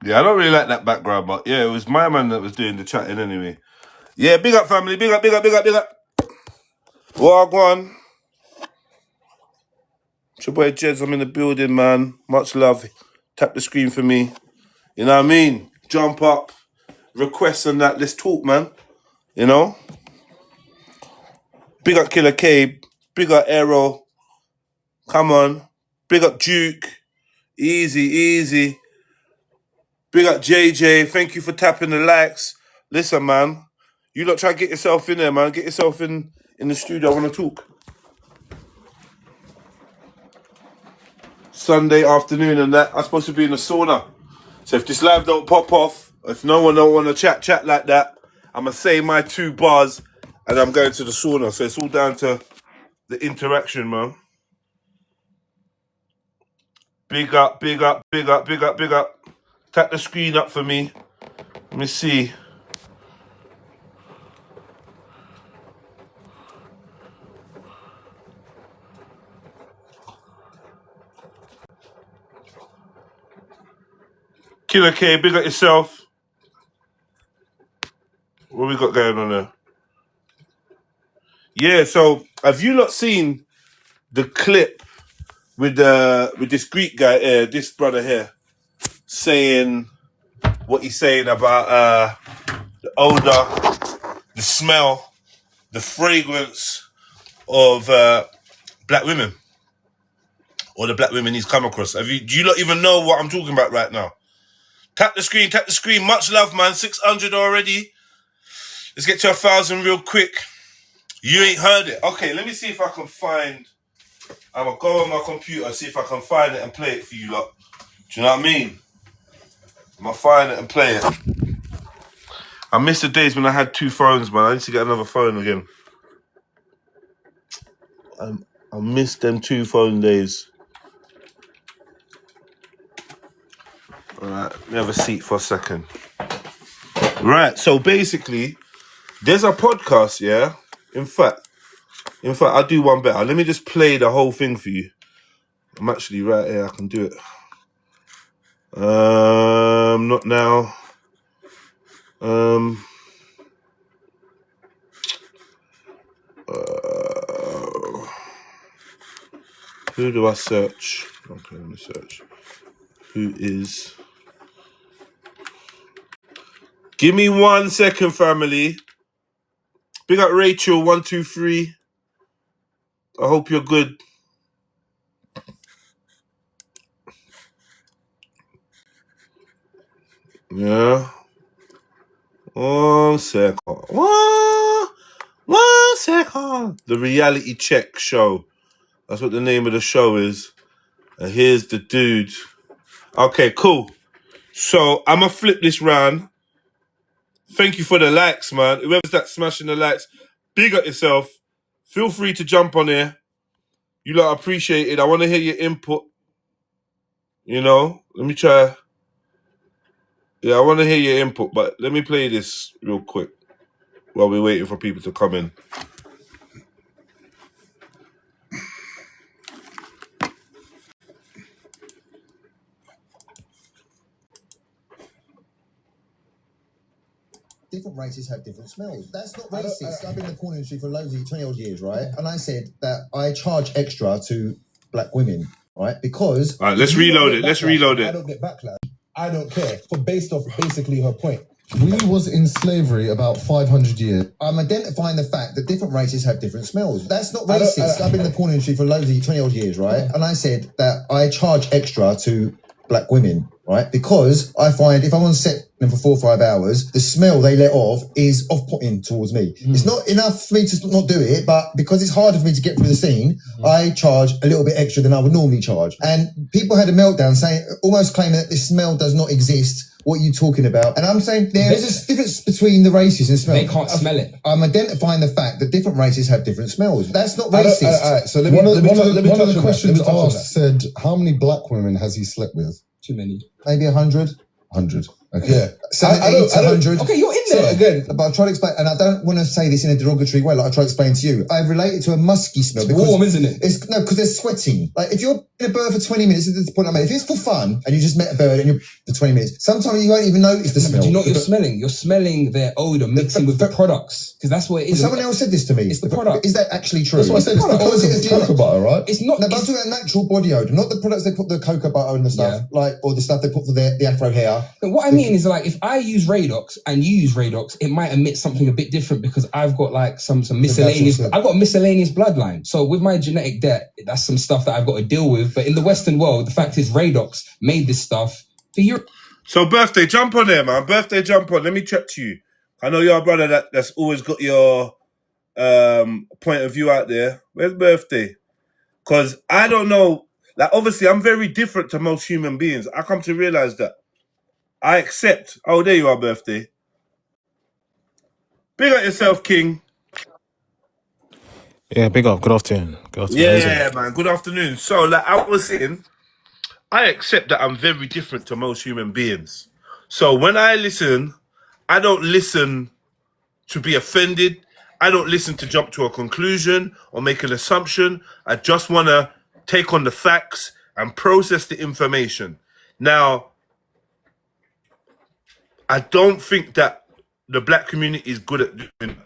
Yeah, I don't really like that background, but yeah, it was my man that was doing the chatting anyway. Yeah, big up family, big up, big up, big up, big up. Well, go on. It's your boy Jeds, I'm in the building, man. Much love. Tap the screen for me. You know what I mean? Jump up, requests and that. Let's talk, man. You know? Big up Killer Cabe. Big up Aero. Come on. Big up Duke. Easy, easy. Big up JJ. Thank you for tapping the likes. Listen, man. You lot try to get yourself in there, man. Get yourself in the studio. I want to talk. Sunday afternoon and that. I'm supposed to be in the sauna. So if this live don't pop off, if no one don't want to chat like that, I'm going to say my 2 bars and I'm going to the sauna. So it's all down to the interaction, man. Big up, big up, big up, big up, big up. Tap the screen up for me. Let me see. Killer K, big up yourself. What we got going on there? Yeah, so have you not seen the clip with this Greek guy here, this brother here, saying what he's saying about the odor, the smell, the fragrance of black women, or the black women he's come across? Do you not even know what I'm talking about right now? Tap the screen, tap the screen. Much love, man. 600 already. Let's get to 1,000 real quick. You ain't heard it. Okay, let me see if I can find. I'm gonna go on my computer, see if I can find it and play it for you lot. Do you know what I mean? I'm gonna find it and play it. I miss the days when I had 2 phones, man. I need to get another phone again. I miss them 2 phone days. Alright, let me have a seat for a second. Right, so basically, there's a podcast, yeah? In fact, I'll do one better. Let me just play the whole thing for you. I'm actually right here, I can do it. Not now. Who do I search? Okay, let me search. Who is... Give me 1 second, family. Big up Rachel, 123. I hope you're good. Yeah. 1 second. 1 second. The Reality Check Show. That's what the name of the show is. And here's the dude. Okay, cool. So I'm going to flip this round. Thank you for the likes, man. Whoever's that smashing the likes, big up yourself. Feel free to jump on here. You lot appreciate it. I want to hear your input. You know, let me try. Yeah, I want to hear your input, but let me play this real quick while we're waiting for people to come in. Different races have different smells. That's not racist. I've been in the porn industry for 20 odd years, right? And I said that I charge extra to black women, right? Because... All right, let's reload it. Let's reload it. I don't get backlash. I don't care. For based off basically her point. We was in slavery about 500 years. I'm identifying the fact that different races have different smells. That's not racist. I've been in the porn industry for 20 odd years, right? And I said that I charge extra to black women, right? Because I find if I'm on set them for 4 or 5 hours, the smell they let off is off-putting towards me. It's not enough for me to not do it, but because it's harder for me to get through the scene, I charge a little bit extra than I would normally charge. And people had a meltdown saying, almost claiming that this smell does not exist. What are you talking about? And I'm saying there is a difference between the races and smell. They can't smell it. I'm identifying the fact that different races have different smells. That's not racist. So one of the questions asked said, how many black women has he slept with? Too many. Maybe 100. 100. Okay. Yeah. 70 to 100. Okay, you're in So there. again, but I try to explain, and I don't want to say this in a derogatory way, like I try to explain to you. I relate it to a musky smell. It's warm, isn't it? No, because they're sweating. Like if you're in a bird for 20 minutes, this is the point I made. If it's for fun and you just met a bird and you're for 20 minutes, sometimes you won't even notice the smell. Do you know what you're smelling? You're smelling their odor mixing with the products, because that's what it is. Someone else said this to me. It's the product. Is that actually true? That's what I said. It's the cocoa butter, right? It's not. No, but I'm talking about natural body odor, not the products they put the cocoa butter and the stuff, or the stuff they put for the afro hair. But what I mean is, like, if I use Radox and you use Radox, it might emit something a bit different because I've got like some miscellaneous. I've got a miscellaneous bloodline. So with my genetic debt, that's some stuff that I've got to deal with. But in the Western world, the fact is Radox made this stuff for Europe. So birthday, jump on there, man. Birthday, jump on. Let me check to you. I know you're a brother that's always got your point of view out there. Where's birthday? Because I don't know. Like, obviously, I'm very different to most human beings. I come to realize that. I accept. Oh, there you are, birthday. Big up yourself, King. Yeah, big up. Good afternoon. Good afternoon. Yeah, man. Good afternoon. So, like I was saying, I accept that I'm very different to most human beings. So when I listen, I don't listen to be offended. I don't listen to jump to a conclusion or make an assumption. I just want to take on the facts and process the information. Now, I don't think that the black community is good at doing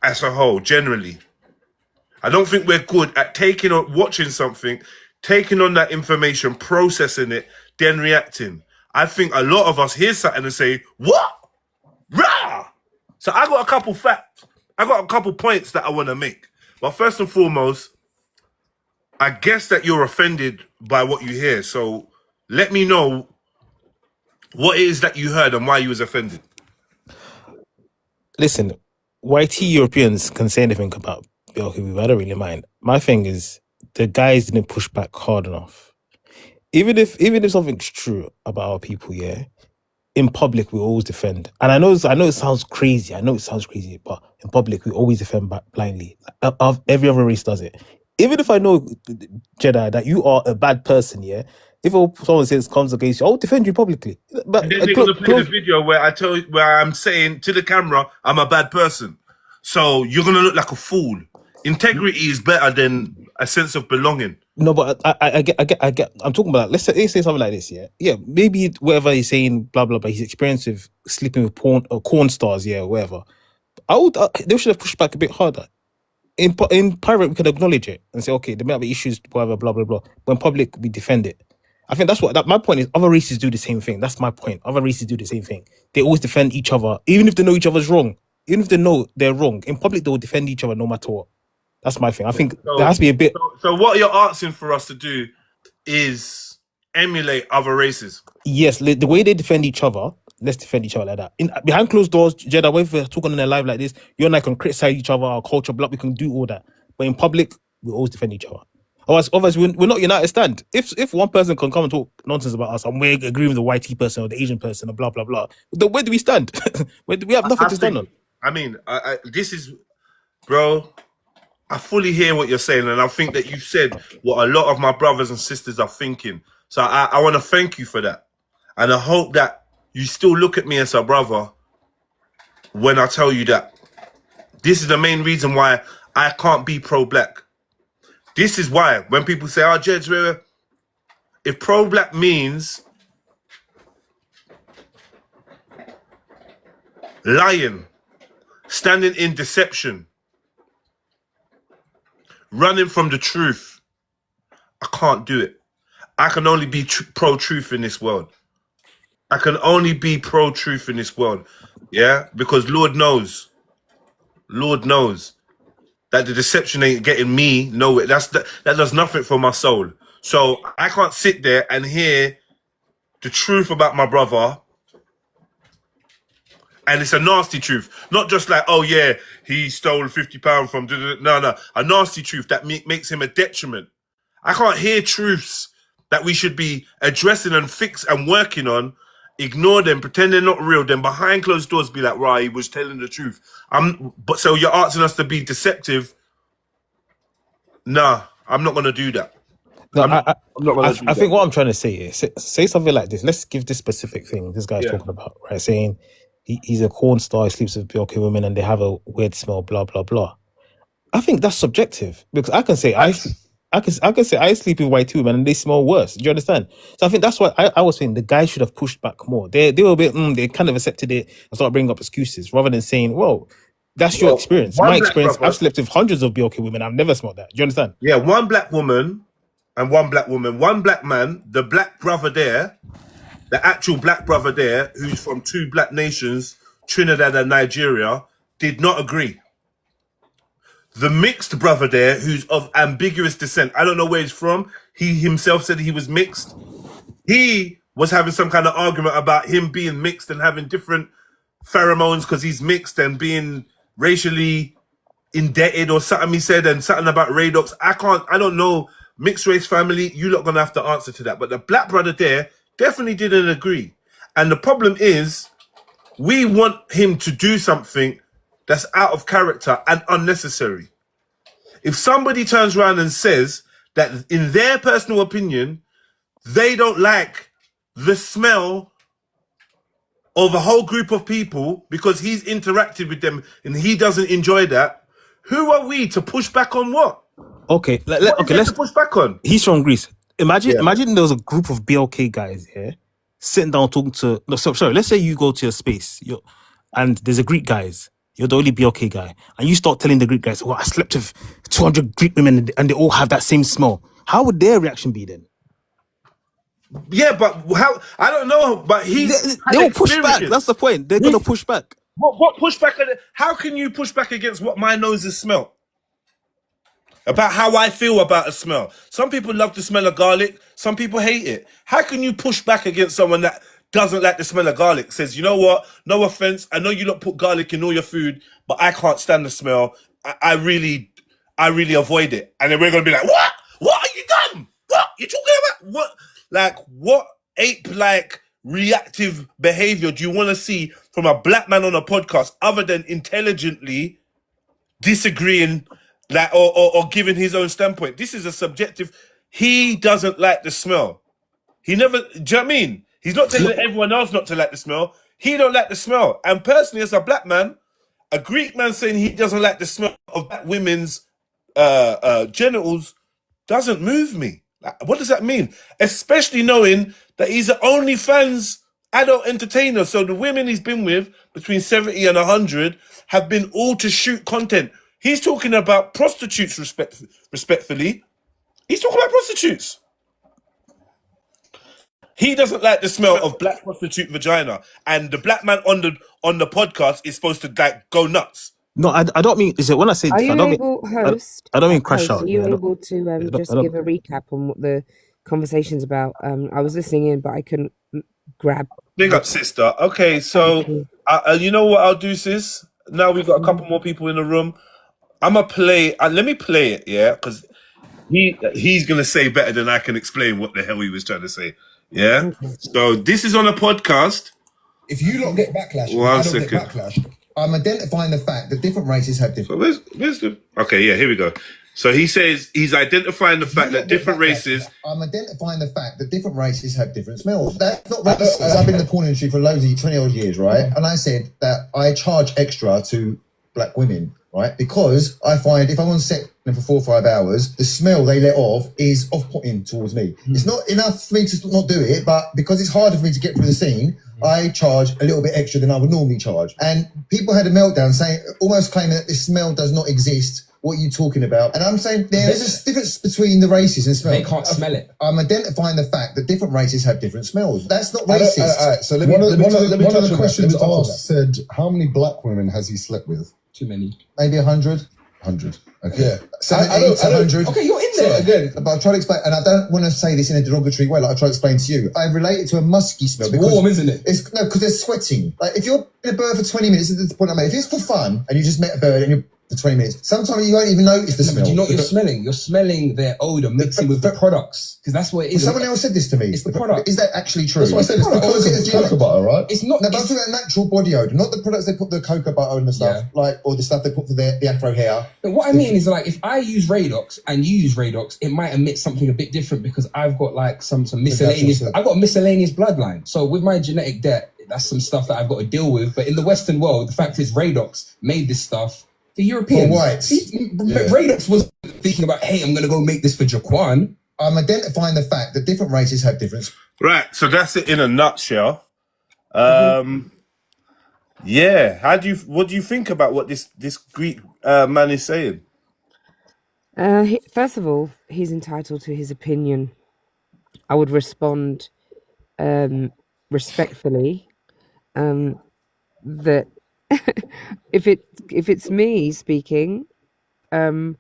as a whole, generally. I don't think we're good at taking on, watching something, taking on that information, processing it, then reacting. I think a lot of us hear something and say, what? Rah! So I got a couple facts. I got a couple points that I want to make. But first and foremost, I guess that you're offended by what you hear. So let me know what it is that you heard and why you was offended. Listen, YT Europeans can say anything about Bill. I don't really mind. My thing is the guys didn't push back hard enough. Even if something's true about our people, yeah, in public we always defend. And I know it sounds crazy. But in public we always defend back blindly. Every other race does it. Even if I know, Jedi, that you are a bad person, yeah. If someone comes against you, I'll defend you publicly. But and then they're gonna play the video where I'm saying to the camera, I'm a bad person. So you're gonna look like a fool. Integrity is better than a sense of belonging. No, but I get. I'm talking about. Let's say something like this. Yeah. Maybe whatever he's saying, blah blah blah. His experience with sleeping with corn stars, yeah, whatever. They should have pushed back a bit harder. In private, we can acknowledge it and say, okay, there might be issues, whatever, blah blah blah. But in public, we defend it. I think that's my point is. Other races do the same thing. That's my point. Other races do the same thing. They always defend each other, even if they know each other's wrong. Even if they know they're wrong, in public they will defend each other no matter what. That's my thing. I think there has to be a bit. So what you're asking for us to do is emulate other races. Yes, the way they defend each other, let's defend each other like that. Behind closed doors, Jeddah, when we're talking on a live like this, you and I can criticize each other, our culture, block, we can do all that. But in public, we always defend each other. Otherwise, we're not united stand. If one person can come and talk nonsense about us and we agree with the YT person or the Asian person or blah, blah, blah, then where do we stand? We have nothing to stand on. I mean, this is, bro, I fully hear what you're saying, and I think that you've said what a lot of my brothers and sisters are thinking. So I want to thank you for that. And I hope that you still look at me as a brother when I tell you that this is the main reason why I can't be pro-black. This is why when people say, oh, Jeds, if pro-black means lying, standing in deception, running from the truth, I can't do it. I can only be pro-truth in this world. I can only be pro-truth in this world. Yeah? Because Lord knows that the deception ain't getting me nowhere. That does nothing for my soul. So I can't sit there and hear the truth about my brother. And it's a nasty truth. Not just like, oh yeah, he stole £50 from... No. A nasty truth that makes him a detriment. I can't hear truths that we should be addressing and fix and working on, ignore them, pretend they're not real, then behind closed doors be like, right, he was telling the truth. But so you're asking us to be deceptive? Nah, I'm not going to do that. No, I'm not gonna do I think that. what I'm trying to say is say something like this. Let's give this specific thing this guy's Yeah. talking about, right? Saying he's a corn star, he sleeps with BLK women, and they have a weird smell, blah blah blah. I think that's subjective because I can say I can say I sleep with white women and they smell worse. Do you understand? So I think that's why I was saying the guy should have pushed back more. They were a bit they kind of accepted it and started bringing up excuses rather than saying, well, that's your experience. one My black experience, brother- I've slept with hundreds of BLK women. I've never smelled that. Do you understand? Yeah, one black woman and one black woman, one black man, the black brother there, the actual black brother there, who's from two black nations, Trinidad and Nigeria, did not agree. The mixed brother there, who's of ambiguous descent, I don't know where he's from. He himself said he was mixed. He was having some kind of argument about him being mixed and having different pheromones because he's mixed and being racially indebted or something he said, and something about redox. I don't know. Mixed race family, you lot gonna have to answer to that. But the black brother there definitely didn't agree. And the problem is, we want him to do something that's out of character and unnecessary. If somebody turns around and says that in their personal opinion, they don't like the smell of a whole group of people because he's interacted with them and he doesn't enjoy that, who are we to push back on what? Okay, Let's push back on. He's from Greece. Imagine there was a group of BLK guys here sitting down talking to. No, sorry. Let's say you go to a space, and there's a Greek guys. You're the only BLK guy, and you start telling the Greek guys, "Well, I slept with 200 Greek women, and they all have that same smell." How would their reaction be then? Yeah, but how? I don't know. But They'll push back. That's the point. They're gonna push back. What pushback? How can you push back against what my noses smell? About how I feel about a smell. Some people love the smell of garlic. Some people hate it. How can you push back against someone that doesn't like the smell of garlic? Says, you know what? No offense. I know you don't put garlic in all your food, but I can't stand the smell. I really avoid it. And then we're gonna be like, what? What are you done? What you talking about? What? Like what ape-like reactive behavior do you want to see from a black man on a podcast other than intelligently disagreeing? Like or giving his own standpoint. This is a subjective. He doesn't like the smell. He never. Do you know what I mean? He's not telling everyone else not to like the smell. He don't like the smell. And personally, as a black man, a Greek man saying he doesn't like the smell of black women's genitals doesn't move me. Like, what does that mean? Especially knowing that he's an OnlyFans adult entertainer. So the women he's been with between 70 and 100 have been all to shoot content. He's talking about prostitutes respectfully. He's talking about prostitutes. He doesn't like the smell of black prostitute vagina. And the black man on the podcast is supposed to like go nuts. No, I don't mean. Is it when I say? Are you able, host? I don't mean crash out. Are you able to just give a recap on what the conversation's about? I was listening in, but I couldn't grab. Big up, sister. Okay, so you know what I'll do, sis? Now we've got a couple more people in the room. I'm gonna play. Let me play it, yeah, because he's gonna say better than I can explain what the hell he was trying to say. Yeah. So this is on a podcast. If you don't get backlash, One I don't second. get backlash. I'm identifying the fact that different races have different. So where's the? Okay, yeah, here we go. So he says he's identifying the fact that different races. I'm identifying the fact that different races have different smells. That's not racist. I've been in the porn industry for 20 odd years, right? And I said that I charge extra to black women, right? Because I find if I'm on set for 4 or 5 hours, the smell they let off is off-putting towards me. It's not enough for me to not do it, but because it's harder for me to get through the scene, I charge a little bit extra than I would normally charge. And people had a meltdown saying, almost claiming that this smell does not exist. What are you talking about? And I'm saying there's a difference between the races and smell. They can't smell it. I'm identifying the fact that different races have different smells. That's not racist. All right, so one of the questions asked said, how many black women has he slept with? Too many. Maybe 100. 100. Okay. Yeah. 70 to 100. Okay, you're in there. So again, but I try to explain, and I don't want to say this in a derogatory way, like I try to explain to you. I relate it to a musky smell. It's warm, isn't it? Because they're sweating. Like if you're in a bird for 20 minutes, this is the point I made. If it's for fun and you just met a bird and you're for 20 minutes. Sometimes you won't even notice the smell. Do you know what you're smelling? You're smelling their odor mixing with the products, because that's what it is. Someone else said this to me. It's the product. Is that actually true? That's what I said. It's because it's cocoa butter, right? It's not. No, but I'm talking about natural body odor, not the products they put the cocoa butter and the stuff, or the stuff they put for the afro hair. But what I mean is, like, if I use Radox and you use Radox, it might emit something a bit different because I've got like some miscellaneous. I've got a miscellaneous bloodline. So with my genetic debt, that's some stuff that I've got to deal with. But in the Western world, the fact is Radox made this stuff. The Europeans. For whites. Radox was thinking about, hey, I'm going to go make this for Jaquan. I'm identifying the fact that different races have different... Right, so that's it in a nutshell. Yeah, what do you think about what this Greek man is saying? First of all, he's entitled to his opinion. I would respond respectfully that if it's me speaking, I've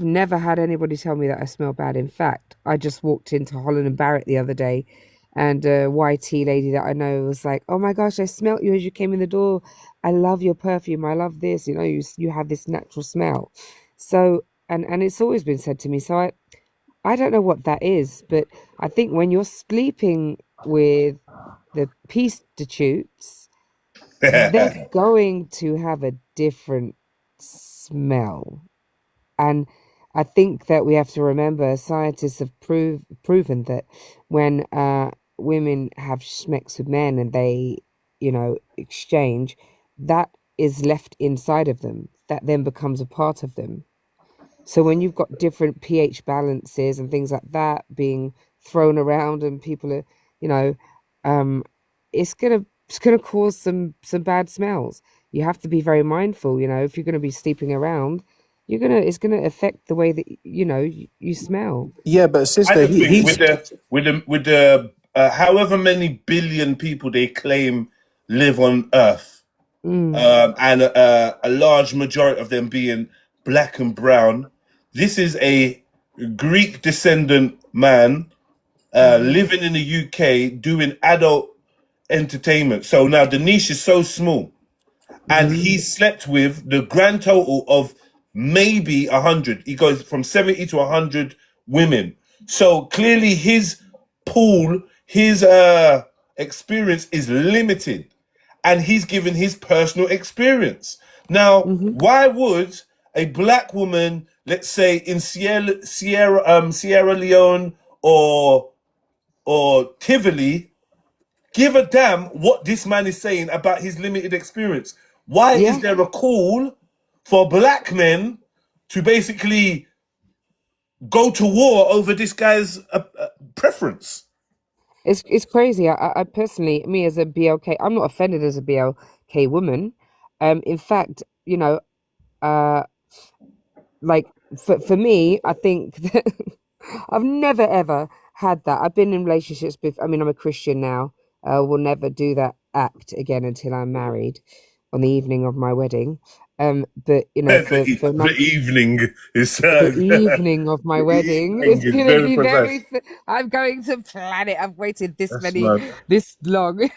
never had anybody tell me that I smell bad. In fact, I just walked into Holland and Barrett the other day, and a YT lady that I know was like, "Oh my gosh, I smelt you as you came in the door. I love your perfume. I love this. You have this natural smell." So, and it's always been said to me. So I don't know what that is, but I think when you're sleeping with the prostitutes, they're going to have a different smell. And I think that we have to remember, scientists have proven that when women have sex with men and they, exchange, that is left inside of them. That then becomes a part of them. So when you've got different pH balances and things like that being thrown around, and people are, it's gonna cause some bad smells. You have to be very mindful. If you're gonna be sleeping around, it's gonna affect the way that you smell. Yeah, but sister, with the however many billion people they claim live on Earth, and a large majority of them being black and brown. This is a Greek descendant man living in the UK doing adult entertainment. So now the niche is so small, and he slept with the grand total of maybe 100. He goes from 70 to 100 women. So clearly his pool, his experience is limited, and he's given his personal experience. Now, why would a black woman, let's say in Sierra Leone or Tivoli, give a damn what this man is saying about his limited experience? Why is there a call for black men to basically go to war over this guy's preference? It's crazy. I personally, me as a BLK, I'm not offended as a BLK woman. In fact, like for me, I think that I've never ever had that. I've been in relationships with, I'm a Christian now. Will never do that act again until I'm married on the evening of my wedding. But the evening is the evening of my wedding is going to be very. I'm going to plan it. I've waited this long.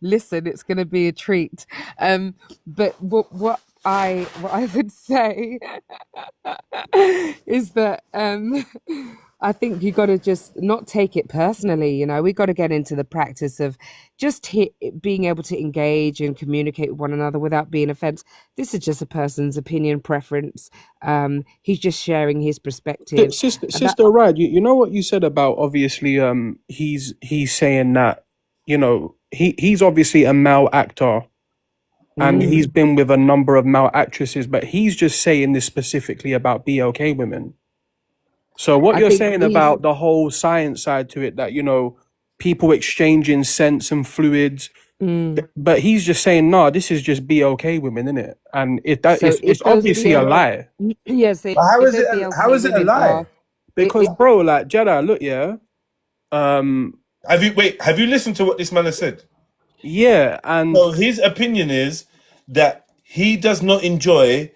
Listen, it's going to be a treat. But what I would say is that I think you got to just not take it personally. We got to get into the practice of just being able to engage and communicate with one another without being offensive. This is just a person's opinion, preference. He's just sharing his perspective. Sister, right? You know what you said about, obviously, he's saying that, he's obviously a male actor, and he's been with a number of male actresses, but he's just saying this specifically about BLK women. So what you're saying about the whole science side to it, that, people exchanging scents and fluids, but he's just saying, no, this is just BLK women, isn't it? And it's obviously a lie. Yes. How is it a lie? Because, bro, like, Jeddah, look, yeah. Have you listened to what this man has said? Yeah, and so his opinion is that he does not enjoy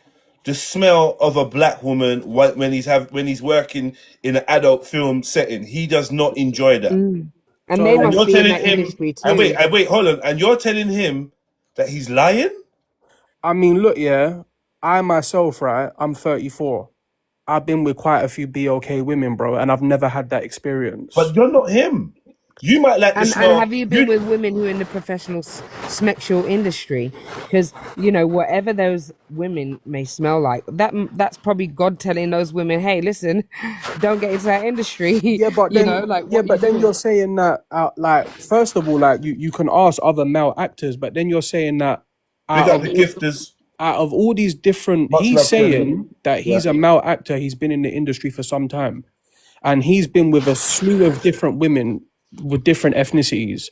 the smell of a black woman when he's working in an adult film setting. He does not enjoy that. And they must be in that industry too. Wait, hold on. And you're telling him that he's lying? I mean, look, yeah, I myself, right, I'm 34. I've been with quite a few BOK women, bro, and I've never had that experience. But you're not him. You might like the And smell. have you been with women who are in the professional sexual industry? Because, you know, whatever those women may smell like, that's probably God telling those women, hey, listen, don't get into that industry. Yeah, but you then, know, like, yeah, what but then doing? you're saying that, like, first of all, like, you can ask other male actors, but then you're saying that Big up the gifters. out of all these different, Much he's love, saying Kenny. that he's a male actor, he's been in the industry for some time, and he's been with a slew of different women with different ethnicities,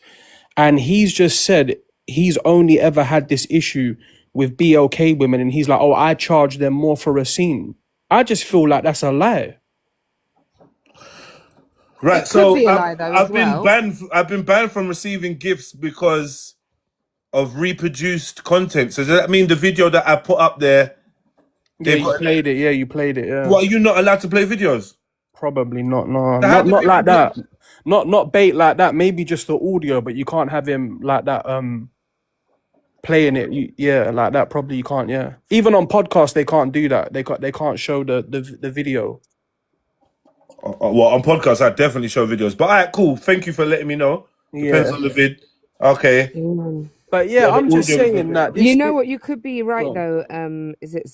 and he's just said he's only ever had this issue with BOK women, and he's like, oh, I charge them more for a scene. I just feel like that's a lie. Right, It could so be a lie, though, as I've been well. banned. I've been banned from receiving gifts because of reproduced content. So does that mean the video that I put up there? Yeah, you played it. Yeah, you played it. Yeah. What, are you not allowed to play videos? Probably not. No, So how did not people like that. Not bait like that. Maybe just the audio, but you can't have him like that. Playing it. Yeah, like that. Probably you can't. Yeah. Even on podcasts, they can't do that. They can't show the video. Well, on podcasts, I definitely show videos. But all right, cool. Thank you for letting me know. Depends Yeah. on the vid. Okay. But yeah, Yeah, I'm the just audio saying that. You know what? You could be right, though. Is it?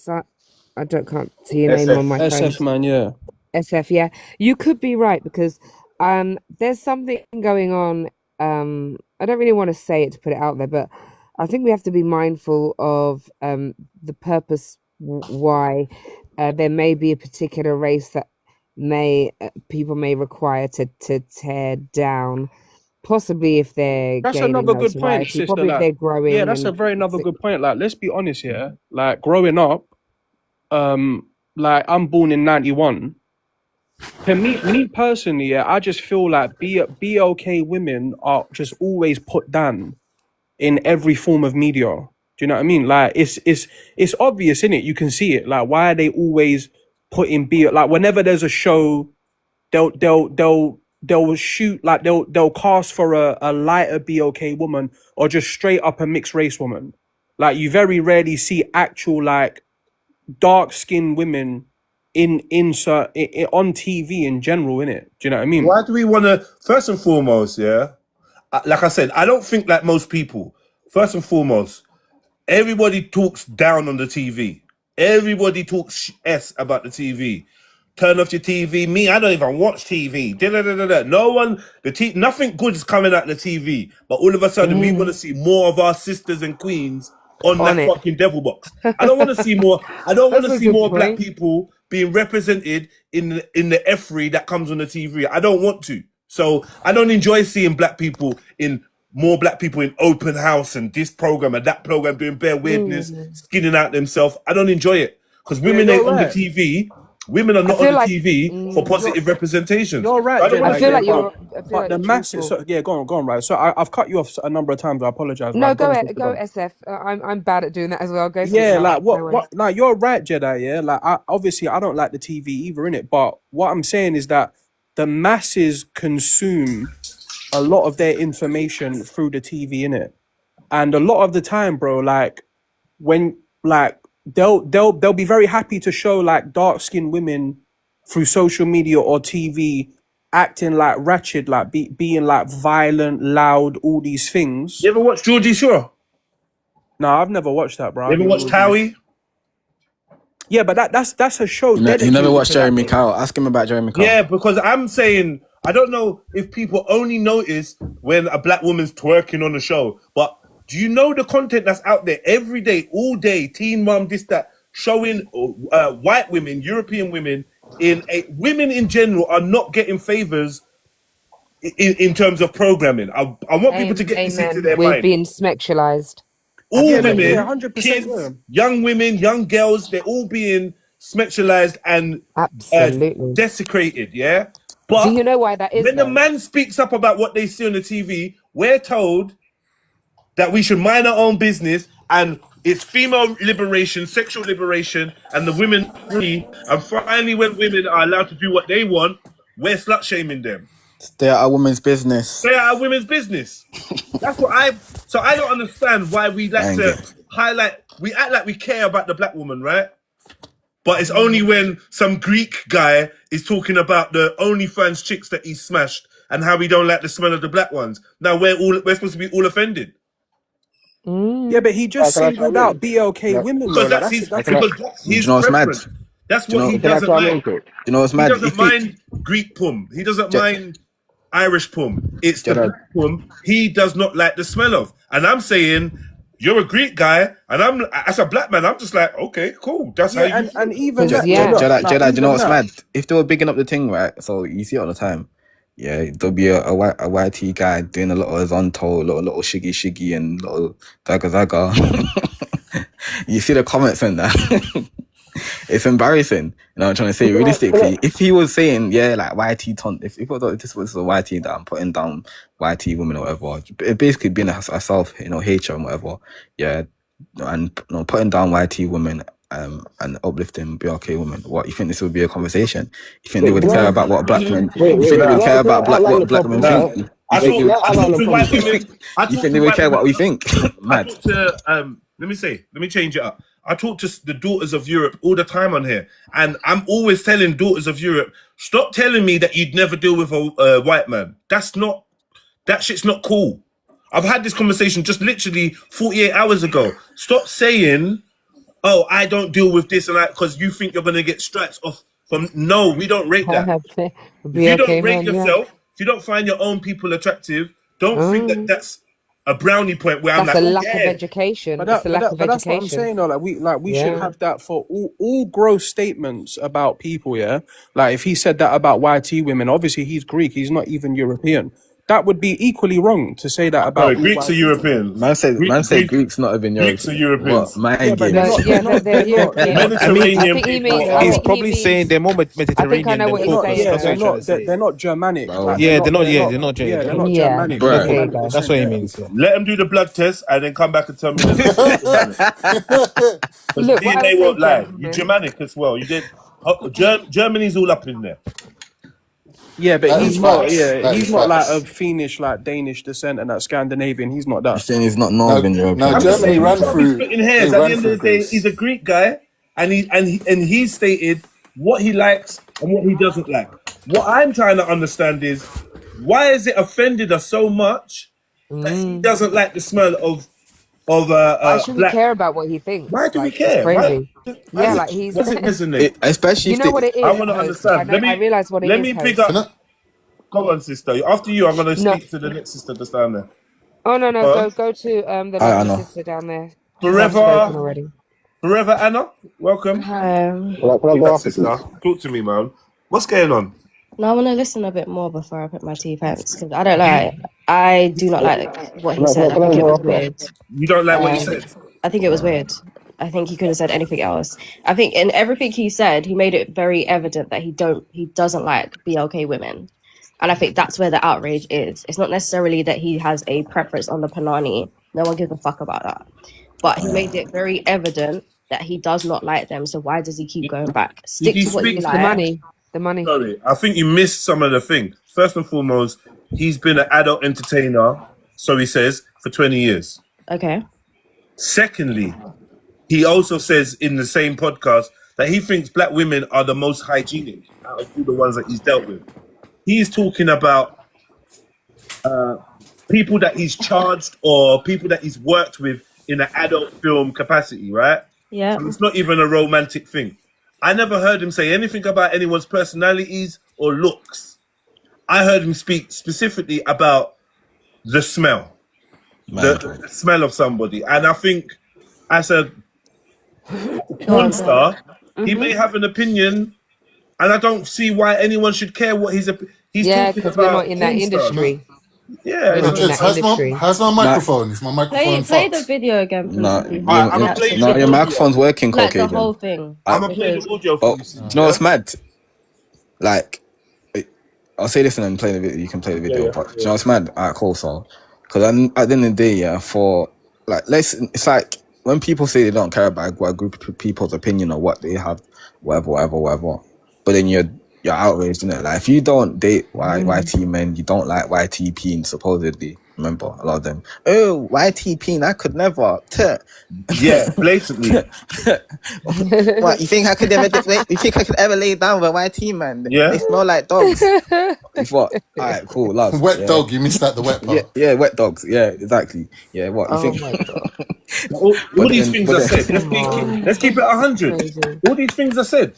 I can't see your name SF. on my phone. SF, man. Yeah. SF, yeah. You could be right because there's something going on. I don't really want to say it to put it out there, but I think we have to be mindful of the purpose why there may be a particular race that people may require to tear down. Possibly if they're That's gaining another good point, notoriety, sister. probably if Like, they're growing. yeah, that's a very another good point. Like, let's be honest here. Like, growing up, like I'm born in '91. To me personally, yeah, I just feel like BOK women are just always put down in every form of media. Do you know what I mean? Like, it's obvious, innit? You can see it. Like, why are they always putting like whenever there's a show, they'll shoot, like they'll cast for a lighter BOK woman or just straight up a mixed race woman. Like, you very rarely see actual like dark skinned women on TV in general, innit? Do you know what I mean? Why do we want to? First and foremost, yeah. Like I said, I don't think like most people. First and foremost, everybody talks down on the TV. Everybody talks s about the TV. Turn off your TV. Me, I don't even watch TV. No one, nothing good is coming out the TV. But all of a sudden, we want to see more of our sisters and queens on that fucking devil box. I don't want to see more. I don't want to see more black people being represented in the F3 that comes on the TV. I don't want to. So I don't enjoy seeing more black people in Open House and this program and that program doing bare weirdness, skinning out themselves. I don't enjoy it because women ain't on the TV. Women are not on the TV for positive representation. You're right. I feel like you're. But the masses. So, yeah, go on, right. So I've cut you off a number of times. I apologize. No, right? go SF. I'm bad at doing that as well. Go. Yeah, like what? No, you're right, Jedi. Yeah, like obviously I don't like the TV either, innit? But what I'm saying is that the masses consume a lot of their information through the TV, innit? And a lot of the time, bro, like when like they'll be very happy to show like dark skinned women through social media or TV acting like ratchet, like being like violent, loud, all these things. You ever watched Geordie Shore? No, I've never watched that, bro. You ever watched Towie? Yeah, but that's a show. You never watched Jeremy Kyle. Ask him about Jeremy Kyle. Yeah, because I'm saying, I don't know if people only notice when a black woman's twerking on the show, but do you know the content that's out there every day, all day, Teen Mom, this, that, showing white women, European women, women in general are not getting favors in terms of programming. I want people to get this into their We're mind. being sexualized. All women, 100%, kids, yeah. young women, young girls, they're all being sexualized and Absolutely desecrated, yeah? But do you know why that is? When the man speaks up about what they see on the TV, we're told that we should mind our own business and it's female liberation, sexual liberation, and the women are free. And finally, when women are allowed to do what they want, we're slut shaming them. Stay out of women's business. Stay out of women's business. That's what So I don't understand why we like to highlight we act like we care about the black woman, right? But it's only when some Greek guy is talking about the OnlyFans chicks that he smashed and how we don't like the smell of the black ones. Now we're supposed to be all offended. Yeah, but he just singled out BLK women. Because though. that's his Do you know what's mad? preference. That's Do you what know- he can I doesn't try like. Do you know what's He mad? doesn't mind Greek pum. He doesn't mind Irish pum. It's the Jeddah. black pum he does not like the smell of. And I'm saying, you're a Greek guy, and as a black man, I'm just like, okay, cool. That's how you and even Because, that, yeah. look, Jeddah, like, do you know even what's that- mad? If they were bigging up the thing, right? So you see it all the time. Yeah, there'll be a YT guy doing a lot of horizontal, a little shiggy and little zaga. You see the comments and that. It's embarrassing. You know what I'm trying to say? Realistically, if he was saying, yeah, like YT if this was a YT that I'm putting down YT women or whatever, it basically being a self, hater and whatever, yeah, and putting down YT women and uplifting BRK women. What, you think this would be a conversation? You think they would care about what black men? You think they would care about what black women think? I talk to white women. You think they would care what we think? Mad. I talk to let me change it up. I talk to the daughters of Europe all the time on here, and I'm always telling daughters of Europe, stop telling me that you'd never deal with a white man. That shit's not cool. I've had this conversation just literally 48 hours ago. Stop saying, oh, I don't deal with this and that because you think you're gonna get stripes off from. No, we don't rate that. If you don't rate yourself, if you don't find your own people attractive, don't think that that's a brownie point where That's I'm a like, lack of education. But It's a lack of that's what I'm education. saying. Though, we should have that for all gross statements about people. Yeah, like if he said that about YT women, obviously he's Greek. He's not even European. That would be equally wrong to say that about sorry, Greeks are European. Man say Greeks not even European. Greeks are Europeans. What? Man Yeah, but games. They're European. Mediterranean I think he people. means- I He's think probably he means- saying they're more Mediterranean I know than what he's Caucasus. saying. That's what I'm trying to say. they're not Germanic. Bro. Like, Yeah, they're not Yeah, Germanic. they're not Yeah. Germanic. Bro. They're Okay, 100%. That's what he means. Yeah. Let them do the blood test and then come back and tell me. Because Look, what I DNA was won't lie. saying, You're gentlemen. Germanic as well. You did. Germany's all up in there. Yeah, but That he's is not. facts. Yeah, That he's is not like facts. of Finnish, like Danish descent and that Scandinavian. He's not You're that. saying he's not Northern European. now I'm just Germany saying, ran he's through. splitting hairs. they At the ran end through of the day, Greece. he's a Greek guy, and he stated what he likes and what he doesn't like. What I'm trying to understand is why is it offended us so much that he doesn't like the smell of Why should we black? care about what he thinks? Why do we Like, care? It's crazy. Why Yeah, does like it- he's. What's it resonate? Especially You if know what it is? I want to Host? understand. I realize what it is. Let me pick Host. up. Go on, sister. After you, I'm going to No. speak to the next sister that's down there. Oh no, Huh? go to the I lovely know. sister down there. She's spoken Forever, already. forever, Anna. Welcome. Hi. Sister, talk to me, man. What's going on? No, I want to listen a bit more before I put my teeth out because I don't like. I do not like what he said. I think it was weird. You don't like what he said? I think it was weird. I think he could have said anything else. I think in everything he said, he made it very evident that he doesn't like BLK women. And I think that's where the outrage is. It's not necessarily that he has a preference on the Panani. No one gives a fuck about that. But he made it very evident that he does not like them. So why does he keep going back? Stick he to what you speak to like. The money. Sorry, I think you missed some of the thing. First and foremost, he's been an adult entertainer, so he says, for 20 years. Okay. Secondly, he also says in the same podcast that he thinks black women are the most hygienic out of all the ones that he's dealt with. He's talking about people that he's charged or people that he's worked with in an adult film capacity, right? Yeah. So it's not even a romantic thing. I never heard him say anything about anyone's personalities or looks. I heard him speak specifically about the smell, the smell of somebody. And I think as a porn star, he may have an opinion, and I don't see why anyone should care what he's Yeah, talking because we're about not in that porn stars. industry. Yeah, We're not in that industry. How's my microphone? Is my microphone Play the fucked? video again, please. No, I'm gonna play you the your audio. microphone's working, Like the Caucasian. whole thing. I'm gonna play the audio for Oh, you. do you know what's mad? Like, I'll say this and then play the video. You can play the video. But do you know what's mad? Alright, cool. So, because at the end of the day, yeah, for like, it's like when people say they don't care about a group of people's opinion or what they have, whatever. But then you're outraged, isn't it? Like, if you don't date YT men, you don't like YT peens, supposedly. Remember, a lot of them. Oh, YTP, I could never. Yeah, blatantly. What, you think I could ever? You think I could ever lay down with a YT man? Yeah. They smell like dogs. What? All right, cool. Love. Wet dog. You missed that. The wet part. Yeah, wet dogs. Yeah, exactly. Yeah, what you think? My God. all these things are said. Let's keep it 100. All these things are said.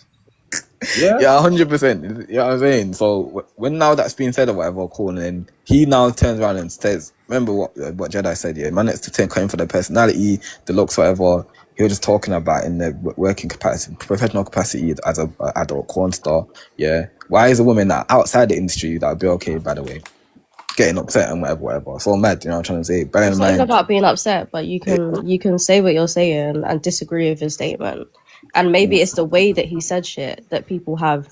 Yeah, 100%. You know what I'm saying? So when now that's been said or whatever, cool, and then he now turns around and says, remember what Jedi said, yeah, man, it's to coming for the personality, the looks, whatever. He was just talking about in the working capacity, professional capacity as a adult corn star. Yeah, why is a woman that outside the industry that would be okay, by the way, getting upset and whatever? So mad, you know what I'm trying to say. Bear in It's mind, not about being upset, but you can say what you're saying and disagree with his statement. And maybe it's the way that he said shit that people have.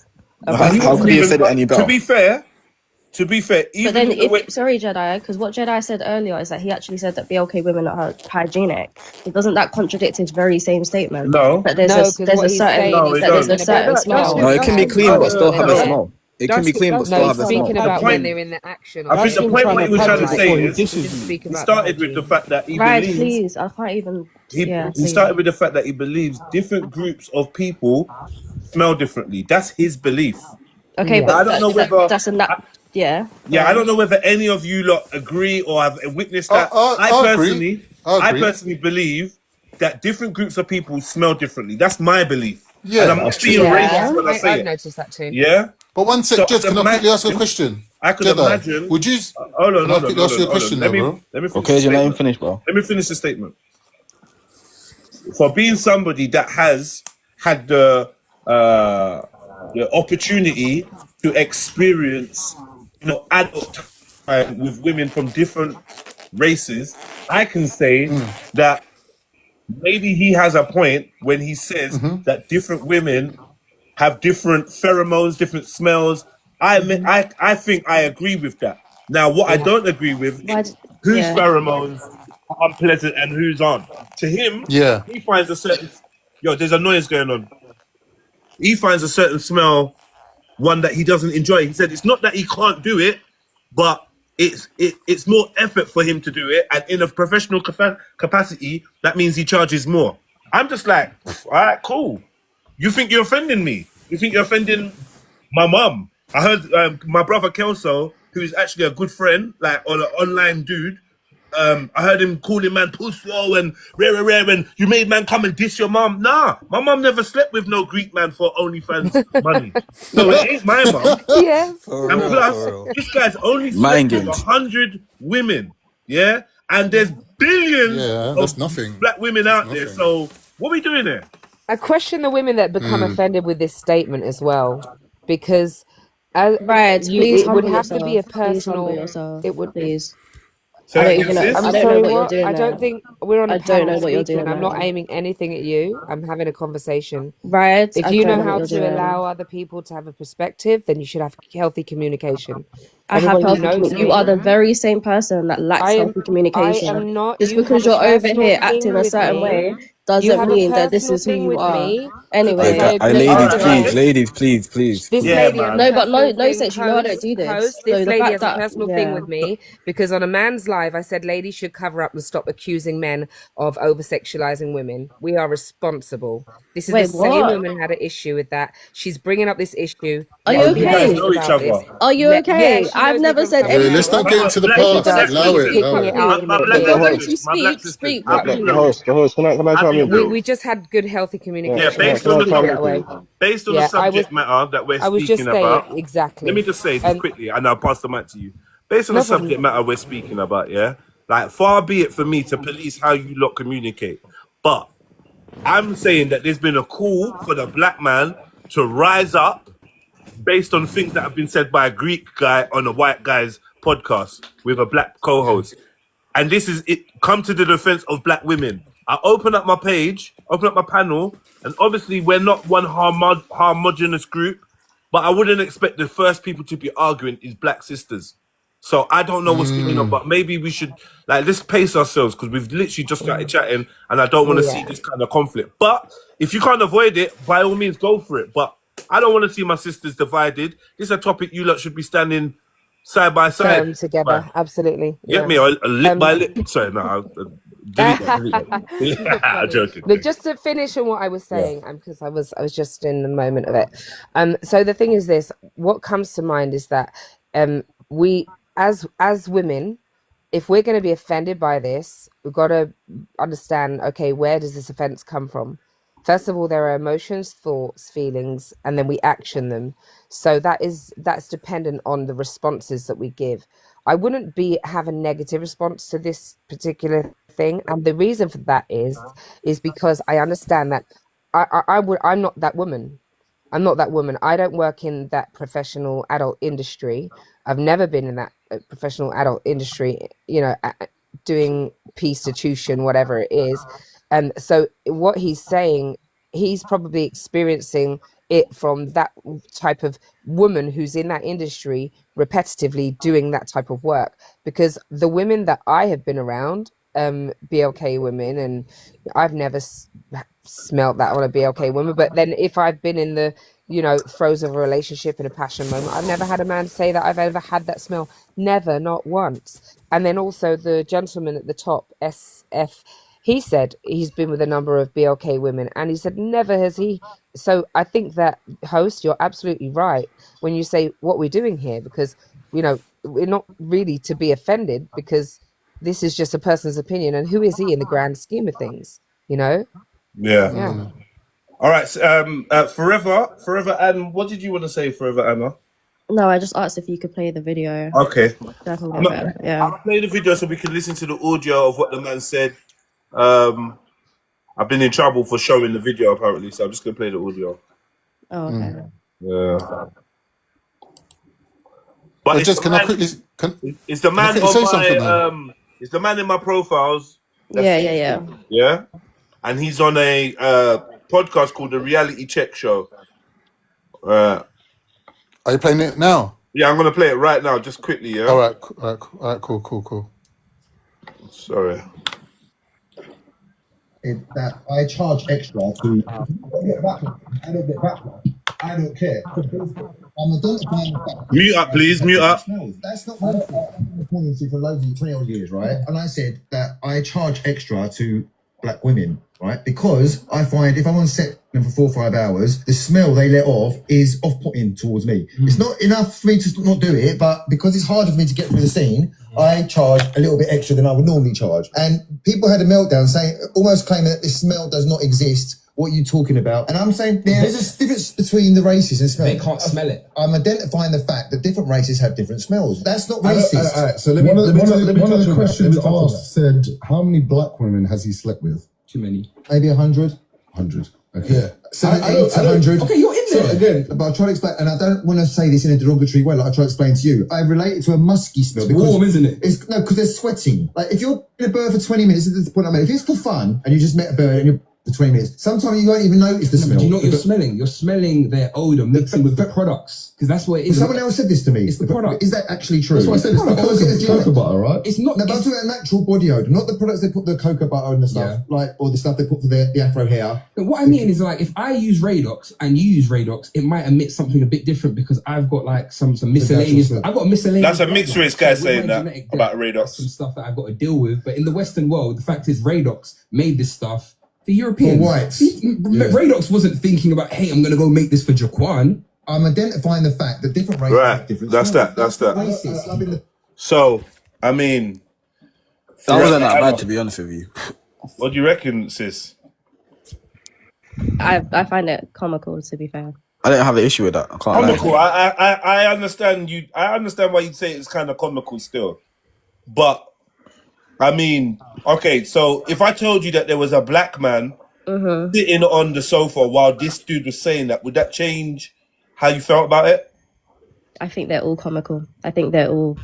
how could he have said it any better? To be fair, even But then, the way, sorry, Jedi, because what Jedi said earlier is that he actually said that BLK women are hygienic. Doesn't that contradict his very same statement? No. But there's No, a 'cause there's what a he's certain saying No, is it there's a doesn't. certain No, smell. No, it can be clean but still have a smell. It can be clean but still No, have he's a speaking smell. about point- when they're in the action. I think the point what he was trying to say is, This is he started with the fact that he Right, believes please. I can't even. he started with the fact that he believes different groups of people smell differently. That's his belief. Okay, Yeah. but I don't know whether that's a yeah. I don't know whether any of you lot agree or have witnessed that. I agree. I agree. personally believe that different groups of people smell differently. That's my belief. Yeah, and I'm not that's being true. racist when I say I've it. noticed that too. Yeah. But one sec, So Jed, can I quickly ask you a question? I could Jedi, imagine. Would you? Hold on, Can I quickly ask you a question, Let me bro? finish Okay, the you let him statement. finish, bro. Let me finish the statement. For being somebody that has had the opportunity to experience, adult time with women from different races, I can say that maybe he has a point when he says that different women have different pheromones, different smells. I think I agree with that. Now, what I don't agree with is whose pheromones are unpleasant and whose aren't. To him, he finds a certain there's a noise going on. He finds a certain smell, one that he doesn't enjoy. He said it's not that he can't do it, but it's more effort for him to do it, and in a professional capacity, that means he charges more. I'm just like, all right, cool. You think you're offending me? You think you're offending my mum? I heard my brother Kelso, who's actually a good friend, like on an online dude. I heard him calling man pussy and rare and you made man come and diss your mum. Nah, my mum never slept with no Greek man for OnlyFans money. So it ain't my mum. Yes. And plus, this guy's only slept with 100 women. Yeah? And there's billions that's of nothing. black women out there. So what are we doing here? I question the women that become offended with this statement as well, because please it would humble have to be a yourself. Please humble personal. yourself. It would. Please. So I don't even know. I'm I don't sorry, know what you're what? doing I don't there. think we're on a I don't panel know what you're speaking. doing I'm not there. aiming anything at you. I'm having a conversation. Right. If I you don't know what how you're to doing. allow other people to have a perspective, then you should have healthy communication. I have Anybody who healthy knows communication. You me- are the very same person that lacks healthy communication. I am not. Just you because have a you're over personal here thing acting a with certain me. way You doesn't have a mean that this personal is who thing you with are. me. Anyway, because I agree ladies, please. This Yeah, lady has man. a No, but personal no thing. sex. You know I don't do this. Host, So this the lady fact has a that personal thing with me because on a man's live, I said ladies should cover up and stop accusing men of over-sexualizing women. We are responsible. This is Wait, the same what? woman who had an issue with that. She's bringing up this issue. Are you Let's be okay? You guys honest know each about this. other. Are you okay? Yeah, she I've knows never me from said somewhere Hey, anything. let's not get into the Black- past. black Allow it. sisters. Allow Picking it. it out. My But black yeah, Don't sisters. you My black speak? sisters. Speak I'll be properly. real. The host, can I I'll be chime in, real. we just had good, healthy communication. Yeah, based on the Put it away. based on Yeah, the subject matter that we're I was just speaking saying about. exactly. Let me just say this quickly, and I'll pass the mic to you. Based on No the subject problem. matter we're speaking about, yeah, like far be it for me to police how you lot communicate, but I'm saying that there's been a call for the black man to rise up based on things that have been said by a Greek guy on a white guy's podcast with a black co-host. And this is it. Come to the defense of black women. I open up my page, open up my panel, and obviously we're not one homogenous group, but I wouldn't expect the first people to be arguing is black sisters. So I don't know what's going on, but maybe we should let's pace ourselves because we've literally just started chatting, and I don't want to see this kind of conflict. But if you can't avoid it, by all means, go for it. But I don't want to see my sisters divided. This is a topic you lot should be standing side by side. together. Absolutely. Get Yeah. me a lip by Um, lip. Sorry, no, delete that. You're I'm funny. joking. Look, just to finish on what I was saying, because I was just in the moment of it. So the thing is this: what comes to mind is that we, as women, if we're going to be offended by this, we've got to understand, okay, where does this offense come from? First of all, there are emotions, thoughts, feelings, and then we action them. So that's dependent on the responses that we give. I wouldn't have a negative response to this particular thing, and the reason for that is because I understand that I'm not that woman. I'm not that woman. I don't work in that professional adult industry. I've never been in that professional adult industry, doing prostitution, whatever it is. And so what he's saying, he's probably experiencing it from that type of woman who's in that industry repetitively doing that type of work. Because the women that I have been around, BLK women, and I've never smelt that on a BLK woman, but then if I've been in the throes of a relationship in a passion moment, I've never had a man say that I've ever had that smell. Never, not once. And then also the gentleman at the top, SF, he said he's been with a number of BLK women, and he said never has he. So I think that, host, you're absolutely right when you say what we're doing here, because we're not really to be offended, because this is just a person's opinion, and who is he in the grand scheme of things? Yeah. All right. Forever. And what did you want to say, Forever Anna? No, I just asked if you could play the video. Okay. Yeah. I'll play the video so we can listen to the audio of what the man said. I've been in trouble for showing the video apparently, so I'm just gonna play the audio. Oh, okay. Yeah. But just can I quickly? It's the man on my it's the man in my profiles. Yeah. And he's on a podcast called the Reality Check Show. Are you playing it now? Yeah, I'm gonna play it right now, just quickly. Yeah. All right, cool. Sorry. That I charge extra to I don't get backlash. I don't care. I'm identifying the fact. Mute up, please. Mute up. That's not my fault. I've been calling you for loads of 20 odd years, right? And I said that I charge extra to black women, right? Because I find if I'm on set for 4 or 5 hours, the smell they let off is off-putting towards me. It's not enough for me to not do it, but because it's harder for me to get through the scene, I charge a little bit extra than I would normally charge. And people had a meltdown saying, almost claiming that this smell does not exist. What are you talking about? And I'm saying there's a difference between the races and smell. They can't smell it. I'm identifying the fact that different races have different smells. That's not racist. All right, so one of the questions asked said, how many black women has he slept with? Too many. Maybe 100. 100. Okay. Yeah. 70 to 100. Okay, you're in there. So again, but I try to explain, and I don't want to say this in a derogatory way, like I try to explain to you. I relate it to a musky smell. It's warm, isn't it? Because they're sweating. Like if you're in a bird for 20 minutes, this is the point I made. If it's for fun and you just met a bird and you're for 20 minutes, sometimes you won't even notice the smell. Do you know what you're smelling? You're smelling their odor mixing with the products, because that's what it is. Someone else said this to me. It's the product. Is that actually true? That's what I said. It's the cocoa butter, right? It's not. No, but I'm talking about natural body odor, not the products they put the cocoa butter and the stuff, or the stuff they put for the afro hair. But what I mean is, like, if I use Radox and you use Radox, it might emit something a bit different because I've got like some miscellaneous. I've got miscellaneous. That's a mixed race guy saying that about Radox. Some stuff that I've got to deal with. But in the Western world, the fact is, Radox made this stuff for Europeans. For whites. Radox wasn't thinking about, hey, I'm going to go make this for Jaquan. I'm identifying the fact that different races have different That's that. Racist. So, I mean, that wasn't that bad, to be honest with you. What do you reckon, sis? I find it comical, to be fair. I don't have an issue with that. I can't Comical. lie. I understand you. I understand why you'd say it's kind of comical still, but I mean, okay. So if I told you that there was a black man sitting on the sofa while this dude was saying that, would that change how you felt about it? I think they're all comical. I think they're all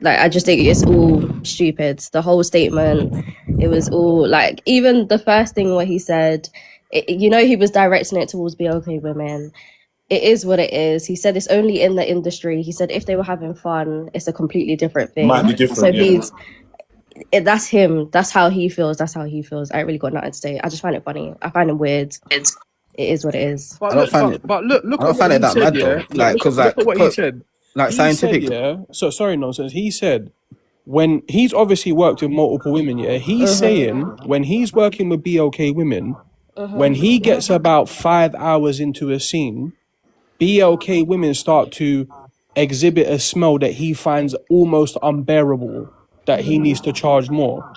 I just think it's all stupid. The whole statement, it was all like, even the first thing where he said, he was directing it towards BLK women. It is what it is. He said it's only in the industry. He said if they were having fun, it's a completely different thing. Might be different. So that's him. That's how he feels. That's how he feels. I ain't really got nothing to say. I just find it funny. I find it weird. It is what it is. I don't find it. But look I don't find it that bad though. Like, because look at what he said. like he said, scientifically. yeah. So sorry, nonsense. He said when he's obviously worked with multiple women, yeah. He's saying when he's working with BLK women, when he gets about 5 hours into a scene, BLK women start to exhibit a smell that he finds almost unbearable, that he needs to charge more.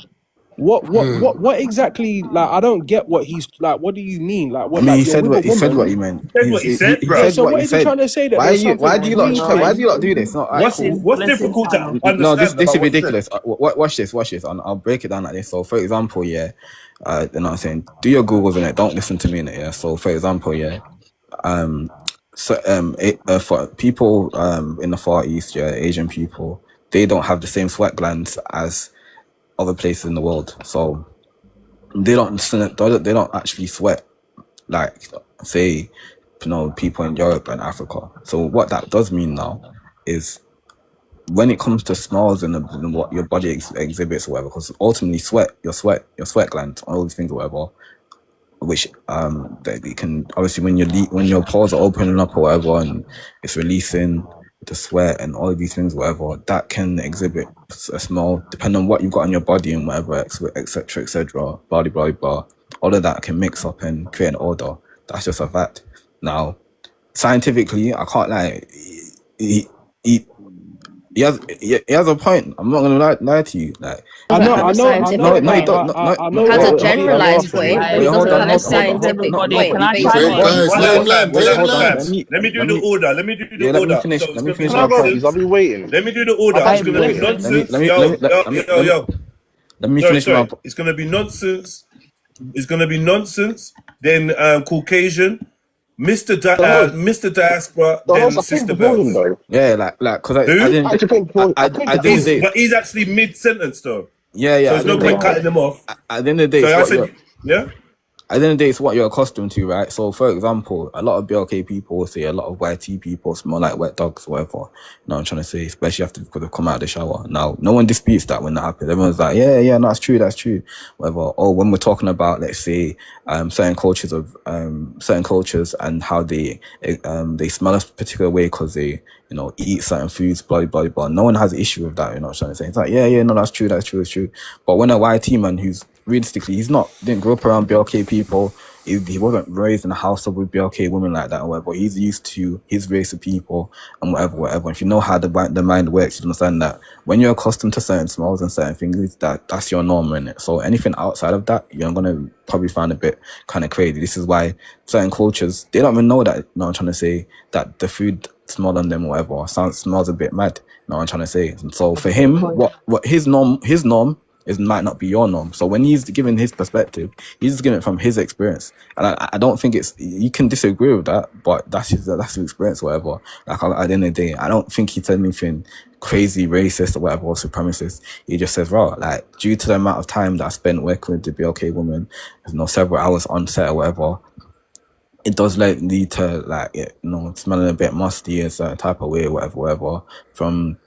What exactly? Like, I don't get what he's like. What do you mean? Like, I what? mean, Like, you're with a he said what woman. he meant. He said what he said, He bro. Yeah. said So what what he is he said. trying to say? That there's something Why do you lot really why do you lot do this? No, alright, cool. What's difficult to No, understand this about will be what he said? ridiculous. Watch this, and I'll break it down like this. So, for example, yeah, you know what I'm saying? Do your Googles in it. Don't listen to me in it. Yeah. So, for example, yeah, for people in the Far East, yeah, Asian people, they don't have the same sweat glands as other places in the world. So they don't actually sweat like, say, people in Europe and Africa. So what that does mean now is when it comes to smells and what your body exhibits or whatever, because ultimately your sweat glands, all these things or whatever, which that it can obviously when your pores are opening up or whatever and it's releasing the sweat and all of these things whatever, that can exhibit a smell depending on what you've got on your body and whatever, etc, blah blah blah blah. All of that can mix up and create an odor. That's just a fact. Now scientifically, I can't lie, he has a point. I'm not gonna lie to you. Like, I know. Have a scientific no, point. you don't. He has a Wait, generalized point, but he hold doesn't on, have a scientific point. Wait, guys, let him land. wait, Let him hold on. land. Let me do the order. Let me do the Yeah, let me order. finish. So it's Let me gonna be finish Can I my go, point. please? I'll be waiting. Let me do the order. I'll It's be gonna be waiting. nonsense. Let me finish my Sorry. point. It's gonna be nonsense. It's gonna be nonsense. Then Caucasian, Mr. Diaspora, The then host, I think Sister before him Bells. though. Yeah, because I Who? didn't. I actually think before. I think I before didn't him. say. But he's actually mid-sentence though. Yeah, So yeah. there's no point cutting them off. At the end of the day, So it's I what said, you're. yeah? At the end of the day, it's what you're accustomed to, right? So, for example, a lot of BLK people will say a lot of YT people smell like wet dogs, whatever. You know what I'm trying to say? Especially after because they've come out of the shower. Now, no one disputes that when that happens. Everyone's like, yeah, no, that's true, whatever. Or when we're talking about, let's say, certain cultures and how they smell a particular way because they, eat certain foods, blah, blah, blah. No one has an issue with that, you know what I'm trying to say? It's like, yeah, no, that's true. It's true. But when a YT man who's realistically, didn't grow up around BLK people. He wasn't raised in a household with BLK women like that or whatever. He's used to his race of people and whatever. If you know how the mind works, you understand that when you're accustomed to certain smells and certain things, that's your norm, innit? So anything outside of that, you're gonna probably find a bit kind of crazy. This is why certain cultures, they don't even know that, I'm trying to say, that the food smell on them or whatever smells a bit mad. I'm trying to say. And so for him, what his norm might not be your norm. So when he's giving his perspective, he's just giving it from his experience. And I don't think you can disagree with that, but that's his experience, whatever. Like at the end of the day, I don't think he said anything crazy racist or whatever or supremacist. He just says, like, due to the amount of time that I spent working with the BLK woman, several hours on set or whatever, it does lead to smelling a bit musty in a certain type of way, whatever, from,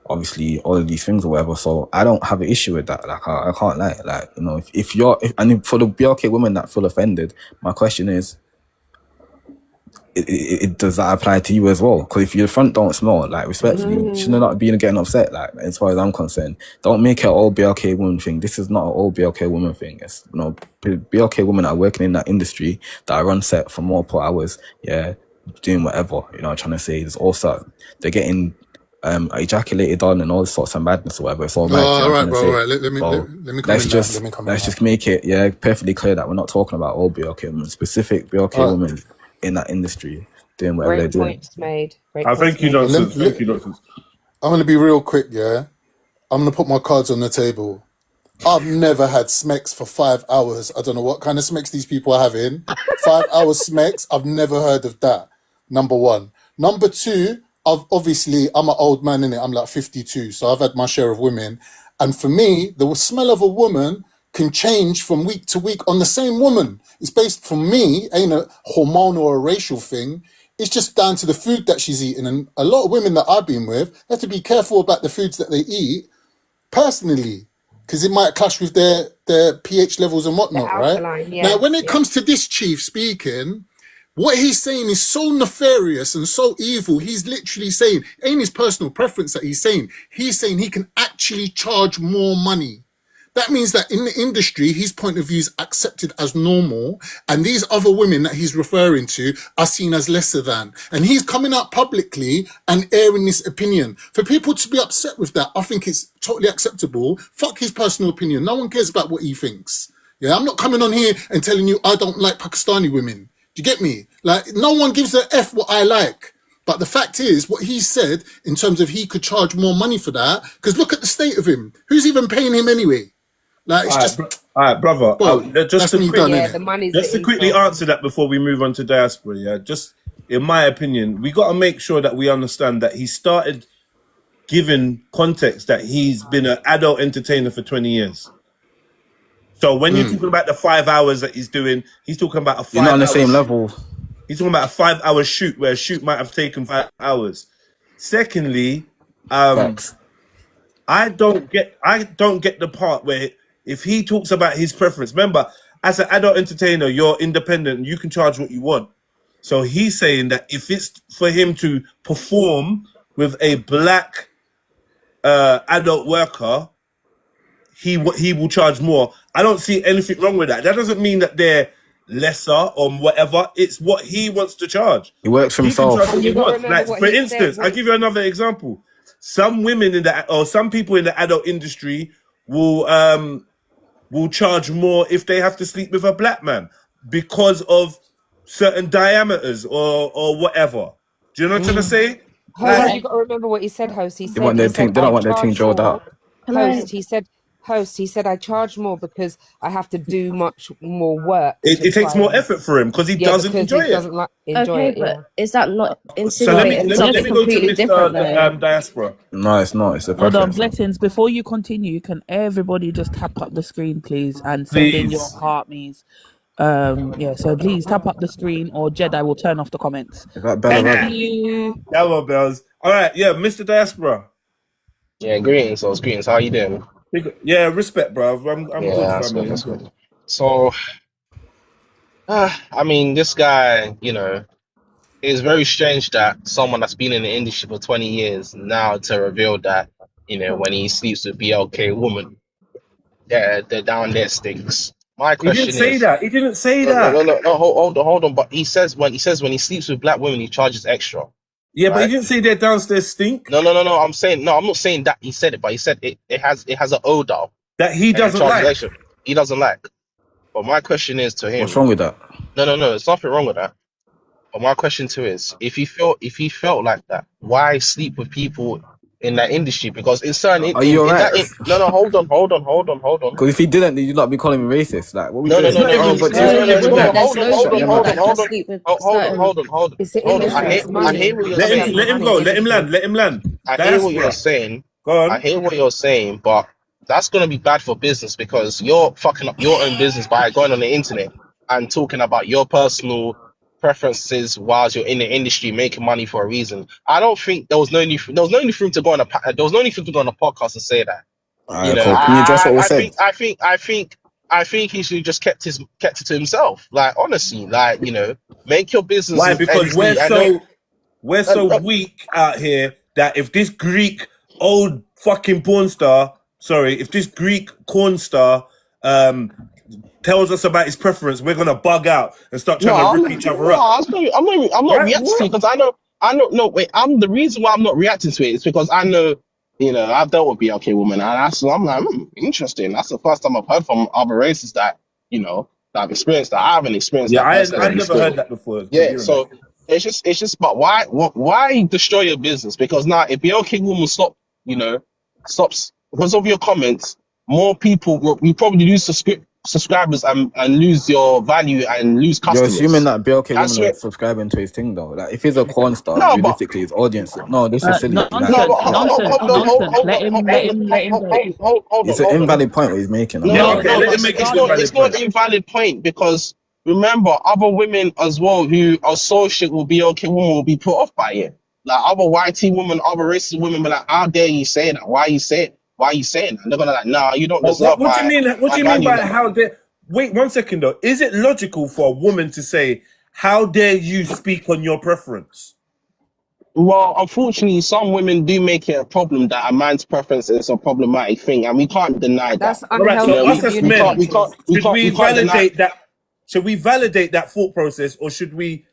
obviously all of these things or whatever. So I don't have an issue with that. Like I can't lie. Like, if for the BLK women that feel offended, my question is, it does that apply to you as well? Because if your front don't smell, like, respectfully, shouldn't not be getting upset. Like, as far as I'm concerned, don't make it an all BLK woman thing. This is not an all BLK woman thing. It's BLK women are working in that industry that are on set for multiple hours, doing whatever. I'm trying to say. There's also they're getting ejaculated on and all sorts of madness or whatever. It's all right. All right, bro. All right. Let me come in now. Let me come in. Let's just make it perfectly clear that we're not talking about all BLK women, specific BLK women in that industry doing whatever they're doing. Points made. Thank you, nonsense. Thank you, nonsense. I'm gonna be real quick, yeah. I'm gonna put my cards on the table. I've never had smecks for 5 hours. I don't know what kind of smecks these people are having. 5 hours smecks. I've never heard of that. Number one. Number two, I'm an old man in it. I'm like 52, so I've had my share of women. And for me, the smell of a woman can change from week to week on the same woman. It's based, for me, ain't a hormonal or a racial thing. It's just down to the food that she's eating. And a lot of women that I've been with have to be careful about the foods that they eat personally, because it might clash with their pH levels and whatnot, right? Alkaline, yeah, Now, when it comes to this chief speaking, What he's saying is so nefarious and so evil. He's literally saying, ain't his personal preference that he's saying he can actually charge more money. That means that in the industry, his point of view is accepted as normal, and these other women that he's referring to are seen as lesser than. And he's coming out publicly and airing this opinion. For people to be upset with that, I think it's totally acceptable. Fuck his personal opinion. No one cares about what he thinks. Yeah, I'm not coming on here and telling you I don't like Pakistani women. Do you get me? Like, no one gives a F what I like. But the fact is, what he said in terms of he could charge more money for that, because look at the state of him. Who's even paying him anyway? Like, it's all right, brother. Well, just that's me done, Yeah, innit? the money's just the to quickly insult. answer that before we move on to diaspora, yeah. Just in my opinion, we got to make sure that we understand that he started giving context that he's been an adult entertainer for 20 years. So when you're talking about the 5 hours that he's doing, he's talking about a 5 You're not on the hours. same level. He's talking about a 5 hour shoot where a shoot might have taken 5 hours. Secondly, Facts. I don't get the part where if he talks about his preference, remember, as an adult entertainer, you're independent and you can charge what you want. So he's saying that if it's for him to perform with a black adult worker, he will charge more. I don't see anything wrong with that. That doesn't mean that they're lesser or whatever. It's what he wants to charge. He works for He can himself. charge what he You gotta wants. remember Like, what for he instance, said. I'll give you another example. Some women some people in the adult industry will charge more if they have to sleep with a black man because of certain diameters or whatever. Do you know what I'm trying to say? Host, Like, you got to remember what he said, host. He They said, want their team. They I don't want their team charge drilled more. out. Host, he said, I charge more because I have to do much more work. it takes more effort for him because he doesn't because enjoy he it. doesn't enjoy Okay, it. Yeah. but is that not So let me insinuating let something me go to completely different though? Mr. Diaspora. No, it's not. It's a Hold on, preference. blessings. Before you continue, can everybody just tap up the screen, please, and send in your Please. heart me's. Yeah, so please tap up the screen, or Jedi will turn off the comments. Is that Bella Thank Red? you. Hello, bells. All right, yeah, Mr. Diaspora. Yeah, greetings, so greetings. How you doing? Yeah, respect, bro. I'm Yeah, good, that's family. good. That's I'm good. So, I mean, this guy, it's very strange that someone that's been in the industry for 20 years now to reveal that, when he sleeps with BLK woman, they're down there stinks. My He didn't question say is, that. He didn't say no, that. hold on. But he says when he sleeps with black women, he charges extra. Yeah, but he Right? didn't say their downstairs stink. No. I'm not saying that he said it, but he said it has an odor That he and it doesn't charges like. extra. He doesn't like. But my question is to him. What's wrong with that? No, there's nothing wrong with that. But my question to is, if he felt like that, why sleep with people in that industry? Because in certain, Are you alright? hold on. Because if he didn't, you'd not be calling me racist. Like, what we No, doing? no, but no, you- no, no, hold on. Shut your mouth. Hold on. It's the industry. It's I hear money. what you're Let saying. him go. Let him land. I hear what Diaspora. you're saying. Go on. I hear what you're saying, but that's gonna be bad for business because you're fucking up your own business by going on the internet and talking about your personal preferences whilst you're in the industry making money for a reason. I don't think there was no need for him to go on a podcast and say that. Alright, cool. Can you address what was said? I think he should have just kept it to himself. Like honestly, make your business. Why? Because we're so weak out here that if this Greek old fucking porn star, if this Greek corn star tells us about his preference, we're gonna bug out and start trying to rip each other up. I'm not reacting to it because I know. No, wait. The reason why I'm not reacting to it is because I know. I've dealt with BLK women, and I'm like, interesting. That's the first time I've heard from other races that that I've experienced that. I haven't experienced that. I've never heard that before. Yeah, so it's just. But why destroy your business? Because now if BLK woman stops because of your comments, more people we probably lose subscribers and lose your value and lose You're customers. assuming that BLK That's women are it. subscribing to his thing though. Like, if he's a corn star, No, but- realistically, his audience. No, this is silly. Nonsense. Like, Nonsense. Let him go. it's an invalid point what he's making. No, okay, let him make his invalid it's not point. an invalid point because remember, other women as well who associate with BLK women will be put off by it. Like other YT women, other racist women, be like, "How dare you say that? Why you saying that?" And they're gonna like, "Nah, you don't deserve." What do you mean? What do you mean by that. how? Wait 1 second though. Is it logical for a woman to say, how dare you speak on your preference? Well, unfortunately, some women do make it a problem that a man's preference is a problematic thing, and we can't deny that. That's All right, You so know, unhealthy us as men, communicators. should we we can't deny. validate that? Should we validate that thought process, or should we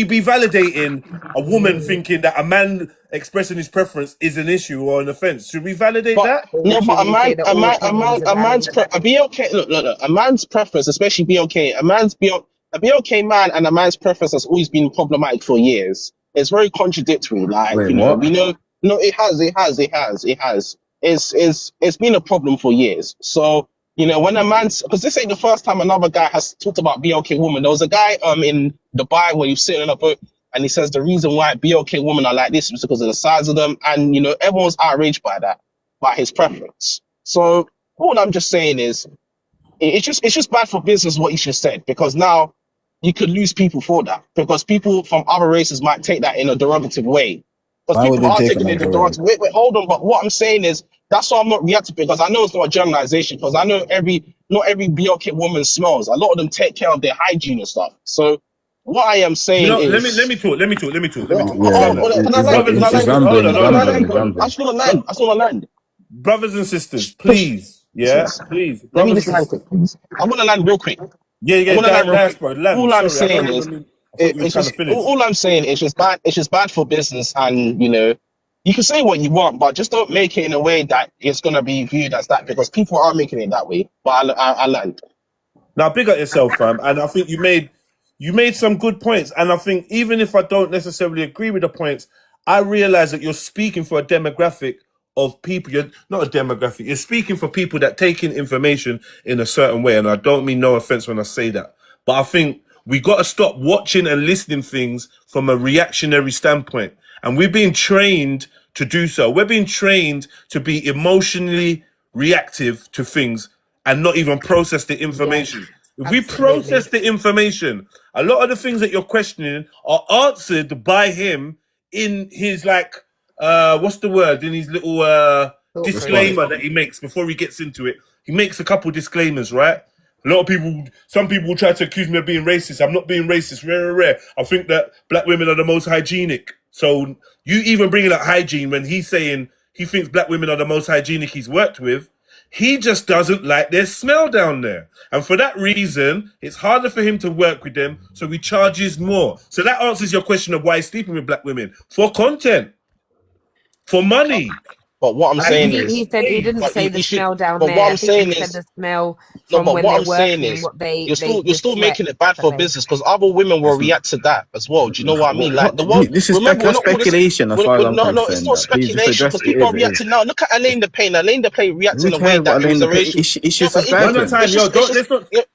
be validating a woman thinking that a man expressing his preference is an issue or an offense? Should we validate But that? Or no, but should we say that all opinions are a man's valid? a BLK. Look. A man's preference, especially BLK, a BLK man and a man's preference has always been problematic for years. It's very contradictory. Like, Wait, you know, what? we know. No, it has. It's been a problem for years. So, you know, when a man's, because this ain't the first time another guy has talked about BLK women. There was a guy in Dubai where he was sitting in a boat and he says the reason why BLK women are like this is because of the size of them, and you know everyone's outraged by that, by his preference. So all I'm just saying is it's just bad for business what he just said, because now you could lose people for that, because people from other races might take that in a derogative way. Because Why would people they are take taking it in a another way? derogative way. Wait, hold on. But what I'm saying is that's why I'm not reacting, because I know it's not a generalization, because I know not every BLK woman smells. A lot of them take care of their hygiene and stuff. So what I am You saying know, is, let me talk. Yeah, Hold can I land? Can I it's land? rambling, Can I he's land? I rambling. just want to land. I just want to land. brothers and sisters, Push. please, yeah, please, Let me brothers just and land sisters. quick, please. I'm gonna land real quick. I'm Yeah, gonna land real quick. diaspora, land. All I'm Sorry, I don't saying even is, mean. I thought you was it's trying to just finish. all I'm saying is just bad. It's just bad for business, and you know, you can say what you want, but just don't make it in a way that it's gonna be viewed as that, because people are making it that way. But I land. Now, big up yourself, fam. And I think you made some good points. And I think even if I don't necessarily agree with the points, I realize that you're speaking for a demographic of people. You're not a demographic. You're speaking for people that take in information in a certain way. And I don't mean no offense when I say that. But I think we got to stop watching and listening things from a reactionary standpoint. And we're being trained to do so. We're being trained to be emotionally reactive to things and not even process the information. Yes, If we process absolutely. the information, a lot of the things that you're questioning are answered by him in his what's the word? In his little Thought process. disclaimer that he makes before he gets into it. He makes a couple disclaimers, right? A lot of people, some people try to accuse me of being racist. I'm not being racist. Rare. I think that black women are the most hygienic. So you even bringing up hygiene when he's saying he thinks black women are the most hygienic he's worked with. He just doesn't like their smell down there. And for that reason, it's harder for him to work with them, so he charges more. So that answers your question of why he's sleeping with black women. For content, for money. But what I'm I think saying he is, said he didn't but say the you should. smell down But what there. I'm I think saying he said is, the smell no, from but when what they're I'm saying working, is, what they you're the still sweat making it bad that for they. business, because other women will Listen, react to that as well. Do you know what I mean? Like the world. this is Remember, we're that's not all this. speculation as far as I'm No, it's concerned. not That please just speculation, address because it people as are it is. reacting now. Look at Elaine the Pain. Elaine the Pain reacts Who in a way cares what that it was Elaine a the racial. it's No, just a but guy One at a thing. time, yo.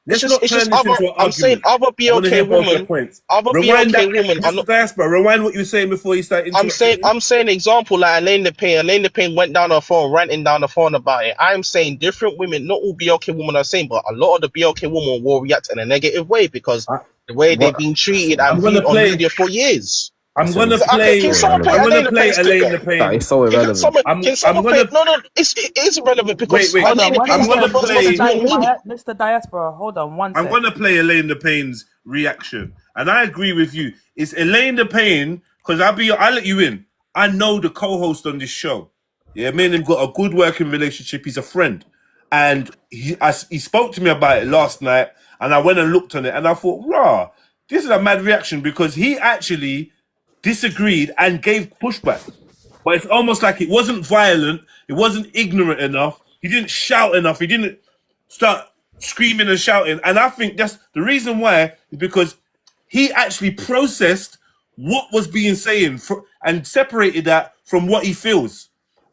It's Let's not just turn this other. into an I'm saying argument. other I want to hear BLK both your women, points. other Rewind that, BLK women are Mr. not. Diaspora. Rewind what you were saying before you start interrupting me. I'm saying example like Elaine the Pain. Elaine the Pain went down her phone, ranting down the phone about it. I'm saying different women, not all BLK women are saying, but a lot of the BLK women will react in a negative way because I, the way they've What? been treated Listen, and I'm gonna viewed on play. media for years. I'm gonna Can play. so someone play I'm irrelevant. gonna Elaine the play Pain's clip Elaine there? the That Pain. is so irrelevant. Can I'm someone play? gonna No, it is irrelevant because wait. Hold Elaine on, the one Pain I'm is not the gonna second, first one to play. be on media. Mr. Diaspora. Hold on, one I'm sec. gonna play Elaine the Pain's reaction, and I agree with you. It's Elaine the Pain because I'll let you in. I know the co-host on this show. Yeah, me and him got a good working relationship. He's a friend, and he spoke to me about it last night, and I went and looked on it, and I thought, rah, this is a mad reaction because he actually disagreed and gave pushback. But it's almost like it wasn't violent, it wasn't ignorant enough, he didn't shout enough, he didn't start screaming and shouting. And I think that's the reason why is because he actually processed what was being saying and separated that from what he feels.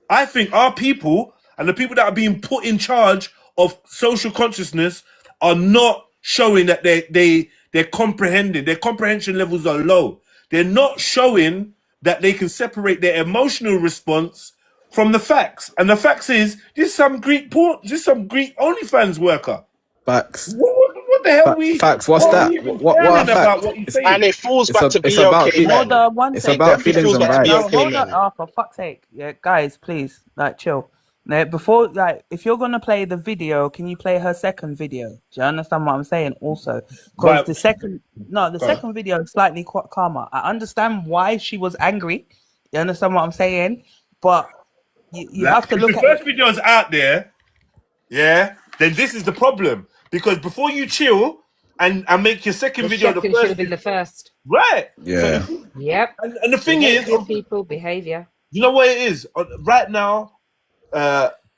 I think our people and the people that are being put in charge of social consciousness are not showing that they're comprehending. Their comprehension levels are low. They're not showing that they can separate their emotional response from the facts. And the facts is this is some Greek OnlyFans worker. Facts. What the hell Facts. What's what are we that? even What are caring about facts? what he's And saying? it falls back to It's about BLK Hold men. on, one it's sec. about Definitely feelings feels and back to No, rights. BLK hold on. men. Oh, for fuck's sake. Yeah, guys, please, like, chill. Now, before, like, if you're gonna play the video, can you play her second video? Do you understand what I'm saying? Also, because But the second video is slightly quite calmer. I understand why she was angry. You understand what I'm saying? But you have to if look the at first it. video is out there, yeah, then this is the problem. Because before you chill and make your second The video the second should first, have been the first. right? Yeah. So Yep. and the thing is, Behavior, people, behavior. you know what it is right now.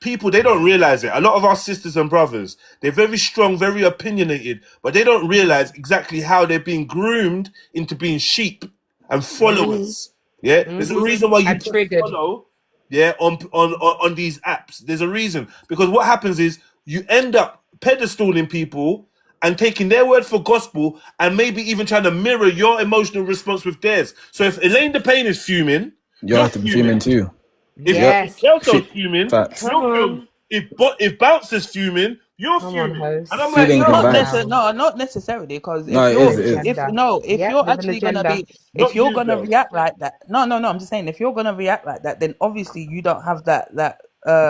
People, they don't realize it. A lot of our sisters and brothers, they're very strong, very opinionated, but they don't realize exactly how they're being groomed into being sheep and followers. Yeah, there's a reason why you And triggered. follow. Yeah, on these apps, there's a reason, because what happens is you end up pedestaling people and taking their word for gospel, and maybe even trying to mirror your emotional response with theirs. So if Elaine the Pain is fuming, You have to be fuming too. if Yes. Kelso's fuming, Facts. Come you're fuming. on. If Bouncer's fuming, you're Come on, fuming. host. And I'm Feeling like, good no, vibes. Not necessarily, because No, if it is, it is. if Agenda. no, if Yep, you're there's an actually gonna agenda. be, Not if you're you, gonna girl. react like that, no, I'm just saying, if you're gonna react like that, then obviously you don't have that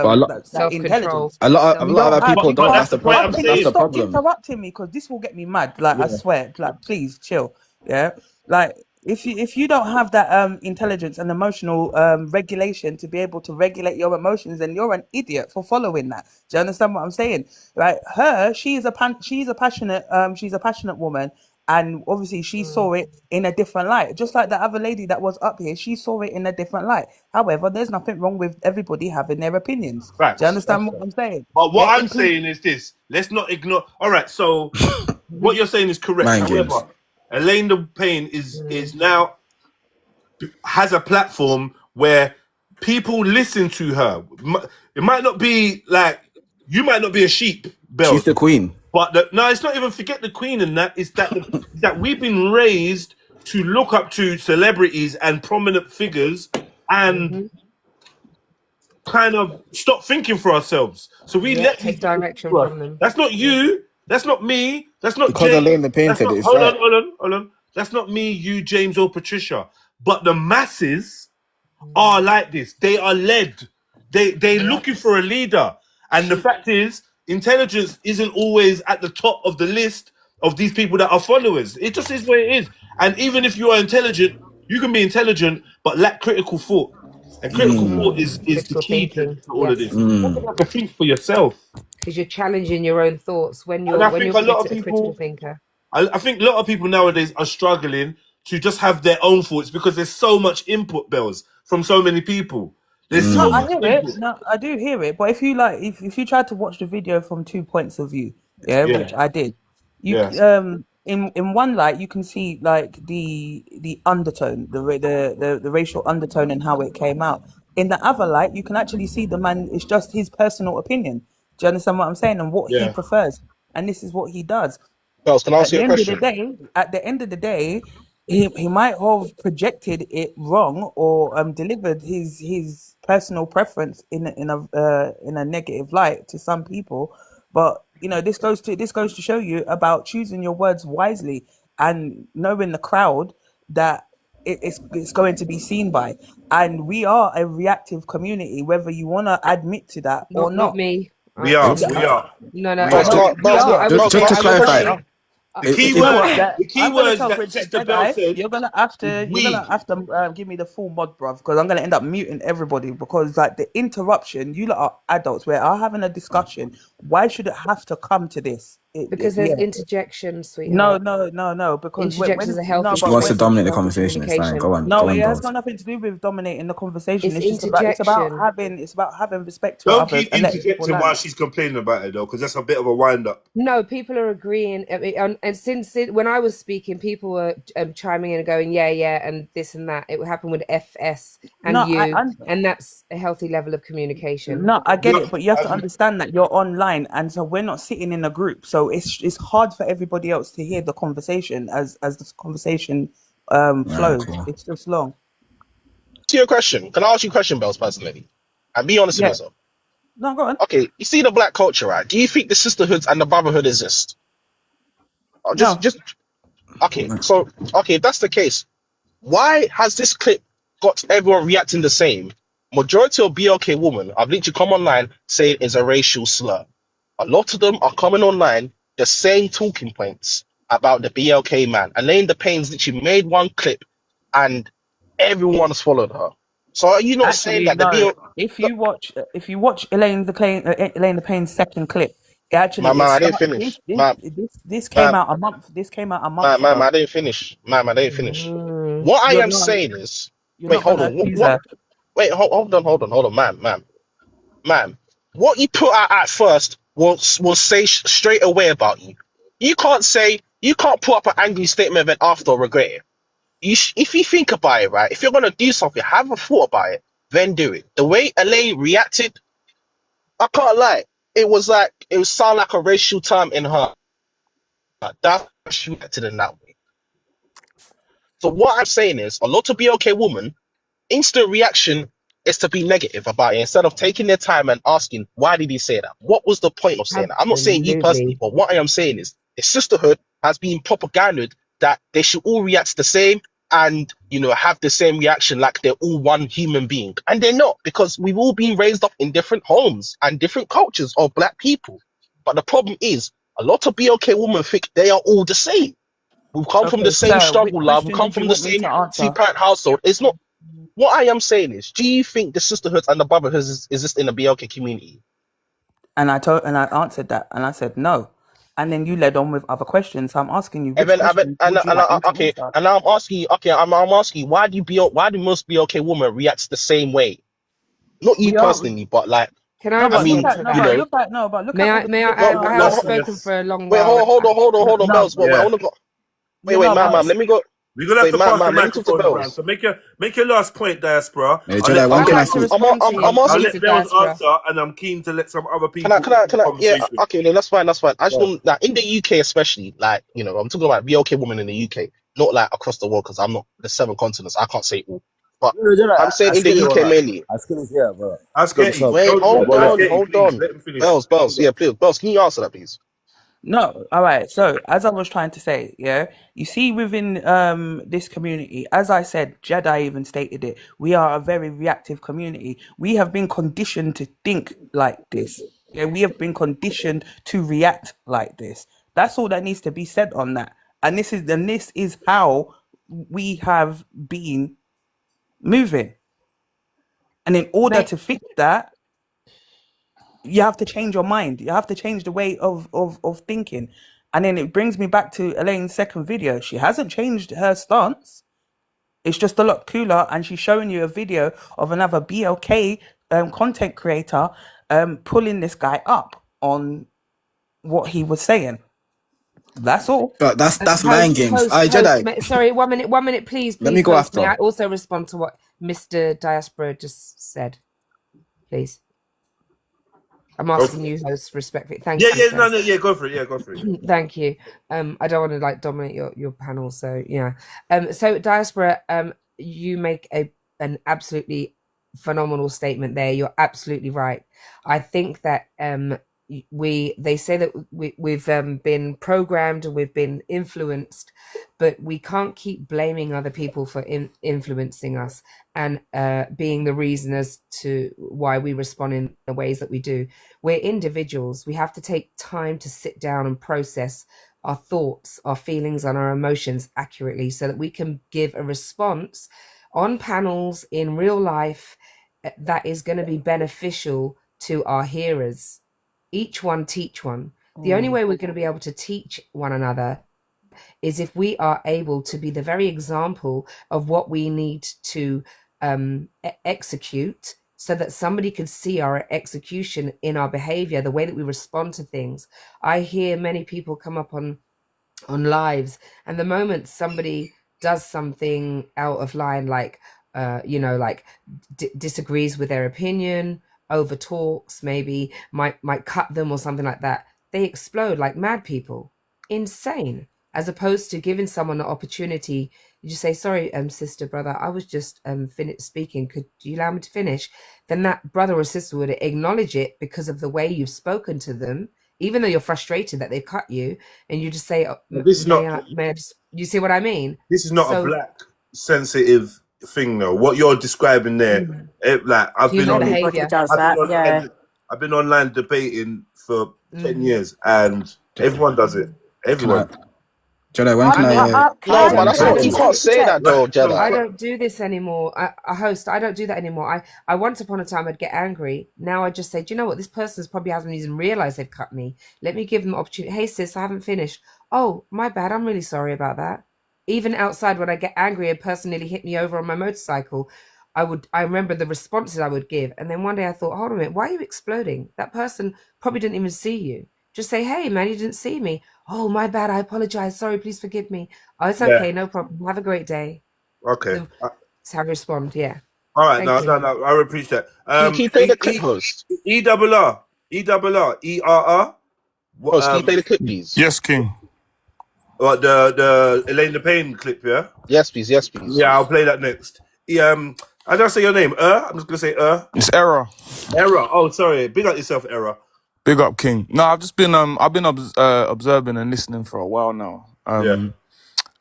But a lot, that Self-control. intelligence. a lot of You don't other have. people You don't. but don't That's that's the the point problem. I'm Can That's you the saying. stop problem. interrupting me? Because this will get me mad. Like, I swear. Like, please chill. Yeah. Like, if you don't have that intelligence and emotional regulation to be able to regulate your emotions, then you're an idiot for following that. Do you understand what I'm saying? Right? She's a passionate woman. And obviously, she saw it in a different light, just like the other lady that was up here. She saw it in a different light. However, there's nothing wrong with everybody having their opinions. Do you Facts. understand what I'm saying? But what Yeah, I'm saying is this: let's not ignore. All right, so what you're saying is correct. Mind games. However, Elaine the Pain is now has a platform where people listen to her. It might not be like you might not be a sheep, Bells. She's the queen. But no, it's not even forget the queen and that. It's that that we've been raised to look up to celebrities and prominent figures and kind of stop thinking for ourselves. So we let these Take people direction do us. from them. That's not you. That's not me. That's not Because James. Elaine the Pain That's said not, it, it's hold right. on, hold on. That's not me, you, James, or Patricia. But the masses are like this. They are led. They're looking for a leader. And the fact is, intelligence isn't always at the top of the list of these people that are followers. It just is what it is. And even if you are intelligent, you can be intelligent but lack critical thought. And critical thought is the Critical key to thinking, all of yes. this. You have to think for yourself. Because you're challenging your own thoughts when And I you're think a lot of a critical people, thinker. I think a lot of people nowadays are struggling to just have their own thoughts because there's so much input, Bells, from so many people. There's so No, I much hear input. it. No, I do hear it. But if you like, if you try to watch the video from 2 points of view, yeah, Yeah. which I did, you Yeah. in one light you can see like the undertone, the racial undertone and how it came out. In the other light, you can actually see the man. It's just his personal opinion. Do you understand what I'm saying? And what he Yeah. prefers, and this is what he does. Bells, can I At ask the you a end of the question? day, he might have projected it wrong or delivered his personal preference in a negative light to some people, but you know this goes to show you about choosing your words wisely and knowing the crowd that it's going to be seen by, and we are a reactive community whether you want to admit to that or Not not. me. We are. Yeah, We are. No, We Bells, are. can I, we Bells, are. I was Just to I was clarify, saying, The key You know what? word. The key I'm gonna words tell that Richard Sister Bell Jedi, said you're gonna is we. have to give me the full mod, bruv, because I'm gonna end up muting everybody because like the interruption. You lot are adults. We are having a discussion. Why should it have to come to this? because there's interjection, No, sweetheart. no, because Interjection is a healthy she wants to process dominate the of conversation. It's fine. communication. Go on. no, Go on, it has Bells. got nothing to do with dominating the conversation. It's It's interjection. about having respect for Don't others keep and letting people interjecting while learn. she's complaining about it though, because that's a bit of a wind up. No, people are agreeing, and since when I was speaking, people were chiming in and going, yeah, and this and that. It would happen with FS and No, you, and that's a healthy level of communication. No, I get No, it, but you have to understand that you're online, and so we're not sitting in a group. So it's hard for everybody else to hear the conversation as the conversation Right, flows. cool. It's just long. To your question, can I ask you a question, Bells, personally? And be honest with Yeah. yourself. No, go on. Okay, you see the black culture, right? Do you think the sisterhoods and the brotherhood exist? Oh, No. Okay. So, okay, if that's the case, why has this clip got everyone reacting the same? majority of BLK women, I've literally come online saying is a racial slur. A lot of them are coming online the same talking points about the BLK man. Elaine the Pains literally made one clip and everyone's followed her. So are you not saying Actually, that the no. BL... If you watch Elaine the Pain's second clip, it actually Man, I didn't finish. Man, this came man, out a month. This came out a month man, ago. I didn't finish. Man, I didn't finish. Mm. What I You're am not saying is... you're Wait, not hold gonna on. accuse her. Wait, hold on, man. What you put out at first will say straight away about you. You can't put up an angry statement then after regret it. If you think about it, right, if you're gonna do something, have a thought about it, then do it. The way Elaine reacted, I can't lie. It was sound like a racial term in her. That's why she reacted in that way. So what I'm saying is, a lot of BLK women instant reaction is to be negative about it instead of taking their time and asking, why did he say that? What was the point of saying that? I'm not saying you personally, Absolutely. but what I am saying is the sisterhood has been propagandized that they should all react the same and, have the same reaction like they're all one human being. And they're not, because we've all been raised up in different homes and different cultures of black people. But the problem is, a lot of BLK women think they are all the same. We've come from the Okay, same so which struggle, love. We've question come did you from the want me same to answer? two-parent household. It's not. What I am saying is, do you think the sisterhoods and the brotherhoods is this in the BLK community? And I answered that, and I said no. And then you led on with other questions. So I'm asking you, And which then, questions would you like me to okay, answer? and now I'm asking you, I'm asking you, why do most BLK women react the same way? Not you We are. personally, but like, Can I No, I but mean, respond to that? look May at all I? the May I clips No, add? that I are no, haven't out. spoken for a long wait, while. hold on, No, Bells. Wait, I yeah. want to go. no, Wait, but Let me go. We're gonna have Wait, to pass the let me talk to microphones around. Bells. So make your last point, Diaspora. Hey, I'll let Jedi, when I'd can I like to speak? respond to I'm you, I'll asking. let Mr. Bells Diaspora. answer, and I'm keen to let some other Can I, people can I, into the can I, yeah, conversation. okay, then that's fine, I just want, like, in the UK especially, like, I'm talking about BLK women in the UK, not like across the world, because I'm not the 7 continents, I can't say it all. But I'm saying in the UK mainly. Ask Getty. Wait, Ask Getty, hold please. on. Let him finish. Bells, yeah, please, Bells, can you answer that, please? no. All right. So as I was trying to say, yeah, you see within this community, as I said, Jedi even stated it. We are a very reactive community. We have been conditioned to think like this. Yeah, we have been conditioned to react like this. That's all that needs to be said on that. And this is how we have been moving. And in order May, to fix that, you have to change your mind. You have to change the way of thinking. And then it brings me back to Elaine's second video. She hasn't changed her stance. It's just a lot cooler. And she's showing you a video of another BLK content creator pulling this guy up on what he was saying. That's all. But that's mind games. Aye, Jedi, Sorry, 1 minute, please, let me please, go host. May after. I also respond to what Mr. Diaspora just said, please? I'm Go for asking it. you, host, respectfully. Thank you, sir. No, go for it. Yeah, go for it. Thank you. I don't want to dominate your panel, so yeah. So Diaspora, you make an absolutely phenomenal statement there. You're absolutely right. I think that they say that we've been programmed and we've been influenced, but we can't keep blaming other people for influencing us and being the reason as to why we respond in the ways that we do. We're individuals. We have to take time to sit down and process our thoughts, our feelings, and our emotions accurately so that we can give a response on panels in real life that is going to be beneficial to our hearers. Each one teach one. The only way we're going to be able to teach one another is if we are able to be the very example of what we need to execute, so that somebody could see our execution in our behavior, the way that we respond to things. I hear many people come up on lives, and the moment somebody does something out of line, like disagrees with their opinion, over talks, maybe might cut them or something like that, they explode like mad people. Insane. As opposed to giving someone the opportunity, you just say, sorry, sister, brother, I was just finished speaking. Could you allow me to finish? Then that brother or sister would acknowledge it because of the way you've spoken to them, even though you're frustrated that they've cut you, and you just say, This is not. you see what I mean? This is not a So black sensitive thing though. What you're describing there, like Human Everybody behavior. does that. Yeah. I've been online debating for 10 years, and everyone does it. Everyone. Jedi, when can No, but that's I not. You don't- can't say that though, I Jedi. don't do this anymore. I don't do that anymore. I once upon a time I'd get angry. Now I just say, do you know what? This person's probably hasn't even realized they've cut me. Let me give them the opportunity. Hey sis, I haven't finished. Oh, my bad. I'm really sorry about that. Even outside when I get angry, a person nearly hit me over on my motorcycle. I remember the responses I would give. And then one day I thought, hold on a minute, why are you exploding? That person probably didn't even see you. Just say, hey man, you didn't see me. Oh, my bad. I apologize. Sorry, please forgive me. Oh, it's okay. No problem. Have a great day. Okay. That's how I respond. Yeah. All right. Thank No. you. I appreciate that. Can you play the clip, host? ERR. Host, can you play the clip, please? Yes, King. What the Elaine the Payne clip? Yeah. Yes, please. Yes, please. Yeah, I'll play that next. How do I say your name? I'm just gonna say It's error. Error. Oh, sorry. Big up yourself, Error. Big up, King. No, I've just been observing and listening for a while now.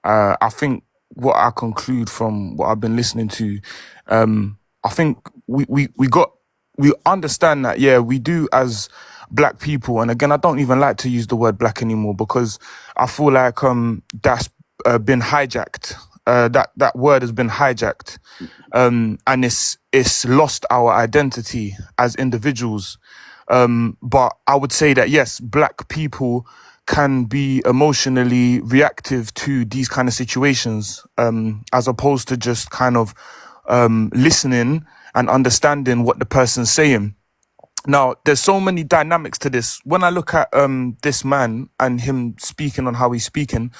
I think what I conclude from what I've been listening to, I think we understand that, yeah, we do as black people. And again, I don't even like to use the word black anymore because I feel like that's been hijacked. That word has been hijacked, and it's lost our identity as individuals. But I would say that yes, black people can be emotionally reactive to these kind of situations, as opposed to just kind of listening and understanding what the person's saying. Now, there's so many dynamics to this. When I look at this man and him speaking on how he's speaking,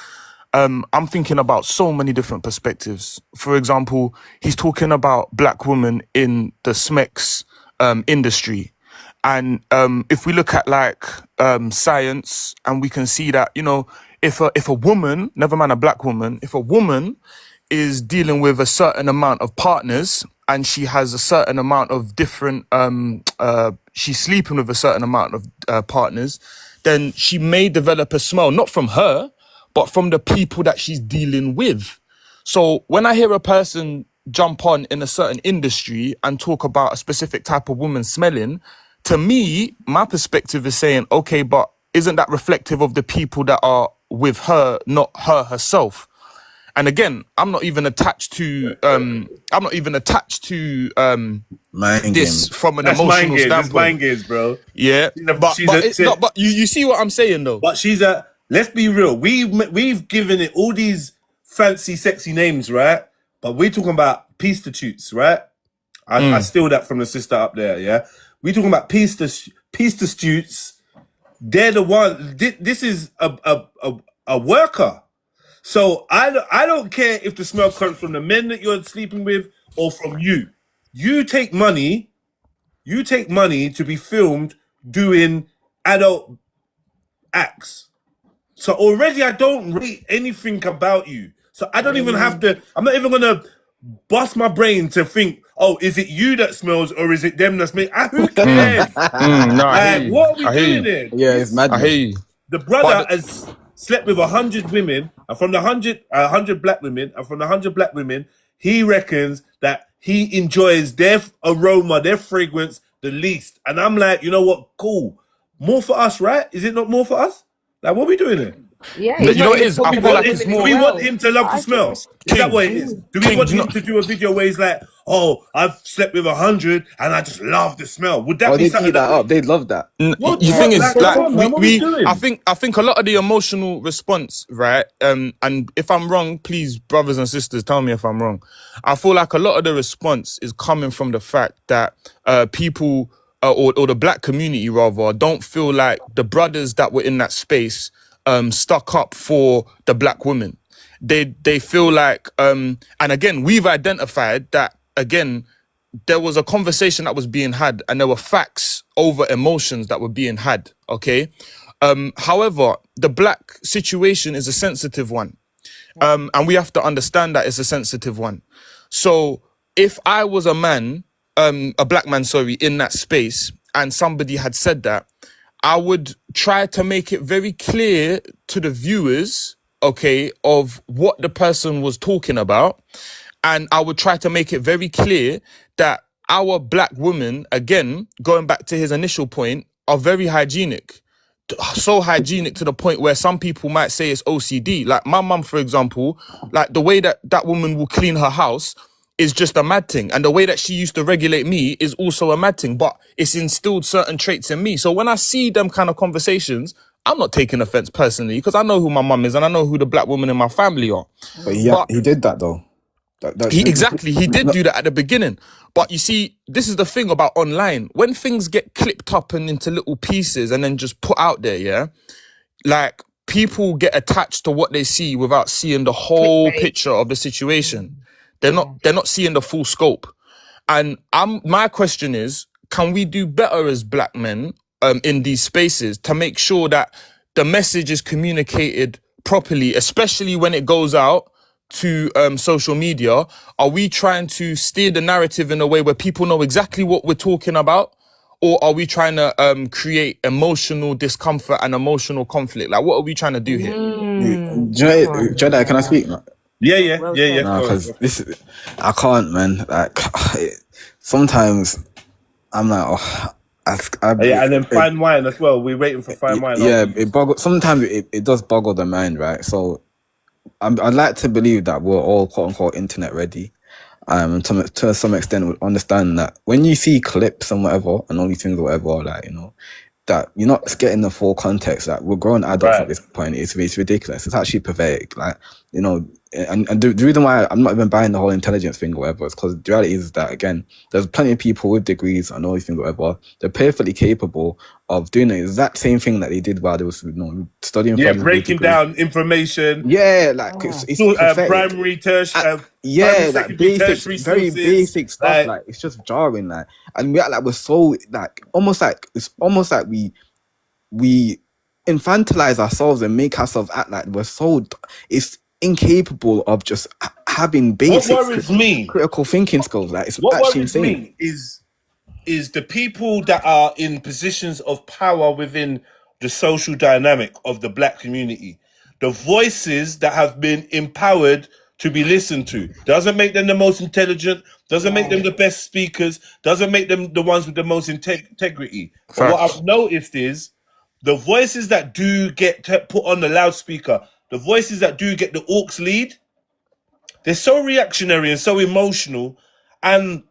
I'm thinking about so many different perspectives. For example, he's talking about black women in the SMEX industry. And if we look at like science, and we can see that, you know, if a woman, never mind a black woman, if a woman is dealing with a certain amount of partners and she has a certain amount of different, she's sleeping with a certain amount of partners, then she may develop a smell, not from her, but from the people that she's dealing with. So when I hear a person jump on in a certain industry and talk about a specific type of woman smelling, to me, my perspective is saying, okay, but isn't that reflective of the people that are with her, not her herself? And again, I'm not even attached to this from an emotional standpoint. That's mind games, bro. Yeah, but you see what I'm saying though. But let's be real. We've given it all these fancy, sexy names, right? But we're talking about prostitutes, right? I steal that from the sister up there, yeah? We're talking about prostitutes. They're the one. This is a worker. So I don't care if the smell comes from the men that you're sleeping with or from you. You take money to be filmed doing adult acts. So already I don't rate anything about you. So I don't even have to, I'm not even gonna bust my brain to think, oh, is it you that smells or is it them that smells? Who cares? What are we doing there? Yeah, it's mad. I hear you. The brother has slept with 100 women, and from the 100 black women, and from the 100 black women, he reckons that he enjoys their aroma, their fragrance the least. And I'm like, you know what? Cool. More for us, right? Is it not more for us? Like, what are we doing here? Yeah, You know what it is? I feel like it's more. Do we want him to love the smell? Is that what it is? Do we want him to do a video where he's like, oh, I've slept with 100 and I just love the smell? Would that be they'd something eat that up? They'd love that. The thing is, like, what are we doing? I think a lot of the emotional response, right? And if I'm wrong, please, brothers and sisters, tell me if I'm wrong. I feel like a lot of the response is coming from the fact that people or the black community rather don't feel like the brothers that were in that space stuck up for the black women. They feel like, and again, we've identified that, again, there was a conversation that was being had and there were facts over emotions that were being had, okay? However, the black situation is a sensitive one. And we have to understand that it's a sensitive one. So if I was a man, a black man, sorry, in that space, and somebody had said that, I would try to make it very clear to the viewers, okay, of what the person was talking about. And I would try to make it very clear that our black women, again, going back to his initial point, are very hygienic. So hygienic to the point where some people might say it's OCD. Like my mum, for example, like the way that that woman will clean her house is just a mad thing. And the way that she used to regulate me is also a mad thing, but it's instilled certain traits in me. So when I see them kind of conversations, I'm not taking offense personally because I know who my mum is and I know who the black women in my family are. But he did that though. He did do that at the beginning. But you see, this is the thing about online. When things get clipped up and into little pieces and then just put out there, yeah, like people get attached to what they see without seeing the whole picture of the situation. They're not seeing the full scope. And my question is, can we do better as black men in these spaces to make sure that the message is communicated properly, especially when it goes out to social media? Are we trying to steer the narrative in a way where people know exactly what we're talking about? Or are we trying to create emotional discomfort and emotional conflict? Like, what are we trying to do here? Jedi, can I speak? Yeah. No, because I can't, man. Like, sometimes I'm like, and then fine wine as well. We're waiting for fine wine. Yeah, sometimes it does boggle the mind, right? So I'd like to believe that we're all quote unquote internet ready. To some extent, we understand that when you see clips and whatever, and all these things or whatever, like, you know, that you're not getting the full context. Like, we're grown adults at this point. It's ridiculous. It's actually pathetic. Like, you know, and the reason why I'm not even buying the whole intelligence thing or whatever is because the reality is that, again, there's plenty of people with degrees and all these things or whatever. They're perfectly capable of doing the exact same thing that they did while they was, you know, studying. Yeah, breaking down information. Yeah, like it's primary, tertiary. Like basic, very basic stuff. Like, it's just jarring. Like, and we act like we're so it's almost like we infantilize ourselves and make ourselves act like we're so. It's incapable of just having basic critical thinking skills. Like, it's actually insane. What worries me is the people that are in positions of power within the social dynamic of the black community, the voices that have been empowered to be listened to. Doesn't make them the most intelligent, doesn't make them the best speakers, doesn't make them the ones with the most integrity. But what I've noticed is the voices that do get put on the loudspeaker, the voices that do get the aux lead, they're so reactionary and so emotional, and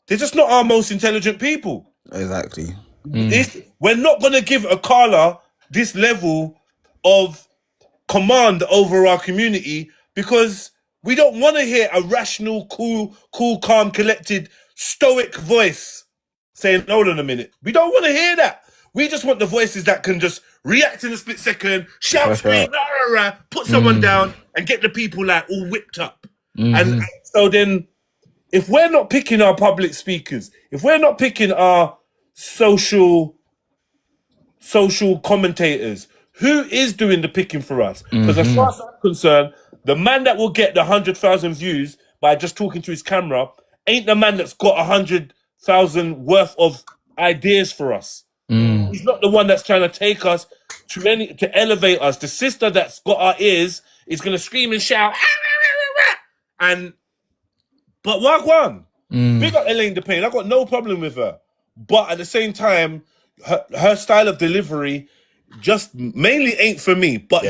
they're just not our most intelligent people. Exactly. We're not going to give a Carla this level of command over our community because we don't want to hear a rational, cool, calm, collected, stoic voice saying, hold on a minute. We don't want to hear that. We just want the voices that can just react in a split second, shout, scream, put someone down and get the people like all whipped up. And so then, if we're not picking our public speakers, if we're not picking our social commentators, who is doing the picking for us? Because as far as I'm concerned, the man that will get the 100,000 views by just talking to his camera ain't the man that's got 100,000 worth of ideas for us. He's not the one that's trying to take us to elevate us. The sister that's got our ears is going to scream and shout, but Wagwan, big up Elaine DePayne. I've got no problem with her. But at the same time, her style of delivery just mainly ain't for me. But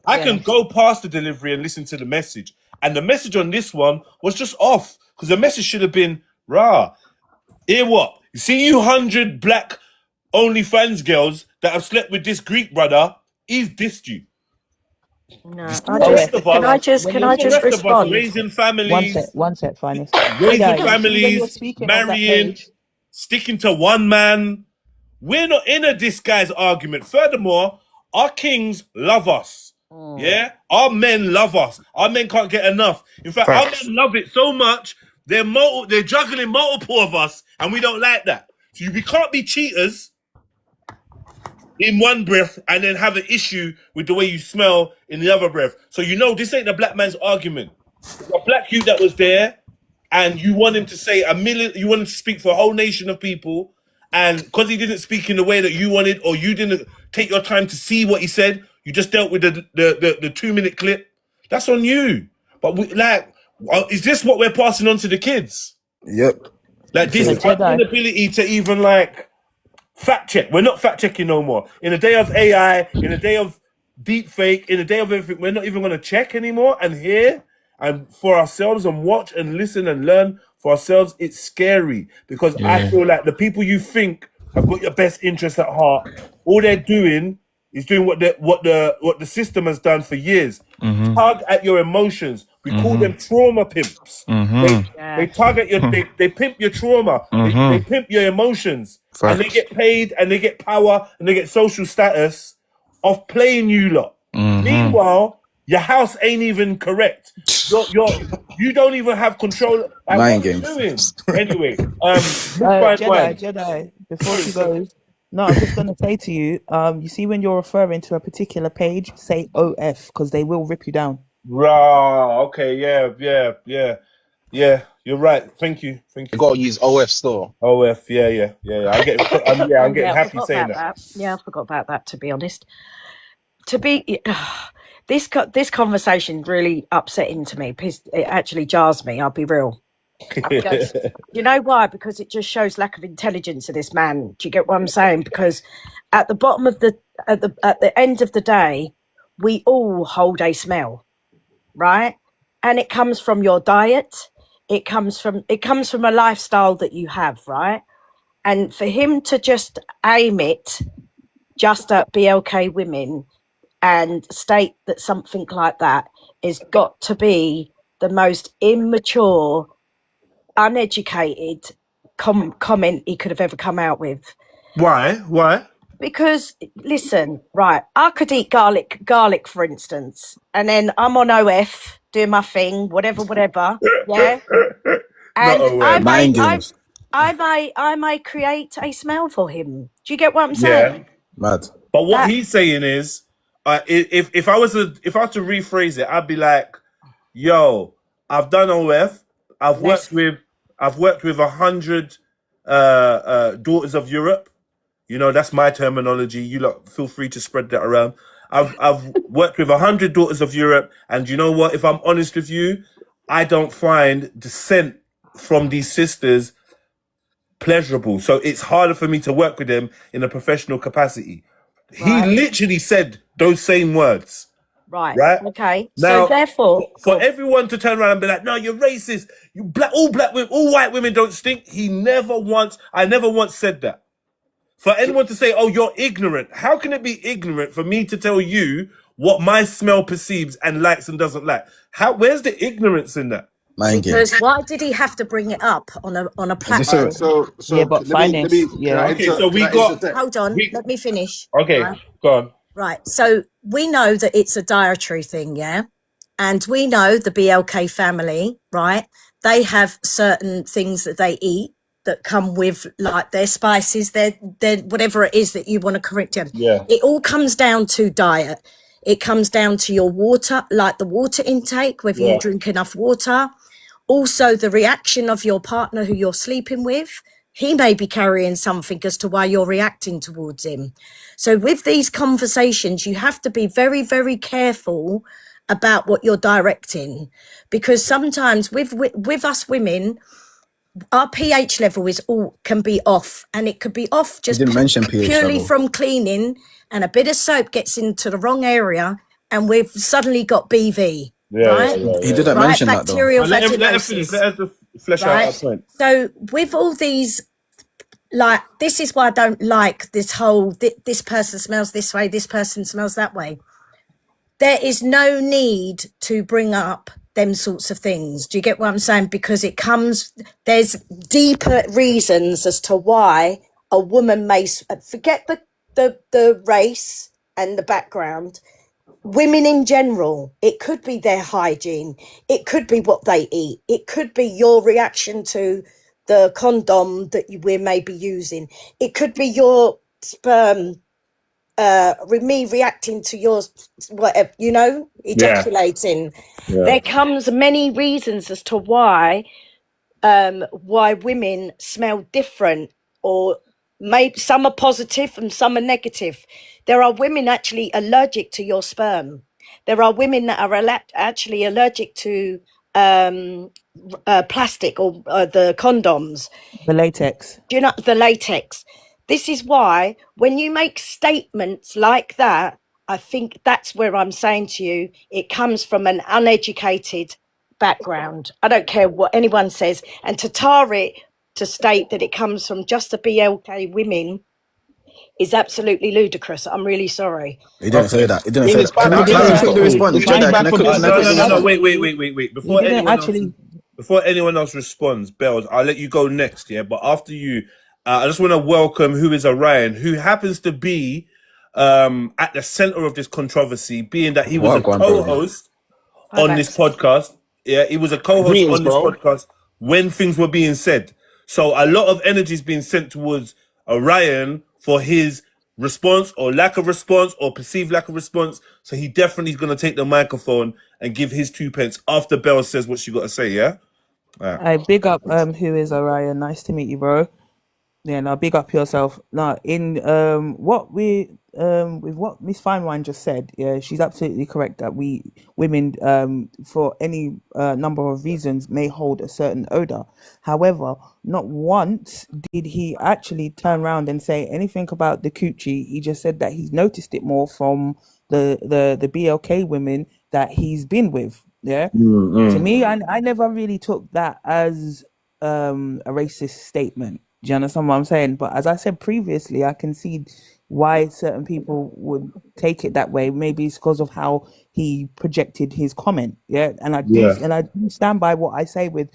I can go past the delivery and listen to the message. And the message on this one was just off. Because the message should have been, hear what? You see you 100 black OnlyFans girls that have slept with this Greek brother, he's dissed you. No, can I just respond? Raising families. One sec, finest. Raising families, marrying, sticking to one man. We're not in a this guy's argument. Furthermore, our kings love us. Yeah? Our men love us. Our men can't get enough. In fact, our men love it so much, they're juggling multiple of us, and we don't like that. So we can't be cheaters in one breath and then have an issue with the way you smell in the other breath. So this ain't the black man's argument. There's a black youth that was there, and you want him to say you want him to speak for a whole nation of people, and because he didn't speak in the way that you wanted, or you didn't take your time to see what he said, you just dealt with the 2-minute clip. That's on you. But Is this what we're passing on to the kids? Yep. Like this Jedi. inability to even like fact check. We're not fact checking no more. In a day of AI, in a day of deep fake, in a day of everything, we're not even going to check anymore and hear and for ourselves and watch and listen and learn for ourselves. It's scary because I feel like the people you think have got your best interests at heart, all they're doing is doing what the system has done for years. Tug at your emotions. We call them trauma pimps. They tug at your they pimp your trauma. They pimp your emotions. And they get paid and they get power and they get social status of playing you lot. Meanwhile, your house ain't even correct. You don't even have control. Like, Mind what are you games. doing? Anyway, fine wine. Jedi, before she goes, no, I'm just gonna say to you, you see when you're referring to a particular page, say OF because they will rip you down. Rah, okay, yeah. You're right. Thank you. You gotta use OF still. OF, yeah. I'm getting I happy forgot saying about that. Yeah, I forgot about that, to be honest. This conversation really upsetting to me. It actually jars me, I'll be real. Because, you know why? Because it just shows lack of intelligence of this man. Do you get what I'm saying? Because at the bottom of at the end of the day, we all hold a smell, right? And it comes from your diet. It comes from a lifestyle that you have, right? And for him to just aim it just at BLK women and state that something like that has got to be the most immature, uneducated comment he could have ever come out with. Why? Because listen, right, I could eat garlic, for instance, and then I'm on OF doing my thing, whatever, yeah. And I may create a smell for him. Do you get what I'm saying? Mad. But what he's saying is, if I was to rephrase it, I'd be like, "Yo, I've done OF. I've worked with 100 daughters of Europe. You know, that's my terminology. You lot feel free to spread that around. I've worked with 100 daughters of Europe, and you know what? If I'm honest with you, I don't find descent from these sisters pleasurable. So it's harder for me to work with them in a professional capacity." Right. He literally said those same words. Right. Okay. Now, so therefore, for everyone to turn around and be like, "No, you're racist. All white women don't stink." I never once said that. For anyone to say, "Oh, you're ignorant," how can it be ignorant for me to tell you what my smell perceives and likes and doesn't like? Where's the ignorance in that? Because why did he have to bring it up on a platform? But finance. Okay, so we got. Hold on, let me finish. Okay, right? Go on. Right, so we know that it's a dietary thing, yeah, and we know the BLK family, right? They have certain things that they eat that come with like their spices, their whatever it is that you want to correct them. Yeah. It all comes down to diet. It comes down to your water, like the water intake, whether you drink enough water. Also, the reaction of your partner who you're sleeping with, he may be carrying something as to why you're reacting towards him. So with these conversations, you have to be very, very careful about what you're directing, because sometimes with us women, our pH level can be off, and it could be off just purely from cleaning, and a bit of soap gets into the wrong area and we've suddenly got BV. Right? He didn't mention that though. Bacterial Let vaginosis. her flesh out that point. So with all these, like, this is why I don't like this whole, this person smells this way, this person smells that way. There is no need to bring up them sorts of things. Do you get what I'm saying? Because there's deeper reasons as to why a woman may, forget the race and the background. Women in general, it could be their hygiene, it could be what they eat, it could be your reaction to the condom that we may be using, it could be your sperm, me reacting to your whatever, ejaculating. There comes many reasons as to why women smell different, or maybe some are positive and some are negative. There are women actually allergic to your sperm. There are women that are actually allergic to plastic or the condoms. The latex. Do you know the latex? This is why when you make statements like that, I think that's where I'm saying to you, it comes from an uneducated background. I don't care what anyone says. And to tar it, to state that it comes from just the BLK women is absolutely ludicrous. I'm really sorry. He didn't say that. He didn't I mean, say it's that. Can bad I for quickly business. respond? It's bad Jedi, for can I business. No, wait. Before anyone else responds, Bells, I'll let you go next, yeah? But after you, I just want to welcome who is Orion, who happens to be at the center of this controversy, being that he was a co-host on this podcast. Yeah, he was a co-host Greetings, on this bro. podcast when things were being said. So a lot of energy is being sent towards Orion for his response or lack of response or perceived lack of response. So he definitely is going to take the microphone and give his 2 pence after Belle says what she got to say, yeah? I big up who is Orion. Nice to meet you, bro. Yeah, now big up yourself. Now in what we with what Miss Finewine just said, yeah, she's absolutely correct that we women for any number of reasons may hold a certain odor. However, not once did he actually turn around and say anything about the coochie. He just said that he's noticed it more from the BLK women that he's been with. Yeah. To me, I never really took that as a racist statement. Do you understand what I'm saying? But as I said previously, I can see why certain people would take it that way. Maybe it's because of how he projected his comment. Yeah, and I do stand by what I say with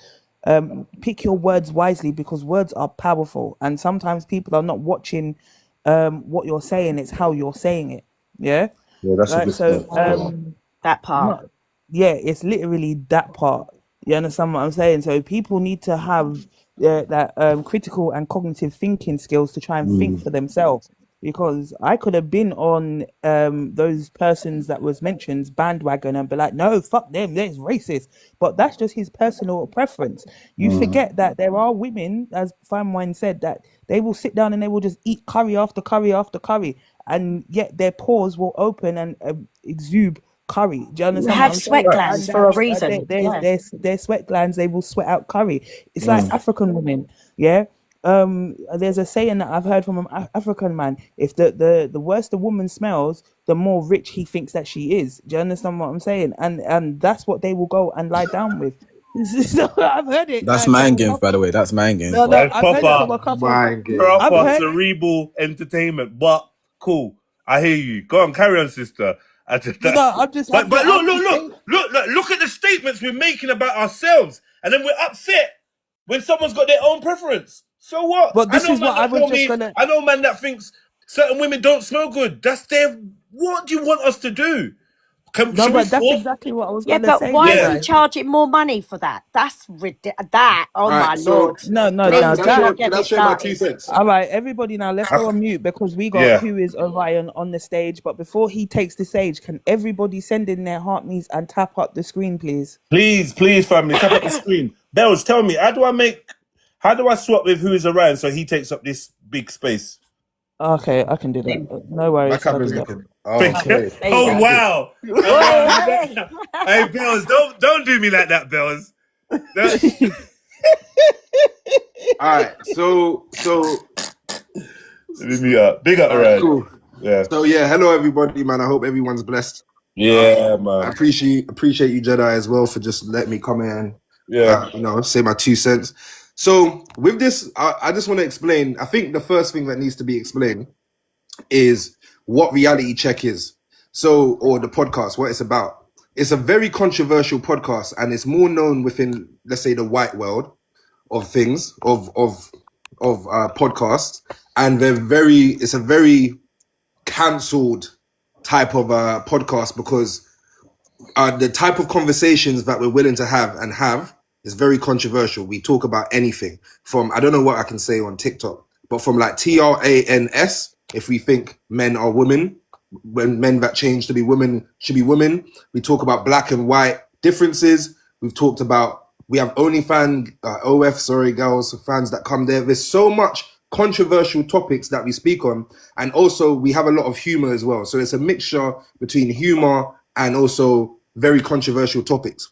pick your words wisely, because words are powerful, and sometimes people are not watching what you're saying. It's how you're saying it. Yeah. Yeah, that's Right. a good So point. That part. yeah, it's literally that part. You understand what I'm saying? So people need to have that critical and cognitive thinking skills to try and think for themselves. Because I could have been on those persons that was mentioned bandwagon and be like, no, fuck them, they're racist. But that's just his personal preference. You forget that there are women, as Famewine said, that they will sit down and they will just eat curry after curry after curry, and yet their pores will open and exude curry. Do you understand? Have sweat glands for a reason. Their sweat glands, they will sweat out curry. It's like African women, yeah. There's a saying that I've heard from an African man: if the worse the woman smells, the more rich he thinks that she is. Do you understand what I'm saying? And that's what they will go and lie down with. So I've heard it. That's Mangin, by the way. That's Mangin. No, That's I've heard it from a couple. proper cerebral entertainment, but cool. I hear you. Go on, carry on, sister. But look at the statements we're making about ourselves, and then we're upset when someone's got their own preference. So what? But this is what I was just gonna. I know, man, that thinks certain women don't smell good. That's their. What do you want us to do? No, but that's exactly what I was Yeah, gonna but say. why is he charging more money for that? That's ridiculous. That, oh Right, my so- lord. No, Please do not get Can I me share my started. 2 cents? All right, everybody, now let's go on mute because we got Yeah. who is Orion on the stage. But before he takes the stage, can everybody send in their heart me's and tap up the screen, please? Please, family, tap up the screen. Bells, tell me, how do I swap with who is Orion so he takes up this big space? Okay, I can do that. No worries. My I'll camera's do that. looking. Okay. Oh wow! Hey, Bells, don't do me like that, Bells. All right. So Big up, all right, Orion. cool. Yeah. So yeah, hello everybody, man. I hope everyone's blessed. Yeah, I man. appreciate you, Jedi, as well, for just letting me come in Yeah. and say my 2 cents. So with this, I just want to explain. I think the first thing that needs to be explained is what reality check is. So, or the podcast, what it's about. It's a very controversial podcast, and it's more known within, let's say, the white world of things, of podcasts, and it's a very cancelled type of podcast, because the type of conversations that we're willing to have is very controversial. We talk about anything from, I don't know what I can say on TikTok, but from like TRANS, if we think men are women, when men that change to be women should be women. We talk about black and white differences. We've talked about, we have OnlyFans, girls, fans that come there. There's so much controversial topics that we speak on. And also we have a lot of humor as well. So it's a mixture between humor and also very controversial topics.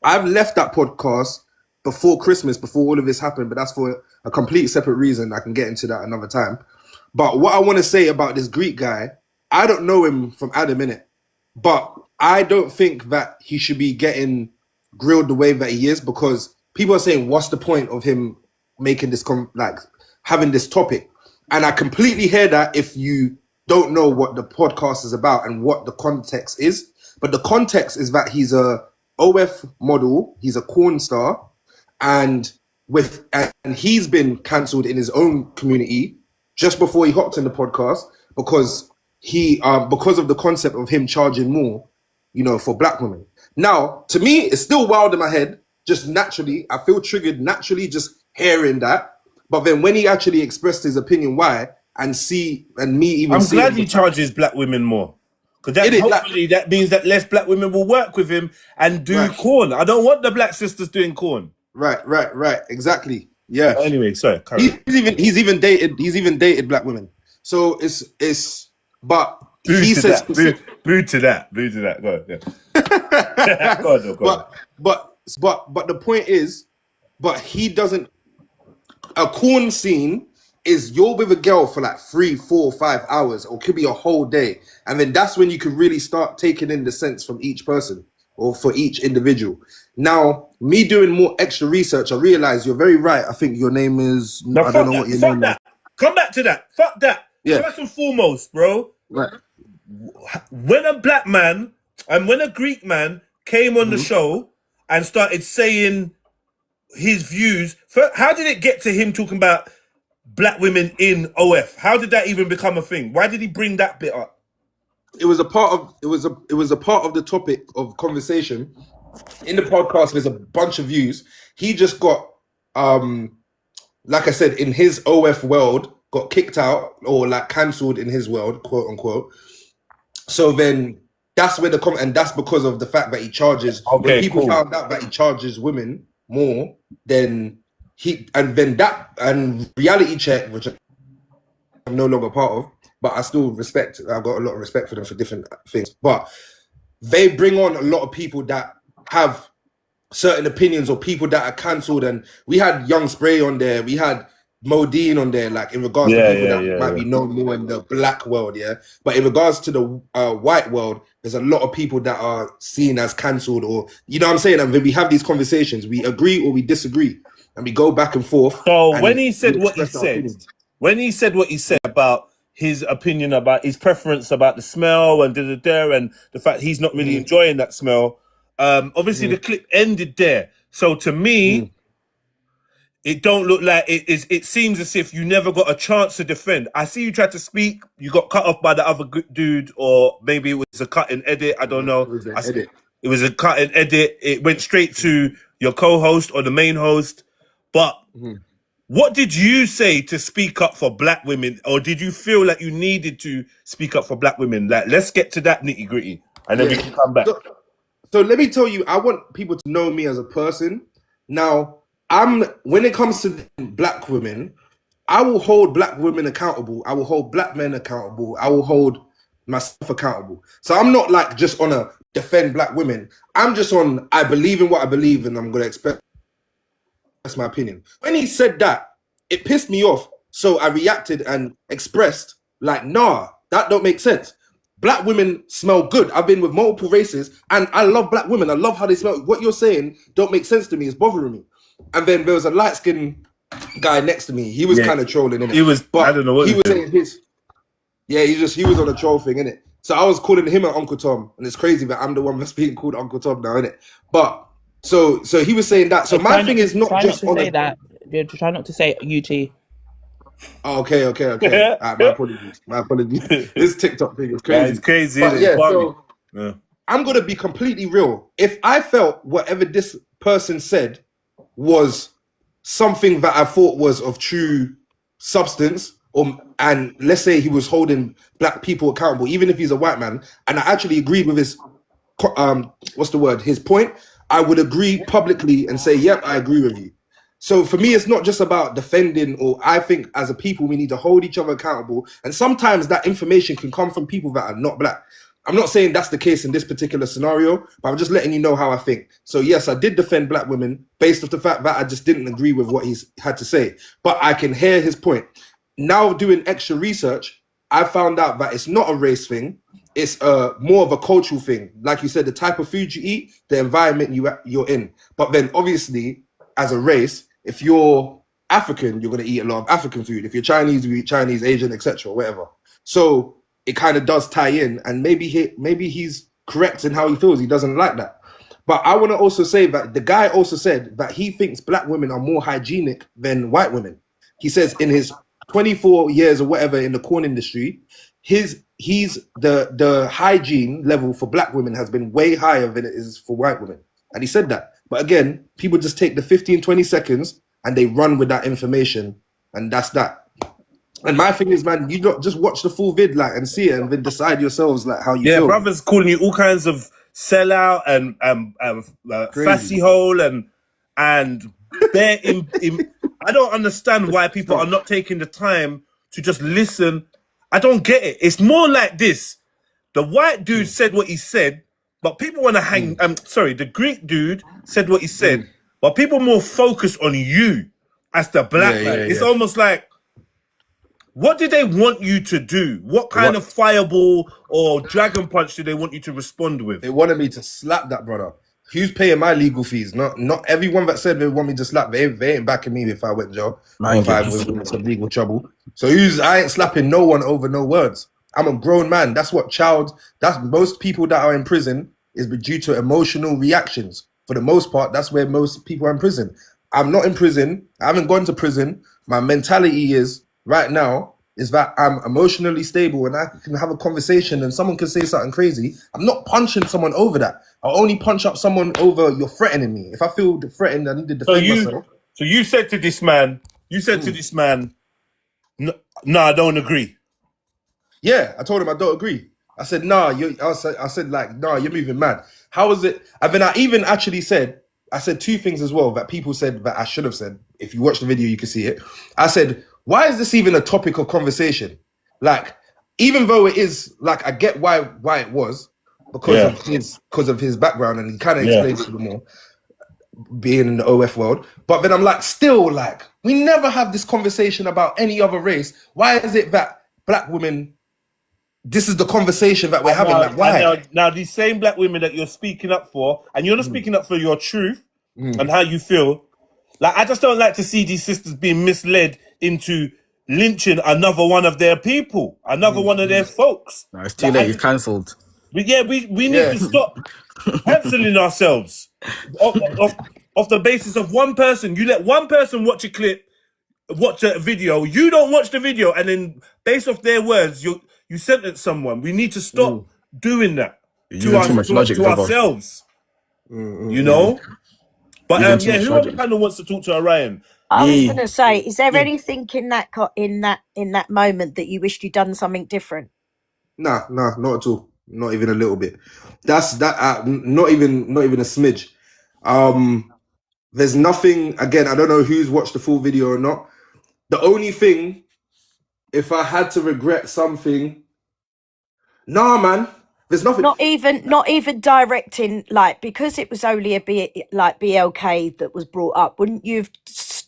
I've left that podcast before Christmas, before all of this happened, but that's for a complete separate reason. I can get into that another time. But what I want to say about this Greek guy, I don't know him from Adam, innit? But I don't think that he should be getting grilled the way that he is, because people are saying, what's the point of him making this, having this topic? And I completely hear that if you don't know what the podcast is about and what the context is. But the context is that he's a OF model, he's a corn star, and he's been cancelled in his own community just before he hopped in the podcast because because of the concept of him charging more, for black women. Now, to me, it's still wild in my head, just naturally. I feel triggered naturally just hearing that. But then when he actually expressed his opinion why, I'm glad he charges black women more. Because hopefully that means that less black women will work with him and do corn. I don't want the black sisters doing corn. Right. Exactly. Yeah. But anyway, sorry. He's even dated black women. So but he says boo to that. Go on. Yeah. Go on. But the point is, he doesn't. A corn scene is you're with a girl for like 3, 4, 5 hours, or could be a whole day, and then that's when you can really start taking in the sense from each person or for each individual. Now, me doing more extra research, I realize you're very right. I think your name is I don't know what your name is. Come back to that. Fuck that. Yeah. First and foremost, bro. Right. When a black man and when a Greek man came on the show and started saying his views, how did it get to him talking about black women in OF? How did that even become a thing? Why did he bring that bit up? It was a part of the topic of conversation in the podcast. There's a bunch of views. He just got like I said, in his OF world, got kicked out or like cancelled in his world, quote unquote. So then that's where and that's because of the fact that he charges. Okay, when people found out that he charges women more, then reality check, which I'm no longer part of, but I still respect. I've got a lot of respect for them for different things. But they bring on a lot of people that have certain opinions or people that are cancelled. And we had Young Spray on there. We had Modine on there, like in regards to people that might be known more in the black world, But in regards to the white world, there's a lot of people that are seen as cancelled, or you know what I'm saying? And when we have these conversations, we agree or we disagree, and we go back and forth. So when he said what he said, about his opinion about his preference about the smell and and the fact he's not really enjoying that smell, obviously the clip ended there. So to me, it don't look like it seems as if you never got a chance to defend. I see you tried to speak, you got cut off by the other dude, or maybe it was a cut and edit. I don't know. It was a cut and edit. It went straight to your co-host or the main host. But what did you say to speak up for black women? Or did you feel like you needed to speak up for black women? Like, let's get to that nitty gritty and then we can come back. So let me tell you, I want people to know me as a person. Now, when it comes to black women, I will hold black women accountable. I will hold black men accountable. I will hold myself accountable. So I'm not like just on a defend black women. I'm just on, I believe in what I believe and I'm going to express my opinion. When he said that, it pissed me off. So I reacted and expressed like, nah, that don't make sense. Black women smell good. I've been with multiple races and I love black women. I love how they smell. What you're saying don't make sense to me. It's bothering me. And then there was a light-skinned guy next to me. He was kind of trolling, innit? He was, but I don't know what he was saying his. Yeah, he was on a troll thing, innit? So I was calling him Uncle Tom, and it's crazy that I'm the one that's being called Uncle Tom now, innit? But so he was saying that. So my thing is not just on that. Try not to say UT. Oh, okay. My apologies. This TikTok thing is crazy. Yeah, it's crazy. But yeah, I'm gonna be completely real. If I felt whatever this person said was something that I thought was of true substance, and let's say he was holding black people accountable, even if he's a white man, and I actually agreed with his his point, I would agree publicly and say, yep, I agree with you. So for me, it's not just about defending, or I think as a people, we need to hold each other accountable. And sometimes that information can come from people that are not black. I'm not saying that's the case in this particular scenario, but I'm just letting you know how I think. So yes, I did defend black women based off the fact that I just didn't agree with what he's had to say. But I can hear his point. Now doing extra research, I found out that it's not a race thing. It's more of a cultural thing. Like you said, the type of food you eat, the environment you're in. But then obviously, as a race, if you're African, you're going to eat a lot of African food. If you're Chinese, you eat Chinese, Asian, etc., whatever. So it kind of does tie in, and maybe he's correct in how he feels. He doesn't like that. But I want to also say that the guy also said that he thinks black women are more hygienic than white women. He says in his 24 years or whatever in the corn industry, the hygiene level for black women has been way higher than it is for white women. And he said that. But again, people just take the 15, 20 seconds and they run with that information, and that's that. And my thing is, man, you don't just watch the full vid and see it and then decide yourselves how you feel. Yeah, brothers calling you all kinds of sellout and fassy hole and they're in I don't understand why people are not taking the time to just listen. I don't get it. It's more like this. The white dude said what he said, but people want to hang... the Greek dude said what he said, but people more focus on you as the black man. It's almost like, what did they want you to do? What kind of fireball or dragon punch did they want you to respond with? They wanted me to slap that brother. Who's paying my legal fees? Not everyone that said they want me to slap. They ain't backing me if I went jail or if I was in some legal trouble. So I ain't slapping no one over no words. I'm a grown man. That's most people that are in prison is due to emotional reactions. For the most part, that's where most people are in prison. I'm not in prison. I haven't gone to prison. My mentality is right now is that I'm emotionally stable and I can have a conversation and someone can say something crazy. I'm not punching someone over that. I'll only punch up someone over you're threatening me. If I feel threatened, I need to defend myself. So you said to this man, no, I don't agree. Yeah, I told him I don't agree. I said, nah, nah, you're moving mad. How is it? And then I even actually said two things as well that people said that I should have said. If you watch the video, you can see it. I said, why is this even a topic of conversation? Even though it is, I get why it was, because of his background, and he kind of explains to them more, being in the OF world. But then I'm we never have this conversation about any other race. Why is it that black women, this is the conversation that we're having? Why? Now, these same black women that you're speaking up for, and you're not speaking up for your truth and how you feel, I just don't like to see these sisters being misled into lynching another one of their people, another one of their folks. No, it's too late. He's cancelled. We need to stop cancelling ourselves off the basis of one person. You let one person watch a clip, watch a video. You don't watch the video, and then based off their words, you sentence someone. We need to stop doing that to ourselves. You know. But whoever kind of wants to talk to Orion. I was going to say, is there anything in that moment that you wished you'd done something different? Nah, not at all. Not even a little bit. That's that. Not even a smidge. There's nothing. Again, I don't know who's watched the full video or not. The only thing, if I had to regret something, nah, man. There's nothing. Not even directing, because it was only a BLK that was brought up. Wouldn't you have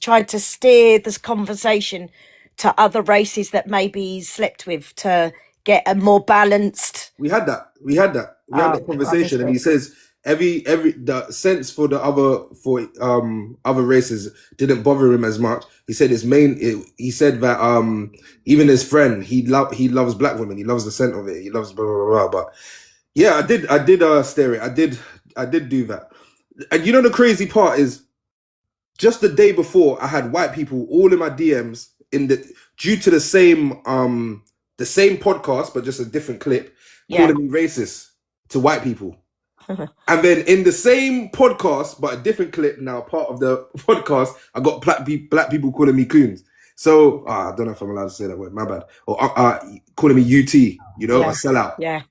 tried to steer this conversation to other races that maybe he slept with to get a more balanced? We had that. We had that conversation, and he says the sense for the other races didn't bother him as much. He said he said that even his friend, he loves black women. He loves the scent of it. He loves blah blah blah. But yeah, I did stare it. I did do that. And you know the crazy part is, just the day before, I had white people all in my DMs due to the same podcast, but just a different clip, calling me racist to white people. And then in the same podcast, but a different clip now, part of the podcast, I got black people calling me coons. So I don't know if I'm allowed to say that word, my bad. Or calling me UT, a sellout. Yeah.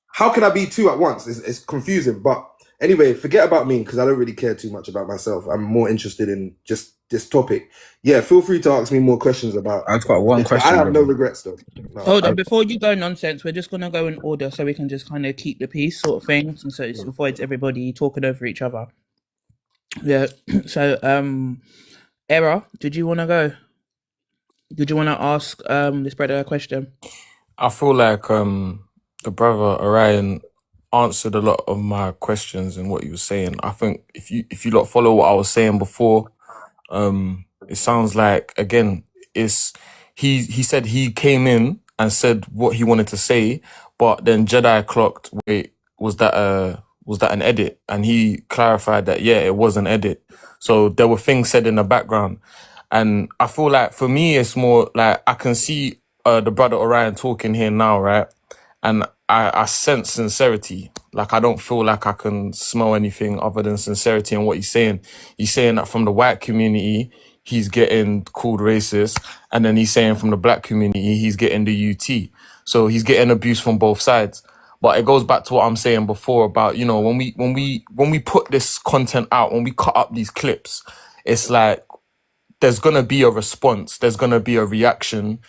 How can I be two at once? It's confusing. But Anyway, forget about me because I don't really care too much about myself. I'm more interested in just this topic. Yeah, feel free to ask me more questions about. I've got one this, but question. I have no brother. regrets though. No. Hold on, before you go nonsense, we're just gonna go in order so we can just kind of keep the peace, sort of thing, and so it avoids everybody talking over each other. Yeah. So, Era, did you want to go? Did you want to ask this brother a question? I feel like the brother Orion answered a lot of my questions and what he was saying. I think if you lot follow what I was saying before, it sounds like again he said he came in and said what he wanted to say, but then Jedi clocked, wait, was that an edit? And he clarified that yeah, it was an edit. So there were things said in the background. And I feel like for me it's more like I can see the brother Orion talking here now, right? And I sense sincerity. Like I don't feel like I can smell anything other than sincerity in what he's saying. He's saying that from the white community, he's getting called racist. And then he's saying from the black community, he's getting the UT. So he's getting abuse from both sides. But it goes back to what I'm saying before about, you know, when we put this content out, when we cut up these clips, it's like there's gonna be a response, there's gonna be a reaction.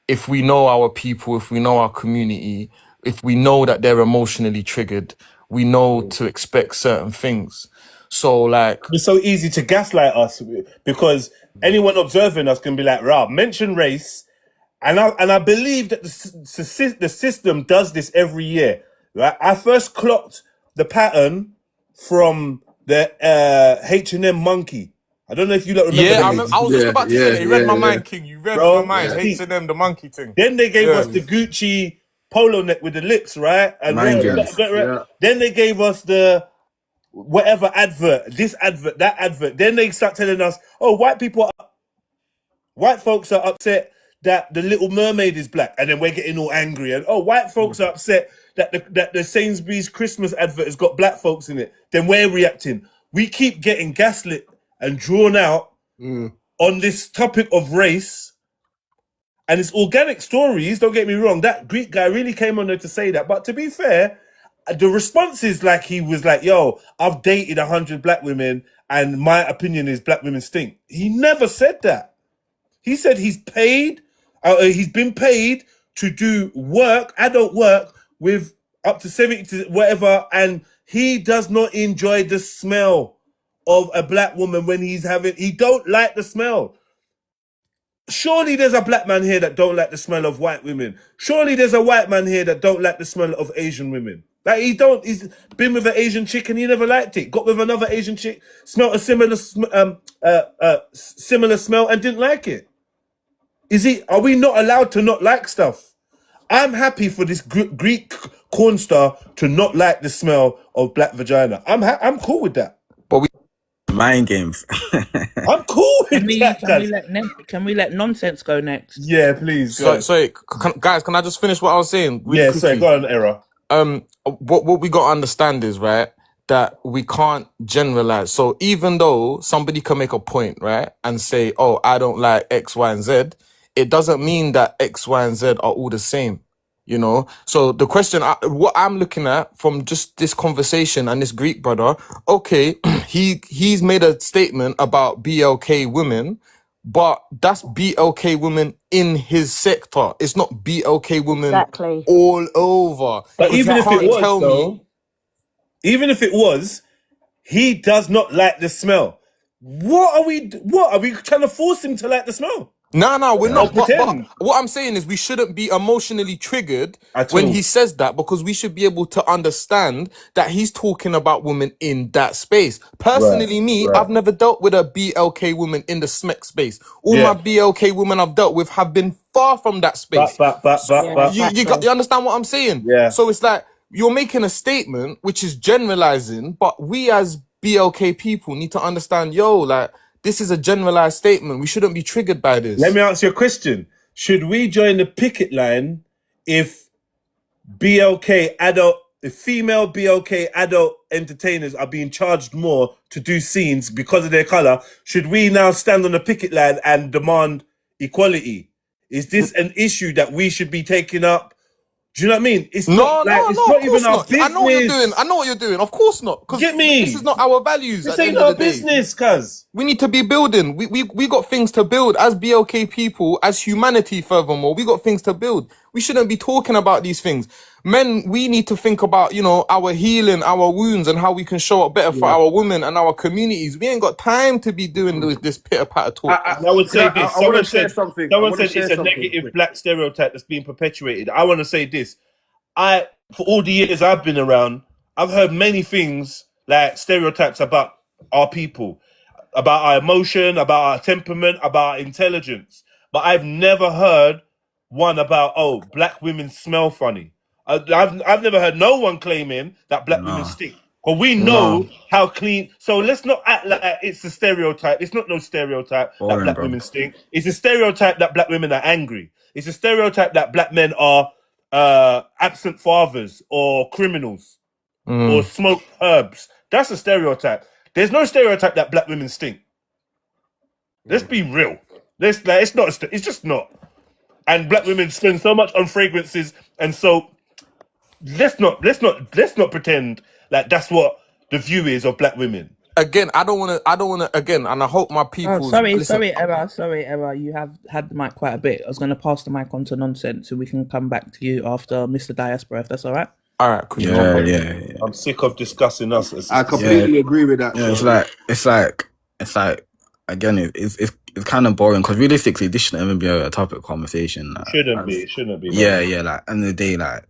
If we know our people, if we know our community, if we know that they're emotionally triggered, we know to expect certain things. So like, It's so easy to gaslight us because anyone observing us can be like, "Rah, mention race," and I believe that the system does this every year. Right? I first clocked the pattern from the H&M monkey. I don't know if you lot remember. yeah, that. I was just about to say that. You read my mind, King. You read my mind. Yeah. H&M, the monkey thing. Then they gave us the Gucci polo neck with the lips, right? And then they gave us the whatever advert, this advert, that advert. Then they start telling us, oh, white folks are upset that the Little Mermaid is black, and then we're getting all angry. And oh, white folks are upset that the Sainsbury's Christmas advert has got black folks in it. Then we're reacting. We keep getting gaslit and drawn out on this topic of race. And it's organic stories, don't get me wrong. That Greek guy really came on there to say that. But to be fair, the response is like he was like, yo, I've dated 100 black women and my opinion is black women stink. He never said that. He said he's been paid to do work, adult work, with up to 70 to whatever, and he does not enjoy the smell of a black woman when he don't like the smell. Surely there's a black man here that don't like the smell of white women. Surely there's a white man here that don't like the smell of Asian women. Like he's been with an Asian chick and he never liked it. Got with another Asian chick, smelled a similar smell and didn't like it. Are we not allowed to not like stuff? I'm happy for this Greek corn star to not like the smell of black vagina. I'm cool with that. But we mind games. I'm cool with that. Can we let nonsense go next? Yeah, please. Sorry, guys, can I just finish what I was saying? Yeah, sorry, go on, Era. What we got to understand is, right, that we can't generalize. So even though somebody can make a point, right, and say, oh, I don't like X, Y, and Z, it doesn't mean that X, Y, and Z are all the same, you know? So the question, what I'm looking at from just this conversation and this Greek brother, okay, he's made a statement about BLK women, but that's BLK women in his sector. It's not BLK women all over. But even if it was, he does not like the smell. What are we trying to force him to like the smell? No, we're not. But what I'm saying is we shouldn't be emotionally triggered when he says that, because we should be able to understand that he's talking about women in that space. Personally, I've never dealt with a BLK woman in the SMEC space. All my BLK women I've dealt with have been far from that space. You understand what I'm saying? Yeah. So it's like you're making a statement which is generalizing, but we as BLK people need to understand, like, this is a generalized statement. We shouldn't be triggered by this. Let me answer your question. Should we join the picket line if female BLK adult entertainers are being charged more to do scenes because of their color? Should we now stand on the picket line and demand equality? Is this an issue that we should be taking up Do you know what I mean? It's No, not like no, it's no, not of course even our not. I know what you're doing. business. I know what you're doing. Of course not. Because Get me? this is not our values This at the ain't end of our the day. business, cuz. We need to be building. We got things to build as BLK people, as humanity. Furthermore, we got things to build. We shouldn't be talking about these things. Men, we need to think about, you know, our healing, our wounds, and how we can show up better for our women and our communities. We ain't got time to be doing this pitter patter talk. I would say this. I want to share something. Someone said it's a negative quick. black stereotype that's being perpetuated. I want to say this. For all the years I've been around, I've heard many things like stereotypes about our people, about our emotion, about our temperament, about our intelligence. But I've never heard one about, oh, black women smell funny. I've never heard no one claiming that black women stink. But we know how clean. So let's not act like it's a stereotype. It's not no stereotype that black women stink. It's a stereotype that black women are angry. It's a stereotype that black men are absent fathers or criminals or smoke herbs. That's a stereotype. There's no stereotype that black women stink. Let's be real. It's not. It's just not. And black women spend so much on fragrances, and so let's not pretend like that's what the view is of black women. Again, I don't want to. Again, and I hope my people. Oh, sorry, Emma. You have had the mic quite a bit. I was going to pass the mic on to Nonsense, so we can come back to you after Mr. Diaspora, if that's all right. All right, cool. Yeah. I'm sick of discussing us. I completely agree with that. Yeah, it's like again, it's kind of boring because realistically, this shouldn't even be a topic of conversation. Like, It shouldn't be. Yeah. Like, end of the day, like,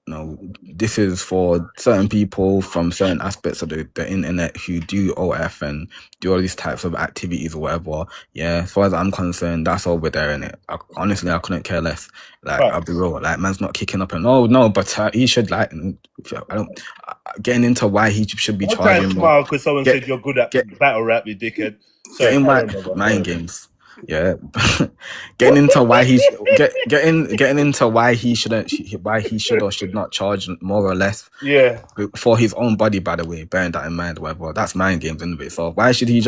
you know, this is for certain people from certain aspects of the internet who do OF and do all these types of activities or whatever. Yeah, as far as I'm concerned, that's over there, innit? Honestly, I couldn't care less. Like, I'll be real. Like, man's not kicking up and but he should, like, getting into why he should be charging more. Because someone said you're good at battle rap, you dickhead. Getting mind games. Yeah, getting into why he getting into why he should or should not charge more or less. Yeah, for his own body. By the way, bearing that in mind, whatever, that's mind games in it. So why should he?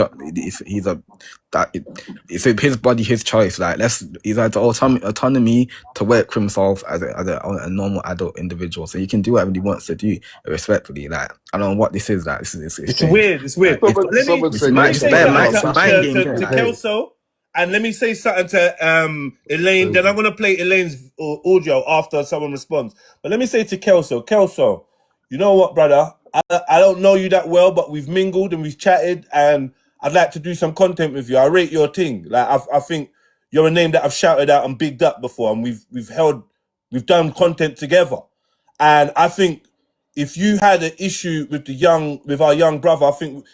It's his body, his choice. Like he's had the autonomy to work for himself as a normal adult individual. So he can do whatever he wants to do respectfully. Like I don't know what this is. Like it's weird. It's weird. Like, to Kelso. And let me say something to Elaine. Then I'm going to play Elaine's audio after someone responds. But let me say to Kelso, you know what, brother? I don't know you that well, but we've mingled and we've chatted, and I'd like to do some content with you. I rate your thing. Like I think you're a name that I've shouted out and bigged up before, and we've done content together. And I think if you had an issue with our young brother, I think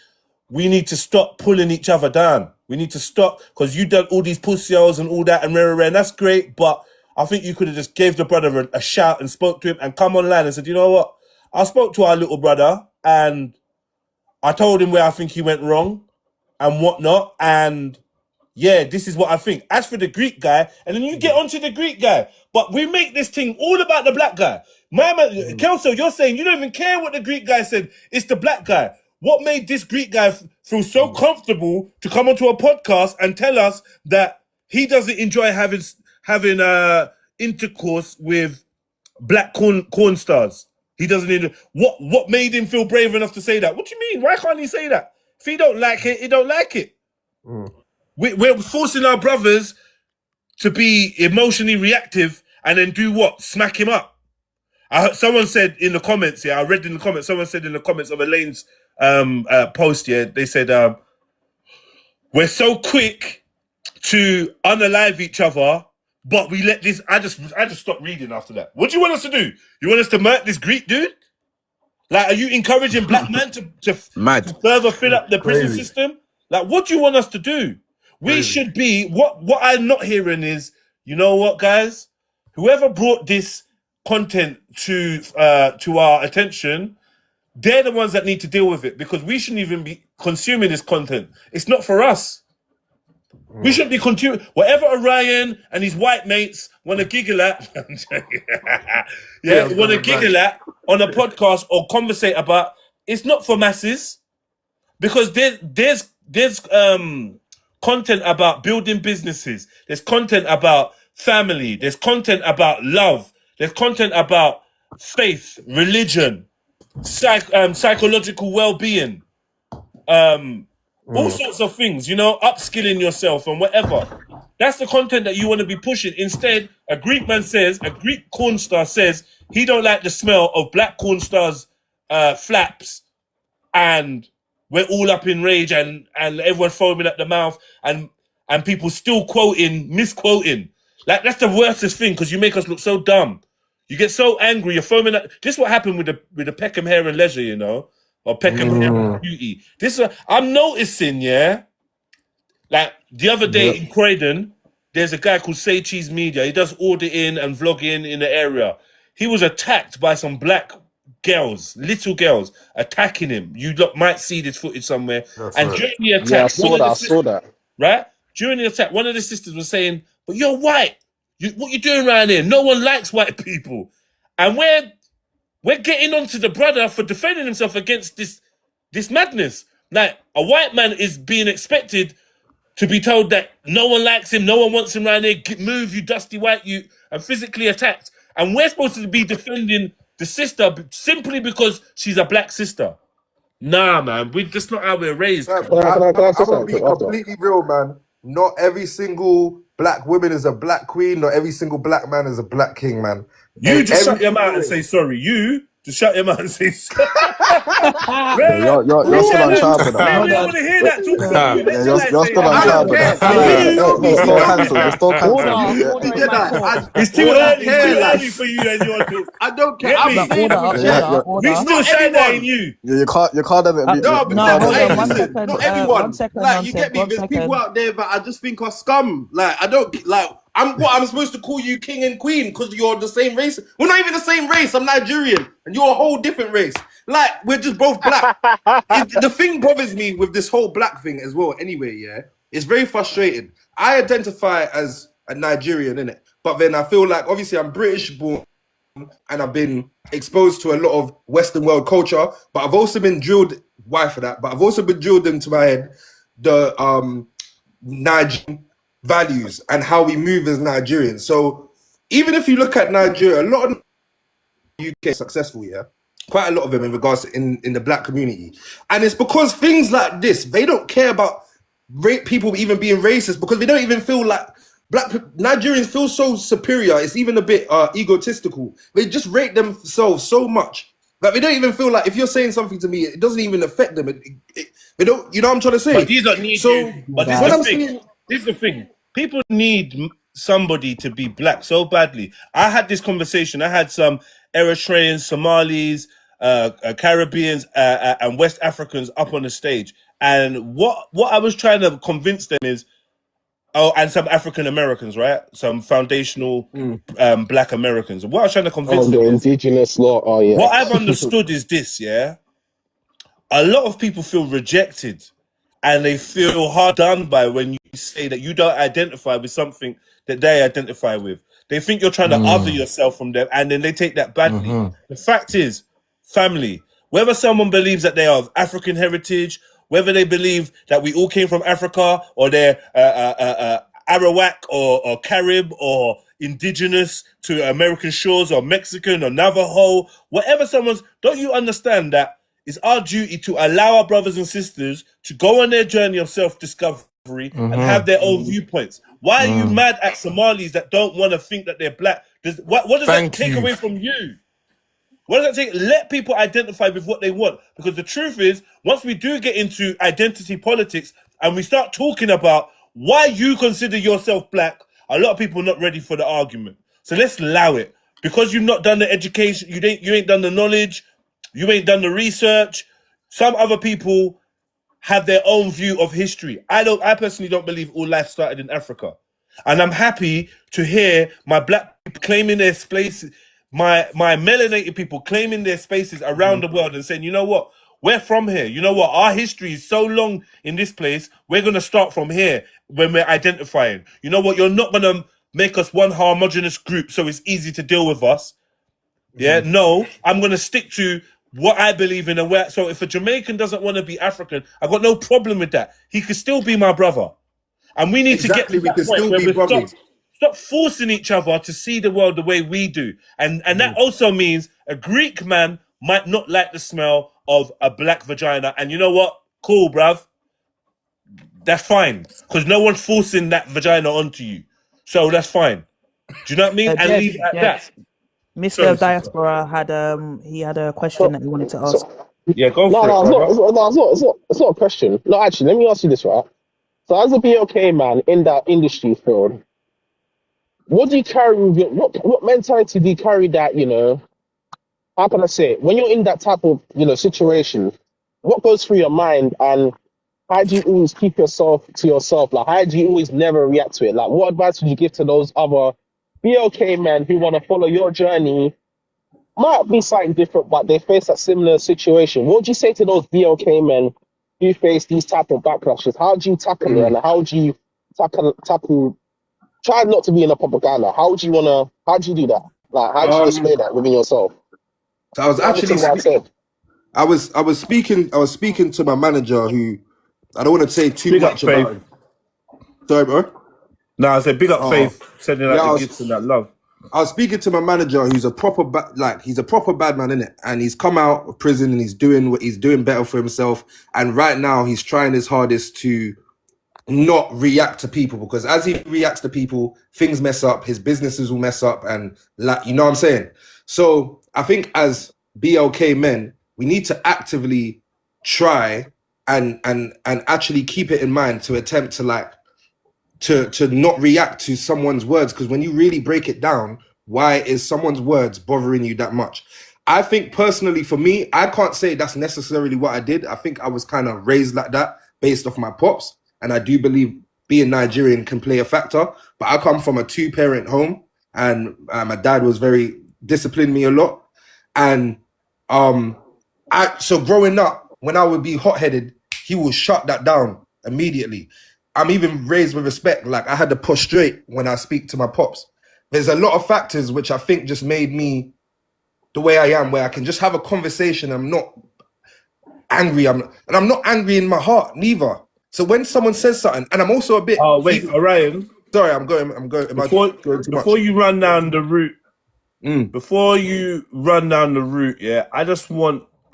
we need to stop pulling each other down. We need to stop, because you done all these pussy-os and all that and rare, and that's great, but I think you could have just gave the brother a shout and spoke to him and come online and said, you know what? I spoke to our little brother and I told him where I think he went wrong and whatnot, and yeah, this is what I think. As for the Greek guy, and then you get onto the Greek guy, but we make this thing all about the black guy. My man, Kelso, you're saying you don't even care what the Greek guy said. It's the black guy. What made this Greek guy feel so comfortable to come onto a podcast and tell us that he doesn't enjoy having intercourse with black corn stars? He doesn't enjoy. What made him feel brave enough to say that? What do you mean? Why can't he say that? If he don't like it, he don't like it. We're forcing our brothers to be emotionally reactive and then do what? Smack him up. I heard someone said in the comments, I read in the comments, someone said in the comments of Elaine's post, they said, we're so quick to unalive each other, but we let this, I just stopped reading after that. What do you want us to do? You want us to murk this Greek dude? Like, are you encouraging black men to further fill up the prison system? Like, what do you want us to do? We should be, what I'm not hearing is, you know what, guys? Whoever brought this content to our attention, they're the ones that need to deal with it, because we shouldn't even be consuming this content. It's not for us. We shouldn't be consuming whatever Orion and his white mates want to giggle at. Want to giggle at on a podcast or conversate about. It's not for masses, because there's content about building businesses. There's content about family. There's content about love. There's content about faith, religion, psychological well-being, all sorts of things, you know, upskilling yourself and whatever. That's the content that you want to be pushing. Instead, a Greek corn star says he don't like the smell of black corn stars' flaps, and we're all up in rage and everyone's foaming at the mouth and people still misquoting. Like, that's the worstest thing, because you make us look so dumb. You get so angry, you're foaming at... This is what happened with the Peckham Hair and Leisure, you know? Or Peckham Hair and Beauty. I'm noticing, yeah? Like, the other day in Croydon, there's a guy called Say Cheese Media. He does auditing and vlogging in the area. He was attacked by some black girls, little girls, attacking him. You might see this footage somewhere. During the attack... I saw that. Right? During the attack, one of the sisters was saying, but you're white. What you doing around here? No one likes white people. And we're getting onto the brother for defending himself against this madness. Like, a white man is being expected to be told that no one likes him, no one wants him around here, move, you dusty white, and physically attacked. And we're supposed to be defending the sister simply because she's a black sister. Nah, man, that's not how we're raised. I'm gonna be completely real, man. Not every single black woman is a black queen. Not every single black man is a black king, man. You just shut your mouth and say sorry. You just shut your mouth and say sorry. You're still on trial for that. I want to hear that. You're still on trial for that. You're still cancelled. It's too early for you and your talk. I don't care. We still say that in you. Your card doesn't beat not everyone. Like, you get me? There's people out there that I just think are scum. Like, I don't like. I'm supposed to call you king and queen because you're the same race. We're not even the same race. I'm Nigerian and you're a whole different race. Like, we're just both black. The thing bothers me with this whole black thing as well. Anyway, yeah, it's very frustrating. I identify as a Nigerian, innit? But then I feel like, obviously, I'm British born and I've been exposed to a lot of Western world culture. But I've also been drilled. Why for that? But I've also been drilled into my head the Nigerian values and how we move as Nigerians. So even if you look at Nigeria, a lot of UK successful, yeah, quite a lot of them in regards to in the black community, and it's because things like this, they don't care about people even being racist, because they don't even feel like black Nigerians feel so superior. It's even a bit egotistical. They just rate themselves so much that they don't even feel like if you're saying something to me, it doesn't even affect them. They don't, you know what I'm trying to say? But these don't need you. But this is the thing. People need somebody to be black so badly. I had this conversation. I had some Eritreans, Somalis, Caribbeans, and West Africans up on the stage. And what I was trying to convince them is, and some African Americans, right? Some foundational black Americans. What I was trying to convince them is, indigenous law. Oh, yeah. What I've understood is this, yeah? A lot of people feel rejected and they feel hard done by when you say that you don't identify with something that they identify with. They think you're trying to other yourself from them, and then they take that badly. The fact is, family, whether someone believes that they are of African heritage, whether they believe that we all came from Africa, or they're Arawak or Carib or indigenous to American shores or Mexican or Navajo, whatever don't you understand that it's our duty to allow our brothers and sisters to go on their journey of self-discovery and have their own viewpoints? Why are you mad at Somalis that don't want to think that they're black? What does that take away from you? What does that take? Let people identify with what they want. Because the truth is, once we do get into identity politics and we start talking about why you consider yourself black, a lot of people are not ready for the argument. So let's allow it. Because you've not done the education, you ain't done the knowledge, you ain't done the research. Some other people have their own view of history. I personally don't believe all life started in Africa. And I'm happy to hear my black people claiming their spaces, my melanated people claiming their spaces around the world and saying, you know what, we're from here. You know what, our history is so long in this place, we're going to start from here when we're identifying. You know what, you're not going to make us one homogenous group so it's easy to deal with us. Yeah, no, I'm going to stick to what I believe in. So if a Jamaican doesn't want to be African, I've got no problem with that. He could still be my brother. And we need to get to that point where we stop Stop forcing each other to see the world the way we do. And that also means a Greek man might not like the smell of a black vagina. And you know what? Cool, bruv. That's fine. Because no one's forcing that vagina onto you. So that's fine. Do you know what I mean? And leave it at that. Mr. Diaspora had he had a question that he wanted to ask. Yeah, go for it. It's not a question. No, actually, let me ask you this, right? So as a BOK man in that industry field, what do you carry with you? What mentality do you carry that, how can I say it? When you're in that type of, situation, what goes through your mind, and how do you always keep yourself to yourself? Like, how do you always never react to it? Like, what advice would you give to those other BOK men who want to follow your journey? Might be something different, but they face a similar situation. What would you say to those BOK men who face these type of backlashes? How do you tackle it, and how do you tackle? Try not to be in a propaganda. How do you do that? Like, how do you display that within yourself? So I was actually, I was speaking to my manager, who I don't want to say too much about him. Sorry, bro. No, I said big up Faith, sending out the gifts and that love. I was speaking to my manager, who's a proper he's a proper bad man, innit? And he's come out of prison and he's doing better for himself. And right now he's trying his hardest to not react to people, because as he reacts to people, things mess up, his businesses will mess up, and you know what I'm saying? So I think as BLK men, we need to actively try and actually keep it in mind to attempt to to not react to someone's words, because when you really break it down, why is someone's words bothering you that much? I think personally for me, I can't say that's necessarily what I did. I think I was kind of raised like that based off my pops, and I do believe being Nigerian can play a factor, but I come from a 2-parent home, and my dad was disciplined me a lot. And so growing up, when I would be hot-headed, he would shut that down immediately. I'm even raised with respect. Like, I had to prostrate when I speak to my pops. There's a lot of factors which I think just made me the way I am, where I can just have a conversation. I'm not angry. I'm not angry in my heart neither. So when someone says something, and I'm also a bit. Oh wait, Orion. Sorry, I'm going. Before you run down the route. Before you run down the route, I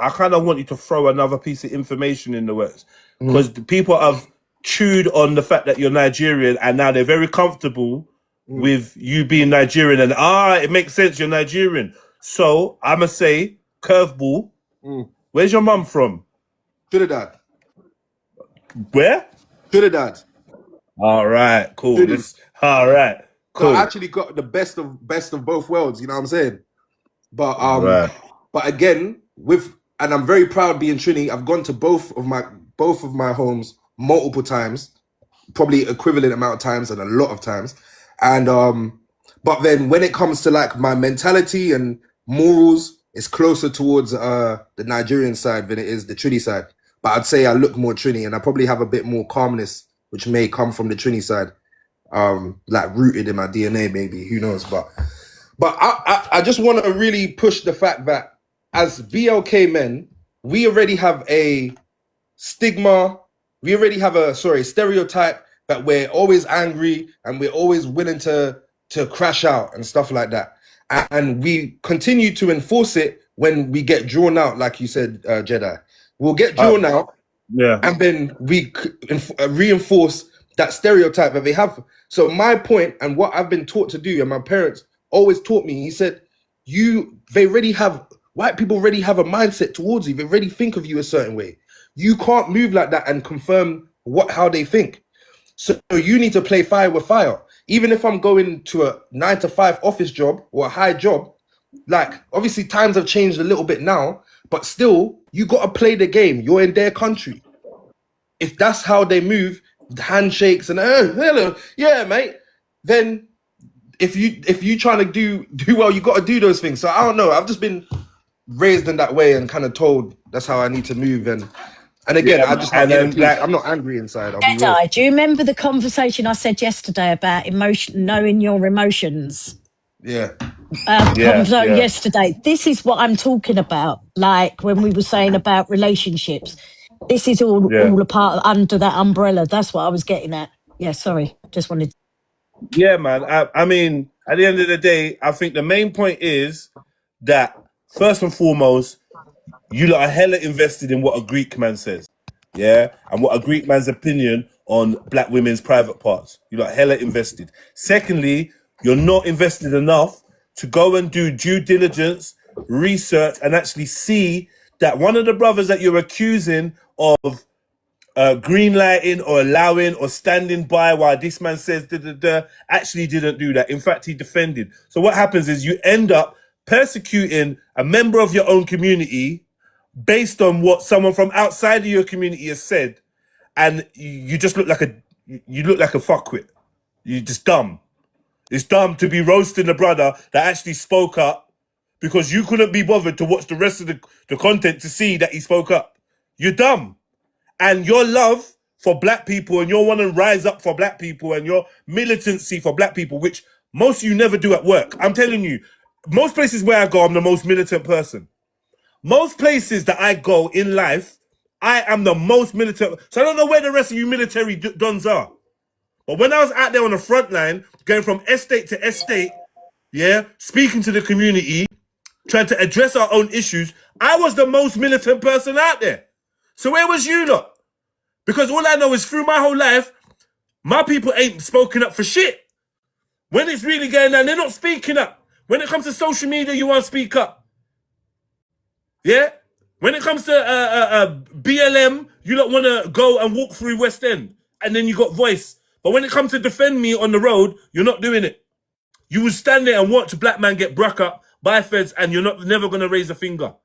kind of want you to throw another piece of information in the works, because the people have chewed on the fact that you're Nigerian, and now they're very comfortable with you being Nigerian, and it makes sense, you're Nigerian. So I'ma say, curveball. Where's your mum from? Trinidad. Where? Trinidad. All right, cool. All right, cool. So I actually got the best of both worlds. You know what I'm saying? But but again, and I'm very proud being Trini. I've gone to both of my homes multiple times, probably equivalent amount of times and a lot of times. And but then when it comes to like my mentality and morals, it's closer towards the Nigerian side than it is the Trini side. But I'd say I look more Trini, and I probably have a bit more calmness, which may come from the Trini side, like rooted in my DNA, maybe, who knows. But I just want to really push the fact that as BLK men, we already have a stigma. We already have a stereotype that we're always angry and we're always willing to crash out and stuff like that. And we continue to enforce it when we get drawn out, like you said, Jedi. We'll get drawn out, and then we reinforce that stereotype that they have. So my point, and what I've been taught to do, and my parents always taught me, he said, white people already have a mindset towards you. They already think of you a certain way. You can't move like that and confirm how they think. So you need to play fire with fire. Even if I'm going to a 9-to-5 office job or a high job, like obviously times have changed a little bit now, but still you got to play the game. You're in their country. If that's how they move, handshakes and hello, yeah, mate. Then if you trying to do well, you got to do those things. So I don't know. I've just been raised in that way and kind of told that's how I need to move. And again, I'm not angry inside. Jedi, do you remember the conversation I said yesterday about knowing your emotions? Yesterday. This is what I'm talking about. Like when we were saying about relationships, this is all a part under that umbrella. That's what I was getting at. Yeah, sorry, just wanted. Yeah, man. I mean, at the end of the day, I think the main point is that first and foremost, you lot are hella invested in what a Greek man says, yeah, and what a Greek man's opinion on black women's private parts. You lot are hella invested. Secondly, you're not invested enough to go and do due diligence, research, and actually see that one of the brothers that you're accusing of green lighting or allowing or standing by while this man says actually didn't do that. In fact, he defended. So what happens is you end up persecuting a member of your own community based on what someone from outside of your community has said, and you just look like a fuckwit. You're just dumb. It's dumb to be roasting a brother that actually spoke up because you couldn't be bothered to watch the rest of the content to see that he spoke up. You're dumb. And your love for black people and your want to rise up for black people and your militancy for black people, which most of you never do at work. I'm telling you, most places where I go, I'm the most militant person. Most places that I go in life, I am the most militant. So I don't know where the rest of you military dons are. But when I was out there on the front line, going from estate to estate, yeah, speaking to the community, trying to address our own issues, I was the most militant person out there. So where was you lot? Because all I know is through my whole life, my people ain't spoken up for shit. When it's really going on, they're not speaking up. When it comes to social media, you want to speak up. Yeah? When it comes to BLM, you don't want to go and walk through West End. And then you got voice. But when it comes to defend me on the road, you're not doing it. You would stand there and watch a black man get bruck up by feds and you're never going to raise a finger.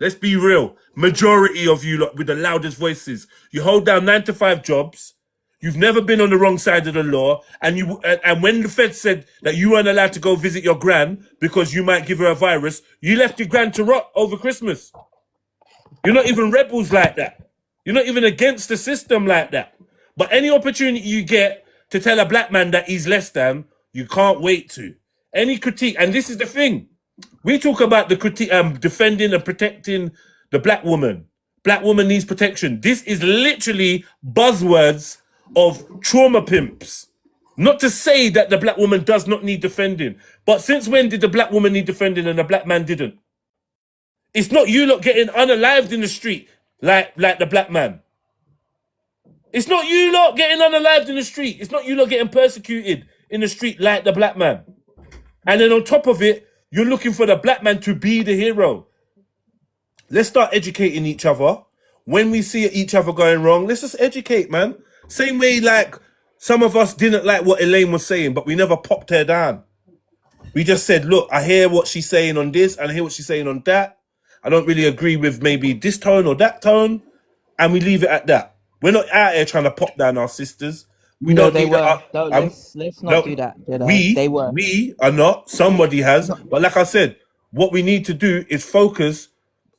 Let's be real. Majority of you lot with the loudest voices. You hold down 9-to-5 jobs. You've never been on the wrong side of the law. And when the Fed said that you weren't allowed to go visit your gran because you might give her a virus, you left your gran to rot over Christmas. You're not even rebels like that. You're not even against the system like that. But any opportunity you get to tell a black man that he's less than, you can't wait to. Any critique, and this is the thing. We talk about the critique, defending and protecting the black woman. Black woman needs protection. This is literally buzzwords of trauma pimps. Not to say that the black woman does not need defending, but since when did the black woman need defending and the black man didn't? It's not you lot getting unalived in the street like the black man. It's not you lot getting unalived in the street. It's not you lot getting persecuted in the street like the black man. And then on top of it, you're looking for the black man to be the hero. Let's start educating each other. When we see each other going wrong, let's just educate, man. Same way like some of us didn't like what Elaine was saying, but we never popped her down. We just said, look, I hear what she's saying on this and I hear what she's saying on that. I don't really agree with maybe this tone or that tone. And we leave it at that. We're not out here trying to pop down our sisters. We No, don't they need were. that. Let's not do that. They were. We are not. Somebody has. But like I said, what we need to do is focus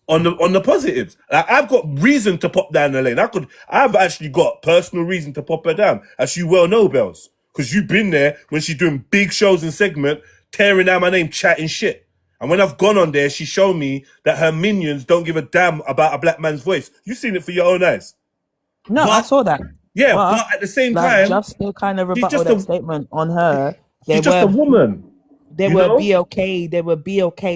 on the positives. Like, I've got reason to pop down the lane. I've actually got personal reason to pop her down, as you well know, Bells, because you've been there when she's doing big shows and segment, tearing down my name, chatting shit. And when I've gone on there, she showed me that her minions don't give a damn about a black man's voice. You've seen it for your own eyes. No, I saw that. Yeah, but at the same time, just to kind of rebuttal just that a- statement on her, she's just a woman. There you were know? BLK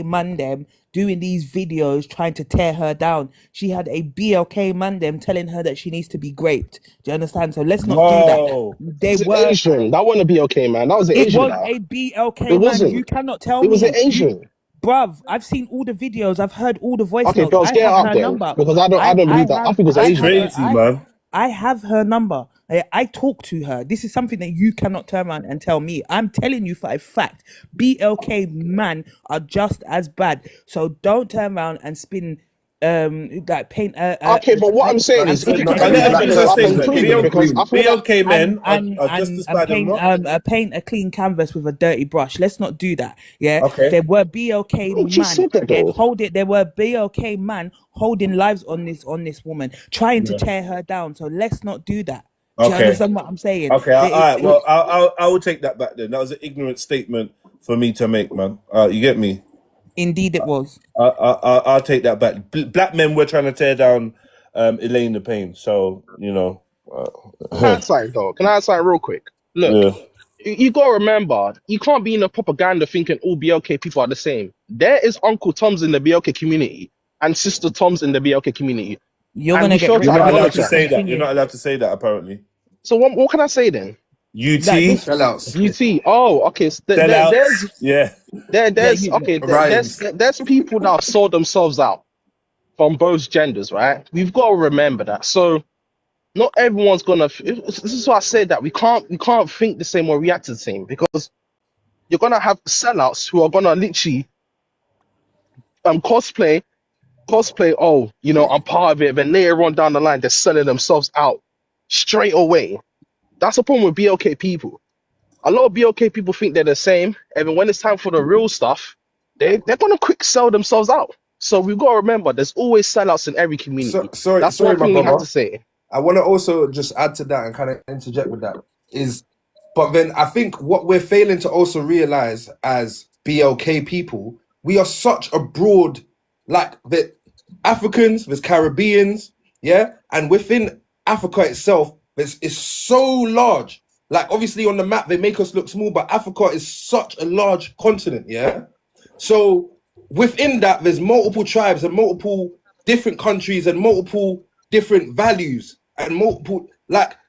Mandem doing these videos trying to tear her down. She had a BLK Mandem telling her that she needs to be raped. Do you understand? So let's not Whoa. do that. They It's an were. Asian. That wouldn't be okay, man. That was an It Asian was guy. a BLK It man. wasn't. You cannot tell It was me. an Asian. Bruv, I've seen all the videos. I've heard all the voice Okay, notes. Bells, I get have up her there number. because I don't believe that. I think it was I Asian. have- Crazy, man. I have her number. I talk to her. This is something that you cannot turn around and tell me. I'm telling you for a fact. BLK man are just as bad. So don't turn around and spin like paint Okay, but what I'm saying is, if you could I'll let her finish her up and statement. prove it, because I feel like BLK men are just as bad as not. paint a clean canvas with a dirty brush. Let's not do that. Yeah. Okay. There were BLK You just said that, man. though. There were BLK man holding lives on this woman, trying to tear her down. So let's not do that. Do you Okay. understand what I'm saying? Okay, all right. Well, I will take that back then. That was an ignorant statement for me to make, man. You get me? Indeed, it was. I'll take that back. Black men were trying to tear down Elaine the Pain. So, you know. Can I add something, though? Can I add something real quick? Look, you gotta remember, you can't be in a propaganda thinking all BLK people are the same. There is Uncle Toms in the BLK community and Sister Toms in the BLK community, You're and gonna we get fail to You're not ripped off allowed if acknowledge to you that. say that. You're continue. not allowed to say that, apparently. So what can I say then? Like UT, this, Sellouts. UT. Oh, okay. So sellouts. Yeah. yeah, there's you, okay. Orions. There's people that have sold themselves out from both genders, right? We've got to remember that. So not everyone's gonna. This is why I said that we can't think the same or react to the same, because you're gonna have sellouts who are gonna literally cosplay. Oh, I'm part of it. Then later on down the line, they're selling themselves out straight away. That's the problem with BLK people. A lot of BLK people think they're the same, and then when it's time for the real stuff, they're gonna quick sell themselves out. So we've got to remember, there's always sellouts in every community. That's Sorry, one my thing we have brother. to say. I want to also just add to that and kind of interject with that but then I think what we're failing to also realize as BLK people, we are such a broad, like the Africans, there's Caribbeans, yeah, and within Africa itself, it's so large. Like obviously on the map they make us look small, but Africa is such a large continent, yeah. So within that, there's multiple tribes and multiple different countries and multiple different values and multiple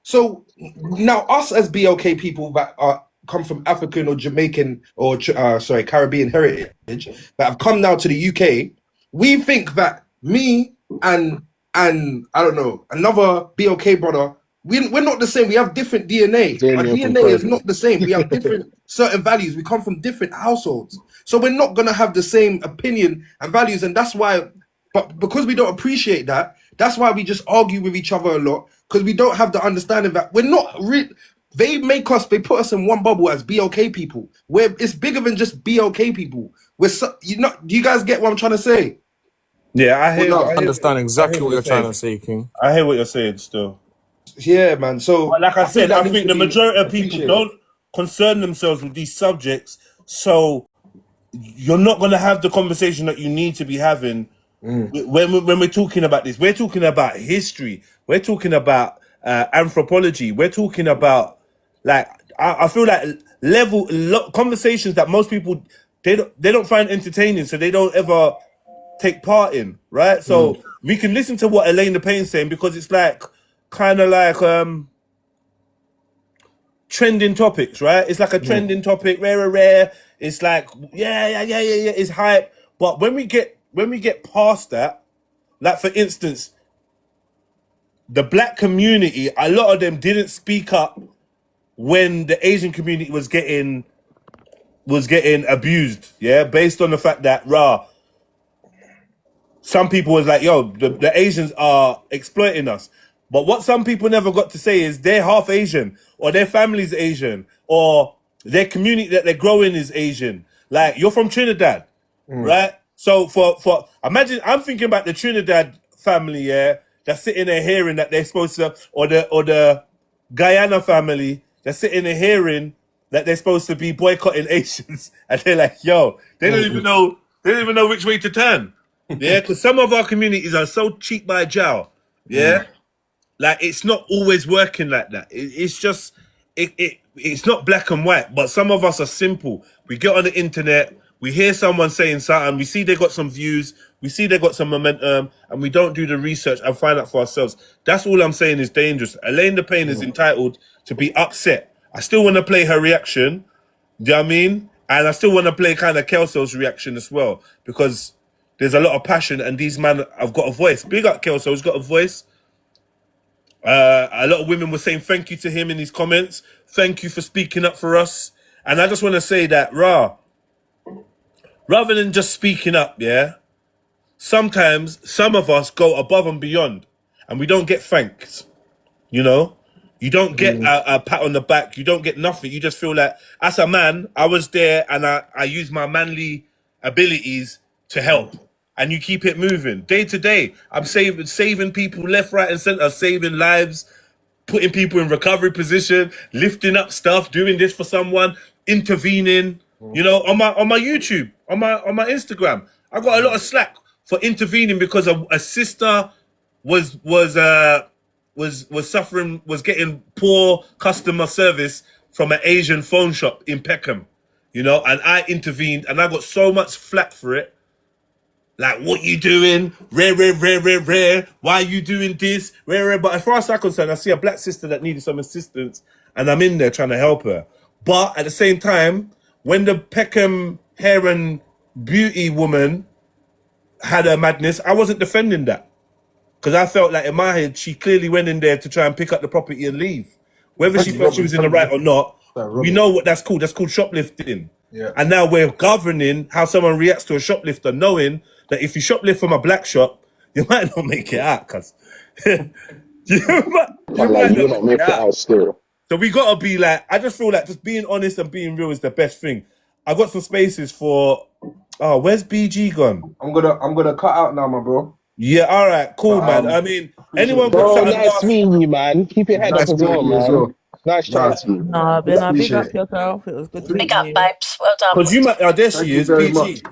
so now us as BLK people that are come from African or Jamaican or Caribbean heritage that have come now to the UK, we think that me and I don't know another BLK brother, we're not the same. We have different DNA. Our DNA is not the same. We have different certain values. We come from different households, so we're not gonna have the same opinion and values, and that's why. But because we don't appreciate that, that's why we just argue with each other a lot, because we don't have the understanding that we're not they put us in one bubble as BLK people, where it's bigger than just BLK people. Do you guys get what I'm trying to say? Yeah, I hear. no. I Understand exactly what you're trying to saying. say, King. I hear what you're saying still. Yeah, man. So But like I said, I think the majority of people appreciated. don't concern themselves with these subjects, so you're not going to have the conversation that you need to be having when we're talking about this. We're talking about history. We're talking about anthropology. We're talking about I feel like conversations that most people they don't find entertaining, so they don't ever take part in. Right, so we can listen to what Elaine the Payne's saying because it's like kind of like trending topics, right? It's like a trending topic, rare. It's like yeah, it's hype. But when we get past that, like for instance, the black community, a lot of them didn't speak up when the Asian community was getting abused, yeah, based on the fact that some people was like, yo, the Asians are exploiting us. But what some people never got to say is they're half Asian, or their family's Asian, or their community that they're growing is Asian. Like, you're from Trinidad, right? So for imagine, I'm thinking about the Trinidad family, yeah, that's sitting there hearing that they're supposed to, or the Guyana family that's sitting there hearing that they're supposed to be boycotting Asians, and they're like, yo, they don't even know which way to turn. Yeah, because some of our communities are so cheap by jowl. Yeah, like it's not always working like that. It's just it's not black and white. But some of us are simple. We get on the internet, we hear someone saying something, we see they got some views, we see they got some momentum, and we don't do the research and find out for ourselves. That's all I'm saying is dangerous. Elaine the Payne is entitled to be upset. I still want to play her reaction. Do you know what I mean? And I still want to play kind of Kelso's reaction as well, because there's a lot of passion, and these men have got a voice. Big up Kelso, he's got a voice. A lot of women were saying thank you to him in his comments. Thank you for speaking up for us. And I just want to say that, rather than just speaking up, yeah, sometimes some of us go above and beyond, and we don't get thanks, you know? You don't get a pat on the back. You don't get nothing. You just feel like, as a man, I was there and I used my manly abilities to help. And you keep it moving. Day to day, I'm saving people left, right, and center, saving lives, putting people in recovery position, lifting up stuff, doing this for someone, intervening. You know, on my YouTube, on my Instagram, I got a lot of slack for intervening because a sister was suffering, was getting poor customer service from an Asian phone shop in Peckham, you know, and I intervened and I got so much flack for it. Like, what you doing? Rare. Why are you doing this? Rare. But as far as I'm concerned, I see a black sister that needed some assistance and I'm in there trying to help her. But at the same time, when the Peckham hair and beauty woman had her madness, I wasn't defending that. Because I felt like in my head, she clearly went in there to try and pick up the property and leave. Whether she felt she was in the right or not, we know what that's called. That's called shoplifting. Yeah. And now we're governing how someone reacts to a shoplifter, knowing that if you shoplift from a black shop, you might not make it out, cuz. you might not make it out still. So we gotta be like, I just feel like just being honest and being real is the best thing. I got some spaces for where's BG gone? I'm gonna cut out now, my bro. Yeah, all right, cool, man. I mean, anyone got Bro, something nice meeting you, man. Keep your head up as well, man. Nice chat to you. Nah, Ben, big up yourself. It was good to meet you. Babes. Well done. Because you might, there she is, BG.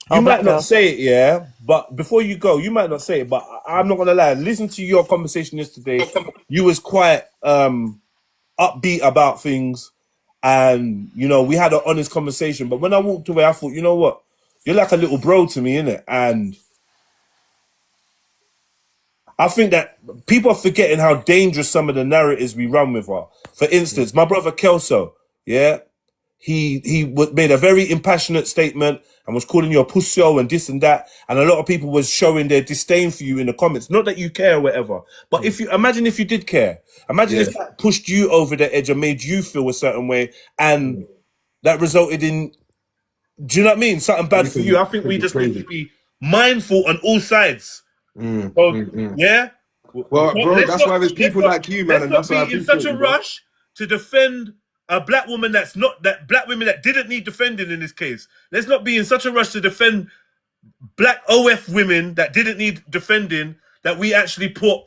You might not say it, yeah, but before you go, you might not say it, but I'm not gonna lie. Listen to your conversation yesterday. You was quite upbeat about things, and you know we had an honest conversation. But when I walked away, I thought, you know what, you're like a little bro to me, innit? And I think that people are forgetting how dangerous some of the narratives we run with are. For instance, my brother Kelso, yeah, he made a very impassionate statement and was calling you a pussy and this and that, and a lot of people was showing their disdain for you in the comments. Not that you care or whatever, but if you imagine if you did care, imagine if that pushed you over the edge and made you feel a certain way, and that resulted in, do you know what I mean, something bad for you. I think we just need to be mindful on all sides. Yeah. Well, bro, that's why there's people like you, man, and that's why I in such a rush to defend a black woman that's not that black women that didn't need defending in this case. Let's not be in such a rush to defend black OF women that didn't need defending, that we actually put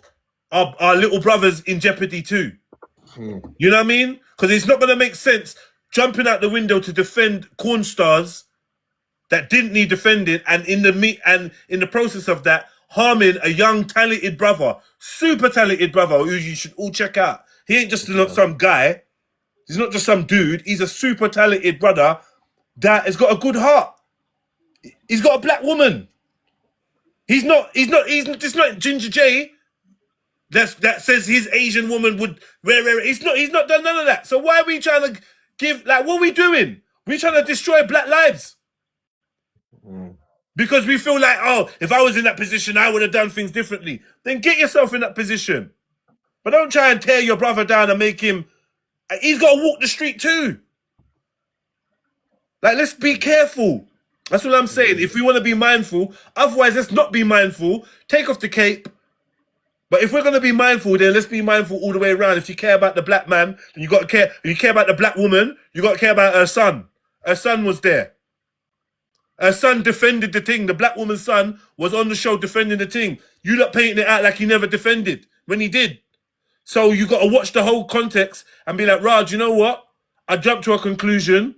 our little brothers in jeopardy too. You know what I mean? Because it's not going to make sense jumping out the window to defend corn stars that didn't need defending, and in the process of that, harming a young, talented brother, super talented brother who you should all check out. He ain't just some guy. He's not just some dude. He's a super talented brother that has got a good heart. He's got a black woman. He's just not Ginger J. That says his Asian woman would wear. He's not done none of that. So why are we trying to give, like, what are we doing? We're trying to destroy black lives. Because we feel like, oh, if I was in that position, I would have done things differently. Then get yourself in that position. But don't try and tear your brother down and make him, he's got to walk the street too. Like, let's be careful. That's what I'm saying. If we want to be mindful, otherwise let's not be mindful. Take off the cape. But if we're going to be mindful, then let's be mindful all the way around. If you care about the black man, then you got to care. If you care about the black woman, you got to care about her son. Her son was there. Her son defended the thing. The black woman's son was on the show defending the thing. You lot painting it out like he never defended when he did. So you got to watch the whole context and be like, Raj, you know what? I jumped to a conclusion,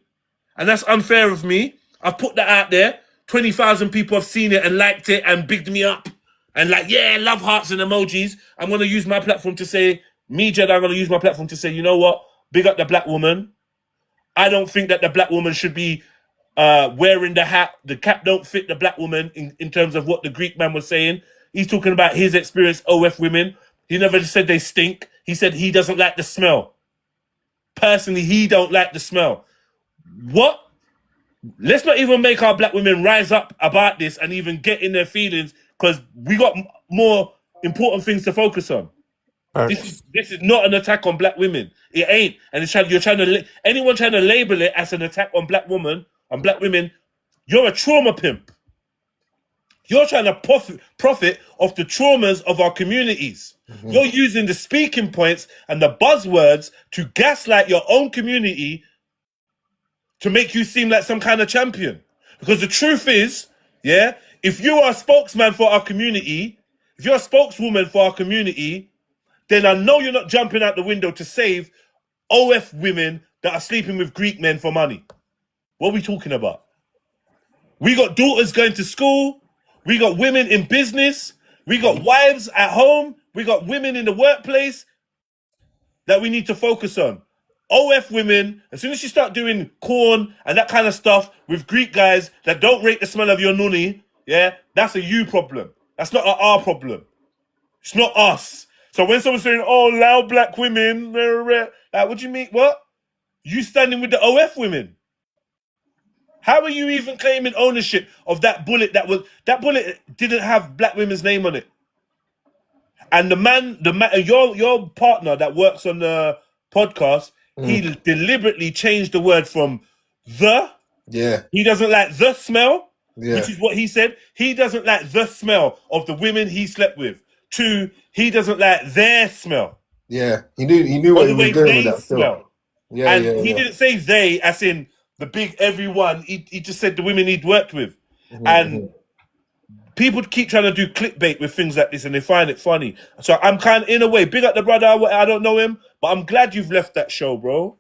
and that's unfair of me. I've put that out there. 20,000 people have seen it and liked it and bigged me up. And like, yeah, love hearts and emojis. I'm going to use my platform to say, Jed, I'm going to use my platform to say, you know what? Big up the black woman. I don't think that the black woman should be wearing the hat. The cap don't fit the black woman in terms of what the Greek man was saying. He's talking about his experience, OF women. He never said they stink. He said he doesn't like the smell. Personally, he don't like the smell. What? Let's not even make our black women rise up about this and even get in their feelings, because we got more important things to focus on. This is not an attack on black women. It ain't. And anyone trying to label it as an attack on black women, you're a trauma pimp. You're trying to profit off the traumas of our communities. You're using the speaking points and the buzzwords to gaslight your own community to make you seem like some kind of champion. Because the truth is, yeah, if you are a spokesman for our community, if you're a spokeswoman for our community, then I know you're not jumping out the window to save OF women that are sleeping with Greek men for money. What are we talking about? We got daughters going to school. We got women in business. We got wives at home. We got women in the workplace that we need to focus on. OF women, as soon as you start doing corn and that kind of stuff with Greek guys that don't rate the smell of your nunny, yeah, that's a you problem. That's not our problem. It's not us. So when someone's saying, oh, loud black women, like, what do you mean? What? You standing with the OF women? How are you even claiming ownership of that bullet that bullet didn't have black women's name on it? And your partner that works on the podcast, he deliberately changed the word from the. Yeah. He doesn't like the smell, Yeah. which is what he said. He doesn't like the smell of the women he slept with. To he doesn't like their smell. Yeah. He knew Or what the he was way doing they with that smell. still. Yeah, And yeah, he yeah. didn't say they as in the big everyone. He just said the women he'd worked with. And people keep trying to do clickbait with things like this and they find it funny. So I'm kind of, in a way, big up the brother. I don't know him, but I'm glad you've left that show, bro.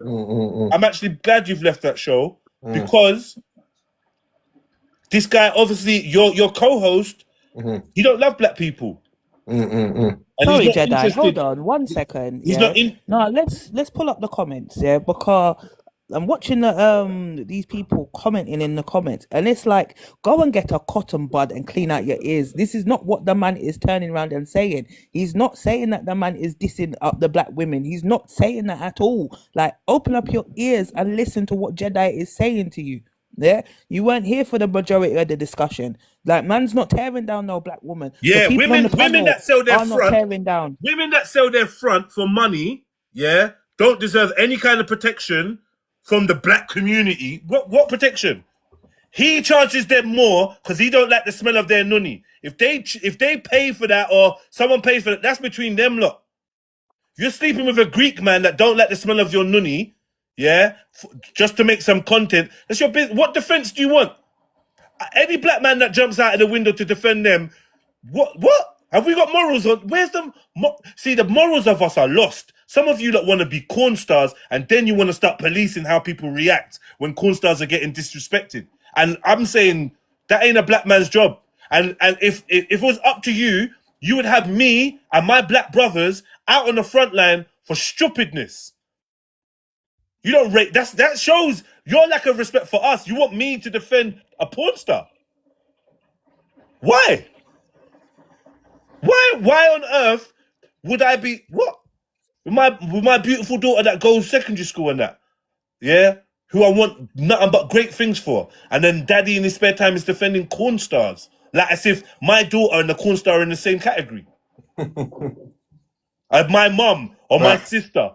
I'm actually glad you've left that show because this guy, obviously, your co-host, he don't love black people. And Sorry, he's not Jedi. interested. Hold on 1 second. He's Yeah. not in. No, let's pull up the comments. Yeah, because I'm watching these people commenting in the comments, and it's like, go and get a cotton bud and clean out your ears. This is not what the man is turning around and saying. He's not saying that the man is dissing up the black women. He's not saying that at all. Like, open up your ears and listen to what Jedi is saying to you. Yeah, you weren't here for the majority of the discussion. Like, man's not tearing down no black woman. Yeah, The people on the women panel that sell their are not front, tearing down. women that sell their front for money, yeah, don't deserve any kind of protection from the black community. What protection? He charges them more because he don't like the smell of their nunny. If they pay for that or someone pays for that, that's between them lot. If you're sleeping with a Greek man that don't like the smell of your nunny, yeah, just to make some content, that's your business. What defense do you want? Any black man that jumps out of the window to defend them, what? Have we got morals on? Where's the... See, the morals of us are lost. Some of you that want to be corn stars and then you want to start policing how people react when corn stars are getting disrespected. And I'm saying that ain't a black man's job. And if it was up to you, you would have me and my black brothers out on the front line for stupidness. You don't rate... That shows your lack of respect for us. You want me to defend a porn star. Why? Why on earth would I be... What? With my beautiful daughter that goes secondary school and that, yeah, who I want nothing but great things for, and then daddy in his spare time is defending corn stars, like as if my daughter and the corn star are in the same category. My mum or my sister,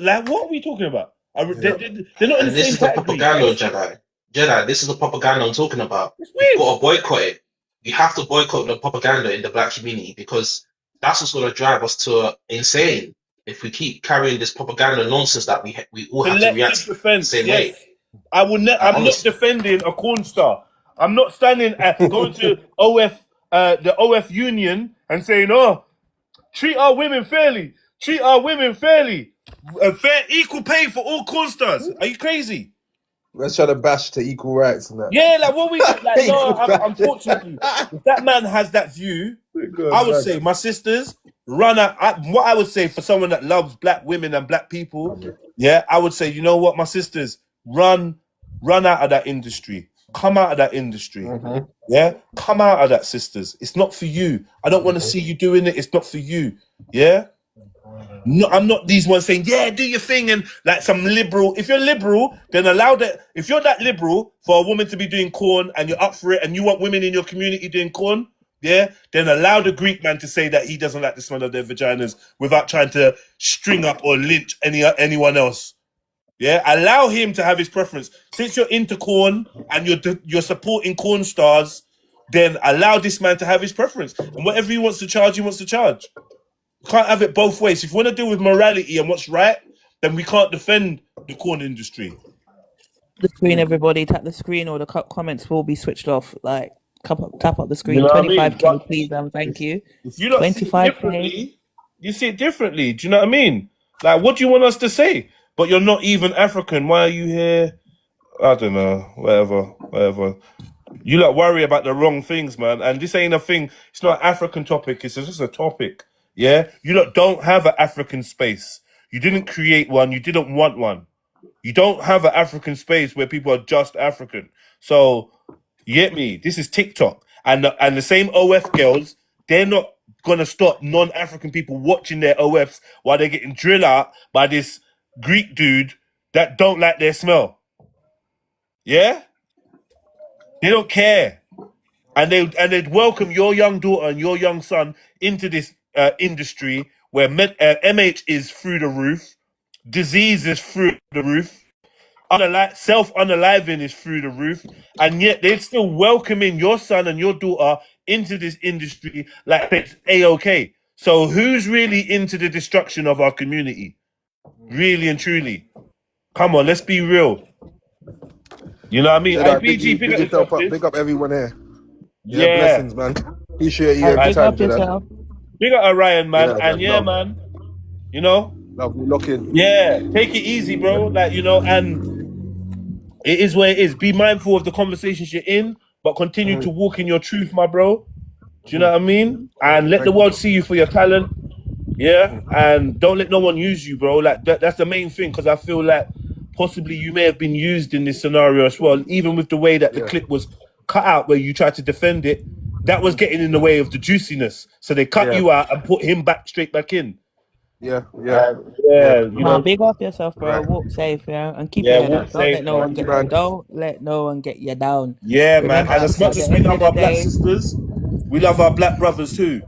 like, what are we talking about? They're not in And the this same is the category. propaganda, Jedi. Jedi, this is the propaganda I'm talking about. You've got to boycott it. You have to boycott the propaganda in the black community because that's what's going to drive us to insane. If we keep carrying this propaganda nonsense that we all have to react the same way. I will. I'm not defending a corn star. I'm not standing at going to the OF union and saying, "Oh, treat our women fairly. Treat our women fairly. Fair, equal pay for all corn stars." Are you crazy? Let's try to bash to equal rights and that. Yeah, like what we do. Like, no, unfortunately, if that man has that view, I would say, my sisters, run out. What I would say for someone that loves black women and black people, yeah, I would say, you know what, my sisters, run out of that industry. Come out of that industry. Yeah, come out of that, sisters. It's not for you. I don't want to see you doing it. It's not for you. Yeah. No, I'm not these ones saying, yeah, do your thing, and like some liberal. If you're liberal, then allow that. If you're that liberal for a woman to be doing corn and you're up for it and you want women in your community doing corn, yeah, then allow the Greek man to say that he doesn't like the smell of their vaginas without trying to string up or lynch anyone else. Yeah, allow him to have his preference. Since you're into corn and you're supporting corn stars, then allow this man to have his preference. And whatever he wants to charge, he wants to charge. Can't have it both ways. If you want to deal with morality and what's right, then we can't defend the corn industry. The screen, everybody, tap the screen, or the comments will be switched off. Like, tap up the screen. You know what I mean? 25k, please, thank you. If you don't see it differently, you see it differently. Do you know what I mean? Like, what do you want us to say? But you're not even African. Why are you here? I don't know. Whatever. You lot worry about the wrong things, man. And this ain't a thing. It's not an African topic. It's just a topic. Yeah? You lot don't have an African space. You didn't create one. You didn't want one. You don't have an African space where people are just African. So, you get me? This is TikTok. And the same OF girls, they're not going to stop non-African people watching their OFs while they're getting drilled out by this Greek dude that don't like their smell. Yeah? They don't care. And they'd welcome your young daughter and your young son into this industry where MH is through the roof, disease is through the roof, self-unaliving is through the roof, and yet they're still welcoming your son and your daughter into this industry like it's A-OK. So who's really into the destruction of our community? Really and truly. Come on, let's be real. You know what I mean? Yeah, IBG, big yourself up. Big up everyone here. Yeah. Blessings, man. Appreciate you every Big time, up yourself. Big up Orion, man. Yeah, And yeah, love. man. You know? Love, we lock in. Yeah. Take it easy, bro. Like, you know, and it is where it is. Be mindful of the conversations you're in, but continue to walk in your truth, my bro. Do you know what I mean? And let the world see you for your talent. Yeah. And don't let no one use you, bro. Like that's the main thing, because I feel like possibly you may have been used in this scenario as well, even with the way that the clip was cut out where you tried to defend it. That was getting in the way of the juiciness. So they cut you out and put him straight back in. Yeah. You know. Big up yourself, bro. Right. Walk safe, yeah, and keep Yeah, your head walk up. Don't safe, let no one man. get you. Don't let no one get you down. Yeah, man. Remember, And as much as at we the end love of our the black day- sisters, we love our black brothers too.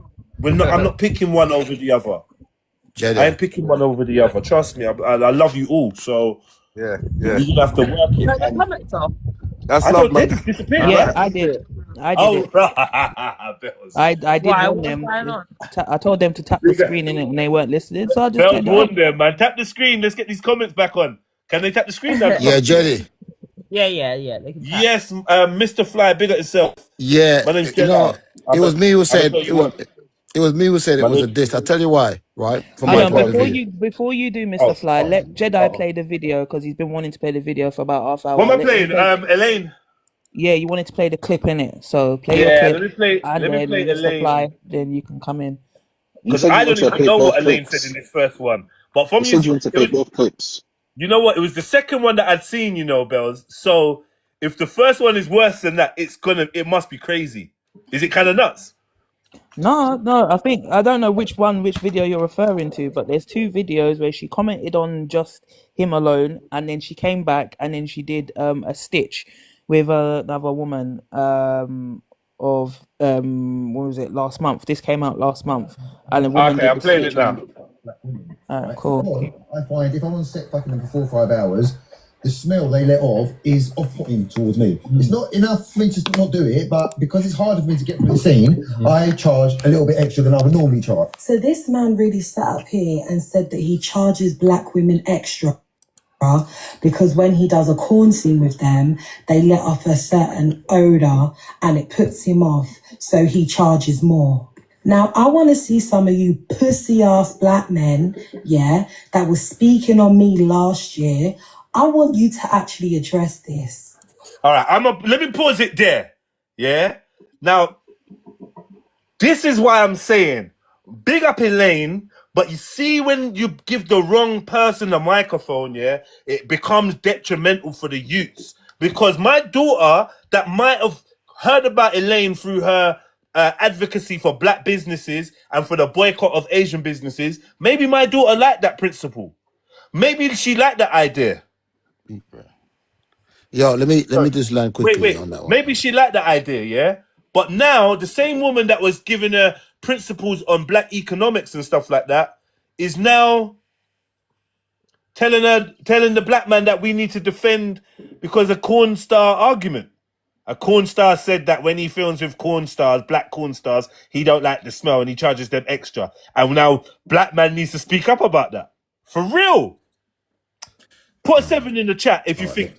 I'm not picking one over the other. Jedi. I ain't picking one over the other. Trust me, I love you all. So yeah. you're gonna have to work it. And That's I love, don't man. just disappear. Yeah, man. I did. I did Oh, it. I I did warn them. I told them to tap the screen in it, and they weren't listening. So I just Bells kept warn going. them, man. Tap the screen. Let's get these comments back on. Can they tap the screen now? Yeah, Jedi. Yeah. They can tap. Yes, Mr. Fly, big at yourself. Yeah, My name's you know, Jedi. it was me who said tell you what. it was me who said it My was a name- diss. I tell you why, right? From Hold my on, point of view. before you do, Mr. Fly, let Jedi play the video because he's been wanting to play the video for about half hour. What am I Let playing? him play- Elaine. Yeah, you wanted to play the clip in it, so play your Yeah, clip. let me play Mr. Elaine. Fly, then you can come in. You Because said I you don't want to even play know both what Elaine said clips. in this first one. But from You said you want to play it was- both clips. you know what? It was the second one that I'd seen, you know, Bells. So if the first one is worse than that, it must be crazy. Is it kind of nuts? No, I don't know which video you're referring to, but there's two videos where she commented on just him alone, and then she came back and then she did a stitch with another woman of when was it, last month? This came out last month, and the woman Okay, did I'm the playing it stitch now. on- Alright, cool. I find if I'm on set fucking them for 4 or 5 hours, the smell they let off is off-putting towards me. It's not enough for me to not do it, but because it's harder for me to get through the scene, I charge a little bit extra than I would normally charge. So this man really sat up here and said that he charges black women extra because when he does a corn scene with them, they let off a certain odor and it puts him off, so he charges more. Now, I want to see some of you pussy-ass black men, that was speaking on me last year. I want you to actually address this. All right, let me pause it there. Yeah. Now, this is why I'm saying, big up Elaine. But you see, when you give the wrong person a microphone, it becomes detrimental for the youths. Because my daughter, that might have heard about Elaine through her advocacy for black businesses and for the boycott of Asian businesses, maybe my daughter liked that principle. Maybe she liked that idea. Yo, let me just land quickly on that one. Maybe she liked that idea, yeah? But now, the same woman that was giving her principles on black economics and stuff like that is now telling the black man that we need to defend because of corn star argument. A corn star said that when he films with corn stars, black corn stars, he don't like the smell and he charges them extra. And now black man needs to speak up about that. For real. Put a 7 in the chat if you think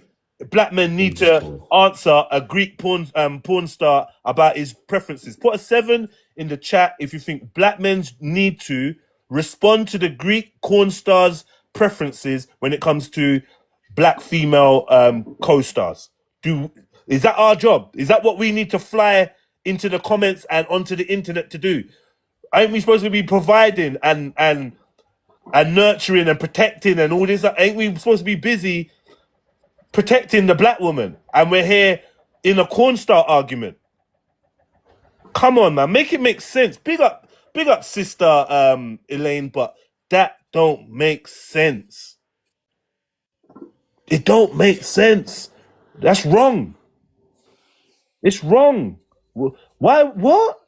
black men need to answer a Greek porn star about his preferences. Put a 7 in the chat if you think black men need to respond to the Greek corn stars' preferences when it comes to black female co-stars. Is that our job? Is that what we need to fly into the comments and onto the internet to do? Aren't we supposed to be providing and and nurturing and protecting and all this. Ain't we supposed to be busy protecting the black woman? And we're here in a cornstar argument. Come on, man, make it make sense. Big up, sister Elaine, but that don't make sense. It don't make sense. That's wrong. It's wrong. Why? What?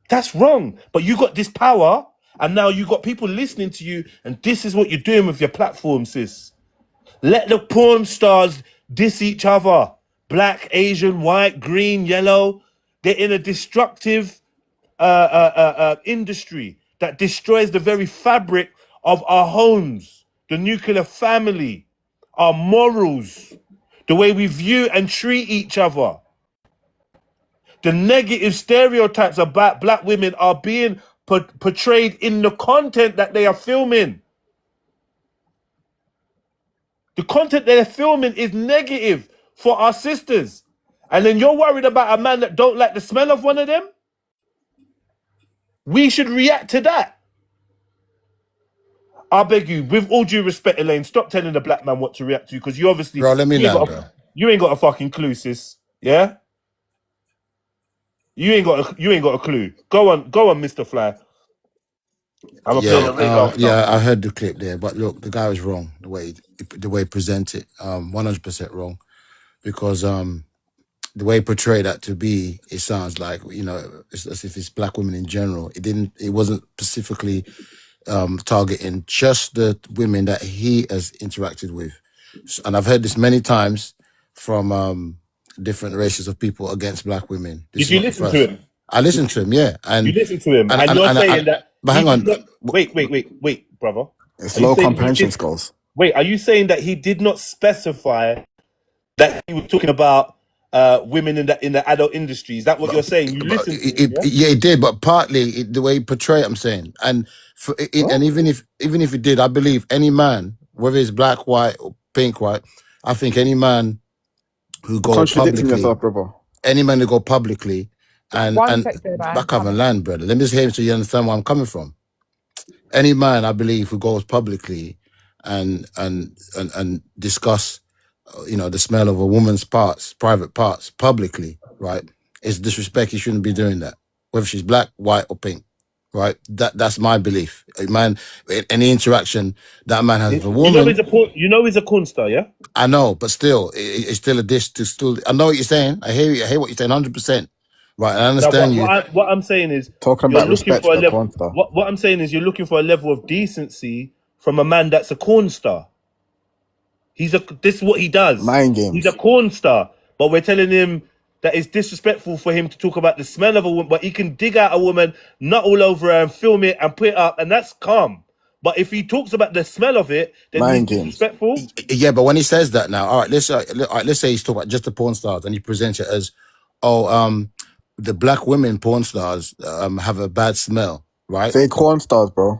That's wrong. But you got this power, and now you got people listening to you, and this is what you're doing with your platform, sis. Let the porn stars diss each other. Black, Asian, white, green, yellow. They're in a destructive industry that destroys the very fabric of our homes, the nuclear family, our morals, the way we view and treat each other. The negative stereotypes about black women are being portrayed in the content that they are filming. The content they're filming is negative for our sisters. And then you're worried about a man that don't like the smell of one of them? We should react to that. I beg you, with all due respect, Elaine, stop telling the black man what to react to, because you obviously... Bro, let me land, bro. You ain't got a fucking clue, sis. Yeah? You ain't got a clue. Go on, Mr. Fly. I'm gonna play the radar. I heard the clip there, but look, the guy was wrong the way he presented, 100% wrong, because the way he portrayed that to be, it sounds like, you know, it's as if it's black women in general. It wasn't specifically targeting just the women that he has interacted with, and I've heard this many times from different races of people against black women. Did you listen to him? I listened to him, yeah. And you listened to him, and you're saying that. But hang on. Wait, brother. It's low comprehension skills. Wait, are you saying that he did not specify that he was talking about women in the adult industry? Is that what you're saying? You listened to him, yeah, he did, but partly the way he portrayed it, I'm saying. And and even if he did, I believe any man, whether it's black, white, or pink, right, I think any man who goes publicly, yourself, brother. any man who go publicly and second, back up and land, brother. Let me just hear him so you understand where I'm coming from. Any man, I believe, who goes publicly and discuss, you know, the smell of a woman's parts, private parts, publicly, right, is disrespect. He shouldn't be doing that, whether she's black, white, or pink, right? That's my belief. A man, any interaction that man has with a woman, he's a corn star, yeah. I know, but still, it's still a dish to still. I know what you're saying. I hear you. I hear what you're saying, 100%. Right, I understand you. What I'm saying is, talking about respect for a level. What I'm saying is, you're looking for a level of decency from a man that's a corn star. This is what he does. Mind games. He's a corn star, but we're telling him that it's disrespectful for him to talk about the smell of a woman. But he can dig out a woman, nut all over her, and film it and put it up, and that's calm. But if he talks about the smell of it, then he's disrespectful. Yeah, but when he says that now, all right, let's say he's talking about just the porn stars, and he presents it as, the black women porn stars have a bad smell, right? Say corn stars, bro.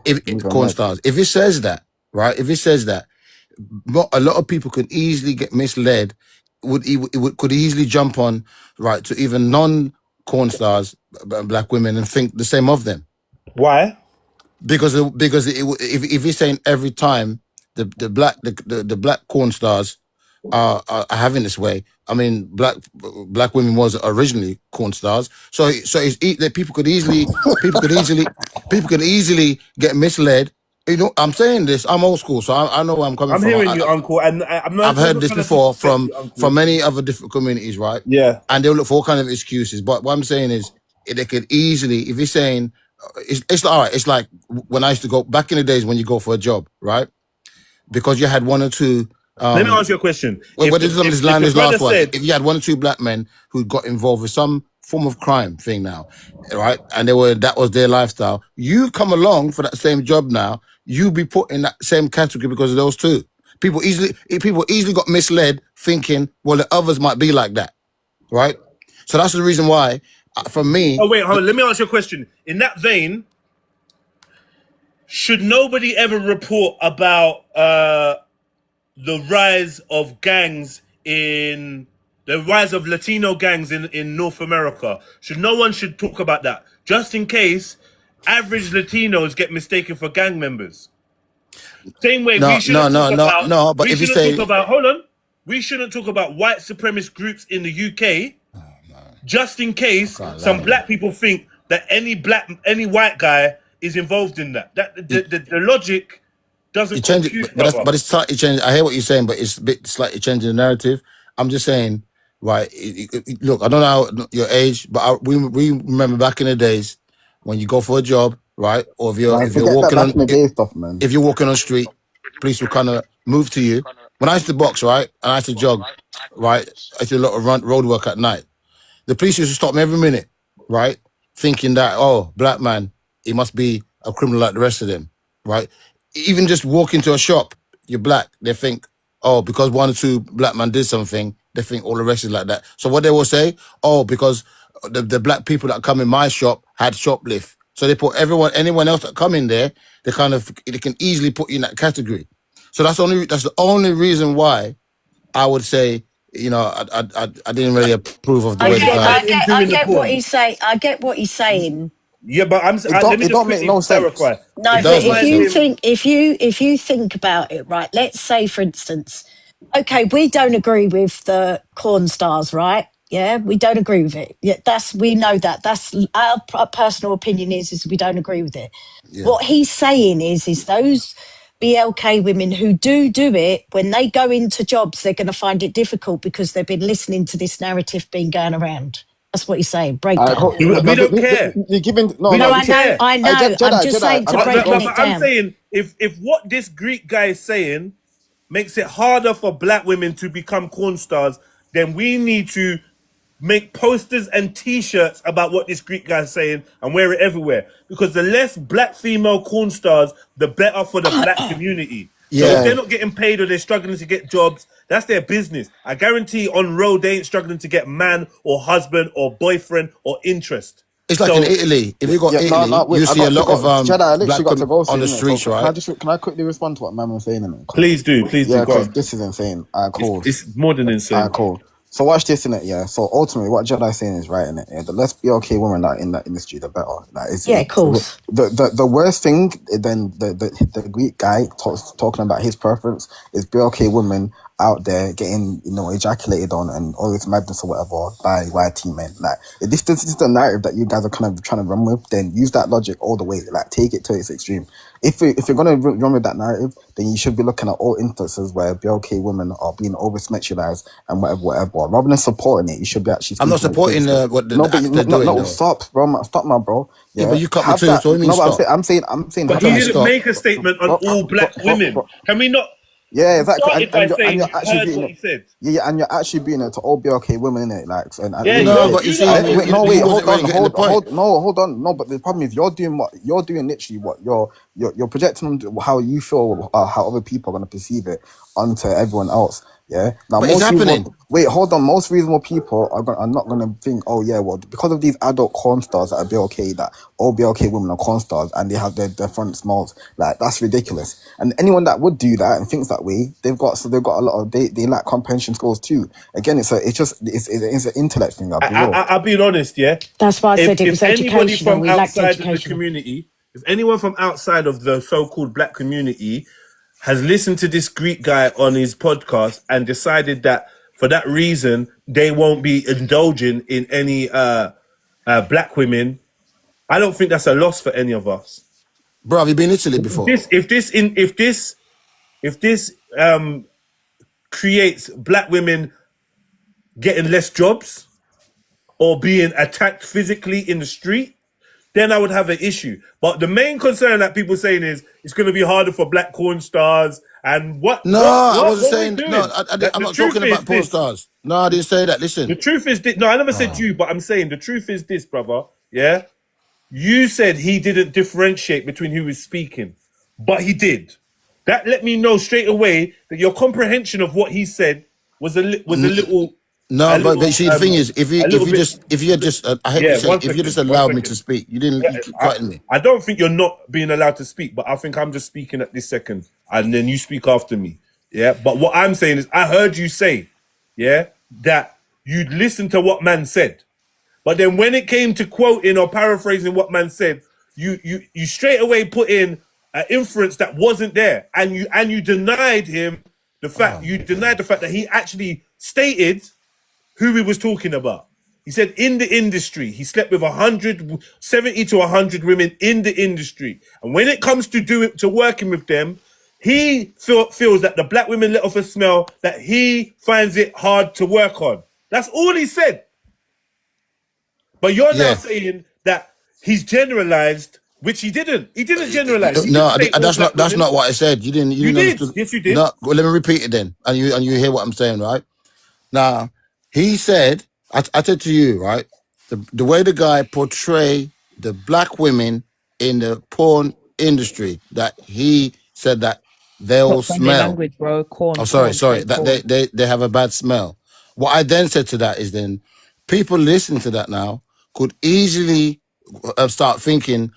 Corn stars. If he says that, right? If he says that, a lot of people could easily get misled. Could easily jump on, right, to even non-corn stars, black women, and think the same of them. Why? Because if he's saying every time the black corn stars are having this way, I mean, black women was originally corn stars, so people could easily get misled. You know, I'm saying this. I'm old school, so I know where I'm coming from. I'm hearing you, Uncle, and I've heard this before from many other different communities, right? Yeah, and they'll look for all kind of excuses. But what I'm saying is, they could easily, if you're saying, it's all right. It's like when I used to go back in the days when you go for a job, right? Because you had one or two. Let me ask you a question. If you had one or two black men who got involved with some form of crime thing now, right, and that was their lifestyle, you come along for that same job now, you be put in that same category because of those two. People easily got misled thinking, well, the others might be like that, right? So that's the reason why, for me. Oh wait, hold on. Let me ask you a question. In that vein, should nobody ever report about the rise of Latino gangs in North America? No one should talk about that, just in case average Latinos get mistaken for gang members. Same way, No, we shouldn't talk about. no. But We if you shouldn't talk say about. Hold on. We shouldn't talk about white supremacist groups in the UK, just in case some black people think that any white guy is involved in that. That the logic doesn't you change compute, it, brother. but it's slightly changed. I hear what you're saying, but it's a bit slightly changing the narrative. I'm just saying, right? Look, I don't know your age, but we remember back in the days when you go for a job, right? Or if you're walking on stuff, man. if you're walking on the street, police will kind of move to you. When I used to box, right, and I used to jog, right, I did a lot of road work at night. The police used to stop me every minute, right, thinking that, oh, black man, he must be a criminal like the rest of them, right? Even just walk into a shop, you're black, they think, oh, because one or two black men did something, they think all the rest is like that. So what they will say, oh, because the black people that come in my shop had shoplift. So they put anyone else that come in there, they can easily put you in that category. So that's the only reason why I would say, I didn't really approve of the way the guy. I get what he's saying. I get what he's saying. Yeah, but let me just quickly clarify. No, but if you think about it, right? Let's say, for instance, okay, we don't agree with the corn stars, right? Yeah, we don't agree with it. Yeah, we know that. That's our personal opinion is we don't agree with it. Yeah. What he's saying is those BLK women who do it, when they go into jobs, they're going to find it difficult because they've been listening to this narrative being going around. That's what he's saying. Breakdown. We don't care. You're giving I know. I'm just saying to break it down. I'm saying if what this Greek guy is saying makes it harder for black women to become corn stars, then we need to make posters and T-shirts about what this Greek guy is saying and wear it everywhere. Because the less black female corn stars, the better for the black community. So if they're not getting paid or they're struggling to get jobs, that's their business. I guarantee on road they ain't struggling to get man or husband or boyfriend or interest. It's like in Italy. If you got Italy, you see a lot of black on the streets, right? Can I quickly respond to what man was saying? Please do. Yeah, because this is insane. Cool. It's more than insane. Cool. So watch this in it, yeah. So ultimately, what Jedi's saying is right in it. Yeah? The less BLK women that in that industry, the better. Of course. The worst thing then the Greek guy talking about his preference is BLK women out there getting ejaculated on and all this madness or whatever by YT men. Like if this is the narrative that you guys are kind of trying to run with, then use that logic all the way. Like take it to its extreme. If you're gonna run with that narrative, then you should be looking at all instances where BLK women are being over sexualized and whatever. Rather than supporting it, you should be actually. I'm not supporting what the acts they're doing. No, stop, bro. Stop, my bro. Yeah, but you cut me too. So what do you mean stop? I'm saying. But he didn't make a statement on all black women. Can we not? Yeah, exactly. And you're actually being what he said. Yeah, and you're actually being it to all BLK women, innit? Like, but you see, hold on. No, but the problem is you're doing literally what you're projecting how you feel, how other people are gonna perceive it onto everyone else. Yeah. Now, but it's happening. Hold on. Most reasonable people are not gonna think, oh yeah, well, because of these adult corn stars that are BLK, that all BLK women are corn stars and they have their front smiles. Like that's ridiculous. And anyone that would do that and thinks that way, they've got a lot of they lack comprehension skills too. Again, it's an intellect thing. I'll be honest, yeah. That's why I said it was educational. We lacked education. If anyone from outside of the so-called black community has listened to this Greek guy on his podcast and decided that for that reason they won't be indulging in any black women, I don't think that's a loss for any of us. Bro, have you been in Italy before? If this creates black women getting less jobs or being attacked physically in the street, then I would have an issue. But the main concern that people saying is it's going to be harder for black corn stars and what? No, I wasn't saying. No, I'm not talking about porn stars. No, I didn't say that. Listen, the truth is this. No, I never said you, but I'm saying the truth is this, brother. Yeah, you said he didn't differentiate between who was speaking, but he did. That let me know straight away that your comprehension of what he said was a little. No, but see, the thing is, if you just allowed me to speak, you didn't. You keep cutting me. I don't think you're not being allowed to speak, but I think I'm just speaking at this second, and then you speak after me. Yeah, but what I'm saying is, I heard you say, yeah, that you'd listen to what man said, but then when it came to quoting or paraphrasing what man said, you straight away put in an inference that wasn't there, and you denied him the fact that he actually stated who he was talking about. He said in the industry, he slept with 70 to 100 women in the industry. And when it comes to working with them, he feels that the black women let off a smell that he finds it hard to work on. That's all he said. But you're now saying that he's generalized, which he didn't. He didn't generalize. He No, didn't say all black that's women. not what I said. You didn't. You did. Understood. Yes, you did. No, well, let me repeat it then, and you hear what I'm saying, right? Now, he said, I said to you, right, the way the guy portray the black women in the porn industry, that he said that they all Stop friendly smell. language, bro. Corn. Oh, sorry, Say that corn. they have a bad smell. What I then said to that is then people listening to that now could easily start thinking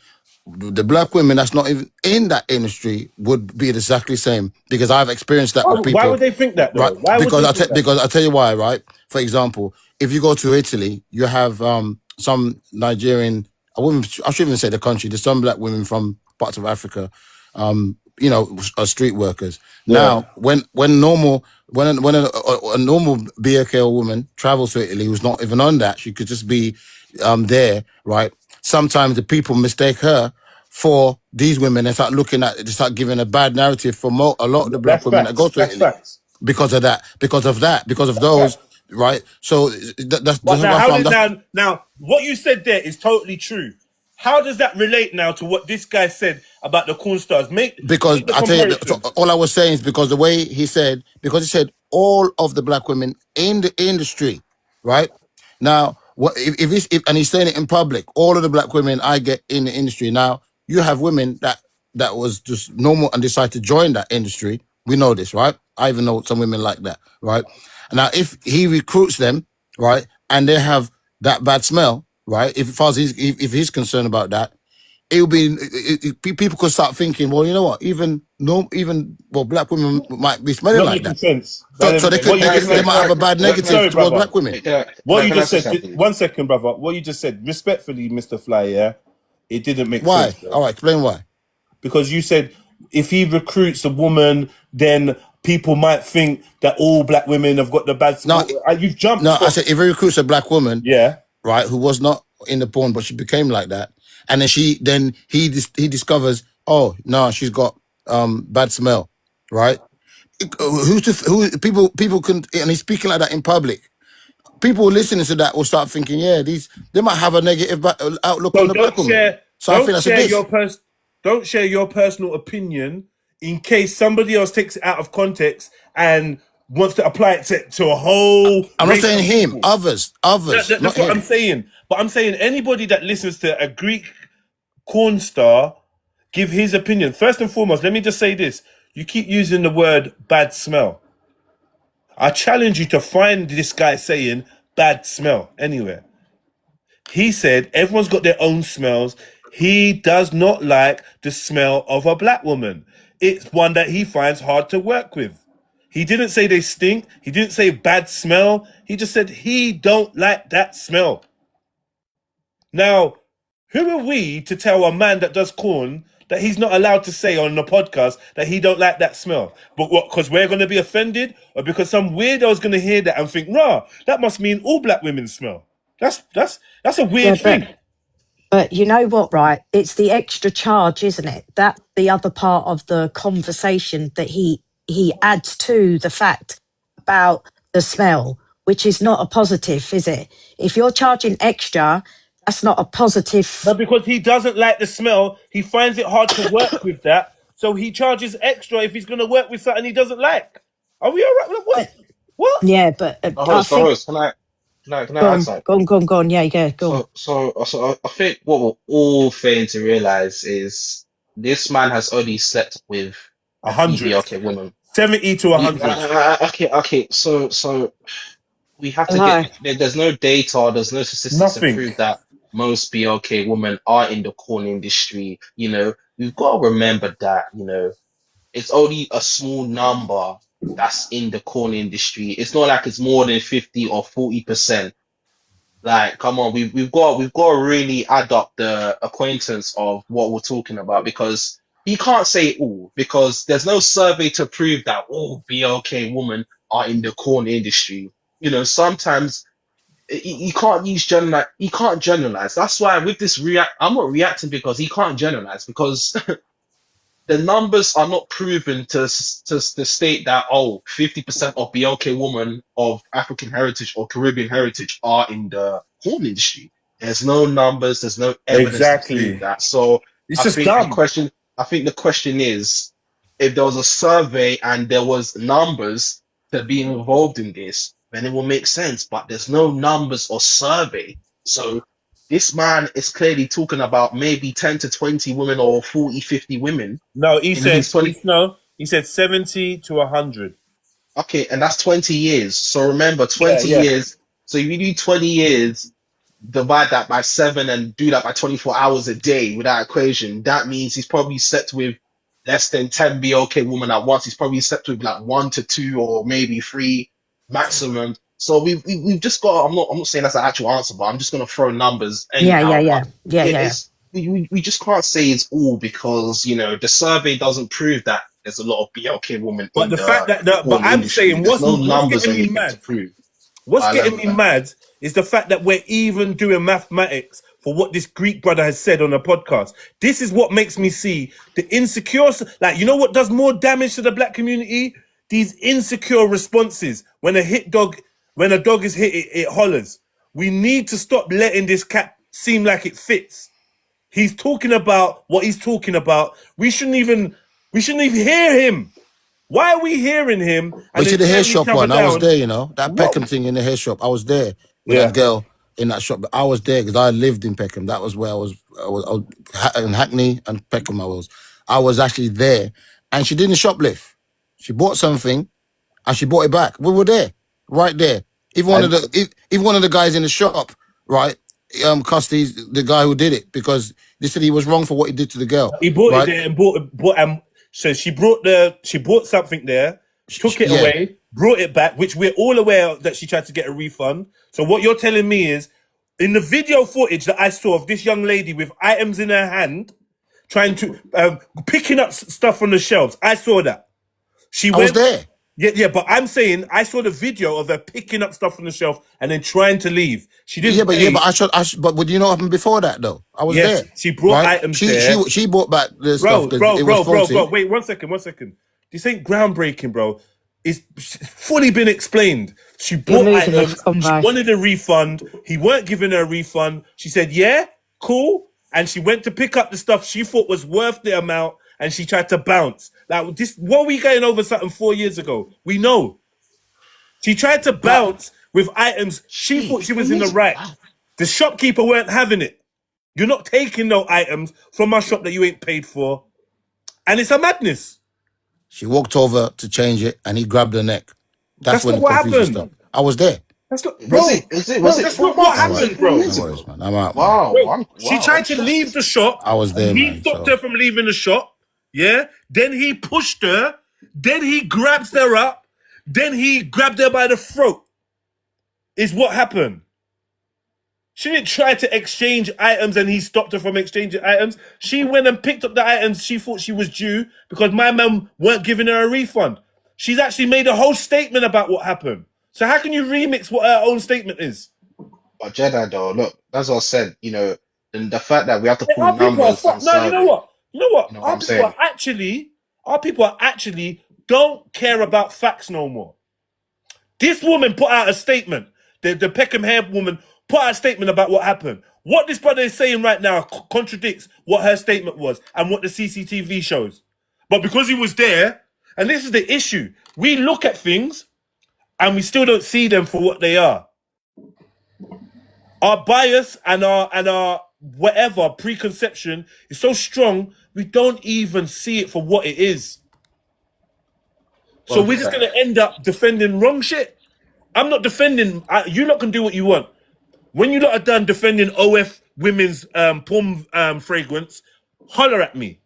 the black women that's not even in that industry would be exactly the same, because I've experienced that with people. Why would they think that though? Right, Why would they think that? because I'll tell you why, right? For example, if you go to Italy, you have some Nigerian, I should even say the country, there's some black women from parts of Africa, street workers. Yeah. Now, when a normal BAKL woman travels to Italy who's not even on that, she could just be there, right? Sometimes the people mistake her for these women and start giving a bad narrative for a lot of the black women that go to Italy. Because of those, right? So that's now what you said there is totally true. How does that relate now to what this guy said about the corn stars? Because I tell you, all I was saying is because the way he said, all of the black women in the industry, right? Now, and he's saying it in public, all of the black women I get in the industry. Now, you have women that was just normal and decide to join that industry. We know this, right? I even know some women like that, right? Now, if he recruits them, right, and they have that bad smell, right? If he's concerned about that, it'll be people could start thinking, well, you know what? Black women might be smelling like that. Sense. So they might have a bad negative towards black women. What you just said, 1 second, brother. What you just said, respectfully, Mr. Fly, yeah, it didn't make sense. Why? All right, explain why. Because you said if he recruits a woman, then people might think that all black women have got the bad smell. You've jumped. No, I said if he recruits a black woman, yeah, right, who was not in the porn, but she became like that, and then he discovers, oh no, she's got bad smell, right? People can, and he's speaking like that in public. People listening to that will start thinking, yeah, they might have a negative outlook on the black woman. So I think that's a diss. Don't share your personal opinion in case somebody else takes it out of context and wants to apply it to a whole. I'm not saying him, others. That's what I'm saying. But I'm saying anybody that listens to a Greek corn star give his opinion. First and foremost, let me just say this. You keep using the word bad smell. I challenge you to find this guy saying bad smell anywhere. He said everyone's got their own smells. He does not like the smell of a black woman. It's one that he finds hard to work with. He didn't say they stink. He didn't say bad smell. He just said he don't like that smell. Now, who are we to tell a man that does corn that he's not allowed to say on the podcast that he don't like that smell? But what, because we're going to be offended? Or because some weirdo is going to hear that and think, nah, that must mean all black women smell. That's a weird thing. But you know what, right? It's the extra charge, isn't it? That's the other part of the conversation that he adds to the fact about the smell, which is not a positive, is it? If you're charging extra, that's not a positive. No, because he doesn't like the smell. He finds it hard to work with that. So he charges extra if he's going to work with something he doesn't like. Are we all right? What? Yeah, but Host, can I add something? Go on. Yeah, go on. So I think what we're all failing to realize is this man has only slept with 100 women. 70 to 100. Okay. So we have to get. There's no data. There's no statistics to prove that most BLK women are in the corn industry. You know, we've got to remember that. You know, it's only a small number that's in the corn industry. It's not like it's more than 50 or 40%. Like, come on, we've got to really add up the acquaintance of what we're talking about, because you can't say it all, because there's no survey to prove that all BLK women are in the corn industry. You know, sometimes you can't you can't generalize. That's why with this I'm not reacting because he can't generalize, because the numbers are not proven to state that 50% of BLK women of African heritage or Caribbean heritage are in the porn industry. There's no numbers, there's no evidence to prove Exactly. that. So It's I just think dumb. the question is, if there was a survey and there was numbers to be involved in this, then it will make sense. But there's no numbers or survey. So this man is clearly talking about maybe 10 to 20 women or 40, 50 women No, in his 20. he said 70 to 100. Okay, and that's 20 years. So remember, Yeah, 20 yeah. years. So if you do 20 years, divide that by 7 and do that by 24 hours a day with that equation, that means he's probably slept with less than 10 BOK women at once. He's probably slept with like 1 to 2 or maybe 3 maximum. So we've just got, I'm not saying that's the actual answer, but I'm just going to throw numbers anyhow. But we just can't say it's all, because, you know, the survey doesn't prove that there's a lot of BLK women But in the fact the that but porn I'm industry. saying There's no what's numbers or getting me anything to mad. prove. What's I land getting with me that. mad is the fact that we're even doing mathematics for what this Greek brother has said on a podcast. This is what makes me see the insecure. Like, you know what does more damage to the black community? These insecure responses. When a dog is hit, it hollers. We need to stop letting this cat seem like it fits. He's talking about what he's talking about. We shouldn't even hear him. Why are we hearing him But and you see then the hair tearing each shop other one, I was down? there, you know, that What? Peckham thing in the hair shop. I was there with Yeah. that girl in that shop. I was there because I lived in Peckham. That was where I was in Hackney and Peckham. I was actually there, and she didn't shoplift. She bought something, and she bought it back. We were there, right there. Even one of the guys in the shop, right, cussed the guy who did it because they said he was wrong for what he did to the girl, He bought it right? there and bought so she bought something there, took it Yeah. away, brought it back, which we're all aware that she tried to get a refund. So what you're telling me is, in the video footage that I saw of this young lady with items in her hand, trying to picking up stuff from the shelves, I saw that. I was there. Yeah, but I'm saying I saw the video of her picking up stuff from the shelf and then trying to leave. She didn't. But what do you know what happened before that though? I was Yes, there. she brought Right? items there. She brought back the stuff Bro, because it was faulty. Wait, one second. This ain't groundbreaking, bro. It's fully been explained. She bought items. She wanted a refund. He weren't giving her a refund. She said, yeah, cool. And she went to pick up the stuff she thought was worth the amount, and she tried to bounce. Like, this, what were we going over something 4 years ago? We know. She tried to bounce with items she thought she was in the right. The shopkeeper weren't having it. You're not taking no items from my shop that you ain't paid for. And it's a madness. She walked over to change it and he grabbed her neck. That's when not the what confusion happened. started. I was there. That's not, Was bro. it That's not what happened, bro. No worries, man. I'm out, man. Wow, She tried to leave the shop. I was there, He man. stopped her from leaving the shop. Yeah. Then he pushed her. Then he grabs her up. Then he grabbed her by the throat. Is what happened. She didn't try to exchange items and he stopped her from exchanging items. She went and picked up the items she thought she was due because my mum weren't giving her a refund. She's actually made a whole statement about what happened. So how can you remix what her own statement is? But Jedi though, look, that's what I said, you know, and the fact that we have to pull Our people are numbers and no, you know survey, what? You know what? you know what Our people are actually don't care about facts no more. This woman put out a statement. The Peckham hair woman put out a statement about what happened. What this brother is saying right now contradicts what her statement was and what the CCTV shows. But because he was there, and this is the issue, we look at things and we still don't see them for what they are. Our bias and our whatever preconception is so strong, we don't even see it for what it is. So we're just going to end up defending wrong shit. I'm not defending. You lot can do what you want. When you lot are done defending OF women's porn fragrance, holler at me.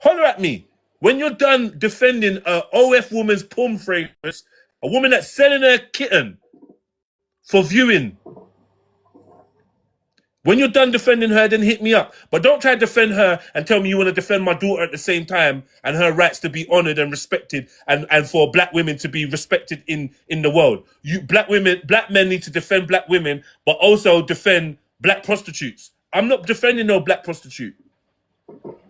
Holler at me. When you're done defending OF woman's porn fragrance, a woman that's selling her kitten for viewing, When you're done defending her, then hit me up. But don't try to defend her and tell me you want to defend my daughter at the same time and her rights to be honoured and respected and for black women to be respected in the world. Black men need to defend black women, but also defend black prostitutes. I'm not defending no black prostitute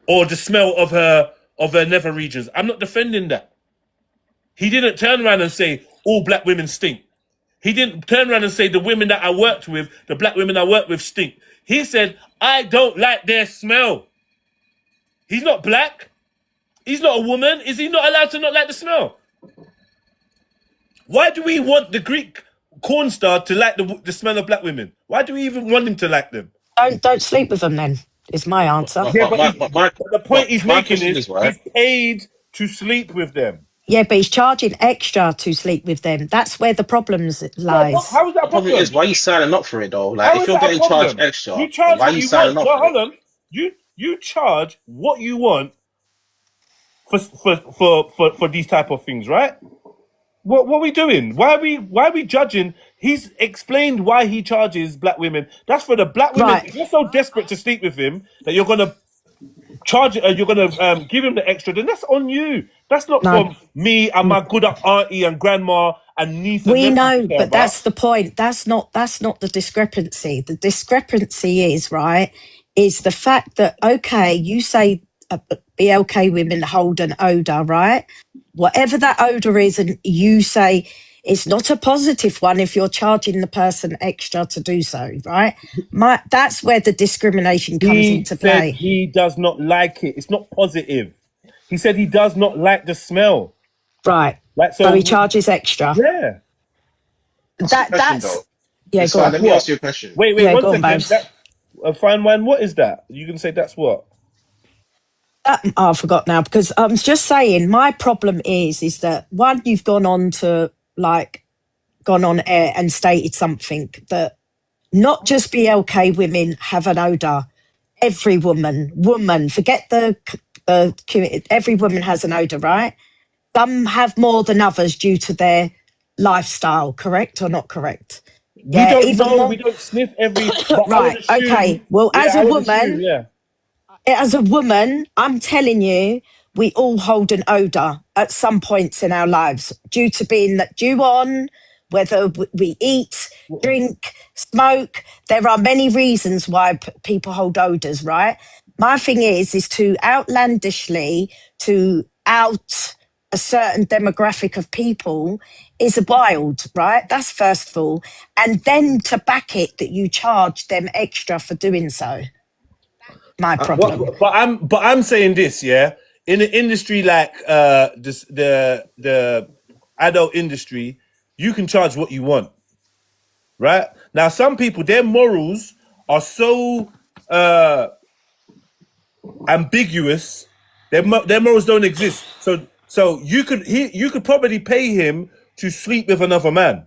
or the smell of her nether regions. I'm not defending that. He didn't turn around and say all black women stink. He didn't turn around and say the women that I worked with, the black women I worked with stink. He said, I don't like their smell. He's not black. He's not a woman. Is he not allowed to not like the smell? Why do we want the Greek corn star to like the smell of black women? Why do we even want him to like them? Don't sleep with them then, is my answer. But the point he's making is he's paid to sleep with them. Yeah, but he's charging extra to sleep with them. That's where the problems lies. How is that a problem? Is why are you signing up for it though? Like if you're getting charged extra, you charge why are what you you signing want. up? Well, hold on. You charge what you want for these type of things, right? What are we doing? Why are we judging? He's explained why he charges black women. That's for the black women. Right. If you're so desperate to sleep with him that you're gonna charge it, you're gonna give him the extra, then that's on you. That's not from me and my good auntie and grandma and niece. We know, but that's the point. That's not the discrepancy. The discrepancy is the fact that okay, you say BLK women hold an odor, right? Whatever that odor is, and you say it's not a positive one if you're charging the person extra to do so, right? That's where the discrimination comes into play. He does not like it. It's not positive. He said he does not like the smell. Right. So he charges extra. Yeah. That's yeah. Go on. Let me ask you a question. Wait, 1 second. Fine wine. What is that? You can say that's what? I forgot now because I was just saying my problem is that one, you've gone on air and stated something that not just BLK women have an odor. Every woman, forget every woman has an odor, right? Some have more than others due to their lifestyle, correct or not correct? We don't know. We don't sniff every. Right. Okay. Well, as a woman, I'm telling you, we all hold an odor at some points in our lives due to being due on whether we eat, drink, smoke. There are many reasons why people hold odors, right? My thing is to outlandishly to out a certain demographic of people is wild, right? That's first of all. And then to back it that you charge them extra for doing so. My problem. But I'm saying this, yeah. In an industry like the adult industry, you can charge what you want, right? Now, some people, their morals are so ambiguous. Their morals don't exist. So you could probably pay him to sleep with another man,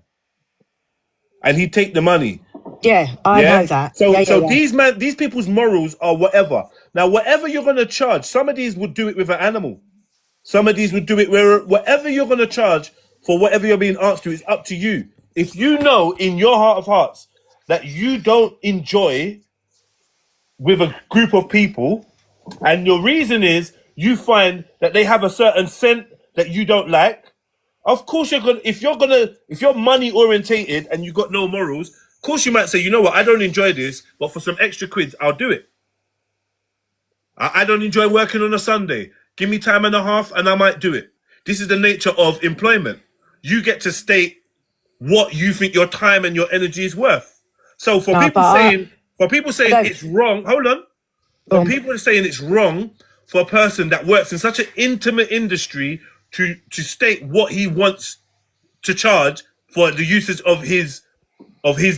and he'd take the money. Yeah, I know that. So these people's morals are whatever. Now, whatever you're gonna charge, some of these would do it with an animal. Some of these would do it whatever you're gonna charge for whatever you're being asked to is up to you. If you know in your heart of hearts that you don't enjoy with a group of people, and your reason is you find that they have a certain scent that you don't like, of course if you're money orientated and you got no morals, of course you might say, you know what, I don't enjoy this, but for some extra quids, I'll do it. I don't enjoy working on a Sunday. Give me time and a half and I might do it. This is the nature of employment. You get to state what you think your time and your energy is worth. So for people saying it's wrong, hold on. For people saying it's wrong for a person that works in such an intimate industry to state what he wants to charge for the usage of his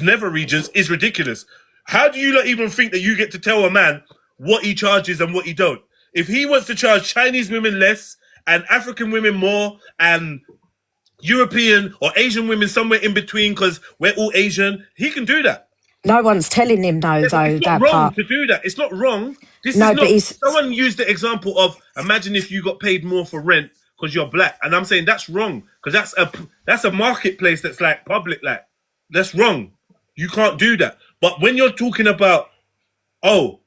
nether regions is ridiculous. How do you not even think that you get to tell a man what he charges and what he don't? If he wants to charge Chinese women less and African women more and European or Asian women somewhere in between because we're all Asian, he can do that. No one's telling him no, though. It's not wrong to do that. It's not wrong. Someone used the example of imagine if you got paid more for rent because you're black, and I'm saying that's wrong because that's a marketplace that's like public, like that's wrong. You can't do that. But when you're talking about oh,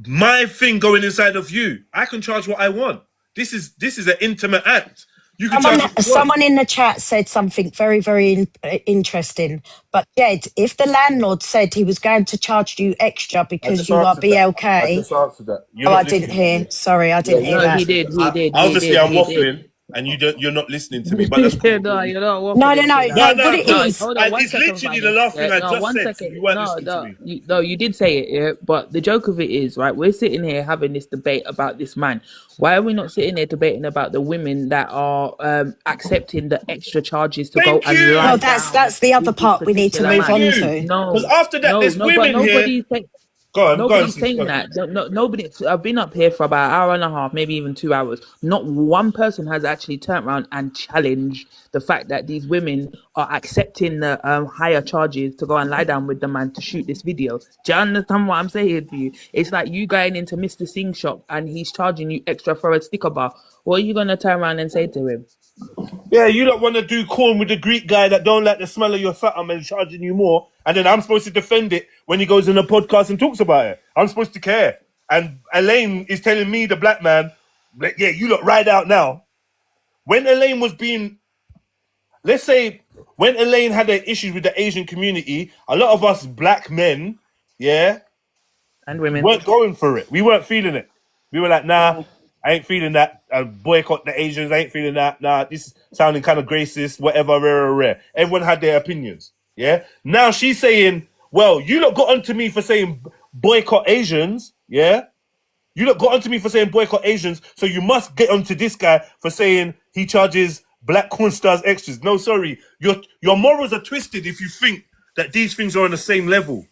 my thing going inside of you, I can charge what I want. This is an intimate act. You can charge what you want. Someone in the chat said something very, very interesting. But Jed, if the landlord said he was going to charge you extra because you are BLK, I just answered that. I didn't hear. Sorry, I didn't hear that. He did. Obviously, I'm waffling, and you're not listening to me. But that's cool. No, you're not waffling. No. What it is? Hold on, It's literally the last thing I just said. So you weren't listening to me. You did say it, yeah. But the joke of it is, right? We're sitting here having this debate about this man. Why are we not sitting there debating about the women that are accepting the extra charges to go and lie Well, down that's the other part we need to move on to. No, because after that, there's women here. Nobody's saying that. Nobody. I've been up here for about an hour and a half, maybe even 2 hours. Not one person has actually turned around and challenged the fact that these women are accepting the higher charges to go and lie down with the man to shoot this video. Do you understand what I'm saying to you? It's like you going into Mr. Singh's shop and he's charging you extra for a sticker bar. What are you gonna turn around and say to him? Yeah, you don't want to do corn with the Greek guy that don't like the smell of your fatum and charging you more, and then I'm supposed to defend it when he goes in a podcast and talks about it. I'm supposed to care. And Elaine is telling me, the black man, like, yeah, you look right out now. When Elaine was being, let's say, when Elaine had the issues with the Asian community, a lot of us black men, yeah, and women weren't going for it. We weren't feeling it. We were like, nah, I ain't feeling that. Boycott the Asians. I ain't feeling that. Nah, this is sounding kind of racist, whatever, rare. Everyone had their opinions. Yeah. Now she's saying, well, you lot got onto me for saying boycott Asians. Yeah. You lot got onto me for saying boycott Asians. So you must get onto this guy for saying he charges black corn stars extras. No, sorry. Your morals are twisted if you think that these things are on the same level.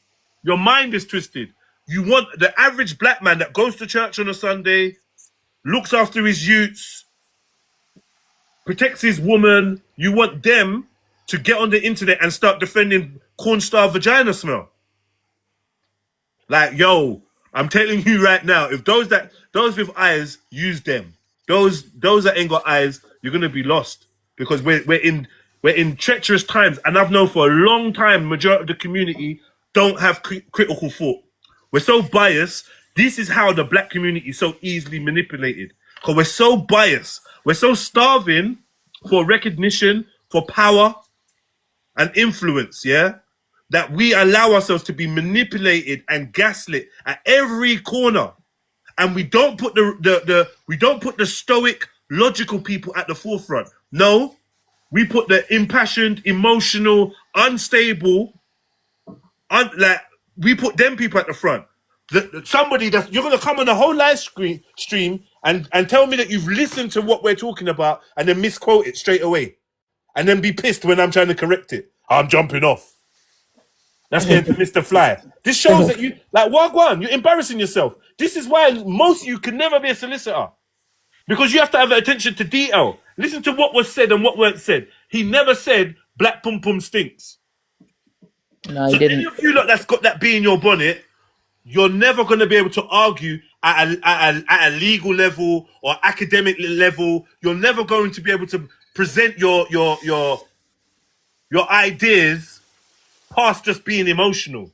Your mind is twisted. You want the average black man that goes to church on a Sunday, looks after his youths, protects his woman. You want them to get on the internet and start defending corn star vagina smell. Like, yo, I'm telling you right now, if those with eyes, use them. Those that ain't got eyes, you're gonna be lost, because we're in treacherous times, and I've known for a long time majority of the community don't have critical thought. We're so biased. This is how the black community is so easily manipulated. Because we're so biased. We're so starving for recognition, for power and influence, yeah? That we allow ourselves to be manipulated and gaslit at every corner. And we don't put the stoic, logical people at the forefront. No, we put the impassioned, emotional, unstable, we put them people at the front. Somebody that's, you're gonna come on the whole live stream and tell me that you've listened to what we're talking about and then misquote it straight away, and then be pissed when I'm trying to correct it. I'm jumping off. That's going to Mr. Fly. This shows that you, like, Wagwan, you're embarrassing yourself. This is why most of you can never be a solicitor, because you have to have attention to detail. Listen to what was said and what weren't said. He never said black pum pum stinks. No, he didn't. Any of you lot that's got that bee in your bonnet, you're never going to be able to argue at a legal level or academic level. You're never going to be able to present your ideas past just being emotional.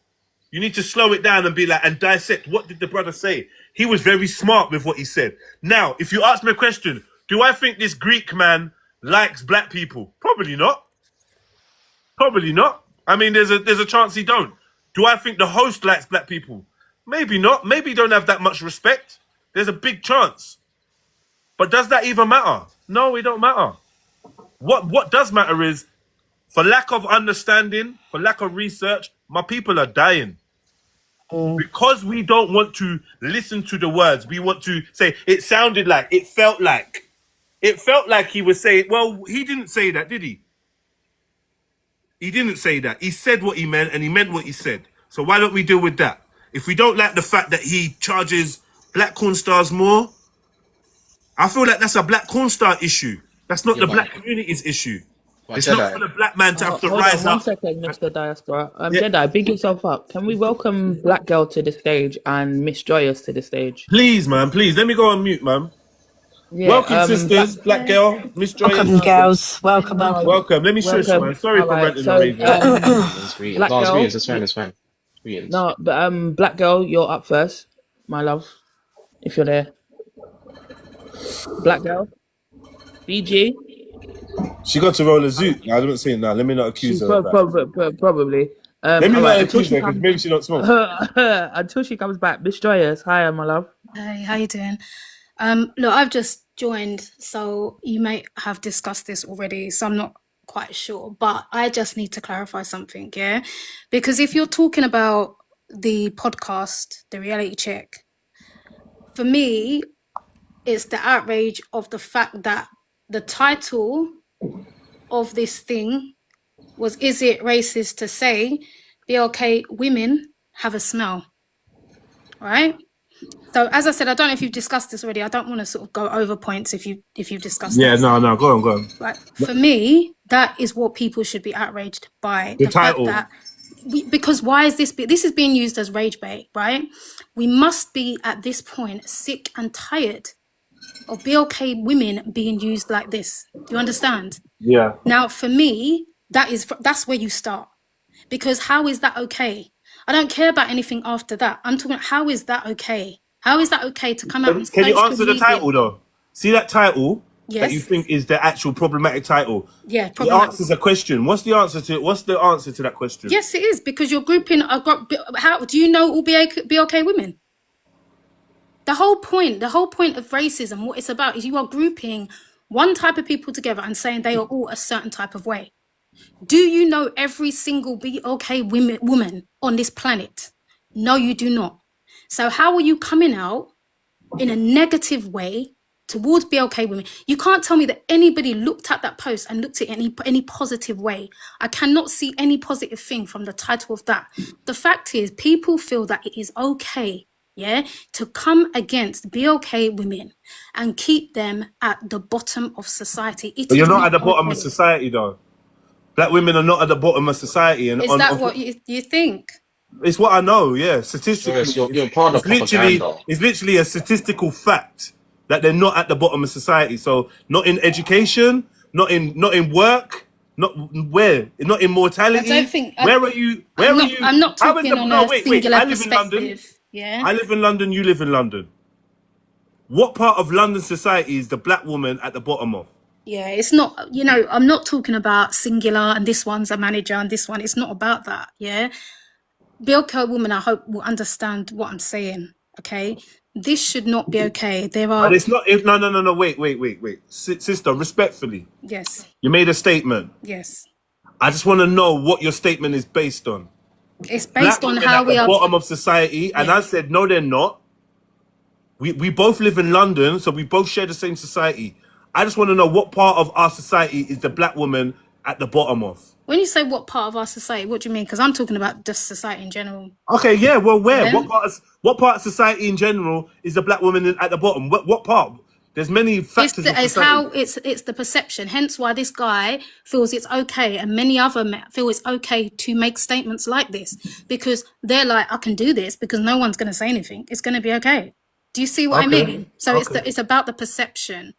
You need to slow it down and be like, and dissect, what did the brother say? He was very smart with what he said. Now, if you ask me a question, do I think this Greek man likes black people? Probably not. Probably not. I mean, there's a chance he don't. Do I think the host likes black people? Maybe not. Maybe he don't have that much respect. There's a big chance. But does that even matter? No, it don't matter. What does matter is, for lack of understanding, for lack of research, my people are dying. Because we don't want to listen to the words. We want to say, it sounded like, it felt like. It felt like he was saying, well, he didn't say that, did he? He didn't say that. He said what he meant, and he meant what he said. So why don't we deal with that? If we don't like the fact that he charges black corn stars more, I feel like that's a black corn star issue. That's not the black community's issue. It's not for the black man to have to rise up. 1 second, Mr. Diaspora. Jedi, big yourself up. Can we welcome Black Girl to the stage and Miss Joyous to the stage? Please, man, please. Let me go on mute, man. Yeah, welcome, sisters. Black Girl, Miss Joyous. Welcome, girls. Welcome. Welcome. Let me shush, man. Sorry for ranting and raving. Black Girl. It's fine. Queens. No, but Black Girl, you're up first, my love. If you're there, Black Girl, BG. She got to roll a zoot. No, I don't see it now. Let me not accuse She her of that. probably. Let me All not right. Until accuse she her because comes, maybe she don't smoke. until she comes back, Miss Joyous. Hi, my love. Hey, how you doing? Look, I've just joined, so you may have discussed this already, so I'm not quite sure, but I just need to clarify something, yeah? Because if you're talking about the podcast, the reality check, for me, it's the outrage of the fact that the title of this thing was, is it racist to say, BLK women have a smell, right? So as I said, I don't know if you've discussed this already. I don't want to sort of go over points if you've discussed Yeah, this. no, go on. Right. For me, that is what people should be outraged by. The fact title. that because why is this this is being used as rage bait, right? We must be at this point sick and tired of BLK women being used like this. Do you understand? Yeah. Now, for me, that's where you start. Because how is that okay? I don't care about anything after that. I'm talking about how is that okay? How is that okay to come out on Can you social answer the media? title though? See that title that you Yes. think is the actual problematic title? Yeah, It problematic. answers a question. What's the answer to that question? Yes, it is, because you're grouping. How do you know all BLK women? The whole point of racism, what it's about, is you are grouping one type of people together and saying they are all a certain type of way. Do you know every single BLK woman on this planet? No, you do not. So how are you coming out in a negative way towards BLK women? You can't tell me that anybody looked at that post and looked at it any positive way. I cannot see any positive thing from the title of that. The fact is, people feel that it is okay, yeah, to come against BLK women and keep them at the bottom of society. It But you're is not at the bottom okay. of society though. Black women are not at the bottom of society, and Is that what you think? It's what I know. Yeah, statistically, Joyous, you're part of propaganda. it's literally a statistical fact that they're not at the bottom of society. So not in education, not in work, not in mortality. I don't think. Where are you? I'm not How is talking on a singular I live in London. perspective. Yeah. I live in London. You live in London. What part of London society is the black woman at the bottom of? Yeah, it's not, I'm not talking about singular and this one's a manager and this one. It's not about that. Yeah. BLK women, I hope, will understand what I'm saying. Okay. This should not be okay. There are. But it's not. No. Wait. Sister, respectfully. Yes. You made a statement. Yes. I just want to know what your statement is based on. It's based on how we at are. the bottom of society, and I said no, they're not. We both live in London, so we both share the same society. I just want to know what part of our society is the black woman at the bottom of. When you say what part of our society, what do you mean? Because I'm talking about just society in general. Okay, yeah. Well, where? Yeah. What part of society in general is the black woman at the bottom? What part? There's many factors. It's how it's the perception. Hence why this guy feels it's okay, and many other men feel it's okay to make statements like this, because they're like, I can do this because no one's going to say anything. It's going to be okay. Do you see what I mean? So it's about the perception.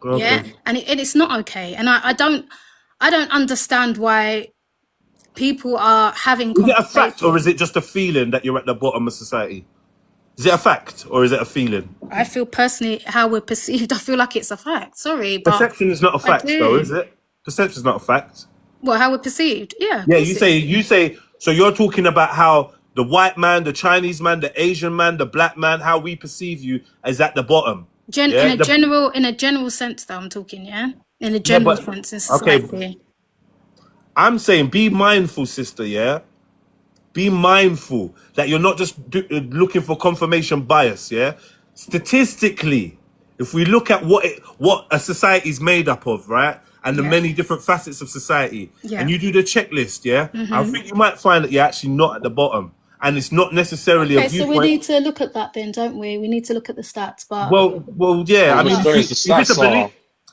Okay. Yeah, and it's not okay, and I don't understand why people are having. Is it a fact or is it just a feeling that you're at the bottom of society? Is it a fact or is it a feeling? I feel personally how we're perceived. I feel like it's a fact. Sorry, but Perception is not a fact, though, is it? Perception is not a fact. Well, how we're perceived, yeah. Yeah, you say. So you're talking about how the white man, the Chinese man, the Asian man, the black man, how we perceive you is at the bottom. In a general sense, though, I'm talking, yeah? In a general sense in society. Okay. I'm saying be mindful, sister, yeah? Be mindful that you're not just looking for confirmation bias, yeah? Statistically, if we look at what a society is made up of, right? And the many different facets of society, and you do the checklist, yeah? I think you might find that you're actually not at the bottom. And it's not necessarily a viewpoint. So we need to look at that then, don't we? We need to look at the stats, but... Well, yeah. I mean,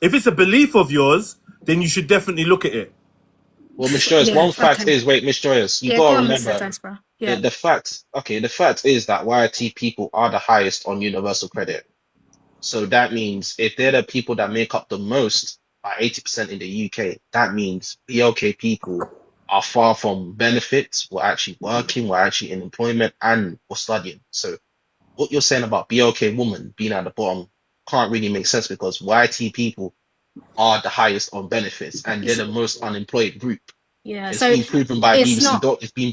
if it's a belief of yours, then you should definitely look at it. Well, Miss Joyous, one fact is, Miss Joyous, you gotta remember, the fact is that YT people are the highest on universal credit. So that means if they're the people that make up the most, by 80% in the UK, that means BLK people are far from benefits. We're actually working, we're actually in employment, and we're studying. So what you're saying about BLK woman being at the bottom can't really make sense because YT people are the highest on benefits and they're the most unemployed group. Yeah, It's so been proven by it's BBC not. Doc. It's been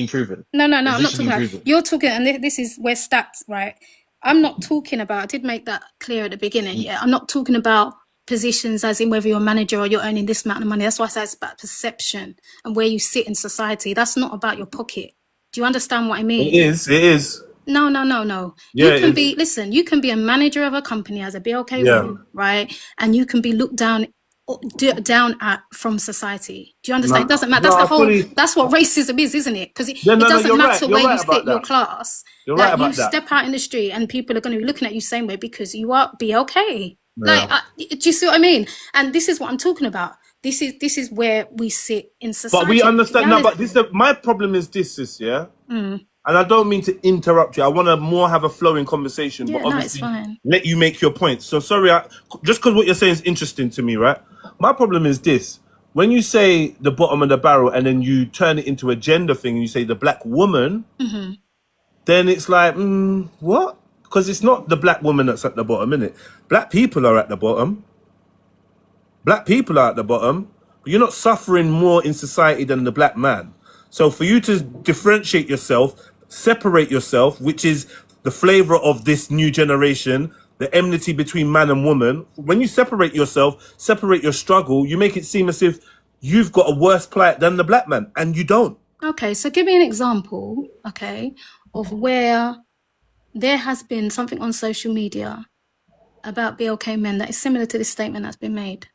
proven. No, It's I'm not literally talking been about. proven. You're talking, and this is where stats, right? I'm not talking about. I did make that clear at the beginning. Yeah, I'm not talking about positions as in whether you're a manager or you're earning this amount of money. That's why I say it's about perception and where you sit in society. That's not about your pocket. Do you understand what I mean? It is. No. Yeah, You can be, listen, you can be a manager of a company as a BLK woman, right? And you can be looked down at from society. Do you understand? It doesn't matter. That's the whole, that's what racism is, isn't it? Because it doesn't matter where you sit your class. You're like right about you that. step out in the street and people are going to be looking at you same way because you are BLK. Like, do you see what I mean? And this is what I'm talking about. This is where we sit in society. But we understand now. But my problem is this, yeah. And I don't mean to interrupt you. I want to more have a flowing conversation, but obviously let you make your point. So sorry, just because what you're saying is interesting to me, right? My problem is this. When you say the bottom of the barrel and then you turn it into a gender thing and you say the black woman, then it's like, what? Because it's not the black woman that's at the bottom, innit? Black people are at the bottom. Black people are at the bottom. But you're not suffering more in society than the black man. So for you to differentiate yourself, separate yourself, which is the flavor of this new generation, the enmity between man and woman, when you separate yourself, separate your struggle, you make it seem as if you've got a worse plight than the black man, and you don't. Okay, so give me an example, okay, of where there has been something on social media about BLK men that is similar to this statement that's been made.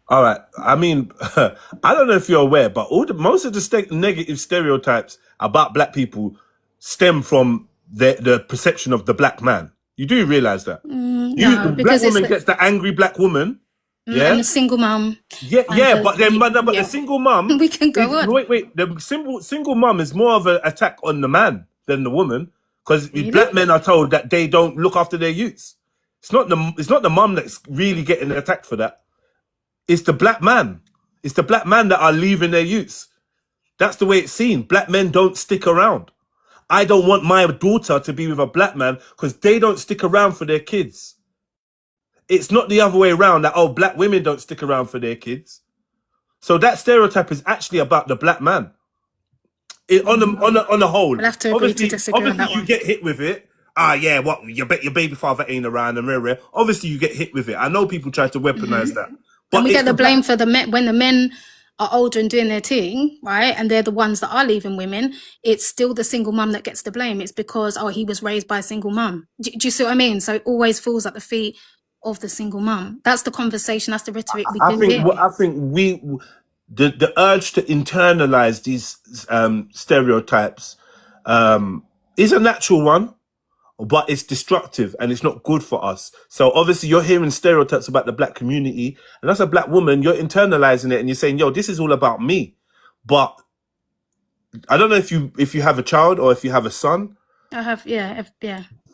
All right. I mean, I don't know if you're aware, but most of the negative stereotypes about black people stem from the perception of the black man. You do realize that? No, the black woman gets the angry black woman. Yeah, and the single mum. But the single mum. We can go on. Wait. The single mum is more of an attack on the man than the woman because black men are told that they don't look after their youths. It's not the mum that's really getting attacked for that. It's the black man. It's the black man that are leaving their youths. That's the way it's seen. Black men don't stick around. I don't want my daughter to be with a black man because they don't stick around for their kids. It's not the other way around that, black women don't stick around for their kids. So that stereotype is actually about the black man. On the whole. I'll have to agree to disagree on that you one. get hit with it. What? Your baby father ain't around and rare. Obviously you get hit with it. I know people try to weaponize that. But and we get the blame for the men when the men are older and doing their thing, right? And they're the ones that are leaving women. It's still the single mum that gets the blame. It's because he was raised by a single mum. Do you see what I mean? So it always falls at the feet of the single mum. That's the conversation. That's the rhetoric we do here. I think the urge to internalize these stereotypes is a natural one. But it's destructive and it's not good for us. So obviously you're hearing stereotypes about the black community, and as a black woman, you're internalizing it and you're saying, yo, this is all about me. But I don't know if you have a child or if you have a son. I have, yeah.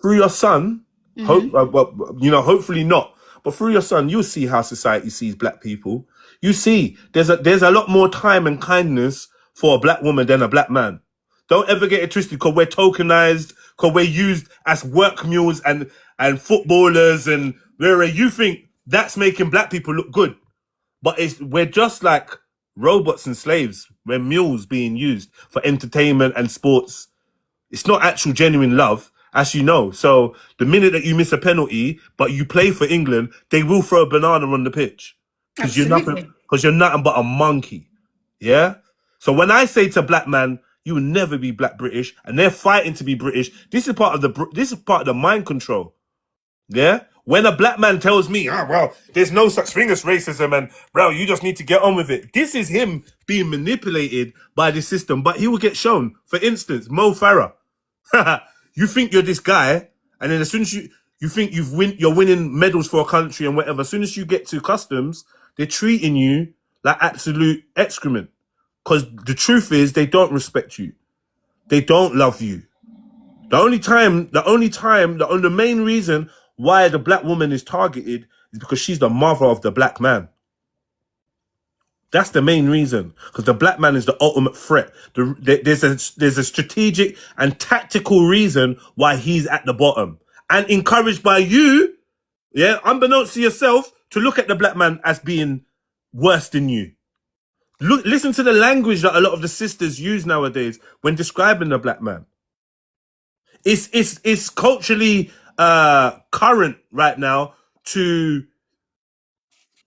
Through your son, hopefully not, but through your son, you'll see how society sees black people. You see, there's a lot more time and kindness for a black woman than a black man. Don't ever get it twisted because we're tokenized, because we're used as work mules and footballers, and where you think that's making black people look good. But we're just like robots and slaves. We're mules being used for entertainment and sports. It's not actual genuine love, as you know. So the minute that you miss a penalty, but you play for England, they will throw a banana on the pitch. Because you're nothing but a monkey. Yeah? So when I say to black man, you will never be black British, and they're fighting to be British. This is part of the mind control. Yeah? When a black man tells me, there's no such thing as racism, and bro, you just need to get on with it. This is him being manipulated by the system, but he will get shown. For instance, Mo Farah. You think you're this guy, and then as soon as you think you're winning medals for a country and whatever, as soon as you get to customs, they're treating you like absolute excrement. Because the truth is, they don't respect you. They don't love you. The main reason why the black woman is targeted is because she's the mother of the black man. That's the main reason, because the black man is the ultimate threat. There's a strategic and tactical reason why he's at the bottom, and encouraged by you, yeah, unbeknownst to yourself, to look at the black man as being worse than you. Listen to the language that a lot of the sisters use nowadays when describing the black man. It's culturally current right now to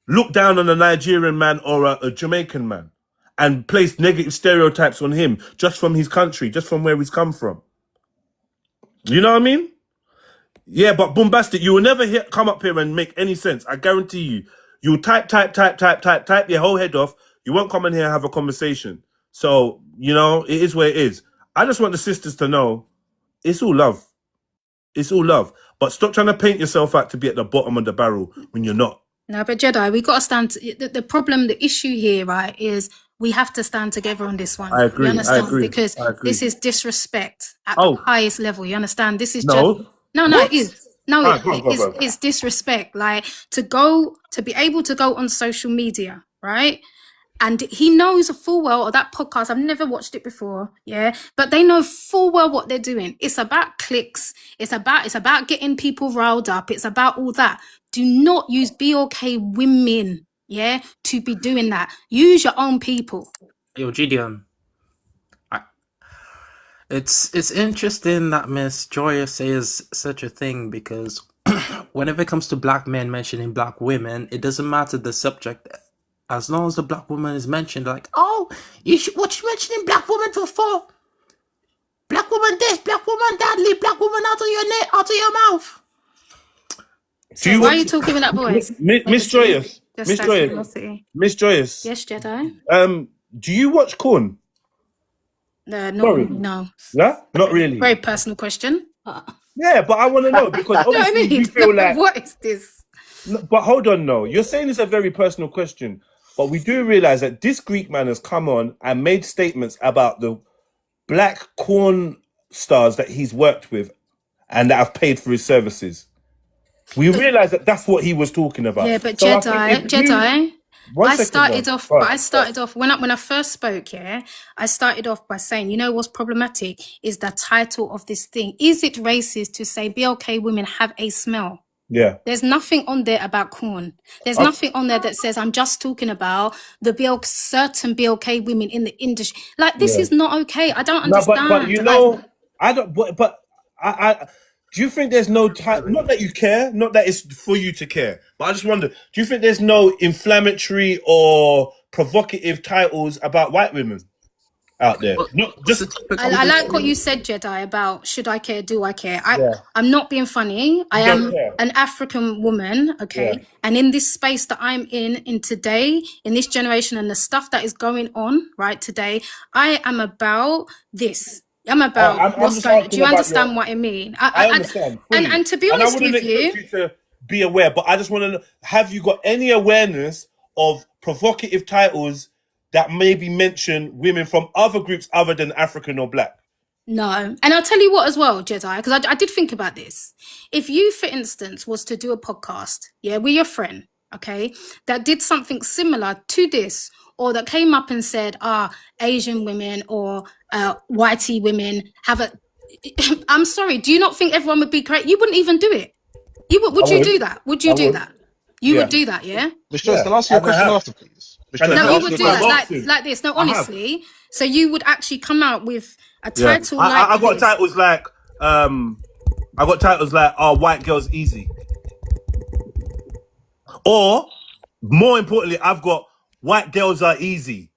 look down on a Nigerian man or a Jamaican man and place negative stereotypes on him just from his country, just from where he's come from. You know what I mean? Yeah, but Bombastic, you will never come up here and make any sense. I guarantee you. You'll type your whole head off. You won't come in here and have a conversation. So, you know, it is what it is. I just want the sisters to know it's all love. It's all love. But stop trying to paint yourself out to be at the bottom of the barrel when you're not. No, but Jedi, we got to stand. The problem, the issue here, right, is we have to stand together on this one. I agree. You understand? I agree. Because I agree. this is disrespect at the highest level. You understand? This is just no, What? it is. No, Right, go on. it's disrespect. Like to be able to go on social media, right? And he knows full well, or that podcast, I've never watched it before, yeah, but they know full well what they're doing. It's about clicks. It's about getting people riled up. It's about all that. Do not use BOK women, yeah, to be doing that. Use your own people. Yo, Gideon. It's interesting that Miss Joya says such a thing, because whenever it comes to black men mentioning black women, it doesn't matter the subject. As long as the black woman is mentioned, like, oh, what you mentioning black woman for? Black woman this, black woman that, leave black woman out of your mouth. So why are you talking with that voice? Miss Joyous. Miss Joyous. Yes, Jedi. Do you watch Corn? No. Yeah? Not really. Very personal question. Yeah, but I want to know, because obviously you feel like... What is this? No, but hold on, no. You're saying it's a very personal question, but we do realize that this Greek man has come on and made statements about the black corn stars that he's worked with and that have paid for his services. We realize that that's what he was talking about. Yeah, but So Jedi. I started off when I first spoke. Yeah, I started off by saying, you know what's problematic is the title of this thing. Is it racist to say BLK women have a smell? Yeah. There's nothing on there about corn. There's nothing on there that says I'm just talking about the certain BLK women in the industry. Like this is not okay. I don't understand. But you know, I don't. But I do you think there's no time? Not that you care, not that it's for you to care, but I just wonder: do you think there's no inflammatory or provocative titles about white women out there? Not just. I like what you said, Jedi, about should I care, do I care? I'm not being funny. I am an African woman, okay? And in this space that I'm in today, in this generation and the stuff that is going on right today, I am about this. I'm about what's going on. Do you understand what I mean? I understand. And to be honest with you... you to be aware, but I just want to know, have you got any awareness of provocative titles that maybe mention women from other groups other than African or black? No. And I'll tell you what as well, Jedi, because I did think about this. If you, for instance, was to do a podcast, with your friend, okay, that did something similar to this, or that came up and said, Asian women or whitey women have a... I'm sorry, do you not think everyone would be great? You wouldn't even do it. Would you do that? Would you do that? You would do that, yeah? Miss Joyce, can I ask you a question after, please? No, you would do that like this. No, honestly. So you would actually come out with a title like I got titles like "Are White Girls Easy?" Or more importantly, I've got "White Girls Are Easy."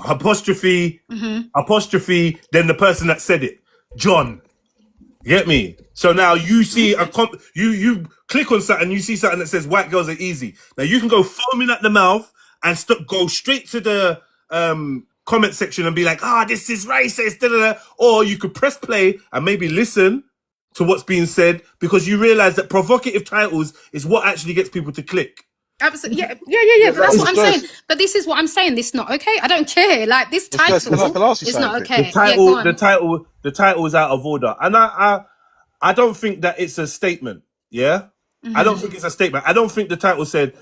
Apostrophe, then the person that said it, John. Get me? So now you see you click on something, you see something that says "White Girls Are Easy." Now you can go foaming at the mouth and go straight to the comment section and be like, this is racist, or you could press play and maybe listen to what's being said, because you realize that provocative titles is what actually gets people to click. Absolutely, yeah. But that's what I'm saying. But this is what I'm saying. This is not okay. I don't care. Like this title is not okay. The title is out of order, and I don't think that it's a statement. Yeah, I don't think it's a statement. I don't think the title said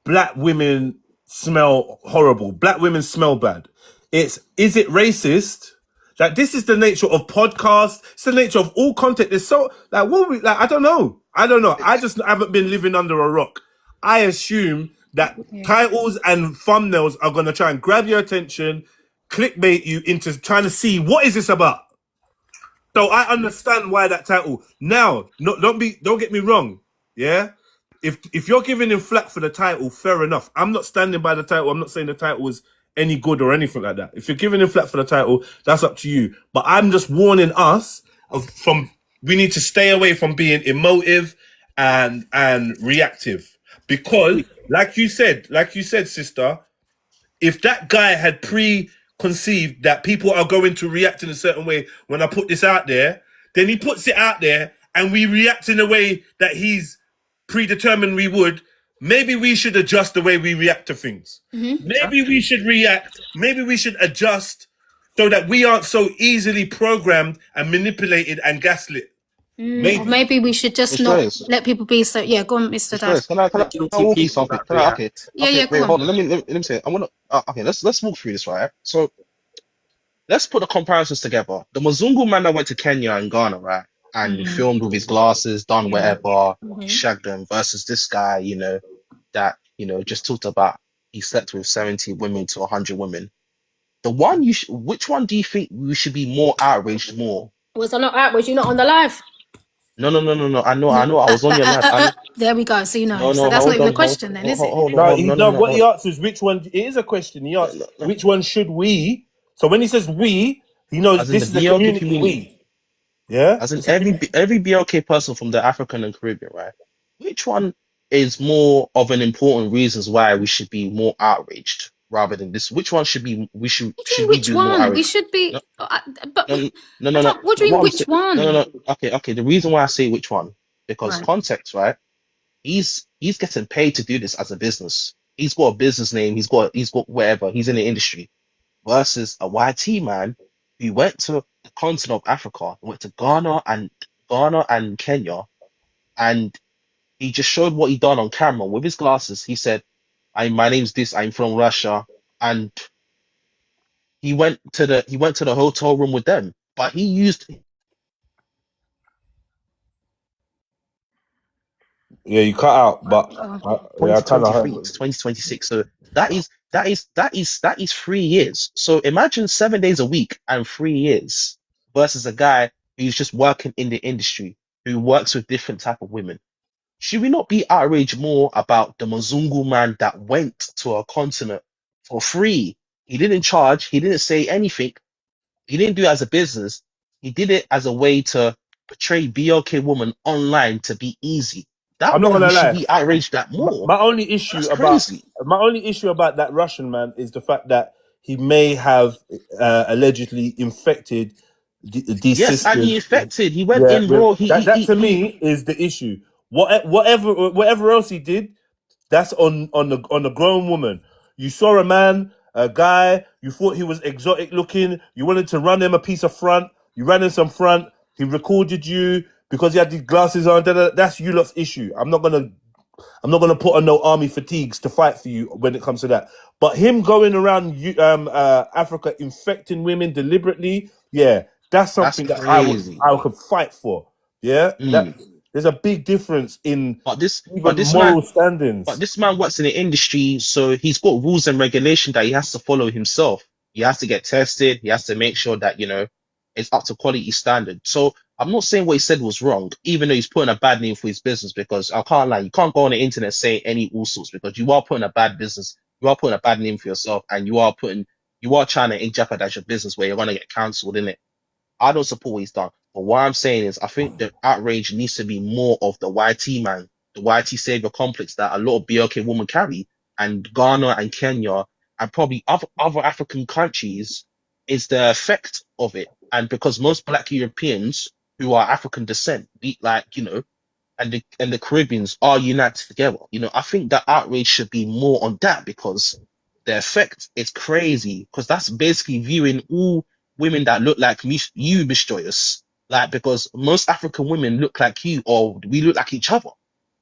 black women smell horrible. Black women smell bad. Is it racist? Like, this is the nature of podcasts. It's the nature of all content. There's so, like, I don't know. I just haven't been living under a rock. I assume that titles and thumbnails are going to try and grab your attention, clickbait you into trying to see what is this about. So I understand why that title. Now, don't get me wrong. Yeah, if you're giving him flack for the title, fair enough. I'm not standing by the title. I'm not saying the title was any good or anything like that. If you're giving him flack for the title, that's up to you. But I'm just warning us we need to stay away from being emotive and reactive, because, like you said, sister, if that guy had preconceived that people are going to react in a certain way when I put this out there, then he puts it out there and we react in a way that he's predetermined we would. Maybe we should adjust the way we react to things. Maybe we should react. Maybe we should adjust so that we aren't so easily programmed and manipulated and gaslit. Or maybe we should just It's not Joyce. let people be so. Yeah, go on, Mr. It's Dad. Joyce. Can I walk you something? Okay. Yeah, Wait, go hold on. on. Let me say it. I want to. Okay, let's walk through this, right? So let's put the comparisons together. The Mzungu man that went to Kenya and Ghana, right, and filmed with his glasses, done whatever, shagged them, versus this guy, that just talked about he slept with 70 women to 100 women. The one which one do you think we should be more outraged more? Was I not out? Was you not on the live? No. I know. I was on your live. There we go. So you know. No, So that's hold not even on, a question, then, is it? hold on. What he asks is which one. It is a question. He asks which one should we. So when he says we, he knows As in this is the the BLK community we. Yeah. As in every BLK person from the African and Caribbean, right? Which one is more of an important reasons why we should be more outraged rather than this? Which one should we Which be more one? outraged? We should be. But No. what do you mean? Which one? No. Okay. The reason why I say which one, because Right. context, right? He's getting paid to do this as a business. He's got a business name. He's got whatever. He's in the industry. Versus a YT man who went to the continent of Africa, went to Ghana and Kenya, and he just showed what he done on camera with his glasses. He said, my name's this. I'm from Russia," and he went to the hotel room with them. But he used. Yeah, you cut out, but I kind of 2023 heard. to 2026. So that is 3 years. So imagine 7 days a week and 3 years versus a guy who's just working in the industry, who works with different type of women. Should we not be outraged more about the Mzungu man that went to a continent for free? He didn't charge. He didn't say anything. He didn't do it as a business. He did it as a way to portray BLK woman online to be easy. That I'm not one gonna we should lie. be outraged at more. My only issue That's about crazy. that Russian man is the fact that he may have allegedly infected these Yes, and he sisters. infected. He went in raw. That to me is the issue. Whatever else he did, that's on the grown woman. You saw a guy, you thought he was exotic looking, you wanted to run him a piece of front, you ran him some front, he recorded you because he had these glasses on. That's you lot's issue. I'm not gonna put on no army fatigues to fight for you when it comes to that. But him going around Africa infecting women deliberately, yeah, that's something that crazy. I could fight for. Yeah, there's a big difference in this moral man, standings. But this man works in the industry, so he's got rules and regulation that he has to follow himself. He has to get tested. He has to make sure that it's up to quality standard. So I'm not saying what he said was wrong, even though he's putting a bad name for his business. Because I can't lie, you can't go on the internet saying all sorts, because you are putting a bad business, you are putting a bad name for yourself, and you are trying to jeopardize your business where you're gonna get cancelled in it. I don't support what he's done. But what I'm saying is, I think the outrage needs to be more of the YT man, the YT savior complex that a lot of BLK women carry, and Ghana and Kenya and probably other African countries is the effect of it. And because most Black Europeans who are African descent, and the Caribbeans are united together, I think that outrage should be more on that, because the effect is crazy. Because that's basically viewing all women that look like you, Miss Joyous, because most African women look like you, or we look like each other.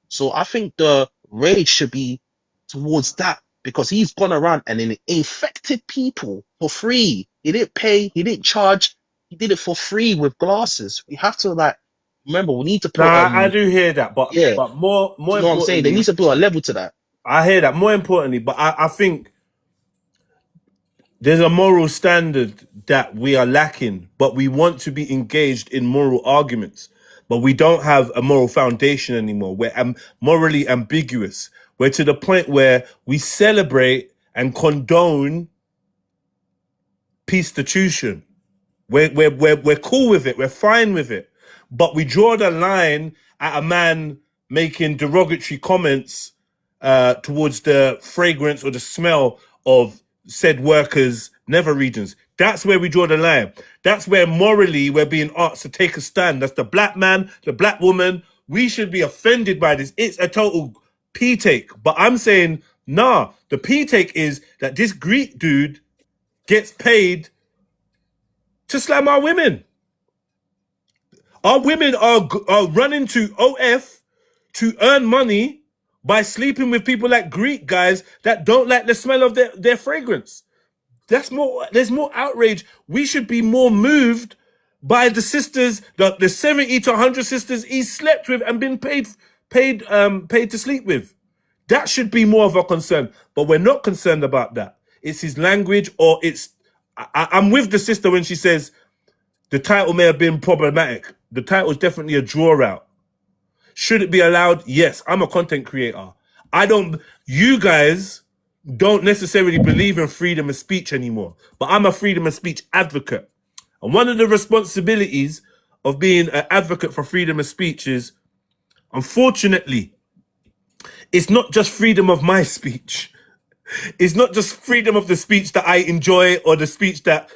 So I think the rage should be towards that, because he's gone around and then infected people for free. He didn't pay, he didn't charge, he did it for free with glasses. We have to like remember we need to put Nah, I do hear that, but yeah. more Do you know what I'm saying? There importantly, needs to be a level to that. I hear that. More importantly, but I think there's a moral standard that we are lacking, but we want to be engaged in moral arguments. But we don't have a moral foundation anymore. We're morally ambiguous. We're to the point where we celebrate and condone prostitution. We're cool with it. We're fine with it. But we draw the line at a man making derogatory comments towards the fragrance or the smell of said workers' nether regions. That's where we draw the line. That's where morally we're being asked to take a stand. That's the black man, the black woman. We should be offended by this. It's a total P-take. But I'm saying, nah, the P-take is that this Greek dude gets paid to slam our women. Our women are running to OF to earn money by sleeping with people like Greek guys that don't like the smell of their fragrance. There's more outrage. We should be more moved by the sisters, the 70 to 100 sisters he slept with and been paid to sleep with. That should be more of a concern. But we're not concerned about that. It's his language, or I'm with the sister when she says the title may have been problematic. The title is definitely a draw out. Should it be allowed? Yes. I'm a content creator. You guys don't necessarily believe in freedom of speech anymore, but I'm a freedom of speech advocate. And one of the responsibilities of being an advocate for freedom of speech is, unfortunately, it's not just freedom of my speech. It's not just freedom of the speech that I enjoy or the speech that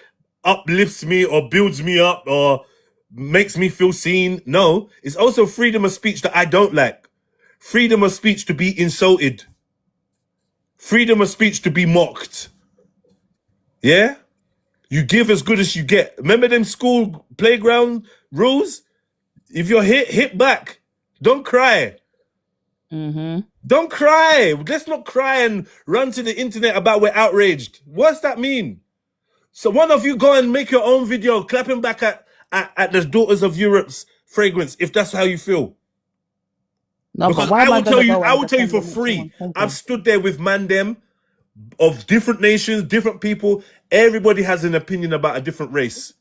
uplifts me or builds me up or makes me feel seen. No, it's also freedom of speech that I don't like. Freedom of speech to be insulted. Freedom of speech to be mocked. Yeah? You give as good as you get. Remember them school playground rules? If you're hit back. Don't cry. Don't cry. Let's not cry and run to the internet about we're outraged. What's that mean? So one of you go and make your own video clapping back at the Daughters of Europe's fragrance, if that's how you feel. No, Because but why I am I will tell gonna you, go I and will tell you for defend free. someone I've stood there with them of different nations, different people. Everybody has an opinion about a different race.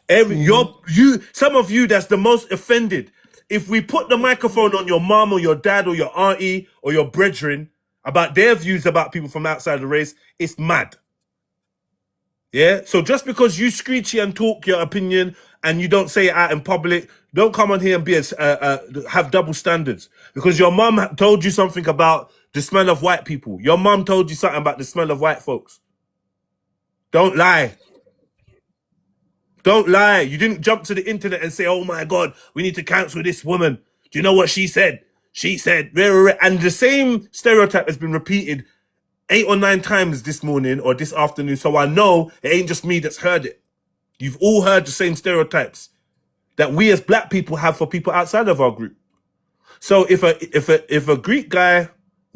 Some of you that's the most offended. If we put the microphone on your mom or your dad or your auntie or your brethren about their views about people from outside the race, it's mad. Yeah? So just because you screechy and talk your opinion and you don't say it out in public, don't come on here and have double standards. Because your mom told you something about the smell of white people. Your mom told you something about the smell of white folks. Don't lie. Don't lie. You didn't jump to the internet and say, oh my God, we need to cancel this woman. Do you know what she said? She said, and the same stereotype has been repeated 8 or 9 times this morning or this afternoon. So I know it ain't just me that's heard it. You've all heard the same stereotypes that we as black people have for people outside of our group. So if a Greek guy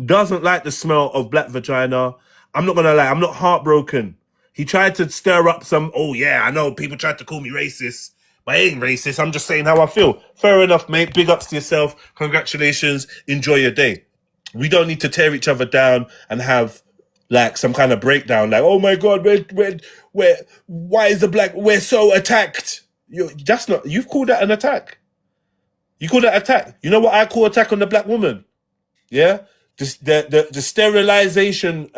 doesn't like the smell of black vagina, I'm not gonna lie, I'm not heartbroken. He tried to stir up some, oh yeah, I know people tried to call me racist, but I ain't racist. I'm just saying how I feel. Fair enough, mate. Big ups to yourself. Congratulations. Enjoy your day. We don't need to tear each other down and have like some kind of breakdown. Like, oh my God, why is the black, we're so attacked. You've called that an attack. You call that attack. You know what I call attack on the black woman? Yeah? The sterilization,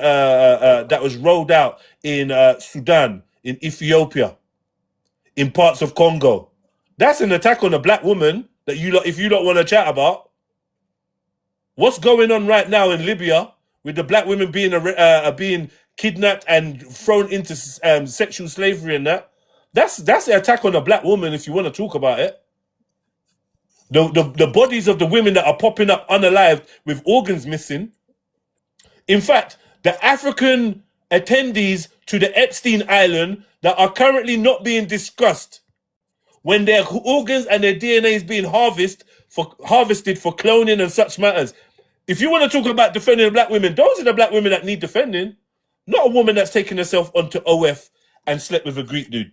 that was rolled out in Sudan, in Ethiopia, in parts of Congo. That's an attack on a black woman that if you don't want to chat about. What's going on right now in Libya with the black women being kidnapped and thrown into sexual slavery and that? That's the attack on a black woman if you want to talk about it. The bodies of the women that are popping up unalived with organs missing. In fact, the African attendees to the Epstein Island that are currently not being discussed, when their organs and their DNA is being harvested for cloning and such matters, If you want to talk about defending black women, those are the black women that need defending, not a woman that's taken herself onto OF and slept with a Greek dude.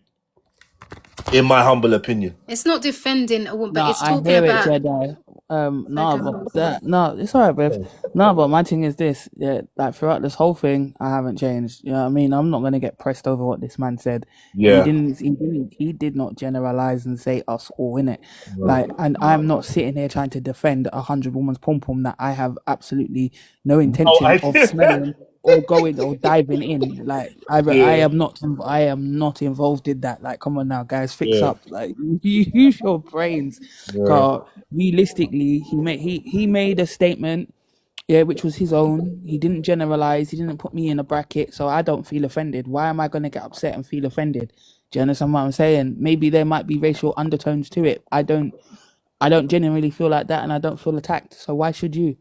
In my humble opinion, It's not defending a woman, but No, it's I talking hear it, about. Jedi. No, Okay. but no, it's alright, babe. No, but my thing is this: yeah, like throughout this whole thing, I haven't changed. You know what I mean? I'm not gonna get pressed over what this man said. Yeah. He did not generalize and say us all in it. Like, and I'm not sitting here trying to defend 100 women's pom pom that I have absolutely no intention of smelling or going or diving in. Like, I am not involved in that. Like, come on now, guys, fix up. Like, use your brains. Cause realistically, he made a statement, yeah, which was his own. He didn't generalize. He didn't put me in a bracket, so I don't feel offended. Why am I going to get upset and feel offended? Do you understand what I'm saying? Maybe there might be racial undertones to it. I don't genuinely feel like that, and I don't feel attacked. So why should you?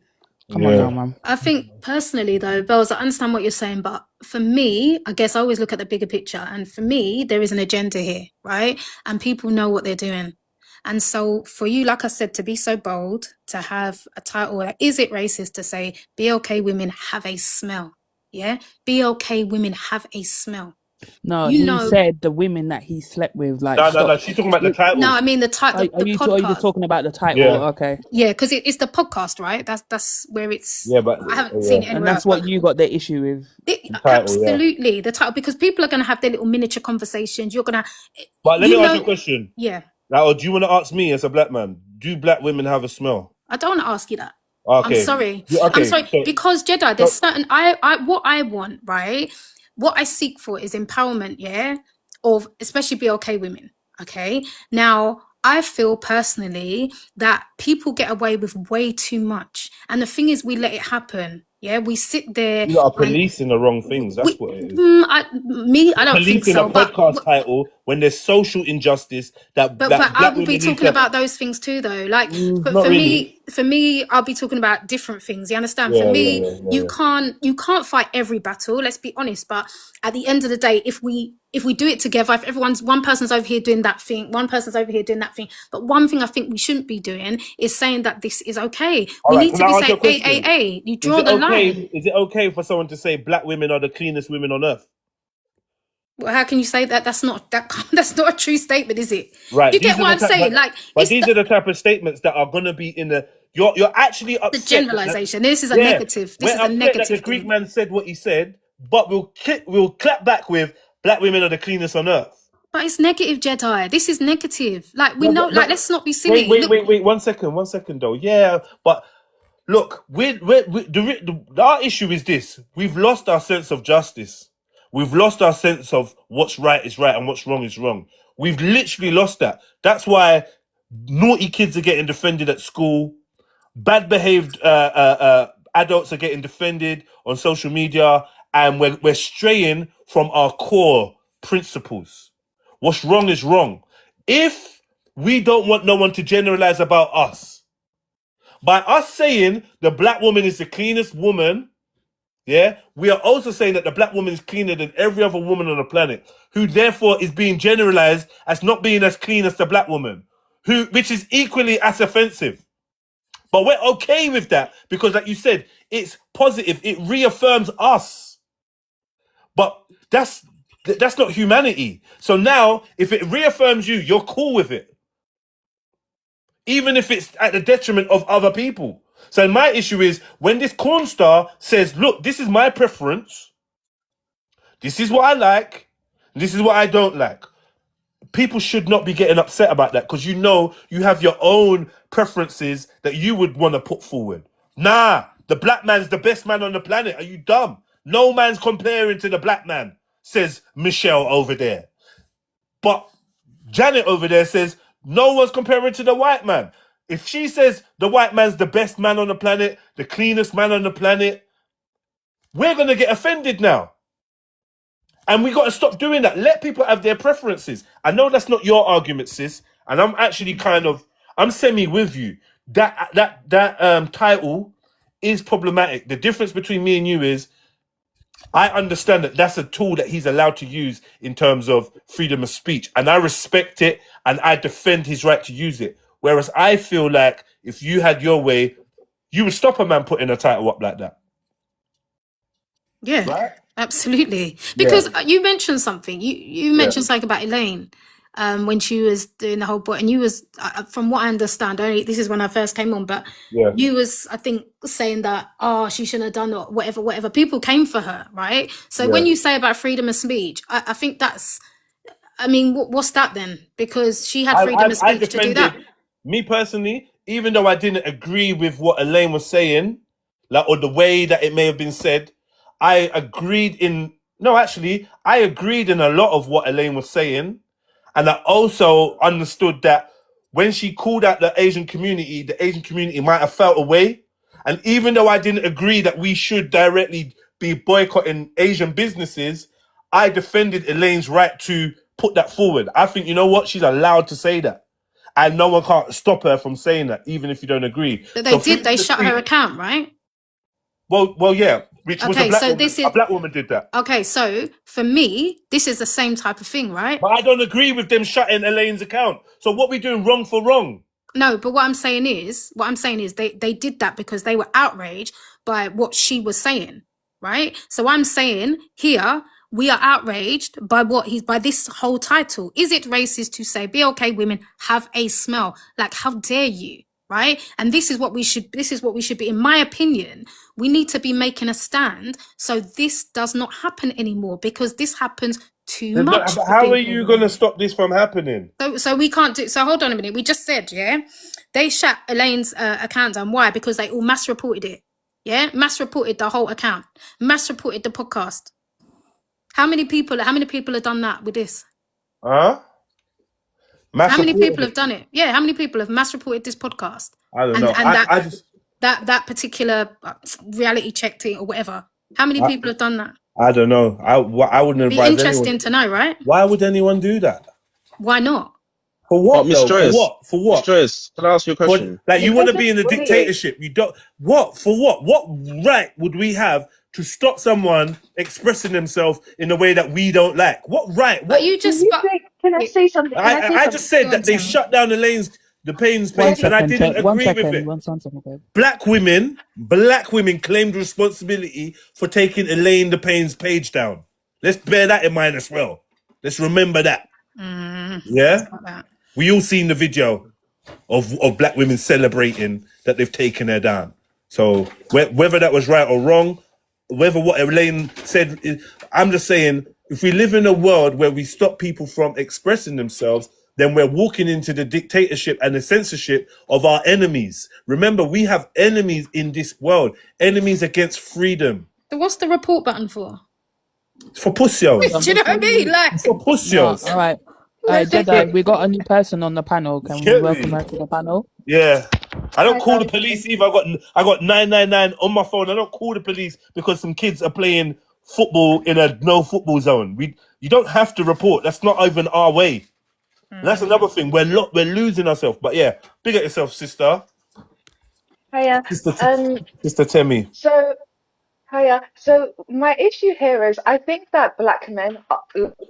Come on now, man. I think personally, though, Bells, I understand what you're saying, but for me, I guess I always look at the bigger picture. And for me, there is an agenda here, right? And people know what they're doing. And so for you, like I said, to be so bold, to have a title, like, is it racist to say, BLK women have a smell? Yeah? BLK women have a smell. No, he said the women that he slept with, like, no, she's talking about the title. No, I mean the title. Are you just talking about the title? Yeah. Okay. Yeah, because it's the podcast, right? That's where it's. Yeah, but I haven't seen it anywhere And that's else, what you got the issue with. Absolutely, the title, because people are going to have their little miniature conversations. You're going to. But let me ask you a question. Yeah. Now, do you want to ask me as a black man? Do black women have a smell? I don't want to ask you that. Okay. I'm sorry. Okay, I'm sorry so- because Jedi. There's certain what I want, right? What I seek for is empowerment, yeah, of especially BLK women. Okay. Now, I feel personally that people get away with way too much, and the thing is, we let it happen. Yeah, we sit there. You are policing the wrong things. That's what it is. I don't think so. Policing a podcast title when there's social injustice that. But that I black will be women need talking to- about those things too, though. Like, but not for really. me, I'll be talking about different things. You understand? For me, you can't fight every battle. Let's be honest. But at the end of the day, if we do it together, if one person's over here doing that thing, one person's over here doing that thing. But one thing I think we shouldn't be doing is saying that this is okay. We need to be saying AAA. You draw the line. Is it okay for someone to say black women are the cleanest women on earth? Well, how can you say that? That's not a true statement, is it? Right. You get what I'm saying? But these are the type of statements that are going to be in the. You're actually upset. The generalization. This is a negative. This is a negative. That the Greek man said what he said, but we'll clap back with black women are the cleanest on earth. But it's negative, Jedi. This is negative. Like, we know. Like, let's not be silly. Wait. 1 second, though. Yeah, but look, our issue is this: we've lost our sense of justice. We've lost our sense of what's right is right and what's wrong is wrong. We've literally lost that. That's why naughty kids are getting defended at school. Bad behaved adults are getting defended on social media, and we're straying from our core principles. What's wrong is wrong. If we don't want no one to generalize about us, by us saying the black woman is the cleanest woman, yeah, we are also saying that the black woman is cleaner than every other woman on the planet, who therefore is being generalized as not being as clean as the black woman, which is equally as offensive. But we're okay with that because, like you said, it's positive. It reaffirms us. But that's not humanity. So now, if it reaffirms you, you're cool with it, even if it's at the detriment of other people. So my issue is when this corn star says, look, this is my preference. This is what I like. This is what I don't like. People should not be getting upset about that because you have your own preferences that you would want to put forward. Nah, the black man's the best man on the planet. Are you dumb? No man's comparing to the black man, says Michelle over there. But Janet over there says no one's comparing to the white man. If she says the white man's the best man on the planet, the cleanest man on the planet, we're going to get offended now. And we got to stop doing that. Let people have their preferences. I know that's not your argument, sis. And I'm actually I'm semi with you. That title is problematic. The difference between me and you is I understand that that's a tool that he's allowed to use in terms of freedom of speech. And I respect it and I defend his right to use it. Whereas I feel like if you had your way, you would stop a man putting a title up like that. Yeah, Right? absolutely. Yeah. Because you mentioned something. You Yeah. mentioned something about Elaine when she was doing the whole book, and you was, from what I understand, this is when I first came on, but Yeah. you was, I think, saying that she shouldn't have done it, whatever. People came for her, right? So when Yeah. you say about freedom of speech, I think that's, I mean, what's that then? Because she had freedom of I speech to do that. defended, me personally, even though I didn't agree with what Elaine was saying, like, or the way that it may have been said, I agreed in a lot of what Elaine was saying. And I also understood that when she called out the Asian community might have felt away. And even though I didn't agree that we should directly be boycotting Asian businesses, I defended Elaine's right to put that forward. I think, you know what? She's allowed to say that. And no one can't stop her from saying that, even if you don't agree. But they shut her account, right? Well, yeah. Which was Okay, a black so woman. this is A black woman did that. okay. So for me, this is the same type of thing, right? But I don't agree with them shutting Elaine's account. So what we doing wrong for wrong? No, but what I'm saying is they did that because they were outraged by what she was saying, right? So I'm saying here we are outraged by by this whole title. Is it racist to say BLK women have a smell? Like, how dare you? Right? And this is what we should be, in my opinion. We need to be making a stand so this does not happen anymore, because this happens too much. But how are you going to stop this from happening? So we can't do. So hold on a minute. We just said, yeah, they shut Elaine's account down. Why? Because they all mass reported it. Yeah, mass reported the whole account. Mass reported the podcast. How many people have done that with this? Huh? How many people have done it? Yeah, how many people have mass reported this podcast? I don't know. And that particular reality check thing or whatever. How many people have done that? I don't know. I wouldn't Be advise interesting anyone. to know, right? Why would anyone do that? Why not? For what? Miss Though? Joyce, For what? For what? Miss Joyce, can I ask you a question? Like, you want to Because be in a it's bullying. dictatorship? You don't. What? For what? What right would we have to stop someone expressing themselves in a way that we don't like? What right? What? But you just. Can I say something? Can I say I something? just said that they shut down the Payne's page, and I didn't agree with it. One second, okay. Black women claimed responsibility for taking Elaine the Payne's page down. Let's bear that in mind as well. Let's remember that. Yeah? We all seen the video of black women celebrating that they've taken her down. So whether that was right or wrong, whether what Elaine said, I'm just saying, if we live in a world where we stop people from expressing themselves, then we're walking into the dictatorship and the censorship of our enemies. Remember, we have enemies in this world, enemies against freedom. So what's the report button for? For pussios. Do you know what I mean? Like, for pussios. No, all right. Jedi, we got a new person on the panel. Can we welcome her to the panel? Yeah. I don't call the police either. I got 999 on my phone. I don't call the police because some kids are playing football in a no football zone. You don't have to report. That's not even our way. And that's another thing. We're losing ourselves. But yeah, big at yourself, sister. Hiya. Sister Temi. So my issue here is I think that black men,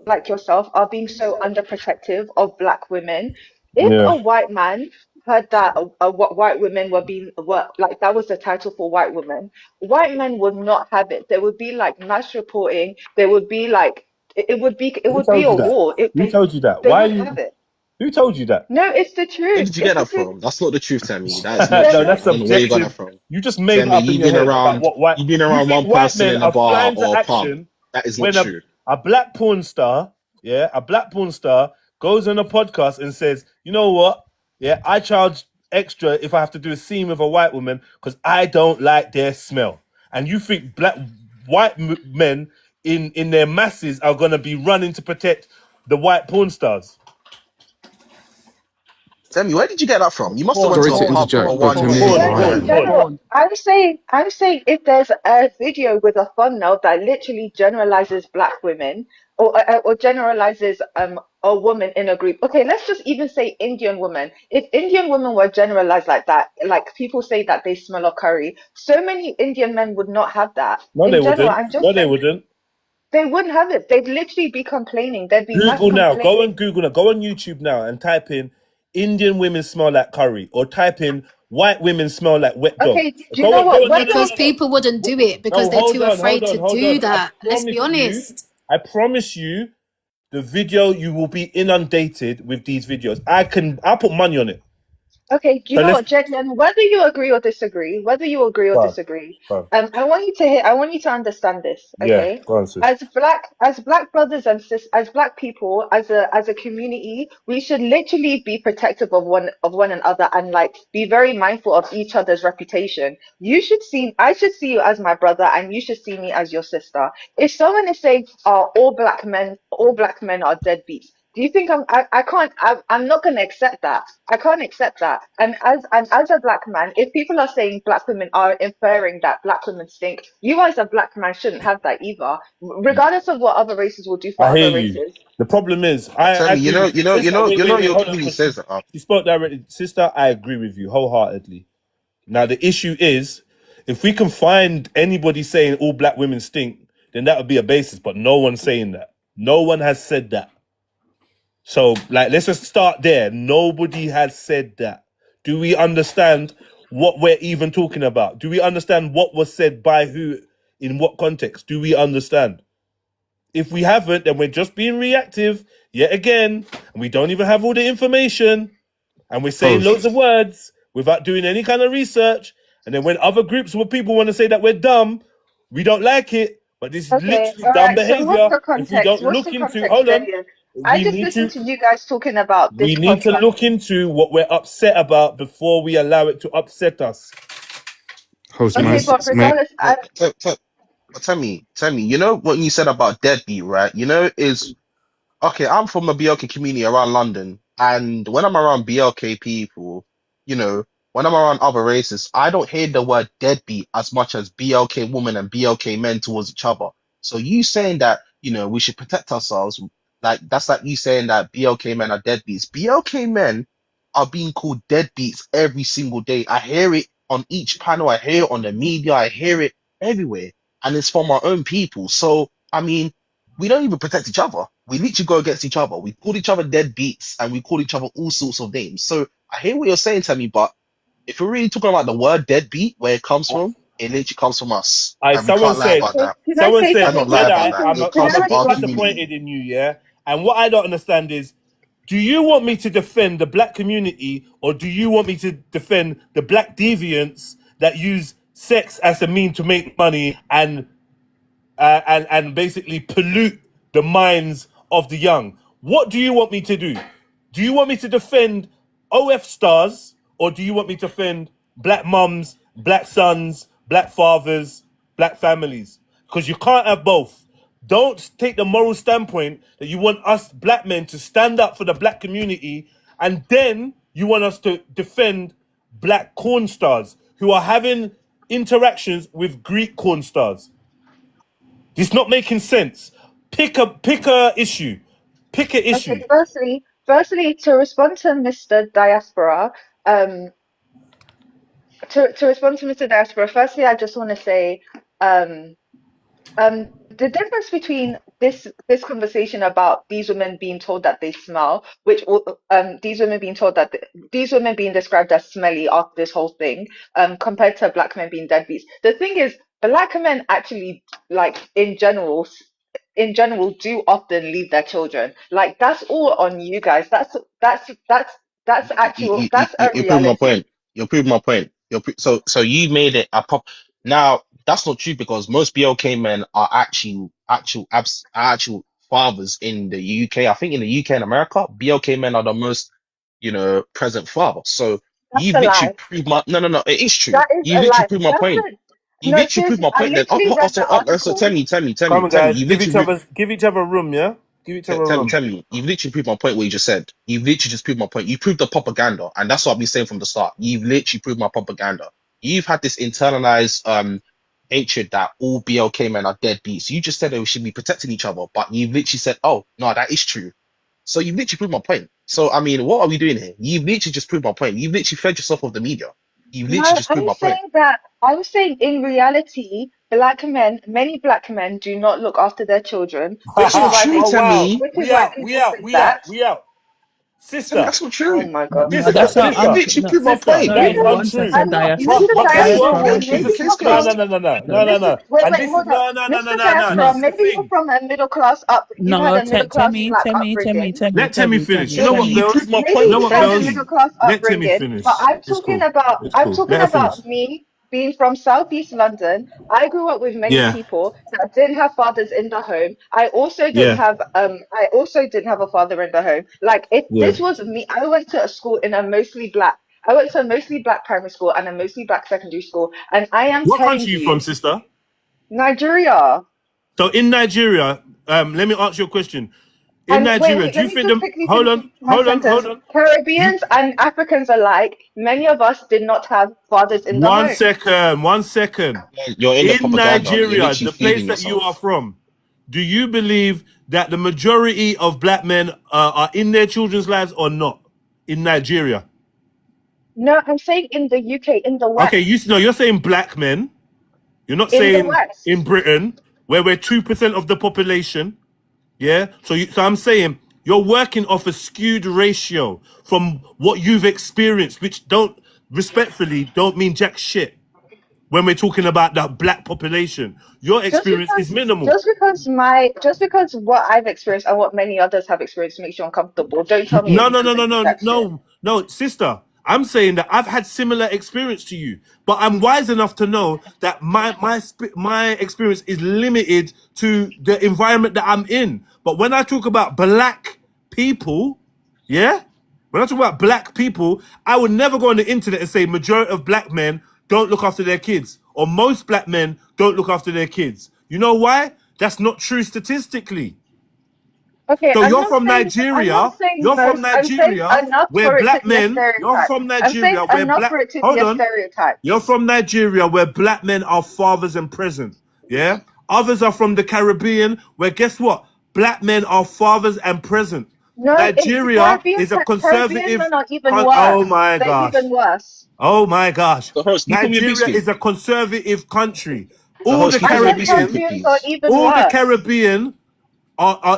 like yourself, are being so underprotective of black women. If Yeah. a white man heard that white women were like that was the title for white women, white men would not have it. There would be like mass reporting. There would be like it would be Who a told you that? war. Who told you that? They Why are would you? have it. Who told you that? No, it's the truth. Where did you get that from? That's not the truth, Tammy. That's not No, true. that's I don't know where you got that subjective. from. You just made Tammy, up in your head about what white. you've been You around think one white person men in a are bar flying to or a pub. action That is when not true. a black porn star, a black porn star goes on a podcast and says, you know what? Yeah, I charge extra if I have to do a scene with a white woman because I don't like their smell. And you think white men in their masses are going to be running to protect the white porn stars? Tammy, where did you get that from? You must have went Sorry to to a pub interject, or but one. to me, In general, I'm saying if there's a video with a thumbnail that literally generalizes black women or generalizes a woman in a group. Okay, let's just even say Indian women. If Indian women were generalized like that, like people say that they smell of curry, so many Indian men would not have that. No, In they general, wouldn't. I'm just No, they saying wouldn't. they wouldn't have it. They'd literally be complaining. There'd be mass Google now. complaining. Go on YouTube now and type in Indian women smell like curry, or type in white women smell like wet dog. Okay, do you know what? When Because you're people wouldn't do it because No, they're hold too on, afraid to hold do on. that. Let's be honest. I promise you, the video, you will be inundated with these videos. I'll put money on it. Okay, do you So know let's what, Jedionline, whether you agree or disagree, I want you to hear, I want you to understand this, Yeah, okay? go on, sis. As black brothers and as black people, as a community, we should literally be protective of one another and like be very mindful of each other's reputation. I should see you as my brother, and you should see me as your sister. If someone is saying, "Oh, all black men are deadbeats," do you think I'm not going to accept that? I can't accept that. And as a black man, if people are saying black women are inferring that black women stink, you as a black man shouldn't have that either. Regardless of what other races will do for I hear other you. races. The problem is, Tell I me, agree with you. Sister, wait, your hold on, community because says that. she spoke directly. Sister, I agree with you wholeheartedly. Now, the issue is, if we can find anybody saying all black women stink, then that would be a basis, but no one's saying that. No one has said that. So, like, let's just start there. Nobody has said that. Do we understand what we're even talking about? Do we understand what was said by who, in what context? Do we understand? If we haven't, then we're just being reactive yet again, and we don't even have all the information, and we're saying loads of words without doing any kind of research. And then when other groups or people want to say that we're dumb, we don't like it. But this is Okay, literally all dumb right. So what's behavior. the If we context? don't What's look the into, context, hold on, Jedian? I we just need listened to to you guys talking about this we need to contract. look into what we're upset about before we allow it to upset us. Okay, but regardless, Tell me, you know what you said about deadbeat, right? You know, is okay, I'm from a BLK community around London, and when I'm around BLK people, you know, when I'm around other races, I don't hear the word deadbeat as much as BLK women and BLK men towards each other. So you saying that, you know, we should protect ourselves, like that's like you saying that BLK men are deadbeats. BLK men are being called deadbeats every single day. I hear it on each panel, I hear it on the media, I hear it everywhere, and it's from our own people. So, I mean, we don't even protect each other. We literally go against each other. We call each other deadbeats and we call each other all sorts of names. So I hear what you're saying, Tammy, but if we're really talking about the word deadbeat, where it comes from, it literally comes from us. And we Someone can't lie said, about that. can I someone say said, Cannot something to lie about Jedi, that? that. It Can comes I from I'm a say bit our something? community. disappointed in you, yeah? And what I don't understand is, do you want me to defend the black community, or do you want me to defend the black deviants that use sex as a mean to make money and basically pollute the minds of the young? What do you want me to do? Do you want me to defend OF stars, or do you want me to defend black mums, black sons, black fathers, black families? Because you can't have both. Don't take the moral standpoint that you want us black men to stand up for the black community, and then you want us to defend black corn stars who are having interactions with Greek corn stars. It's not making sense. Pick a issue. Pick a issue. Okay, firstly, to respond to Mr. Diaspora, um, to respond to Mr. Diaspora, firstly, I just want to say, um, the difference between this conversation about these women being told that they smell, these women being told that these women being described as smelly after this whole thing, compared to black men being deadbeats. The thing is, black men actually, like in general, do often leave their children. Like that's all on you guys. That's a You're proving my reality. point. You're proving my point. So you made it a pop. Now that's not true because most BLK men are actual fathers in the UK. I think in the UK and America, BLK men are the most, you know, present fathers. So That's you've a literally lie. proved my no. It is true. That is You a literally lie. proved my point. You No, literally proved seriously, my I point. Then literally read the so article. Come on, tell me. guys. You literally Give each other room, yeah? Give each other room. Tell me, you've literally proved my point what you just said. You've literally just proved my point. You proved the propaganda, and that's what I've been saying from the start. You've literally proved my propaganda. You've had this internalized hatred that all BLK men are deadbeats. You just said that we should be protecting each other, but you've literally said, oh, no, that is true. So you've literally proved my point. So, I mean, what are we doing here? You've literally just proved my point. You've literally fed yourself off the media. You've No, literally just proved my point. I'm saying in reality, many black men do not look after their children, It's not true, Oh wow. Tammy. which is We why out. We people out. think We out. that. We out. Sister. That's not true. Oh my God. Sister, That's not You literally proved my point. that is one untrue. second, Mr. But guess what? Diaspora, She's a maybe you're sister. from No. And this is hold on. no. Mr. That's Diaspora, the maybe you're thing. from a middle class you've had No, a middle class black upbringing. Let Temmie finish. You know Exactly. what, You girls? proved my Maybe point. You know you've what, had a girls? middle class Let Temmie upbringing, finish. but I'm It's talking cool. about It's cool. Let her finish. me being from Southeast London. I grew up with many Yeah. people that didn't have fathers in the home. I also didn't Yeah. have a father in the home. Like if Yeah. this was me, I went to a school in a mostly black. I went to a mostly black primary school and a mostly black secondary school, and I am What telling country are you from, you, sister? Nigeria. So in Nigeria, let me ask you a question. In And Nigeria, wait, do you let me think just them? quickly Hold finish on. my sentence. You, Caribbeans and Africans alike, many of us did not have fathers in the One home. second. You're in the In propaganda. You're Nigeria, literally the place feeding that you are yourself. from, do you believe that the majority of black men are in their children's lives or not? In Nigeria. No, I'm saying in the UK, in the Okay, West. you're saying black men. You're not In the saying West. in Britain, where we're 2% of the population. Yeah. So I'm saying you're working off a skewed ratio from what you've experienced, which respectfully don't mean jack shit when we're talking about the black population. Your Just experience is because minimal. just because what I've experienced and what many others have experienced makes you uncomfortable, don't tell me it means the same protection. No, sister. I'm saying that I've had similar experience to you, but I'm wise enough to know that my experience is limited to the environment that I'm in. But when I talk about black people, yeah, when I talk about black people, I would never go on the internet and say majority of black men don't look after their kids, or most black men don't look after their kids. You know why? That's not true statistically. Okay, So I'm not saying you're from most. I'm saying Nigeria, enough where for it to black be a men, you're stereotype. from I'm saying Nigeria, where enough for it to be a stereotype. you're from Nigeria, where black men are fathers and present. Yeah? Others are from the Caribbean, where guess what? Black men are fathers and present. No, it's the Nigeria is a Caribbean conservative men are even oh worse. my They're gosh. even worse. Oh my gosh. So, host, can you put me a big Nigeria screen? is a conservative country. So, All the host, can you I put me a said big screen, Caribbean, Caribbeans are please? even all the worse. Caribbean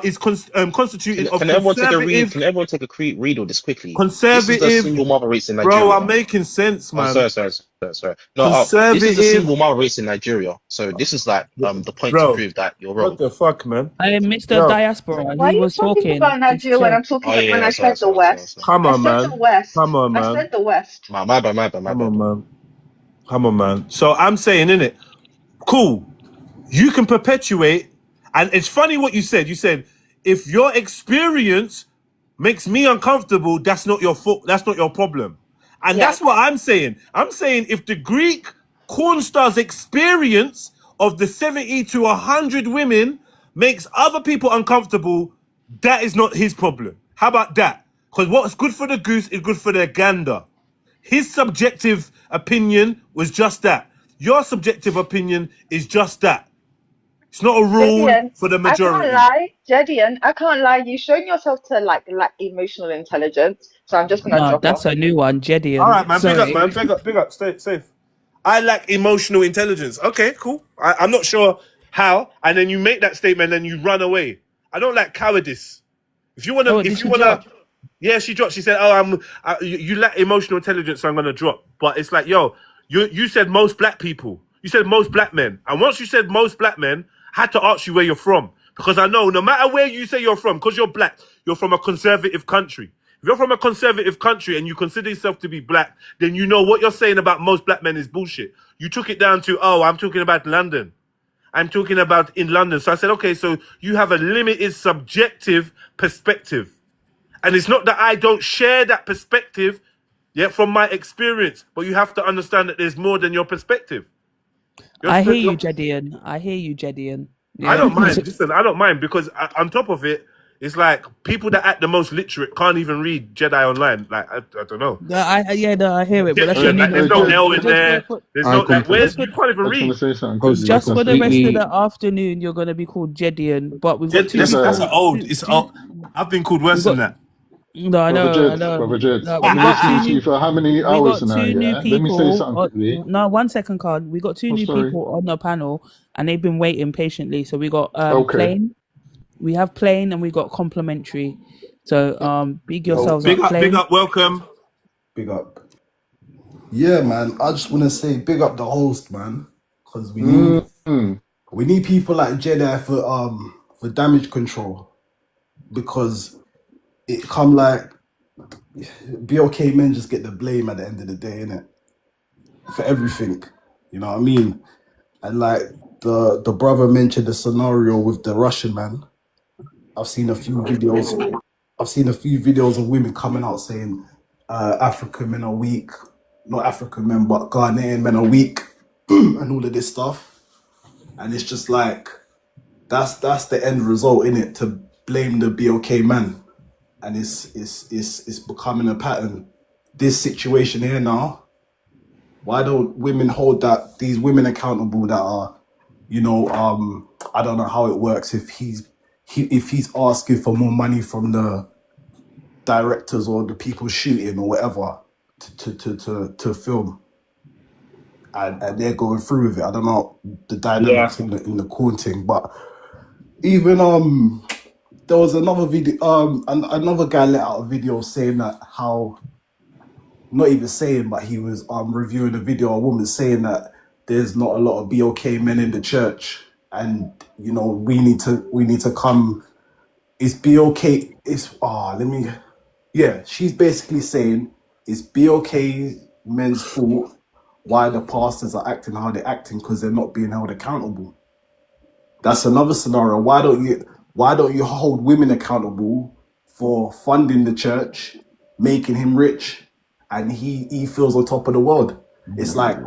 is constituted of Can everyone take a read? conservative Can everyone take a read of this quickly? This is the conservative, single mother race in bro. Nigeria. I'm making sense, Oh, man. sorry. No, this is the Conservative, single mother race in Nigeria. So this is like the point to bro. prove that you're What wrong. the fuck, man? Mr. Yo, Diaspora, Why are he you was talking talking. about Just Nigeria when chill. I'm talking Oh when yeah, I said the West? come I on, said the man. West. Come on, I man. said the West. My bad. Come on, man. Come on, man. So I'm saying, innit? Cool. You can perpetuate, and it's funny what you said. You said if your experience makes me uncomfortable, that's not your fault. That's not your problem. And Yeah. that's what I'm saying. I'm saying if the Greek corn star's experience of the 70 to 100 women makes other people uncomfortable, that is not his problem. How about that? Because what's good for the goose is good for the gander. His subjective opinion was just that. Your subjective opinion is just that. It's not a rule Jedian, for the I can't majority. lie. Jedian, I can't lie. You've shown yourself to like lack emotional intelligence, so I'm just gonna No, drop that's off. a new one, All Jedian. right, man. Big up, Sorry. man. Big up. Stay safe. I lack emotional intelligence. Okay, cool. I'm not sure how. And then you make that statement and you run away. I don't like cowardice. Oh, did she drop? Yeah, she dropped. She said, "Oh, you lack emotional intelligence, so I'm gonna drop." But it's like, yo, you said most black people. You said most black men, and once you said most black men, I had to ask you where you're from because I know no matter where you say you're from, because you're black, you're from a conservative country. If you're from a conservative country and you consider yourself to be black, then you know what you're saying about most black men is bullshit. You took it down to, oh, I'm talking about London. I'm talking about in London. So I said, okay, so you have a limited subjective perspective. And it's not that I don't share that perspective, yeah, from my experience, but you have to understand that there's more than your perspective. I hear you, Jedian. I hear you, Jedian. I Yeah. don't mind. Listen, I don't mind because on top of it, it's like people that act the most literate can't even read Jedionline. Like I don't know. No, I hear it, but that's Yeah, your new like, there's no L in just there. There's no like. Where's you can't even I just read. want to say something. Just for the rest of the afternoon, you're gonna be called Jedian. But we've got two people. That's an old. It's old. I've been called worse than that. No, I know. Brother Jed, No, I've been listening to you for how many hours now, yeah? Let me say something quickly. No, 1 second, Card. We got two new sorry. people on the panel, and they've been waiting patiently. So we got Okay. plain, we have plain, and we got complimentary. So big yourselves Big up, up, big Clay. up, welcome. Big up. Yeah, man. I just want to say big up the host, man, because we need people like Jedi for damage control, because it come like BOK men just get the blame at the end of the day, innit? For everything, you know what I mean? And like the brother mentioned the scenario with the Russian man. I've seen a few videos of women coming out saying African men are weak, not African men, but Ghanaian men are weak, and all of this stuff. And it's just like that's the end result, innit? To blame the BOK man, and it's becoming a pattern. This situation here now. Why don't women hold these women accountable that are, I don't know how it works if he's asking for more money from the directors or the people shooting or whatever to film, and they're going through with it. I don't know the dynamics in the corn thing, but even there was another video, another guy let out a video saying that how, not even saying, but he was reviewing a video of a woman saying that there's not a lot of BOK men in the church, and we need to come. It's BOK. She's basically saying it's BOK men's fault why the pastors are acting how they're acting, because they're not being held accountable. That's another scenario. Why don't you hold women accountable for funding the church, making him rich, and he feels on top of the world? It's like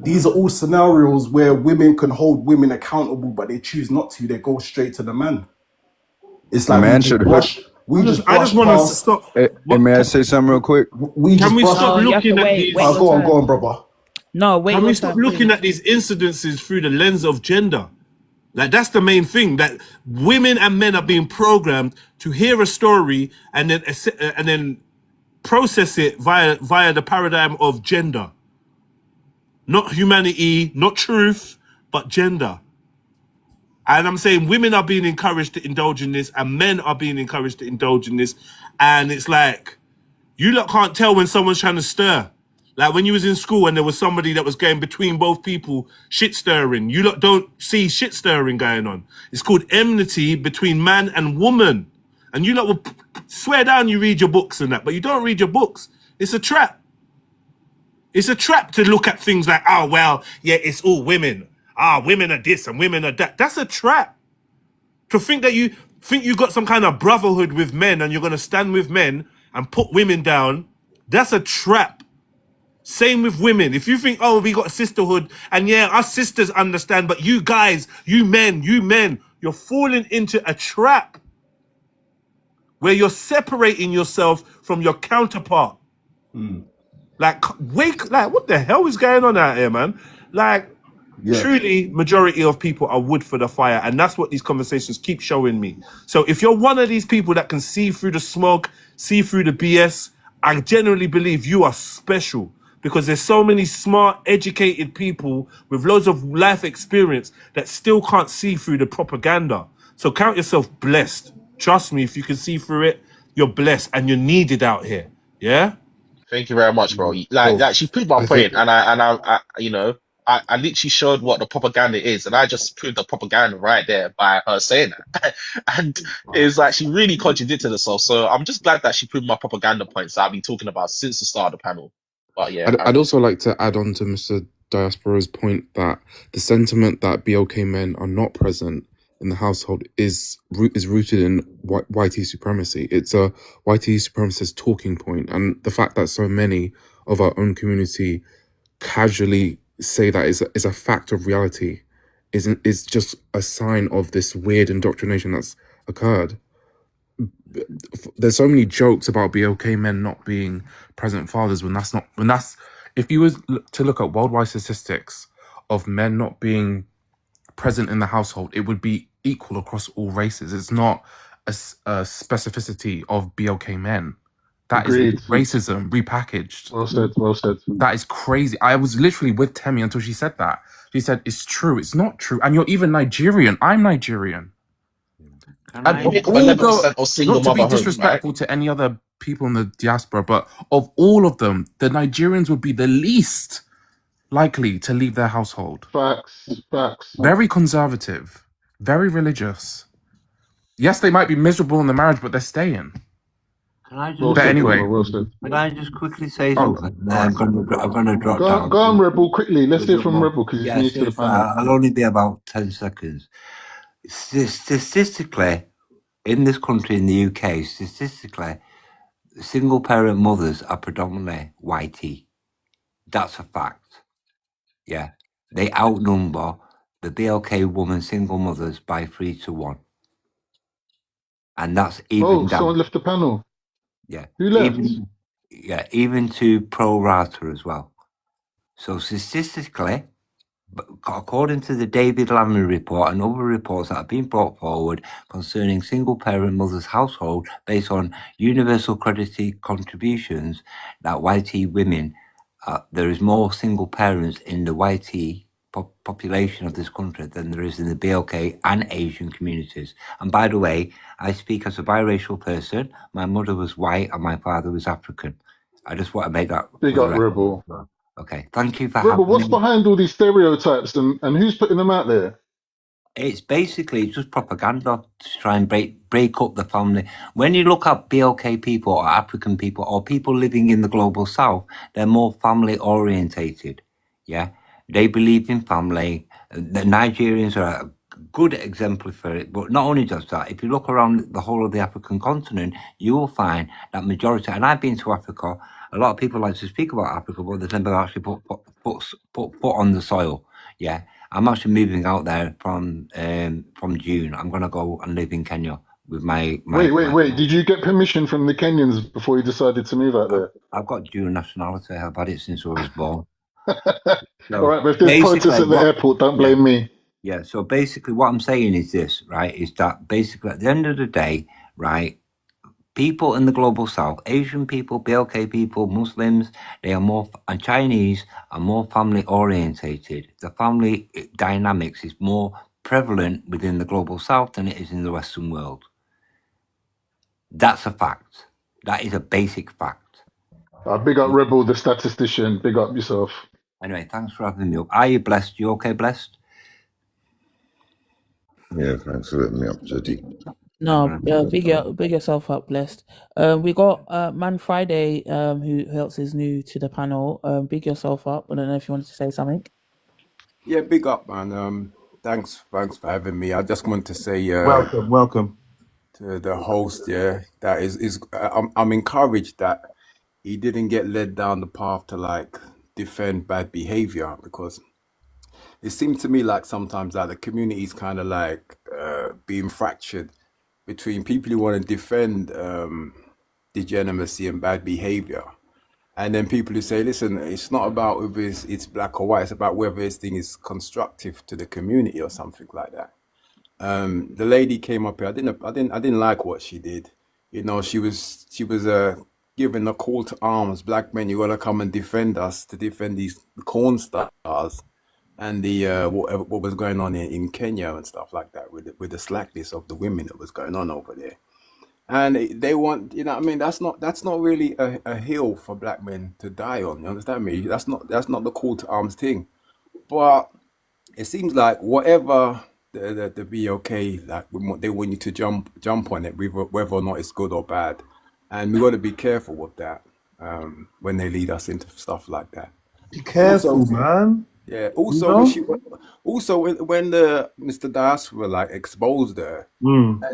these are all scenarios where women can hold women accountable, but they choose not to. They go straight to the man. It's like Man should I just want to stop. May I say something real quick? Can we stop looking at these? Go on, brother. No, wait. Can we stop looking at these incidences through the lens of gender? Like, that's the main thing, that women and men are being programmed to hear a story and then process it via the paradigm of gender. Not humanity, not truth, but gender. And I'm saying women are being encouraged to indulge in this, and men are being encouraged to indulge in this. And it's like, you lot can't tell when someone's trying to stir. Like when you was in school and there was somebody that was going between both people, shit stirring. You lot don't see shit stirring going on. It's called enmity between man and woman. And you lot will swear down you read your books and that, but you don't read your books. It's a trap. It's a trap to look at things like, oh, well, yeah, it's all women. Women are this and women are that. That's a trap. To think that you got some kind of brotherhood with men and you're going to stand with men and put women down, that's a trap. Same with women. If you think, oh, we got a sisterhood, and yeah, us sisters understand, but you guys, you men, you're falling into a trap where you're separating yourself from your counterpart. Like, what the hell is going on out here, man? Like, truly, majority of people are wood for the fire, and that's what these conversations keep showing me. So if you're one of these people that can see through the smog, see through the BS, I genuinely believe you are special, because there's so many smart, educated people with loads of life experience that still can't see through the propaganda. So count yourself blessed. Trust me, if you can see through it, you're blessed and you're needed out here. Yeah? Thank you very much, bro. Like she proved my point, and I literally showed what the propaganda is, and I just proved the propaganda right there by her saying that. And it's like she really contradicted herself. So I'm just glad that she proved my propaganda points that I've been talking about since the start of the panel. But yeah, I'd also like to add on to Mr. Diaspora's point that the sentiment that BLK men are not present in the household is rooted in white supremacy. It's a white supremacist talking point, and the fact that so many of our own community casually say that is a fact of reality is just a sign of this weird indoctrination that's occurred. There's so many jokes about BLK men not being present fathers when that's if you was to look at worldwide statistics of men not being present in the household, it would be equal across all races. It's not a specificity of BLK men. That Agreed. is racism repackaged. Well said. That is crazy. I was literally with Temi until she said that. She said, it's true. It's not true. And you're even Nigerian. I'm Nigerian. And You of hit all the, 11% of single not to be mother homes, right? disrespectful to any other people in the diaspora, but of all of them, the Nigerians would be the least likely to leave their household. Facts. Very conservative, very religious. Yes, they might be miserable in the marriage, but they're staying. Can I just But anyway, Can I just quickly say oh, something? I'm gonna drop down. Go on, Rebel, quickly. Let's hear from Well, Rebel because he's yeah, new to the seriously, panel. I'll only be about 10 seconds. Statistically, in this country, in the UK, statistically, single parent mothers are predominantly whitey. That's a fact. Yeah. They outnumber the BLK woman single mothers by 3 to 1. And that's even down. Someone left the panel. Yeah. Who left? Even to pro rata as well. So statistically, according to the David Lammy report and other reports that have been brought forward concerning single parent mothers' household based on universal credit contributions, that YT women, there is more single parents in the YT population of this country than there is in the BLK and Asian communities. And by the way, I speak as a biracial person. My mother was white and my father was African. I just want to make that Big up, Rebel. Okay, thank you for Rebel, having what's me. behind all these stereotypes and who's putting them out there? It's basically just propaganda to try and break up the family. When you look at BLK people or African people or people living in the global south, they're more family orientated. Yeah, they believe in family. The Nigerians are a good example for it. But not only just that, if you look around the whole of the African continent, you will find that majority. And I've been to Africa. A lot of people like to speak about Africa, but they've never actually put foot on the soil. Yeah. I'm actually moving out there from June. I'm gonna go and live in Kenya with my Wait. Did you get permission from the Kenyans before you decided to move out there? I've got dual nationality. I've had it since I was born. All right, but if there's protests at the airport, don't blame me. Yeah, so basically what I'm saying is this, right, is that basically at the end of the day, right, people in the global south, Asian people, BLK people, Muslims, they are more, and Chinese are more family orientated. The family dynamics is more prevalent within the global south than it is in the Western world. That's a fact. That is a basic fact. Big up Rebel, the statistician. Big up yourself. Anyway, thanks for having me up. Are you blessed? You okay, blessed? Yeah, thanks for letting me up, Jedi. No, big yourself up, blessed. We got Man Friday, who else is new to the panel. Big yourself up. I don't know if you wanted to say something. Yeah, big up, man. Thanks for having me. I just want to say, welcome to the host. Yeah, that is I'm encouraged that he didn't get led down the path to like defend bad behavior, because it seems to me like sometimes that the community is kind of like being fractured between people who want to defend degeneracy and bad behavior, and then people who say, listen, it's not about whether it's black or white, it's about whether this thing is constructive to the community or something like that. The lady came up here. I didn't like what she did. You know, she was giving a call to arms. Black men, you gotta come and defend us, to defend these corn stars and the what was going on in Kenya and stuff like that, with the slackness of the women that was going on over there. And they want, you know what I mean, that's not really a hill for black men to die on. You understand me? That's not the call to arms thing. But it seems like whatever the BOK, like they want you to jump on it, whether or not it's good or bad, and we got to be careful with that when they lead us into stuff like that. Be careful, man. Yeah. Also, when the Mr. Diaspora like exposed her,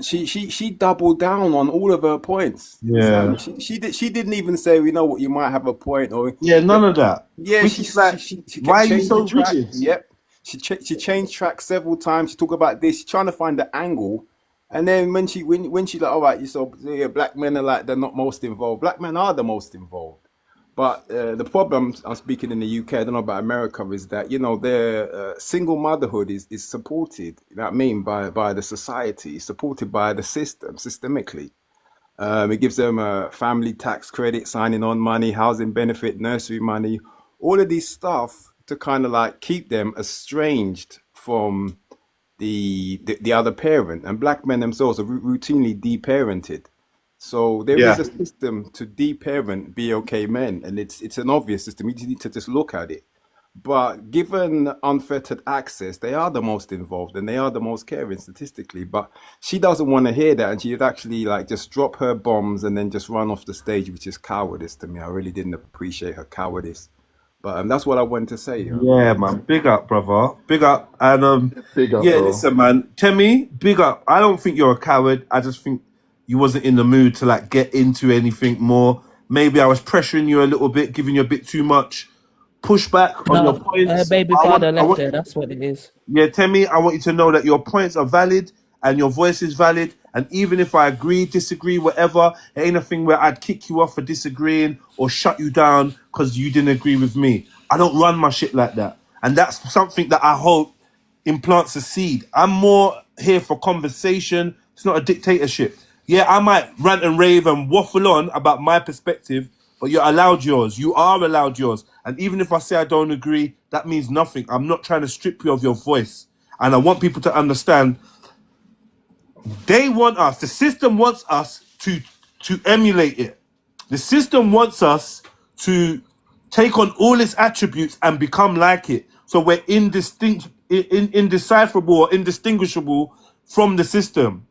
she doubled down on all of her points. Yeah. So she didn't even say, you know what, you might have a point, or none of that. Yeah. Which is like, why are you so rigid? Yep. She changed track several times. She talked about this. She's trying to find the angle, and then when she like, all right, so yeah, black men are like, they're not most involved. Black men are the most involved. But the problem, I'm speaking in the UK, I don't know about America, is that, you know, their single motherhood is supported, you know what I mean, by the society, supported by the system, systemically. It gives them a family tax credit, signing on money, housing benefit, nursery money, all of these stuff to kind of like keep them estranged from the other parent, and black men themselves are routinely de-parented. So there is Yeah. a system to de-parent BOK men, and it's an obvious system. You need to just look at it. But given unfettered access, they are the most involved and they are the most caring statistically. But she doesn't want to hear that, and she'd actually like just drop her bombs and then just run off the stage, which is cowardice to me. I really didn't appreciate her cowardice. But that's what I wanted to say. Yeah, man. Big up, brother. Big up. And Big up, yeah, bro. listen, man. Temi, big up. I don't think you're a coward. I just think you wasn't in the mood to like get into anything more. Maybe I was pressuring you a little bit, giving you a bit too much pushback on your No, points. baby father left there. That's what it is. Yeah, Temi, I want you to know that your points are valid and your voice is valid. And even if I agree, disagree, whatever, it ain't a thing where I'd kick you off for disagreeing or shut you down because you didn't agree with me. I don't run my shit like that. And that's something that I hope implants a seed. I'm more here for conversation. It's not a dictatorship. Yeah, I might rant and rave and waffle on about my perspective, but you're allowed yours. You are allowed yours. And even if I say I don't agree, that means nothing. I'm not trying to strip you of your voice. And I want people to understand they want us, the system wants us to emulate it. The system wants us to take on all its attributes and become like it. So we're indecipherable or indistinguishable from the system.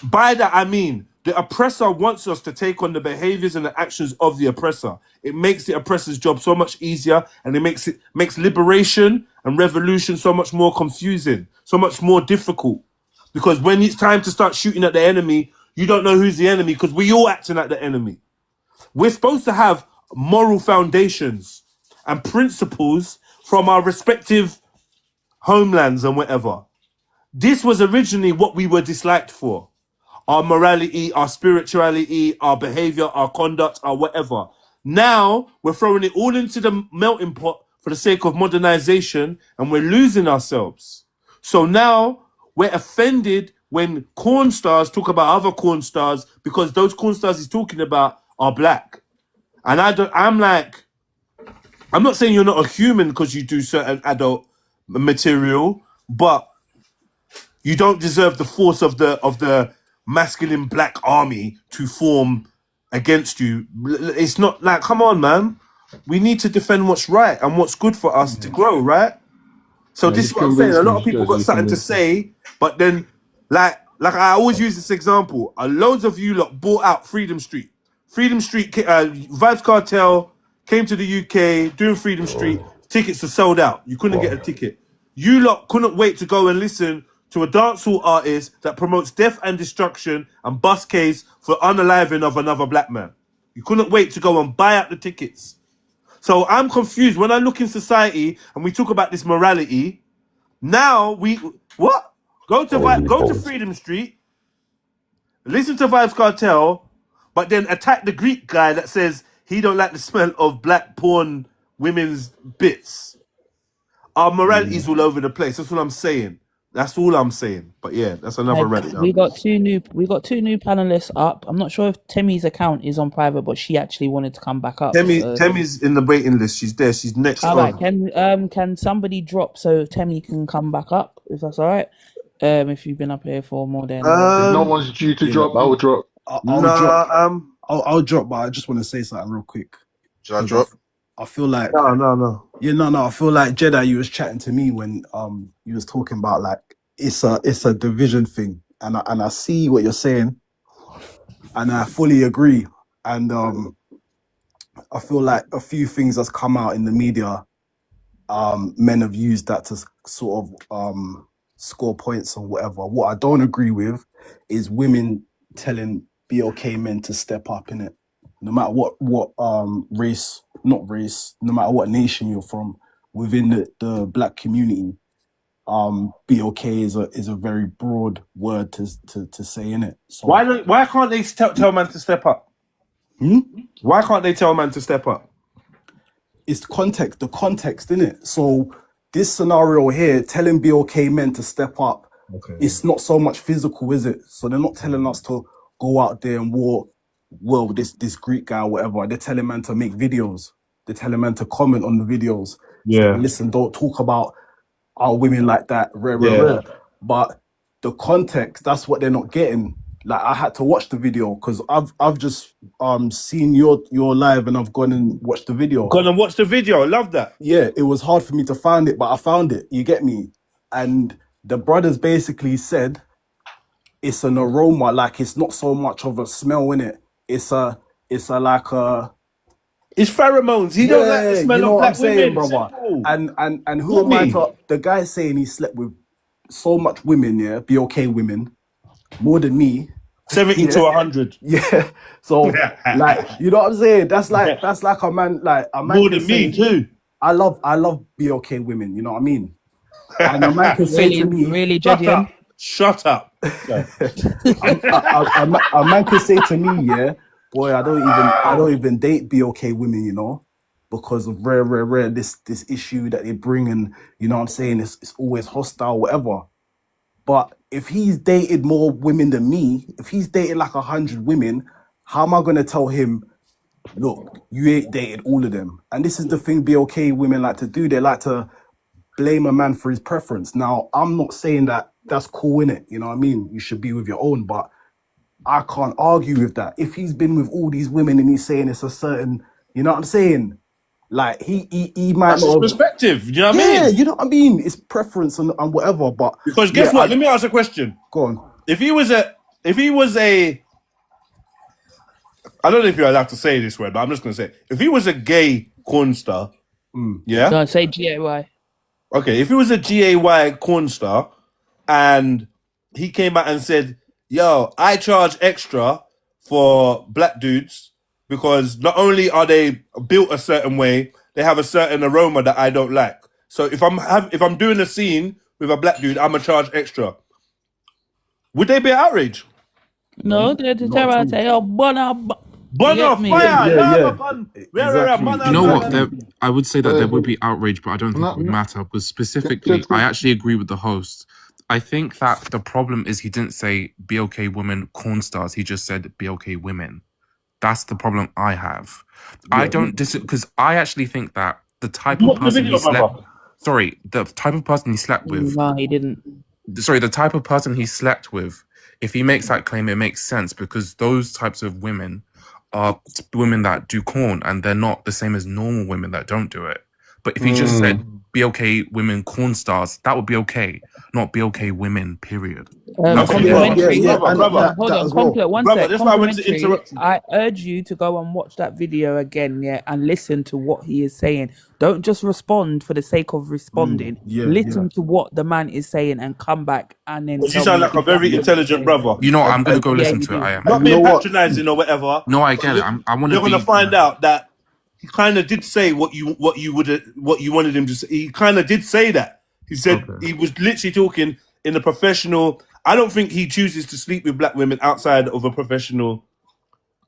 By that, I mean, the oppressor wants us to take on the behaviors and the actions of the oppressor. It makes the oppressor's job so much easier, and it makes liberation and revolution so much more confusing, so much more difficult. Because when it's time to start shooting at the enemy, you don't know who's the enemy because we all acting at the enemy. We're supposed to have moral foundations and principles from our respective homelands and whatever. This was originally what we were disliked for. Our morality, our spirituality, our behavior, our conduct, our whatever. Now we're throwing it all into the melting pot for the sake of modernization, and we're losing ourselves. So now we're offended when corn stars talk about other corn stars because those corn stars he's talking about are black. And I'm like, I'm not saying you're not a human because you do certain adult material, but you don't deserve the force of the masculine black army to form against you. It's not like, come on, man. We need to defend what's right and what's good for us to grow, right? So Yeah, this you've is what I'm saying. A convinced lot me, of people got Jez, you've something to convinced me. say, but then, like I always use this example. Loads of you lot bought out Freedom Street. Freedom Street, Vibes Cartel came to the UK doing Freedom Street. Tickets are sold out. You couldn't get a ticket. You lot couldn't wait to go and listen to a dancehall artist that promotes death and destruction and bust case for unaliving of another black man. You couldn't wait to go and buy out the tickets. So I'm confused when I look in society and we talk about this morality. Now we go to Freedom Street, listen to Vibes Cartel, but then attack the Greek guy that says he don't like the smell of black porn women's bits. Our morality is all over the place. That's what I'm saying. That's all I'm saying. But yeah, that's another rant. We got two new panelists up. I'm not sure if Temi's account is on private, but she actually wanted to come back up. Temi's in the waiting list. She's there. She's next All right. on. Can somebody drop so Temi can come back up? If that's all right. If you've been up here for more than If no one's due to drop, I will drop. I'll drop, but I just want to say something real quick. Should I drop? I feel like no. Yeah, no. I feel like Jedi, you was chatting to me when you was talking about like it's a division thing, and I see what you're saying, and I fully agree. And I feel like a few things that's come out in the media, men have used that to sort of score points or whatever. What I don't agree with is women telling BOK men to step up in it, no matter what race, not race, no matter what nation you're from, within the black community. BOK is a very broad word to say in it. So why can't they tell man to step up? Why can't they tell man to step up? It's the context in it. So this scenario here, telling BOK men to step up, it's not so much physical, is it? So they're not telling us to go out there and war with this Greek guy or whatever. They're telling men to make videos. They're telling men to comment on the videos. Yeah. So, listen, don't talk about our women like that. but the context, that's what they're not getting. Like, I had to watch the video because I've just seen your live and I've gone and watched the video. Gone and watch the video. I love that. Yeah, it was hard for me to find it, but I found it. You get me? And the brothers basically said it's an aroma, like it's not so much of a smell in it. It's like it's pheromones. He don't like the smell you know of what black I'm saying, women. brother. Simple. And who am I to? The guy saying he slept with so much women, yeah, BOK women, more than me. 70 to 100. Yeah. So like, you know what I'm saying? That's like a man more than me too. I love BOK women, you know what I mean? And a man can say to me, really, Jedion? Shut up. a man can say to me, yeah, boy, I don't even date BOK women, you know, because of rare this issue that they bring, and you know what I'm saying, it's always hostile, whatever. But if he's dated more women than me, if he's dated like 100 women, how am I gonna tell him, look, you ain't dated all of them? And this is the thing BOK women like to do. They like to blame a man for his preference. Now, I'm not saying that that's cool, innit? You know what I mean? You should be with your own, but I can't argue with that. If he's been with all these women and he's saying it's a certain, you know what I'm saying? Like, he might That's not his have, perspective. You know what I mean? yeah, you know what I mean? It's preference and whatever, but Because guess what? Let me ask a question. Go on. If he was a, I don't know if you're allowed to say this word, but I'm just going to say, if he was a gay corn star, yeah? Don't say GAY. Okay, if he was a GAY corn star and he came out and said, yo, I charge extra for black dudes because not only are they built a certain way, they have a certain aroma that I don't like. So if I'm doing a scene with a black dude, I'm gonna charge extra. Would they be an outrage? No, they're to tell her, say, oh, Bonner, Bonner, fire! You know what? I would say that there would be outrage, but I don't think it would matter because specifically, I actually agree with the host. I think that the problem is he didn't say BOK women corn stars. He just said BOK women. That's the problem I have. I don't because I actually think that the type of person he slept. Sorry, the type of person he slept with. No, he didn't. Sorry, the type of person he slept with. If he makes that claim, it makes sense because those types of women are women that do corn, and they're not the same as normal women that don't do it. But if he just said BOK women corn stars, that would be okay, not BOK women, period. Complimentary. Brother, Hold on, one brother, sec. that's why I wanted to interrupt you. I urge you to go and watch that video again, yeah, and listen to what he is saying. Don't just respond for the sake of responding. Listen to what the man is saying and come back and then. You sound like a very intelligent brother. You know what? I'm going to go listen to it. I am. Not being patronizing or whatever. No, I get it. I want to. You're going to find out that he kind of did say what you wanted him to say. He kind of did say that. He said he was literally talking in a professional. I don't think he chooses to sleep with black women outside of a professional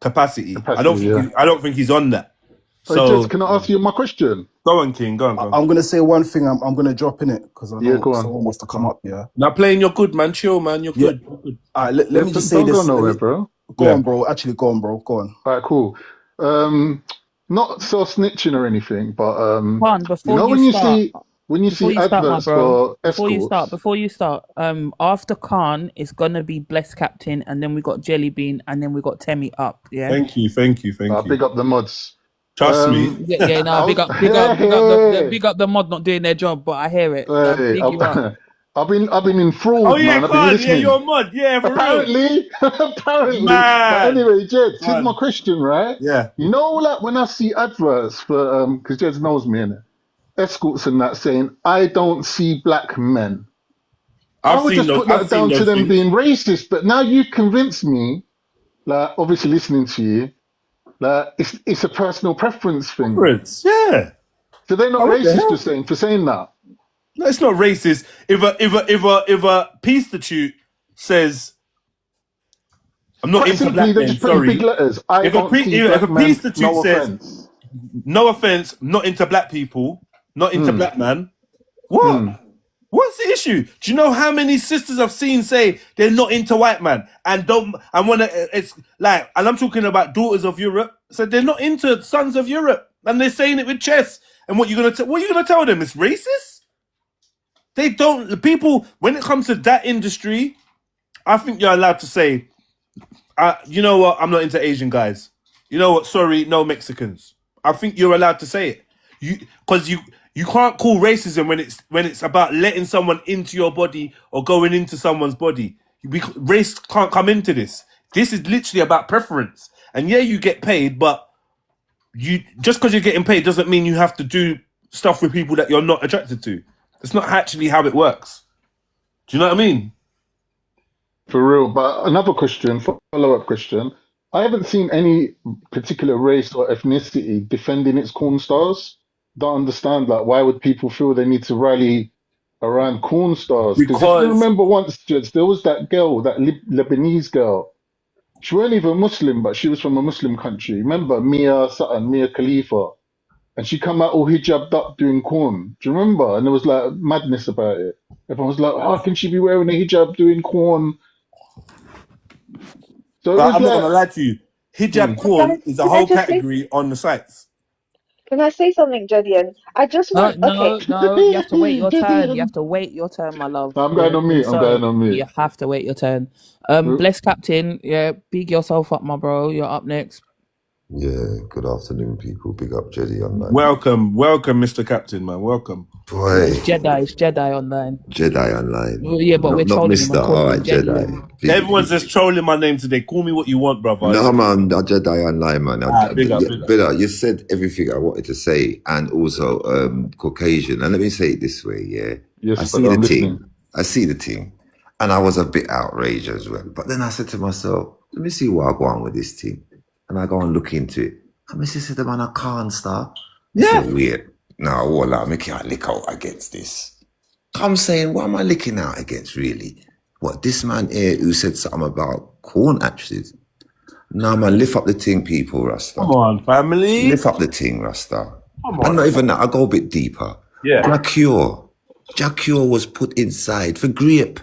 capacity. I don't think he's on that. So, Jess, can I ask you my question? Go on, King. Go on. I'm going to say one thing. I'm going to drop in it because I know someone wants to come up. Yeah. Now playing, you're good, man. Chill, man. You're good. You're good. All right. Let me just say this. Don't go nowhere, bro. Go on, bro. Actually, go on, bro. Go on. All right, cool. Not so snitching or anything, but when you see adverts for escorts. Before you start, after Khan it's gonna be Blessed Captain, and then we got Jelly Bean, and then we got Temmie up. Yeah. Thank you. Big up the mods. Trust me. Big up the mod not doing their job, but I hear it. I've been enthralled, oh, yeah, man. I've been listening. Yeah, you're a mod. Yeah, for apparently. Man. But anyway, Jed, here's my question, right? Yeah. You know, like when I see adverts for because Jed knows me, innit? Escorts and that saying, I don't see black men. I would just put that down to them being racist, but now you convinced me, like obviously listening to you, like it's a personal preference thing. Yeah. So they're not racist for saying that. No, it's not racist. If a prostitute says, "I'm not into black men," sorry. Big letters. If a prostitute says, "No offense, not into black people, not into black man," what? What's the issue? Do you know how many sisters I've seen say they're not into white man and it's like, and I'm talking about daughters of Europe, so they're not into sons of Europe, and they're saying it with chest. And what you gonna tell them? It's racist? They don't. The people, when it comes to that industry, I think you're allowed to say, you know what, I'm not into Asian guys. You know what, sorry, no Mexicans. I think you're allowed to say it. Because you can't call racism when it's about letting someone into your body or going into someone's body. Race can't come into this. This is literally about preference. And yeah, you get paid, but you just because you're getting paid doesn't mean you have to do stuff with people that you're not attracted to. It's not actually how it works. Do you know what I mean? For real. But another question, follow-up question. I haven't seen any particular race or ethnicity defending its corn stars. Don't understand, like, why would people feel they need to rally around corn stars? Because if you remember once, Judge, there was that girl, that Lebanese girl. She weren't even Muslim, but she was from a Muslim country. Remember Mia Khalifa? And she come out all hijabbed up doing corn. Do you remember? And there was like madness about it. Everyone was like, how can she be wearing a hijab doing corn? So I'm not gonna lie to you. Hijab corn is a whole category on the sites. Can I say something, Jedian? I just want. No, you have to wait your turn. You have to wait your turn, my love. I'm going on mute. I'm going on mute. You have to wait your turn. Bless Captain. Yeah, big yourself up, my bro. You're up next. Yeah, good afternoon, people. Big up Jedionline. Welcome, Mr. Captain, man. Welcome. Boy. It's Jedi online. Jedionline. Well, yeah, but we're trolling him. All right, Jedi. Everyone's just trolling my name today. Call me what you want, brother. No, man, Jedionline, man. Big up. You said everything I wanted to say, and also Caucasian. And let me say it this way, yeah. Yes, I see the team, and I was a bit outraged as well. But then I said to myself, let me see what I go on with this team. And I go and look into it. And Mrs. said, man, I can't start. Yeah. It's weird. No, well, I make it lick out against this. I'm saying, what am I licking out against, really? What, this man here who said something about corn actresses? No, man, lift up the thing, people, Rasta. Come on, family. Lift up the thing, Rasta. Come on. And not even that, I go a bit deeper. Yeah. Jack Cure was put inside for grape.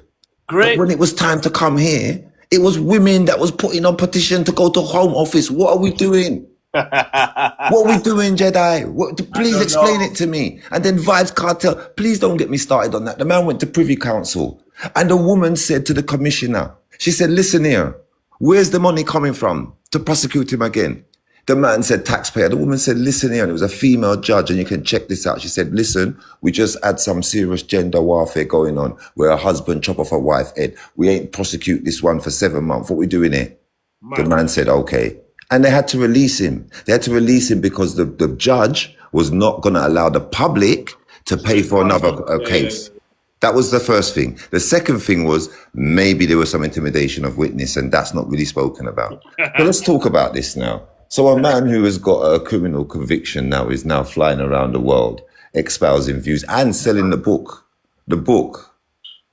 But when it was time to come here, it was women that was putting on petition to go to Home Office. What are we doing? What are we doing, Jedi? Please explain it to me. And then Vibes Cartel, please don't get me started on that. The man went to Privy Council and the woman said to the commissioner, she said, listen here, where's the money coming from to prosecute him again? The man said, taxpayer. The woman said, listen here, and it was a female judge, and you can check this out. She said, listen, we just had some serious gender warfare going on where a husband chop off a wife head. We ain't prosecute this one for 7 months. What we doing here? The man said, okay. And they had to release him. They had to release him because the judge was not going to allow the public to pay for another case. That was the first thing. The second thing was maybe there was some intimidation of witness, and that's not really spoken about. So let's talk about this now. So a man who has got a criminal conviction now is now flying around the world, espousing views and selling the book. The book.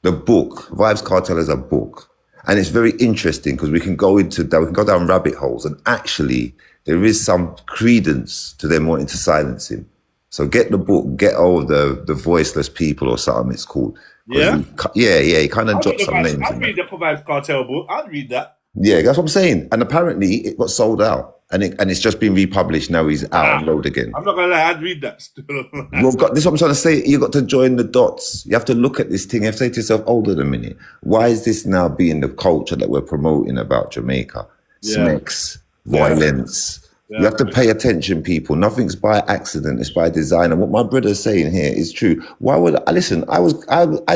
Vibes Cartel is a book. And it's very interesting because we can go down rabbit holes, and actually there is some credence to them wanting to silence him. So get the book, get all the voiceless people or something it's called. Yeah? He kind of dropped some names. I'd read the Vibes Cartel book. I'd read that. Yeah, that's what I'm saying. And apparently it got sold out. And it's just been republished. Now he's out on road again. I'm not going to lie, I'd read that still. Well, this is what I'm trying to say. You got to join the dots. You have to look at this thing. You have to say to yourself, hold on a minute. Why is this now being the culture that we're promoting about Jamaica? Smecks, violence. Yeah. You have to pay attention, people. Nothing's by accident. It's by design. And what my brother's saying here is true. Why would I listen? I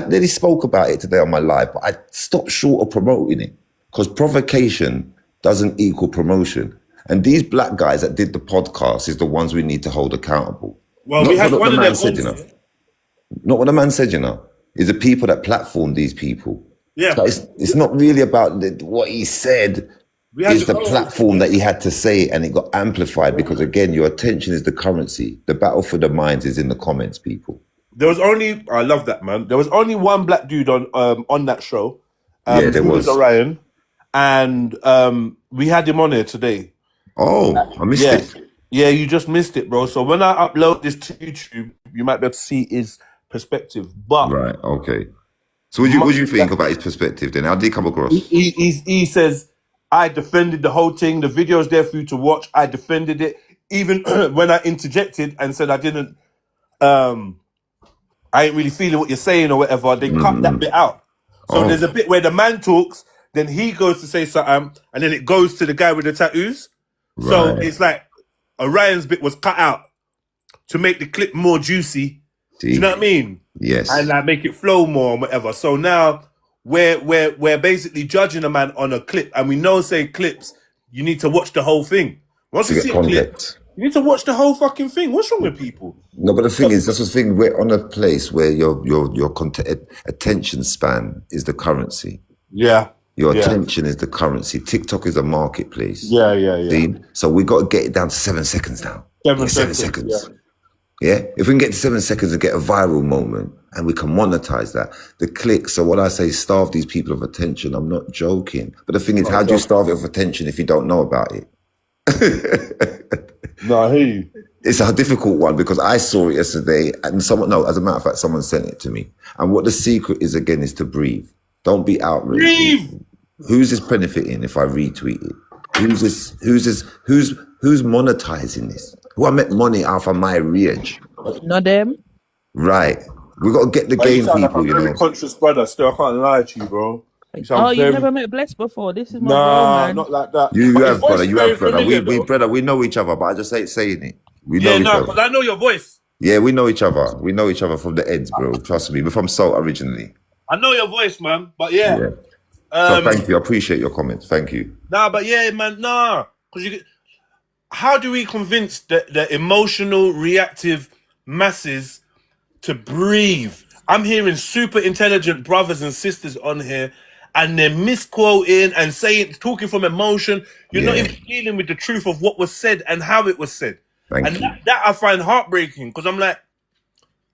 nearly spoke about it today on my live, but I stopped short of promoting it because provocation doesn't equal promotion. And these black guys that did the podcast is the ones we need to hold accountable. Well, we had one of them said, not what the man said, is the people that platform these people. Yeah. So it's not really about what he said. It's the platform that he had to say, and it got amplified because, again, your attention is the currency. The battle for the minds is in the comments, people. There was only, I love that, man. There was only one black dude on that show. Yeah, there was. Orion. And we had him on here today. Oh, I missed it. Yeah, you just missed it, bro. So when I upload this to YouTube, you might be able to see his perspective. But right, okay. So what do you think about his perspective then? How did he come across? He says, I defended the whole thing. The video's there for you to watch. I defended it. Even when I interjected and said I didn't I ain't really feeling what you're saying or whatever. They cut that bit out. So there's a bit where the man talks, then he goes to say something, and then it goes to the guy with the tattoos. Right. So it's like Orion's bit was cut out to make the clip more juicy. Do you know what I mean? Yes. And like make it flow more and whatever. So now we're basically judging a man on a clip, and we know, say clips, you need to watch the whole thing. Once you see a clip, you need to watch the whole fucking thing. What's wrong with people? No, but the thing is, that's the thing. We're on a place where your attention span is the currency. Yeah. Your attention is the currency. TikTok is a marketplace. Yeah. See? So we got to get it down to 7 seconds now. 7 seconds. Yeah. If we can get to 7 seconds and get a viral moment, and we can monetize that, the clicks. So what I say, starve these people of attention. I'm not joking. But the thing is, how do you starve it of attention if you don't know about it? No, I hear you. It's a difficult one because I saw it yesterday, and as a matter of fact, someone sent it to me. And what the secret is, again, is to breathe. Don't be outraged. Breathe. Who's this benefiting if I retweet it? Who's monetizing this? Who I make money off of my rage? Not them. Right. We got to get the game, people. Like you know. Very conscious brother. Still, I can't lie to you, bro. You've never met Bless before. This is my bro, man. Not like that. You have, brother. You have, brother. We know each other, but I just ain't saying it. We know each other. because I know your voice. Yeah, we know each other. We know each other from the ends, bro. Trust me. We're from Salt originally. I know your voice, man. But yeah. So thank you. I appreciate your comments. Thank you. But yeah, man. Because how do we convince the emotional, reactive masses to breathe? I'm hearing super intelligent brothers and sisters on here, and they're misquoting and talking from emotion. You're not even dealing with the truth of what was said and how it was said. Thank you. That I find heartbreaking, because I'm like,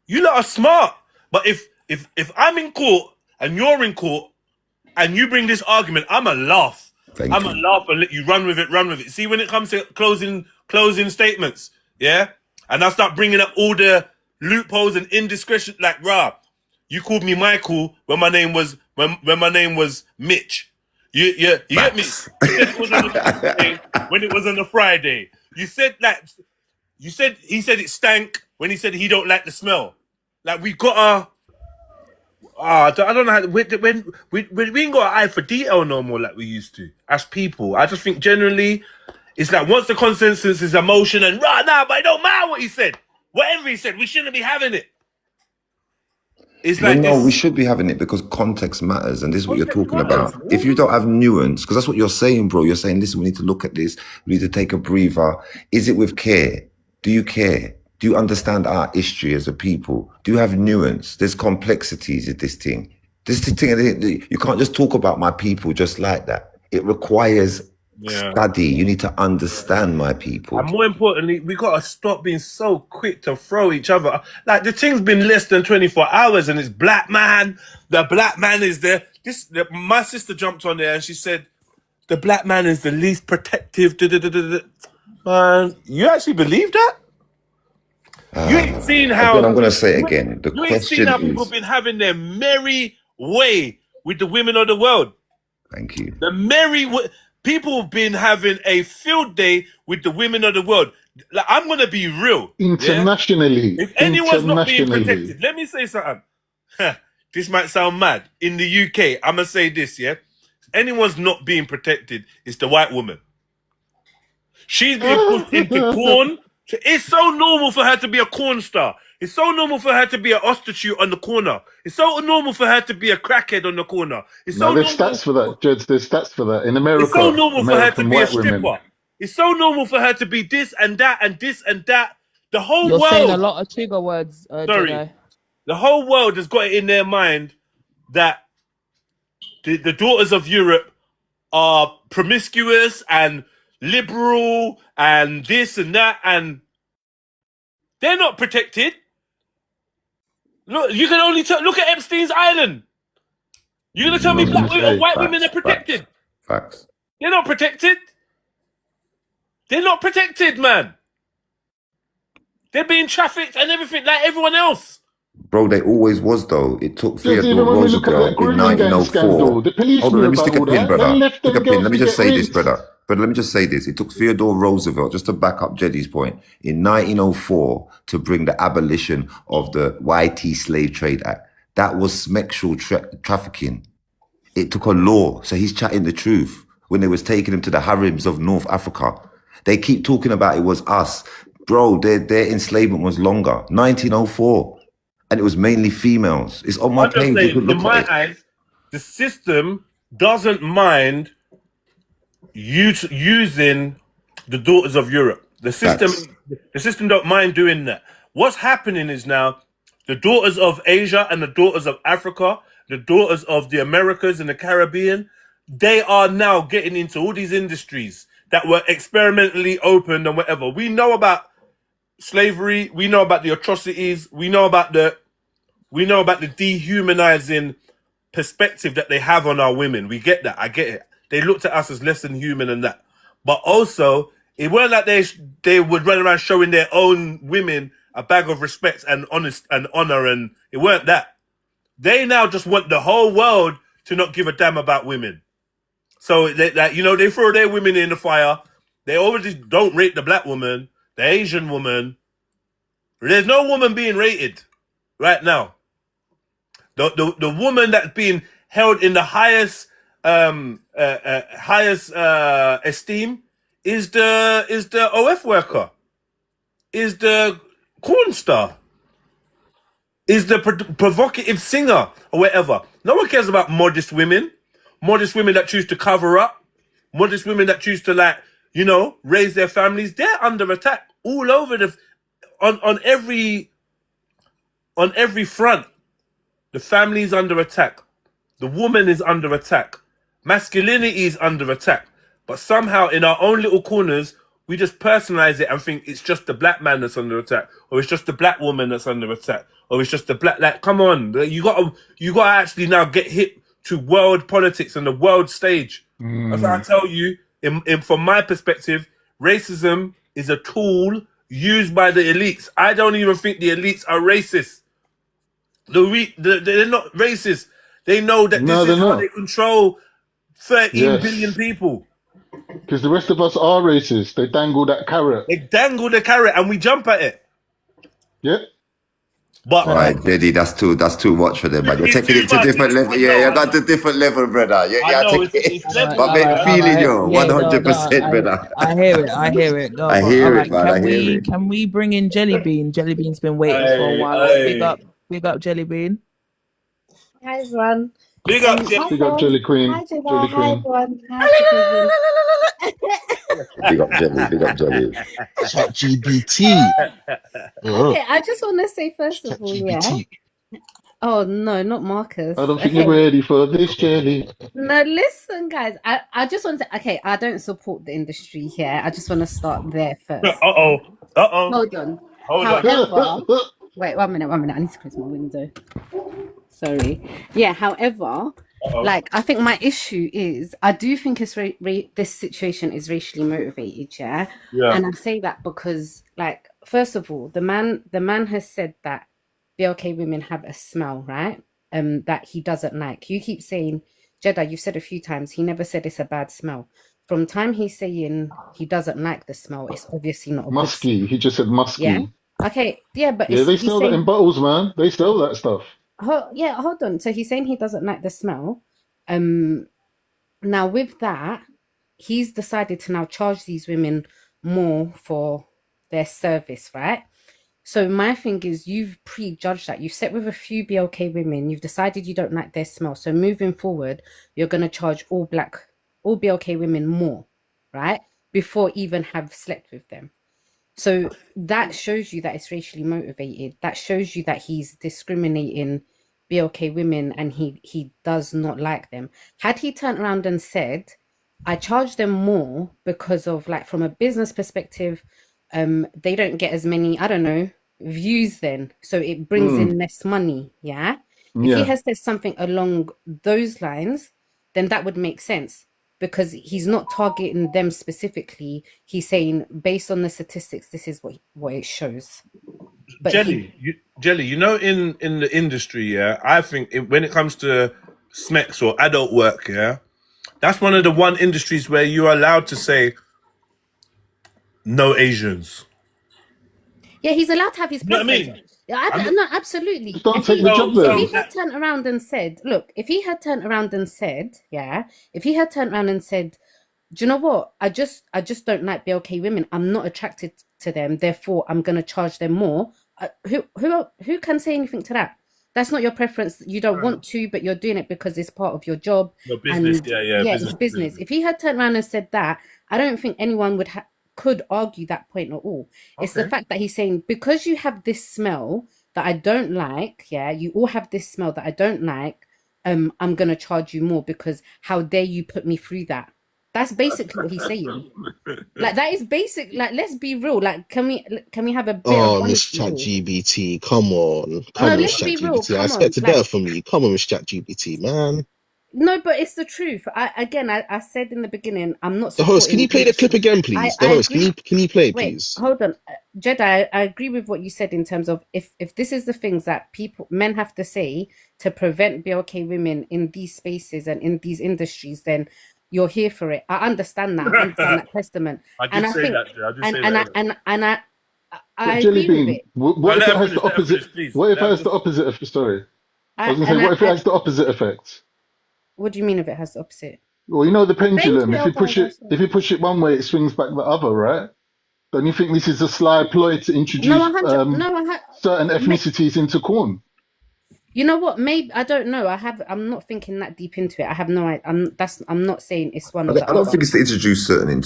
you lot are smart, but if I'm in court and you're in court and you bring this argument, I'm a laugh. I'm a laugh and let you run with it. See, when it comes to closing statements, and I start bringing up all the loopholes and indiscretion, like, you called me Michael when my name was Mitch. You get me? You said it was on a Tuesday when it was on a Friday. You said he said it stank when he said he don't like the smell. Like, we got I don't know how, when we ain't got an eye for detail no more like we used to as people. I just think generally it's like, once the consensus is emotion and but it don't matter what he said. Whatever he said, we shouldn't be having it. It's like we should be having it because context matters, and this is what you're talking about. If you don't have nuance, because that's what you're saying, bro. You're saying, listen, we need to look at this. We need to take a breather. Is it with care? Do you care? Do you understand our history as a people? Do you have nuance? There's complexities in this thing. You can't just talk about my people just like that. It requires study. You need to understand my people. And more importantly, we got to stop being so quick to throw each other. Like, the thing's been less than 24 hours and it's black man. The black man is there. My sister jumped on there and she said, the black man is the least protective. Man, you actually believe that? You ain't seen how... Again, I'm going to say it again. The you ain't seen how people been having their merry way with the women of the world. Thank you. The merry way... People have been having a field day with the women of the world. Like, I'm going to be real. Internationally. If anyone's not being protected, let me say something. This might sound mad. In the UK, I'm going to say this, If anyone's not being protected, it's the white woman. She's being pushed into porn. It's so normal for her to be a corn star. It's so normal for her to be an prostitute on the corner. It's so normal for her to be a crackhead on the corner. There's stats for that, Judge. There's stats for that. In America, it's so normal for her to be a stripper. Women. It's so normal for her to be this and that and this and that. The whole world... You're saying a lot of trigger words, Jedi. The whole world has got it in their mind that the daughters of Europe are promiscuous and liberal and this and that, and they're not protected. Look, you can only look at Epstein's Island. You're gonna tell me white women are protected? Facts. They're not protected. They're not protected, man. They're being trafficked and everything like everyone else. Bro, they always was, though. It took Even Theodore when we look at Roosevelt that in Greenland 1904. scandal, the police Hold on, knew let me about stick a all pin, that. brother. They left them Stick a pin. girls Let me to just get say this, raped. brother. But let me just say this. It took Theodore Roosevelt, just to back up Jeddy's point, in 1904 to bring the abolition of the YT Slave Trade Act. That was sexual trafficking. It took a law. So he's chatting the truth. When they was taking him to the harems of North Africa, they keep talking about it was us. Bro, their enslavement was longer. 1904. And it was mainly females. It's on my page. You could look in my at it. eyes, the system doesn't mind using the daughters of Europe. The system don't mind doing that. What's happening is now the daughters of Asia and the daughters of Africa, the daughters of the Americas and the Caribbean, they are now getting into all these industries that were experimentally opened and whatever. We know about slavery. We know about the atrocities. We know about the dehumanizing perspective that they have on our women. We get that. I get it. They looked at us as less than human and that. But also, it weren't like they would run around showing their own women a bag of respect and honor, and it weren't that. They now just want the whole world to not give a damn about women. So they throw their women in the fire. They already don't rate the black woman, the Asian woman. There's no woman being rated right now. The woman that's being held in the highest esteem is the OF worker, is the corn star, is the provocative singer or whatever. No one cares about modest women that choose to cover up, modest women that choose to raise their families. They're under attack all over on every front. The family is under attack. The woman is under attack. Masculinity is under attack. But somehow in our own little corners, we just personalize it and think it's just the black man that's under attack, or it's just the black woman that's under attack, or it's just the black. Come on, you gotta actually now get hit to world politics and the world stage. That's what I tell you. From my perspective, racism is a tool used by the elites. I don't even think the elites are racist. They're not racist. They know that this is how they control 13 billion people. Because the rest of us are racist. They dangle that carrot. They dangle the carrot and we jump at it. Yep. But right, Daddy, that's too much for them, man. You're taking it to a different level. Yeah, you're not to a different level, brother. But I'm feeling you 100%, brother. I hear it. No, I hear it, man. Can we bring in Jelly Bean? Jelly Bean's been waiting for a while. Big up, Jelly Bean. Hi, everyone. Big up, Jelly Queen. Hi, everyone. Big up, Jelly. ChatGPT. Okay, I just want to say first of all, Oh no, not Marcus. I don't think you're ready for this, Jelly. No, listen, guys. I just want to. Okay, I don't support the industry here. I just want to start there first. Hold on. However, wait, 1 minute. I need to close my window. Sorry. Yeah. However, I think my issue is I do think it's this situation is racially motivated. Yeah. And I say that because, first of all, the man has said that BLK women have a smell, right? That he doesn't like. You keep saying, Jeddah, you've said a few times, he never said it's a bad smell. From time he's saying he doesn't like the smell, it's obviously not a musky. He just said musky. Yeah. Okay. Yeah, but they sell that in bottles, man. They sell that stuff. Hold on. So he's saying he doesn't like the smell. Now with that, he's decided to now charge these women more for their service, right? So my thing is, you've prejudged that. You've sat with a few BLK women. You've decided you don't like their smell. So moving forward, you're going to charge all BLK women more, right? Before even have slept with them. So that shows you that it's racially motivated. That shows you that he's discriminating BLK women and he does not like them. Had he turned around and said, I charge them more because of, from a business perspective, they don't get as many, views then. So it brings in less money, yeah? If he has said something along those lines, then that would make sense. Because he's not targeting them specifically. He's saying, based on the statistics, this is what it shows. But Jelly, in the industry, I think when it comes to SMEX or adult work, That's one of the one industries where you are allowed to say no Asians. Yeah, he's allowed to have his You know what I preference. mean? Yeah, no, absolutely. Just don't If take he the job if then. he had turned around and said, look, if he had turned around and said, do you know what? I just don't like BLK women. I'm not attracted to them. Therefore, I'm gonna charge them more. Who can say anything to that? That's not your preference. You don't want to, but you're doing it because it's part of your job. Your business, and yeah, it's business. If he had turned around and said that, I don't think anyone could argue that point at all. It's the fact that he's saying, because you have this smell that I don't like, you all have this smell that I don't like, I'm gonna charge you more because how dare you put me through that? That's basically what he's saying. Like, that is basic. Like, let's be real. Like, can we have a bit of Miss honesty? ChatGPT, come on, No, Miss let's be real. ChatGPT. I Come on, expected like, better from you. Come on, Miss ChatGPT, man. no, but it's the truth. I said in the beginning, I'm not The host, can supporting you play the clip racial. again, please? The I host, agree. can you play it, Wait, please? hold on, Jedi. I agree with what you said in terms of if this is the things that men have to say to prevent BLK women in these spaces and in these industries, then you're here for it. I understand that. I understand that testament. I did say that. I did say that. I Jelly agree with bean. it. What if it has the opposite? What if it has the opposite of story? I was gonna say, what if it has the opposite effect? What do you mean if it has the opposite? Well, you know the pendulum. If you push okay, it one way, it swings back the other, right? Don't you think this is a sly ploy to introduce certain ethnicities into corn? You know what? Maybe I don't know. I'm not thinking that deep into it. I have no idea. I'm not saying it's one or the other. I don't think it's to introduce certain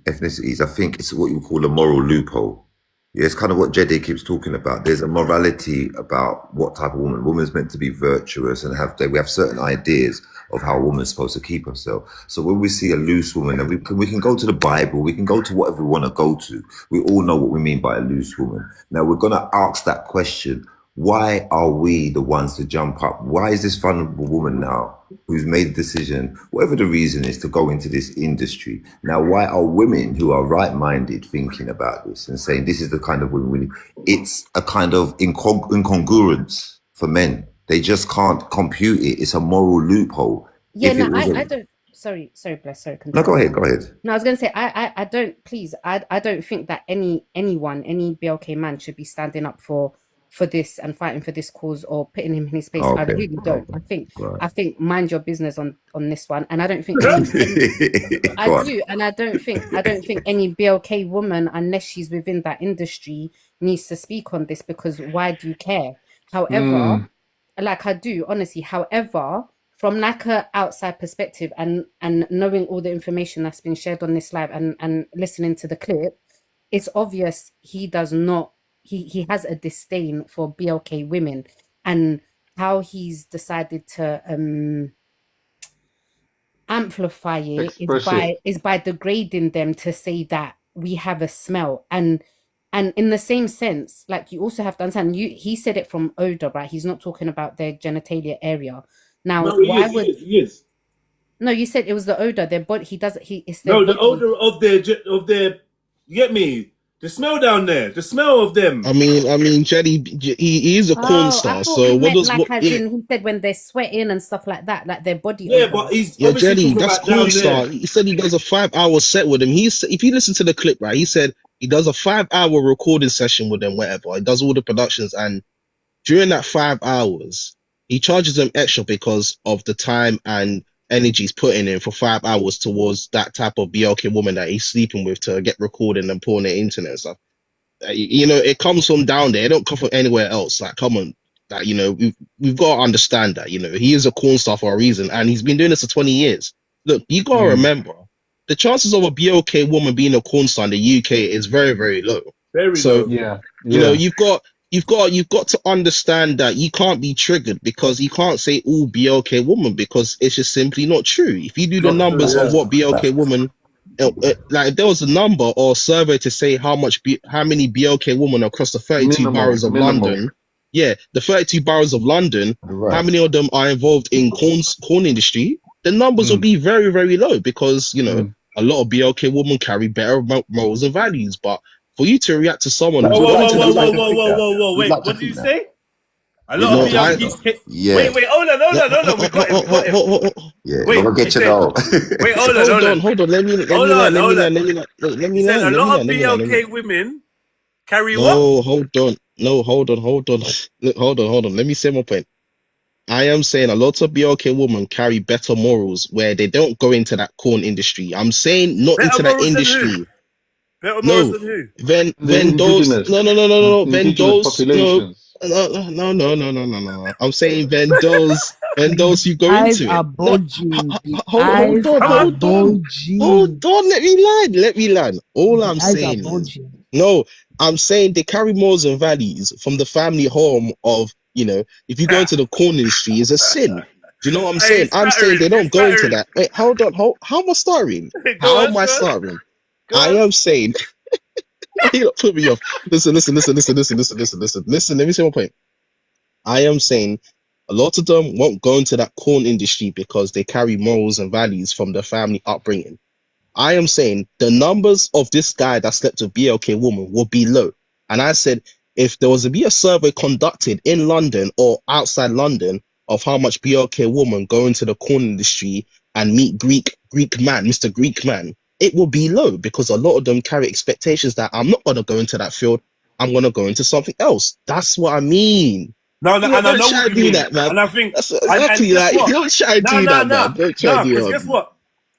ethnicities. I think it's what you call a moral loophole. Yeah, it's kind of what Jedi keeps talking about. There's a morality about what type of woman. Woman's meant to be virtuous and we have certain ideas of how a woman's supposed to keep herself. So when we see a loose woman, and we can go to the Bible, we can go to whatever we want to go to. We all know what we mean by a loose woman. Now we're going to ask that question. Why are we the ones to jump up? Why is this vulnerable woman now who's made the decision, whatever the reason is, to go into this industry? Now, why are women who are right-minded thinking about this and saying this is the kind of women we need? It's a kind of incongruence for men. They just can't compute it. It's a moral loophole. Yeah, no, I don't. Sorry, bless. Sorry. No, go ahead. No, I was going to say, I don't. Please, I don't think that any BLK man should be standing up for this and fighting for this cause or putting him in his place. I really don't. I think mind your business on this one. And I don't think I don't think any BLK woman, unless she's within that industry, needs to speak on this, because why do you care? However, like, I do, honestly. However, from like a outside perspective and knowing all the information that's been shared on this live and listening to the clip, it's obvious he does not. He has a disdain for BLK women, and how he's decided to amplify it is by degrading them to say that we have a smell. And in the same sense, like, you also have to understand, he said it from odor, right? He's not talking about their genitalia area. Now, he is. No, you said it was the odor. Their body. He doesn't. It's their body. Odor of their. You get me? The smell down there, the smell of them. I mean, Jetty, he is a corn star. So what does he said when they're sweating and stuff like that, like their body. Yeah, but he's Jetty, that's corn star. He said he does a 5-hour set with him. If you listen to the clip, right, he said he does a 5-hour recording session with them, whatever. He does all the productions, and during that 5 hours, he charges them extra because of the time and energy's putting in for 5 hours towards that type of BLK woman that he's sleeping with to get recording and put on the internet and stuff. It comes from down there. It don't come from anywhere else. Like, come on, that we've got to understand that he is a corn star for a reason, and he's been doing this for 20 years. Look, you gotta remember the chances of a BLK woman being a corn star in the UK is very, very low. Very low. You've got to understand that you can't be triggered because you can't say all BLK woman, because it's just simply not true. If you do the numbers of what BLK woman, like, if there was a number or a survey to say how many BLK women across the 32 boroughs of London, the 32 boroughs of London, how many of them are involved in corn industry, the numbers will be very, very low, because a lot of BLK women carry better morals and values. But for you to react to someone, whoa, wait, what did you say? A You lot of know, I BLK. yeah. Wait, hold on. We got him. Yeah, Wait, gonna he get you said. though. Wait, hold on. Hold on. Let me Hold land. on, Let me hold on. land. Let He me said a land. lot of BLK women carry what? No, hold on. No, hold on. Look, hold on. Let me say my point. I am saying a lot of BLK women carry better morals where they don't go into that corn industry. I'm saying not Better into that morals than who? industry. Better morals No, than who? The when those indigenous, when indigenous those populations. no. I'm saying when those who go Eyes into are it. No, bulging. The hold eyes on, are hold on, bulging. hold on. Let me land. All The I'm eyes are saying is bulging. no. I'm saying they carry morals and values from the family home of if you go into the corn industry is a sin. Do you know what I'm Hey, saying? he's I'm saying flattering. they He's don't go into flattering. that. Wait, hold on. How am I starting? Go How on, am I go on, starting? go I on. am saying. You don't put me off. Listen. Let me say my point. I am saying a lot of them won't go into that corn industry because they carry morals and values from their family upbringing. I am saying the numbers of this guy that slept with BLK woman will be low. And I said, if there was to be a survey conducted in London or outside London of how much BLK women go into the corn industry and meet Greek man, Mr. Greek man, it will be low because a lot of them carry expectations that I'm not going to go into that field. I'm going to go into something else. That's what I mean. No, You and I don't know try what to you do mean. that, man. And I think, That's and exactly guess like, what? don't try to No, do that, man. Don't try to do because that. guess what?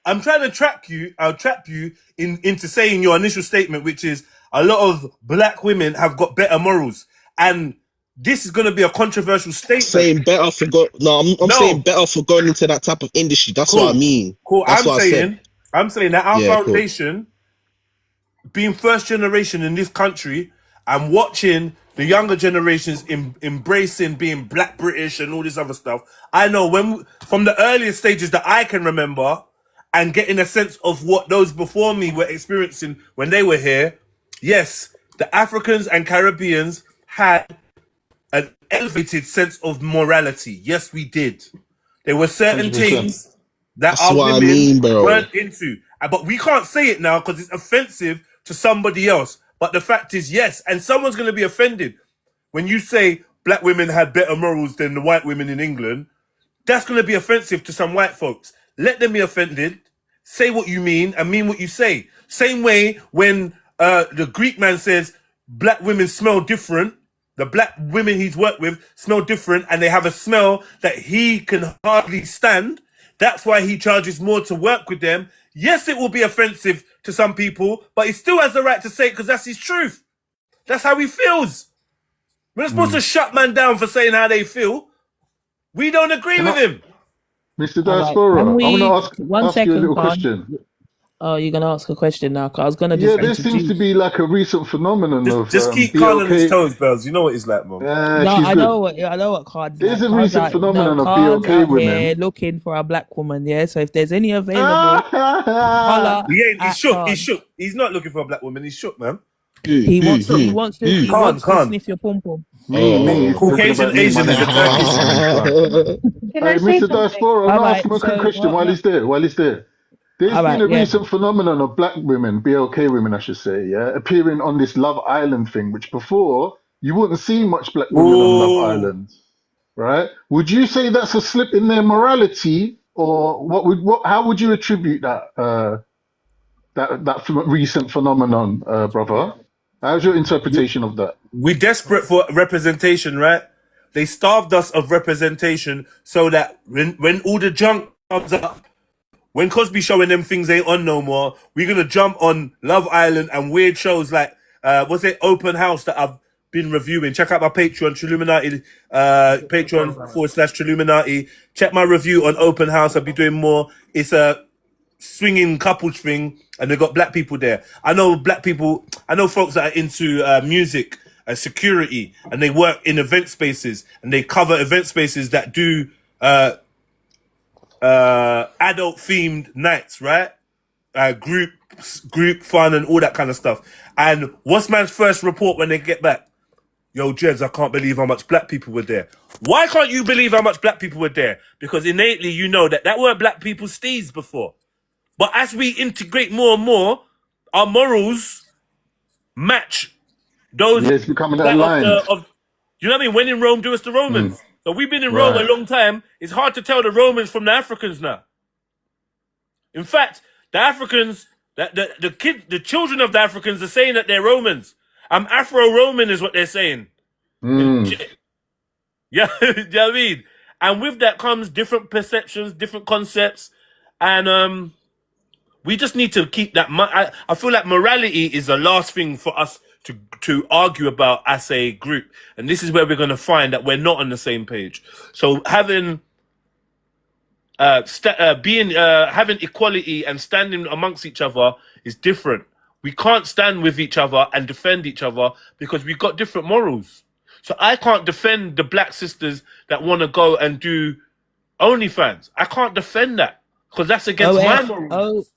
I'm trying to trap you. I'll trap you into saying your initial statement, which is a lot of black women have got better morals, and this is going to be a controversial statement. Saying better for go no I'm saying No, better for going into that type of industry. That's what I cool. mean. That's I'm what I said. saying that our Yeah, cool. foundation, being first generation in this country, and watching the younger generations embracing being Black British and all this other stuff. I know from the earliest stages that I can remember, and getting a sense of what those before me were experiencing when they were here. Yes, the Africans and Caribbeans had an elevated sense of morality. Yes, we did. There were certain 100%. things that That's our what I women mean, bro. weren't into. But we can't say it now because it's offensive to somebody else. But the fact is, yes, and someone's going to be offended when you say black women had better morals than the white women in England. That's going to be offensive to some white folks. Let them be offended. Say what you mean and mean what you say. Same way when the Greek man says black women smell different, the black women he's worked with smell different and they have a smell that he can hardly stand. That's why he charges more to work with them. Yes, it will be offensive to some people, but he still has the right to say it because that's his truth. That's how he feels. We're not supposed to shut man down for saying how they feel. We don't agree Can with I, him. Mr. All right. Can Diaspora, I want to we one ask you a second, little Khan? question. Oh, you're gonna ask a question now? 'Cause I was gonna Yeah, just there seems to introduce. be like a recent phenomenon of Just keep Khan on his BLK. toes, Bells. You know what he's like, man. No, She's good. I know what Khan's There's like. a Khan's recent like, no, phenomenon of Khan's BLK out women. here looking for a black woman. Yeah, so if there's any available, holla He ain't. He's at shook. He's Khan. shook. He's not looking for a black woman. He's shook, man. He wants to Khan. sniff your pum pum. Me, he's talking Caucasian about me, my Asian is name's a Turkish. Khan. My name's Khan. Can I Hey, say Mr. something? Diaspora, I All want to ask right, him a quick so question while he's there. There's all been right, a yeah. recent phenomenon of black women, BLK women, I should say, yeah, appearing on this Love Island thing, which before you wouldn't see much black women on Love Ooh. Island, right? Would you say that's a slip in their morality, or how would you attribute that recent phenomenon, brother? How's your interpretation of that? We're desperate for representation, right? They starved us of representation so that when all the junk comes up, when Cosby showing them things ain't on no more, we're gonna jump on Love Island and weird shows like what's it, Open House that I've been reviewing. Check out my Patreon, Triluminati, Patreon.com/Triluminati. Check my review on Open House. I'll be doing more. It's a swinging couples thing, and they got black people there. I know black people. I know folks that are into music and security, and they work in event spaces, and they cover event spaces that do adult themed nights, right? Group fun and all that kind of stuff. And what's man's first report when they get back? Yo, Jeds, I can't believe how much black people were there. Why can't you believe how much black people were there? Because innately you know that weren't black people's steeds before. But as we integrate more and more, our morals match those Yeah, it's becoming that aligned. You know what I mean? When in Rome, do as the Romans. So we've been in Rome a Right. long time. It's hard to tell the Romans from the Africans now. In fact, the Africans, the children of the Africans are saying that they're Romans. I'm Afro-Roman is what they're saying. Yeah, you know what I mean? And with that comes different perceptions, different concepts, and we just need to keep that. I feel like morality is the last thing for us to argue about as a group, and this is where we're going to find that we're not on the same page. So having having equality and standing amongst each other is different. We can't stand with each other and defend each other because we've got different morals. So I can't defend the black sisters that want to go and do OnlyFans. I can't defend that because that's against my morals.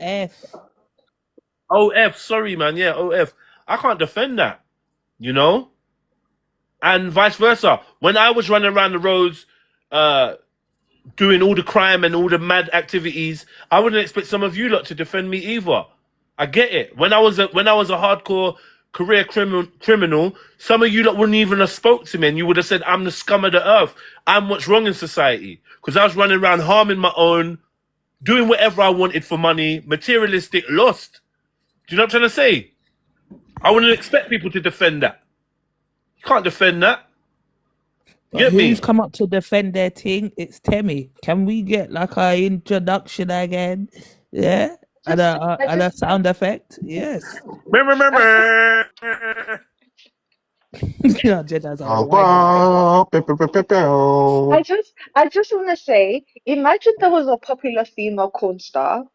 OF, sorry, man. Yeah, OF. I can't defend that, you know? And vice versa. When I was running around the roads doing all the crime and all the mad activities, I wouldn't expect some of you lot to defend me either. I get it. When I was a hardcore career criminal, some of you lot wouldn't even have spoke to me and you would have said, I'm the scum of the earth. I'm what's wrong in society. Because I was running around harming my own, doing whatever I wanted for money, materialistic, lost. Do you know what I'm trying to say? I wouldn't expect people to defend that. You can't defend that. But who's come up to defend their thing? It's Temmie. Can we get like an introduction again? Yeah? And a sound effect? Yes. Yeah, Jedi's I just want to say, imagine there was a popular female porn star,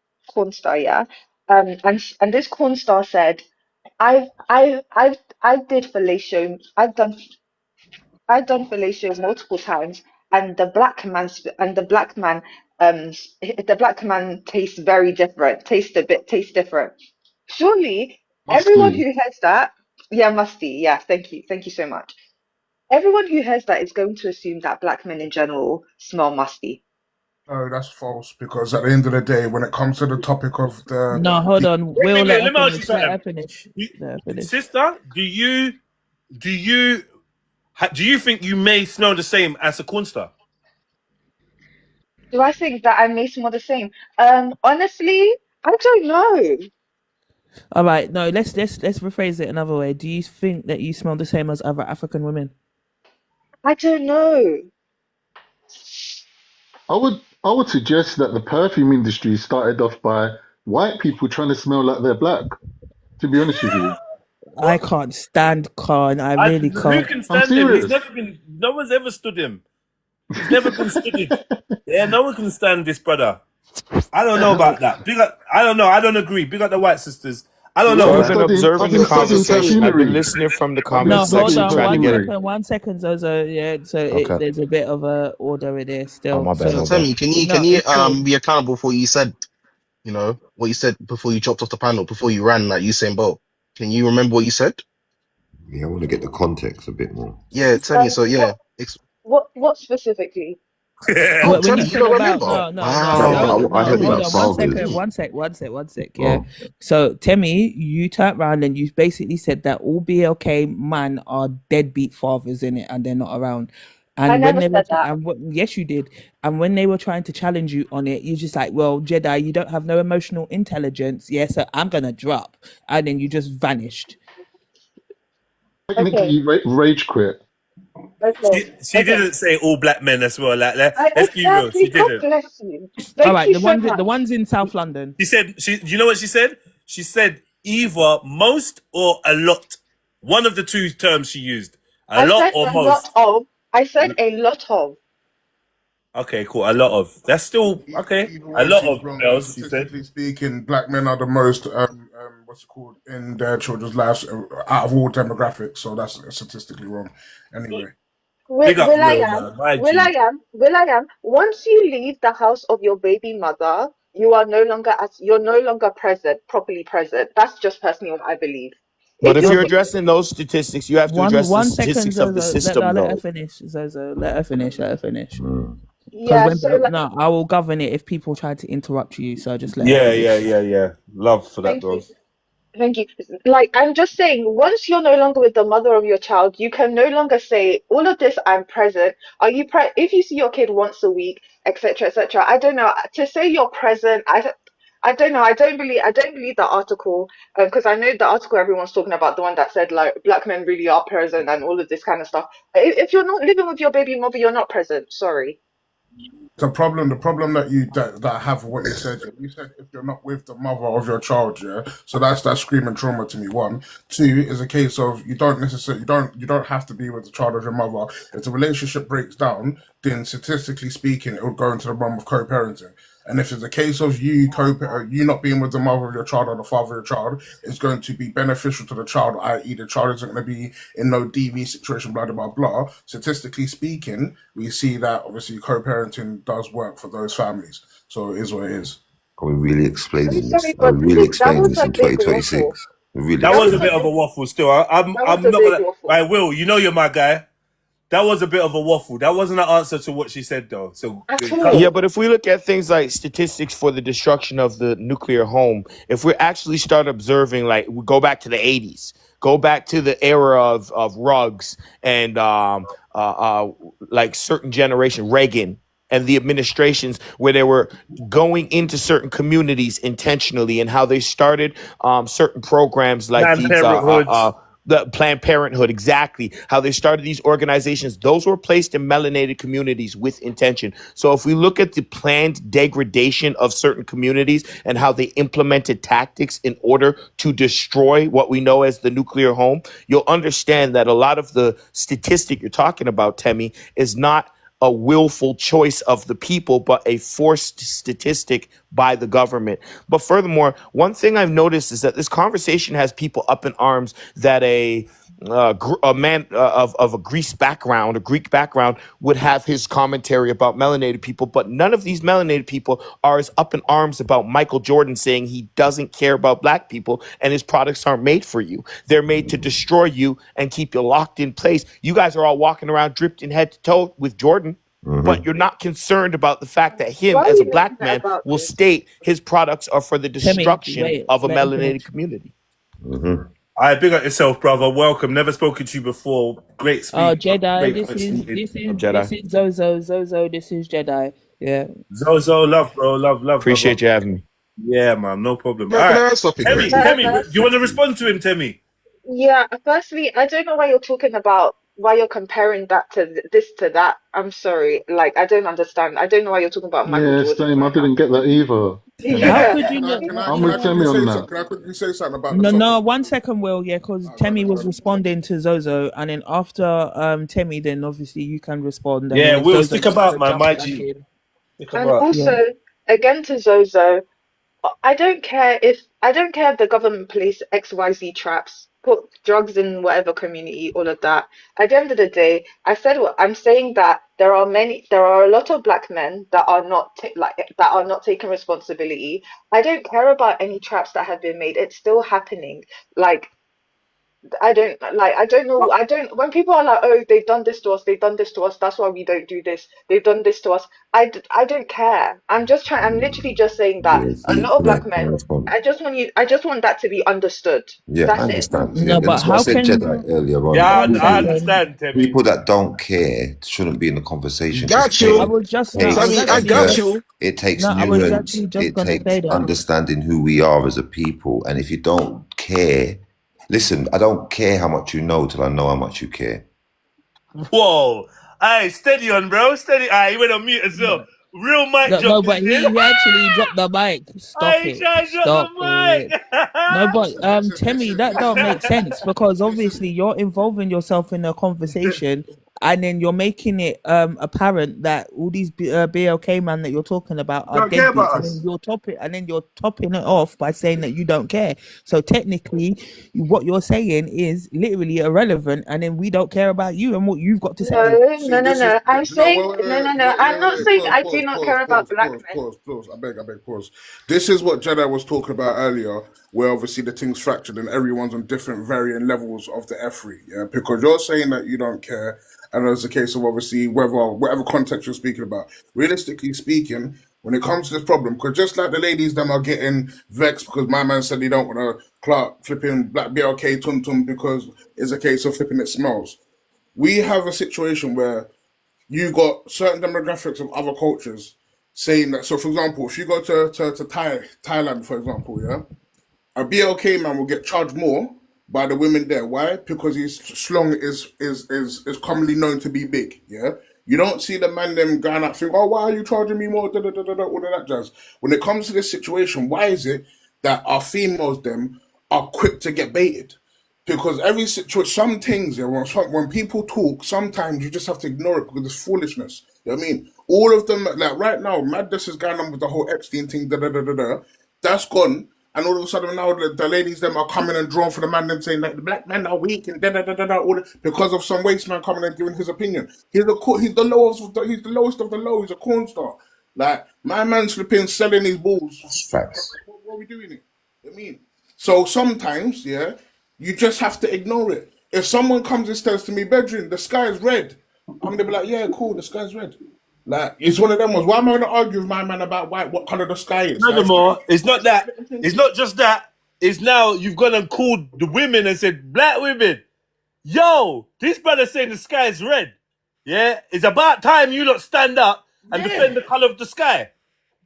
yeah, and this porn star said, I did fellatio, I've done fellatio multiple times, and the black man tastes very different, tastes different. Surely everyone who hears that, musty, yeah, thank you so much. Everyone who hears that is going to assume that black men in general smell musty. No, that's false, because at the end of the day, when it comes to the topic of the... No, hold on. We'll let me ask you something. Finish. Sister, do you think you may smell the same as a corn star? Do I think that I may smell the same? Honestly, I don't know. All right, no, let's rephrase it another way. Do you think that you smell the same as other African women? I don't know. I would suggest that the perfume industry started off by white people trying to smell like they're black. To be honest with you, I can't stand Khan. I really can't. Who can stand him? No one's ever stood him. He's never been studied. Yeah, no one can stand this brother. I don't know about that. I don't know. I don't agree. Big up the white sisters. I don't know. I've been observing the conversation. I've been listening from the comment section, trying to get. 1 second, Zozo. Yeah, so there's a bit of a order in there still. Oh, my bad. So Temmie, can you be accountable for what you said? You know what you said before you dropped off the panel, before you ran like Usain Bolt. Can you remember what you said? Yeah, I want to get the context a bit more. Yeah, Temmie. So yeah. What specifically? Oh, Temmie, you don't remember? I heard about one sec. Yeah. Oh. So Temmie, you turned around and you basically said that all BLK men are deadbeat fathers in it, and they're not around. And I never said that. Yes, you did. And when they were trying to challenge you on it, you're just like, well, Jedi, you don't have no emotional intelligence. Yeah, so I'm gonna drop, and then you just vanished. Technically, rage quit. Okay. She didn't say all black men as well. Let's be real. She didn't. God bless you. All right, the ones in South London. She said. You know what she said? She said either most or a lot. One of the two terms she used. A lot or most. I said a lot of. Okay, cool. A lot of. That's still okay. A lot of girls. She said. Statistically speaking, black men are the most what's it called, in their children's lives out of all demographics. So that's statistically wrong. Anyway. Will I am. Once you leave the house of your baby mother, you're no longer properly present. That's just personally what I believe. But if you're addressing those statistics, you have to address the statistics of the system. Let her finish, Zozo. Let her finish. Yeah, I will govern it if people try to interrupt you. So just let. Yeah. Love for that, bro. Thank you. Like, I'm just saying, once you're no longer with the mother of your child, you can no longer say all of this. I'm present. Are you if you see your kid once a week, etc., etc. I don't know. To say you're present, I don't know. I don't believe that article. Because I know the article everyone's talking about, the one that said like black men really are present and all of this kind of stuff. If you're not living with your baby mother, you're not present. Sorry. The problem that I have with what you said, you said if you're not with the mother of your child, yeah. So that's screaming trauma to me. One, two is a case of you don't have to be with the child of your mother. If the relationship breaks down, then statistically speaking, it will go into the realm of co-parenting. And if it's a case of you not being with the mother of your child or the father of your child, it's going to be beneficial to the child, i.e. the child isn't going to be in no DV situation, blah, blah, blah. Statistically speaking, we see that obviously co-parenting does work for those families. So it is what it is. Are we really explaining this? Sorry, Are but we really that explaining was this a in big waffle. 2026? Really That was a a bit of big, a waffle still. I'm that was not a big gonna. waffle. I will. You know you're my guy. That was a bit of a waffle. That wasn't an answer to what she said though. So At Yeah, all. but if we look at things like statistics for the destruction of the nuclear home, if we actually start observing, like we go back to the 80s, go back to the era of rugs and like certain generation, Reagan and the administrations where they were going into certain communities intentionally and how they started certain programs like Planned these Parenthood. the Planned Parenthood, exactly. How they started these organizations. Those were placed in melanated communities with intention. So if we look at the planned degradation of certain communities and how they implemented tactics in order to destroy what we know as the nuclear home, you'll understand that a lot of the statistic you're talking about, Temi, is not a willful choice of the people, but a forced statistic by the government. But furthermore, one thing I've noticed is that this conversation has people up in arms that a man of a Greek background would have his commentary about melanated people, but none of these melanated people are as up in arms about Michael Jordan saying he doesn't care about black people and his products aren't made for you. They're made to destroy you and keep you locked in place. You guys are all walking around dripped in head to toe with Jordan. But you're not concerned about the fact that him, Why are as a you black making that man, about will this? state his products are for the Temi, destruction wait, of a let him melanated finish. community. I big up yourself, brother. Welcome. Never spoken to you before. Great Oh, speak. Jedi, Great speaking. this is Zozo, this is Jedi. Yeah. Zozo, love, bro. Love, brother. Appreciate you having me. Yeah, man. No problem. All Can I right. ask something Temi, quickly? do you want to respond to him, Temi? Yeah, firstly, I don't know why you're talking about why you're comparing that to this to that. I'm sorry. Like, I don't understand. I don't know why you're talking about Michael Yeah, Jordan same. I right now. didn't get that either. How Yeah. could you not? I'm with Temi on that. Can I quickly say something about the No, topic? no, 1 second, Will. Yeah, because Temi was responding to Zozo, and then after Temi, then obviously you can respond, and then Yeah, if Will, Zozo stick wants about, to man. jump My back G. in, Stick And about. yeah. also, again to Zozo, I don't care if the government police XYZ traps, put drugs in whatever community, all of that. At the end of the day, I'm saying that there are a lot of black men that are not that are not taking responsibility. I don't care about any traps that have been made. It's still happening. Like I don't know. When people are like, oh, they've done this to us, they've done this to us, that's why we don't do this, they've done this to us. I don't care. I'm literally just saying that Yeah, a see, lot of black can I men, respond? I just want that to be understood. Yeah, I That's it. understand. Yeah, No, and but that's what I how said can Jedi earlier on. Yeah, That 1 I people, second? understand, Temi. people that don't care shouldn't be in the conversation because Got you. I was just no, I was Sammy, I actually got effort. you. It takes no, I was nuance. actually just It gonna takes say that. understanding who we are as a people. And if you don't care, listen, I don't care how much you know till I know how much you care. Whoa. Hey, steady on, bro. Steady. He went on mute as well. Real mic No, drop no, this but year. he actually dropped the mic. Stop He it. tried to drop Stop the it. No, but Temi, that don't make This sense because obviously you're involving yourself in a conversation and then you're making it apparent that all these BLK man that you're talking about are Don't care deadbeats, about and then us. you're topping it off by saying that you don't care. So technically, what you're saying is literally irrelevant, and then we don't care about you and what you've got to say. No. I'm no, saying no. I'm not saying I do not care about black men. pause. I beg, pause. This is what Jedi was talking about earlier, where obviously the thing's fractured and everyone's on different varying levels of the F3. Yeah, because you're saying that you don't care, and there's a case of obviously whatever context you're speaking about. Realistically speaking, when it comes to this problem, because just like the ladies them are getting vexed because my man said he don't want to Clark flipping black BLK tum tum because it's a case of flipping it smells. We have a situation where you got certain demographics of other cultures saying that. So, for example, if you go to Thailand, for example, yeah, a BLK man will get charged more by the women there. Why? Because his slong is commonly known to be big. Yeah. You don't see the man them going out think, oh, why are you charging me more? All of that jazz. When it comes to this situation, why is it that our females them are quick to get baited? Because every situation, some things, yeah, when people talk, sometimes you just have to ignore it because it's foolishness. You know what I mean? All of them, like right now, madness is going on with the whole Epstein thing, that's gone. And all of a sudden now the ladies them are coming and drawn for the man them saying that the black men are weak and because of some waste man coming and giving his opinion. He's the lowest of the low. He's a corn star. Like my man's flipping selling his balls. Facts. What are we doing here? You know what I mean? So sometimes, yeah, you just have to ignore it. If someone comes and says to me, bedroom, the sky is red, I'm gonna be like, yeah, cool, the sky's red. Like it's one of them ones. Why am I gonna argue with my man about what color the sky is? Furthermore, it's not that. It's not just that. It's now you've gone and called the women and said, black women, yo, this brother saying the sky is red. Yeah, it's about time you lot stand up and defend the color of the sky.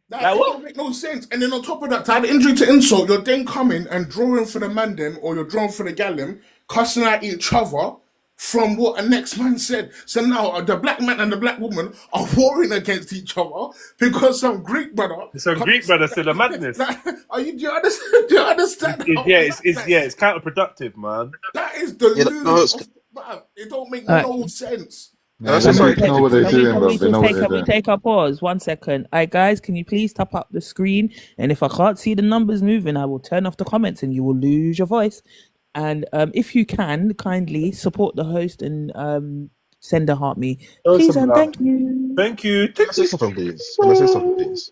That don't make no sense. And then on top of that, to add injury to insult, you're then coming and drawing for the man them, or you're drawing for the gal them, cussing at each other from what a next man said. So now the black man and the black woman are warring against each other because some Greek brother. Some Greek brother said a madness. Like, do you understand? Do you understand? It's counterproductive, man. That is the it don't make no sense. Know what they're doing, bro. They know what they're Can we doing. take a pause? 1 second. Guys, can you please tap up the screen? And if I can't see the numbers moving, I will turn off the comments and you will lose your voice. And if you can, kindly support the host and send a heart me. Please and thank you. Thank you. Can I say something, please?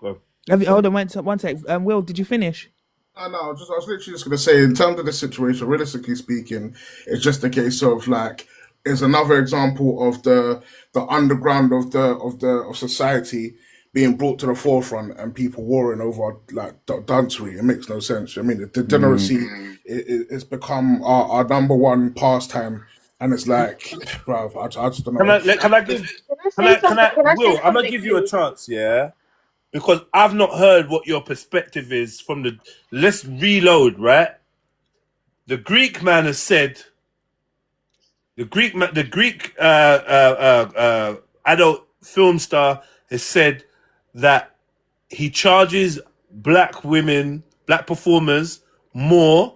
Go. Hold on 1 sec. Will, did you finish? No, I was literally just gonna say, in terms of the situation, realistically speaking, it's just a case of like, it's another example of the underground of society being brought to the forefront and people warring over like dancery. It makes no sense. I mean, the degeneracy it's become our number one pastime, and it's like, bruv, I just don't know. Will, I'm gonna give you a chance, yeah, because I've not heard what your perspective is from the. Let's reload, right? The Greek man has said. The Greek adult film star has said that he charges black performers more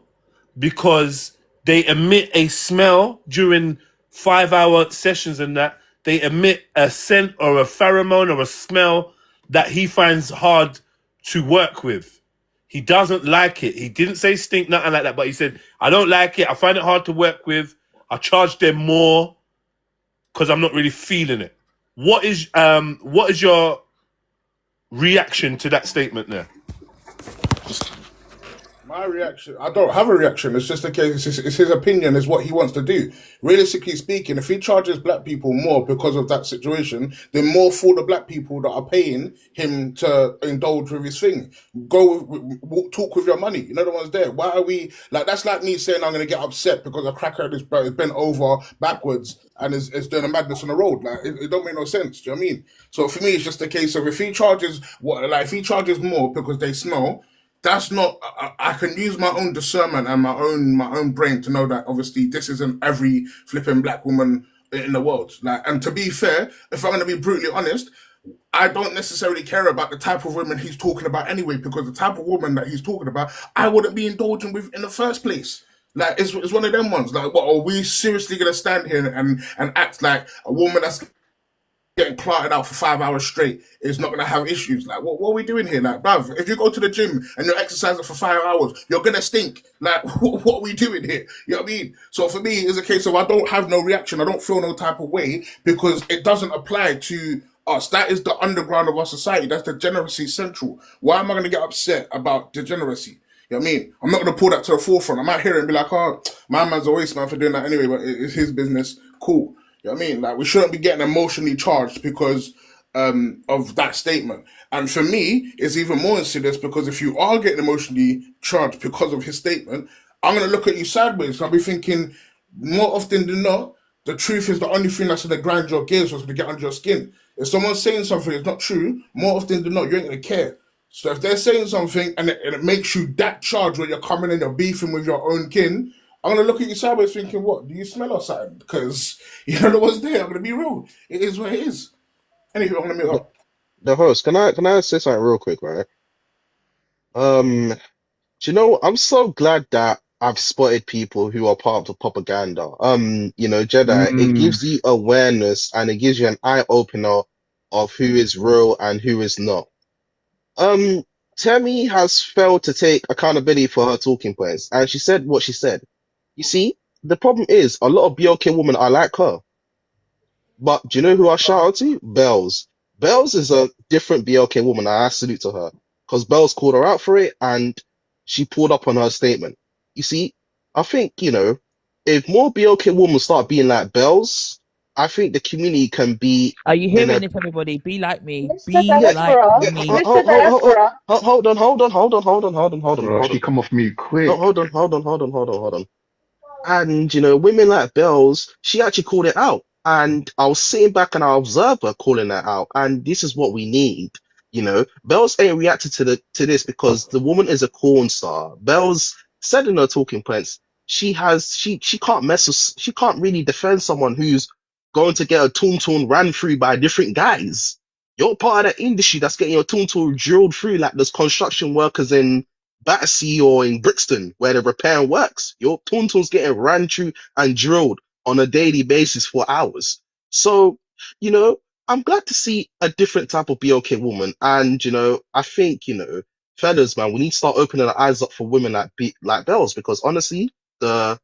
because they emit a smell during 5-hour sessions, and that they emit a scent or a pheromone or a smell that he finds hard to work with. He doesn't like it. He didn't say stink, nothing like that, but he said, I don't like it. I find it hard to work with. I charge them more because I'm not really feeling it. What is your reaction to that statement there? My reaction, I don't have a reaction. It's just a case. It's his opinion. Is what he wants to do. Realistically speaking, if he charges black people more because of that situation, then more for the black people that are paying him to indulge with his thing. Talk with your money. You know the ones there. Why are we like? That's like me saying I'm going to get upset because a crackhead is bent over backwards and is doing a madness on the road. Like it don't make no sense. Do you know what I mean? So for me, it's just a case of if he charges more because they smell. That's not. I can use my own discernment and my own brain to know that obviously this isn't every flipping black woman in the world. Like, and to be fair, if I'm going to be brutally honest, I don't necessarily care about the type of women he's talking about anyway, because the type of woman that he's talking about, I wouldn't be indulging with in the first place. Like, it's one of them ones. Like, what are we seriously going to stand here and act like a woman that's getting clarted out for 5 hours straight is not going to have issues? Like, what are we doing here? Like, bruv, if you go to the gym and you're exercising for 5 hours, you're going to stink. Like, what are we doing here? You know what I mean? So for me, it's a case of I don't have no reaction. I don't feel no type of way because it doesn't apply to us. That is the underground of our society. That's degeneracy central. Why am I going to get upset about degeneracy? You know what I mean? I'm not going to pull that to the forefront. I might hear it and be like, oh, my man's a waste man for doing that anyway, but it's his business. Cool. You know what I mean? Like, we shouldn't be getting emotionally charged because of that statement. And for me, it's even more insidious because if you are getting emotionally charged because of his statement, I'm going to look at you sideways. I'll be thinking, more often than not, the truth is the only thing that's going to grind your gears or to get under your skin. If someone's saying something that's not true, more often than not, you ain't going to care. So if they're saying something and it makes you that charged where you're coming and you're beefing with your own kin, I'm going to look at you sideways thinking, what, do you smell or something? Because you don't know what's there. I'm going to be real. It is what it is. Anyway, I'm going to move up. The host, can I say something real quick, right? Do you know, I'm so glad that I've spotted people who are part of the propaganda. Jedi, it gives you awareness and it gives you an eye opener of who is real and who is not. Temi has failed to take accountability for her talking points, and she said what she said. You see, the problem is a lot of BOK women are like her. But do you know who I shout out to? Bells. Bells is a different BLK woman. I salute to her because Bells called her out for it and she pulled up on her statement. You see, I think, if more BLK women start being like Bells, I think the community can be Are you in hearing a it, everybody? Be like me. Mr. Be like Diaspora, me. Mr. Diaspora. Hold Bro, she come off mute quick. on. And, women like Bells, she actually called it out. And I was sitting back and I observed her calling that out. And this is what we need. Bells ain't reacted to this because the woman is a corn star. Bells said in her talking points, she can't really defend someone who's going to get a toon ran through by different guys. You're part of that industry that's getting your toon drilled through like those construction workers in Battersea or in Brixton where the repair works. Your toon's getting ran through and drilled on a daily basis for hours. So, I'm glad to see a different type of BOK woman. And, I think, fellas, man, we need to start opening our eyes up for women like Bells because honestly, the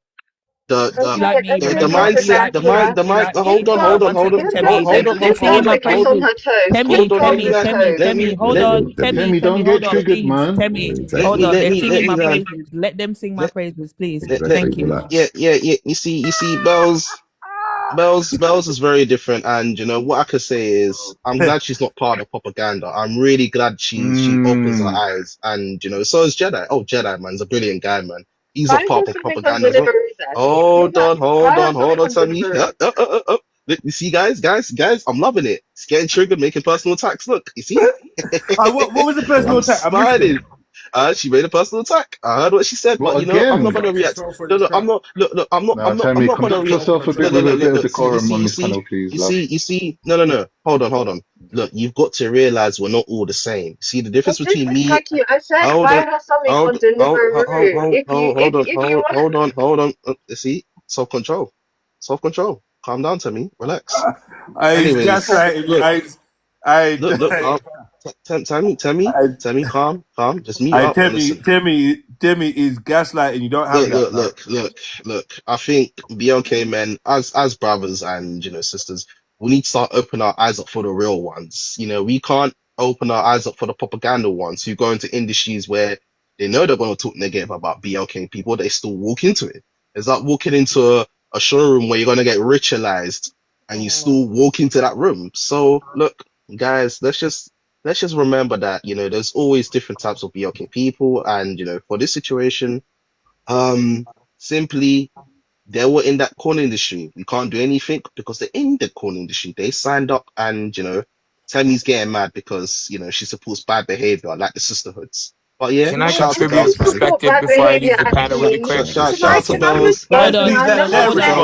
Be like me, remember, be mindset, like me, be like me. hold on, Hold on, one second, Temmie. They're singing my Keep on praises. her toes. Temmie, Keep on her toes. Temmie, hold on. Temmie, don't Hold get on, triggered, please. man. Temmie, let hold me, on. let They're me, singing let my me, man. praises. Let them sing my praises, please. Let, Thank you. yeah. You see, Bells is very different, and what I could say is I'm glad she's not part of propaganda. I'm really glad she opens her eyes, and so is Jedi. Oh, Jedi man's a brilliant guy, man. He's not I part have of something on propaganda as well. delivery then. Hold I have something on, on Sammy. delivery. You see, guys, I'm loving it. It's getting triggered, making personal attacks. Look, you see? What was the personal I'm attack? I missed it. smiling. She made a personal attack. I heard what she said, What but I'm not again? gonna Conduct react. yourself No, in chat. I'm not. Look, Now, I'm Temmie, not gonna conduct react. yourself a bit with a bit of decorum on this panel, please, love. You see. No. Hold on. Look, you've got to realize we're not all the same. See the difference I between didn't me. like you. I said Hold I on. have something on delivery. If you want, Hold on. See, self control. Calm down, to me. Relax. He's Anyways, gaslighting me. look, I, calm. Tell me, calm. Just mute up and listen. Temmie is gaslighting. You don't have that. Look. I think BLK men, as brothers and sisters, we need to start opening our eyes up for the real ones. We can't open our eyes up for the propaganda ones who go into industries where they know they're going to talk negative about BLK people. They still walk into it. It's like walking into a showroom where you're going to get ritualized, and you still walk into that room. So look, guys, let's just remember that there's always different types of BLK people, and for this situation, simply they were in that corn industry. We can't do anything because they're in the corn industry. They signed up, and Tammy's getting mad because she supports bad behavior like the sisterhoods. But yeah, Can I shout out to contribute Bells, man. support perspective bad before I behavior leave the panel really actually. quick? Shout out to Can I Bells. respond Please now? let Now her can I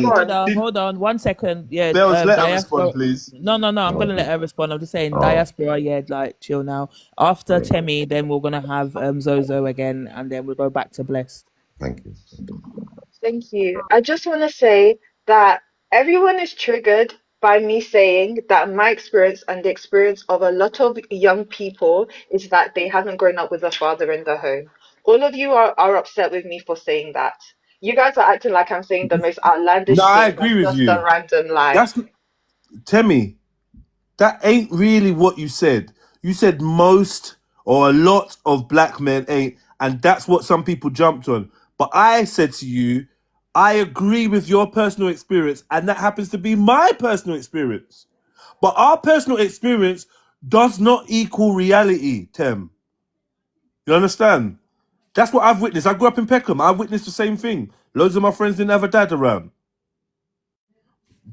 respond. And Hold on, 1 second. Yeah, Let her respond, diaspora. please. No, I'm gonna let her respond. I'm just saying, diaspora. Yeah, like chill now. After Temmie, then we're gonna have Zozo again, and then we'll go back to Blessed. Thank you. Thank you. I just want to say that everyone is triggered by me saying that my experience and the experience of a lot of young people is that they haven't grown up with a father in the home. All of you are upset with me for saying that. You guys are acting like I'm saying the most outlandish No, I thing agree that's with just a you. random lie. That's Temmie. That ain't really what you said. You said most or a lot of black men ain't, and that's what some people jumped on. But I said to you, I agree with your personal experience, and that happens to be my personal experience. But our personal experience does not equal reality, Tem. You understand? That's what I've witnessed. I grew up in Peckham. I witnessed the same thing. Loads of my friends didn't have a dad around.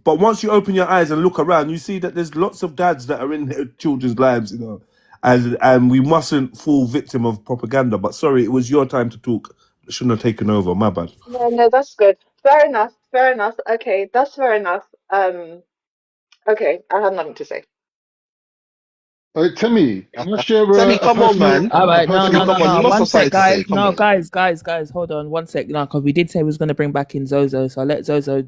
But once you open your eyes and look around, you see that there's lots of dads that are in their children's lives, you know. And we mustn't fall victim of propaganda. But sorry, it was your time to talk. I shouldn't have taken over. My bad. No, that's good. Fair enough. Fair enough. Okay, that's fair enough. Okay, I have nothing to say. Timmy, can I share Sammy, a come on, personal, man. All right, no. Come on, you lost One us something sec, to say. guys. Come No, on. guys. Hold on, 1 sec. No, because we did say we was going to bring back in Zozo, so I'll let Zozo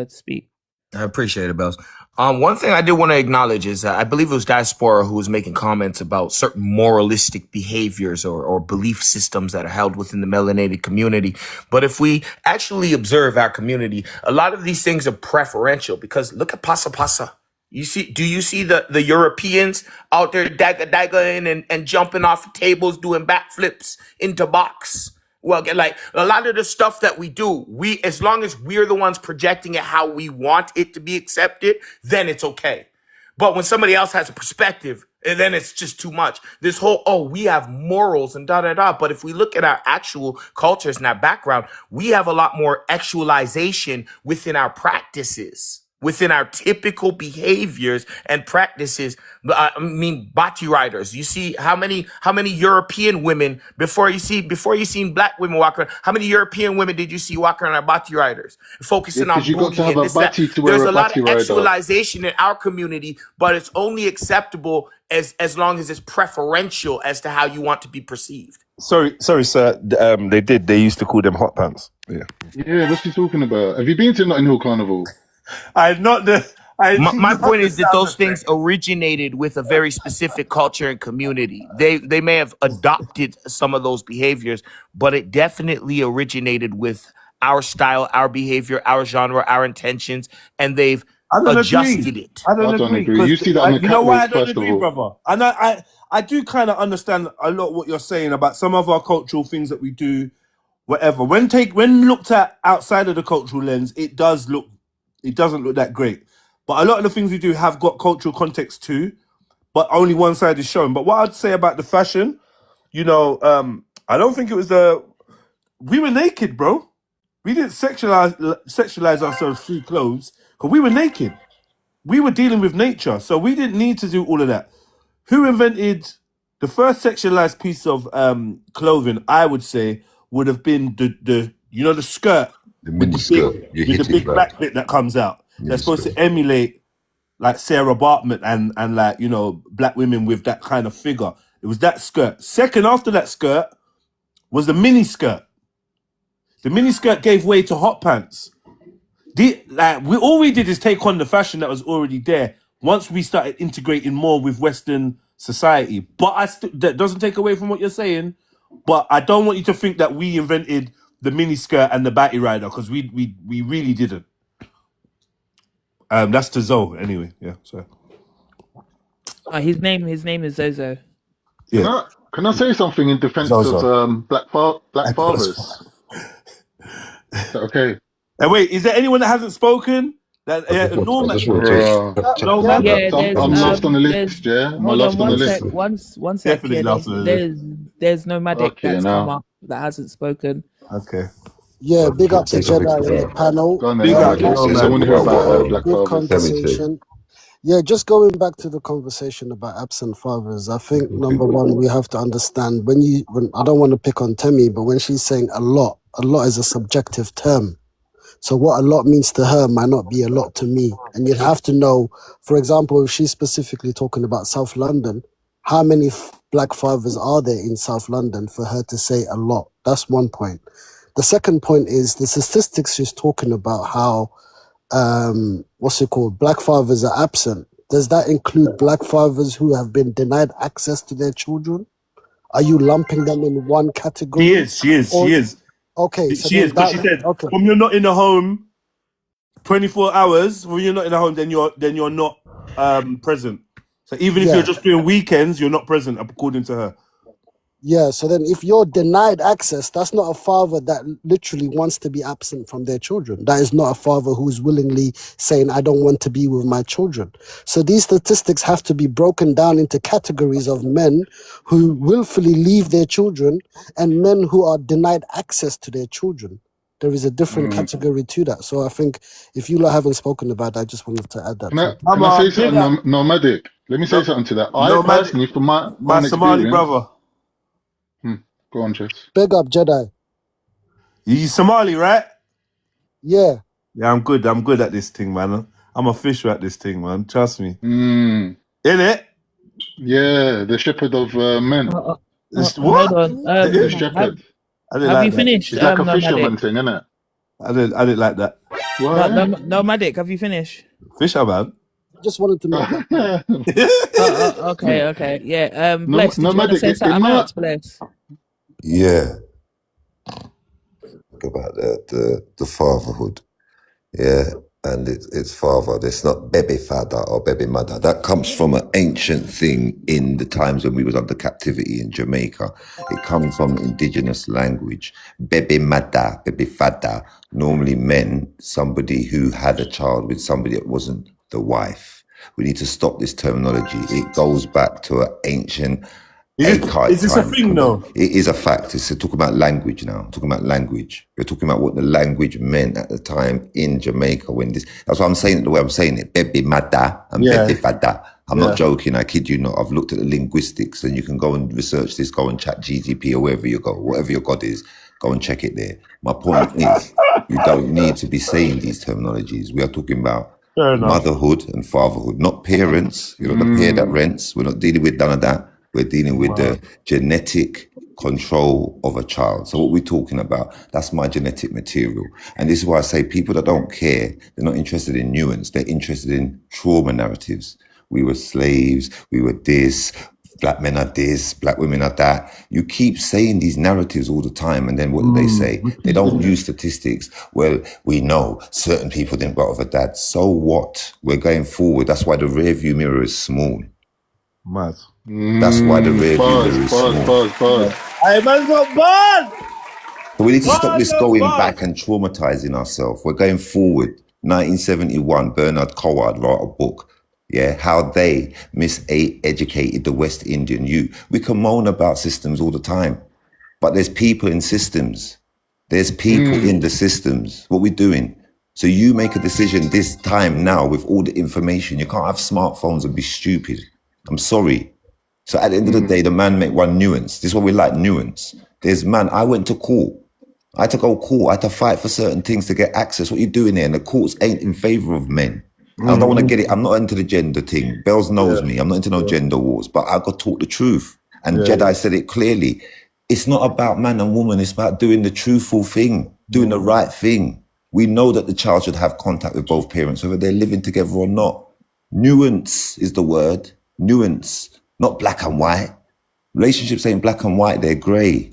speak. I appreciate it, Bells. One thing I did want to acknowledge is I believe it was Diaspora who was making comments about certain moralistic behaviors or belief systems that are held within the melanated community. But if we actually observe our community, a lot of these things are preferential because look at Pasa Pasa. Do you see the Europeans out there daggering and jumping off tables, doing backflips into box? Well, like a lot of the stuff that we do, as long as we're the ones projecting it how we want it to be accepted, then it's okay. But when somebody else has a perspective, and then it's just too much. This whole, we have morals and da-da-da. But if we look at our actual cultures and our background, we have a lot more actualization within our practices, within our typical behaviors and practices. I mean, bati riders. You see how many European women before you seen black women walk around? How many European women did you see walking around bati riders, focusing on because you got to booty have and a this that? bati to There's wear a a lot bati of rider. actualization in our community, but it's only acceptable as long as it's preferential as to how you want to be perceived. Sorry, sir. They used to call them hot pants. Yeah. Yeah, what's he talking about? Have you been to Notting Hill Carnival? My point is that those things originated with a very specific culture and community. They may have adopted some of those behaviors, but it definitely originated with our style, our behavior, our genre, our intentions, and they've adjusted it. I don't agree. You see that on the you know why I catwalk, don't first agree, of all. brother? And I do kind of understand a lot what you're saying about some of our cultural things that we do, whatever. When looked at outside of the cultural lens, it doesn't look that great. But a lot of the things we do have got cultural context too, but only one side is shown. But what I'd say about the fashion, I don't think it was we were naked, bro. We didn't sexualize ourselves through clothes because we were naked. We were dealing with nature, so we didn't need to do all of that. Who invented the first sexualized piece of clothing? I would say would have been the skirt, the mini skirt, with the big back bit that comes out. They're supposed to emulate like Sarah Bartman and like black women with that kind of figure. It was that skirt. Second after that skirt was the mini skirt. The mini skirt gave way to hot pants. All we did is take on the fashion that was already there. Once we started integrating more with Western society, but that doesn't take away from what you're saying. But I don't want you to think that we invented the mini skirt and the batty rider because we really didn't. That's to Zoe anyway. Yeah. So. His name is Zozo. Yeah. Can I say something in defense of black fathers? Okay. And wait, is there anyone that hasn't spoken? That Norman. I'm last on the list. Yeah, I'm last on the list. One sec. Definitely last on the list. There's no medic that's come up that hasn't spoken. Okay. Yeah, big up to Jedi in the panel. Big up. I want to hear about black good fathers. conversation. Yeah, just going back to the conversation about absent fathers, I think number one, we have to understand when I don't want to pick on Temi, but when she's saying a lot is a subjective term. So what a lot means to her might not be a lot to me. And you'd have to know, for example, if she's specifically talking about South London, how many black fathers are there in South London for her to say a lot? That's one point. The second point is the statistics she's talking about how black fathers are absent. Does that include black fathers who have been denied access to their children? Are you lumping them in one category? She is. Okay, so she is. But she said, okay. When you're not in the home 24 hours, when you're not in the home, then you're not present. So even if you're just doing weekends, you're not present, according to her. Yeah, so then if you're denied access, that's not a father that literally wants to be absent from their children. That is not a father who's willingly saying, I don't want to be with my children. So these statistics have to be broken down into categories of men who willfully leave their children and men who are denied access to their children. There is a different category to that. So I think if you lot haven't spoken about that, I just wanted to add that. Can I say something, Nomadic? Let me say something to that. I personally, from my Somali experience, brother. Go on, Jess. Big up, Jedi. You Somali, right? Yeah. Yeah, I'm good. I'm good at this thing, man. I'm official at this thing, man. Trust me. In it? Yeah, the shepherd of men. What? Hold on. The shepherd. I didn't Have like you that. finished? It's like a Nomadic? fisherman thing, isn't it? I didn't like that. Nomadic, have you finished? Fisherman? Just wanted to make that. Okay. Yeah. Bless, did you want to Nomadic, say something else, Bless? Yeah. Talk about the fatherhood. Yeah. And it's father. It's not baby father or baby mother. That comes from an ancient thing in the times when we was under captivity in Jamaica. It comes from indigenous language. Baby mother, baby father. Normally men, somebody who had a child with somebody that wasn't the wife. We need to stop this terminology. It goes back to an ancient Is this a thing though? It is a fact. It's talking about language now. Talking about language. We're talking about what the language meant at the time in Jamaica when this. That's why I'm saying it the way I'm saying it. Baby mada and baby fada. I'm not joking. I kid you not. I've looked at the linguistics, and you can go and research this. Go and chat GDP or wherever you go, whatever your God is. Go and check it there. My point is, you don't need to be saying these terminologies. We are talking about motherhood and fatherhood, not parents. You're not the pair that rents. We're not dealing with none of that. We're dealing with the genetic control of a child. So what we're talking about, that's my genetic material. And this is why I say people that don't care, they're not interested in nuance. They're interested in trauma narratives. We were slaves. We were this. Black men are this. Black women are that. You keep saying these narratives all the time. And then what do they say? They don't use statistics. Well, we know certain people didn't go over that. So what? We're going forward. That's why the rear view mirror is small. Mad. That's why the rear view is small. Hey, man's got bars! So we need to stop this going back and traumatizing ourselves. We're going forward. 1971, Bernard Coward wrote a book. Yeah, how they miseducated the West Indian youth. We can moan about systems all the time, but there's people in systems. There's people in the systems. What we doing? So you make a decision this time now with all the information. You can't have smartphones and be stupid. I'm sorry. So at the end of the day, the man make one nuance. This is what we like, nuance. There's I went to court. I had to go court. I had to fight for certain things to get access. What you doing there? And the courts ain't in favor of men. I don't want to get it. I'm not into the gender thing. Bells knows me. I'm not into no gender wars, but I got to talk the truth. And Jedi said it clearly. It's not about man and woman. It's about doing the truthful thing, doing the right thing. We know that the child should have contact with both parents, whether they're living together or not. Nuance is the word. Nuance. Not black and white. Relationships ain't black and white, they're grey.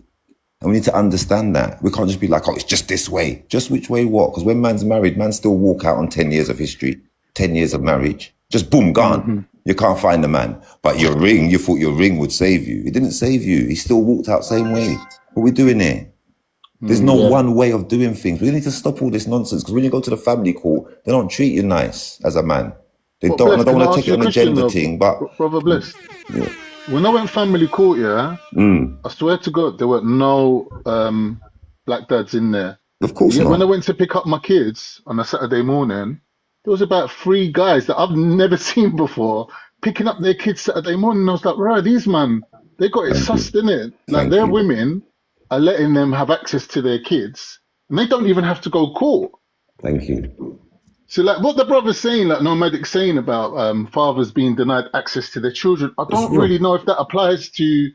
And we need to understand that. We can't just be like, oh, it's just this way. Just which way what? Because when man's married, man still walk out on 10 years of history, 10 years of marriage. Just boom, gone. You can't find the man. But your ring, you thought your ring would save you. It didn't save you. He still walked out same way. What are we doing here? There's no one way of doing things. We need to stop all this nonsense. Because when you go to the family court, they don't treat you nice as a man. They But don't. Bless, I don't can I want to ask take you it a on a question, gender though, thing, but Brother Bless? When I went family court, I swear to God, there were no black dads in there. Of course Yet not. when I went to pick up my kids on a Saturday morning, there was about 3 guys that I've never seen before picking up their kids Saturday morning. I was like, right, these man, they got it sussed, innit? Like their women are letting them have access to their kids, and they don't even have to go court. Thank you. So, like what the brother's saying, like Nomadic saying about fathers being denied access to their children, I don't really know if that applies to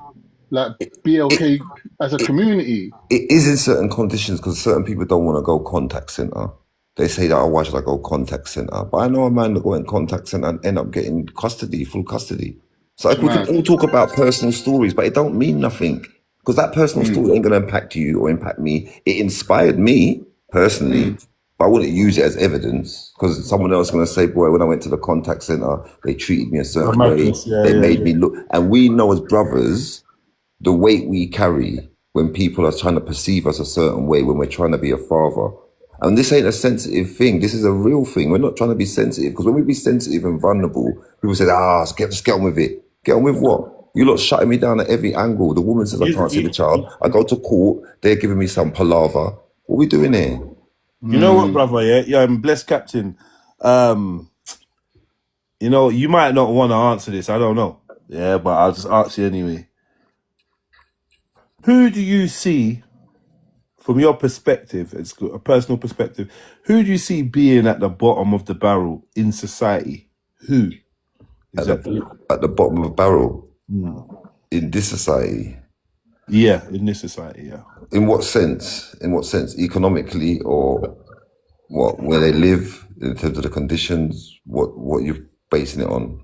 like BLK as a community. It is in certain conditions because certain people don't want to go contact center. They say that, oh, why should I go contact center? But I know a man that go in contact center and end up getting custody, full custody. So like, we can all talk about personal stories, but it don't mean nothing because that personal story ain't going to impact you or impact me. It inspired me personally. But I wouldn't use it as evidence because someone else is going to say, boy, when I went to the contact center, they treated me a certain way. They made me look. And we know as brothers, the weight we carry when people are trying to perceive us a certain way when we're trying to be a father. And this ain't a sensitive thing. This is a real thing. We're not trying to be sensitive, because when we be sensitive and vulnerable, people say, just get on with it. Get on with what? You lot shutting me down at every angle. The woman says I can't see the child. I go to court. They're giving me some palaver. What are we doing here? You know what, brother? Yeah, I'm blessed, Captain. You know, you might not want to answer this. I don't know. Yeah, but I'll just ask you anyway. Who do you see, from your perspective, it's a personal perspective, who do you see being at the bottom of the barrel in society? Who? At the bottom of the barrel? In this society? Yeah, in this society, yeah. In what sense? In what sense? Economically, or what? Where they live, in terms of the conditions? What you're basing it on?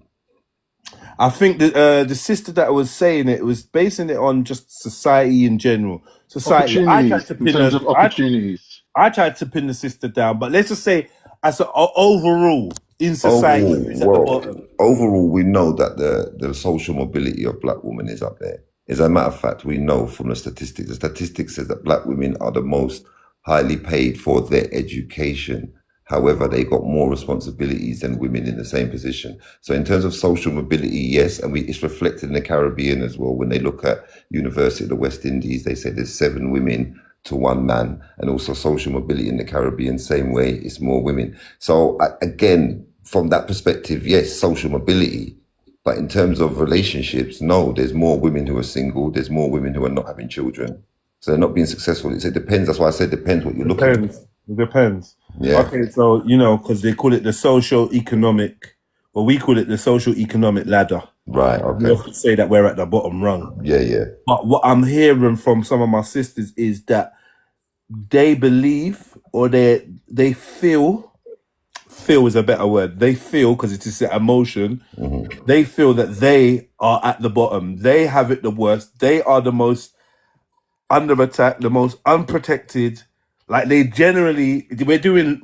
I think that the sister that was saying it was basing it on just society in general. Society. I tried to pin opportunities. I tried to pin the sister down, but let's just say as an overall in society, who's at the bottom? Overall, we know that the social mobility of black women is up there. As a matter of fact, we know from the statistics says that black women are the most highly paid for their education. However, they got more responsibilities than women in the same position. So in terms of social mobility, yes, and it's reflected in the Caribbean as well. When they look at University of the West Indies, they say there's 7 women to 1 man, and also social mobility in the Caribbean, same way, it's more women. So again, from that perspective, yes, social mobility. But in terms of relationships, no, there's more women who are single, there's more women who are not having children. So they're not being successful. It depends. That's why I said depends what you're looking at. It depends. Yeah. Okay, so, you know, because they call it the socio-economic, or we call it the socio-economic ladder. Right, okay. We often say that we're at the bottom rung. Yeah. But what I'm hearing from some of my sisters is that they believe, or they feel is a better word. They feel, because it is an emotion, they feel that they are at the bottom. They have it the worst. They are the most under attack, the most unprotected. Like they generally, we're doing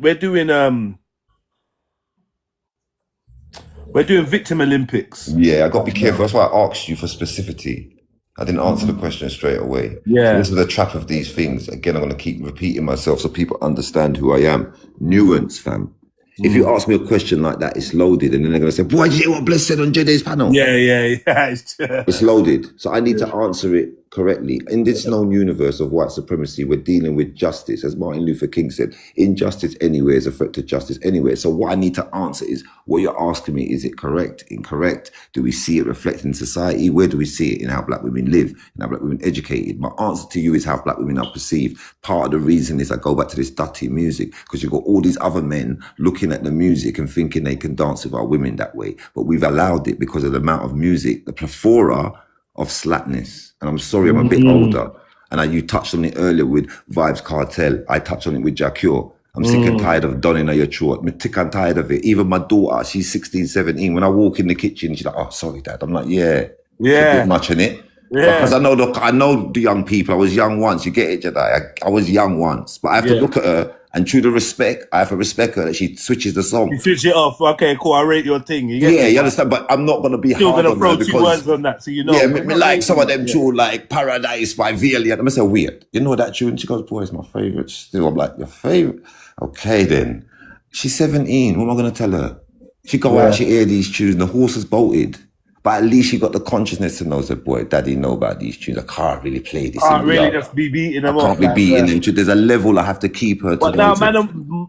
victim Olympics. Yeah, I got to be careful. That's why I asked you for specificity. I didn't answer the question straight away. Yeah. So this is the trap of these things. Again, I'm going to keep repeating myself so people understand who I am. Nuance, fam. If you ask me a question like that, it's loaded, and then they're going to say, boy, did you hear what Bless said on Jed's panel? Yeah. It's loaded. So I need to answer it correctly. In this known universe of white supremacy, we're dealing with justice. As Martin Luther King said, injustice anywhere is a threat to justice anywhere. So what I need to answer is, what you're asking me, is it correct, incorrect? Do we see it reflected in society? Where do we see it in how black women live, in how black women educated? My answer to you is how black women are perceived. Part of the reason is I go back to this dirty music, because you've got all these other men looking at the music and thinking they can dance with our women that way. But we've allowed it because of the amount of music, the plethora of slackness. And I'm sorry, I'm a bit older. And you touched on it earlier with Vibes Cartel. I touched on it with Jacure. I'm sick and tired of donning your throat. I'm sick and tired of it. Even my daughter, she's 16, 17. When I walk in the kitchen, she's like, oh, sorry, Dad. I'm like, yeah. It's a bit much in it. Yeah. Because I know the young people. I was young once. You get it, Jedi? I was young once. But I have to look at her, and through the respect, I have to respect her that she switches the song. You switch it off. Okay, cool. I rate your thing. You understand? But I'm not going to be still hard going on to her throw 2 because... words on that, so you know. Yeah, me like some of them tune, like Paradise by Valiant. I'm going to say, weird. You know that tune? She goes, boy, it's my favourite still. I'm like, your favourite? Okay, then. She's 17. What am I going to tell her? She go out, she hear these tunes, and the horse has bolted. But at least she got the consciousness to know, that, boy, Daddy know about these tunes. I can't really play this. Can't really just be beating them off. I can't be beating them. There's a level I have to keep her to. But now,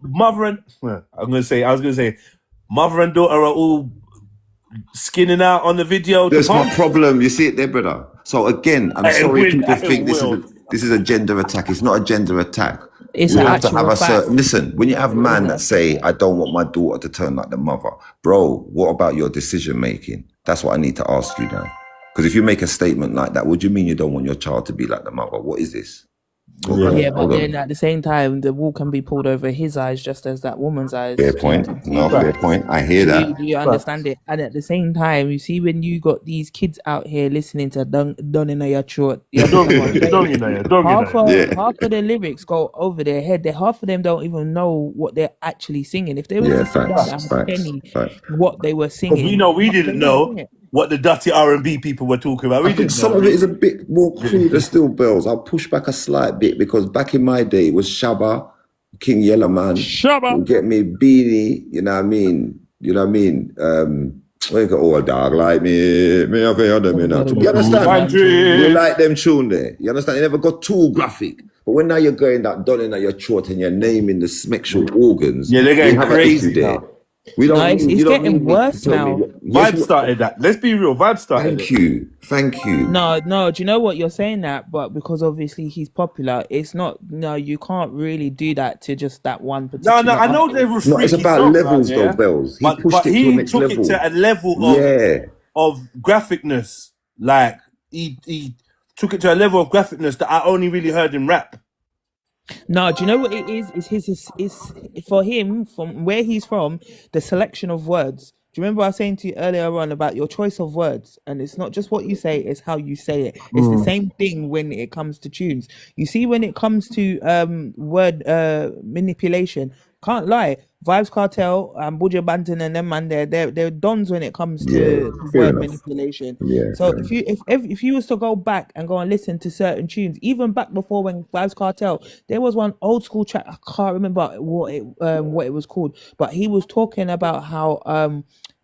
mother and... I was going to say, mother and daughter are all skinning out on the video. That's my problem. You see it there, brother? So again, I'm sorry people think this is a gender attack. It's not a gender attack. It's we an have to actual have a fact. certain... Listen, when you have man that say, I don't want my daughter to turn like the mother, bro, what about your decision making? That's what I need to ask you now. Because if you make a statement like that, what do you mean you don't want your child to be like the mother? What is this? Yeah, but then at the same time, the wool can be pulled over his eyes just as that woman's eyes. Fair point. No, fair point. I hear that. Do you understand it? And at the same time, you see when you got these kids out here listening to Don in your throat, half of the lyrics go over their head. Half of them don't even know what they're actually singing. If they were facts. what they were singing, we didn't know. what the dirty R&B people were talking about. I think some of it is a bit more cruder still, Bells. I'll push back a slight bit because back in my day it was Shabba, King Yellowman. Shabba. You get me, Beanie, you know what I mean? You know what I mean? We got all dog like me have heard them, you know. You understand? We like them tune there. You understand? You never got too graphic. But when now you're going that done in at your throat and you're naming the sexual organs, yeah, they're getting crazy there. now. We don't. No, it's getting worse now. Vibe started that. Let's be real. Vibe started. Thank you. No. Do you know what you're saying that? But because obviously he's popular, it's not. No, you can't really do that to just that one particular. No. I know there was. No, it's about levels, though, Bells. He pushed it to the next level. Took it to a level of graphicness. Like he took it to a level of graphicness that I only really heard in rap. No, do you know what it is? It's for him, from where he's from, the selection of words. Do you remember I was saying to you earlier on about your choice of words? And it's not just what you say, it's how you say it. It's the same thing when it comes to tunes. You see, when it comes to word manipulation, can't lie, Vibes Cartel and Buja Banton and them man, they're dons when it comes to word manipulation. Yeah, so if you was to go back and go and listen to certain tunes, even back before when Vibes Cartel, there was one old school track, I can't remember what it was called, but he was talking about how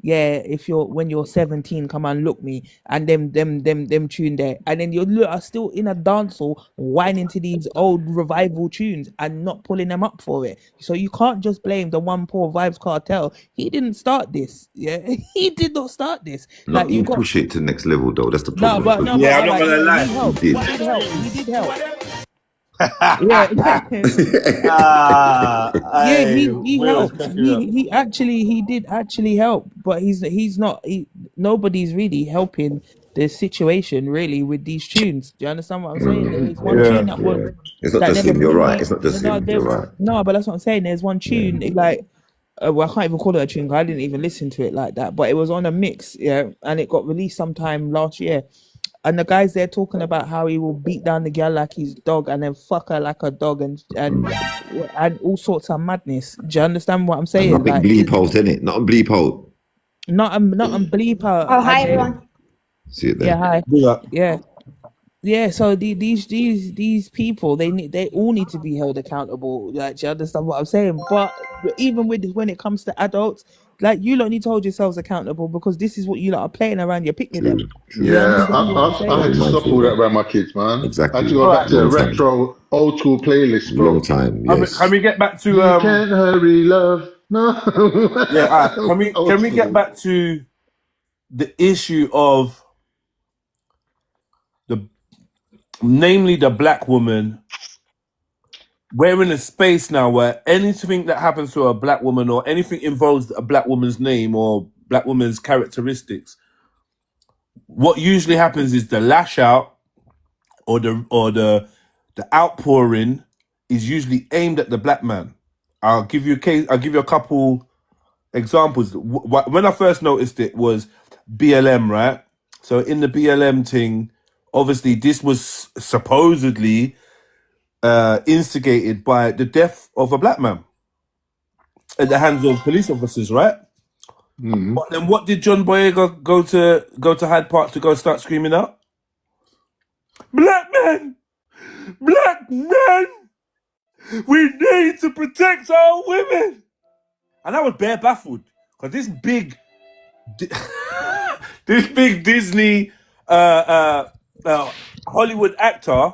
when you're 17, come and look me, and them tune there, and then you are still in a dancehall whining to these old revival tunes and not pulling them up for it. So you can't just blame the one poor Vibes Cartel. He didn't start this. Yeah, he did not start this. Like you push it to the next level, though. That's the problem. I'm not gonna lie. He did help. He helped. He did actually help, but he's not. Nobody's really helping the situation really with these tunes. Do you understand what I'm saying? There's one tune that was. It's not just him. You're right. It's not just him. You're right. No, but that's what I'm saying. There's one tune like. Well, I can't even call it a tune. I didn't even listen to it like that. But it was on a mix, and it got released sometime last year. And the guys there talking about how he will beat down the girl like his dog and then fuck her like a dog and all sorts of madness. Do you understand what I'm saying? Not a big bleep out, innit? Not a bleep out. Not a bleep out. Oh, hi everyone. See it there. Yeah, hi. Yeah. So these people, they all need to be held accountable. Like, do you understand what I'm saying? But even when it comes to adults, like, you lot need to hold yourselves accountable because this is what you lot are playing around your picnic. Yeah, I had to stop all that around my kids, man. Exactly. I had to go back to a retro, old school playlist, bro. Long time. Yes. Can we get back to? You can't hurry, love. No. Yeah. Can we get back to the issue of namely the black woman? We're in a space now where anything that happens to a black woman or anything involves a black woman's name or black woman's characteristics, what usually happens is the lash out or the outpouring is usually aimed at the black man. I'll give you a couple examples. When I first noticed it was BLM, right? So in the BLM thing, obviously this was supposedly instigated by the death of a black man at the hands of police officers, right? But then what did John Boyega go to Hyde Park to go start screaming out? Black men! Black men! We need to protect our women! And I was bare baffled because this big Disney Hollywood actor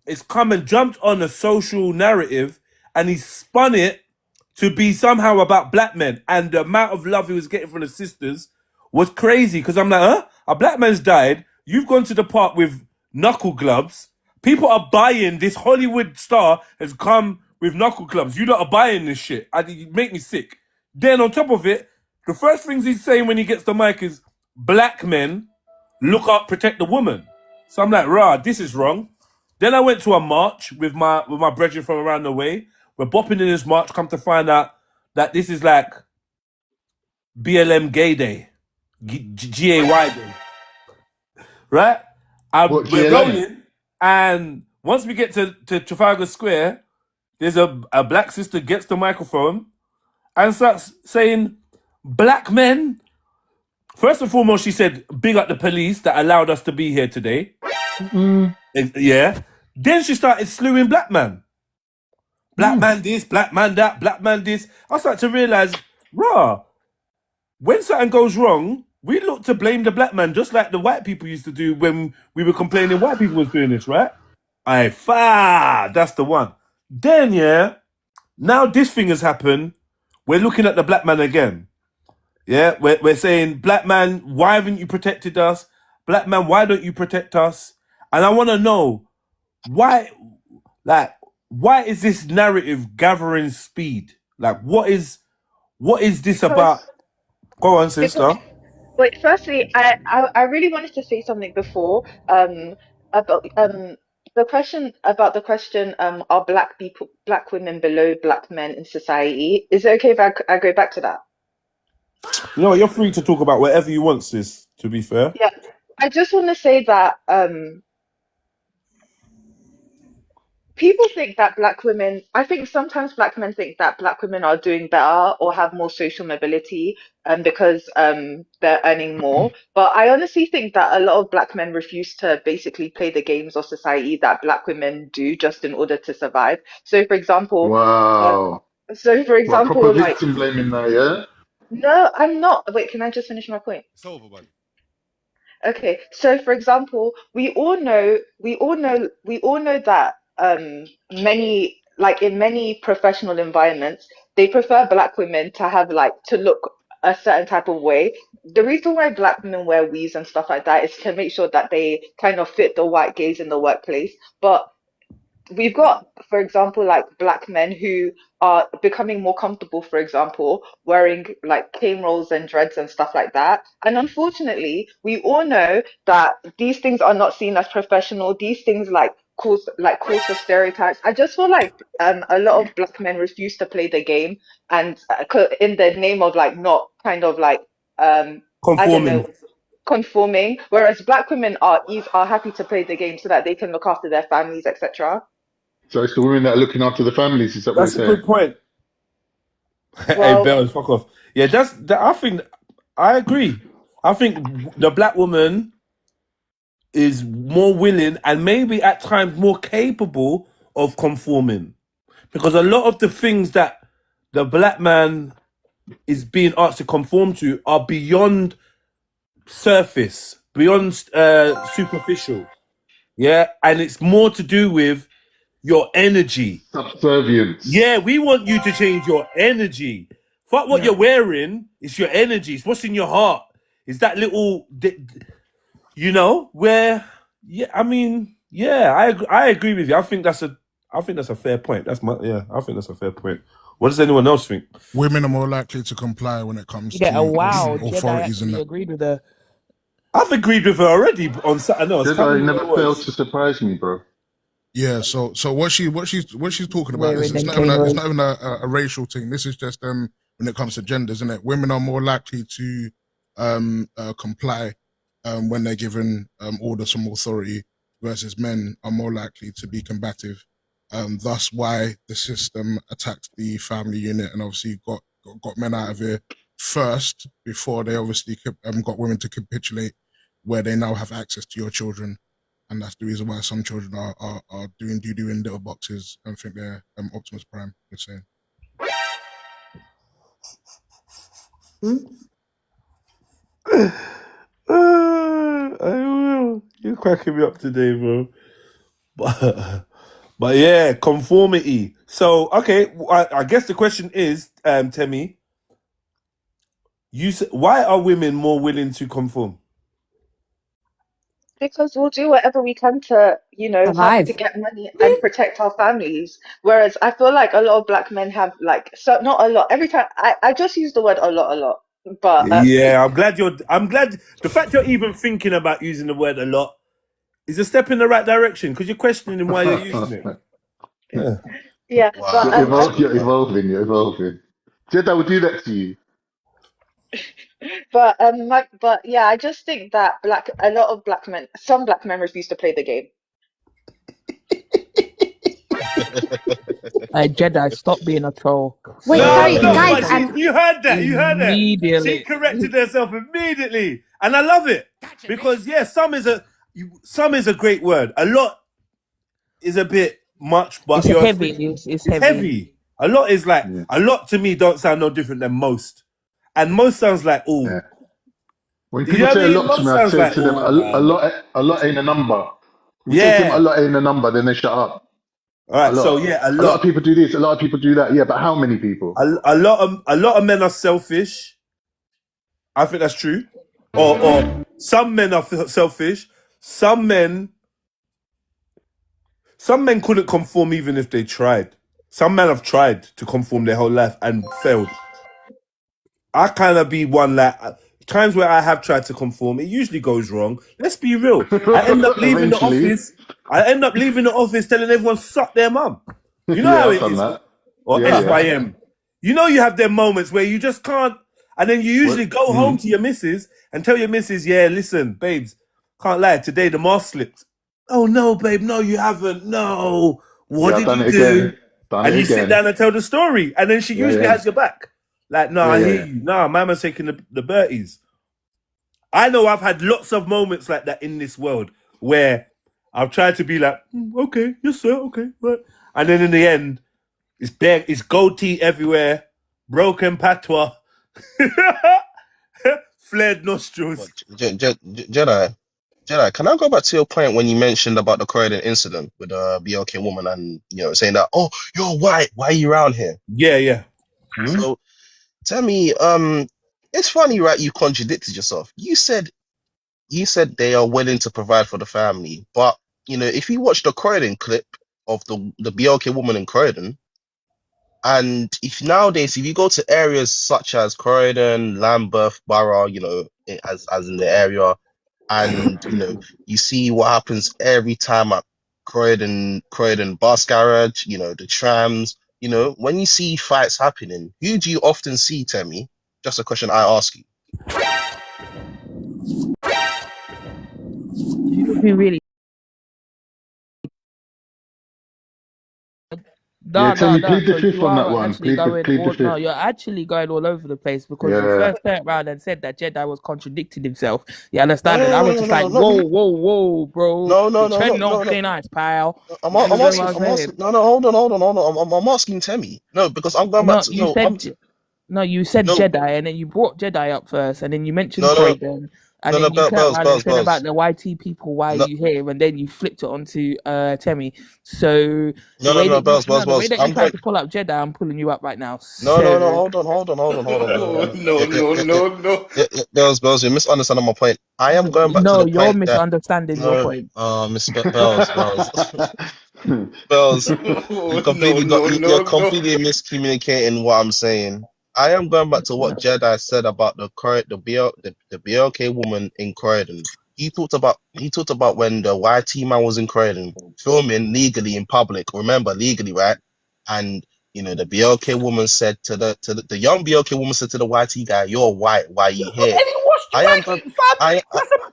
has come and jumped on a social narrative and he spun it to be somehow about black men, and the amount of love he was getting from the sisters was crazy because I'm like, huh? A black man's died, you've gone to the park with knuckle gloves, people are buying, this Hollywood star has come with knuckle gloves, you lot are buying this shit, you make me sick. Then on top of it, the first things he's saying when he gets the mic is, black men, look up, protect the woman. So I'm like, rah, this is wrong. Then I went to a march with my brethren from around the way. We're bopping in this march, come to find out that this is like BLM Gay Day, GAY Day, right? We're rolling, and once we get to Trafalgar Square, there's a black sister gets the microphone and starts saying, black men, First and foremost, she said, big up the police that allowed us to be here today. Yeah. Then she started slewing black man. Black man this, black man that, black man this. I started to realise, when something goes wrong, we look to blame the black man just like the white people used to do when we were complaining white people was doing this, right? That's the one. Then, now this thing has happened. We're looking at the black man again. Yeah, we're saying, black man, why haven't you protected us? Black man, why don't you protect us? And I want to know, why is this narrative gathering speed? Like, what is this about? Go on, sister. Wait, firstly, I really wanted to say something before about the question are black women below black men in society? Is it okay if I go back to that? You know what, you're free to talk about whatever you want, sis, to be fair. Yeah. I just want to say that people think that I think sometimes black men think that black women are doing better or have more social mobility because they're earning more. But I honestly think that a lot of black men refuse to basically play the games of society that black women do just in order to survive. So, for example, proper like, victim blaming now, yeah? no, I'm not. Wait, can I just finish my point? It's over, man. Okay, so for example, we all know that many, like in many professional environments, they prefer black women to have to look a certain type of way. The reason why black women wear weaves and stuff like that is to make sure that they kind of fit the white gaze in the workplace. But we've got, for example, like black men who are becoming more comfortable, for example, wearing like cane rolls and dreads and stuff like that. And unfortunately, we all know that these things are not seen as professional. These things cause for stereotypes. I just feel like a lot of black men refuse to play the game, and in the name of not kind of I don't know, conforming, whereas black women are happy to play the game so that they can look after their families, etc. So it's the women that are looking after the families, is that what you're That's a saying? good point. Hey, Well, Bells, fuck off. Yeah, I think I agree. I think the black woman is more willing and maybe at times more capable of conforming, because a lot of the things that the black man is being asked to conform to are beyond surface, beyond superficial. Yeah, and it's more to do with your energy. Subservience. Yeah, we want you to change your energy. Fuck what you're wearing. It's your energy. It's what's in your heart. It's that little, where. Yeah, I mean, I agree with you. I think that's a fair point. I think that's a fair point. What does anyone else think? Women are more likely to comply when it comes to wow, authorities Jedi, and you agreed with her. I've agreed with her already on Saturday. Jedi never failed to surprise me, bro. Yeah, so what she's talking about is it's not even a racial thing. This is just when it comes to genders, isn't it? Women are more likely to comply when they're given orders from authority, versus men are more likely to be combative. Thus why the system attacked the family unit and obviously got men out of here first before they obviously got women to capitulate, where they now have access to your children. And that's the reason why some children are doing doo-doo in little boxes and think they're Optimus Prime, you're saying. You're cracking me up today, bro. But yeah, conformity. So, okay, I guess the question is, Temi, why are women more willing to conform? Because we'll do whatever we can to, have to get money and protect our families. Whereas I feel like a lot of black men have not a lot. Every time I just use the word a lot. But I'm glad the fact you're even thinking about using the word a lot is a step in the right direction, because you're questioning why you're using it. Yeah. Wow. You're evolving. Jedi would do that to you. But yeah, I just think that some black men refuse to play the game. Jedi, stop being a troll. Wait, No, Harry, no, guys, but you heard that. You heard that. She Immediately. corrected herself immediately, and I love it because some is a great word. A lot is a bit much, but It's heavy. It's heavy. A lot is like a lot to me. Don't sound no different than most, and most sounds like Yeah. When You people know what say I a mean? lot to Most me, I sounds say like to them, a lot ain't a number. If you say to them a lot ain't a number, then they shut up. All right, A lot. so yeah, A lot of people do this, a lot of people do that. Yeah, but how many people? A lot of men are selfish. I think that's true. Or some men are selfish. Some men couldn't conform even if they tried. Some men have tried to conform their whole life and failed. I kind of be one like times where I have tried to conform, it usually goes wrong. Let's be real. I end up leaving the office. I end up leaving the office telling everyone suck their mum. You know how I've it done is. that. Or Yeah, FYM. You know you have them moments where you just can't, and then you usually go home to your missus and tell your missus, yeah, listen, babes, can't lie, today the mask slipped. Oh no, babe, no, you haven't. No. What I've did done you it do? again. Done And it you sit again. down and tell the story, and then she usually has your back. Like, no, I hear you. No, mama's taking the Berties. I know I've had lots of moments like that in this world where I've tried to be like, okay, yes sir, okay, right. And then in the end, it's gold teeth everywhere, broken patois, flared nostrils. Jedi, can I go back to your point when you mentioned about the Croydon incident with the BLK woman and saying that, oh, you're white, why are you around here? Yeah. So tell me, it's funny, right? You contradicted yourself. You said they are willing to provide for the family, but if you watch the Croydon clip of the BLK woman in Croydon, and if you go to areas such as Croydon, Lambeth, Borough, as in the area, and you see what happens every time at Croydon bus garage, the trams, when you see fights happening, who do you often see, Temmie? Just a question I ask you. You would be really. No, Tell me, plead the because fifth you on that are one. actually Plead the fifth. you're actually going all over the place because you Yeah. first turned around and said that Jedi was contradicting himself. You understand? No, And I was just like, no, whoa, bro. no, You're treading on thin ice, pal. I'm You know what asking. I'm saying? No, hold on. I'm asking Temmie. No, because I'm going back No, to you said Jedi, and then you brought Jedi up first, and then you mentioned Croydon, and then you turned around and said about the YT people, why are you here? And then you flipped it onto Temmie. So the way that you tried to pull up Jedi, I'm pulling you up right now. No, hold on. No. Bells, you're misunderstanding my point. I am going back to No, the you're point misunderstanding your point. Miss Bells. Bells, you're completely miscommunicating what I'm saying. I am going back to what Jedi said about the BLK woman in Croydon. He talked about when the YT man was in Croydon filming legally in public. Remember, legally, right? And the BLK woman said to the young BLK woman said to the YT guy, "You're white. Why are you here?"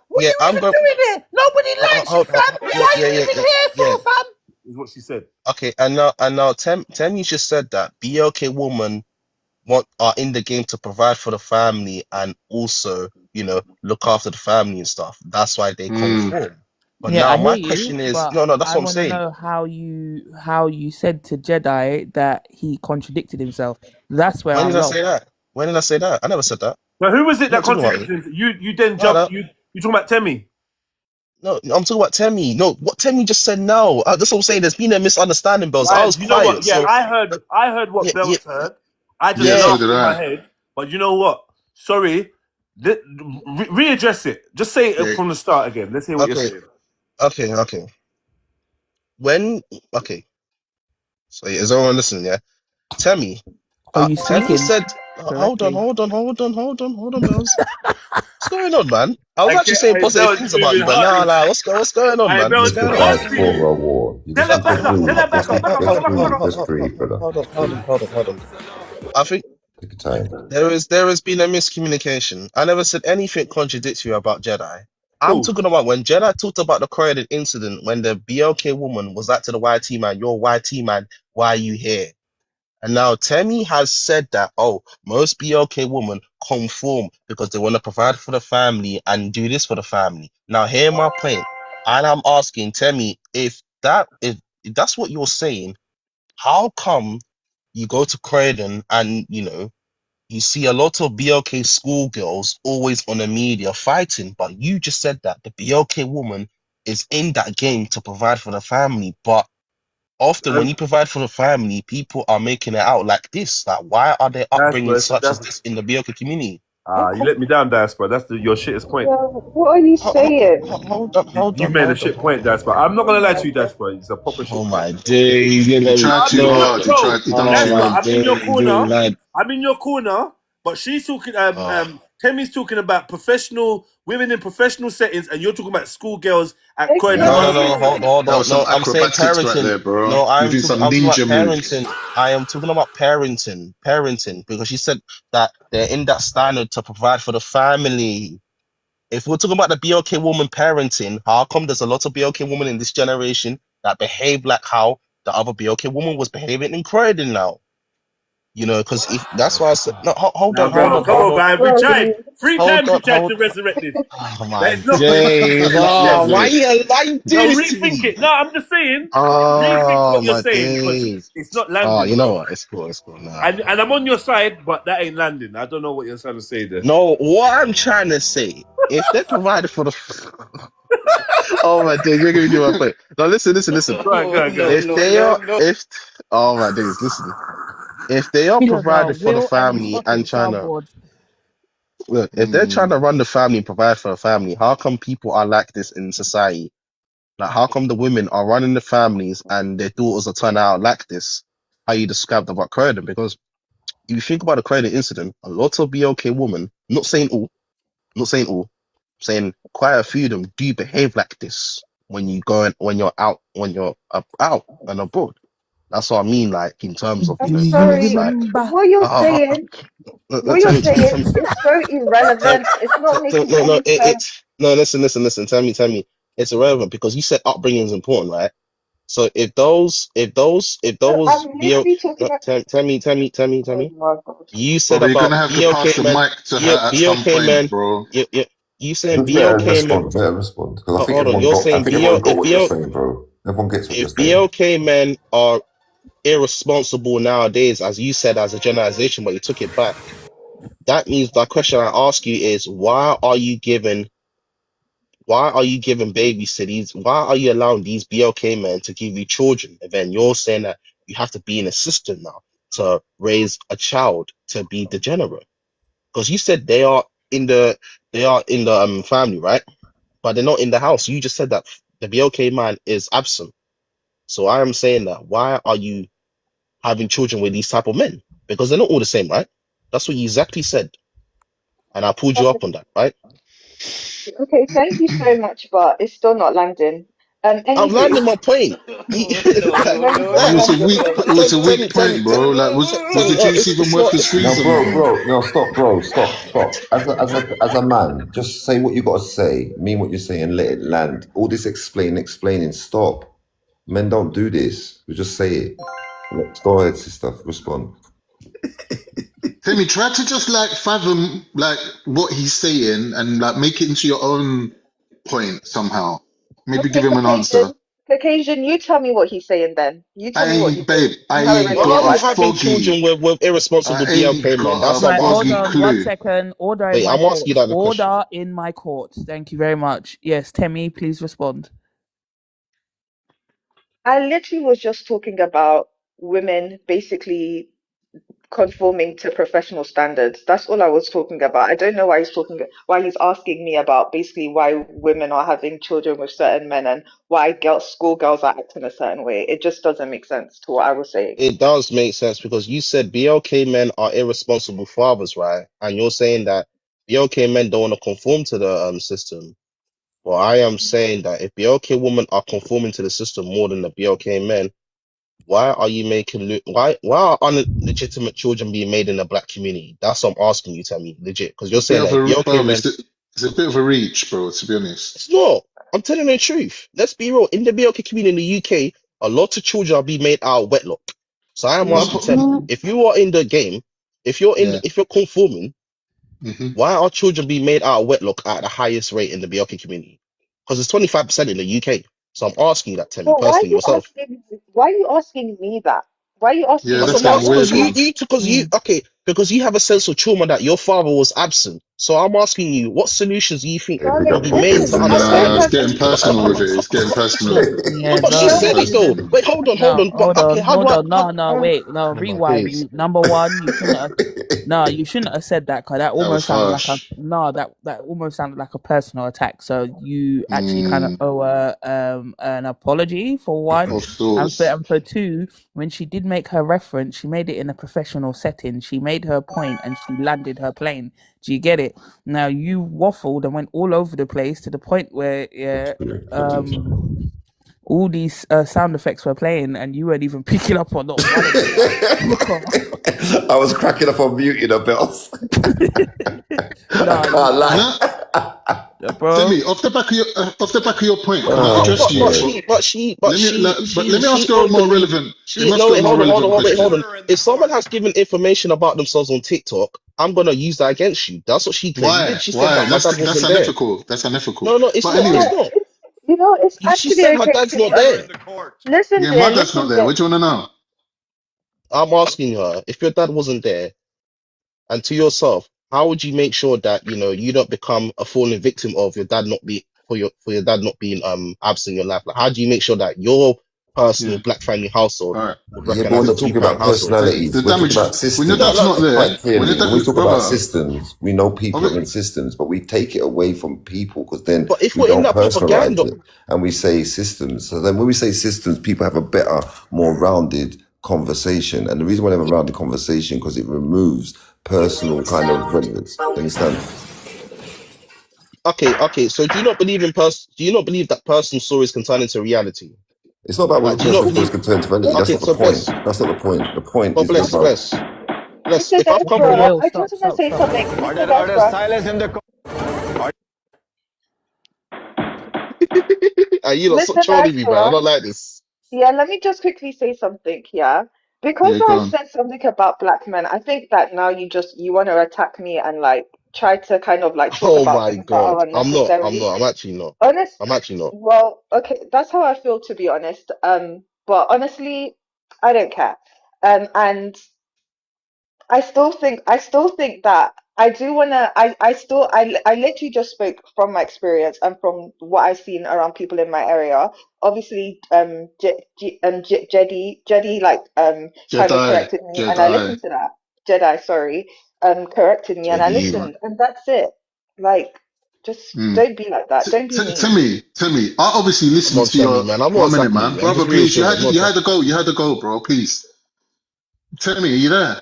What are you even doing there? Nobody likes you, fam. Why are you even here for, fam? Is what she said. Okay, and now Temmie just said that BLK woman are in the game to provide for the family and also look after the family and stuff. That's why they conform. But yeah, now I my hear question you, is but no, that's I what I'm want to saying. know how you said to Jedi that he contradicted himself. That's where When I'm did I lost. say that? When did I say that? I never said that. But who was it I'm that not talking about contradicted you? You then No, jumped. no. You talking about Temmie? No, I'm talking about Temmie. No, what Temmie just said now. That's what I'm saying. There's been a misunderstanding, Bells. I was You know quiet. what? Yeah, So I heard what yeah. Bells heard. I just Yeah, so laughed did in my I. head. But you know what? Sorry. Readdress it. Just say it from the start again. Let's hear what you're saying. Okay. So is everyone listening? Yeah. Temmie. Are you Temmie speaking said, hold correctly? on, Bells. What's going on, man? I was actually saying Hey, positive Bells things is about moving you, but now, heartless. like, what's going on, Hey, man? What's Bells, going Mr. on? ask me. Diaspora War. You Tell just her need to back up. Tell her back up. Just breathe, brother. Hold on. I think Take your time. there has been a miscommunication. I never said anything contradictory about Jedi. I'm talking about when Jedi talked about the Croydon incident when the BLK woman was like to the YT man, "You're YT man, why are you here?" And now Temi has said that, oh, most BLK women conform because they want to provide for the family and do this for the family. Now, hear my point. And I'm asking Temi, if that's what you're saying, how come you go to Croydon and, you see a lot of BLK schoolgirls always on the media fighting, but you just said that the BLK woman is in that game to provide for the family, but often when you provide for the family, people are making it out like this. Like, why are they upbringing such as this in the BLK community? You let me down, Diaspora. That's your shittest point. Yeah, what are you saying? Hold on. You made a shit point, Diaspora. I'm not gonna lie to you, Diaspora. It's a proper shit. Oh my days! You tried too hard. You done too much. I'm in your corner. I'm in your corner. But she's talking. Temi's talking about women in professional settings, and you're talking about schoolgirls at Croydon. No, hold on. No, I'm saying parenting. parenting. Right bro. No, I'm talking about parenting. I am talking about parenting, because she said that they're in that standard to provide for the family. If we're talking about the BLK woman parenting, how come there's a lot of BLK women in this generation that behave like how the other BLK woman was behaving in Croydon now? Because if that's why I said, no, hold on. Come on, man. We tried 3 times. We tried to resurrect this. Oh my days! Why you doing this? Rethink it. No, I'm just saying. Oh rethink what you're my saying days! because it's not landing. Oh, you know what? It's cool. Nah. And I'm on your side, but that ain't landing. I don't know what you're trying to say there. No, what I'm trying to say, if they provided for the oh my days, you're gonna do my point. Now listen. Oh my days, listen. If they are provided for the family and trying to look, if they're trying to run the family and provide for the family, how come people are like this in society? Like, how come the women are running the families and their daughters are turning out like this? How you described about Croydon? Because if you think about the Croydon incident, a lot of BLK women, not saying all, saying quite a few of them do behave like this when you're out and abroad. That's what I mean, like in terms of I'm sorry. What you're saying is so irrelevant. It's not making any sense. Listen. Tell me. It's irrelevant because you said upbringing is important, right? So if those I'm literally talking about. tell me. Oh my God. You said Bro, about you're gonna have to pass the mic to her at some point, bro. You saying Better BLK men? respond. Because I think Hold on, you're saying everyone got what you're saying, bro. Everyone gets what you're if saying. BLK men are irresponsible nowadays, as you said, as a generalization, but you took it back. That means the question I ask you is, why are you giving babies to these? Why are you allowing these BLK men to give you children? And then you're saying that you have to be in a system now to raise a child to be degenerate. Because you said they are in the family, right? But they're not in the house. You just said that the BLK man is absent. So I am saying that why are you having children with these type of men? Because they're not all the same, right? That's what you exactly said. And I pulled you up on that, right? Okay, thank you so much, but it's still not landing. I'm Anywho, landing my point. It was a weak point, bro. Like, was the juice even worth the squeeze? Stop. As a man, just say what you got to say, mean what you're saying, and let it land. All this explaining, stop. Men don't do this. We just say it. Let's go ahead, sister. Respond. Timmy, try to just like fathom like what he's saying and like make it into your own point somehow. Maybe give him an answer. Caucasian, you tell me what he's saying then. You tell me what he's saying. I ain't got a foggy. with irresponsible BLK men. That's right, hold on 1 second. Order in my court. You that Order in my court. Thank you very much. Yes, Temi, please respond. I literally was just talking about women basically conforming to professional standards. That's all I was talking about. I don't know why he's asking me about basically why women are having children with certain men and why schoolgirls are acting a certain way. It just doesn't make sense to what I was saying. It does make sense because you said BLK men are irresponsible fathers, right? And you're saying that BLK men don't want to conform to the system. Well, I am saying that if BLK women are conforming to the system more than the BLK men, why are you why are illegitimate children being made in the black community? That's what I'm asking you, Tammy, legit. Because you're saying that BLK men, It's a bit of a reach, bro, to be honest. It's not. I'm telling the truth. Let's be real. In the BLK community in the UK, a lot of children are being made out of wedlock. So I am asking Temi, if you are in the game, if you're conforming, why are children being made out of wedlock at the highest rate in the BLK community? Because it's 25% in the UK. So I'm asking you that, Temi, Well, personally yourself. why are you asking me that? Why are you asking me That's that? what I'm asking because you have a sense of trauma that your father was absent. So I'm asking you, what solutions do you think will be made to understand? It's getting personal with it. It's getting personal. Yeah, But she no, said it though. Wait, hold on. But okay, how do I? No, wait, no, rewind. Please. Number one, you shouldn't have. No, you shouldn't have said that because that That was almost sounded like a harsh. that almost sounded like a personal attack. So you actually kind of owe an apology for one, Of course. and for two, when she did make her reference, she made it in a professional setting. She made her point and she landed her plane. Do you get it? Now you waffled and went all over the place to the point where all these sound effects were playing and you weren't even picking up on not one of them. I was cracking up on muting the bells. I can't lie. Bro. Timmy, off the back of your point, can I address you? Let me ask you a more relevant. Hold on. If someone has given information about themselves on TikTok, I'm gonna use that against you. That's what she claimed. Why? She said that my dad wasn't there. Unethical. That's unethical. No, it's but not. Anyway, It's not. You know, it's She actually said her okay dad's to not there. listen, yeah, dear, my dad's listen, not there. dear. What do you want to know? I'm asking her if your dad wasn't there, and to yourself, how would you make sure that you don't become a fallen victim of your dad not be for your dad not being absent in your life? Like, how do you make sure that your personal black family household would Yeah, but recognize we're a not talking two-parent about household? personalities. We're talking about systems. When your dad's not there, Quite clearly, when we talk about systems, we know people are in systems, but we take it away from people because then we don't personalize it and we say systems. So then when we say systems, people have a better, more rounded conversation. And the reason why they have a rounded conversation because it removes personal kind of relevance. Understand? Okay. So do you not believe Do you not believe that personal stories can turn into reality? It's not about what personal stories can turn to reality. That's not the point. That's not the point. The point is about. Bless. Mr. If I've come from Desborough, I just want to say something. Mr. Desborough. Silence in the. You lot stop Mr. trolling me, man. I don't like this. Yeah, let me just quickly say something, yeah? Because go I on. said something about black men, I think that now you want to attack me and try to kind of talk Oh about my things that are God. I'm not. unnecessary. I'm actually not. I'm actually not. Well, okay, that's how I feel, to be honest. But honestly, I don't care. And I still think that I do wanna I literally just spoke from my experience and from what I've seen around people in my area. Obviously, Jedi kind of corrected me and I listened to that. Jedi, sorry, corrected me and I listened and that's it. Just don't be like that. Don't be mean. Timmy, I obviously listened to your man. I'm not 1 minute, attacking you, man. man. Brother, Just please, you reassuring. had to go, bro, please. Timmy, are you there?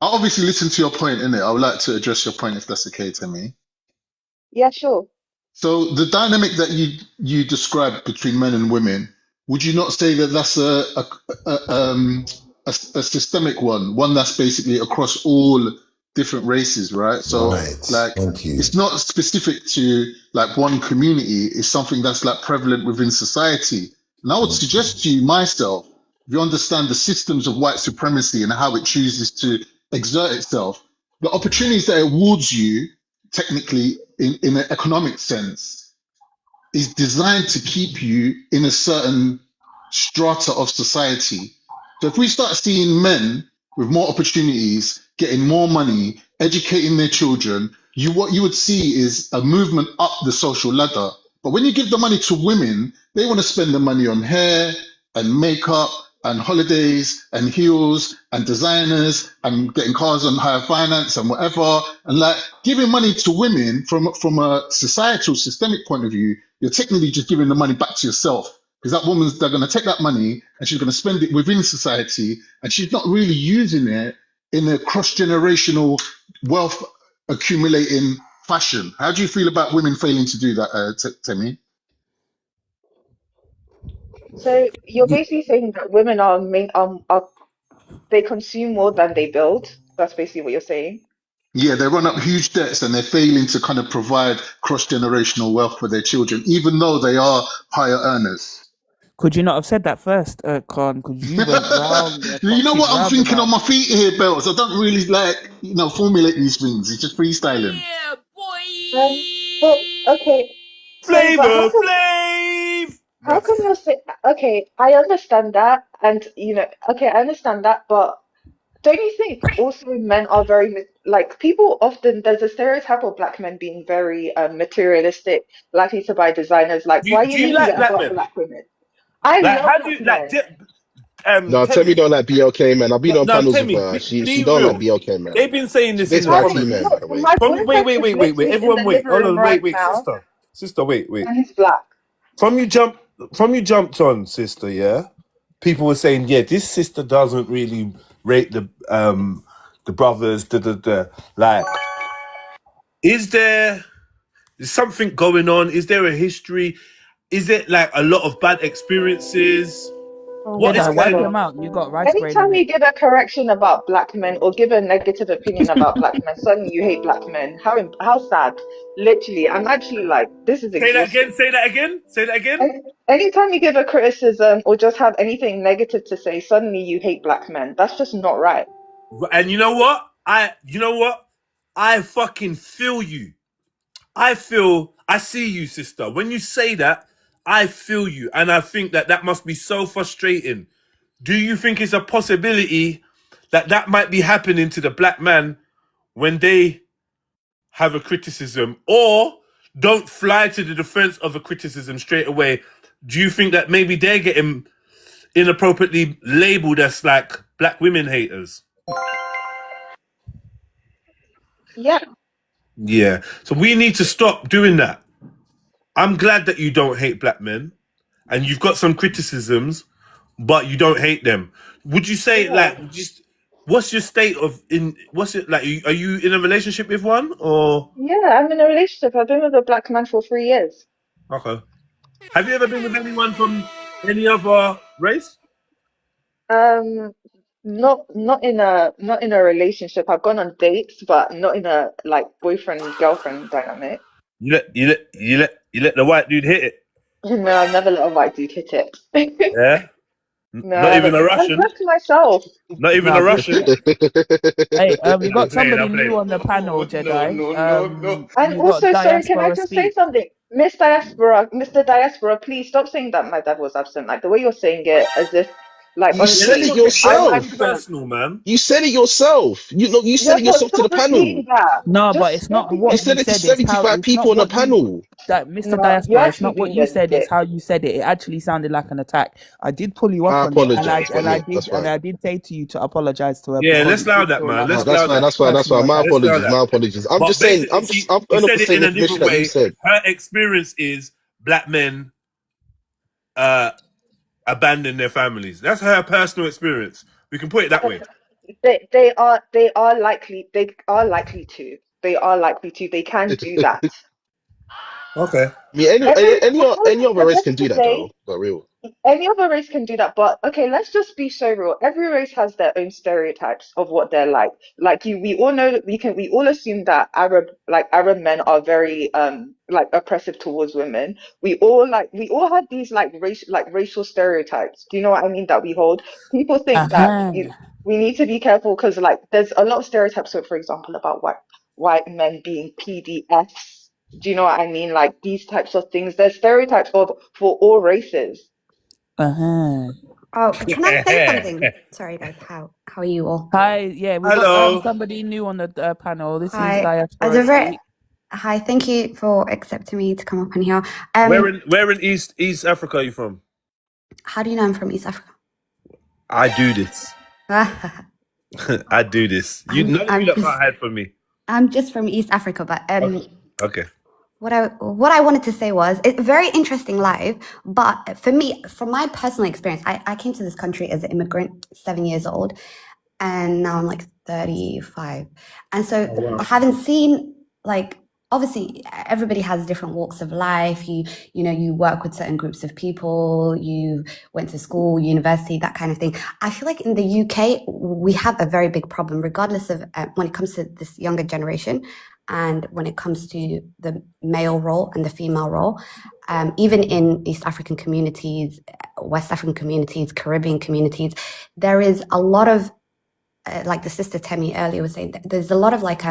I obviously listened to your point, innit? I would like to address your point if that's okay, Timmy. Yeah, sure. So the dynamic that you described between men and women, would you not say that that's a systemic one that's basically across all different races, right? So Thank you. it's not specific to one community, it's something that's prevalent within society. And I would suggest to you myself, if you understand the systems of white supremacy and how it chooses to exert itself, the opportunities that it awards you technically in an economic sense is designed to keep you in a certain strata of society. So if we start seeing men with more opportunities, getting more money, educating their children, what you would see is a movement up the social ladder. But when you give the money to women, they want to spend the money on hair and makeup and holidays and heels and designers and getting cars on higher finance and whatever. And giving money to women from a societal systemic point of view, you're technically just giving the money back to yourself. Because they're going to take that money and she's going to spend it within society and she's not really using it in a cross-generational wealth accumulating fashion. How do you feel about women failing to do that, Temi? So you're basically saying that women are they consume more than they build. That's basically what you're saying. Yeah, they run up huge debts and they're failing to kind of provide cross-generational wealth for their children, even though they are higher earners. Could you not have said that first, Khan? Because you went round the You know fucking what I'm thinking on roundabout. my feet here, Belts. I don't really formulate these things. It's just freestyling. But okay, so but Flavor Flav. how Right. come you're saying, okay, I understand that, and okay, I understand that, but don't you think also men are very like people often there's a stereotype of black men being very materialistic, likely to buy designers. Like, why are Do you you making like it black about men? black women? I Like, love how do black you like? men. No, Temi Temmie, don't like BLK, man. I've been on no, panels with Temmie, her. She be don't like real. BLK, man. They've been saying She this in dates the My YT, man, comments. by the look, way. my Wait, boyfriend wait, is wait, wait, wait. literally in Everyone, the wait. living Hold room on, right wait, now, sister, wait. and he's black. From you jumped on, sister. Yeah, people were saying, yeah, this sister doesn't really rate the brothers. Like, is something going on? Is there a history? Is it like a lot of bad experiences? Oh What is my Jedi, wipe going your on? God. mouth. You got rice grain Anytime in you it. give a correction about black men or give a negative opinion about black men, suddenly you hate black men. How sad. Literally, I'm actually like, this is Say that again. exhausting. Say that again. Say that again. Anytime you give a criticism or just have anything negative to say, suddenly you hate black men. That's just not right. And you know what? I fucking feel you. I see you, sister. When you say that, I feel you. And I think that must be so frustrating. Do you think it's a possibility that might be happening to the black man when they have a criticism, or don't fly to the defense of a criticism straight away? Do you think that maybe they're getting inappropriately labeled as like black women haters? Yeah. Yeah. So we need to stop doing that. I'm glad that you don't hate black men and you've got some criticisms, but you don't hate them. Would you say Yeah. like just what's your state of what's it like? Are you in a relationship with one or Yeah, I'm in a relationship. I've been with a black man for 3 years. okay? Have you ever been with anyone from any other race? Um, not in a relationship. I've gone on dates, but not in a like boyfriend girlfriend dynamic. You let the white dude hit it. No, I've never let a white dude hit it. Yeah. No, I Not even haven't. a I've Russian. left myself. Not even Nah, a Russian. Hey, we I'm got playing. somebody I'm new playing. on the panel, Jedi. No. And We got also, sorry, can I Diaspora just say Speak. something? Miss Diaspora, Mr. Diaspora, please stop saying that my dad was absent. Like the way you're saying it, as if, like, You Yeah, said let's it honestly, not get I'm overly yourself. absent. personal, man. You said it yourself. You Yeah, said it but yourself to the stop panel. repeating that. No, but Just it's stop not You what repeating. you said it to said. It's how. 75 It's not people on the what you. panel. That Mr. No, you're Diaspora. It's actually not what being you a said. It's dick. how you said it. It actually sounded like an attack. I did pull you up I on it, and apologize, but yeah, that's fine. I did say to you to apologize to her Yeah, because let's it allow did that, feel man. like Let's No, that's allow fine. that. That's fine. That's personal fine. My attack. Let's allow apologies. that. My apologies. I'm But just saying. basically, I'm she going off the said it same in a information different that you way. said. Her experience is black men uh, abandon their families. That's her personal experience. We can put it that way. They are likely to. They are likely to. They can do that. Okay. I mean, any other At the race end can of the do that, day, though. But real. any other race can do that, but okay, let's just be so real. Every race has their own stereotypes of what they're like. Like we all know, we all assume that Arab men are very like oppressive towards women. We all have these racial stereotypes. Do you know what I mean? That we hold. People think that Uh-huh. we need to be careful because like there's a lot of stereotypes. So for example, about white men being PDFs. Do you know what I mean? Like these types of things. There's stereotypes for all races. Uh-huh. Oh, can I say something? Sorry, guys. How are you all? Hi, yeah, we got Hello. somebody new on the panel. This is Hi. Diaspora Speak. Hi. Thank you for accepting me to come up in here. Where in East Africa are you from? How do you know I'm from East Africa? I do this. I do this. None of you can't hide from me. I'm just from East Africa, but Okay. what I wanted to say was it's very interesting live, but for me, from my personal experience, I came to this country as an immigrant, 7 years old, and now I'm like 35. And so I haven't seen like obviously everybody has different walks of life. You know, you work with certain groups of people, you went to school, university, that kind of thing. I feel like in the UK, we have a very big problem, regardless of when it comes to this younger generation and when it comes to the male role and the female role. Even in East African communities, West African communities, Caribbean communities, there is a lot of, like the sister Temi earlier was saying, there's a lot of like,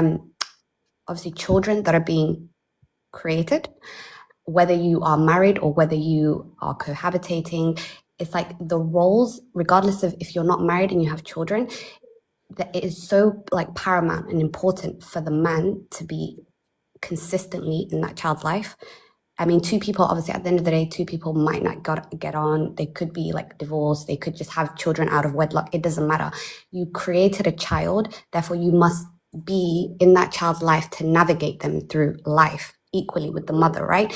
obviously children that are being created, whether you are married or whether you are cohabitating. It's like the roles, regardless of if you're not married and you have children, that it is so like paramount and important for the man to be consistently in that child's life. I mean, two people, obviously, at the end of the day, two people might not get on. They could be like divorced. They could just have children out of wedlock. It doesn't matter. You created a child, therefore you must be in that child's life to navigate them through life equally with the mother, right?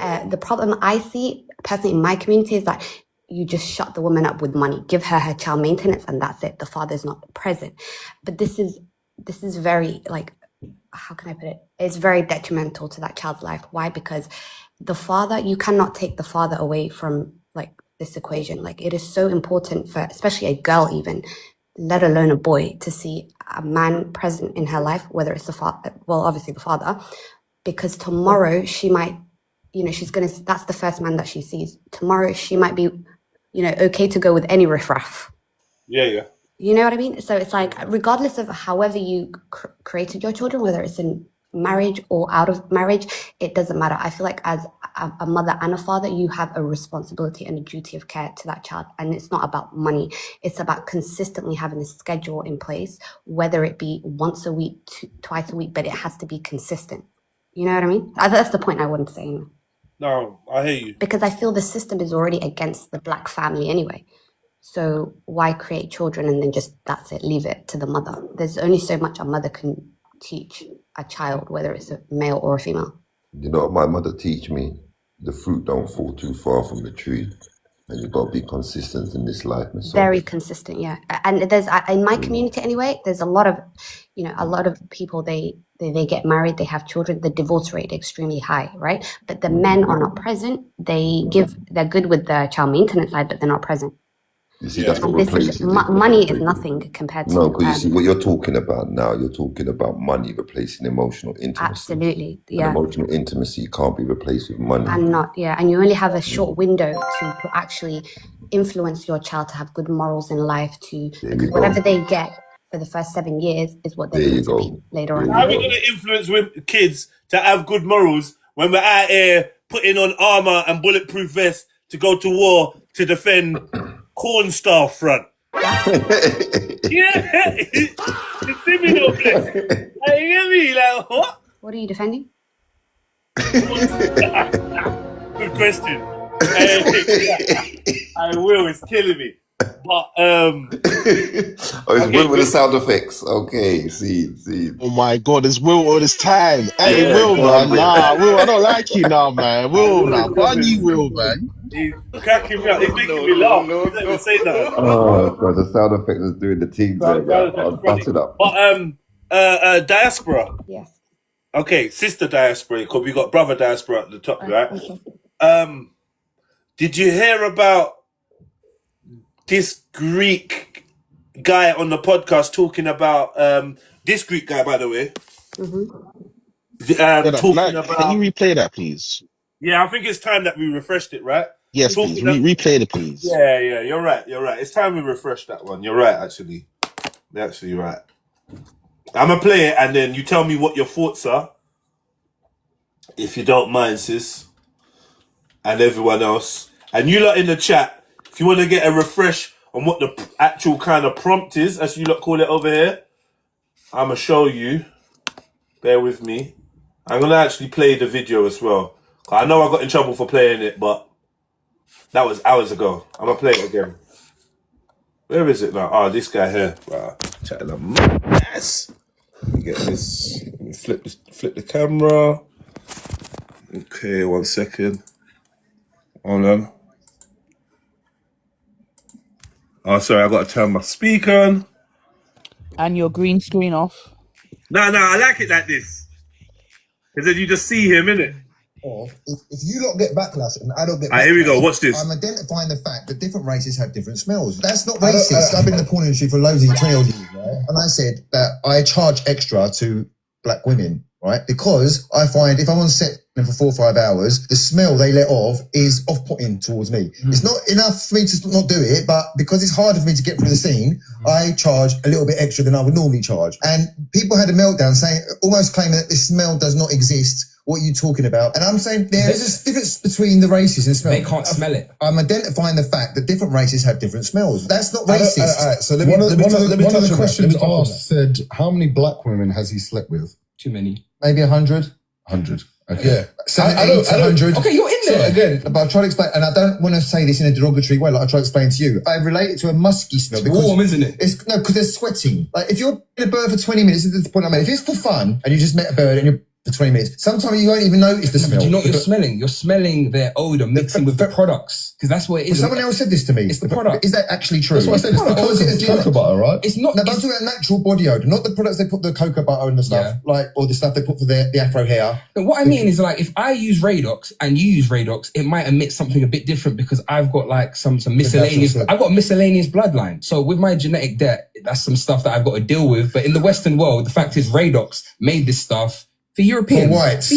The problem I see personally in my community is that you just shut the woman up with money, give her child maintenance, and that's it. The father's not present. But this is very, like, how can I put it? It's very detrimental to that child's life. Why? Because the father, you cannot take the father away from like this equation. Like, it is so important for, especially a girl even, let alone a boy, to see a man present in her life, whether it's the father, well, obviously the father, because tomorrow she might, you know, that's the first man that she sees. Tomorrow she might be, you know, okay to go with any riffraff. Yeah. You know what I mean? So it's like, regardless of however you created your children, whether it's in marriage or out of marriage, it doesn't matter. I feel like as a mother and a father, you have a responsibility and a duty of care to that child. And it's not about money. It's about consistently having a schedule in place, whether it be once a week, twice a week, but it has to be consistent. You know what I mean? That's the point I wanted to say. No, I hear you. Because I feel the system is already against the black family anyway. So why create children and then just, that's it, leave it to the mother? There's only so much a mother can teach a child, whether it's a male or a female. You know what my mother teach me? The fruit don't fall too far from the tree. And you've got to be consistent in this life. Very consistent, yeah. And there's, in my community anyway, there's a lot of, you know, a lot of people, they get married, they have children, the divorce rate is extremely high, right? But the men are not present. They're good with the child maintenance side, but they're not present. You see, that's what replaces money is nothing compared to... No, because you see, what you're talking about now, you're talking about money replacing emotional intimacy. Absolutely, yeah. And emotional intimacy can't be replaced with money. And you only have a short window to actually influence your child to have good morals in life, because whatever they get for the first 7 years is what they're going to be later on. How are we going to influence kids to have good morals when we're out here putting on armor and bulletproof vests to go to war to defend Corn Star Front? Yeah, it's similar, bless. You get me? Like, what? What are you defending? Good question. I will. It's killing me. But oh, it's Will with the sound effects. Okay, see. Oh my God, it's Will all this time. Hey, Will, man. Nah, Will, I don't like you now, man. Will, now. Funny Will, man. He's cracking me up. He's making me laugh. He's not even saying that. Oh God, the sound effect is doing the thing. I'll bust it up. But diaspora. Yes. Okay, sister diaspora, because we got brother diaspora at the top, right? Okay. Did you hear about this Greek guy on the podcast talking about this Greek guy, by the way? Talking about. Can you replay that, please? Yeah, I think it's time that we refreshed it, right? Yes, please. Replay it, please. Yeah, you're right. It's time we refresh that one. You're right, actually. You're actually right. I'm going to play it, and then you tell me what your thoughts are. If you don't mind, sis. And everyone else. And you lot in the chat, if you want to get a refresh on what the actual kind of prompt is, as you lot call it over here, I'm going to show you. Bear with me. I'm going to actually play the video as well. I know I got in trouble for playing it, but that was hours ago. I'm going to play it again. Where is it now? Oh, this guy here. Wow. Chatting up mess. Let me get this. Let me flip the camera. Okay, 1 second. Hold on. Oh, sorry, I got to turn my speaker on. And your green screen off. No, I like it like this. Because then you just see him, innit? If you lot get backlash and I don't get backlash, here we go. Watch this. I'm identifying the fact that different races have different smells. That's not racist. I've been in the porn industry for loads of 20 odd years, right? And I said that I charge extra to black women, right? Because I find if I'm on set for 4 or 5 hours, the smell they let off is off-putting towards me. It's not enough for me to not do it, but because it's harder for me to get through the scene, I charge a little bit extra than I would normally charge. And people had a meltdown saying, almost claiming that this smell does not exist. What are you talking about? And I'm saying there's a difference between the races and smell. They can't smell it. I'm identifying the fact that different races have different smells. That's not racist. All right, so one of the questions asked said, how many black women has he slept with? Too many. Maybe 100. 100. Okay. Yeah. 100. Okay, you're in there. So again, but I try to explain, and I don't want to say this in a derogatory way, like I try to explain to you. I relate it to a musky smell. It's warm, isn't it? No, because they're sweating. Like if you're in a bird for 20 minutes, this is the point I made. If it's for fun and you just met a bird and you're for 20 minutes, sometimes you won't even notice the smell. Do you know what you're smelling? You're smelling their odor mixing with the products. Because that's what it is. Well, someone else said this to me. It's the product. Is that actually true? That's what I said. It's the cocoa butter, right? It's not. No, but I'm talking about natural body odor, not the products they put the cocoa butter and the stuff, or the stuff they put for the afro hair. And what I mean is, like, if I use Radox and you use Radox, it might emit something a bit different because I've got like some miscellaneous. I've got a miscellaneous bloodline. So with my genetic debt, that's some stuff that I've got to deal with. But in the Western world, the fact is, Radox made this stuff for Europeans. For whites.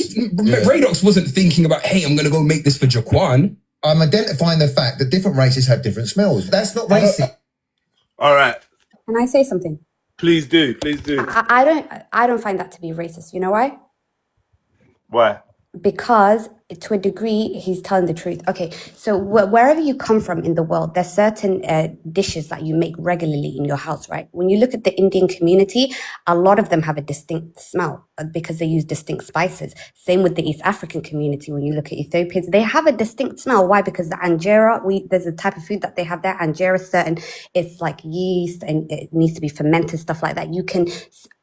Radox wasn't thinking about, hey, I'm going to go make this for Jaquan. I'm identifying the fact that different races have different smells. That's not racist. All right. Can I say something? Please do. Please do. I don't find that to be racist. You know why? Why? Because to a degree, he's telling the truth. Okay, so wherever you come from in the world, there's certain dishes that you make regularly in your house, right? When you look at the Indian community, a lot of them have a distinct smell because they use distinct spices. Same with the East African community. When you look at Ethiopians, they have a distinct smell. Why? Because the anjera, there's a type of food that they have there. Anjera is certain, it's like yeast and it needs to be fermented, stuff like that.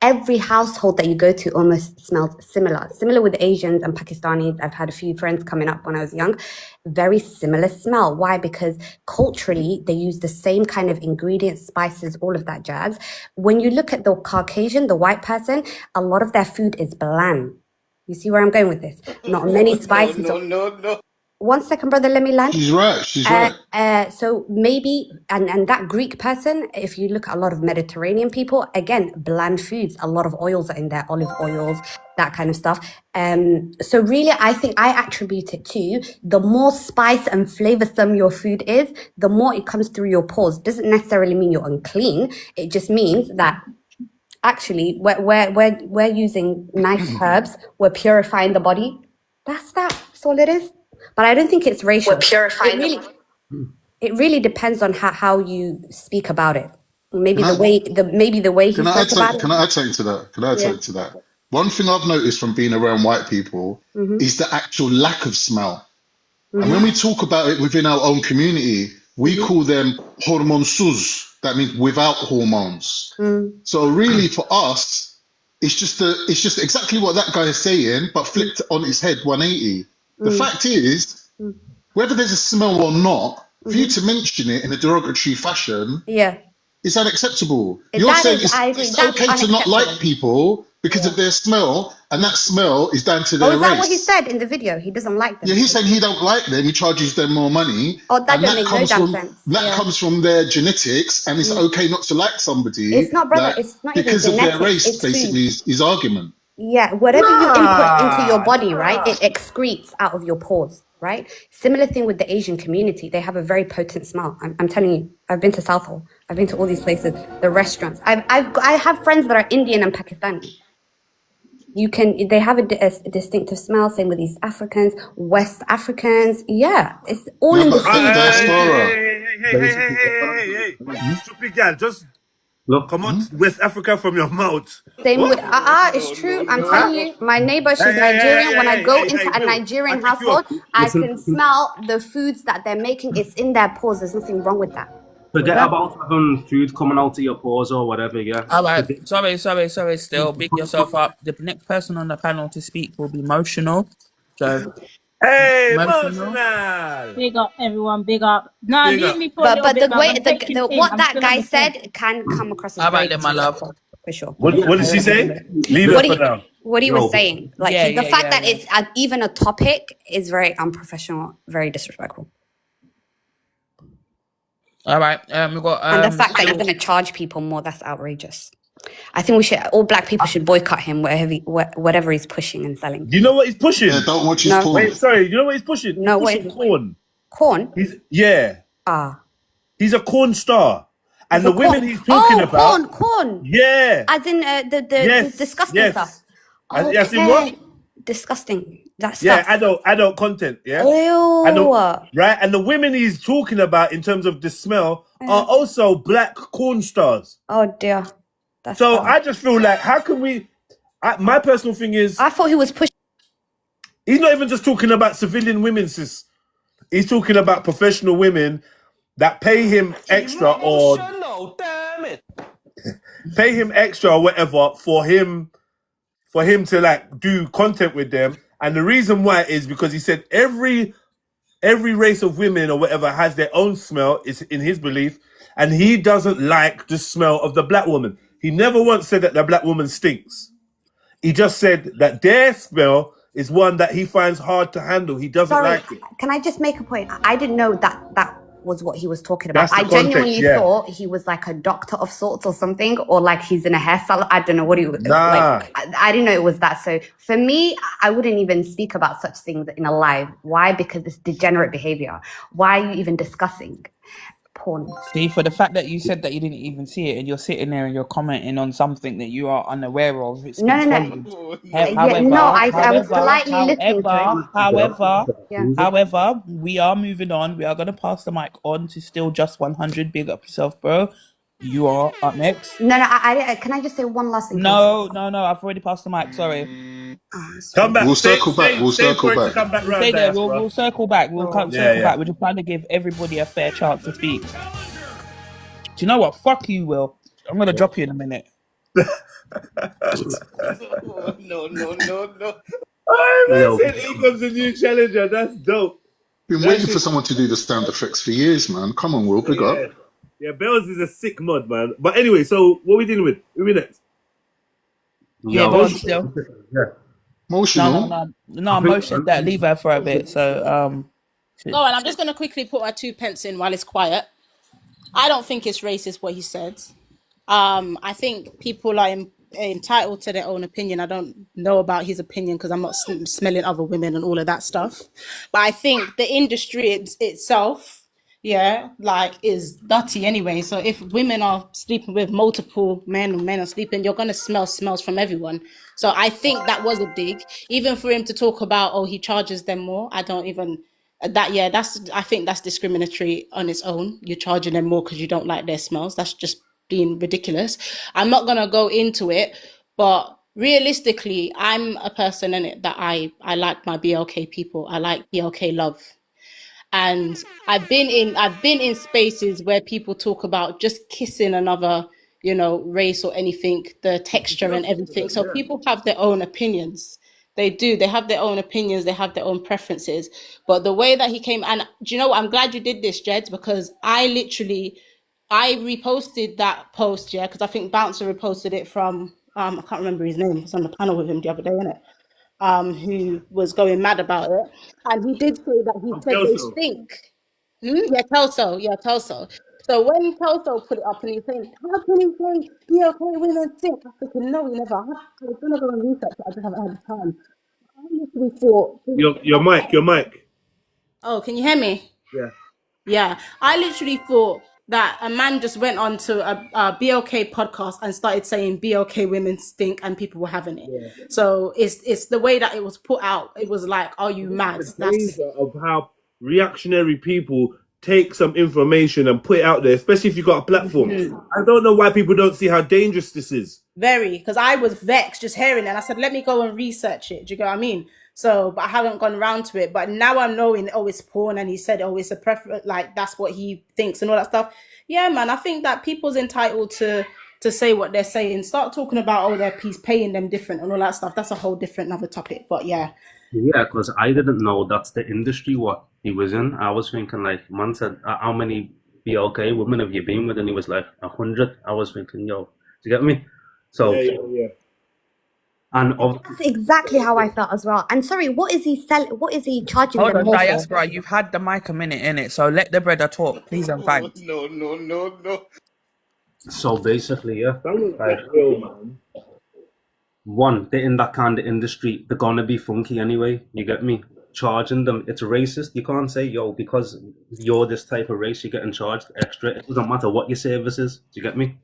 Every household that you go to almost smells similar. Similar with Asians and Pakistanis. I've had a few friends coming up when I was young. Very similar smell. Why? Because culturally, they use the same kind of ingredients, spices, all of that jazz. When you look at the Caucasian, the white person, a lot of their food is bland. You see where I'm going with this? Not many spices. No. 1 second, brother, let me land. She's right. So maybe, and that Greek person, if you look at a lot of Mediterranean people, again, bland foods, a lot of oils are in there, olive oils, that kind of stuff. So really, I think I attribute it to the more spice and flavorsome your food is, the more it comes through your pores. Doesn't necessarily mean you're unclean. It just means that actually we're using nice herbs. We're purifying the body. That's all it is. But I don't think it's racial. We're purifying. It really depends on how you speak about it. Maybe the way he spoke about it. Can I add something to that? One thing I've noticed from being around white people is the actual lack of smell. And when we talk about it within our own community, we call them hormonsuz. That means without hormones. So really, for us, it's just exactly what that guy is saying, but flipped on its head 180. The fact is, whether there's a smell or not, for you to mention it in a derogatory fashion, it's unacceptable. You're saying it's okay to not like people because of their smell, and that smell is down to their race. Is that what he said in the video? He doesn't like them. Yeah, he's saying he don't like them. He charges them more money. Oh, that doesn't make no damn sense. That comes from their genetics, and it's okay not to like somebody. It's not, brother. It's not even because of genetics, their race. it's Basically, food. his argument. Yeah, whatever you input into your body, right, it excretes out of your pores, right? Similar thing with the Asian community. They have a very potent smell. I'm telling you, I've been to Southall. I've been to all these places, the restaurants. I have friends that are Indian and Pakistani. They have a distinctive smell. Same with East Africans, West Africans. Yeah, it's all in the same. Hey, stupid girl, just come on, West Africa from your mouth. Same with it's true. I'm telling you, my neighbor, she's Nigerian. When I go into a Nigerian household, I can smell the foods that they're making. It's in their pores. There's nothing wrong with that. Forget about having food coming out of your pores or whatever, yeah. All right, sorry, still. Big yourself up. The next person on the panel to speak will be Emotional. So, hey, Emotional. Big up, everyone, big up. No, Big leave up. me for But a little the bit. way, what that guy said can come across as All right racist, then, my love. for sure. What did she say? Leave it for now. what he was saying. Like the fact that it's even a topic is very unprofessional, very disrespectful. All right. We got and the fact that you're going to charge people more, that's outrageous. I think all black people should boycott him, whatever he's pushing and selling. You know what he's pushing? Yeah, don't watch his porn. Wait, sorry. You know what he's pushing? No, he's pushing corn. Corn? He's a corn star. And the women he's talking about... corn. Yeah. As in the disgusting stuff. As in what? Disgusting. That stuff. Yeah, adult content, yeah? Ew. Right? And the women he's talking about in terms of the smell are also black corn stars. Oh, dear. That's so bad. I just feel like, how can we... my personal thing is... I thought he was pushing... He's not even just talking about civilian women, sis. He's talking about professional women that pay him extra or... damn it. Pay him extra or whatever for him to like do content with them. And the reason why is because he said every race of women or whatever has their own smell, is in his belief, and he doesn't like the smell of the black woman. He never once said that the black woman stinks. He just said that their smell is one that he finds hard to handle. He doesn't like it. Can I just make a point? I didn't know that was what he was talking about. I context, genuinely thought he was like a doctor of sorts or something, or like he's in a hair salon. I don't know what he was. Like, I didn't know it was that. So for me, I wouldn't even speak about such things in a live. Why? Because it's degenerate behavior. Why are you even discussing porn? See, for the fact that you said that you didn't even see it and you're sitting there and you're commenting on something that you are unaware of. No. I was politely listening to it. However, we are moving on. We are going to pass the mic on to Still Just 100. Big up yourself, bro. You are up next. No, can I just say one last thing? No, I've already passed the mic. Sorry. Come back. We'll circle back. We'll circle back. Stay there. We'll circle back. We'll circle back. We're just trying to give everybody a fair chance to speak. Do you know what? Fuck you, Will. I'm going to drop you in a minute. No. I said Egon's a new challenger. That's dope. Been waiting for someone to do the sound effects for years, man. Come on, Will. Big up. Yeah, Bells is a sick mod, man. But anyway, so what are we dealing with? Who are we next? Yeah, Bells still. Yeah. Emotional. No, emotion. That leave her for a bit. So, and I'm just going to quickly put my 2 pence in while it's quiet. I don't think it's racist what he said. I think people are entitled to their own opinion. I don't know about his opinion because I'm not smelling other women and all of that stuff. But I think the industry itself, is dirty anyway. So if women are sleeping with multiple men and men are sleeping, you're going to smell smells from everyone. So I think that was a dig. Even for him to talk about, he charges them more. I don't even... I think that's discriminatory on its own. You're charging them more because you don't like their smells. That's just being ridiculous. I'm not going to go into it, but realistically, I'm a person in it that I like my BLK people. I like BLK love. And I've been in spaces where people talk about just kissing another, race or anything, the texture and everything. So people have their own opinions. They do. They have their own opinions. They have their own preferences. But the way that he came, and do you know what? I'm glad you did this, Jed, because I reposted that post, because I think Bouncer reposted it from, I can't remember his name. I was on the panel with him the other day, innit? Who was going mad about it. And he did say that he said they stink. Yeah, Kelso. So when Kelso put it up and he's saying, how can he say BLK women stink? I was thinking, no, he never. I was going to go and research it. I just haven't had the time. I literally thought... Your mic. Oh, can you hear me? Yeah. I literally thought that a man just went on to a BLK podcast and started saying BLK women stink and people were having it. Yeah. So it's the way that it was put out. It was like, are you mad? That's of how reactionary people take some information and put it out there, especially if you've got a platform. I don't know why people don't see how dangerous this is. Very, because I was vexed just hearing it. And I said, let me go and research it. Do you get what I mean? So, but I haven't gone around to it. But now I'm knowing, it's porn. And he said, it's a preference, like that's what he thinks and all that stuff. Yeah, man, I think that people's entitled to say what they're saying. Start talking about, they're paying them different and all that stuff. That's a whole different another topic. But yeah. Yeah, because I didn't know that's the industry what he was in. I was thinking like, man said, how many BLK women have you been with? And he was like 100. I was thinking, do you get me? So, And That's exactly how I felt as well. And sorry, what is he charging Hold them on, more for? diaspora. You've had the mic a minute in it, so let the brother talk, please and thanks. No. so basically, yeah, That was like, that real, man. one, they're in that kind of industry, they're gonna be funky anyway. You get me? Charging them, it's racist. You can't say, yo, because you're this type of race, you're getting charged extra. It doesn't matter what your service is. Do you get me?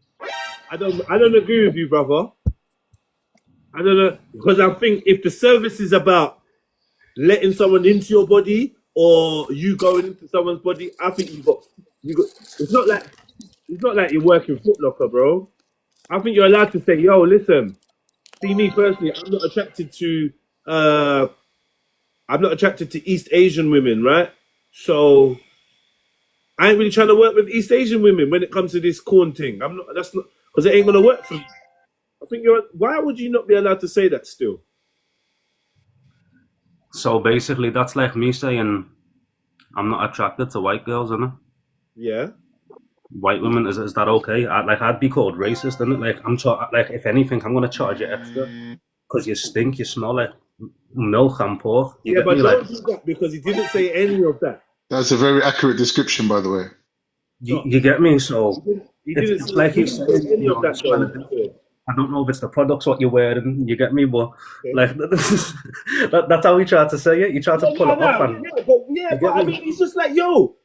I don't agree with you, brother. I don't know, because I think if the service is about letting someone into your body or you going into someone's body, I think you got. It's not like you're working Foot Locker, bro. I think you're allowed to say, yo, listen. See, me personally, I'm not attracted to East Asian women, right? So I ain't really trying to work with East Asian women when it comes to this corn thing. That's not because it ain't gonna work for me. I think why would you not be allowed to say that still? So basically, that's like me saying I'm not attracted to white girls, isn't it? Yeah. White women, is that okay? I'd be called racist, isn't it? Like if anything, I'm gonna charge you extra because you stink, you smell like milk and pork. You get but me? don't do that because he didn't say any of that. That's a very accurate description, by the way. You get me? So He it's like he's saying, any of that. I don't know if it's the products what you're wearing. You get me? But like that's how he tried to say it. He tried to pull it off. But I mean, it's just like, yo,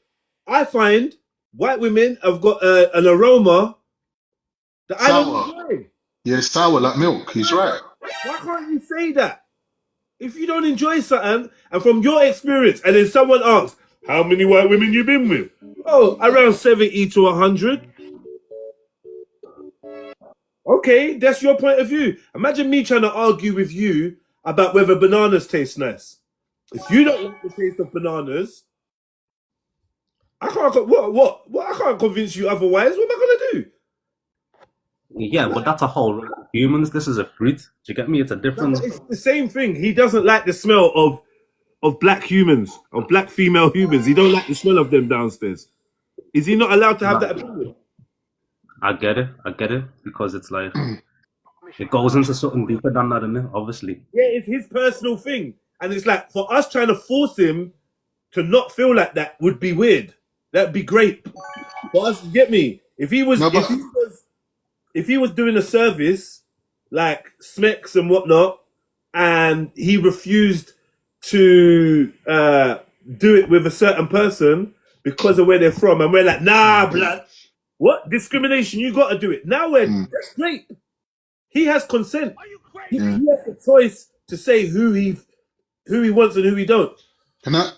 I find white women have got an aroma that I don't enjoy. Yeah, sour like milk. He's right. Why can't you say that? If you don't enjoy something, and from your experience, and then someone asks, how many white women you been with? Oh, around 70 to 100. Okay, that's your point of view. Imagine me trying to argue with you about whether bananas taste nice. If you don't like the taste of bananas, I can't. What? I can't convince you otherwise. What am I gonna do? Yeah, but that's a whole humans. This is a fruit. Do you get me? It's a different. It's the same thing. He doesn't like the smell of black humans, of black female humans. He don't like the smell of them downstairs. Is he not allowed to have that opinion? I get it, because it's like it goes into something deeper than that, isn't it? Obviously. Yeah, it's his personal thing, and it's like for us trying to force him to not feel like that would be weird. That'd be great. For us, you get me? If he was doing a service like Smex and whatnot, and he refused to do it with a certain person because of where they're from, and we're like, nah, blood. What discrimination? You got to do it now. That's great. He has consent. He has the choice to say who he wants and who he don't. Can I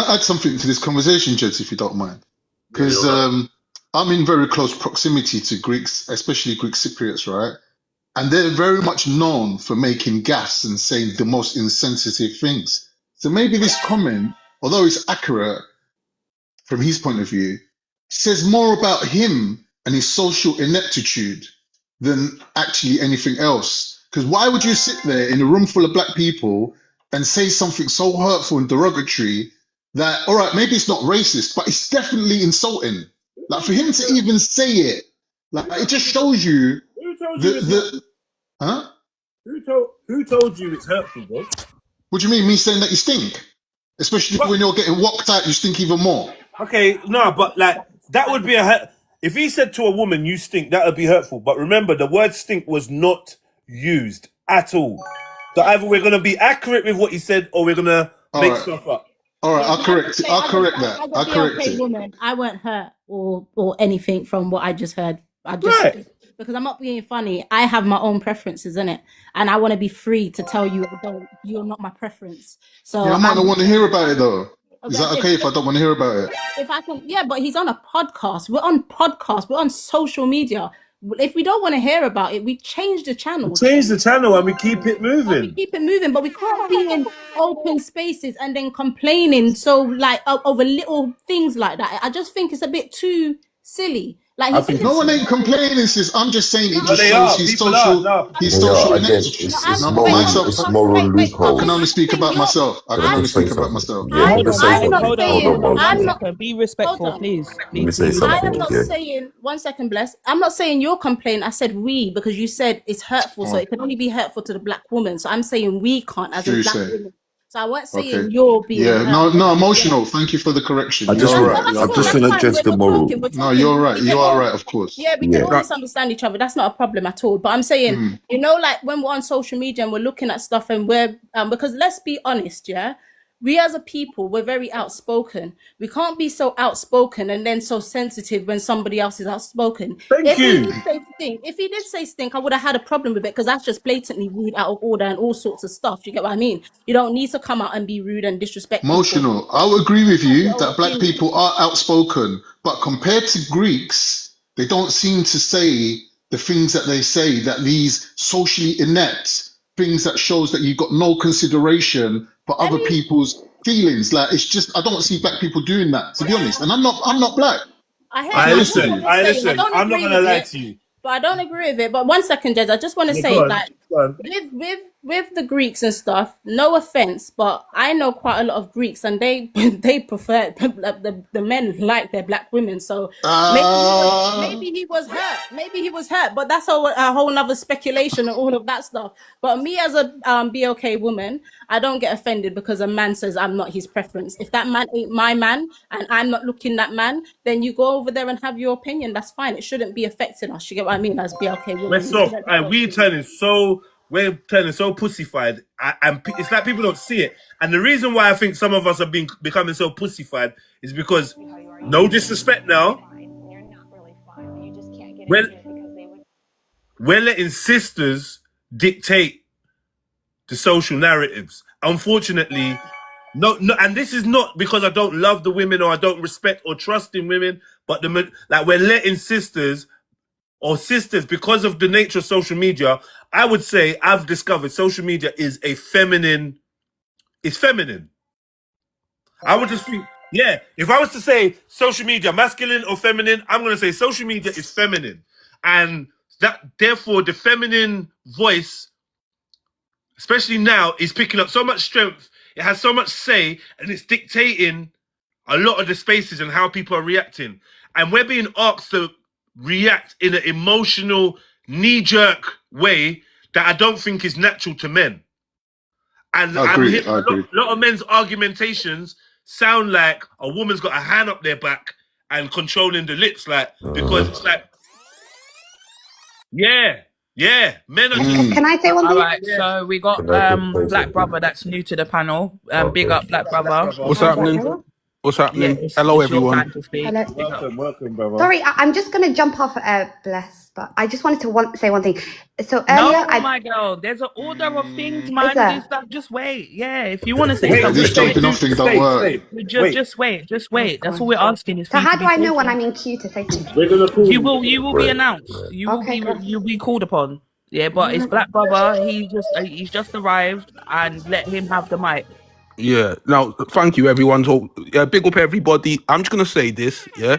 add something to this conversation, Jeds, if you don't mind? Because I'm in very close proximity to Greeks, especially Greek Cypriots, right? And they're very much known for making gaffes and saying the most insensitive things. So maybe this comment, although it's accurate from his point of view, says more about him and his social ineptitude than actually anything else. Because why would you sit there in a room full of black people and say something so hurtful and derogatory that, all right, maybe it's not racist, but it's definitely insulting. Like for him to even say it, like it just shows you. Who told you? Huh? Who told you it's hurtful, bro? What do you mean? Me saying that you stink, especially when you're getting walked out, you stink even more. Okay, no, but like that would be if he said to a woman, "You stink," that would be hurtful. But remember, the word "stink" was not used at all. So either we're gonna be accurate with what he said, or we're gonna make stuff up. All right, I'll correct it. I'll correct that. I'll correct it. Woman, I weren't hurt or anything from what I just heard. Because I'm not being funny. I have my own preferences in it, and I want to be free to tell you, you're not my preference. So yeah, I might not want to hear about it though. Is that okay if I don't want to hear about it? If I can, yeah, but he's on a podcast. We're on social media. If we don't want to hear about it, we change the channel. Change the channel and we keep it moving. But we can't be in open spaces and then complaining over little things like that. I just think it's a bit too silly. Like he No one ain't complaining, sis. I'm just saying it No, just they shows are. his People are. social, No. his They social are. Again, ineptitude. it's No, moral. myself, It's moral I loophole. can only speak saying about you're. myself. I can Let me only say speak about something. myself. Yeah, let me say I'm not something. Hold saying. on, Hold on, one I'm Motion. not. second. Be Hold respectful, on. please. Let me Please say be I something. am not respectful. Yeah. saying 1 second, bless. I'm not saying you're complaining. I said we because you said it's hurtful, so Oh, it can only be hurtful to the black woman. So I'm saying we can't, as in true black say. women. So I wasn't Okay. saying you're being Yeah. hurt. No, Yeah. emotional. Thank you for the correction. I just You're No, want. no, right. that's I You're cool. just correct. That's want to fine. address We're the not moral. talking. We're No, you're talking. right. We You can are all. right. Of course. Yeah, we can Yeah. all That. misunderstand each other. That's not a problem at all. But I'm saying, Mm, like when we're on social media and we're looking at stuff and we're because let's be honest, yeah, we as a people we're very outspoken. We can't be so outspoken and then so sensitive when somebody else is outspoken. Thank you. If he did say stink, I would have had a problem with it because that's just blatantly rude, out of order, and all sorts of stuff. You get what I mean? You don't need to come out and be rude and disrespect people. emotional. I'll agree with Have you your own that black opinion. people are outspoken, but compared to Greeks, they don't seem to say the things that they say, that these socially inept things that shows that you've got no consideration for Let other me. people's feelings. Like it's just I don't see black people doing that, to be honest. And I'm not black. I'll be I honest with hear Listen. what you. you're saying. I Listen. don't I'm not agree gonna with lie it, to you. but I don't agree with it. But 1 second, Jez, I just want to Yeah, say, go on. like, Go on. with the Greeks and stuff. No offense, but I know quite a lot of Greeks, and they they prefer the men like their black women. So Uh, maybe he was hurt. Maybe he was hurt. But that's a whole nother speculation and all of that stuff. But me as a BOK woman, I don't get offended because a man says I'm not his preference. If that man ain't my man and I'm not looking that man, then you go over there and have your opinion. That's fine. It shouldn't be affecting us. You get what I mean? As BOK We're women, we soft. shouldn't have those feelings. We're turning so pussified, it's like people don't see it. And the reason why I think some of us are becoming so pussified is because, no disrespect now, we're letting sisters dictate the social narratives. Unfortunately, no, and this is not because I don't love the women or I don't respect or trust in women, but we're letting sisters because of the nature of social media. I would say I've discovered social media is feminine. I would just think, yeah, if I was to say social media, masculine or feminine, I'm going to say social media is feminine. And that, therefore, the feminine voice, especially now, is picking up so much strength. It has so much say, and it's dictating a lot of the spaces and how people are reacting. And we're being asked to react in an emotional, knee-jerk way that I don't think is natural to men. And I I'm agree. hearing I agree. a lot of men's argumentations sound like a woman's got a hand up their back and controlling the lips, because it's like, yeah, men are just, Mm. Can I say one All thing? right, so we got Can I just say Black something? Brother that's new to the panel. Big Okay. up Black Brother. What's Hello, happening? hello. What's Yeah, happening? it's Hello, it's your everyone. time to speak. Hello. Big up. welcome, brother. Sorry, I'm just going to jump off Bless, but I just wanted to say one thing. So earlier, No, my girl, there's an order of things, is man. there? Just wait. Yeah, if you want to say Yeah, Wait, something, this stay, jumping off dude. thing don't work. Wait. just wait. Just Oh wait. That's all God. we're asking is for So you to how do be I know when patient. I'm in queue to say something? We're gonna call you. You will be Right. announced. Okay, cool. You'll be called upon. Yeah, but it's Black Brother. He's just arrived, and let him have the mic. Yeah. Now, thank you, everyone. So, big up everybody. I'm just gonna say this. Yeah,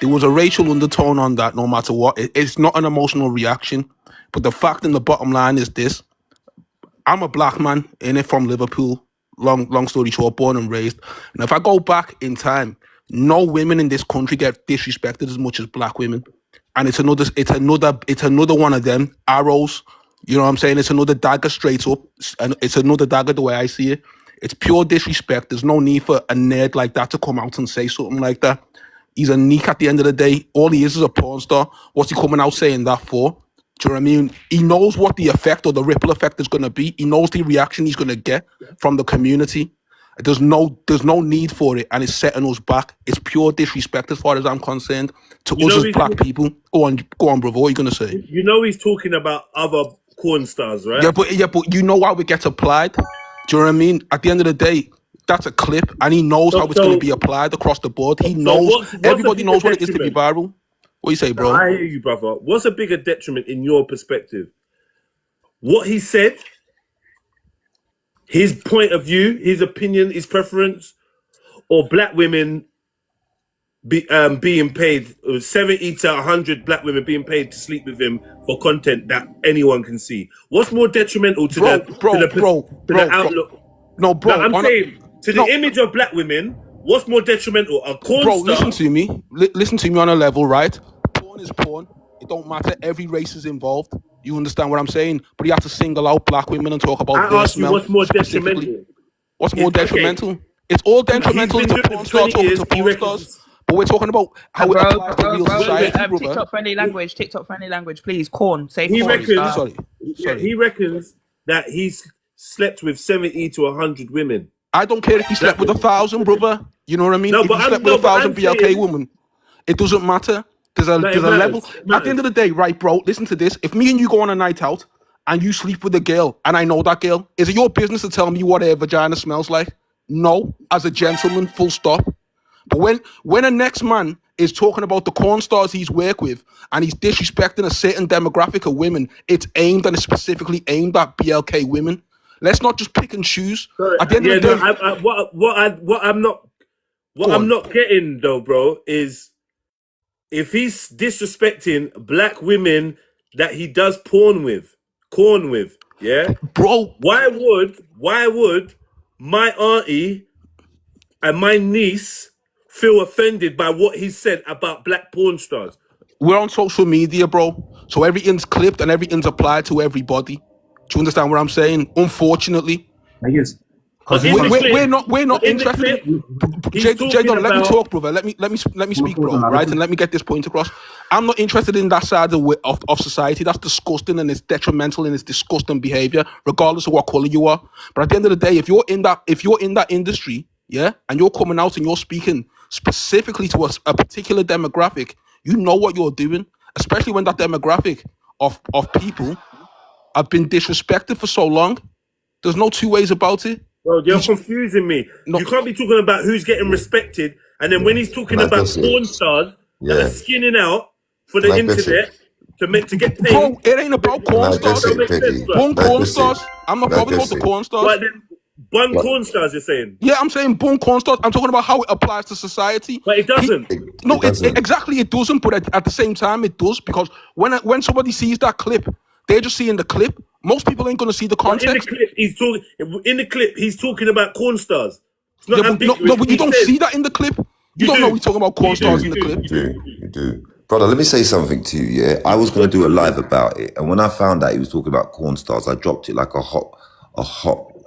there was a racial undertone on that. No matter what, it's not an emotional reaction. But the fact and the bottom line is this: I'm a black man in it from Liverpool. Long story short, born and raised. And if I go back in time, no women in this country get disrespected as much as black women. And it's another one of them arrows. You know what I'm saying? It's another dagger straight up. And it's another dagger the way I see it. It's pure disrespect. There's no need for a nerd like that to come out and say something like that. He's a neek at the end of the day. All he is a porn star. What's he coming out saying that for? Do you know what I mean? He knows what the effect or the ripple effect is going to be. He knows the reaction he's going to get from the community. There's no need for it, and it's setting us back. It's pure disrespect as far as I'm concerned to You us know as black people. Go on, brother. What are you going to say? You know he's talking about other corn stars, right? Yeah, but you know how it gets applied. Do you know what I mean? At the end of the day, that's a clip, and he knows how it's going to be applied across the board. He So knows. what's a Everybody bigger knows what it is to be detriment? viral. What do you say, No, bro? I hear you, brother. What's a bigger detriment in your perspective? What he said, his point of view, his opinion, his preference, or black women being paid 70 to 100 black women being paid to sleep with him for content that anyone can see. What's more detrimental to the outlook? No, bro. I'm saying to the image of black women. What's more detrimental? A porn bro, star? listen to me. Listen to me on a level, right? Porn is porn. It don't matter. Every race is involved. You understand what I'm saying? But you have to single out black women and talk about I their asked you smell what's more specifically. detrimental. What's more detrimental? Okay. It's all detrimental to porn stars talking to porn stars. But we're talking about how it applies to real society, brother. TikTok friendly language, please. Corn, say he corn. Reckons, he reckons that he's slept with 70 to 100 women. I don't care if he slept with 1,000, brother. You know what I mean? No, if he slept with 1,000 BLK women, it doesn't matter. There's a level. At the end of the day, right, bro, listen to this. If me and you go on a night out and you sleep with a girl and I know that girl, is it your business to tell me what her vagina smells like? No, as a gentleman, full stop. But when a next man is talking about the corn stars he's worked with and he's disrespecting a certain demographic of women, it's aimed and it's specifically aimed at BLK women. Let's not just pick and choose. At the end of the day, what I'm not getting though, bro, is if he's disrespecting black women that he does corn with, yeah, bro. Why would my auntie and my niece feel offended by what he said about black porn stars? We're on social media, bro, so everything's clipped and everything's applied to everybody. Do you understand what I'm saying? Unfortunately, I guess. We're not interested. Jedon, let me talk, brother. Let me speak, bro. Right, and let me get this point across. I'm not interested in that side of society. That's disgusting and it's detrimental and it's disgusting behavior, regardless of what color you are. But at the end of the day, if you're in that industry, yeah, and you're coming out and you're speaking specifically to a particular demographic, you know what you're doing. Especially when that demographic of people have been disrespected for so long. There's no two ways about it. Bro, you're confusing me. No. You can't be talking about who's getting respected, and then when he's talking about porn stars that are skinning out for the internet to get paid. Bro, it ain't about porn stars. Porn stars. I'm not talking about the porn stars. But then, bun corn stars, you're saying? Yeah, I'm saying bun corn stars. I'm talking about how it applies to society. But it doesn't. Exactly, it doesn't. But at the same time, it does, because when somebody sees that clip, they're just seeing the clip. Most people ain't gonna see the context. In the clip, he's talking about corn stars. It's not ambiguous. No, but you don't see that in the clip. You don't know he's talking about corn stars in the clip. You do. Brother, let me say something to you, yeah? I was going to do a live about it, and when I found out he was talking about corn stars, I dropped it like a hot,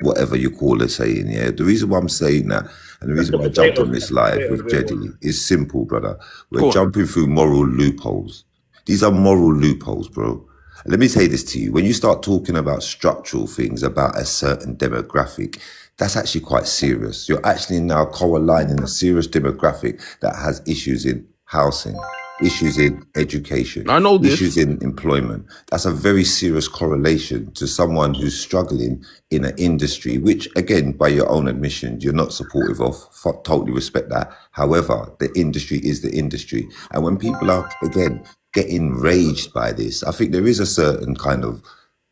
whatever you call it, saying, yeah? The reason why I'm saying that, and the reason why I jumped on this live with Jedi is simple, brother. We're jumping through moral loopholes. These are moral loopholes, bro. Let me say this to you. When you start talking about structural things, about a certain demographic, that's actually quite serious. You're actually now co-aligning a serious demographic that has issues in housing, issues in education, I know this. Issues in employment. That's a very serious correlation to someone who's struggling in an industry, which, again, by your own admission, you're not supportive of. Totally respect that. However, the industry is the industry. And when people are, again, getting enraged by this, I think there is a certain kind of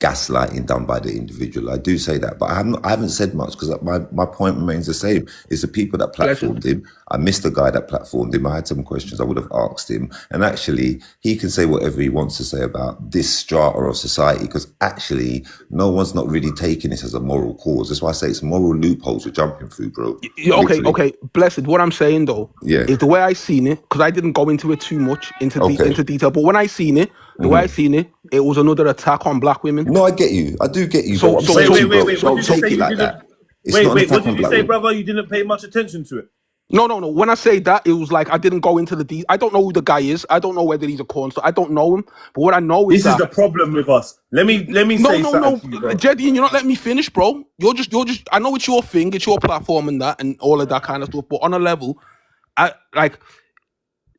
gaslighting done by the individual. I do say that, but I haven't said much because my point remains the same. It's the people that platformed him. I missed the guy that platformed him. I had some questions I would have asked him, and actually he can say whatever he wants to say about this strata of society, because actually no one's not really taking this as a moral cause. That's why I say it's moral loopholes we're jumping through, bro. Okay, blessed. What I'm saying though, is the way I seen it, because I didn't go into it too much into detail, but when I seen it, the way I seen it, it was another attack on black women. No, I get you. I do get you. Wait. Don't take it like that. Wait. What did you say, brother? You didn't pay much attention to it. No. When I say that, it was like I didn't go into the details. I don't know who the guy is. I don't know whether he's a corn star. I don't know him. But what I know is this is the problem with us. Let me say something to you, bro. Jeddy, you're not letting me finish, bro. You're just. I know it's your thing, it's your platform and that, and all of that kind of stuff. But on a level,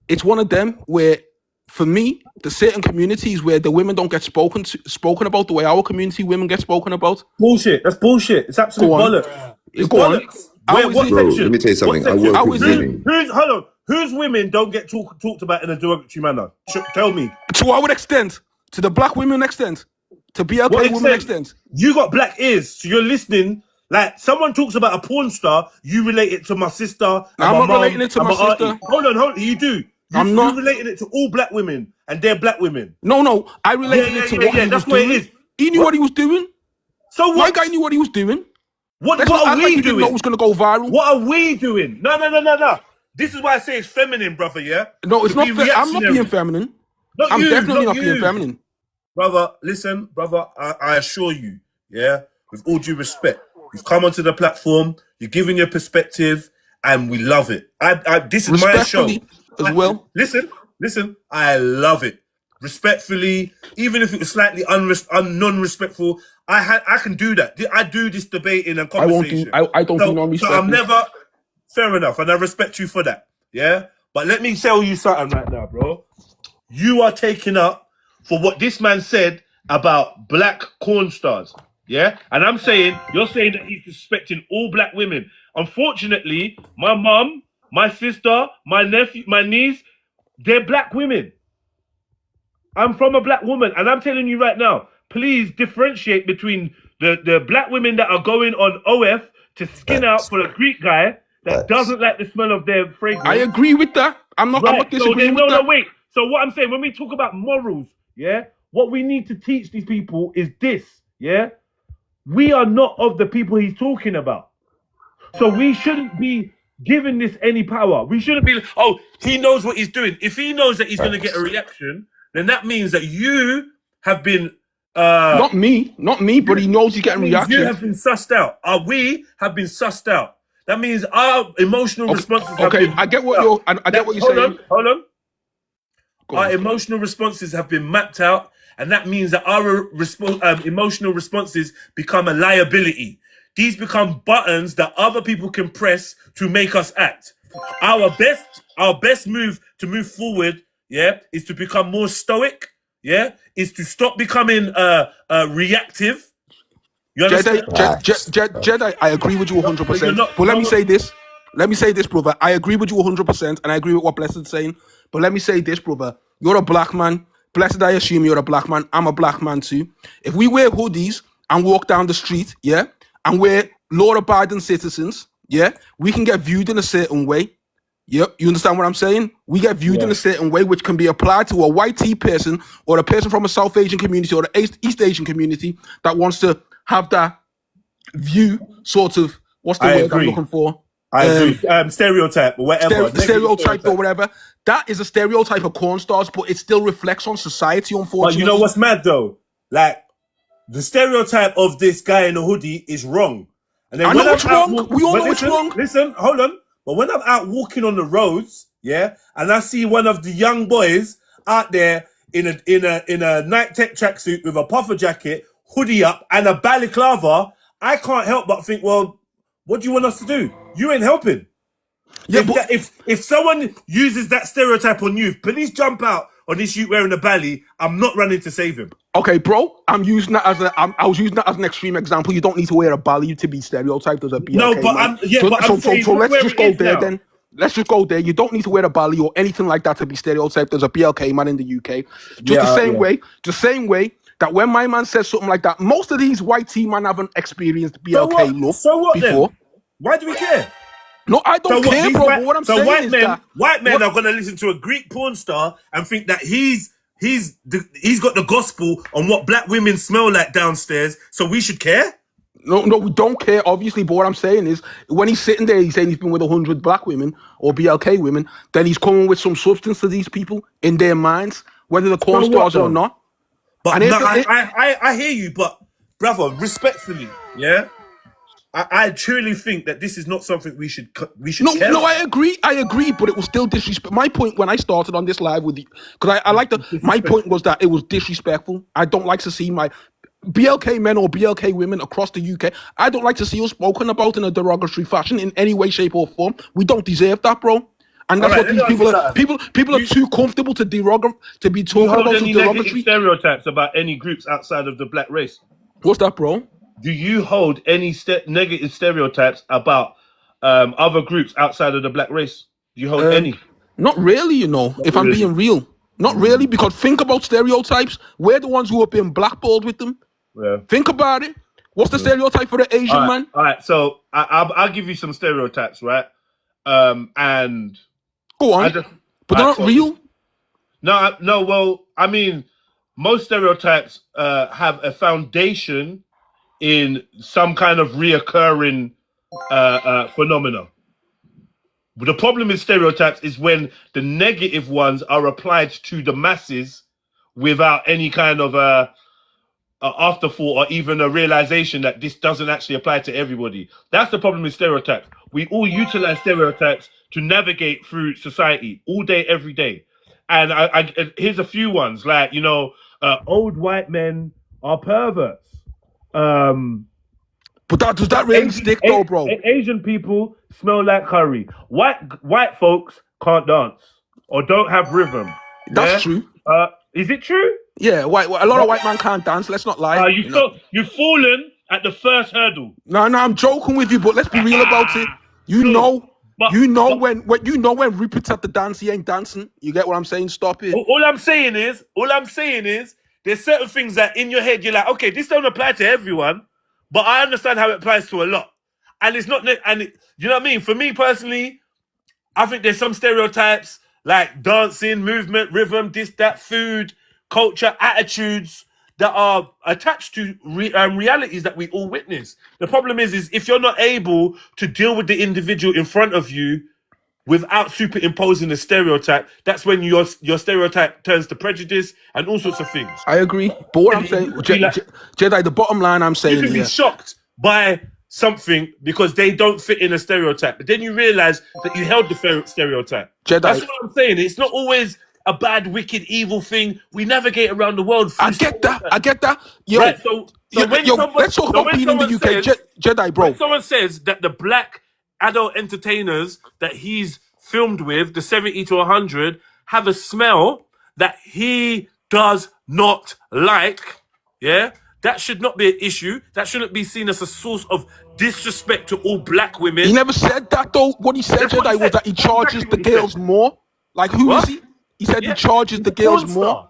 it's one of them where, for me, there's certain communities where the women don't get spoken about the way our community women get spoken about. Bullshit. That's bullshit. It's absolute bollocks. It's bollocks. What section? Let me tell you something. I work with women. Hold on. Whose women don't get talked about in a derogatory manner? Tell me. To what extent? To the black women extent? To BLK women extent? You got black ears, so you're listening Like, someone talks about a porn star, you relate it to my sister and I'm my not mom relating it to and my auntie. sister. Hold on. You do. I'm not. You related it to all black women, and they're black women. No. I related it to what he was that's what doing. it is. He knew what he was doing. So what? My guy knew what he was doing. What are Like we you doing? didn't know it was going to go viral. What are we doing? No. This is why I say it's feminine, brother, yeah? No, it's To not. be I'm not being reactionary. feminine. Not I'm you, definitely not you. being feminine. Brother, listen, brother, I assure you, yeah, with all due respect, you've come onto the platform, you're giving your perspective, and we love it. This is my show. As well. Listen, I love it. Respectfully, even if it was slightly non-respectful, I can do that. I do this debating and conversation. I don't do non-respectful. So I'm never, fair enough, and I respect you for that, yeah? But let me tell you something right now, bro. You are taking up for what this man said about black corn stars, yeah? And I'm saying, you're saying that he's disrespecting all black women. Unfortunately, my mum, my sister, my nephew, my niece, they're black women. I'm from a black woman, and I'm telling you right now, please differentiate between the black women that are going on OF to skin out for a Greek guy that doesn't like the smell of their fragrance. I agree with that. I'm not disagreeing with that. No, wait. So what I'm saying, when we talk about morals, yeah, what we need to teach these people is this, yeah? We are not of the people he's talking about. So we shouldn't be giving this any power. We shouldn't be, oh, he knows what he's doing. If he knows that he's going to get a reaction, then that means that you have been... Not me, but he knows he's getting reaction. You have been sussed out. We have been sussed out. That means our emotional responses have been... I get what you're saying. Hold on. Our emotional responses have been mapped out, and that means that our emotional responses become a liability. These become buttons that other people can press to make us act. Our best move to move forward, yeah, is to become more stoic, yeah, is to stop becoming reactive. You understand? Jedi, I agree with you 100%. But let me say this, brother. I agree with you 100%, and I agree with what Blessed is saying. But let me say this, brother. You're a black man. Blessed, I assume you're a black man. I'm a black man too. If we wear hoodies and walk down the street, yeah, and we're law-abiding citizens, yeah, we can get viewed in a certain way. Yep, you understand what I'm saying? We get viewed in a certain way, which can be applied to a white T person or a person from a South Asian community or the East Asian community that wants to have that view, sort of, what's the word I'm looking for? I agree. Stereotype or whatever. Stereotype or whatever. That is a stereotype of corn stars, but it still reflects on society, unfortunately. But you know what's mad though? Like, the stereotype of this guy in a hoodie is wrong. And then I know it's wrong. We all know it's wrong. Listen, hold on. But when I'm out walking on the roads, yeah, and I see one of the young boys out there in a night tech tracksuit with a puffer jacket, hoodie up, and a balaclava, I can't help but think, well, what do you want us to do? You ain't helping. Yeah, if someone uses that stereotype on you, please jump out on this youth wearing a bally. I'm not running to save him. Okay, bro, I was using that as an extreme example. You don't need to wear a bally to be stereotyped as a BLK. No, but man. so let's just go there then. Let's just go there. You don't need to wear a bally or anything like that to be stereotyped as a BLK man in the UK. The same way that when my man says something like that, most of these white team man haven't experienced BLK love before. Then? Why do we care? No, I don't care, bro. But what I'm saying is that white men are going to listen to a Greek porn star and think that he's got the gospel on what black women smell like downstairs, so we should care? No, we don't care, obviously. But what I'm saying is, when he's sitting there, he's saying he's been with 100 black women or BLK women, then he's coming with some substance to these people in their minds, whether they're corn stars or not. But I hear you, but brother, respectfully, yeah. I truly think that this is not something we should care about. I agree, but it was still disrespectful. My point when I started on this live with you, because I like my point was that it was disrespectful. I don't like to see my BLK men or BLK women across the UK. I don't like to see us spoken about in a derogatory fashion in any way, shape, or form. We don't deserve that, bro. And that's what these people are. People are too comfortable to be talking about some derogatory stereotypes about any groups outside of the black race. What's that, bro? Do you hold any negative stereotypes about other groups outside of the black race? Do you hold any? Not really, you know, if I'm being real. Not really, because think about stereotypes. We're the ones who have been blackballed with them. Yeah. Think about it. What's the stereotype for the Asian man? All right. So I'll give you some stereotypes, right? And go on, but they're not real. No. Well, I mean, most stereotypes have a foundation in some kind of reoccurring phenomena. The problem with stereotypes is when the negative ones are applied to the masses without any kind of afterthought or even a realization that this doesn't actually apply to everybody. That's the problem with stereotypes. We all utilize stereotypes to navigate through society all day, every day. And here's a few ones, like, old white men are perverts. But does that really stick though, bro? Asian people smell like curry. White folks can't dance or don't have rhythm. That's true. Is it true? Yeah, a lot of white men can't dance. Let's not lie. You've fallen at the first hurdle. No, I'm joking with you, but let's be real about it. When Rupert's at the dance, he ain't dancing. You get what I'm saying? Stop it. All I'm saying is, there's certain things that in your head you're like, okay, this don't apply to everyone, but I understand how it applies to a lot. And it's not, you know what I mean? For me personally, I think there's some stereotypes like dancing, movement, rhythm, this, that, food, culture, attitudes that are attached to realities that we all witness. The problem is if you're not able to deal with the individual in front of you without superimposing a stereotype, that's when your stereotype turns to prejudice and all sorts of things. I agree. But what I'm saying, Jedi, the bottom line I'm saying, you can be shocked by something because they don't fit in a stereotype, but then you realize that you held the stereotype. Jedi. That's what I'm saying. It's not always a bad, wicked, evil thing. We navigate around the world. I get that. Yo, right, let's talk about being in the UK. Jedi, bro. When someone says that the black adult entertainers that he's filmed with, the 70 to 100, have a smell that he does not like, yeah, that should not be an issue. That shouldn't be seen as a source of disrespect to all black women. He never said that, though. What he said, Jedi, was that he charges the girls more. Like, who is he? He said he charges the girls more.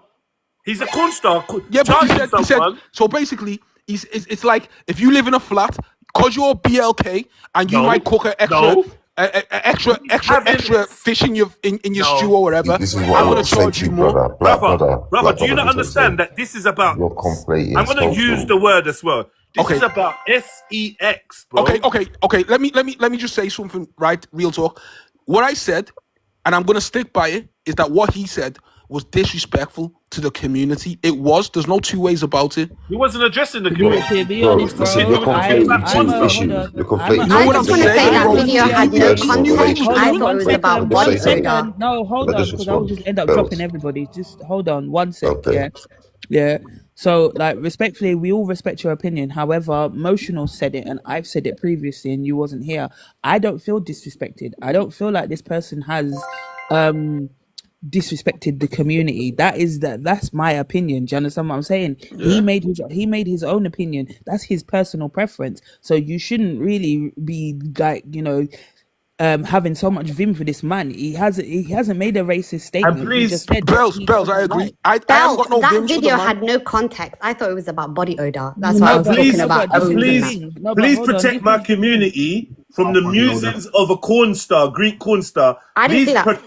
He's a corn star. Yeah, but he said, so basically, it's like if you live in a flat, because you're BLK and you might cook an extra fish in your stew or whatever, This is what I'm going to charge you more. Brother, do you not understand that this is about... I'm going to use the word as well. This is about sex, bro. Okay. Let me just say something, right? Real talk. What I said, and I'm going to stick by it, is that what he said was disrespectful to the community. It was. There's no two ways about it. He wasn't addressing the community. Bro, listen, you're conflating two issues. You're conflating two issues. I just want to say that video had no context. I thought it was about body odor. No, hold on, because I will just end up dropping everybody. Just hold on one sec, yeah. So, like, respectfully, we all respect your opinion. However, Motional said it, and I've said it previously, and you wasn't here. I don't feel disrespected. I don't feel like this person has disrespected the community. That's my opinion. Do you understand what I'm saying? Yeah. He made his own opinion. That's his personal preference. So you shouldn't really be like, having so much vim for this man. He hasn't made a racist statement. And please, just said Bells, I agree. I haven't got no that vim video for the had no context. I thought it was about body odor. That's why I was talking about. Please protect my community from the musings of a corn star, Greek corn star. I didn't see that.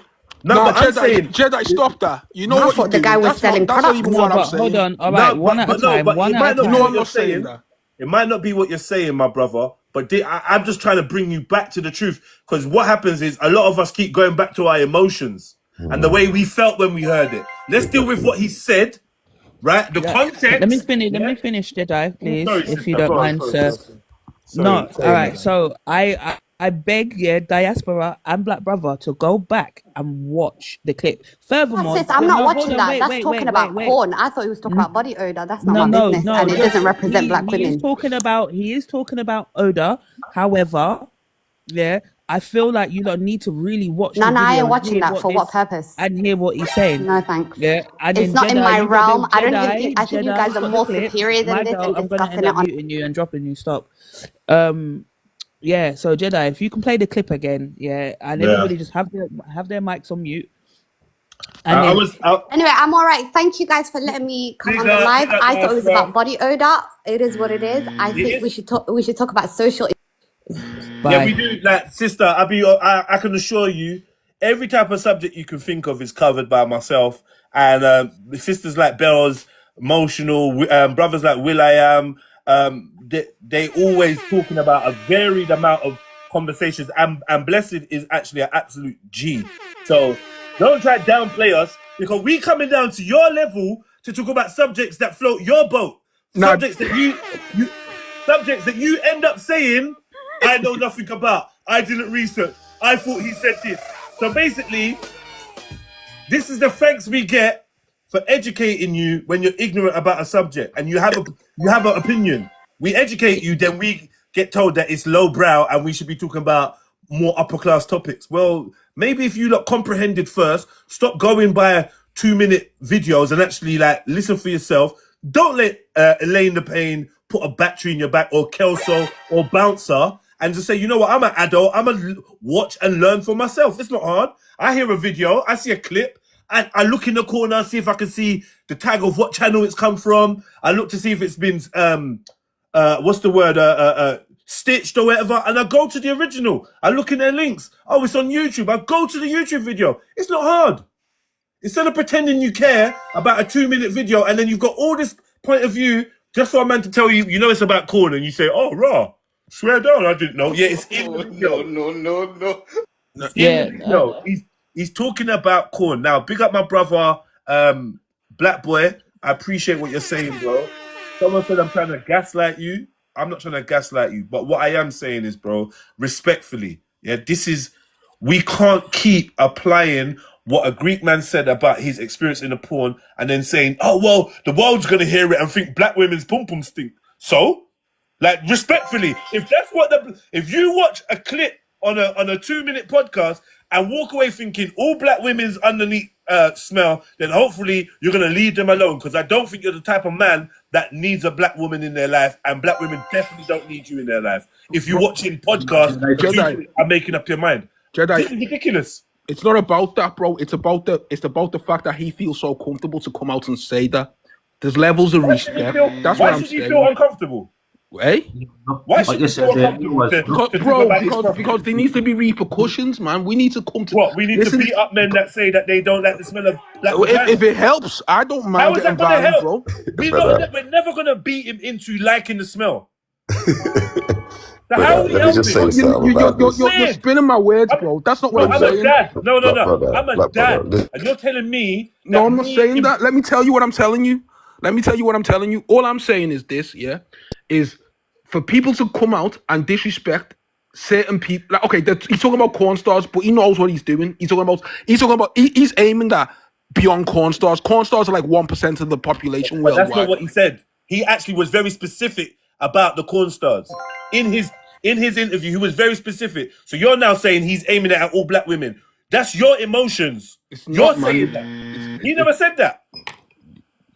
But I'm saying, Jedi, stop that. You know I what thought the guy was selling products. That's not even what I'm saying. Hold on, all right, one at a time. It might not be what you're saying, my brother, but I'm just trying to bring you back to the truth, because what happens is a lot of us keep going back to our emotions and the way we felt when we heard it. Let's deal with what he said, right? The context. Let me finish, Jedi, please, if you don't mind, sir. All right. So I beg diaspora and black brother to go back and watch the clip. Furthermore, I'm not watching that. That's talking about porn. I thought he was talking about body odor. That's not my business, and it doesn't represent black women. He is talking about odor. However, I feel like you don't need to really watch. No, I ain't watching that. For what purpose? And hear what he's saying. No, thanks. Yeah, and it's not in my realm. I don't even think. I think you guys are more superior than this and discussing it on. Muting you and dropping you. Stop. Yeah, so Jedi, if you can play the clip again, and everybody just have their mics on mute. And Anyway, I'm all right. Thank you guys for letting me come on the live. I thought it was about body odor. It is what it is. I think we should talk about social. Yeah, we do. Like, sister, I can assure you, every type of subject you can think of is covered by myself and sisters like Bells, emotional, brothers like Will.i.am. They always talking about a varied amount of conversations, and Blessed is actually an absolute G. So don't try to downplay us, because we coming down to your level to talk about subjects that float your boat, subjects that you end up saying, I know nothing about. I didn't research. I thought he said this. So basically, this is the thanks we get for educating you when you're ignorant about a subject and you have an opinion. We educate you, then we get told that it's lowbrow and we should be talking about more upper class topics. Well, maybe if you lot comprehended first, stop going by 2-minute videos and actually listen for yourself. Don't let Elaine the Pain put a battery in your back, or Kelso or Bouncer, and just say, you know what, I'm an adult, I'm going to watch and learn for myself. It's not hard. I hear a video, I see a clip, and I look in the corner, see if I can see the tag of what channel it's come from. I look to see if it's been, stitched or whatever, and I go to the original. I look in their links. Oh, it's on YouTube. I go to the YouTube video. It's not hard. Instead of pretending you care about a 2-minute video and then you've got all this point of view just for a man to tell you, you know it's about corn, and you say, oh, raw. Swear down, I didn't know. Yeah, it's in the video. No. He's talking about corn. Now, big up my brother, Black Boy. I appreciate what you're saying, bro. Someone said I'm trying to gaslight you. I'm not trying to gaslight you. But what I am saying is, bro, respectfully, we can't keep applying what a Greek man said about his experience in the porn and then saying, oh, well, the world's going to hear it and think black women's pum-pum stink. So? Respectfully, if you watch a clip on a 2-minute podcast and walk away thinking all black women's underneath smell, then hopefully you're going to leave them alone, because I don't think you're the type of man that needs a black woman in their life, and black women definitely don't need you in their life. If you're watching podcasts and making up your mind. Jedi, this is ridiculous. It's not about that, bro. It's about the fact that he feels so comfortable to come out and say that. There's levels of respect. That's what I'm saying. Why should you feel uncomfortable? Hey? Why should you feel uncomfortable? Because there needs to be repercussions, man. We need to come to... What? We need to beat up men that say that they don't like the smell of black vagina? If it helps, I don't mind. How is that going to help? Bro. We're never going to beat him into liking the smell. So how are we helping? You're spinning my words, bro. That's not what I'm saying. I'm a dad. No. I'm a dad. And you're telling me... No, I'm not saying that. Let me tell you what I'm telling you. All I'm saying is this, is for people to come out and disrespect certain people. He's talking about corn stars, but he knows what he's doing. He's aiming at beyond corn stars. Corn stars are like 1% of the population worldwide. That's not what he said. He actually was very specific about the corn stars. In his interview, he was very specific. So you're now saying he's aiming at all black women. That's your emotions. You're saying that. He never said that.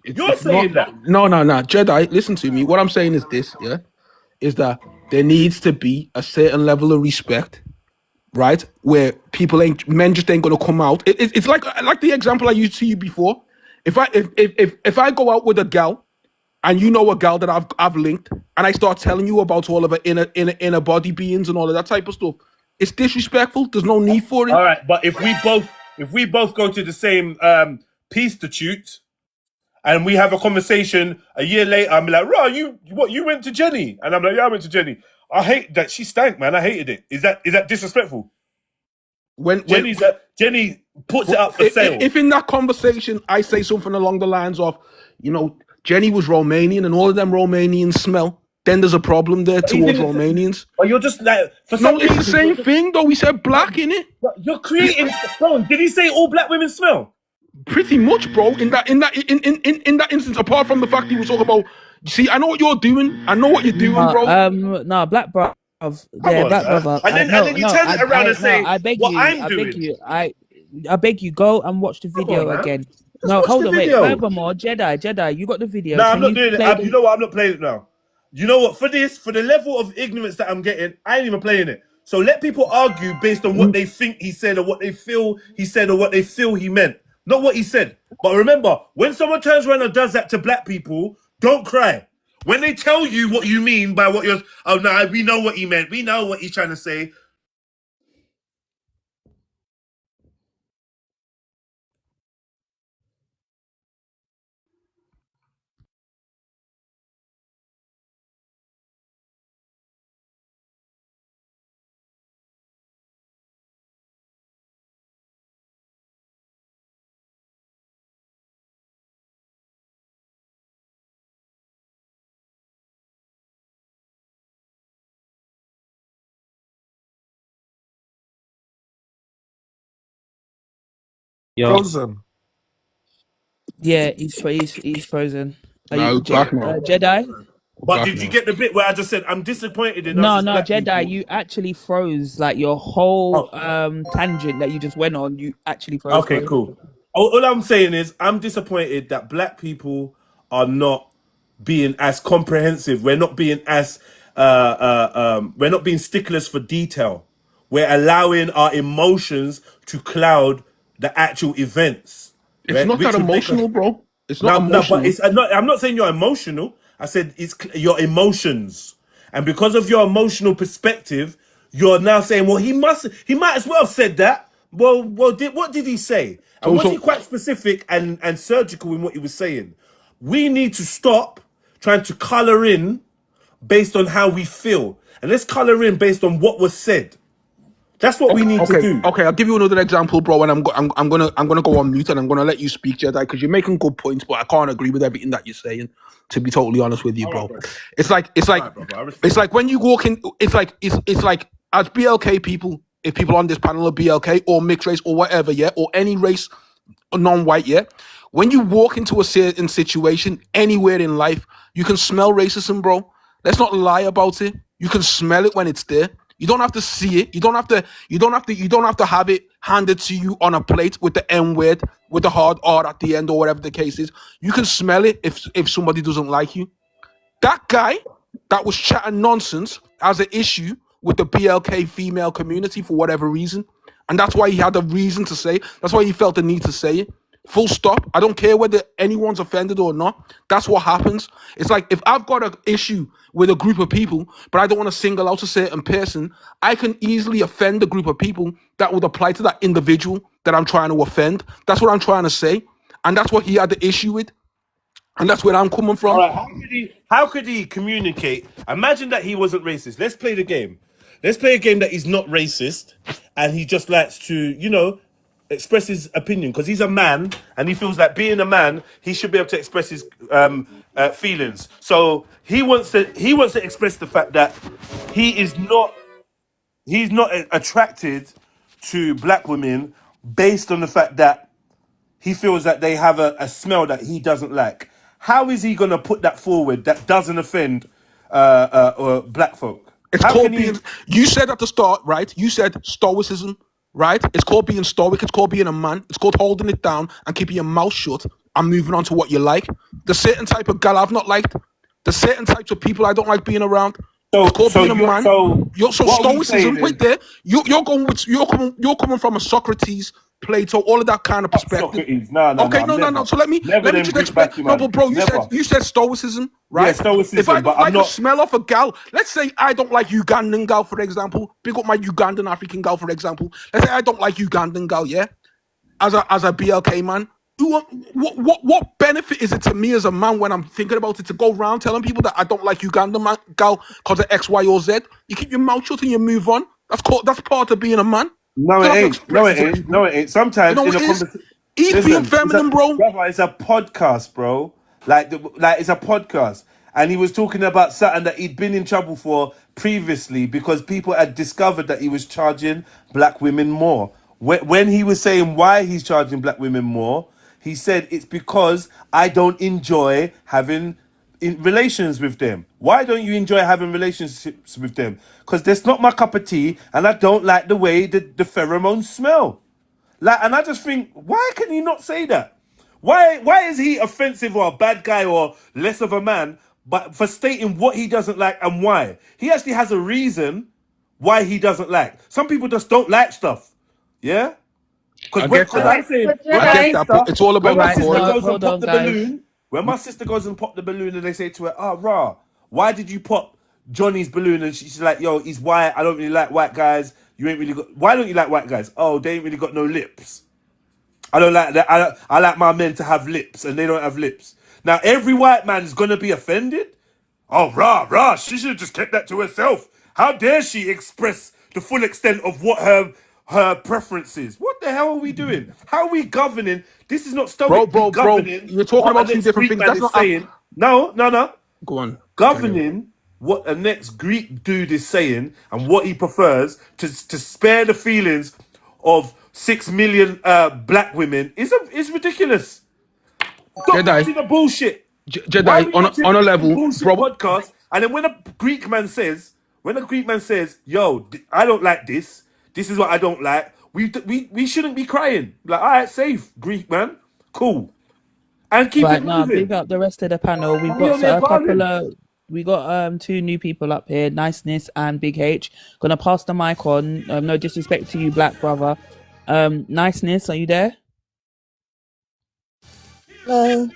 You're saying that. No. Jedi, listen to me. What I'm saying is this, is that there needs to be a certain level of respect, right? Where men just ain't gonna come out. It's like the example I used to you before. If I go out with a gal, and you know a gal that I've linked, and I start telling you about all of her inner body beings and all of that type of stuff, it's disrespectful. There's no need for it. All right, but if we both go to the same Institute, and we have a conversation a year later, I'm like, "Rah, you went to Jenny?" And I'm like, "Yeah, I went to Jenny. I hate that. She stank, man. I hated it. Is that disrespectful?" When Jenny puts it up for sale. If in that conversation I say something along the lines of, Jenny was Romanian and all of them Romanians smell, then there's a problem there towards Romanians. But you're just like, it's the same thing though. We said black, innit? You're creating. Bro, did he say all black women smell? Pretty much, bro. In that instance, apart from the fact he was talking about, see, I know what you're doing. bro. Black bro. Black brother. And then you turn it around and say, I beg you, I beg you, go and watch the video again. Hold on, wait. Furthermore, Jedi, you got the video. No, I'm not doing it. You know what? I'm not playing it now. You know what? For the level of ignorance that I'm getting, I ain't even playing it. So let people argue based on what they think he said or what they feel he said or what they feel he meant. not what he said. But remember, when someone turns around and does that to black people, don't cry. When they tell you what you mean by what you're, oh no, we know what he meant. We know what he's trying to say. Yo, Frozen. Yeah, he's frozen. Are No, you back now. Jedi? But Back did you now. get the bit where I just said I'm disappointed in us No, as no, black Jedi, people? you actually froze. Like your whole Oh, tangent that you just went on, you actually froze, okay, bro. cool. All I'm saying is I'm disappointed that black people are not being as comprehensive. We're not being as we're not being sticklers for detail. We're allowing our emotions to cloud the actual events, It's right? not that Which would make us emotional, bro. It's not no, but emotional. it's I'm not saying you're emotional. I said it's your emotions, and because of your emotional perspective, you're now saying, well, he might as well have said that. What did he say? And was he So quite specific and surgical in what he was saying? We need to stop trying to color in based on how we feel, and let's color in based on what was said. That's what we need to do. Okay. I'll give you another example, bro. And I'm gonna go on mute and I'm gonna let you speak, Jedi, because you're making good points, but I can't agree with everything that you're saying. To be totally honest with you, bro, it's like Brother, I respect it's like when you walk in. It's like as BLK people, if people on this panel are BLK or mixed race or whatever, yeah, or any race, non-white, yeah. When you walk into a certain situation anywhere in life, you can smell racism, bro. Let's not lie about it. You can smell it when it's there. You don't have to see it. You don't have to. You don't have to have it handed to you on a plate with the N word with the hard R at the end or whatever the case is. You can smell it if somebody doesn't like you. That guy that was chatting nonsense has an issue with the BLK female community for whatever reason. And that's why he had a reason to say, that's why he felt the need to say it. Full stop. I don't care whether anyone's offended or not. That's what happens. It's like if I've got an issue with a group of people, but I don't want to single out a certain person, I can easily offend a group of people that would apply to that individual that I'm trying to offend. That's what I'm trying to say. And that's what he had the issue with. And that's where I'm coming from. All right, how could he communicate? Imagine that he wasn't racist. Let's play the game. Let's play a game that he's not racist and he just likes to, express his opinion because he's a man and he feels like being a man, he should be able to express his feelings. So he wants to express the fact that he's not attracted to black women based on the fact that he feels that they have a smell that he doesn't like. How is he going to put that forward that doesn't offend black folk? It's How called can being. he? You said at the start, right? You said stoicism, right? It's called being stoic. It's called being a man. It's called holding it down and keeping your mouth shut and moving on to what you like. The certain type of gal I've not liked. The certain types of people I don't like being around. It's called being a man. So what are we stoicism, saying wait there. You're coming from a Socrates, Plato, all of that kind of perspective. Socrates, no. Okay, no. So let me just explain. No, but bro, you said stoicism, right? Yeah, stoicism. If I but don't like I'm not. the smell of a gal, let's say I don't like Ugandan gal, for example. Pick up my Ugandan African gal, for example. Let's say I don't like Ugandan gal, yeah. As a BLK man, what benefit is it to me as a man when I'm thinking about it to go around telling people that I don't like Ugandan man, gal because of X, Y, or Z? You keep your mouth shut and you move on. That's part of being a man. No, it ain't. No, it ain't. Sometimes in a conversation. He's being feminine, bro. It's a podcast, bro. Like it's a podcast. And he was talking about something that he'd been in trouble for previously because people had discovered that he was charging black women more. When he was saying why he's charging black women more, he said it's because I don't enjoy having relations with them. Why don't you enjoy having relationships with them? Because that's not my cup of tea, and I don't like the way the pheromones smell. And I just think, why can he not say that? Why is he offensive or a bad guy or less of a man, but for stating what he doesn't like and why? He actually has a reason why he doesn't like. Some people just don't like stuff. Yeah? Because I'm saying, when my get that, but it's all about when my rapport. sister goes and pop on, the guys. balloon, when my sister goes and pop the balloon, and they say to her, "Oh, rah, why did you pop Johnny's balloon?" And she's like, "Yo, he's white. I don't really like white guys. You ain't really got. Why don't you like white guys? Oh, they ain't really got no lips. I don't like that. I like my men to have lips, and they don't have lips. Now every white man is gonna be offended. Oh, rah, she should have just kept that to herself. How dare she express the full extent of what her preference is? What the hell are we doing? How are we governing? This is not stoic. Bro. Governing You're talking what about the two next different Greek things. man That's is not. saying. No. Go on. Governing what a next Greek dude is saying and what he prefers to spare the feelings of 6 million black women is ridiculous. Stop Jedi. watching the bullshit. Why are Jedi we on watching a level, bullshit bro. podcast? And then when a Greek man says, "Yo, I don't like this. This is what I don't like," we shouldn't be crying. Like, all right, safe, Greek man, cool, and keep it Right now, moving. big up the rest of the panel. We've And we on got there a couple balling. of two new people up here, Niceness and Big H. Gonna pass the mic on. No disrespect to you, black brother. Niceness, are you there? Hello.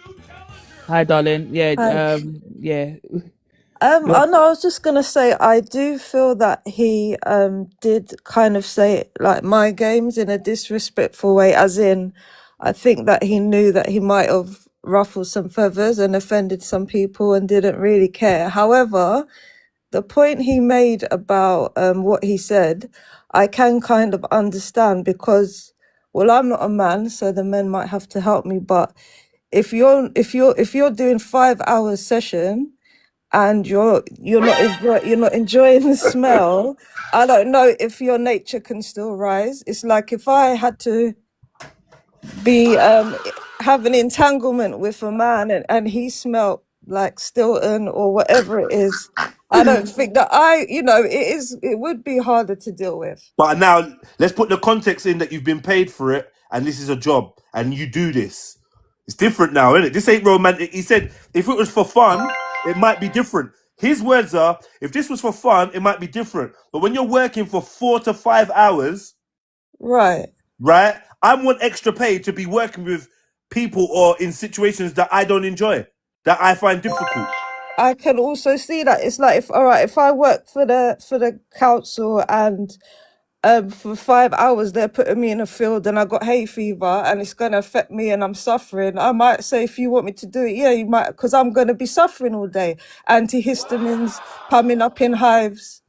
Hi, darling. Yeah, Hi. yeah. I know, I was just gonna say I do feel that he did kind of say like my games in a disrespectful way, as in I think that he knew that he might have ruffled some feathers and offended some people and didn't really care. However, the point he made about what he said, I can kind of understand because, well, I'm not a man, so the men might have to help me. But if you're doing 5 hours session and you're not enjoying the smell, I don't know if your nature can still rise. It's like if I had to be have an entanglement with a man and he smelt like Stilton or whatever it is, I don't think that it would be harder to deal with. But now let's put the context in that you've been paid for it and this is a job and you do this. It's different now, isn't it? This ain't romantic. He said if it was for fun, it might be different. His words are, if this was for fun, it might be different. But when you're working for 4 to 5 hours, right? I want extra pay to be working with people or in situations that I don't enjoy, that I find difficult. I can also see that it's like if I work for the council and for 5 hours they're putting me in a field and I got hay fever and it's going to affect me and I'm suffering, I might say, if you want me to do it, yeah, you might, because I'm going to be suffering all day. Antihistamines coming up in hives.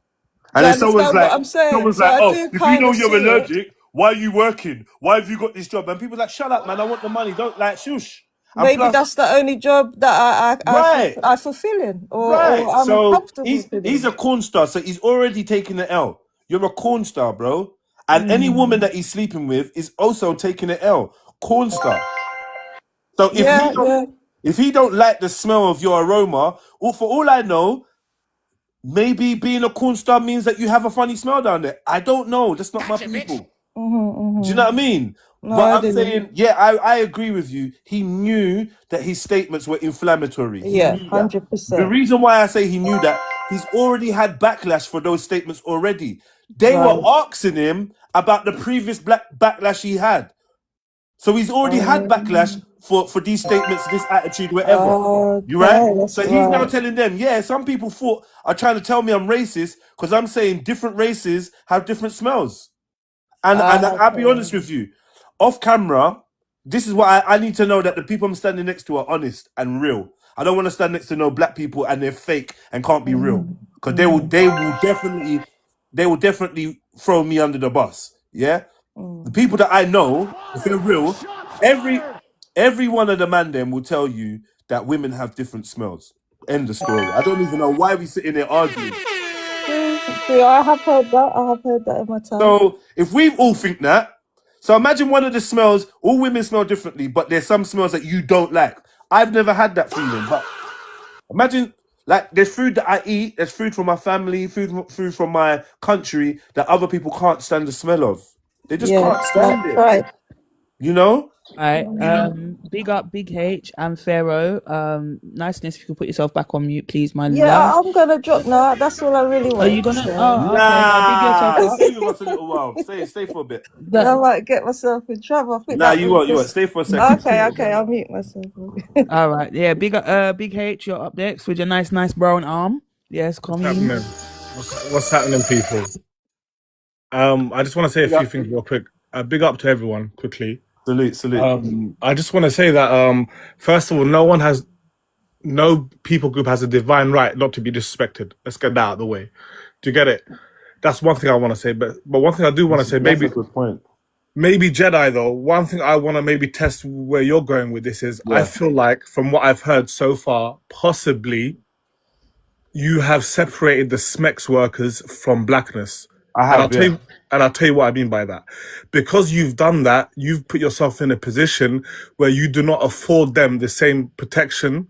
Do And you then understand what I'm saying? So I oh, do if you kind know of you're see it. allergic, why are you working? Why have you got this job? And people are like, shut up, man, I want the money. Don't like shush. And Maybe plus, that's the only job that I fulfill in or I'm So comfortable to he's do. a corn star, so he's already taken the L. You're a corn star, bro. And any woman that he's sleeping with is also taking the L. Corn star. So if he don't like the smell of your aroma, or for all I know, maybe being a corn star means that you have a funny smell down there. I don't know. That's not my people. Do you know what I mean? No, But I I'm didn't. saying, yeah, I agree with you. He knew that his statements were inflammatory. He Yeah, knew that. 100%. The reason why I say he knew that, he's already had backlash for those statements already. They were asking him about the previous backlash he had. So he's already had backlash for these statements, this attitude, whatever. You right? So he's now telling them, yeah, some people are trying to tell me I'm racist because I'm saying different races have different smells. And I'll be honest with you, off camera, this is what I need to know, that the people I'm standing next to are honest and real. I don't want to stand next to no black people and they're fake and can't be real, because they will definitely throw me under the bus. Yeah, the people that I know, if they're real, every one of the man them will tell you that women have different smells. End of story. I don't even know why we sitting there arguing. I have heard that in my time. So if we all think that, so imagine one of the smells, all women smell differently, but there's some smells that you don't like. I've never had that feeling, but imagine, like, there's food that I eat, there's food from my family, food from my country that other people can't stand the smell of. They just can't stand it. Right. You know? All right. Big up, Big H and Pharaoh. Niceness, if you could put yourself back on mute, please, my Yeah, love. I'm gonna drop now. That's all I really Are you wanted to gonna? say. Oh, okay. Now big yourself Nah, up. stay with us a little while. Stay for a bit. I might get myself in trouble. I think Nah, that you was won't. You won't. just Stay for a second. okay. I'll mute myself. All right. Yeah. Big H, you're up next with your nice brown arm. Yes, come in. What's happening, people? I just want to say a few things real quick. Big up to everyone, quickly. Salute. I just want to say that first of all, no people group has a divine right not to be disrespected. Let's get that out of the way. Do you get it? That's one thing I want to say. But one thing I do want to say, That's a good point. Maybe Jedi though. One thing I want to maybe test where you're going with this is, I feel like from what I've heard so far, possibly you have separated the SMEX workers from blackness. I'll tell you what I mean by that. Because you've done that, you've put yourself in a position where you do not afford them the same protection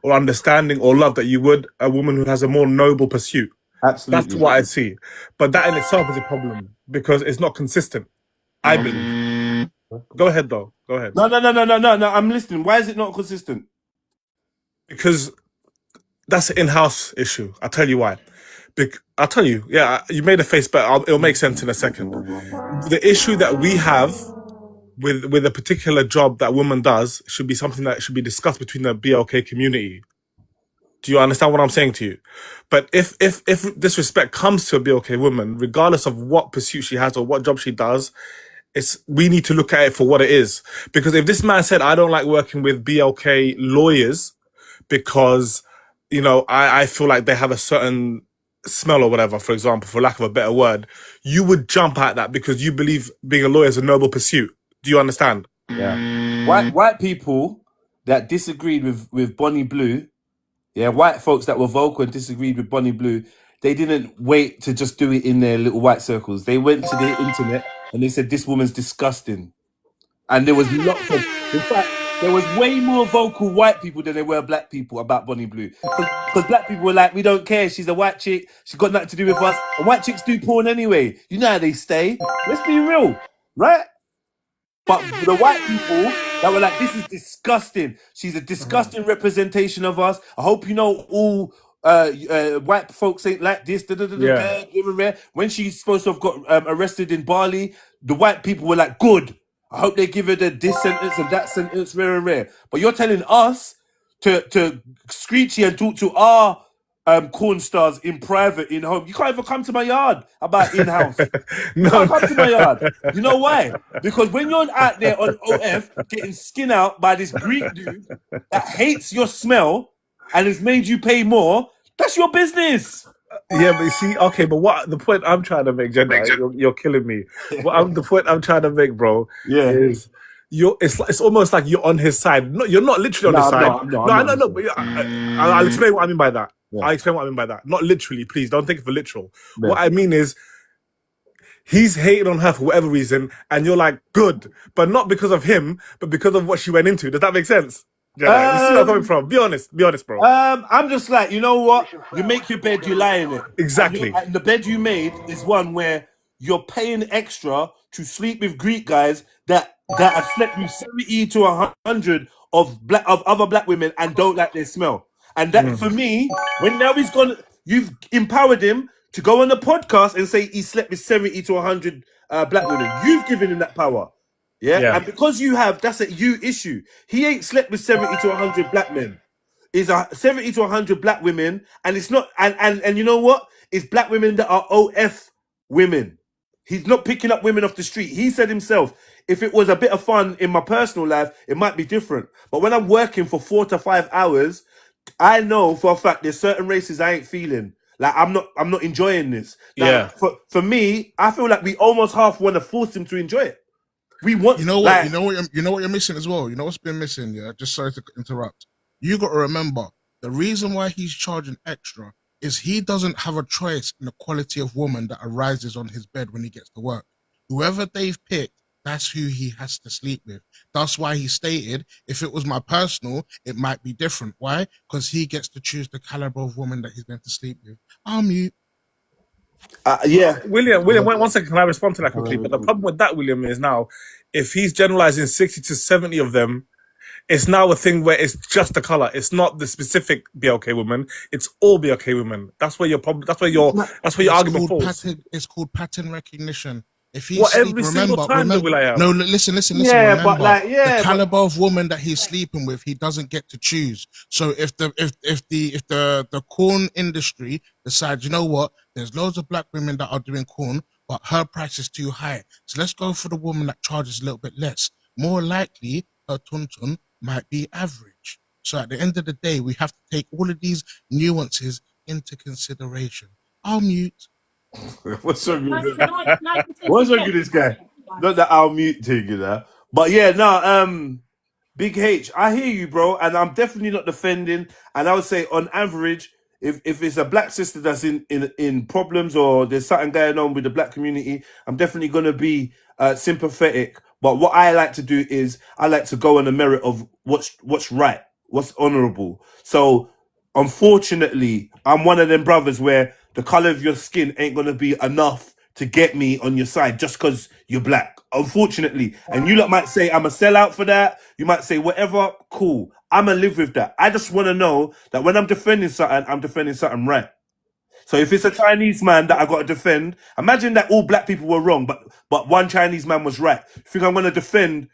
or understanding or love that you would a woman who has a more noble pursuit. Absolutely. That's what I see. But that in itself is a problem because it's not consistent, I believe. Go ahead, though. Go ahead. No. I'm listening. Why is it not consistent? Because that's an in-house issue. I'll tell you why. I'll tell you. Yeah, you made a face, but it'll make sense in a second. The issue that we have with a particular job that a woman does should be something that should be discussed between the BLK community. Do you understand what I'm saying to you? But if disrespect comes to a BLK woman, regardless of what pursuit she has or what job she does, we need to look at it for what it is. Because if this man said, I don't like working with BLK lawyers because, I feel like they have a certain smell or whatever, for example, for lack of a better word, you would jump at that because you believe being a lawyer is a noble pursuit. Do you understand? Yeah. White people that disagreed with Bonnie Blue, white folks that were vocal and disagreed with Bonnie Blue, they didn't wait to just do it in their little white circles. They went to the internet and they said, this woman's disgusting. And there was lots of, in fact, there was way more vocal white people than there were black people about Bonnie Blue. Because black people were like, we don't care, she's a white chick, she's got nothing to do with us. And white chicks do porn anyway. You know how they stay. Let's be real, right? But the white people that were like, this is disgusting. She's a disgusting representation of us. I hope you know all white folks ain't like this. When she's supposed to have got arrested in Bali, the white people were like, good. I hope they give her this sentence and that sentence, rare. But you're telling us to screechy and talk to our corn stars in private, in home. You can't even come to my yard about in-house. You can't come to my yard. You know why? Because when you're out there on OF getting skin out by this Greek dude that hates your smell and has made you pay more, that's your business. Yeah, but you see, okay, but what the point I'm trying to make, Jeddah, you're killing me. The point I'm trying to make, bro, is it's almost like you're on his side. No, you're not literally on his side. No, but I'll explain what I mean by that. I'll explain what I mean by that. Not literally, please. Don't take it for literal. Yeah. What I mean is, he's hating on her for whatever reason, and you're like, good, but not because of him, but because of what she went into. Does that make sense? You see where I'm coming from? Be honest, bro. I'm just like, you know what? You make your bed, you lie in it. Exactly. And the bed you made is one where you're paying extra to sleep with Greek guys that have slept with 70 to 100 of other black women and don't like their smell. And that for me, when now you've empowered him to go on the podcast and say he slept with 70 to 100 black women. You've given him that power. Yeah. And because you have, that's a you issue. He ain't slept with 70 to 100 black men. It's 70 to 100 black women, and it's not, and you know what? It's black women that are OF women. He's not picking up women off the street. He said himself, if it was a bit of fun in my personal life, it might be different. But when I'm working for 4 to 5 hours, I know for a fact there's certain races I ain't feeling. Like I'm not enjoying this. Like, for me, I feel like we almost half want to force him to enjoy it. We want, you know what you're missing as well. You know what's been missing, yeah? Just sorry to interrupt. You got to remember the reason why he's charging extra is he doesn't have a choice in the quality of woman that arises on his bed when he gets to work. Whoever they've picked, that's who he has to sleep with. That's why he stated, if it was my personal, it might be different. Why? Because he gets to choose the caliber of woman that he's going to sleep with. I'll mute. Yeah. William, one second, can I respond to that quickly? But the problem with that, William, is now, if he's generalizing 60 to 70 of them, it's now a thing where it's just the color. It's not the specific BLK women. It's all BLK women. That's where your problem. That's where your argument falls. It's called pattern recognition. If he's What, every single time do I have? No, listen. Yeah, remember, but like, yeah, the caliber of woman that he's sleeping with, he doesn't get to choose. So if the corn industry decides, you know what, there's loads of black women that are doing corn, but her price is too high. So let's go for the woman that charges a little bit less. More likely, her tuntun might be average. So at the end of the day, we have to take all of these nuances into consideration. I'll mute. What's wrong with What's wrong with this guy? Not that I'll mute thing, you know. But yeah, no, Big H, I hear you, bro, and I'm definitely not defending. And I would say, on average, if it's a black sister that's in problems or there's something going on with the black community, I'm definitely gonna be sympathetic. But what I like to do is I like to go on the merit of what's right, what's honourable. So unfortunately, I'm one of them brothers where the colour of your skin ain't gonna be enough to get me on your side just because you're black. Unfortunately. And you lot might say I'm a sellout for that. You might say whatever, cool. I'ma live with that. I just wanna know that when I'm defending something right. So if it's a Chinese man that I got to defend, imagine that all black people were wrong, but one Chinese man was right. You think I'm going to defend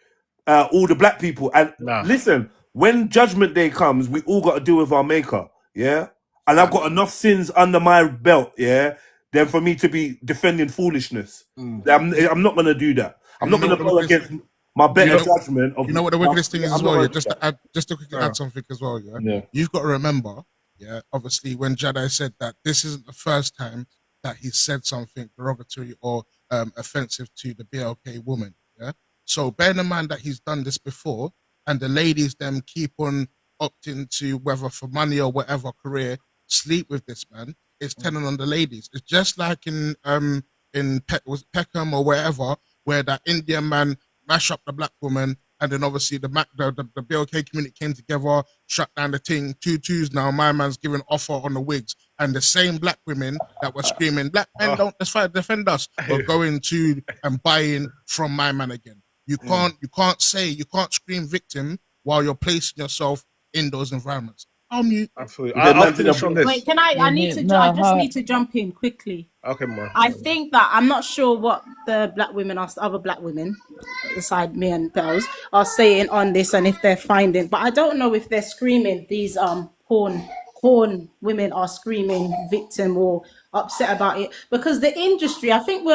all the black people? And listen, when Judgment Day comes, we all got to deal with our maker, yeah? And I've got enough sins under my belt, yeah, than for me to be defending foolishness. I'm not going to do that. I'm not going to go against my better judgment. You know what the wickedest thing is as well? Yeah? Just to quickly add something as well, yeah? You've got to remember, yeah, obviously when Jedi said that this isn't the first time that he said something derogatory or offensive to the BLK woman, yeah? So bearing in mind that he's done this before and the ladies them keep on opting to, whether for money or whatever career, sleep with this man, it's telling on the ladies. It's just like in Peckham or wherever, where that Indian man mash up the black woman, and then obviously the BLK community came together, shut down the thing. 2-2s now. My man's giving offer on the wigs, and the same black women that were screaming, "Black men don't defend us," were going to and buying from my man again. You can't scream victim while you're placing yourself in those environments. I'll mute. Absolutely. I'll finish on this. Wait, can I? I just need to jump in quickly. Okay, man. I think that I'm not sure what the black women other black women, beside me and Bells, are saying on this, and if they're finding. But I don't know if they're screaming. These porn women are screaming victim or upset about it, because the industry, I think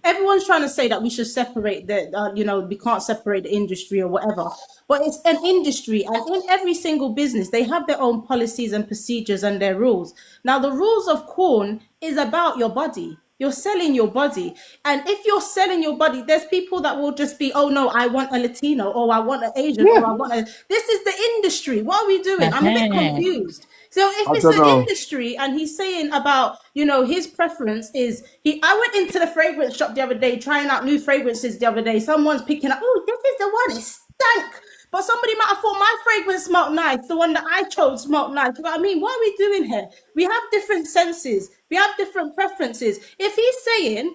everyone's trying to say that we should separate we can't separate the industry or whatever, but it's an industry, and in every single business they have their own policies and procedures and their rules. Now the rules of corn is about your body. You're selling your body. And if you're selling your body, there's people that will just be, oh no, I want a Latino, or I want an Asian, or I want this is the industry. What are we doing? I'm a bit confused. So if it's the industry and he's saying about, his preference is, I went into the fragrance shop the other day, trying out new fragrances the other day. Someone's picking up, oh, this is the one, it stank. But somebody might have thought my fragrance smelled nice. The one that I chose smelled nice. You know what I mean? What are we doing here? We have different senses. We have different preferences. If he's saying,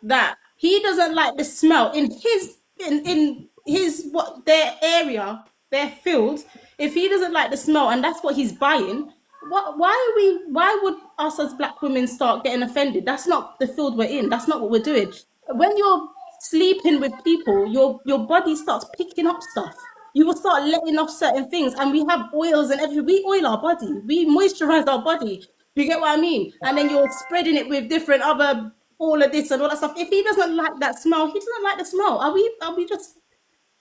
that he doesn't like the smell in his their area, their field, if he doesn't like the smell and that's what he's buying, why would us as black women start getting offended? That's not the field we're in. That's not what we're doing. When you're sleeping with people, your body starts picking up stuff. You will start letting off certain things, and we have oils and everything. We oil our body, we moisturize our body. You get what I mean? And then you're spreading it with different other, all of this and all that stuff. If he doesn't like that smell, he doesn't like the smell. Are we just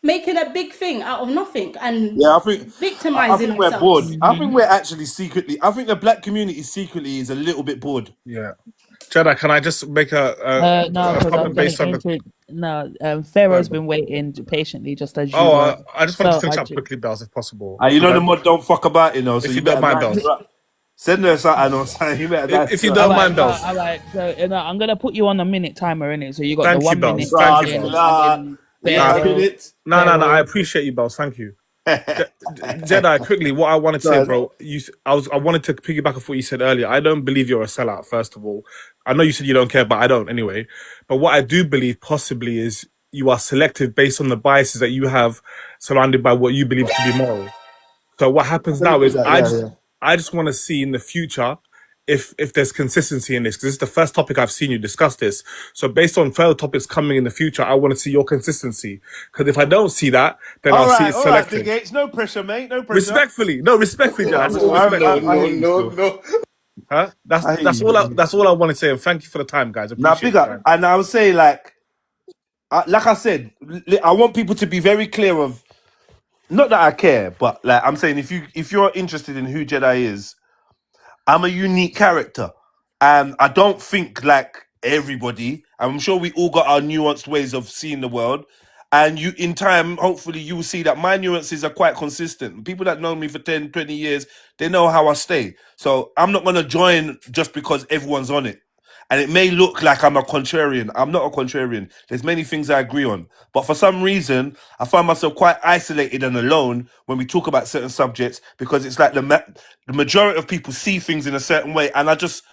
making a big thing out of nothing and victimizing we're bored. I think we're actually secretly, I think the black community secretly is a little bit bored. Yeah. Jedi, can I just make a comment based on Pharaoh's been waiting patiently, just as you. I just want to finish up quickly, Bells, if possible. The mod don't fuck about, so if you don't mind, Bells. Send her something. If you don't mind, Bells. All right, so I'm gonna put you on a minute timer, innit? So you got Thank the 1 you, minute. Thank you, Bells. No, I appreciate you, Bells. Thank you. Jedi, quickly, what I wanted to say, bro, I wanted to piggyback off what you said earlier. I don't believe you're a sellout, first of all. I know you said you don't care, but I don't anyway. But what I do believe possibly is you are selective based on the biases that you have surrounded by what you believe to be moral. So what happens now is I just want to see in the future if there's consistency in this, because this is the first topic I've seen you discuss this. So based on further topics coming in the future, I want to see your consistency. Because if I don't see that, then I'll see it selective. All right, Gates, no pressure, mate. No pressure. Respectfully, Jazz. No. Huh? That's all I want to say. And thank you for the time, guys. Now, big up. And I would say, like I said, I want people to be very clear of. Not that I care, but like I'm saying, if you're interested in who Jedi is, I'm a unique character, and I don't think like everybody. I'm sure we all got our nuanced ways of seeing the world, and you, in time, hopefully, you will see that my nuances are quite consistent. People that know me for 10, 20 years, they know how I stay. So I'm not gonna join just because everyone's on it. And it may look like I'm a contrarian. I'm not a contrarian. There's many things I agree on. But for some reason, I find myself quite isolated and alone when we talk about certain subjects, because it's like the majority of people see things in a certain way. And I just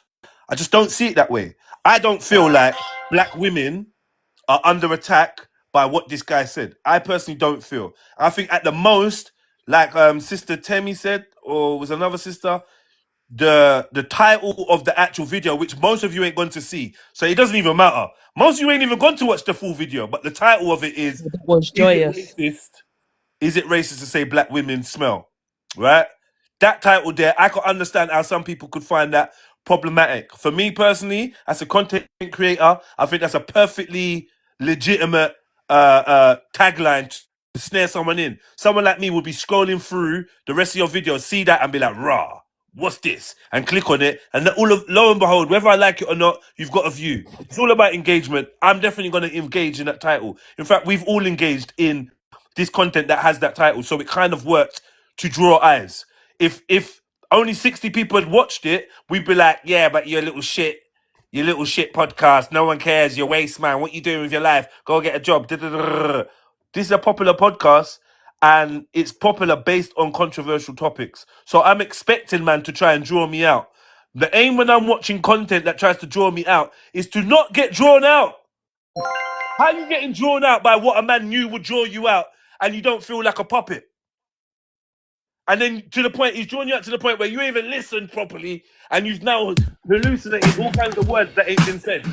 don't see it that way. I don't feel like black women are under attack by what this guy said. I personally don't feel. I think at the most, like Sister Temi said, or was another sister, the title of the actual video, which most of you ain't going to see, so it doesn't even matter. Most of you ain't even going to watch the full video, but the title of it is joyous. Is it racist to say black women smell? Right? That title there, I could understand how some people could find that problematic. For me personally, as a content creator, I think that's a perfectly legitimate tagline to snare someone in. Someone like me would be scrolling through the rest of your video, see that and be like, rah, what's this? And click on it. And lo and behold, whether I like it or not, you've got a view. It's all about engagement. I'm definitely going to engage in that title. In fact, we've all engaged in this content that has that title. So it kind of worked to draw eyes. If only 60 people had watched it, we'd be like, yeah, but you're a little shit. Your little shit podcast. No one cares. You're waste, man. What you doing with your life? Go get a job. This is a popular podcast, and it's popular based on controversial topics. So I'm expecting, man, to try and draw me out. The aim when I'm watching content that tries to draw me out is to not get drawn out. How are you getting drawn out by what a man knew would draw you out, and you don't feel like a puppet? And then to the point, he's drawn you out to the point where you even listened properly, and you've now hallucinated all kinds of words that ain't been said.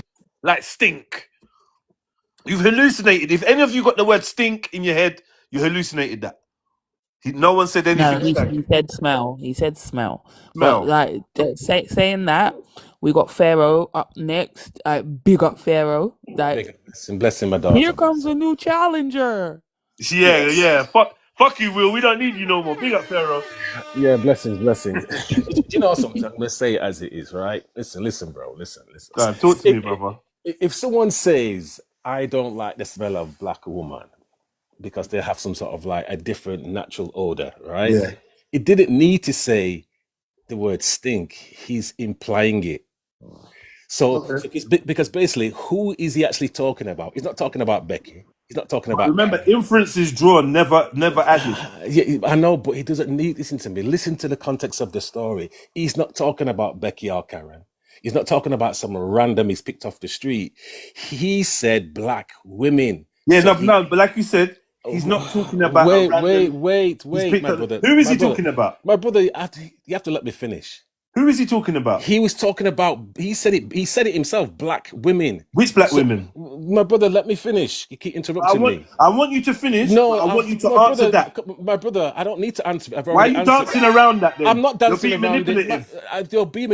Like stink. You've hallucinated. If any of you got the word stink in your head, you hallucinated that. No one said anything. No, he said smell. He said smell. But like saying that, we got Pharaoh up next. Big up Pharaoh. Like, bless him, my daughter. Here comes a new challenger. Yeah. Fuck you, Will. We don't need you no more. Big up Pharaoh. Yeah, blessings. You know something? I'm gonna say it as it is, right? Listen, bro. Listen. Go on, talk to me, brother. If someone says, I don't like the smell of black woman because they have some sort of like a different natural odor, right? Yeah. It didn't need to say the word stink. He's implying it. So because basically, who is he actually talking about? He's not talking about Becky. He's not talking about. Remember, inferences drawn, never added. Yeah, I know, but he doesn't need. Listen to me. Listen to the context of the story. He's not talking about Becky or Karen. He's not talking about some random he's picked off the street. He said black women. Yeah, so but like you said, he's not talking about. Wait, my brother. Who is he talking about? My brother, you have to let me finish. Who is he talking about? He was talking about. He said it himself. Black women. Which black women? My brother, let me finish. You keep interrupting me. I want you to finish. No, I want you to answer that. My brother, I don't need to answer. Why are you dancing around that? Then? I'm not dancing around manipulative. it. You're being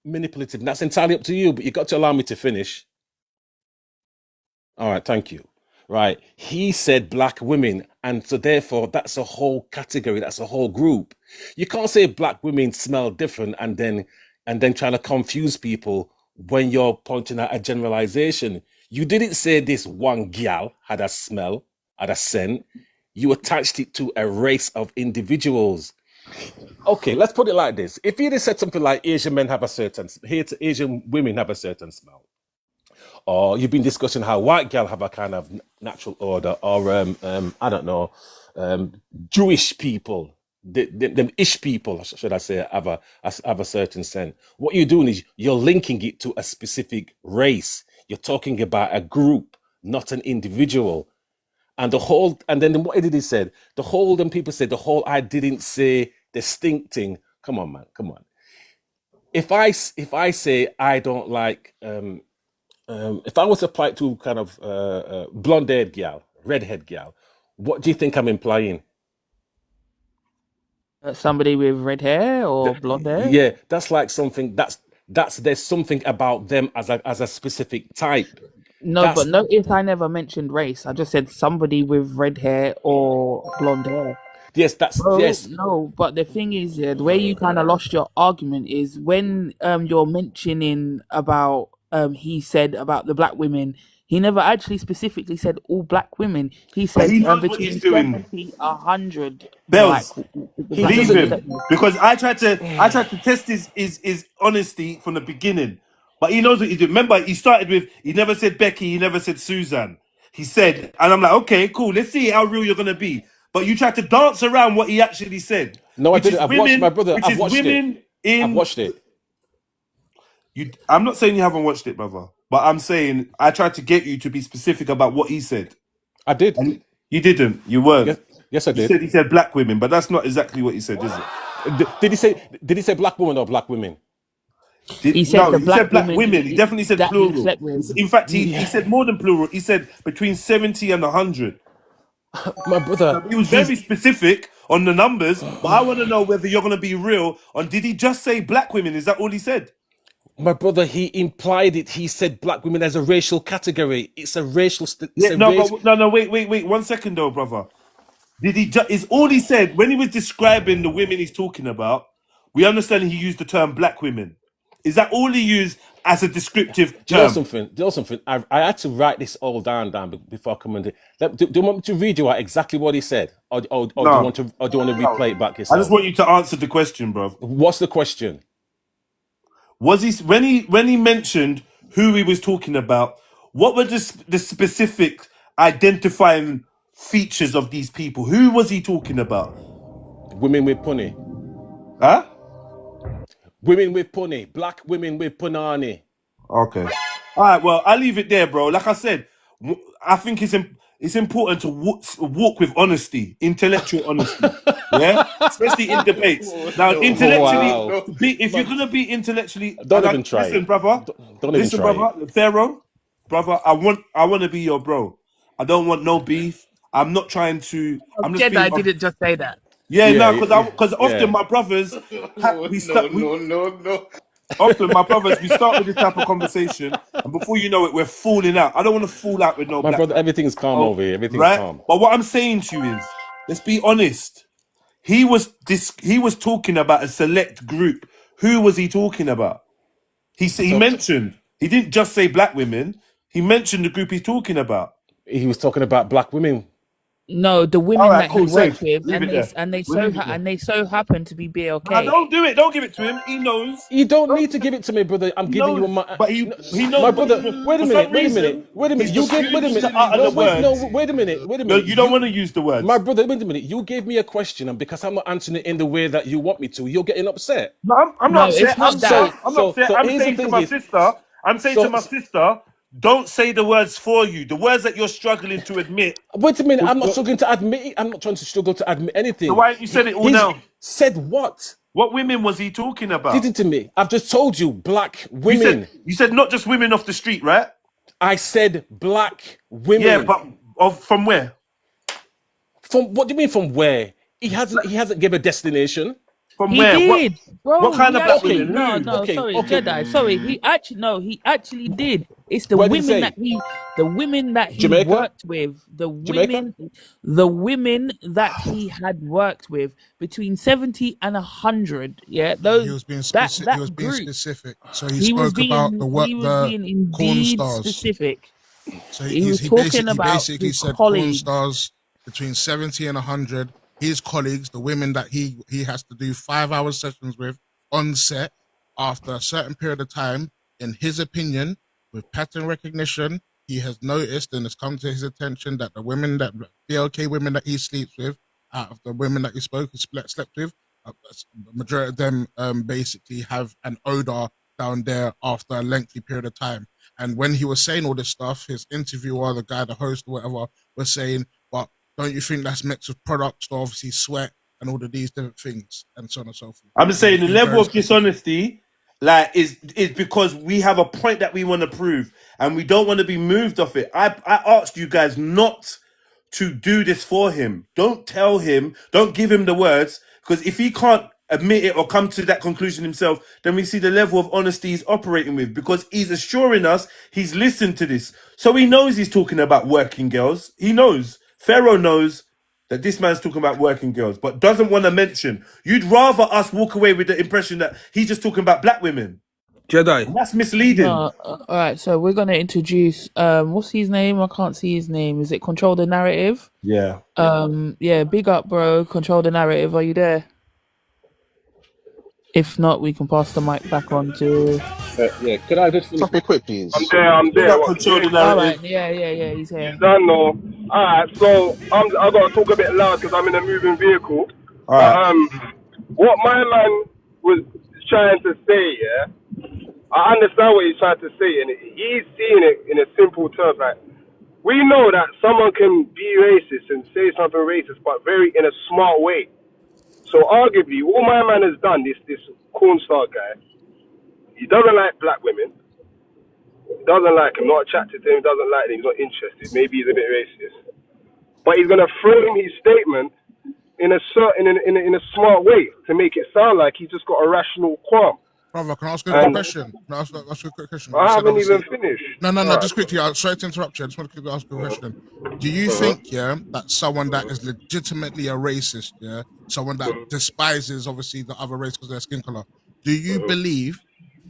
manipulative. That's entirely up to you. But you got to allow me to finish. All right, thank you. Right, he said black women, and so therefore that's a whole category, that's a whole group. You can't say black women smell different and then trying to confuse people when you're pointing out a generalization. You didn't say this one gal had a smell, had a scent. You attached it to a race of individuals. Okay, let's put it like this. If you'd have said something like Asian women have a certain smell, or you've been discussing how white girl have a kind of natural odor, or I don't know, Jewish people, them ish people, should I say, have a certain sense. What you're doing is you're linking it to a specific race. You're talking about a group, not an individual. And then what did he said? Them people said the whole I didn't say distinct thing. Come on, man, come on. If I say I don't like, if I was to apply it to kind of blonde-haired gal, redhead gal, what do you think I'm implying? Somebody with red hair or blonde hair? Yeah, that's like something there's something about them as a specific type. No, but notice I never mentioned race. I just said somebody with red hair or blonde hair. Yes, yes. No, but the thing is, the way you kind of lost your argument is when you're mentioning about he said about the black women. He never actually specifically said all black women. He said he knows what between he's doing. 70, 100. Bells, Like, leave him because I tried to test his honesty from the beginning, but he knows what he's doing. Remember, he started with he never said Becky, he never said Susan. He said, and I'm like, okay, cool. Let's see how real you're gonna be. But you tried to dance around what he actually said. No, I didn't. I've watched my brother. I've watched it. I'm not saying you haven't watched it, brother, but I'm saying I tried to get you to be specific about what he said. I did. And you didn't. You weren't. Yes, I did. He said black women, but that's not exactly what he said, is it? Did he say black woman or black women? He said black women. He definitely said plural. In fact, he said more than plural. He said between 70 and 100. My brother, he was very specific on the numbers, but I want to know whether you're going to be real on. Did he just say black women? Is that all he said? My brother, he implied it. He said black women as a racial category. It's a racial. Wait. 1 second, though, brother. Did he? Is all he said when he was describing the women he's talking about? We understand he used the term black women. Is that all he used as a descriptive term? Do you know something? I had to write this all down before I come in. Do you want me to read you out exactly what he said, or do you want to replay it back yourself? I just want you to answer the question, bro. What's the question? Was he when he mentioned who he was talking about? What were the specific identifying features of these people? Who was he talking about? Women with punny. Huh? Women with punny. Black women with punani. Okay. All right. Well, I'll leave it there, bro. Like I said, I think it's important to walk with honesty, intellectual honesty. Yeah, especially in debates. Now, intellectually, if you're gonna be intellectually, don't even try. Listen, brother. Don't even try. Brother. Pharaoh, brother. I want to be your bro. I don't want no beef. I'm not trying to. I'm just. I didn't just say that. Yeah, because often my brothers, often my brothers, we start with this type of conversation, and before you know it, we're falling out. I don't want to fall out with no. My brother, everything's calm over here. Everything's calm. But what I'm saying to you is, let's be honest. He was talking about a select group. Who was he talking about? He mentioned. He didn't just say black women. He mentioned the group he's talking about. He was talking about black women. No, the women that he worked with, and they so happen to be BLK. Don't do it. Don't give it to him. He knows. You don't need to give it to me, brother. I'm giving you my. But he knows. My brother. Wait a minute. You gave. Wait a minute. No, you don't want to use the words. My brother. Wait a minute. You gave me a question, and because I'm not answering it in the way that you want me to, you're getting upset. No, I'm not upset. I'm not upset. I'm saying to my sister. I'm saying to my sister. Don't say the words for you. The words that you're struggling to admit. Wait a minute. I'm not struggling to admit it. I'm not trying to struggle to admit anything. So why haven't you said it all now? Said what? What women was he talking about? Did it to me. I've just told you, black women. You said not just women off the street, right? I said black women. Yeah, but from where? From what do you mean from where? He hasn't given a destination. From where? Did, bro. What kind of black women? Sorry, Jedi. Sorry, he actually did. It's the women that he Jamaica? worked with, the women that he had worked with between 70 and 100. Yeah, those. He was being specific. He was being specific. So he spoke about the corn stars. Specific. So he basically said corn stars between 70 and 100. His colleagues, the women that he has to do 5-hour sessions with on set after a certain period of time, in his opinion, with pattern recognition, he has noticed and it's come to his attention that the women BLK women that he sleeps with out of the women that he slept with, a majority of them basically have an odor down there after a lengthy period of time. And when he was saying all this stuff, his interviewer, the guy, the host, or whatever, was saying, "But don't you think that's mixed with products, or obviously sweat and all of these different things, and so on and so forth?" I'm just saying the level of dishonesty, like, is because we have a point that we want to prove, and we don't want to be moved off it. I asked you guys not to do this for him. Don't tell him. Don't give him the words, because if he can't admit it or come to that conclusion himself, then we see the level of honesty he's operating with, because he's assuring us he's listened to this, so he knows he's talking about working girls. He knows. Pharaoh knows that this man's talking about working girls, but doesn't want to mention. You'd rather us walk away with the impression that he's just talking about black women. Jedi. And that's misleading. No, all right, so we're gonna introduce what's his name? I can't see his name. Is it Control the Narrative? Yeah. Yeah, big up, bro. Control the Narrative. Are you there? If not, we can pass the mic back on to. Yeah, could I just finish me quick, please? I'm there. Control the All narrative. right, yeah, he's here. Done, no. Alright, so I gotta talk a bit loud because I'm in a moving vehicle. All right. What my man was trying to say, yeah, I understand what he's trying to say, and he's seeing it in a simple terms. Like, we know that someone can be racist and say something racist, but very in a smart way. So arguably, all my man has done, this cornstar guy, he doesn't like black women. He doesn't like him, not attracted to him, doesn't like him, he's not interested. Maybe he's a bit racist. But he's gonna frame his statement in a smart way to make it sound like he's just got a rational qualm. Brother, can I ask you a quick question? Can I ask you a quick question? I haven't even finished. No, just quickly. I'm sorry to interrupt you. I just want to ask you a question. Do you think, that someone that is legitimately a racist, someone that despises, obviously, the other race because of their skin color, do you believe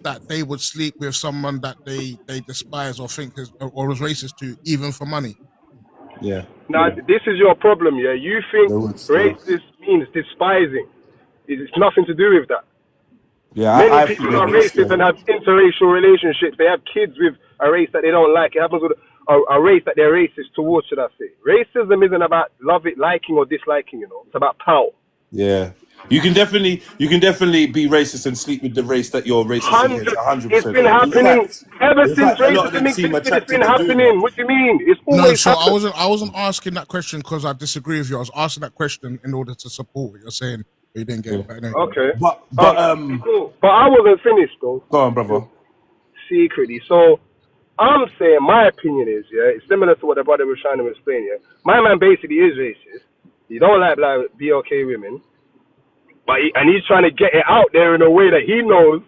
that they would sleep with someone that they despise or think is or is racist to, even for money? Yeah. Now, this is your problem, yeah? You think racist means despising. It's nothing to do with that. Yeah, Many people are racist and have interracial relationships. They have kids with a race that they don't like. It happens with a race that they're racist towards, should I say. Racism isn't about liking or disliking, It's about power. Yeah. You can definitely be racist and sleep with the race that you're racist against. 100%. It's been happening ever since racism existed. It's been happening. What do you mean? It's always happened. I wasn't asking that question because I disagree with you. I was asking that question in order to support what you're saying. But you didn't get it. Anyway. Okay. But cool. But I wasn't finished though. Go on, brother. Secretly. So I'm saying my opinion is, it's similar to what the brother was trying to explain, My man basically is racist. He don't like BLK women. But he's trying to get it out there in a way that he knows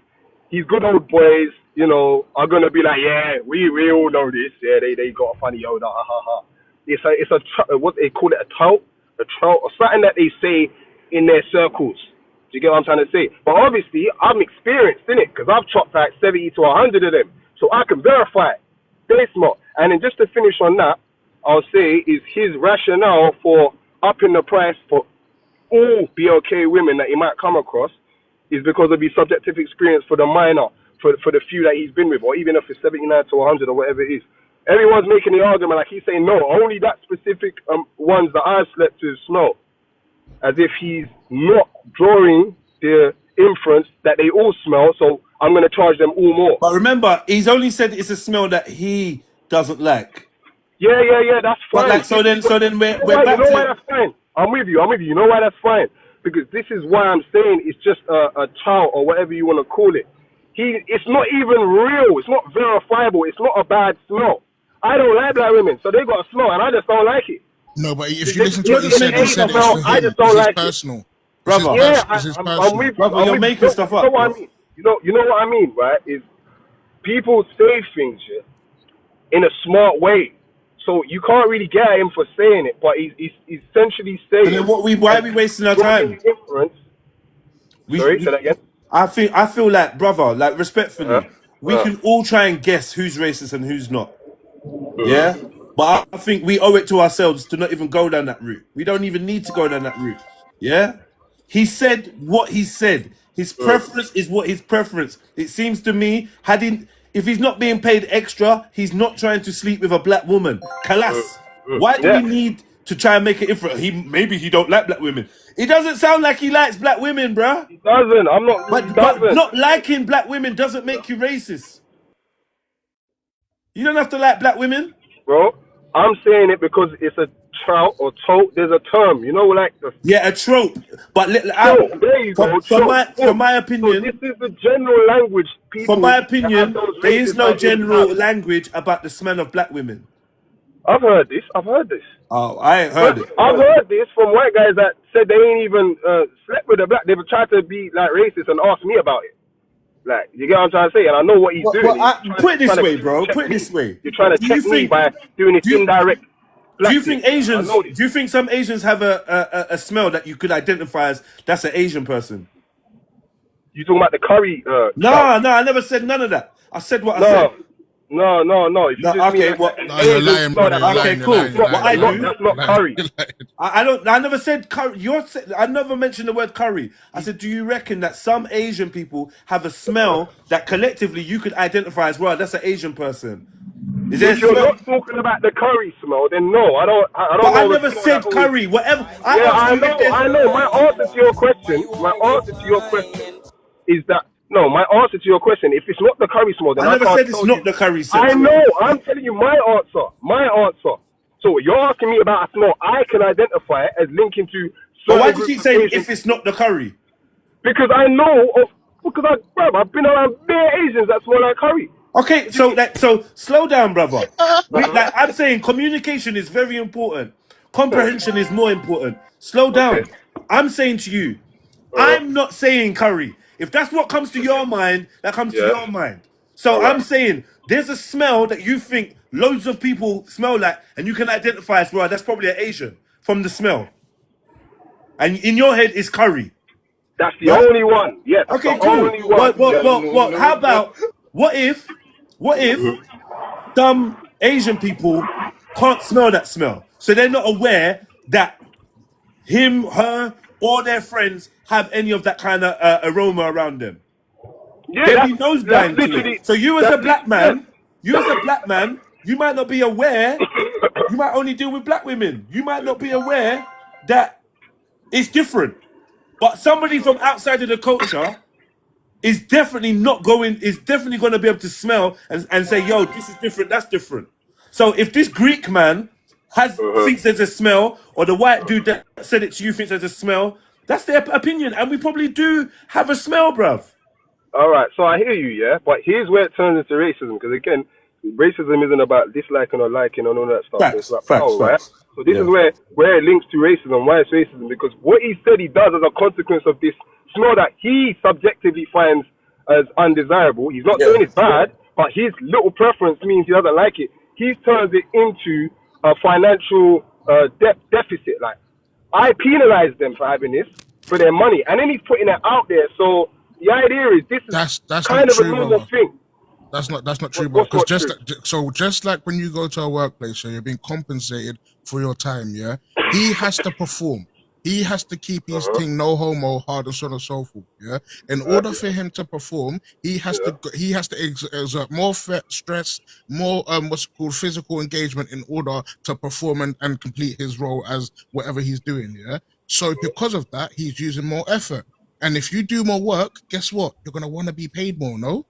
his good old boys, are gonna be like, yeah, we all know this. Yeah, they got a funny odor, ha ha ha. It's a what they call it, a tout, or something that they say in their circles. Do you get what I'm trying to say? But obviously, I'm experienced in it because I've chopped like 70 to 100 of them, so I can verify it. Very smart. And then just to finish on that, I'll say is his rationale for upping the price for all BLK women that he might come across is because of his subjective experience for the minor, for the few that he's been with, or even if it's 79 to 100 or whatever it is. Everyone's making the argument like he's saying, no, only that specific ones that I've slept with smell. As if he's not drawing the inference that they all smell, so I'm going to charge them all more. But remember, he's only said it's a smell that he doesn't like. Yeah, that's fine. But like, so then we're back to... why that's fine? I'm with you. You know why that's fine? Because this is why I'm saying it's just a child or whatever you want to call it. It's not even real. It's not verifiable. It's not a bad smell. I don't like black women, so they got a smell, and I just don't like it. No, but if you listen to what he said it's for him. I just don't like it. Personal. Brother, I'm with you. Brother, you're making stuff up. You know what I mean? You know what I mean, right? Is people say things in a smart way. So you can't really get at him for saying it, but he's essentially saying. And then why are we wasting our time? Sorry, say that again. I feel like, brother, like respectfully, we can all try and guess who's racist and who's not. Yeah, but I think we owe it to ourselves to not even go down that route. We don't even need to go down that route. Yeah, he said what he said. His preference is what his preference. It seems to me, if he's not being paid extra, he's not trying to sleep with a black woman. Kalas. Why do we need to try and make it different. Maybe he don't like black women. It doesn't sound like he likes black women, bruh. He doesn't. I'm not. But not liking black women doesn't make you racist. You don't have to like black women, bro. I'm saying it because it's a trout or tote. There's a term, you know, like the a trope. But there you go. For my opinion, so this is the general language. People for my opinion, there is no general language about the smell of black women. I've heard this. Oh, I ain't heard it. I've heard this from white guys that said they ain't even slept with a black. They've tried to be like racist and ask me about it. Like, you get what I'm trying to say? And I know what he's doing. Put it this way, bro. Put it this way. You're trying to check me by doing this indirect. Do you think Asians? Do you think some Asians have a smell that you could identify as that's an Asian person? You talking about the curry? No, I never said none of that. I said what I said. No. If you okay, well, you're lying, bro. Okay, cool. What I do, that's not curry. I never said curry. I never mentioned the word curry. I said, do you reckon that some Asian people have a smell that collectively you could identify as well? That's an Asian person. Is there if you're not talking about the curry smell, then no, I don't. But I never said curry. Whatever. I know. My answer to your question is that. No, my answer to your question, if it's not the curry smell, then I never said it's not the curry smell. I know, I'm telling you my answer. So you're asking me about a smell I can identify as linking to. But why do you keep saying if it's not the curry? Because I know I've been around bare Asians that smell like curry. Okay, so slow down, brother. I'm saying communication is very important. Comprehension is more important. Slow down. Okay. I'm saying to you, I'm not saying curry. If that's what comes to your mind, that comes to your mind. So I'm saying there's a smell that you think loads of people smell like, and you can identify as well. That's probably an Asian from the smell. And in your head, it's curry. That's the only one. Yes. Okay, cool. Well, how about what if some Asian people can't smell that smell, so they're not aware that him, her, or their friends have any of that kind of aroma around them. Yeah, they'll be nose blind to it. So you as a black man, you might not be aware. You might only deal with black women. You might not be aware that it's different. But somebody from outside of the culture is definitely going to be able to smell and say, yo, this is different, that's different. So if this Greek man thinks there's a smell, or the white dude that said it to you thinks there's a smell, that's their opinion, and we probably do have a smell, bruv. All right, so I hear you, yeah, but here's where it turns into racism, because again, racism isn't about disliking or liking and all that stuff. Facts. Right? So this is where it links to racism. Why it's racism? Because what he said he does as a consequence of this smell that he subjectively finds as undesirable. He's not doing it bad, but his little preference means he doesn't like it. He turns it into a financial deficit. Like, I penalize them for having this, for their money, and then he's putting it out there. So the idea is this is that's kind of a normal thing. That's not true, bro. Because just like when you go to a workplace, so you're being compensated for your time. Yeah, he has to perform. He has to keep his thing no homo, hard and so on and so forth. Yeah, in order for him to perform, he has to exert more stress, more what's called physical engagement in order to perform and complete his role as whatever he's doing. Yeah, so because of that, he's using more effort. And if you do more work, guess what? You're gonna want to be paid more. No.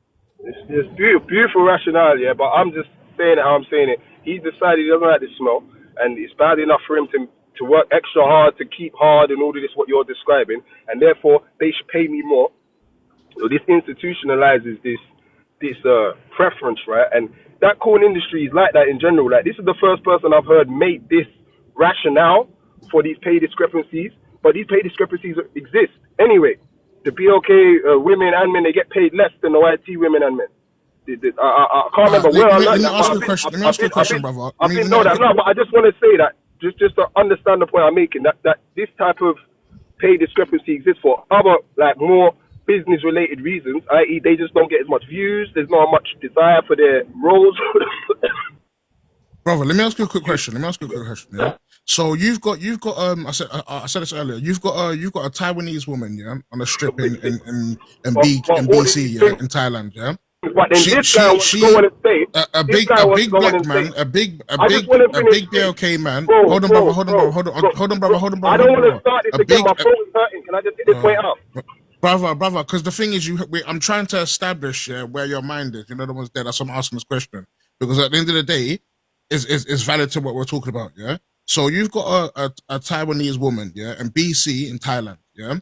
It's beautiful rationale, yeah, but I'm just saying it how I'm saying it. He decided he doesn't like the smell, and it's bad enough for him to work extra hard, to keep hard, and all of this, what you're describing, and therefore they should pay me more. So this institutionalizes this preference, right? And that corn industry is like that in general. Like, this is the first person I've heard make this rationale for these pay discrepancies, but these pay discrepancies exist anyway. The BLK women and men, they get paid less than the YT women and men. I can't remember where I learned that. Let me ask you a question, brother. I didn't know that. No, but I just want to say that, just to understand the point I'm making, that this type of pay discrepancy exists for other, like, more business-related reasons, i.e. they just don't get as much views, there's not much desire for their roles. Brother, let me ask you a quick question. Yeah. So you've got I said this earlier. You've got a Taiwanese woman, yeah, on a strip in BC, yeah, in Thailand, yeah. But then this guy wants to go on and say, a this big guy wants to go on black and say, man, a big I just want to finish. BLK man. Bro, Hold on, bro, brother. Hold on, bro, brother. bro, Hold on, brother. Hold on, bro. brother. I don't want to Hold on, start this a again. big, My phone is hurting. Can I just get this point out? brother. Because the thing is, I'm trying to establish where your mind is. You know the ones there. That's why I'm asking this question, because at the end of the day, is valid to what we're talking about. Yeah. So you've got a Taiwanese woman, yeah, in BC in Thailand, yeah.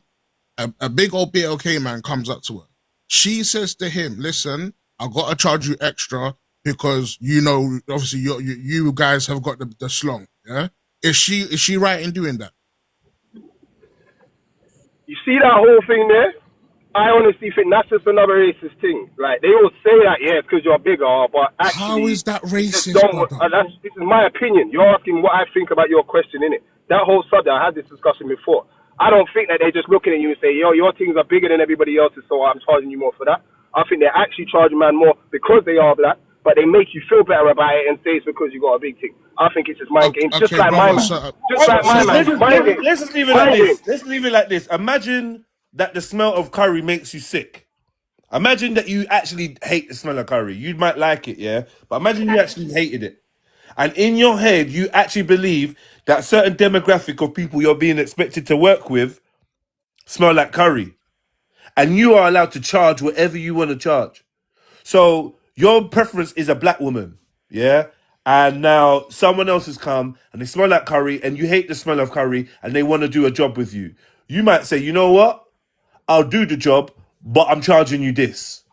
A big old BLK man comes up to her. She says to him, "Listen, I gotta charge you extra because obviously you guys have got the slong." Yeah, is she right in doing that? You see that whole thing there? I honestly think that's just another racist thing. Like, they all say that, yeah, because you're bigger, but actually, How is that racist, this is my opinion. You're asking what I think about your question, innit? That whole subject, I had this discussion before. I don't think that they're just looking at you and say, yo, your things are bigger than everybody else's, so I'm charging you more for that. I think they're actually charging man more because they are black, but they make you feel better about it and say it's because you got a big thing. I think it's just mind games, just like my man. Just like my man. Let's just leave it like this. Let's leave it like this. Imagine that the smell of curry makes you sick. Imagine that you actually hate the smell of curry. You might like it, yeah? But imagine you actually hated it. And in your head, you actually believe that certain demographic of people you're being expected to work with smell like curry. And you are allowed to charge whatever you want to charge. So your preference is a black woman, yeah? And now someone else has come and they smell like curry and you hate the smell of curry and they want to do a job with you. You might say, you know what? I'll do the job, but I'm charging you this.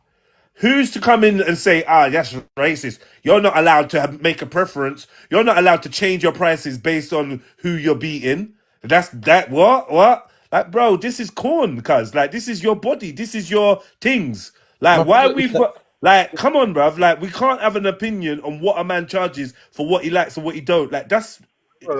Who's to come in and say, that's racist? You're not allowed to make a preference. You're not allowed to change your prices based on who you're beating. What? Like, bro, this is corn, cuz. Like, this is your body. This is your things. Like, why we've got... Like, come on, bruv. Like, we can't have an opinion on what a man charges for what he likes and what he don't. Like, that's...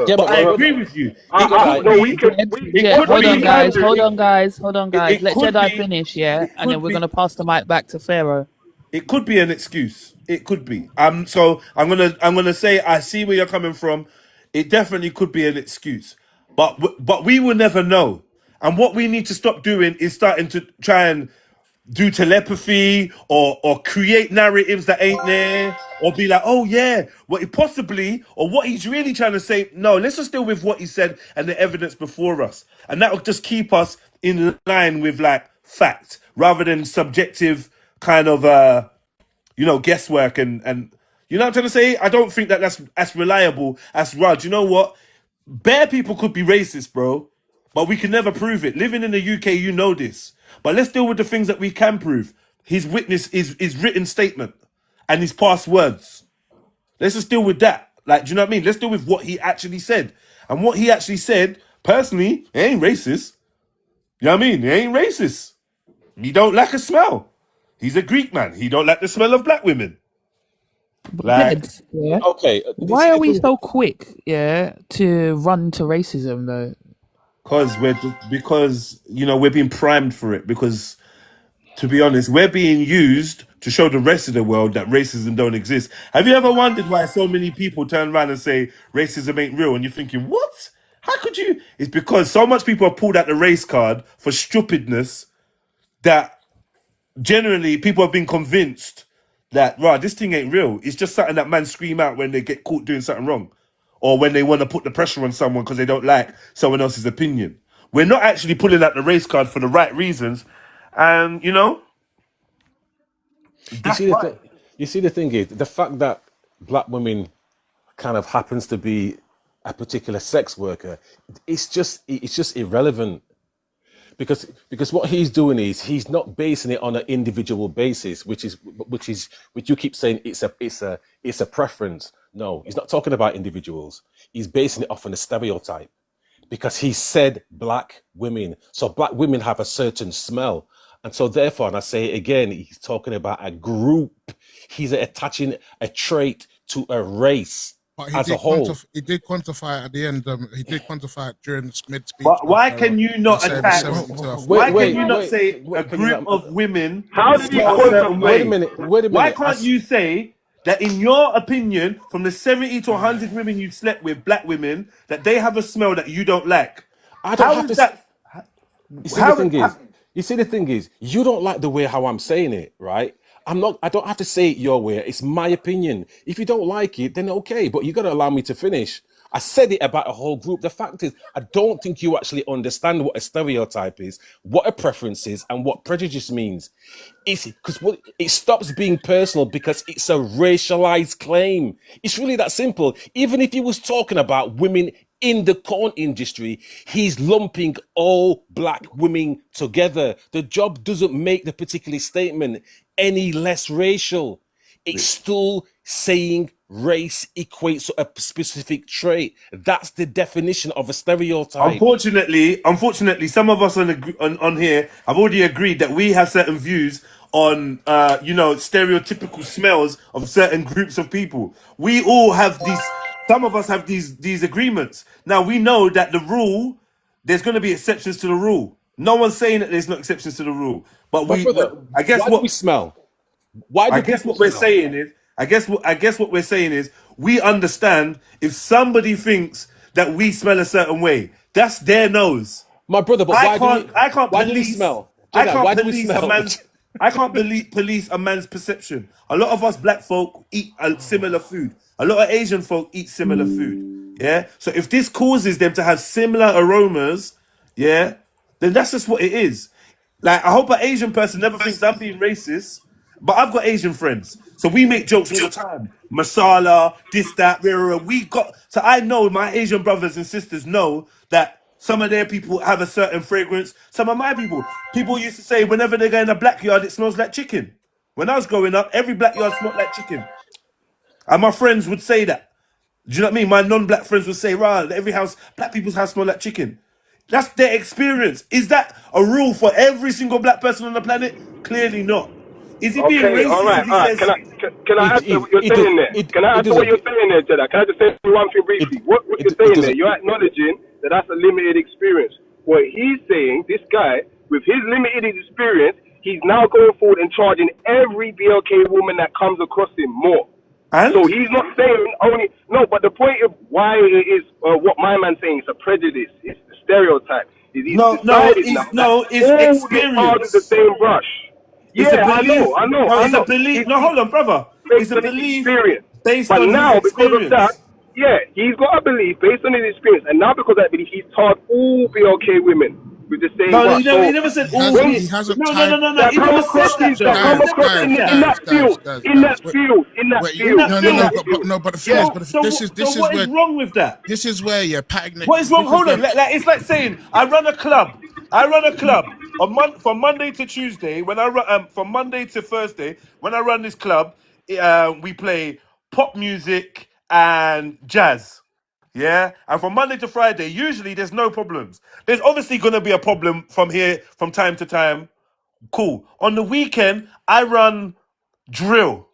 Yeah, but I agree with you. Hold on, guys. Let Jedi finish, yeah, and then we're gonna pass the mic back to Pharaoh. It could be an excuse. It could be. So I'm gonna say I see where you're coming from. It definitely could be an excuse, but we will never know. And what we need to stop doing is starting to try and do telepathy or create narratives that ain't there, or be like, oh yeah, what he possibly, or what he's really trying to say. No, let's just deal with what he said and the evidence before us, and that will just keep us in line with like fact rather than subjective kind of guesswork and you know what I'm trying to say. I don't think that that's as reliable as Raj. You know what? Bare people could be racist, bro, but we can never prove it. Living in the UK, you know this. But let's deal with the things that we can prove. His witness is written statement and his past words. Let's just deal with that. Like, do you know what I mean? Let's deal with what he actually said. And what he actually said, personally, it ain't racist. You know what I mean? It ain't racist. He don't like a smell. He's a Greek man. He don't like the smell of black women. Like, yeah. Okay. Why are we so quick, to run to racism though? Because we're being primed for it. Because, to be honest, we're being used to show the rest of the world that racism don't exist. Have you ever wondered why so many people turn around and say racism ain't real? And you're thinking, what? How could you? It's because so much people have pulled out the race card for stupidness that generally people have been convinced that, right, this thing ain't real. It's just something that man scream out when they get caught doing something wrong, or when they want to put the pressure on someone because they don't like someone else's opinion. We're not actually pulling out the race card for the right reasons. And, you see, the thing is, the fact that black women kind of happens to be a particular sex worker, it's just irrelevant. Because what he's doing is he's not basing it on an individual basis, which you keep saying it's a preference. No, he's not talking about individuals. He's basing it off on a stereotype, because he said black women. So black women have a certain smell, and so therefore, and I say it again, he's talking about a group. He's attaching a trait to a race. But as a whole, he did quantify it at the end. He did quantify it during the mid speech. But why can you not attack? Why can you not say a group of women? How did you quantify? Wait a minute. Why can't you say that, in your opinion, from the 70 to 100 women you slept with, black women, that they have a smell that you don't like? I don't have to. That? You see, the thing is, you don't like the way how I'm saying it, right? I don't have to say it your way. It's my opinion. If you don't like it, then okay, but you got to allow me to finish. I said it about a whole group. The fact is, I don't think you actually understand what a stereotype is, what a preference is, and what prejudice means. It's because it stops being personal because it's a racialized claim. It's really that simple. Even if he was talking about women in the corn industry, he's lumping all black women together. The job doesn't make the particular statement any less racial. It's still saying race equates to a specific trait. That's the definition of a stereotype. Unfortunately, some of us on here have already agreed that we have certain views on stereotypical smells of certain groups of people. We all have these. Some of us have these agreements. Now we know that the rule, there's going to be exceptions to the rule. No one's saying that there's no exceptions to the rule. But why do we smell? I guess what we're saying is we understand if somebody thinks that we smell a certain way, that's their nose. My brother, but I can't police a man's perception. A lot of us black folk eat similar food. A lot of Asian folk eat similar food. Yeah. So if this causes them to have similar aromas, yeah, then that's just what it is. Like, I hope an Asian person never thinks I'm being racist, but I've got Asian friends, so we make jokes all the time. Masala, this, that, so I know my Asian brothers and sisters know that some of their people have a certain fragrance. Some of my people used to say whenever they go in a black yard, it smells like chicken. When I was growing up, every black yard smelled like chicken. And my friends would say that. Do you know what I mean? My non-black friends would say, right, every house, black people's house smell like chicken. That's their experience. Is that a rule for every single black person on the planet? Clearly not. Is he being racist? All right. Can I answer what you're saying there? Can I answer what you're saying there, Jeddah? Can I just say one thing briefly? What you're saying there, you're acknowledging that that's a limited experience. What he's saying, this guy, with his limited experience, he's now going forward and charging every BLK woman that comes across him more. And? So he's not saying only but the point of why it is what my man's saying is a prejudice, it's a stereotype. It's experience. The same brush. I know. It's a belief. No, hold on, brother. It's a belief based on his experience. Because of that, he's got a belief based on his experience, and now because of that belief, he's taught all BLK women with the same. No, he never said all. He hasn't. No. He never said that. In that field. But the thing is, this is what where is wrong with that? This is where you're patting. What is wrong? Hold on. It's like saying I run a club from Monday to Tuesday. When I run from Monday to Thursday, when I run this club, we play pop music and jazz. Yeah, and from Monday to Friday, usually there's no problems. There's obviously going to be a problem from time to time. Cool. On the weekend, I run drill.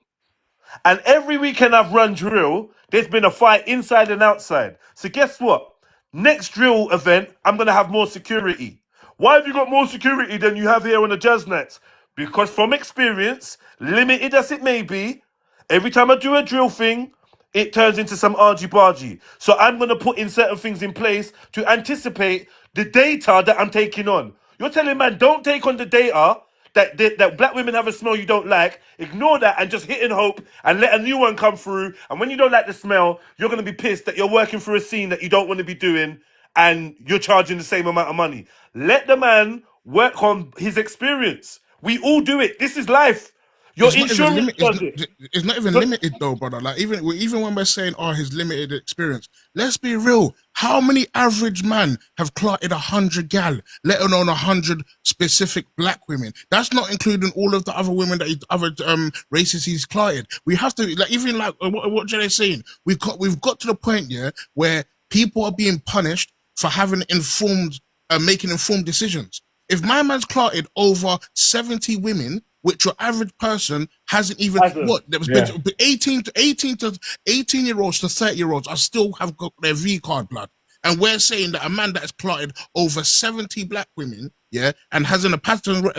And every weekend I've run drill, there's been a fight inside and outside. So guess what? Next drill event, I'm going to have more security. Why have you got more security than you have here on the jazz nights? Because from experience, limited as it may be, every time I do a drill thing, it turns into some argy-bargy. So I'm going to put in certain things in place to anticipate the data that I'm taking on. You're telling man, don't take on the data that black women have a smell you don't like. Ignore that and just hit and hope and let a new one come through. And when you don't like the smell, you're going to be pissed that you're working for a scene that you don't want to be doing and you're charging the same amount of money. Let the man work on his experience. We all do it. This is life. It's not even limited though, brother. Like even when we're saying, his limited experience, let's be real. How many average men have clotted 100 gal, let alone 100 specific black women? That's not including all of the other women other races he's clotted. We have to what Jenny's saying. We've got to the point where people are being punished for having making informed decisions. If my man's clotted over 70 women, which your average person hasn't even there was 18-year-olds to 30-year-olds are still have got their V card, blood. And we're saying that a man that has clotted over 70 black women, and has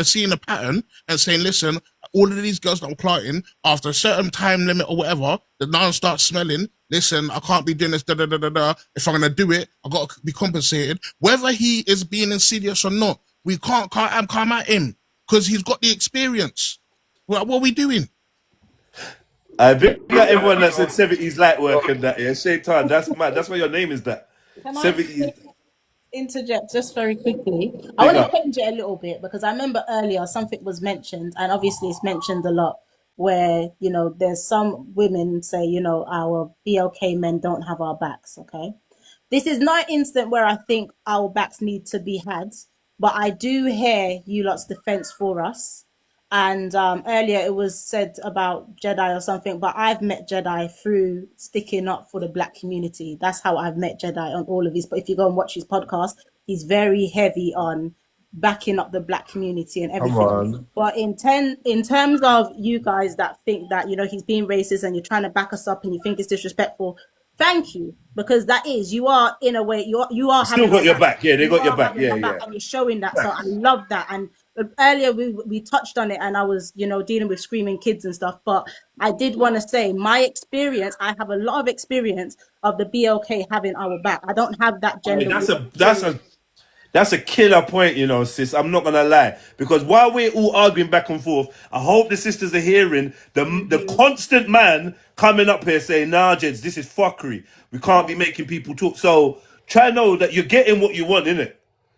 seeing a pattern and saying, listen, all of these girls that I'm clotting after a certain time limit or whatever, the now start smelling. Listen, I can't be doing this. If I'm gonna do it, I got to be compensated. Whether he is being insidious or not, we can't come at him. Because he's got the experience. What are we doing? I big got everyone that said 70s light work and that. Yeah, Shaitan. That's mad. That's why your name is that. Can I 70s. interject just very quickly? I Big want to up. change it a little bit because I remember earlier something was mentioned, and obviously it's mentioned a lot, where there's some women say our BLK men don't have our backs. Okay, this is not an instant where I think our backs need to be had, but I do hear you lot's defense for us. And earlier it was said about Jedi or something, but I've met Jedi through sticking up for the black community. That's how I've met Jedi on all of his. But if you go and watch his podcast, he's very heavy on backing up the black community and Come everything. on. But in terms of you guys that think that he's being racist and you're trying to back us up and you think it's disrespectful, thank you, because that is, you are in a way, you are Still having got our your back. back. Yeah, they You got your are back. having Yeah, our back, yeah. and you're showing that. So I love that. And earlier we touched on it, and I was dealing with screaming kids and stuff. But I did want to say my experience. I have a lot of experience of the BLK having our back. I don't have that Hey, gender that's war. a killer point, sis. I'm not gonna lie, because while we're all arguing back and forth, I hope the sisters are hearing the constant man coming up here saying, "Nah, Jeds, this is fuckery. We can't be making people talk." So try to know that you're getting what you want, innit?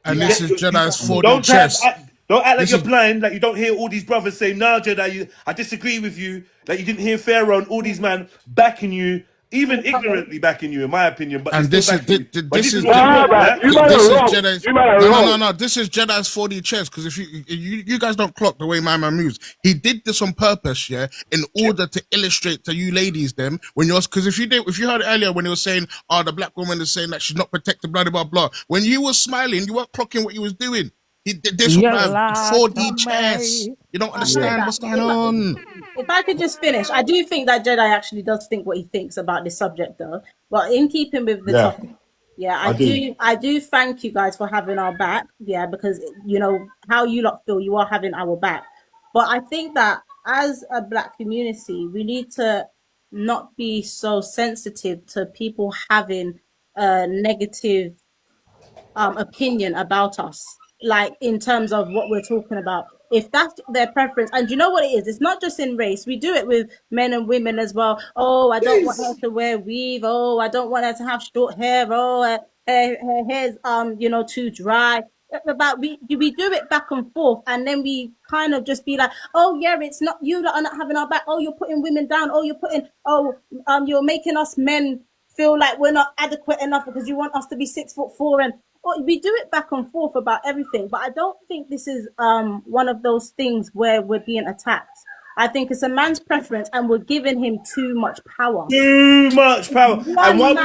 And this is Jedi's 4D Don't try. chess. Don't act like This you're is blind, like you don't hear all these brothers say, "Nah, Jedi, I disagree with you." Like you didn't hear Pharaoh and all these men backing you, even ignorantly backing you, in my opinion. But they're and still this is backing you. But this this is is what you want, yeah? this is Jedi's. No. This is Jedi's 4D chess. Because if you guys don't clock the way my man moves, he did this on purpose, yeah, in order to illustrate to you ladies them when you're, because if you heard earlier when he was saying, "Oh, the black woman is saying that she's not protected," blah blah blah. When you were smiling, you weren't clocking what he was doing. He did this You man lied 4D to chess. me. You don't I heard understand that. what's going on. If I could just finish, I do think that Jedi actually does think what he thinks about this subject, though. But in keeping with the Yeah, topic, yeah, I do. I do thank you guys for having our back. Yeah, because how you lot feel, you are having our back. But I think that as a black community, we need to not be so sensitive to people having a negative opinion about us, like in terms of what we're talking about. If that's their preference, and you know what it is, it's not just in race, we do it with men and women as well. Oh, I don't want her to wear weave. Oh, I don't want her to have short hair. Oh, her hair's too dry. But we do it back and forth, and then we kind of just be like, oh yeah, it's not, you that are not having our back. Oh, you're putting women down. Oh, you're making us men feel like we're not adequate enough because you want us to be 6'4", and we do it back and forth about everything. But I don't think this is one of those things where we're being attacked. I think it's a man's preference, and we're giving him too much power. Too much power. And One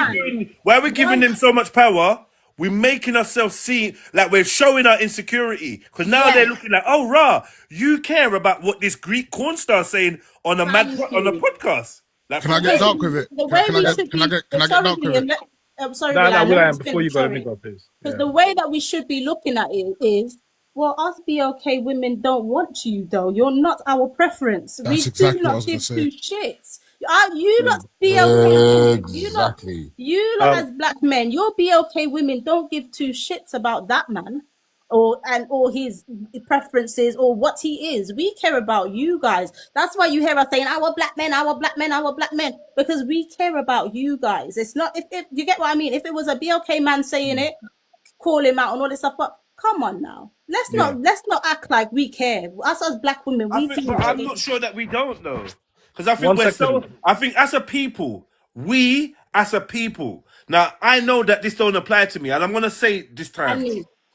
while we're giving them so much power, we're making ourselves seem like we're showing our insecurity. Because now they're looking like, oh, rah, you care about what this Greek corn star saying on a podcast. Like, Can I get dark with it? The way Can we I should get dark with it? I'm sorry, No, Milan, let me William, before finish, you go, let me sorry. go, please. Because Yeah. the way that we should be looking at it is, well, us BLK women don't want you, though. You're not our preference. That's We exactly do what I not was gonna give say. two shits. You lot BLK, Exactly. you lot as black men, your BLK women don't give two shits about that man, or his preferences or what he is. We care about you guys. That's why you hear us saying our black men, our black men, our black men, because we care about you guys. It's not, if you get what I mean. If it was a BLK man saying it, call him out and all this stuff, but come on now, let's not act like we care. Us as black women, we think. but I'm not sure that we don't though, because I think 1 we're second. so. I think as a people, we as a people. Now I know that this don't apply to me, and I'm gonna say it this time.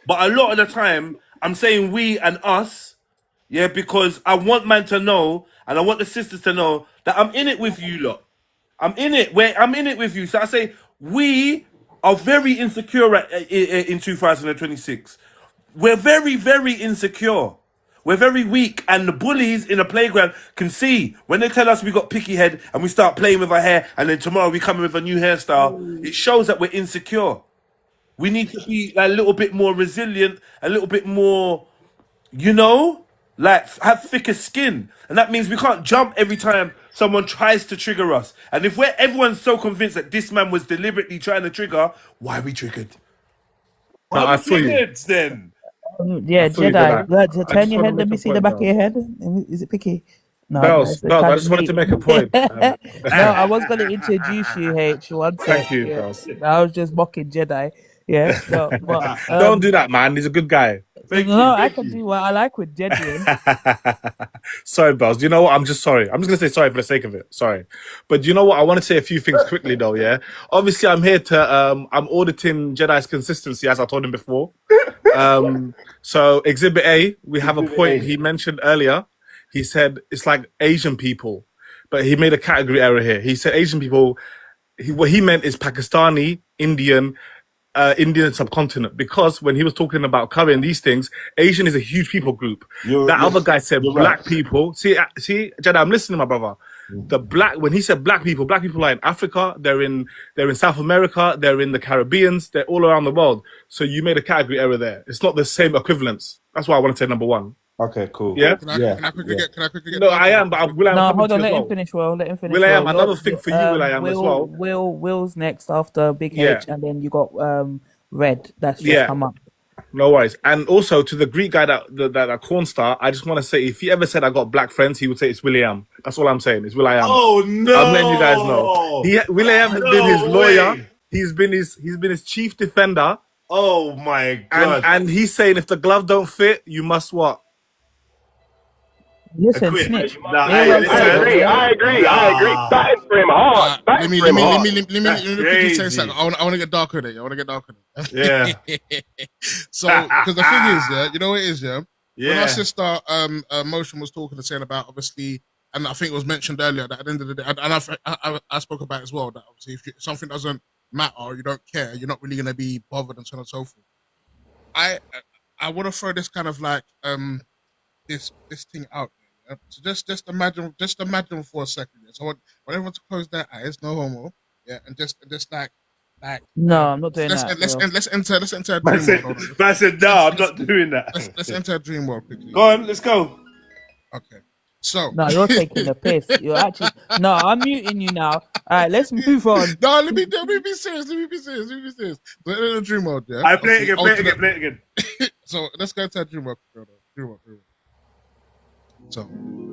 But a lot of the time, I'm saying we and us, yeah, because I want man to know, and I want the sisters to know that I'm in it with you lot. I'm in it with you. So I say we are very insecure in 2026. We're very, very insecure. We're very weak, and the bullies in the playground can see when they tell us we got picky head and we start playing with our hair, and then tomorrow we come in with a new hairstyle. It shows that we're insecure. We need to be a little bit more resilient, a little bit more, like have thicker skin. And that means we can't jump every time someone tries to trigger us. And if everyone's so convinced that this man was deliberately trying to trigger, why are we triggered? Why No, are I we feel you. triggered then? Yeah, I feel you, Jedi. Jedi. I Turn just your want to head. Let make me a see the point back of though. your head. Is it picky? No, Bells, that's the I kind just of wanted to me. make a point. No, I was going to introduce you, H. One sec. Thank you, Yeah, Bells. I was just mocking Jedi. Yeah, no, but Don't do that, man. He's a good guy. Thank no, you. I can do what I like with Jedian. Sorry, Bells. You know what? I'm just sorry. I'm just gonna say sorry for the sake of it. Sorry, but you know what? I want to say a few things quickly, though. Yeah. Obviously, I'm here to. I'm auditing Jedi's consistency, as I told him before. So Exhibit A, we have a point he mentioned earlier. He said it's like Asian people, but he made a category error here. He said Asian people. What he meant is Pakistani, Indian subcontinent, because when he was talking about curry and these things, Asian is a huge people group. Other guy said black people. See, Jedi, I'm listening, my brother. When he said black people are in Africa, they're in South America, they're in the Caribbeans, they're all around the world. So you made a category error there. It's not the same equivalence. That's why I want to say number one. Okay, cool. Yeah? Can I quickly get No, I am, but Will I am No, coming hold to on, you as let well. him finish. Let him finish. Will I am another thing for you, Will I am as well. Will's next after Big Yeah. H, and then you got Red. That's just come up. No worries. And also to the Greek guy that corn star, I just want to say, if he ever said I got black friends, he would say it's William. That's all I'm saying. It's Will I am. Oh no! I'm letting you guys know. William has been his lawyer. He's been his chief defender. Oh my god! And he's saying if the glove don't fit, you must what? Listen, snitch. I agree. That is for him hard. Let me quickly say something. I want to get darker there. Yeah. So, because the thing is, yeah, you know what it is, yeah? When our sister Motion was talking and saying about, obviously, and I think it was mentioned earlier that at the end of the day, and I spoke about it as well, that obviously if something doesn't matter or you don't care, you're not really going to be bothered and so on and so forth. I want to throw this kind of like this thing out there. Yeah? So just imagine for a second. Yeah? So I want everyone to close their eyes, no homo, yeah, and just like. No, I'm not doing that. Let's enter a Man dream world. I said no, I'm not doing that. Let's enter a dream world quickly. Go on, let's go. Okay. So no, you're taking the piss. You're actually no. I'm muting you now. All right, let's move on. No, let me be serious. Let me be serious. We're in a dream world, yeah. I play it again. So let's go into a dream world. Dream world. So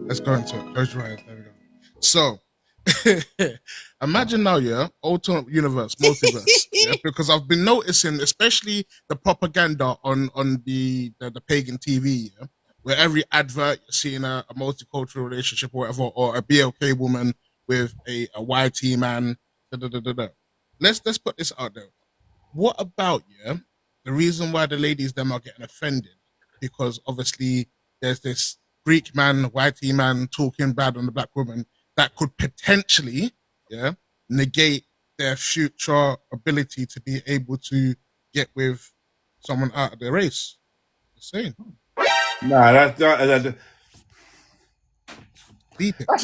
let's go into it. Close your eyes. There we go. So imagine now, yeah, alternate universe, multiverse, yeah, because I've been noticing, especially the propaganda on the pagan TV, yeah, where every advert you're seeing a multicultural relationship or whatever, or a BLK woman with a YT man. Let's put this out there. What about the reason why the ladies them are getting offended? Because obviously there's this Greek man, YT man talking bad on the black woman that could potentially negate their future ability to be able to get with someone out of their race. Just saying. Nah, that's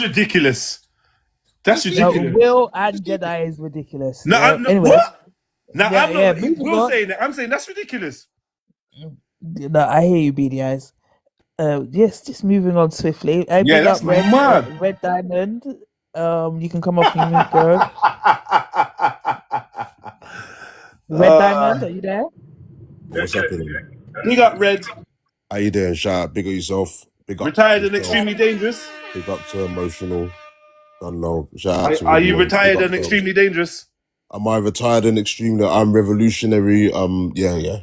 ridiculous. That's ridiculous. Will and Jedi is ridiculous. No, anyway. Will saying that. I'm saying that's ridiculous. No, I hear you, Beady Eyes. Yes, just moving on swiftly. That's mad. Red Diamond. You can come off your mute, bro. Red Diamond, are you there? What's happening? Big up, Red. How you doing, Shout? Big up yourself. Big up. Retired and extremely dangerous. Big up to Emotional. Don't know. Shout out to Are you retired and extremely dangerous? Am I retired and extremely? I'm revolutionary. Yeah.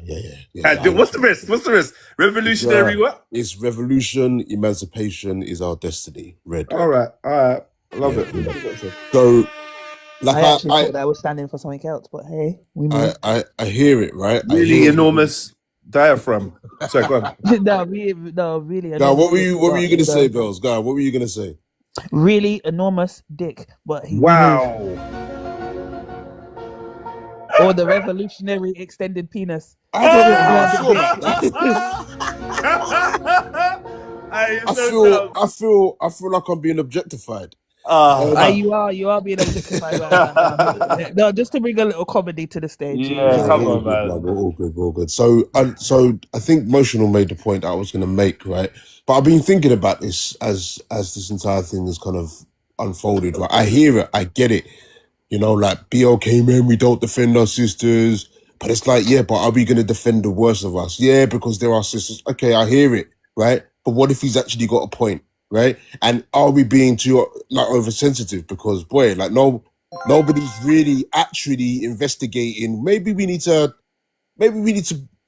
What's the rest? Revolutionary what? It's revolution. Emancipation is our destiny. Red. All right. Love it. So, like I actually thought I was standing for something else, but hey, we move. I hear it, right? Really enormous diaphragm. Sorry, go on. No, really. Now, what were you gonna say, Bells? Go on, what were you gonna say? Really enormous dick, but wow. Or the revolutionary extended penis. I feel like I'm being objectified. You are being objectified right now. No, just to bring a little comedy to the stage. Come on, man. All good. So I think Emotional made the point I was going to make, right? But I've been thinking about this as this entire thing is kind of unfolded, right? I hear it, I get it. You know, like, be okay, man, we don't defend our sisters. But it's like, yeah, but are we going to defend the worst of us? Yeah, because they're our sisters. Okay, I hear it, right? But what if he's actually got a point? right? And are we being too like oversensitive? Because boy, like nobody's really actually investigating. Maybe we need to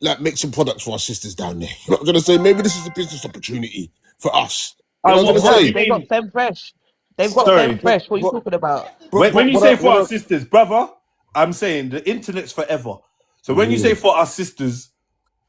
like make some products for our sisters down there. You know what I'm gonna say? Maybe this is a business opportunity for us. You know what I'm gonna say? They got Femme Fresh. They've got Sorry, Femme Fresh. What are you talking about? when you say for our sisters, brother, I'm saying the internet's forever. So when you say for our sisters,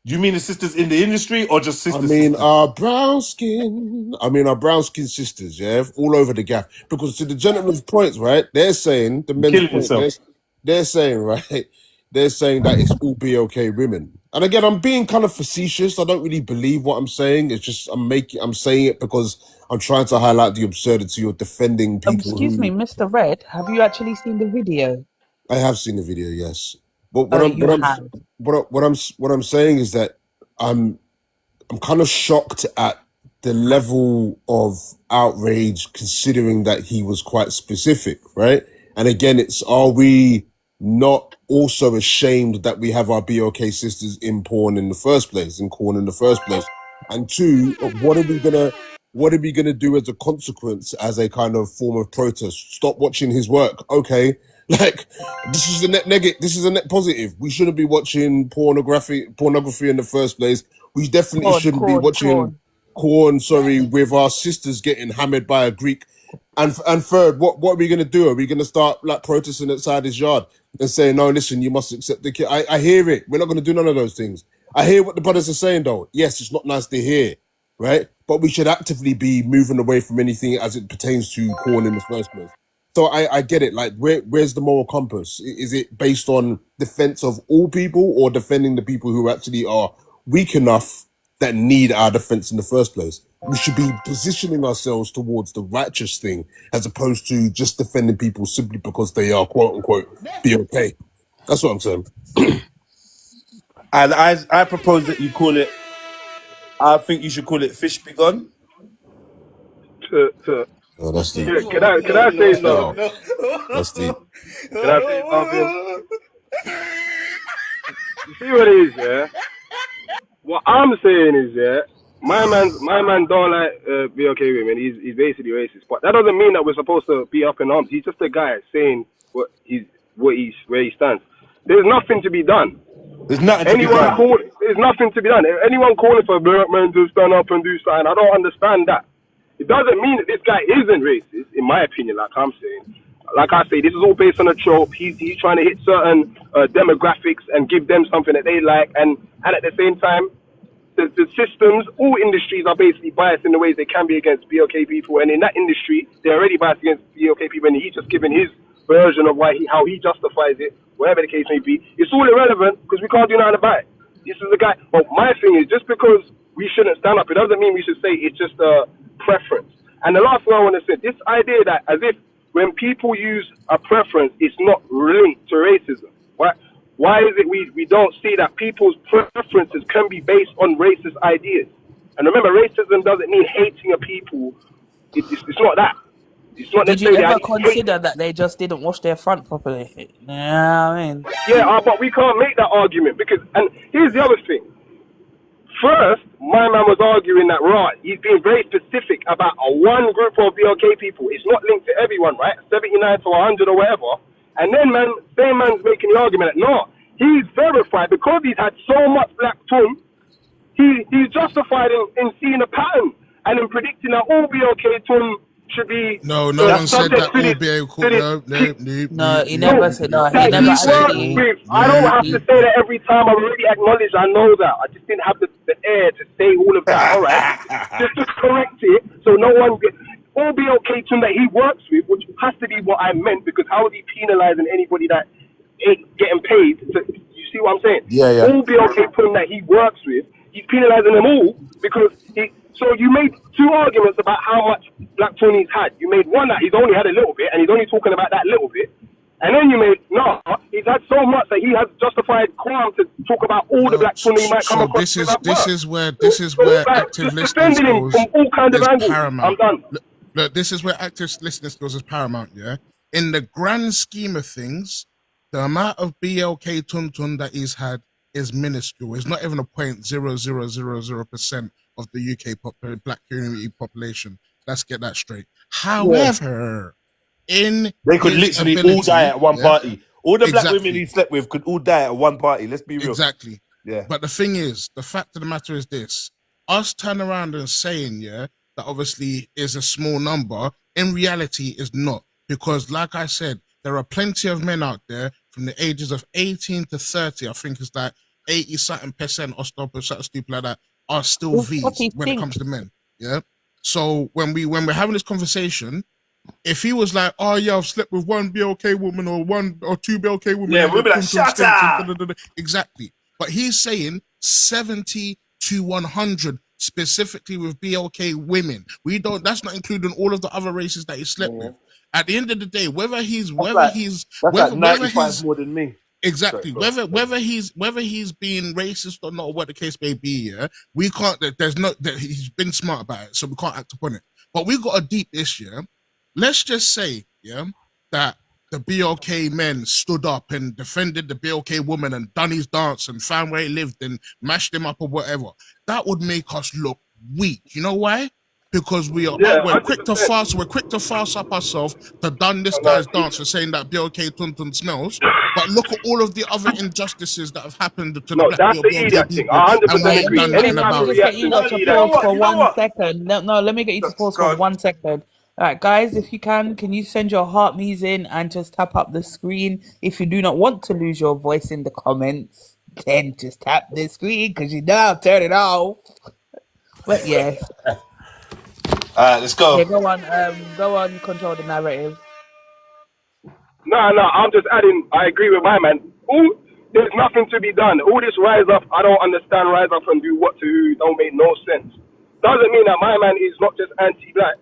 do you mean the sisters in the industry or just sisters? our brown skin. Our brown skin sisters, yeah, all over the gap. Because to the gentleman's points, right? They're saying the men's point. They're saying right. They're saying that it's all BOK women. And again, I'm being kind of facetious. I don't really believe what I'm saying. It's just I'm saying it because I'm trying to highlight the absurdity of defending people. Excuse me, Mr. Red. Have you actually seen the video? I have seen the video, yes. But what I'm saying is that I'm kind of shocked at the level of outrage, considering that he was quite specific, right? And again, are we not also ashamed that we have our BOK sisters in porn in the first place, in corn in the first place? And two, what are we gonna do as a consequence, as a kind of form of protest? Stop watching his work, okay? Like, this is a net negative. This is a net positive. We shouldn't be watching pornography in the first place. We definitely shouldn't be watching corn, with our sisters getting hammered by a Greek. And third, what are we gonna do? Are we gonna start like protesting outside his yard and saying, no, listen, you must accept the kid? I hear it. We're not gonna do none of those things. I hear what the brothers are saying though. Yes, it's not nice to hear, right? But we should actively be moving away from anything as it pertains to corn in the first place. So I get it. Like, where's the moral compass? Is it based on defense of all people or defending the people who actually are weak enough that need our defense in the first place? We should be positioning ourselves towards the righteous thing as opposed to just defending people simply because they are quote unquote BOK. That's what I'm saying. And I propose that you call it. I think you should call it fish be gone. Oh, that's deep. Can I say something? That's deep. Can I say something? You see what it is, yeah? What I'm saying is, yeah, my man don't like BOK women. He's basically racist, but that doesn't mean that we're supposed to be up in arms. He's just a guy saying where he stands. There's nothing to be done. There's nothing to be done. There's nothing to be done. If anyone calling for black men to stand up and do something, I don't understand that. It doesn't mean that this guy isn't racist, in my opinion, like I'm saying. Like I say, this is all based on a trope. He's trying to hit certain demographics and give them something that they like. And at the same time, the systems, all industries are basically biased in the ways they can be against BOK people. And in that industry, they're already biased against BOK people. And he's just given his version of how he justifies it, whatever the case may be. It's all irrelevant because we can't do nothing about it. This is the guy. Well, my thing is, just because we shouldn't stand up, it doesn't mean we should say it's just a preference. And the last thing I want to say, this idea that as if when people use a preference, it's not linked to racism. Why is it we don't see that people's preferences can be based on racist ideas? And remember, racism doesn't mean hating a people. It's not that. It's not. Did you ever consider that they just didn't wash their front properly? Yeah, I mean. Yeah, but we can't make that argument because. And here's the other thing. First, my man was arguing that, right, he's being very specific about one group of BLK people. It's not linked to everyone, right? 79 to 100 or whatever. And then, same man's making the argument that, no, he's verified because he's had so much black tone, he's justified in seeing a pattern and in predicting that all BLK tone should be... No one said that all BLK... No, he never said that. He never actually... I don't have to say that every time. I already acknowledge I know that. I just didn't have the air to say all of that. All right. just correct it so no one gets... All BLK tone that he works with, which has to be what I meant, because how is he penalizing anybody that ain't getting paid? You see what I'm saying? Yeah. All BLK tone that he works with, he's penalizing them all because he... So you made two arguments about how much black tone he's had. You made one that he's only had a little bit, and he's only talking about that little bit. And then you made, no, he's had so much that he has justified crime to talk about all the black tone he might come across. This is where active listening skills from all kinds of angles. Paramount. I'm done. Look, this is where active listening skills is paramount, yeah? In the grand scheme of things, the amount of BLK Tuntun that he's had is minuscule. It's not even a 0.0000% of the UK black community population. Let's get that straight. Yeah. However, in they could his literally ability, all die at one party. All the black women exactly, he slept with could all die at one party. Let's be real. exactly. Yeah. But the thing is, the fact of the matter is this: us turn around and saying, yeah, that obviously is a small number. In reality, is not, because, like I said, there are plenty of men out there from the ages of 18 to 30. I think it's like 80-something% or something stupid like that are still Well, V's Poppy, when it think. comes to men. Yeah. So when we're having this conversation, if he was like, oh yeah, I've slept with one BLK woman or one or two BLK women, Yeah, we'll be like, shut up. Exactly. But he's saying 70 to 100 specifically with BLK women. That's not including all of the other races that he slept with. At the end of the day, whether he's like 95 more than me. Exactly. Whether he's being racist or not, or what the case may be, yeah, we can't. He's been smart about it, so we can't act upon it. But we got a deep issue. Let's just say, yeah, that the BLK men stood up and defended the BLK woman and done his dance and found where he lived and mashed him up or whatever. That would make us look weak. You know why? Because we're quick to fast up ourselves to done this guy's dance for saying that BLK Tuntun smells. But look at all of the other injustices that have happened to the black BLK people, and we ain't done nothing about it. Let me just get you to pause for 1 second. No, let me get you to pause for 1 second. All right, guys, if you can you send your heart me's in and just tap up the screen? If you do not want to lose your voice in the comments, then just tap the screen, because you know I'll turn it off. But yes. Let's go. Yeah, go on, control the narrative. No, I'm just adding, I agree with my man. There's nothing to be done. All this rise up, I don't understand, rise up and do what to who, don't make no sense. Doesn't mean that my man is not just anti-black,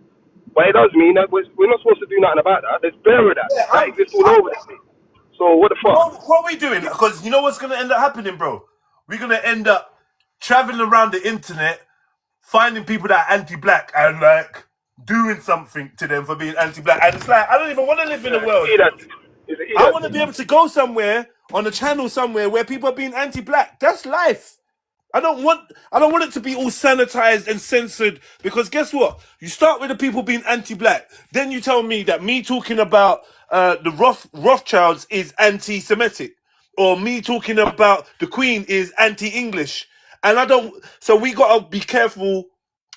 but it does mean that we're not supposed to do nothing about that. There's better that. That exists all over the place. So what the fuck? What are we doing? Because you know what's going to end up happening, bro? We're going to end up traveling around the internet, finding people that are anti-black and like doing something to them for being anti-black. And it's like, I don't even want to live in a world. I want to be able to go somewhere on a channel somewhere where people are being anti-black. That's life. I don't want it to be all sanitized and censored, because guess what? You start with the people being anti-black, then you tell me that me talking about the Rothschilds is anti-Semitic, or me talking about the Queen is anti-English, and I don't. So we gotta be careful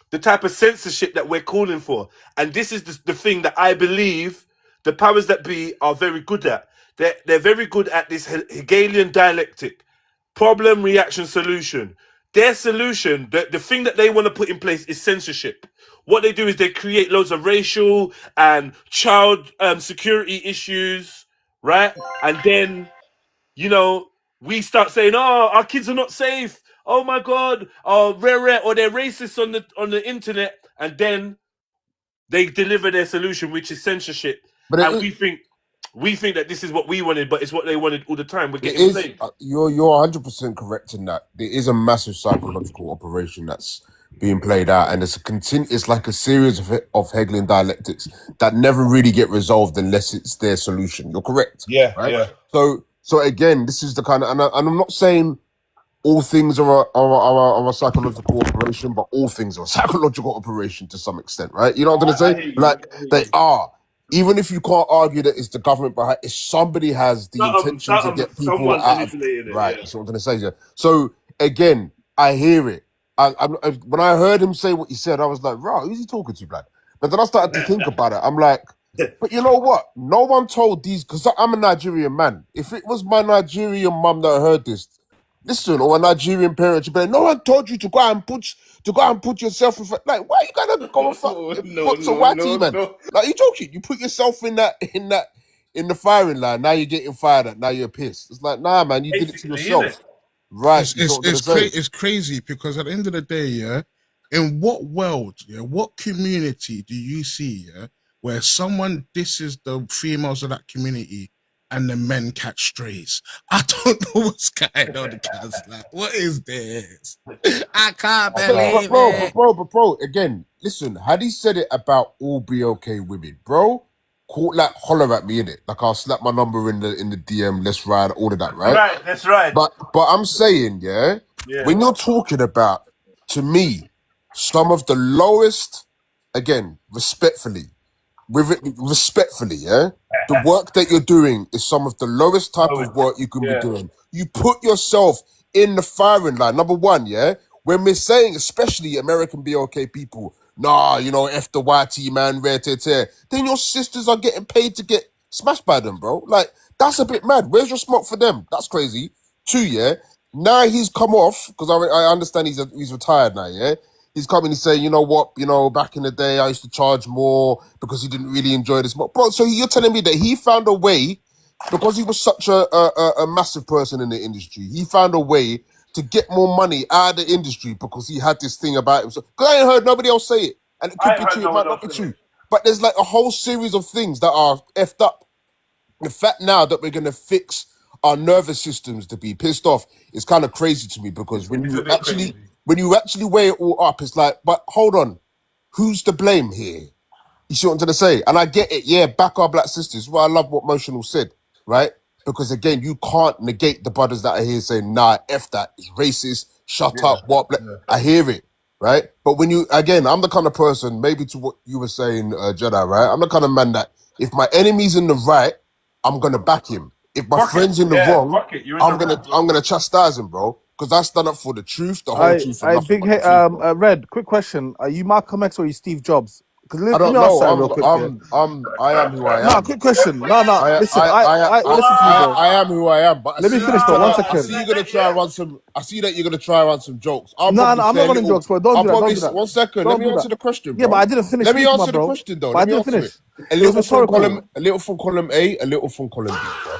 the type of censorship that we're calling for, and this is the thing that I believe the powers that be are very good at. They're very good at this Hegelian dialectic. Problem, reaction, solution. Their solution, the thing that they want to put in place is censorship. What they do is they create loads of racial and child security issues, right? And then, we start saying, oh, our kids are not safe. Oh my God, or they're racist on the internet. And then they deliver their solution, which is censorship. And we think that this is what we wanted, but it's what they wanted all the time. We're getting played. You're 100% correct in that. There is a massive psychological operation that's being played out, and it's like a series of Hegelian dialectics that never really get resolved unless it's their solution. You're correct. Yeah, right? yeah. So again, this is the kind of, and I'm not saying all things are a psychological operation, but all things are a psychological operation to some extent, right? You know what I'm going to say? Like, they are. Even if you can't argue that it's the government behind, if somebody has the intention to get people out of, right? That's what I'm going to say here. So again, I hear it. When I heard him say what he said, I was like, "Right, who's he talking to, blood?" But then I started to think about it. I'm like, but you know what? No one told these, because I'm a Nigerian man. If it was my Nigerian mum that heard this, listen, or a Nigerian parent, you better, no one told you to go and put yourself in. Like, why are you gonna go and fuck a whitey, man? No. Like, you joking? You put yourself in the firing line. Now you're getting fired at. Now you're pissed. It's like, nah, man, you did it to yourself. Right? It's crazy, because at the end of the day, yeah, in what world, yeah, what community do you see, yeah, where someone disses the females of that community and the men catch strays? I don't know what's going on, guys. Like, what is this? I can't believe it. Bro, again, listen, had he said it about all BLK women, bro, holler at me, innit? Like, I'll slap my number in the DM, let's ride, all of that, right? Right, that's right. But I'm saying, yeah, when you're talking about, to me, some of the lowest again, respectfully, respectfully, yeah. The work that you're doing is some of the lowest type of work you can be doing. You put yourself in the firing line. Number one, yeah. When we're saying, especially American BLK people, nah, you know, F the YT man, rare tear, then your sisters are getting paid to get smashed by them, bro. Like, that's a bit mad. Where's your smoke for them? That's crazy. Two, yeah. Now he's come off, because I understand he's retired now, yeah. He's coming and saying, you know what, you know, back in the day I used to charge more because he didn't really enjoy this. Bro, so you're telling me that he found a way, because he was such a massive person in the industry, he found a way to get more money out of the industry because he had this thing about himself. Because I ain't heard nobody else say it. And it could be true, it might not be true. But there's like a whole series of things that are effed up. The fact now that we're going to fix our nervous systems to be pissed off is kind of crazy to me, because when you actually weigh it all up, it's like, but hold on, who's to blame here? You see what I'm trying to say? And I get it, yeah, back our black sisters. Well, I love what Motional said, right? Because again, you can't negate the brothers that are here saying, nah, F that, it's racist, shut up, what, I hear it, right? But when you, again, I'm the kind of person, maybe to what you were saying, Jedi, right? I'm the kind of man that if my enemy's in the right, I'm gonna back him. If my friend's in the wrong, I'm gonna chastise him, bro. Because I stand up for the truth, the whole truth, and nothing but the truth, Red, quick question. Are you Malcolm X or are you Steve Jobs? I don't know. I am who I am. No, quick question. No, listen, listen to me, bro. I am who I am. But let me finish, though. 1 second. I see you're gonna try and run some. I see that you're gonna try and run some jokes. I'm not running jokes, bro. Don't do that. 1 second. Let me answer the question, bro. Yeah, but I didn't finish. Let me answer the question, though. I didn't finish. A little from column A, a little from column B, bro.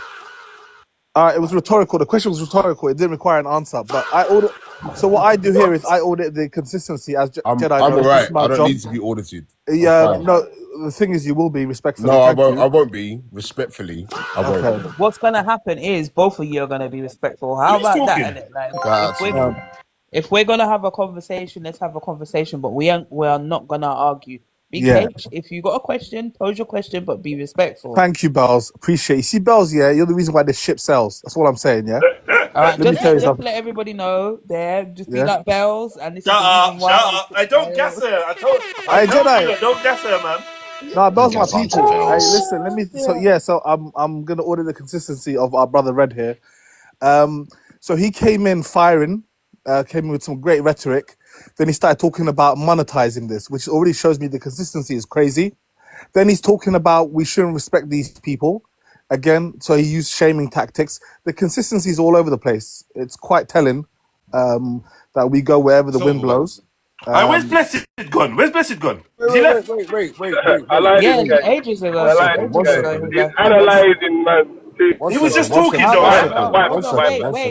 It was rhetorical. The question was rhetorical. It didn't require an answer. But so what I do here is I audit the consistency as Jedi. I'm alright. I don't need to be audited. Yeah, no. The thing is, you will be respectfully. No, I won't be respectfully. I won't. Okay. What's gonna happen is both of you are gonna be respectful. How about that? Like, if we're gonna have a conversation, let's have a conversation. But we are not gonna argue. BK, if you got a question, pose your question, but be respectful. Thank you, Bells. Appreciate it. You see, Bells, yeah, you're the reason why this ship sells. That's all I'm saying, yeah? All right, just let everybody know there. Just be like Bells, and this is the reason why. Shut up. I don't gas her. I told you, don't gas her, man. No, Bells my people. Hey, listen, let me. So I'm gonna order the consistency of our brother Red here. So he came in firing, came in with some great rhetoric. Then he started talking about monetizing this, which already shows me the consistency is crazy. Then he's talking about we shouldn't respect these people. Again, so he used shaming tactics. The consistency is all over the place. It's quite telling that we go wherever the wind blows. Where's Blessed gone? Wait. I like this guy. Ages ago. He's analyzing, man. He was just talking, though.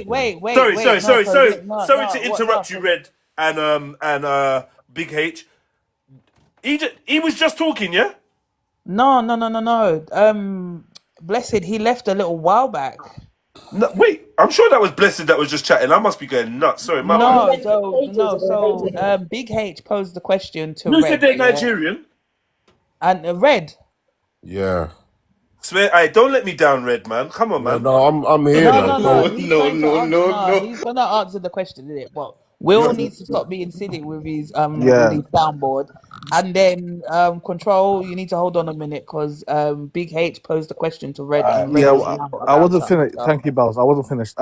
Wait. Sorry to interrupt you, Red and Big H. He was just talking, yeah? No. Blessed, he left a little while back. No, wait, I'm sure that was Blessed that was just chatting. I must be going nuts. Sorry, Big H posed the question to Red. Who said they're Nigerian? And Red. Yeah. Swear, don't let me down, Red, man. Come on, man. No, I'm here. No. He's gonna answer the question, isn't it? Well, Will needs to stop being silly with his with his soundboard, and then Control. You need to hold on a minute because Big H posed the question to Red. And Red I wasn't finished. Thank you, Bells. I wasn't finished.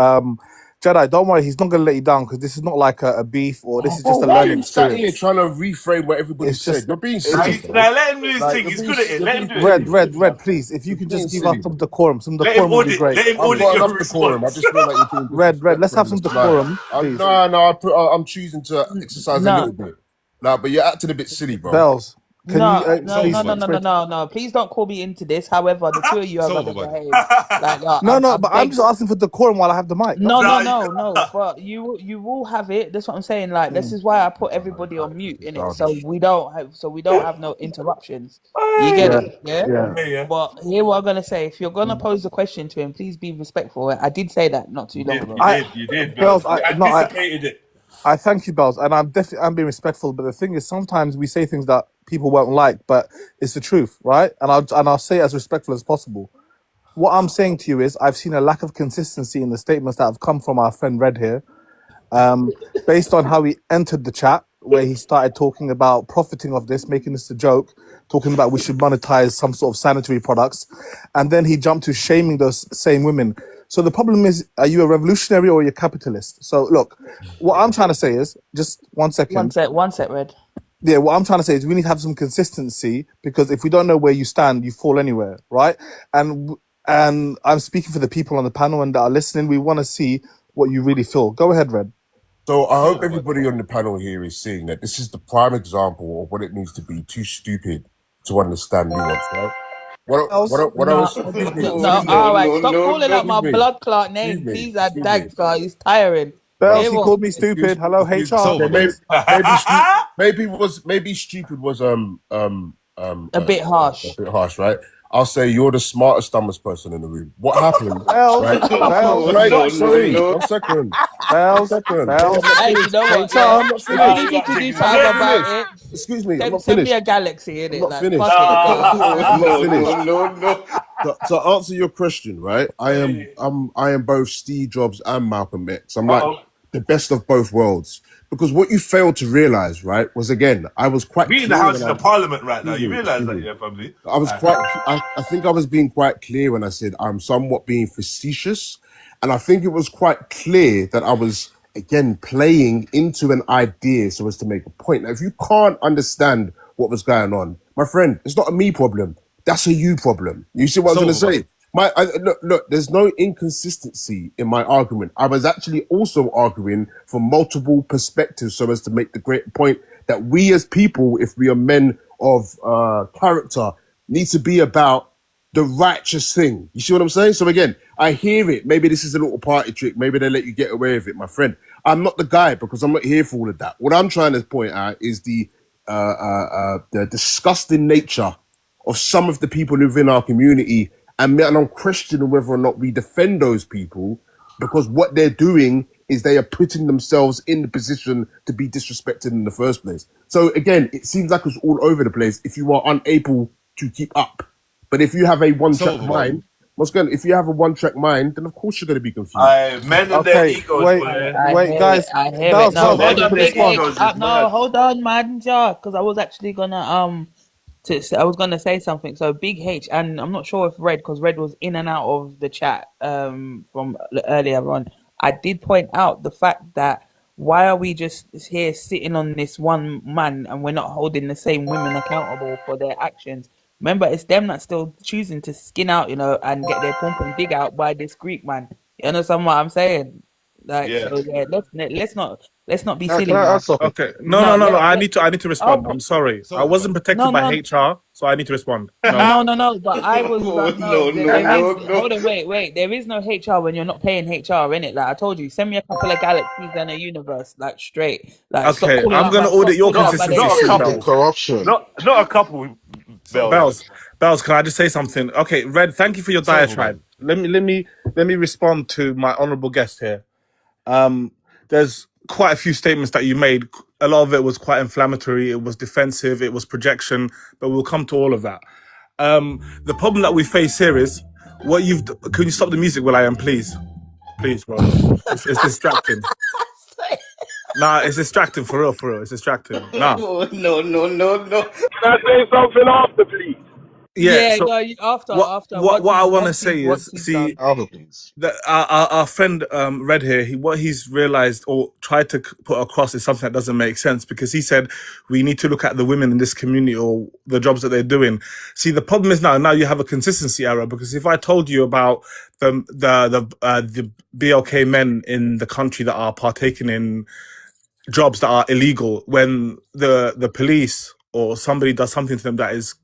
Jedi, don't worry, he's not going to let you down because this is not like a beef or this is just a learning experience. Why are you trying to reframe what everybody said? You're being silly. Now let him do his thing. He's good at it. Let him do it. Red, please. If you could just give us some decorum. Some decorum would be great. Let him audit your decorum. I just feel like you're doing Red, let's have some decorum. No, I'm choosing to exercise a little bit. But you're acting a bit silly, bro. Bells. No. Please don't call me into this. However, the two of you are going to behave. But I'm just asking for decorum while I have the mic. No. But you will have it. That's what I'm saying. Like this is why I put everybody on mute in it, so we don't have no interruptions. You get it, yeah. But here, what I'm gonna say: if you're gonna pose a question to him, please be respectful. I did say that not too long ago. You did. Bells, I anticipated it. I thank you, Bells, and I'm being respectful. But the thing is, sometimes we say things that people won't like, but it's the truth, right? And I'll say it as respectful as possible. What I'm saying to you is, I've seen a lack of consistency in the statements that have come from our friend Red here, based on how he entered the chat, where he started talking about profiting of this, making this a joke, talking about we should monetize some sort of sanitary products, and then he jumped to shaming those same women. So the problem is, are you a revolutionary or are you a capitalist? So look, what I'm trying to say is, just 1 second. One sec, Red. Yeah, what I'm trying to say is we need to have some consistency, because if we don't know where you stand, you fall anywhere, right? And I'm speaking for the people on the panel and that are listening. We want to see what you really feel. Go ahead, Red. So I hope everybody on the panel here is seeing that this is the prime example of what it means to be too stupid to understand nuance, right? What I was... All right, stop calling out my blood clot name. Please, that thanks, God. It's tiring. Bells, he called me stupid. Hello, HR. Maybe stupid was a bit harsh. A bit harsh, right? I'll say you're the smartest, dumbest person in the room. What happened? Right? Sorry, 1 second. Bells. Hey, you know what? I'm not finished. You need to do something about it. Excuse me, I'm not Send finished. me a galaxy in it. I'm not Like, finished. fuck I'm not finished. To answer your question, right? I am both Steve Jobs and Malcolm X. I'm like the best of both worlds. Because what you failed to realize, right, was again, I was quite We in the House of Parliament right now. You realise that, yeah, family? I think I was being quite clear when I said I'm somewhat being facetious. And I think it was quite clear that I was, again, playing into an idea so as to make a point. Now, if you can't understand what was going on, my friend, it's not a me problem. That's a you problem. You see what I was going to say? Look, there's no inconsistency in my argument. I was actually also arguing from multiple perspectives so as to make the great point that we as people, if we are men of character, need to be about the righteous thing. You see what I'm saying? So again, I hear it. Maybe this is a little party trick. Maybe they let you get away with it, my friend. I'm not the guy because I'm not here for all of that. What I'm trying to point out is the disgusting nature of some of the people within our community. And I'm questioning whether or not we defend those people, because what they're doing is they are putting themselves in the position to be disrespected in the first place. So again, it seems like it's all over the place if you are unable to keep up. But if you have a one-track mind, if you have a one-track mind, then of course you're going to be confused. Men and their egos. Wait, guys. I hear it. No, hold on, man, because I was actually gonna I was gonna say something. So big H, and I'm not sure if Red, because Red was in and out of the chat from earlier on. I did point out the fact that why are we just here sitting on this one man and we're not holding the same women accountable for their actions? Remember, it's them that's still choosing to skin out, and get their pump and dig out by this Greek man. You understand what I'm saying? Like, yeah. So yeah, let's not be silly. Okay, no. I need to respond. I'm sorry, I wasn't protected by HR, so I need to respond. No. But I was. Hold on, wait. There is no HR when you're not paying HR, innit? Like I told you, send me a couple of galaxies and a universe, like straight. Like, okay, I'm gonna audit your consistency. Not a couple corruption. Not a couple. Bells, can I just say something? Okay, Red, thank you for your diatribe. Let me respond to my honourable guest here. There's quite a few statements that you made. A lot of it was quite inflammatory. It was defensive. It was projection. But we'll come to all of that. The problem that we face here is can you stop the music, Will.i.am, please, bro? It's distracting. Nah, it's distracting for real. It's distracting. Nah. No. Can I say something after, please? Yeah, so no, after. What I want to say is, see, our friend Red here, what he's realized or tried to put across is something that doesn't make sense, because he said we need to look at the women in this community or the jobs that they're doing. See, the problem is now you have a consistency error, because if I told you about the BLK men in the country that are partaking in jobs that are illegal, when the police or somebody does something to them that is,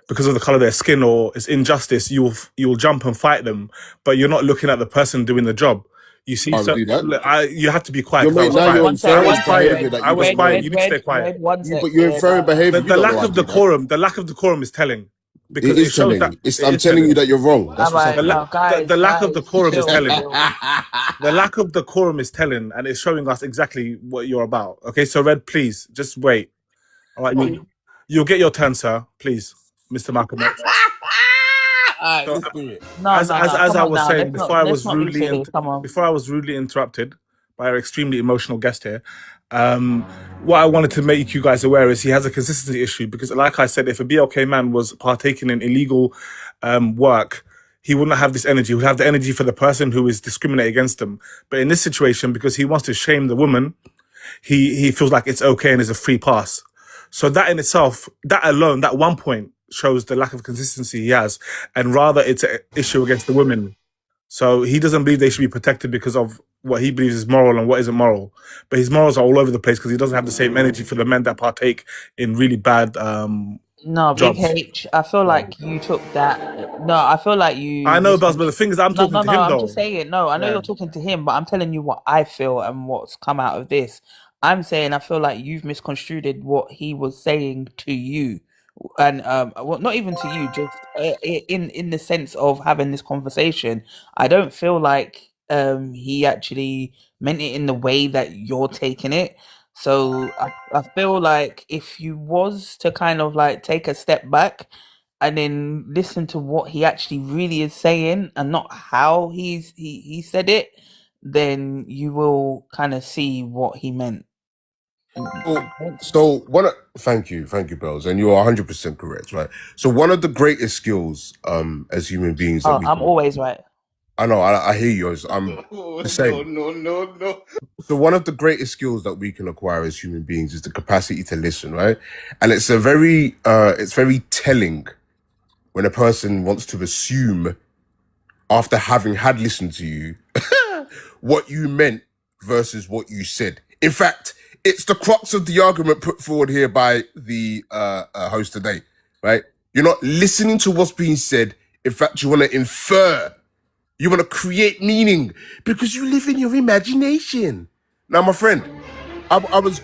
because of the color of their skin or it's injustice, you'll jump and fight them, but you're not looking at the person doing the job. You see, you have to be quiet. You're quiet. I was quiet. You need to stay quiet. But you're inferring behavior. The lack of decorum is telling. Because it shows that I'm telling you that you're wrong. That's what's happening. The lack of decorum is telling. The lack of decorum is telling, and it's showing us exactly what you're about. Okay, so Red, please just wait. All right, you'll get your turn, sir. Please, Mr. Malcolm X. As I was saying before, I was rudely interrupted by our extremely emotional guest here. What I wanted to make you guys aware is he has a consistency issue because, like I said, if a BLK man was partaking in illegal work, he wouldn't have this energy. He would have the energy for the person who is discriminating against him. But in this situation, because he wants to shame the woman, he feels like it's okay and is a free pass. So that in itself, that alone, that one point shows the lack of consistency he has, and rather it's an issue against the women. So he doesn't believe they should be protected because of what he believes is moral and what isn't moral. But his morals are all over the place because he doesn't have the same energy for the men that partake in really bad No, Big jobs. H, I feel like you took that. No, I feel like you. I know, Buzz, but the thing is, I'm talking to him, I'm though. just saying. No, I know you're talking to him, but I'm telling you what I feel and what's come out of this. I'm saying I feel like you've misconstrued what he was saying to you, and well, not even to you, just in the sense of having this conversation. I don't feel like he actually meant it in the way that you're taking it. So I feel like if you was to kind of like take a step back and then listen to what he actually really is saying and not how he said it, then you will kind of see what he meant. Thank you, Bells, and you are 100% correct, right? So one of the greatest skills, as human beings, that I'm always right. I know, I hear you. I'm the same. No. So one of the greatest skills that we can acquire as human beings is the capacity to listen, right? And it's very telling when a person wants to assume, after having had listened to you, what you meant versus what you said. In fact, it's the crux of the argument put forward here by the host today, right? You're not listening to what's being said. In fact, you want to infer. You want to create meaning because you live in your imagination. Now, my friend, I was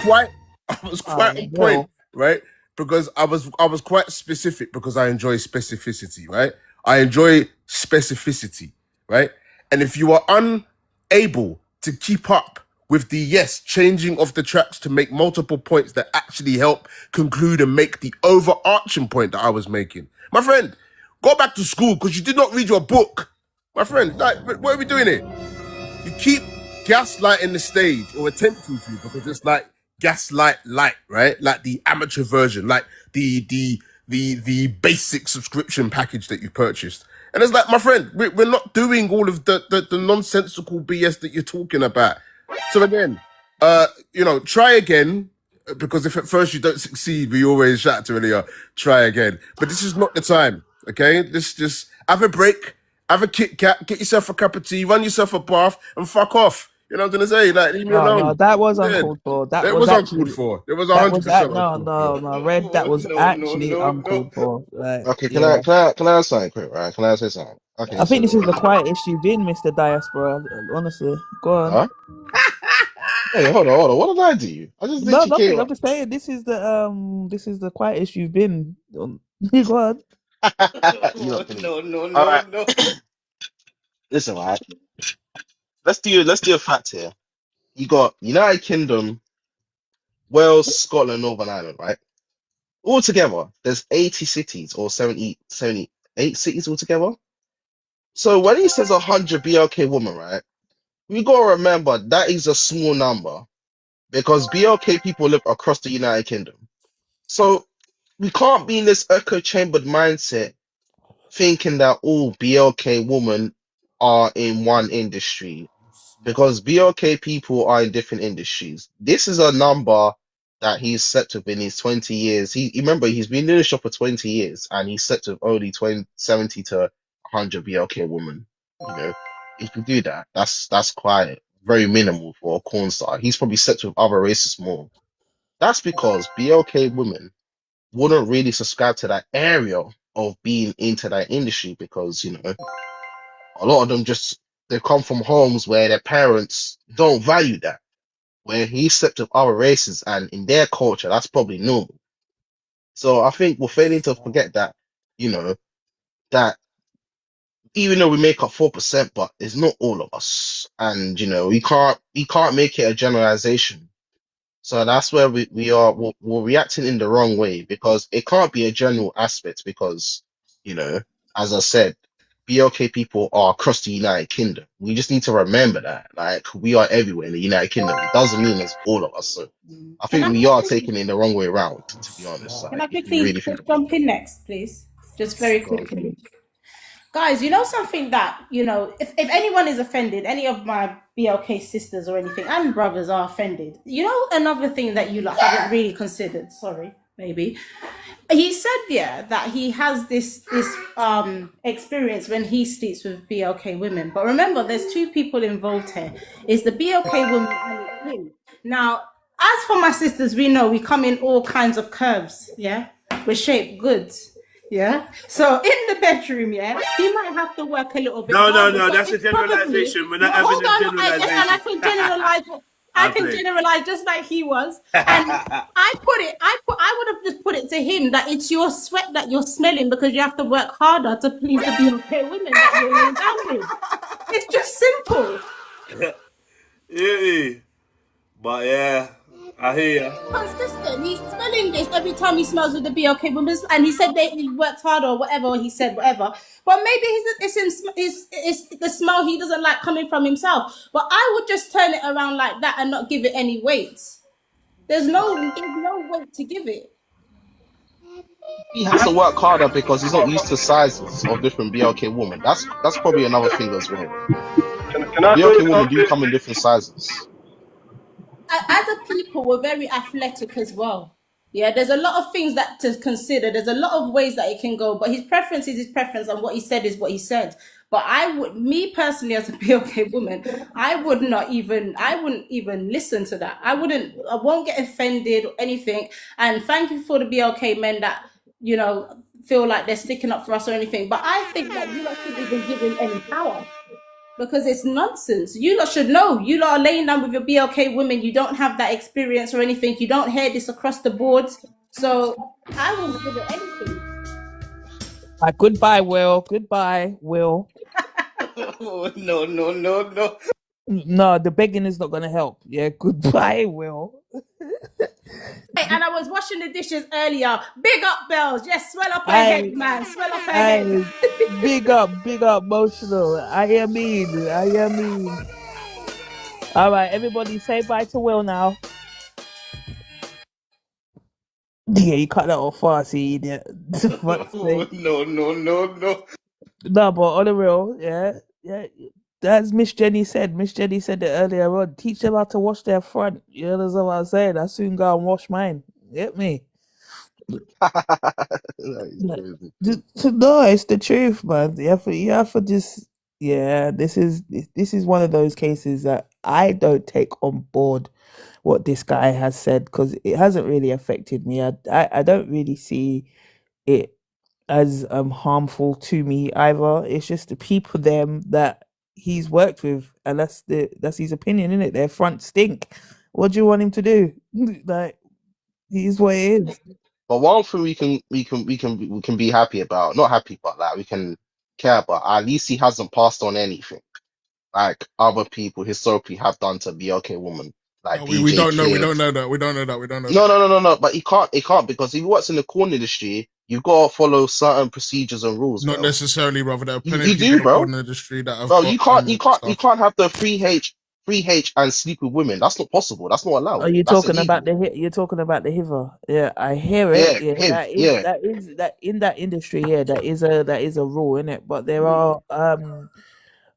quite on point, right? Because I was quite specific because I enjoy specificity, right? I enjoy specificity, right? And if you are unable to keep up with the changing of the tracks to make multiple points that actually help conclude and make the overarching point that I was making, my friend, go back to school because you did not read your book. My friend, like, what are we doing here? You keep gaslighting the stage or attempting to because it's like gaslight light, right? Like the amateur version, like the basic subscription package that you purchased. And it's like, my friend, we're not doing all of the nonsensical BS that you're talking about. So again, try again, because if at first you don't succeed, we always shout to earlier, try again. But this is not the time, okay? Just have a break, have a Kit Kat, get yourself a cup of tea, run yourself a bath, and fuck off. You know what I'm gonna say? Like, leave me alone. No, that was uncalled for. That was uncalled for. It was 100% no, Red. That was actually uncalled for. Like, Okay, can I ask something quick, right? Can I say something? Okay, I think this is the quietest you've been, Mr. Diaspora. Honestly, go on. Huh? Hey, hold on. What did I do? I just No, nothing. I'm just saying this is the quietest you've been. Go on. No. All right. Listen, right. Let's do a fact here. You got United Kingdom, Wales, Scotland, Northern Ireland, right? All together, there's 80 cities or 78 cities altogether. So when he says 100 BLK women, right? We gotta remember that is a small number because BLK people live across the United Kingdom. So we can't be in this echo chambered mindset thinking that all BLK women are in one industry because BLK people are in different industries. This is a number that he's set up in his 20 years. Remember, he's been in the shop for 20 years and he's set up only 70 to 100 BLK women. You know, if you do that, that's quite very minimal for a corn star. He's probably set with other races more. That's because BLK women wouldn't really subscribe to that area of being into that industry because, a lot of them they come from homes where their parents don't value that. Where he slept with other races and in their culture, that's probably normal. So I think we're failing to forget that, that even though we make up 4%, but it's not all of us. And, we can't make it a generalization. So that's where we're reacting in the wrong way because it can't be a general aspect because, as I said, BLK people are across the United Kingdom. We just need to remember that. Like, we are everywhere in the United Kingdom. It doesn't mean it's all of us. So I Can think I we are taking it the wrong way around, to be honest. can Like, I if you quickly really think just about jump in next, please? Just very it. quickly. Guys, you know something that, if anyone is offended, any of my BLK sisters or anything, and brothers are offended, another thing that you haven't really considered, sorry, maybe. He said, yeah, that he has this experience when he sleeps with BLK women. But remember, there's two people involved here. It's the BLK woman and it's him. Now, as for my sisters, we know we come in all kinds of curves, yeah? We're shaped good. Yeah. So in the bedroom, yeah, he might have to work a little bit No, harder. So that's a it's probably generalization. We're not having hold a on. generalization. I can generalize. I can Okay. generalize just like he was. And I would have just put it to him that it's your sweat that you're smelling because you have to work harder to please the BLK women that you're laying down with. It's just simple. Yeah. But yeah, I hear you. Consistent. He's smelling this every time he smells with the BLK women, and he said he worked hard or whatever. He said whatever, but maybe it's the smell he doesn't like coming from himself. But I would just turn it around like that and not give it any weight. There's no weight to give it. He has to work harder because he's not used to sizes of different BLK women. That's probably another thing as well. Can I say BLK women do something? come in different sizes. As a people, we're very athletic as well. Yeah, there's a lot of things that to consider. There's a lot of ways that it can go, but his preference is his preference, and what he said is what he said. But me personally, as a BLK woman, I wouldn't even listen to that. I won't get offended or anything. And thank you for the BLK men that, feel like they're sticking up for us or anything. But I think that you shouldn't even give him any power. Because it's nonsense. You lot should know. You lot are laying down with your BLK women. You don't have that experience or anything. You don't hear this across the board. So I wouldn't give it anything. Goodbye, Will. Goodbye, Will. No. No, the begging is not going to help. Yeah, goodbye, Will. And I was washing the dishes earlier. Big up, Bells. Yes, swell up her head, man. Swell up her head. Big up, emotional. I am mean. All right, everybody say bye to Will now. Yeah, you cut that off fast, you idiot. No. No, but on the real, yeah. As Miss Jenny said it earlier on, teach them how to wash their front. You know, that's what I'm saying. I soon go and wash mine. Get me? No, it's the truth, man. You have to just, this is one of those cases that I don't take on board what this guy has said, because it hasn't really affected me. I don't really see it as harmful to me either. It's just the people that he's worked with, and that's his opinion, isn't it? Their front stink. What do you want him to do? Like, he's what he is. But one thing we can be happy about, not happy, but like we can care about. At least he hasn't passed on anything like other people historically have done to BLK woman. Like we don't know. King. We don't know that. No. But he can't because if he works in the corn industry, you've got to follow certain procedures and rules. Not bro. necessarily, brother. There are plenty you of people do, in the bro. corn industry that have. Bro, you can't have the free H and sleep with women. That's not possible. That's not allowed. Are you That's talking illegal. you're talking about the hiver? Yeah, I hear it. That in that industry. Yeah, that is a rule, isn't it? But there are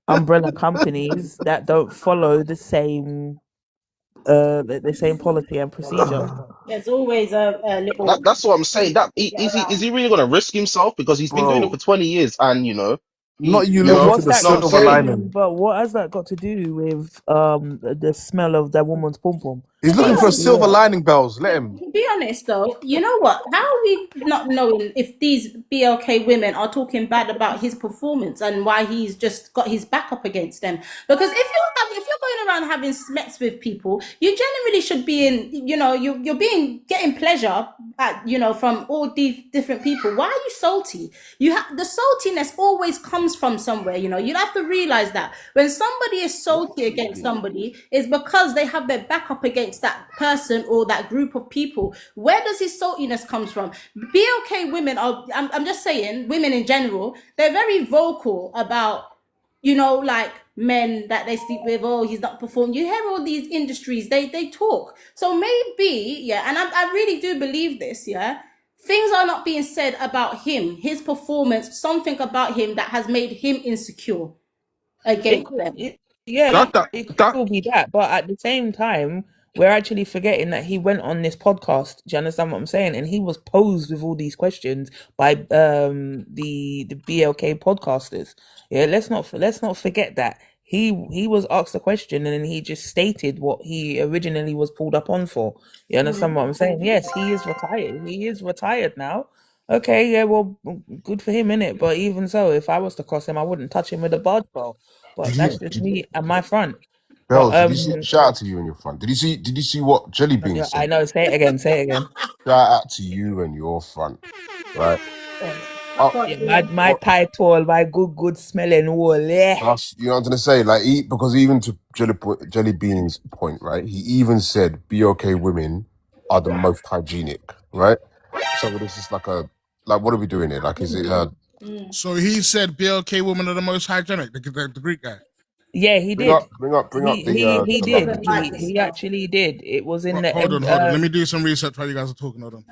umbrella companies that don't follow the same policy and procedure. There's always a little. That's what I'm saying. Is he really gonna risk himself because he's been doing it for 20 years and Not you looking to the silver lining. But what has that got to do with the smell of that woman's pom pom? He's looking for a silver lining, Bells. Let him. To be honest, though, you know what? How are we not knowing if these BLK women are talking bad about his performance and why he's just got his back up against them? Because if you're going around having sex with people, you generally should be in, you're getting pleasure from all these different people. Why are you salty? The saltiness always comes comes from somewhere. You know, you have to realize that when somebody is salty against somebody, it's because they have their back up against that person or that group of people. Where does his saltiness comes from? BLK women are, I'm just saying, women in general, they're very vocal about, you know, like men that they sleep with, oh, he's not performing. You hear all these industries, they talk. So maybe, yeah, and I really do believe this, yeah, things are not being said about him, his performance, something about him that has made him insecure against them. It could still be that, but at the same time, we're actually forgetting that he went on this podcast. Do you understand what I'm saying? And he was posed with all these questions by the BLK podcasters. Yeah, let's not forget that he was asked a question and then he just stated what he originally was pulled up on for. You understand what I'm saying? Yes, he is retired. He is retired now. Okay, yeah, well, good for him, innit? But even so, if I was to cross him, I wouldn't touch him with a barge pole. But that's just me and my front. Bells, did you see? Shout out to you and your front. Did you see what Jelly Bean said? I know. Say it again. Shout out to you and your front, right? My title, my good smelling wool. Yeah. You know what I'm gonna say? Like, because even to Jelly Bean's point, right? He even said BOK women are the most hygienic, right? So this is like what are we doing here? Like, is it? So he said BLK women are the most hygienic. The Greek guy. Yeah, he did. Bring up the. He did. He actually did. It was in the. Hold on. Let me do some research while you guys are talking. Hold on.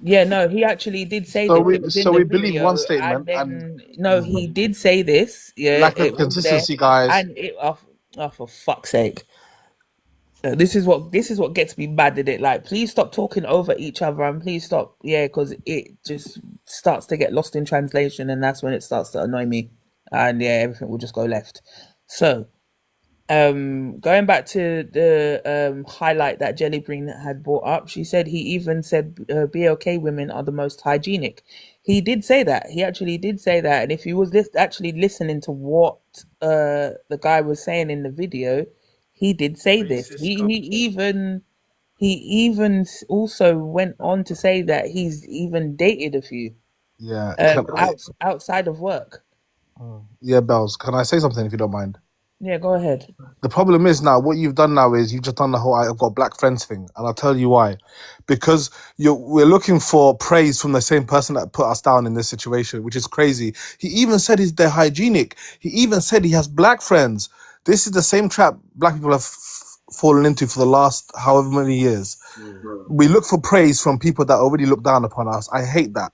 Yeah, no, he actually did say so that. We believe one statement. No, he did say this. Yeah, lack of consistency, guys. And for fuck's sake. This is what gets me mad at it. Like, please stop talking over each other and please stop. Yeah, because it just starts to get lost in translation, and that's when it starts to annoy me. And yeah, everything will just go left. So, going back to the highlight that Jelly Bean had brought up, she said he even said BLK women are the most hygienic. He did say that. He actually did say that. And if you was actually listening to what the guy was saying in the video, he did say this. He even also went on to say that he's even dated a few. Yeah. Outside of work. Yeah, Bells. Can I say something if you don't mind? Yeah, go ahead. The problem is now, what you've done now is you've just done the whole I've got black friends thing. And I'll tell you why. Because we're looking for praise from the same person that put us down in this situation, which is crazy. He even said they're hygienic. He even said he has black friends. This is the same trap black people have fallen into for the last however many years. Mm-hmm. We look for praise from people that already look down upon us. I hate that.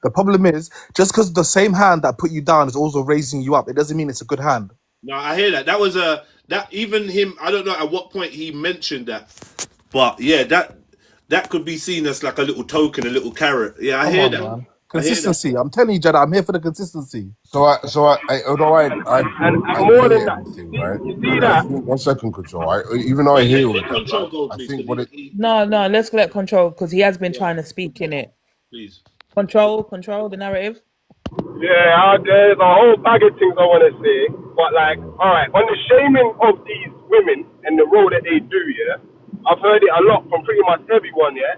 The problem is, just because the same hand that put you down is also raising you up, it doesn't mean it's a good hand. No, I hear that. That was that even him. I don't know at what point he mentioned that, but yeah, that could be seen as like a little token, a little carrot. Yeah, I hear that. Man. Consistency. I'm telling you, Jada, I'm here for the consistency. Although I more than that, everything, right? You see that? 1 second, Control. Even though I hear all that, I think what it. No, let's let Control, because he has been trying to speak in it. Please. Control the narrative. Yeah, there's a whole bag of things I want to say, but like, all right, on the shaming of these women and the role that they do, yeah, I've heard it a lot from pretty much everyone, yeah.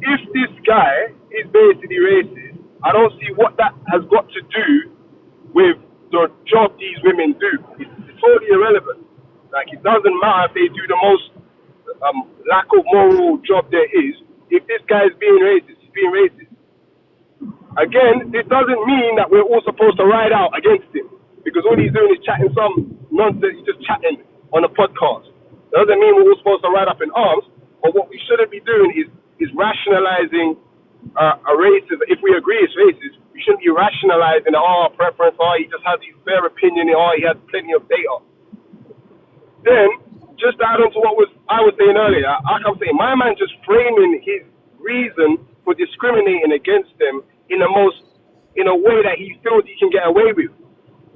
If this guy is basically racist, I don't see what that has got to do with the job these women do. It's totally irrelevant. Like, it doesn't matter if they do the most lack of moral job there is. If this guy is being racist, he's being racist. Again, this doesn't mean that we're all supposed to ride out against him, because all he's doing is chatting some nonsense. He's just chatting on a podcast. That doesn't mean we're all supposed to ride up in arms. But what we shouldn't be doing is rationalizing a racism. If we agree it's racist, we shouldn't be rationalizing preference. He just has his fair opinion. He has plenty of data. Then, just to add on to what I was saying earlier, like I'm saying, my man just framing his reason for discriminating against them in a way that he feels he can get away with.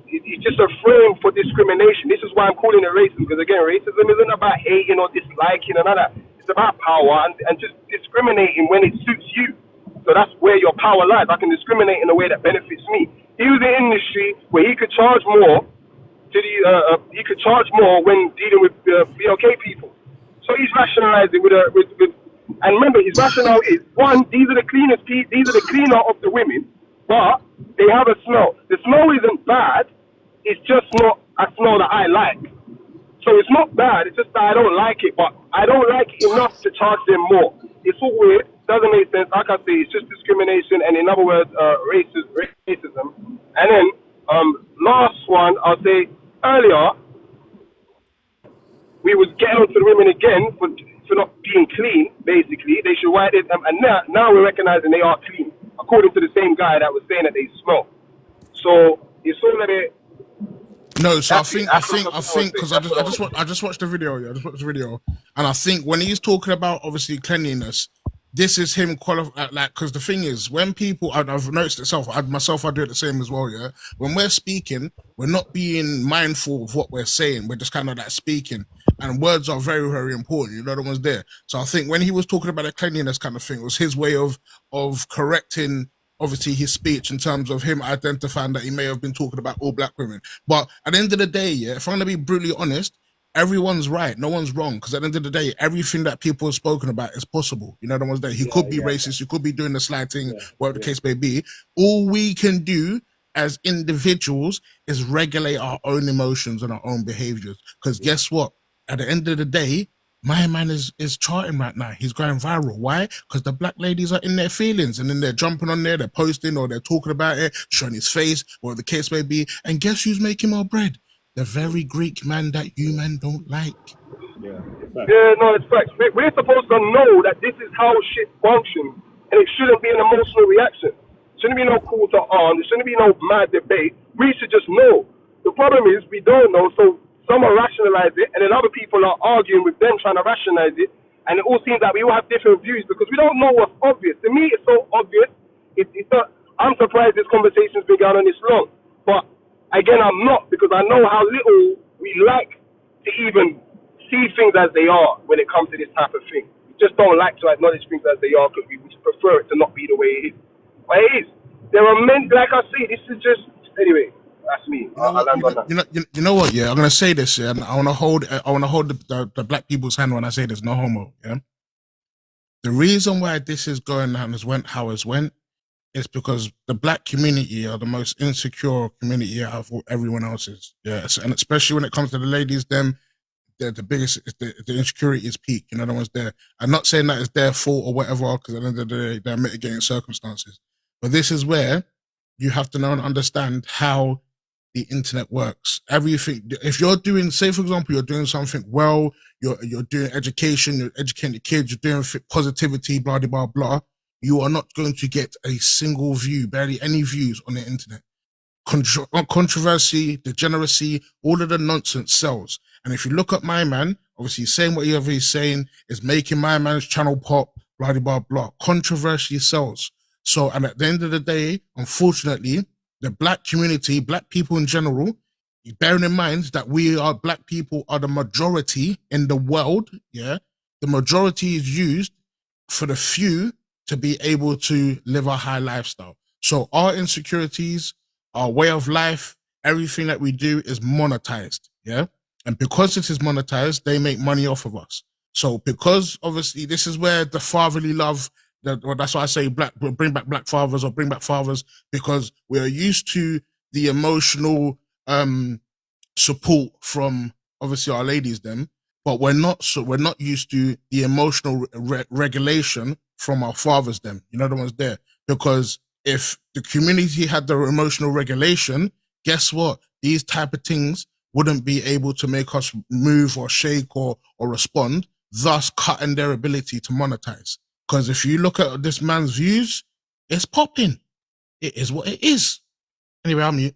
It's just a frame for discrimination. This is why I'm calling it racism, because again, racism isn't about hating or disliking and all that. It's about power and just discriminating when it suits you. So that's where your power lies. I can discriminate in a way that benefits me. He was in an industry where he could charge more when dealing with BLK people. So he's rationalizing with and remember, his rationale is, one, these are the cleanest people, these are the cleaner of the women. but they have a smell. The smell isn't bad. It's just not a smell that I like. So it's not bad. It's just that I don't like it, but I don't like it enough to charge them more. It's all weird. Doesn't make sense. Like I say, it's just discrimination, and in other words, racism. And then last one, I'll say earlier, we was getting onto the women again for not being clean. Basically, they should white it, and now we're recognizing they are clean, according to the same guy that was saying that they smell. So it's all a bit. No, so I think because I just watched the video. Yeah, I just watched the video, and I think when he's talking about obviously cleanliness, this is him qualified. Like, because the thing is, when people, I've noticed itself. I do it the same as well. Yeah, when we're speaking, we're not being mindful of what we're saying. We're just kind of like speaking, and words are very, very important. You know the ones there. So I think when he was talking about the cleanliness kind of thing, it was his way of correcting, obviously, his speech in terms of him identifying that he may have been talking about all black women. But at the end of the day, yeah, if I'm going to be brutally honest, everyone's right. No one's wrong. Because at the end of the day, everything that people have spoken about is possible. You know, the ones there. He could be racist. He could be doing the slighting, whatever the case may be. All we can do as individuals is regulate our own emotions and our own behaviors. Because guess what? At the end of the day, my man is charting right now. He's going viral. Why? Because the black ladies are in their feelings, and then they're jumping on there, they're posting, or they're talking about it, showing his face, whatever the case may be. And guess who's making more bread? The very Greek man that you man don't like. Yeah, no, it's facts. We're supposed to know that this is how shit functions, and it shouldn't be an emotional reaction. Shouldn't be no call to arms. There shouldn't be no mad debate. We should just know. The problem is we don't know, so some will rationalize it, and then other people are arguing with them trying to rationalize it, and it all seems like we all have different views because we don't know what's obvious. To me, it's so obvious. It's not, I'm surprised this conversation's been going on this long, but again, I'm not, because I know how little we like to even see things as they are when it comes to this type of thing. We just don't like to acknowledge things as they are because we just prefer it to not be the way it is. But it is. There are men, like I say, this is just, anyway. That's me. You know what? Yeah, I'm gonna say this. Yeah, and I want to hold the black people's hand when I say this. No homo. Yeah. The reason why this is going on how it's went is because the black community are the most insecure community out of everyone else's. Yeah, and especially when it comes to the ladies, they're the biggest. The insecurity is peak. You know, the ones there. I'm not saying that it's their fault or whatever, because at the end of the day, they're mitigating circumstances. But this is where you have to know and understand how the internet works. Everything. If you're doing, say for example, you're doing something well, you're doing education, you're educating the kids, you're doing positivity, blah blah blah. You are not going to get a single view, barely any views on the internet. Controversy, degeneracy, all of the nonsense sells. And if you look at my man, obviously saying whatever he's saying is making my man's channel pop, blah blah blah. Controversy sells. So, and at the end of the day, unfortunately, the black community, black people in general, bearing in mind that black people are the majority in the world, yeah, the majority is used for the few to be able to live a high lifestyle. So our insecurities, our way of life, everything that we do is monetized, yeah? And because it is monetized, they make money off of us. So because obviously this is where the fatherly love, that's why I say bring back black fathers or bring back fathers, because we are used to the emotional support from obviously our ladies them, but we're not used to the emotional regulation from our fathers them. You know the ones there, because if the community had their emotional regulation, guess what? These type of things wouldn't be able to make us move or shake or respond, thus cutting their ability to monetize. Because if you look at this man's views, it's popping. It is what it is. Anyway, I'm mute.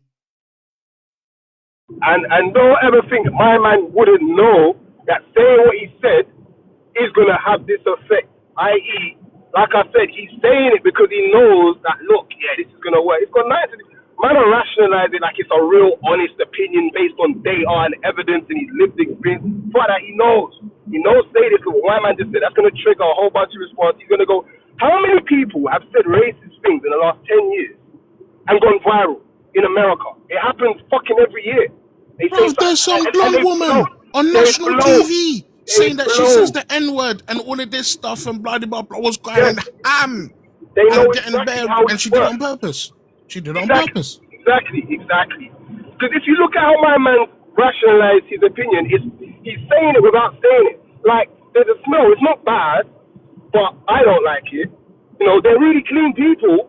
And don't ever think my man wouldn't know that saying what he said is going to have this effect. I.e., like I said, he's saying it because he knows that, look, yeah, this is going to work. It's got nothing to do. Man will rationalize it like it's a real honest opinion based on data and evidence and his lived experience. For that, he knows. He knows, say this, but my man just said that's going to trigger a whole bunch of response. He's going to go, how many people have said racist things in the last 10 years and gone viral in America? It happens fucking every year. There's some blonde woman on national TV saying that she says the N-word and all of this stuff and blah blah blah. What's going on? They know getting exactly bad, how and she did it on purpose. She did it on Exactly, purpose. exactly. Because if you look at how my man rationalized his opinion, he's saying it without saying it. Like, there's a smell. It's not bad, but I don't like it. You know, they're really clean people,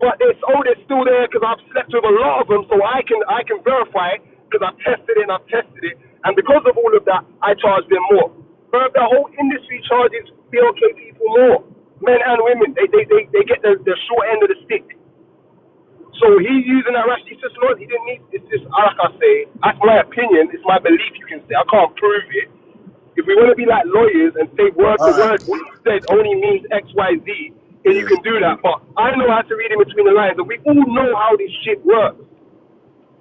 but they're still there because I've slept with a lot of them, so I can verify it because I've tested it and I've tested it, and because of all of that, I charge them more. But the whole industry charges BLK people more, men and women. They get the short end of the stick. So he's using that rationale. It's just not. He didn't need. It's just like I say. That's my opinion. It's my belief. You can say I can't prove it. If we want to be like lawyers and say word for word, what you said only means X, Y, Z, then you can do that. But I know how to read in between the lines, and we all know how this shit works.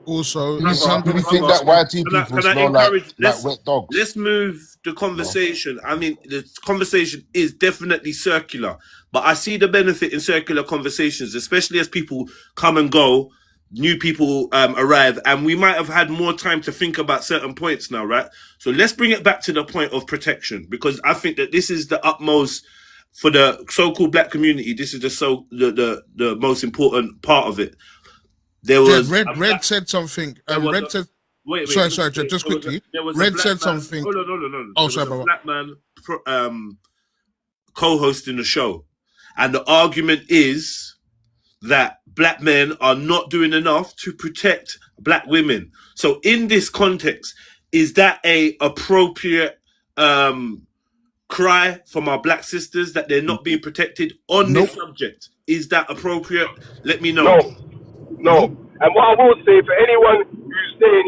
Also, do you think that YT people smell like wet dogs? Let's move the conversation. I mean, the conversation is definitely circular, but I see the benefit in circular conversations, especially as people come and go, new people arrive, and we might have had more time to think about certain points now, right? So let's bring it back to the point of protection, because I think that this is the utmost for the so-called black community. This is the most important part of it. There was Red said something. Red said. Wait, sorry, just quickly. Red said something. No. Oh, sorry, a black man co-hosting the show, and the argument is that black men are not doing enough to protect black women. So, in this context, is that a appropriate cry from our black sisters that they're not being protected on this subject? Is that appropriate? Let me know. No. And what I will say for anyone who's saying,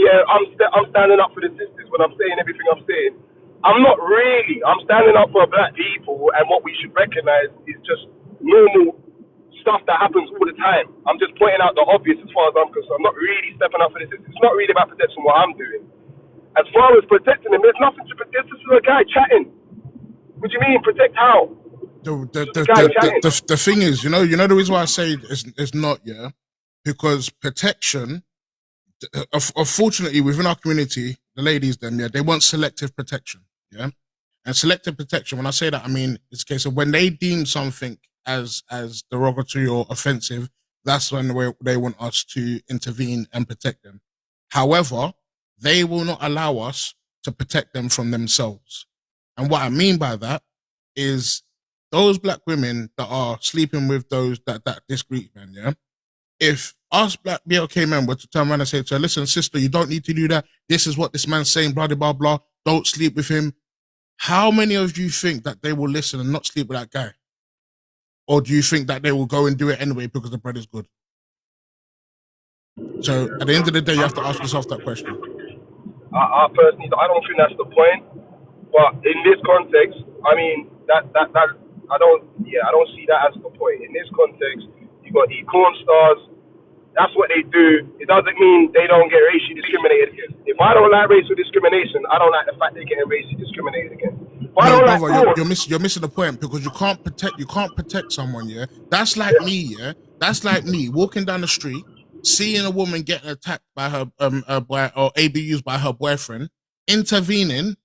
I'm standing up for the sisters when I'm saying everything I'm saying, I'm not really. I'm standing up for black people, and what we should recognize is just normal stuff that happens all the time. I'm just pointing out the obvious as far as I'm concerned. I'm not really stepping up for the sisters. It's not really about protecting what I'm doing. As far as protecting them, there's nothing to protect. This is a guy chatting. What do you mean, protect how? The thing is, you know the reason why I say it's not, because protection, unfortunately, within our community, the ladies, they want selective protection, and selective protection. When I say that, I mean it's a case of when they deem something as derogatory or offensive, that's when they want us to intervene and protect them. However, they will not allow us to protect them from themselves. And what I mean by that is those black women that are sleeping with those that discreet men, if us black BLK men were to turn around and say to her, listen, sister, you don't need to do that. This is what this man's saying, blah, blah, blah, blah. Don't sleep with him. How many of you think that they will listen and not sleep with that guy? Or do you think that they will go and do it anyway because the bread is good? So at the end of the day, you have to ask yourself that question. I personally, I don't think that's the point. But in this context, I mean, that I don't see that as the point. In this context, you got the corn stars. That's what they do. It doesn't mean they don't get racially discriminated against. If I don't like racial discrimination, I don't like the fact they're getting racially discriminated against. You're missing the point, because you can't protect someone, That's like me, That's like me walking down the street, seeing a woman getting attacked by her or ABUs by her boyfriend, intervening,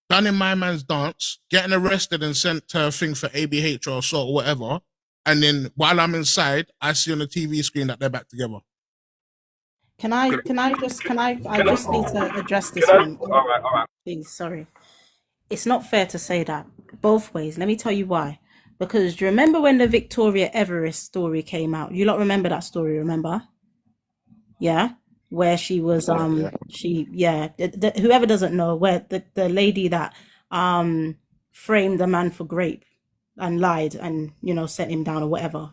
done in my man's dance, getting arrested and sent to a thing for ABH or assault or whatever. And then while I'm inside, I see on the TV screen that they're back together. I just need to address this one. All right. Please, sorry. It's not fair to say that both ways. Let me tell you why. Because do you remember when the Victoria Everest story came out? You lot remember that story, remember? Yeah? Where she was, whoever doesn't know, where the lady that framed the man for rape and lied and, sent him down or whatever.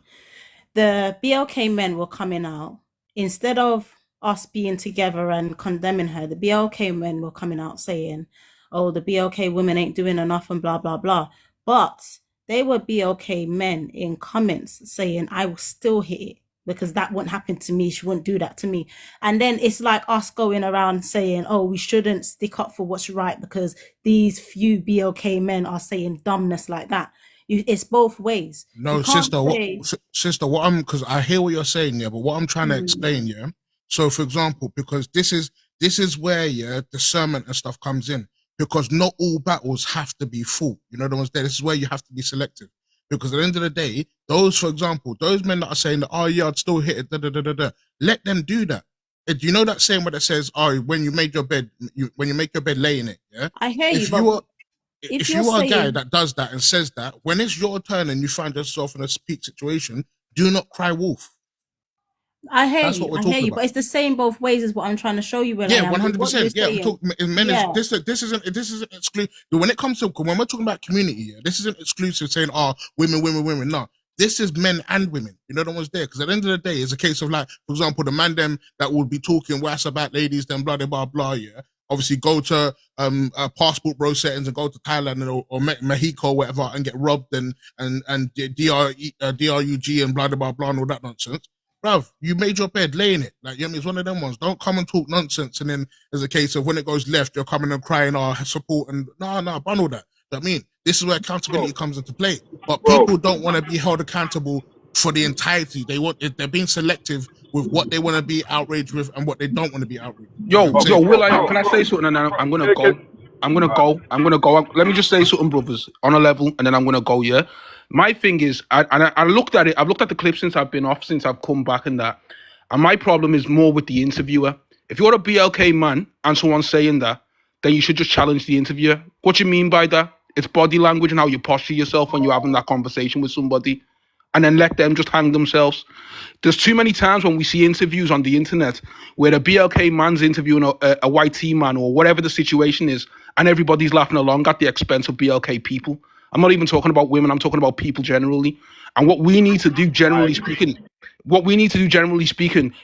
The BLK men were coming out. Instead of us being together and condemning her, the BLK men were coming out saying, oh, the BLK women ain't doing enough and blah, blah, blah. But they were BLK men in comments saying, I will still hit it because that wouldn't happen to me. She wouldn't do that to me. And then it's like us going around saying, oh, we shouldn't stick up for what's right because these few BLK men are saying dumbness like that. It's both ways. No, sister, what I'm, because I hear what you're saying, but what I'm trying to explain, So, for example, because this is where discernment and stuff comes in, because not all battles have to be fought. You know the ones there. This is where you have to be selective. Because at the end of the day, those, for example, those men that are saying that, oh yeah, I'd still hit it, let them do that. You know that saying where it says, oh, when you make your bed, when you make your bed, lay in it, yeah? I hear you, If but you are a guy that does that and says that, when it's your turn and you find yourself in a peak situation, do not cry wolf. I hear That's you, what we're I talking hear you, about. but it's the same both ways as what I'm trying to show you. Yeah, 100%. Yeah, I'm talking. This isn't exclusive. When it comes to when we're talking about community, yeah, this isn't exclusive. Saying, "Oh, women." No, this is men and women. You know the ones there, because at the end of the day, it's a case of like, for example, the man them that will be talking worse about ladies, then blah blah blah. Yeah, obviously go to passport bro settings and go to Thailand or Mexico or whatever and get robbed and DRUG and blah blah blah and all that nonsense. Bruv, you made your bed, lay in it. Like, you know, it's one of them ones. Don't come and talk nonsense and then there's a case of when it goes left, you're coming and crying, oh, support and no, bun all that. I mean, this is where accountability comes into play. But people don't want to be held accountable for the entirety. They're being selective with what they want to be outraged with and what they don't want to be outraged. Yo, Will, can I say something? And then I'm gonna go. I'm gonna go. Let me just say something, brothers, on a level, and then I'm gonna go. Yeah. My thing is, I looked at it. I've looked at the clip since I've been off, since I've come back, and that. And my problem is more with the interviewer. If you're a BLK man and someone's saying that, then you should just challenge the interviewer. What do you mean by that? It's body language and how you posture yourself when you're having that conversation with somebody, and then let them just hang themselves. There's too many times when we see interviews on the internet where a BLK man's interviewing a white T man or whatever the situation is, and everybody's laughing along at the expense of BLK people. I'm not even talking about women, I'm talking about people generally. And what we need to do, generally speaking,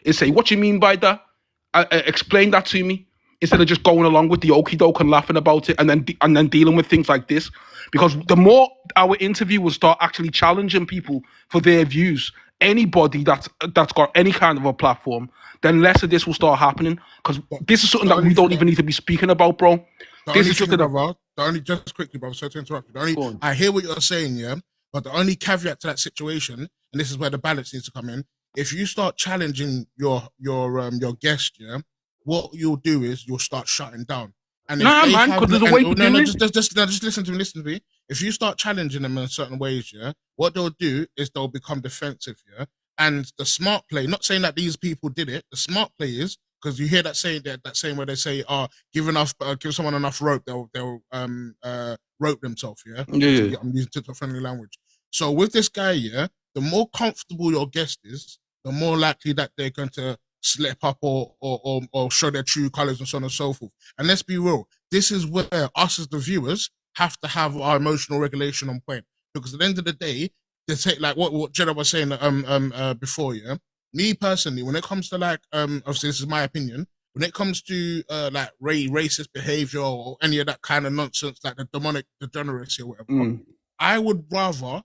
is say, what do you mean by that? Explain that to me, instead of just going along with the okie doke and laughing about it and then dealing with things like this. Because the more our interview will start actually challenging people for their views, anybody that's got any kind of a platform, then less of this will start happening. Because this is something that we don't even need to be speaking about, bro. Just quickly, brother, sorry to interrupt you. I hear what you're saying, yeah, but the only caveat to that situation, and this is where the balance needs to come in, if you start challenging your guest, yeah, what you'll do is you'll start shutting down. And because there's a way to do it. Just listen to me. If you start challenging them in certain ways, yeah, what they'll do is they'll become defensive, yeah. And the smart play, not saying that these people did it, the smart play is, because you hear that saying where they say, give someone enough rope, they'll rope themselves, yeah? Yeah. I'm using TikTok friendly language. So with this guy, yeah, the more comfortable your guest is, the more likely that they're going to slip up or show their true colors and so on and so forth. And let's be real, this is where us as the viewers have to have our emotional regulation on point. Because at the end of the day, they take like what Jeddah was saying before, yeah? Me personally, when it comes to like, obviously this is my opinion, when it comes to like racist behavior or any of that kind of nonsense, like the demonic degeneracy or whatever, I would rather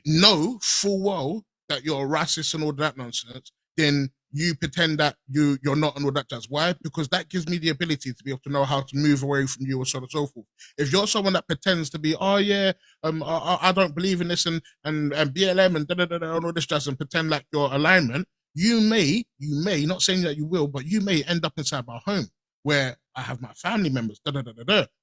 know full well that you're a racist and all that nonsense than you pretend that you're not and all that jazz. Why? Because that gives me the ability to be able to know how to move away from you or so on and so forth. If you're someone that pretends to be, I don't believe in this and BLM and and all this jazz and pretend like your alignment, you may, not saying that you will, but you may end up inside my home where I have my family members,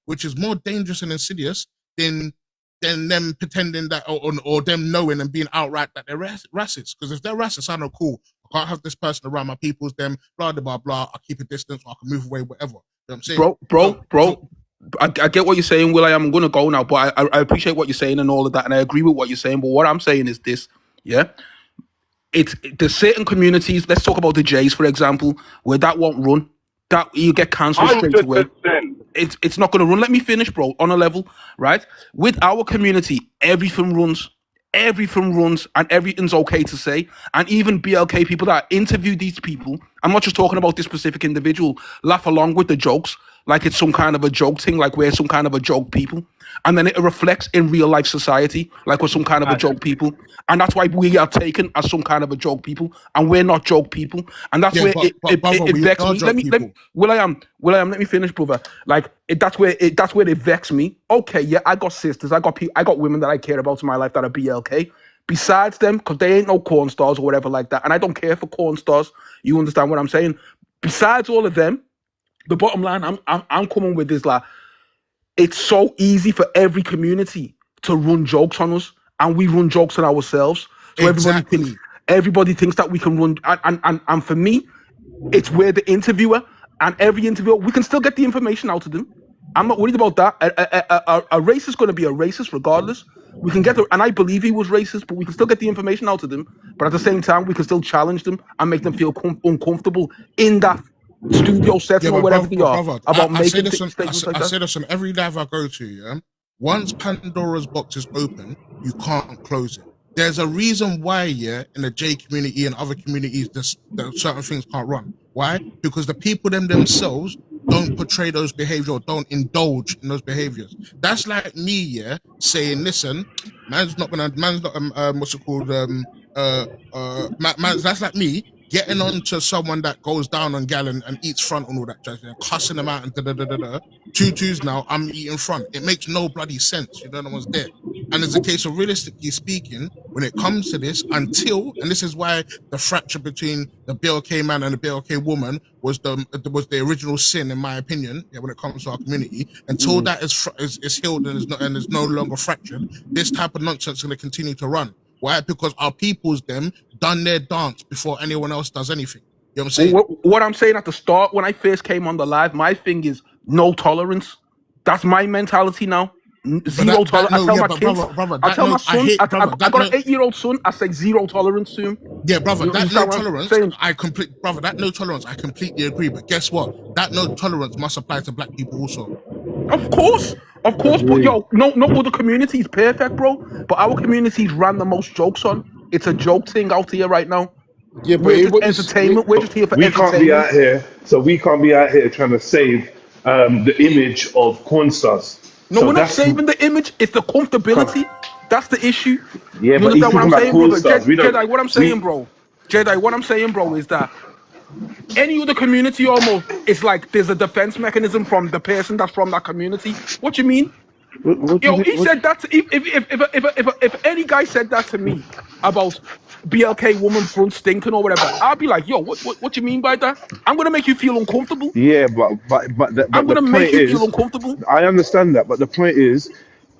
which is more dangerous and insidious than them pretending that or them knowing and being outright that they're racist. Because if they're racist, I know, cool, I can't have this person around my people's, them, blah, blah, blah, blah. I'll keep a distance or I can move away, whatever. You know what I'm saying? Bro, I get what you're saying, Will. I'm going to go now, but I appreciate what you're saying and all of that, and I agree with what you're saying. But what I'm saying is this, yeah? There's certain communities, let's talk about the Jays, for example, where that won't run. That you get cancelled straight away. It's not going to run. Let me finish, bro, on a level, right? With our community, everything runs and everything's okay to say. And even BLK people that interview these people, I'm not just talking about this specific individual, laugh along with the jokes like it's some kind of a joke thing, like we're some kind of a joke people. And then it reflects in real life society like we're some kind of a joke people. And that's why we are taken as some kind of a joke people, and we're not joke people. And that's where it vexes me. Will.i.am, let me finish, brother. Like that's where it vexes me. Okay, yeah, I got sisters, I got women that I care about in my life that are BLK. Besides them, because they ain't no corn stars or whatever like that, and I don't care for corn stars. You understand what I'm saying? Besides all of them, the bottom line I'm coming with is like, it's so easy for every community to run jokes on us and we run jokes on ourselves. So everybody thinks that we can run. And for me, it's where the interviewer and every interviewer, we can still get the information out of them. I'm not worried about that. A racist is going to be a racist regardless. We can get and I believe he was racist, but we can still get the information out of them. But at the same time, we can still challenge them and make them feel uncomfortable in that studio setting or whatever they are about making statements like that. I say this on every live I go to, yeah? Once Pandora's box is open, you can't close it. There's a reason why, yeah, in the J community and other communities, certain things can't run. Why? Because the people themselves don't portray those behaviors or don't indulge in those behaviors. That's like me, yeah, saying, listen, what's it called? That's like me getting on to someone that goes down on gal and eats front and all that jazz, and cussing them out and da-da-da-da-da. 2-2s now, I'm eating front. It makes no bloody sense. You know, no one's there. And it's a case of, realistically speaking, when it comes to this, and this is why the fracture between the BLK man and the BLK woman was the original sin, in my opinion, yeah, when it comes to our community. Until that is healed and is no longer fractured, this type of nonsense is going to continue to run. Why? Because our people's them done their dance before anyone else does anything. You know what I'm saying? What I'm saying at the start, when I first came on the live, my thing is no tolerance. That's my mentality now. Zero tolerance. I tell my kids, I tell my son, I got an 8-year-old son, I say zero tolerance to him. Yeah, brother, that no tolerance, I completely agree. But guess what? That no tolerance must apply to black people also. Of course. But yo, no other community is perfect, bro. But our community's ran the most jokes on. It's a joke thing out here right now. Yeah, but we're just entertainment. We're just here for entertainment. We can't be out here, so we can't be out here trying to save the image of corn stars. No, we're not saving the image. It's the comfortability. That's the issue. Yeah, you understand what I'm saying, brother? Jedi, what I'm saying, bro, is that any other community almost, it's like there's a defense mechanism from the person that's from that community. What you mean? Said that if any guy said that to me about BLK woman front stinking or whatever, I'll be like, yo, what you mean by that? I'm gonna make you feel uncomfortable. Yeah, but I'm gonna make you feel uncomfortable. I understand that, but the point is,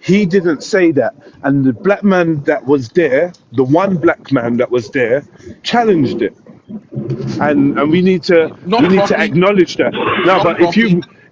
he didn't say that, and the black man that was there, the one black man that was there, challenged it, and we need to acknowledge that. No, but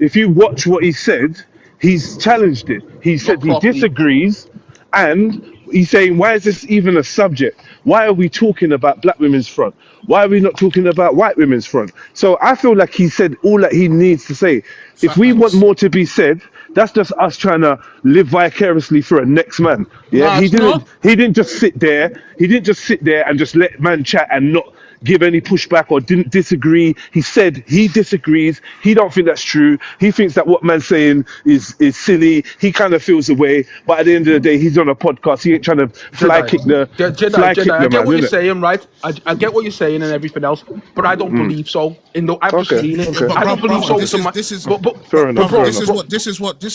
if you watch what he said, he's challenged it. He said he disagrees, and he's saying, why is this even a subject? Why are we talking about black women's front? Why are we not talking about white women's front? So I feel like he said all that he needs to say. If we want more to be said, that's just us trying to live vicariously for a next man. Yeah, he didn't just sit there. He didn't just sit there and just let man chat and not give any pushback or didn't disagree. He said he disagrees. He don't think that's true. He thinks that what man's saying is silly. He kind of feels the way, but at the end of the day, he's on a podcast. He ain't trying to fly kick the Jedi. I get what you're saying, right? I get what you're saying and everything else, but I don't believe so. I've just seen it. I don't believe so. This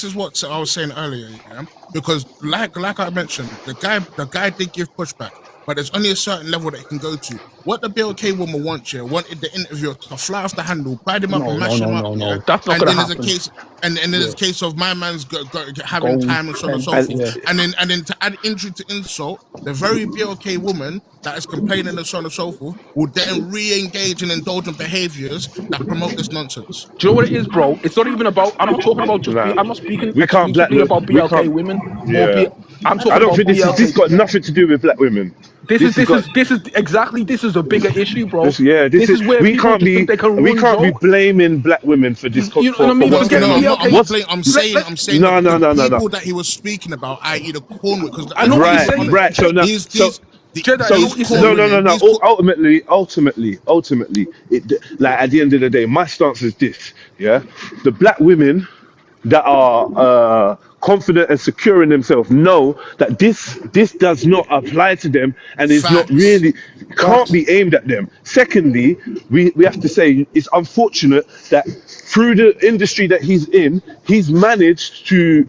is what I was saying earlier, yeah? Because like I mentioned, the guy did give pushback. But there's only a certain level that he can go to. What the BLK woman wanted the interviewer to fly off the handle, bite him up and mash him up. No, that's not going to happen. And then there's a case of my man's having time and so on and so forth. And then to add injury to insult, the very BLK woman that is complaining and so on and so forth will then re-engage in indulgent behaviors that promote this nonsense. Do you know what it is, bro? It's not even about. I'm not talking about just. I'm not speaking exclusively about BLK women. Yeah. I'm talking I don't about think this got nothing to do with black women. This is a bigger issue, bro. This is where we can't be blaming black women for this. I'm saying the people that he was speaking about, i.e. the Cornwall, because right. Ultimately, like at the end of the day, my stance is this: yeah, the black women that are confident and secure in themselves know that this does not apply to them and is not really can't be aimed at them. Secondly, we have to say it's unfortunate that through the industry that he's in, he's managed to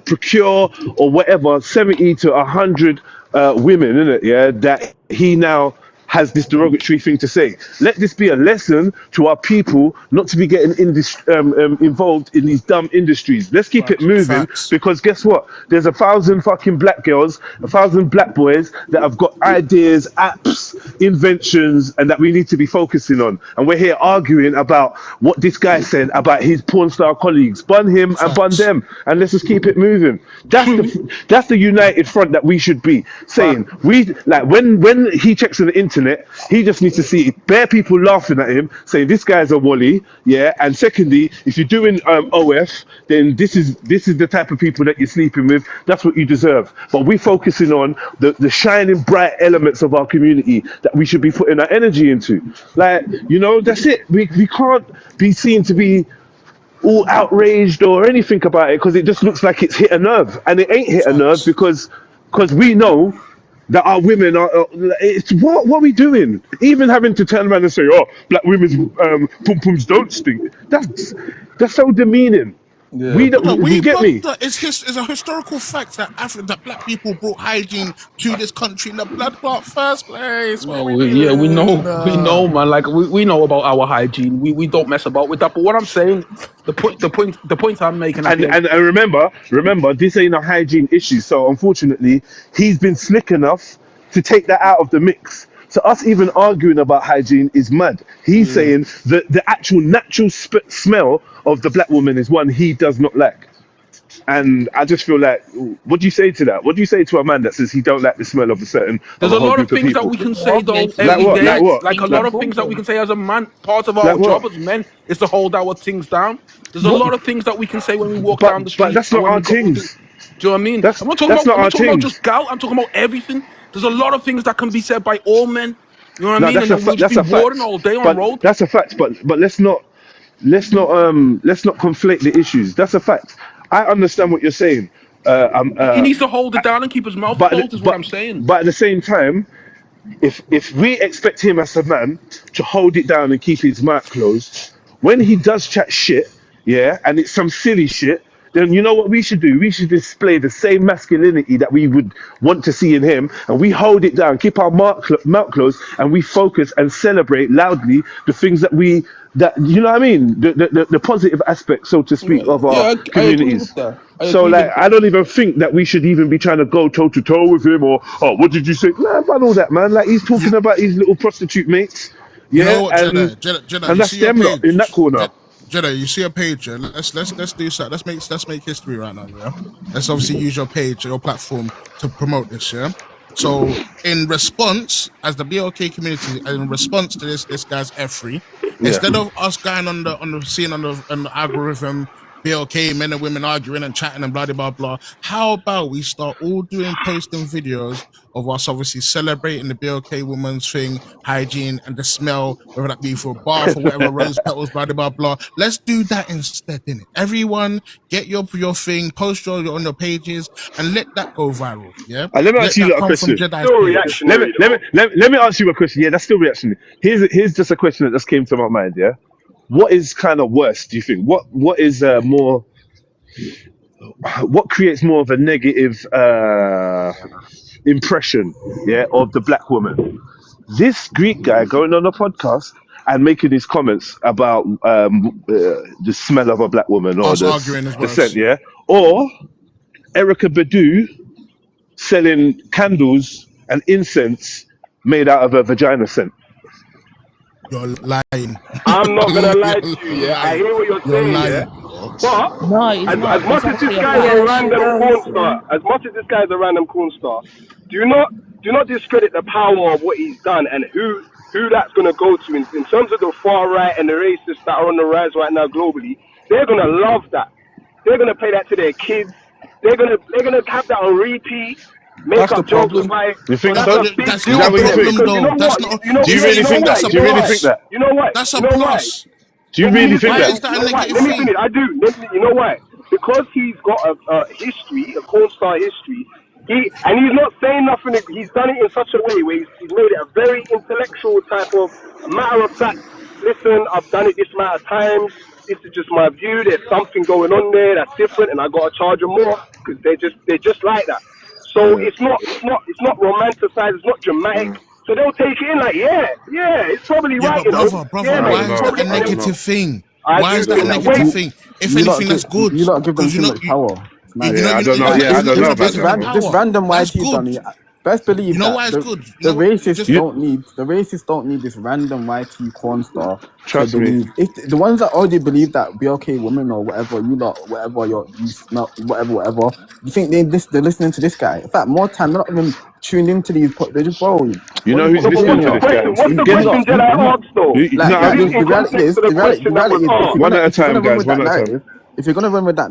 procure or whatever 70 to 100 women, innit? Yeah, that he now has this derogatory thing to say. Let this be a lesson to our people not to be getting involved in these dumb industries. Let's keep it moving, because guess what? There's 1,000 fucking black girls, 1,000 black boys that have got ideas, apps, inventions, and that we need to be focusing on. And we're here arguing about what this guy said about his porn star colleagues. Bun him and bun them, and let's just keep it moving. That's the united front that we should be saying. We like when he checks on the internet, he just needs to see bare people laughing at him, saying this guy's a wally, yeah. And secondly, if you're doing OF, then this is the type of people that you're sleeping with. That's what you deserve. But we're focusing on the shining bright elements of our community that we should be putting our energy into. Like, you know, that's it. We can't be seen to be all outraged or anything about it, because it just looks like it's hit a nerve, and it ain't hit a nerve because we know that our women are. It's what are we doing? Even having to turn around and say, "Oh, black women's pum pums don't stink." That's so demeaning. Yeah. We get me. It's a historical fact that black people brought hygiene to this country in the blood clot first place. No, we know, man. Like we know about our hygiene. We don't mess about with that. But what I'm saying, the point I'm making, and remember, this ain't a hygiene issue. So unfortunately, he's been slick enough to take that out of the mix. So us even arguing about hygiene is mad. He's saying that the actual natural smell of the black woman is one he does not like. And I just feel like, what do you say to that? What do you say to a man that says he don't like the smell of a certain? There's a lot of things that we can say though every day. Like a lot of things that we can say as a man. Part of our job as men is to hold our things down. There's a lot of things that we can say when we walk down the street. But that's not our things. Do you know what I mean? I'm not talking about just gal. I'm talking about everything. There's a lot of things that can be said by all men. You know what I mean? And we'll just be warring all day on road. That's a fact. But let's not conflate the issues. That's a fact. I understand what you're saying. He needs to hold it down and keep his mouth closed. Is what I'm saying. But at the same time, if we expect him as a man to hold it down and keep his mouth closed, when he does chat shit, yeah, and it's some silly shit, then you know what we should do? We should display the same masculinity that we would want to see in him, and we hold it down, keep our mouth closed, and we focus and celebrate loudly the things that you know what I mean, the positive aspects, so to speak, of our communities. So like, I don't even think that we should even be trying to go toe to toe with him, or what did you say? Nah, about all that, man. Like, he's talking about his little prostitute mates. Yeah, you know what, Jeddah, and that's them lot in that corner. Jeddah, you see a page, yeah? Let's do so. Let's make history right now, yeah. Let's obviously use your page, your platform to promote this, yeah. So in response, as the BLK community, in response to this guy's F3, instead of us going on the scene on the algorithm, BLK men and women arguing and chatting and blah blah blah, how about we start all posting videos of us obviously celebrating the BLK woman's thing, hygiene and the smell, whether that be for a bath or whatever, rose petals, blah blah blah. Let's do that instead, innit? Everyone get your thing, post your on your pages, and let that go viral. Yeah. Let me ask you a question. Let me ask you a question. Yeah, that's still reactionary. Here's just a question that just came to my mind. Yeah. What is kind of worse, do you think? What is more? What creates more of a negative impression, yeah, of the black woman? This Greek guy going on a podcast and making his comments about the smell of a black woman or the scent, yeah, or Erica Badu selling candles and incense made out of a vagina scent. You're lying. I'm not gonna lie to you. Yeah, I hear what you're saying. Yeah, but as much as this guy's a random porn star, do not discredit the power of what he's done and who that's gonna go to in terms of the far right and the racists that are on the rise right now globally. They're gonna love that. They're gonna play that to their kids. They're gonna have that on repeat. That's the problem. You think so? That's not a problem, though. That's not. Do you really think that? Do you really think that? You know what? That's a plus. Do you really think that? Is that a negative thing? Let me finish. I do. You know why? Because he's got a history, a porn star history. He's not saying nothing. He's done it in such a way where he's made it a very intellectual type of matter of fact. Listen, I've done it this amount of times. This is just my view. There's something going on there that's different, and I gotta charge them more because they're just like that. So it's not romanticized, it's not dramatic So they'll take it in like, it's probably Yeah, right, but you know. brother, Yeah, I mate, don't why it's is know. that probably. a I don't know. negative thing? I Why agree is with that a that. negative When thing? If You lot anything, give that's good. you lot give them Because too much power. It's you mad. know, Yeah, I don't know. it's not. Yeah, I don't know about This that, man. power. random That's YT good. dummy. Best You believe know that why it's good? You the know, racists You just don't need this random YT corn star to trust me. believe. If the ones that already believe that BLK women or whatever you lot, whatever you smell, whatever, you think they're listening to this guy? In fact, more time they're not even tuned into these. They just bro. You What know you who's no, but doing listening what's to the here? this guy? question? What's the Get question Jedi asked though? no. Like Put I, it in the reality context is to the the question that was reality is asked. one at a if you're time, gonna run guys. with One that at a time.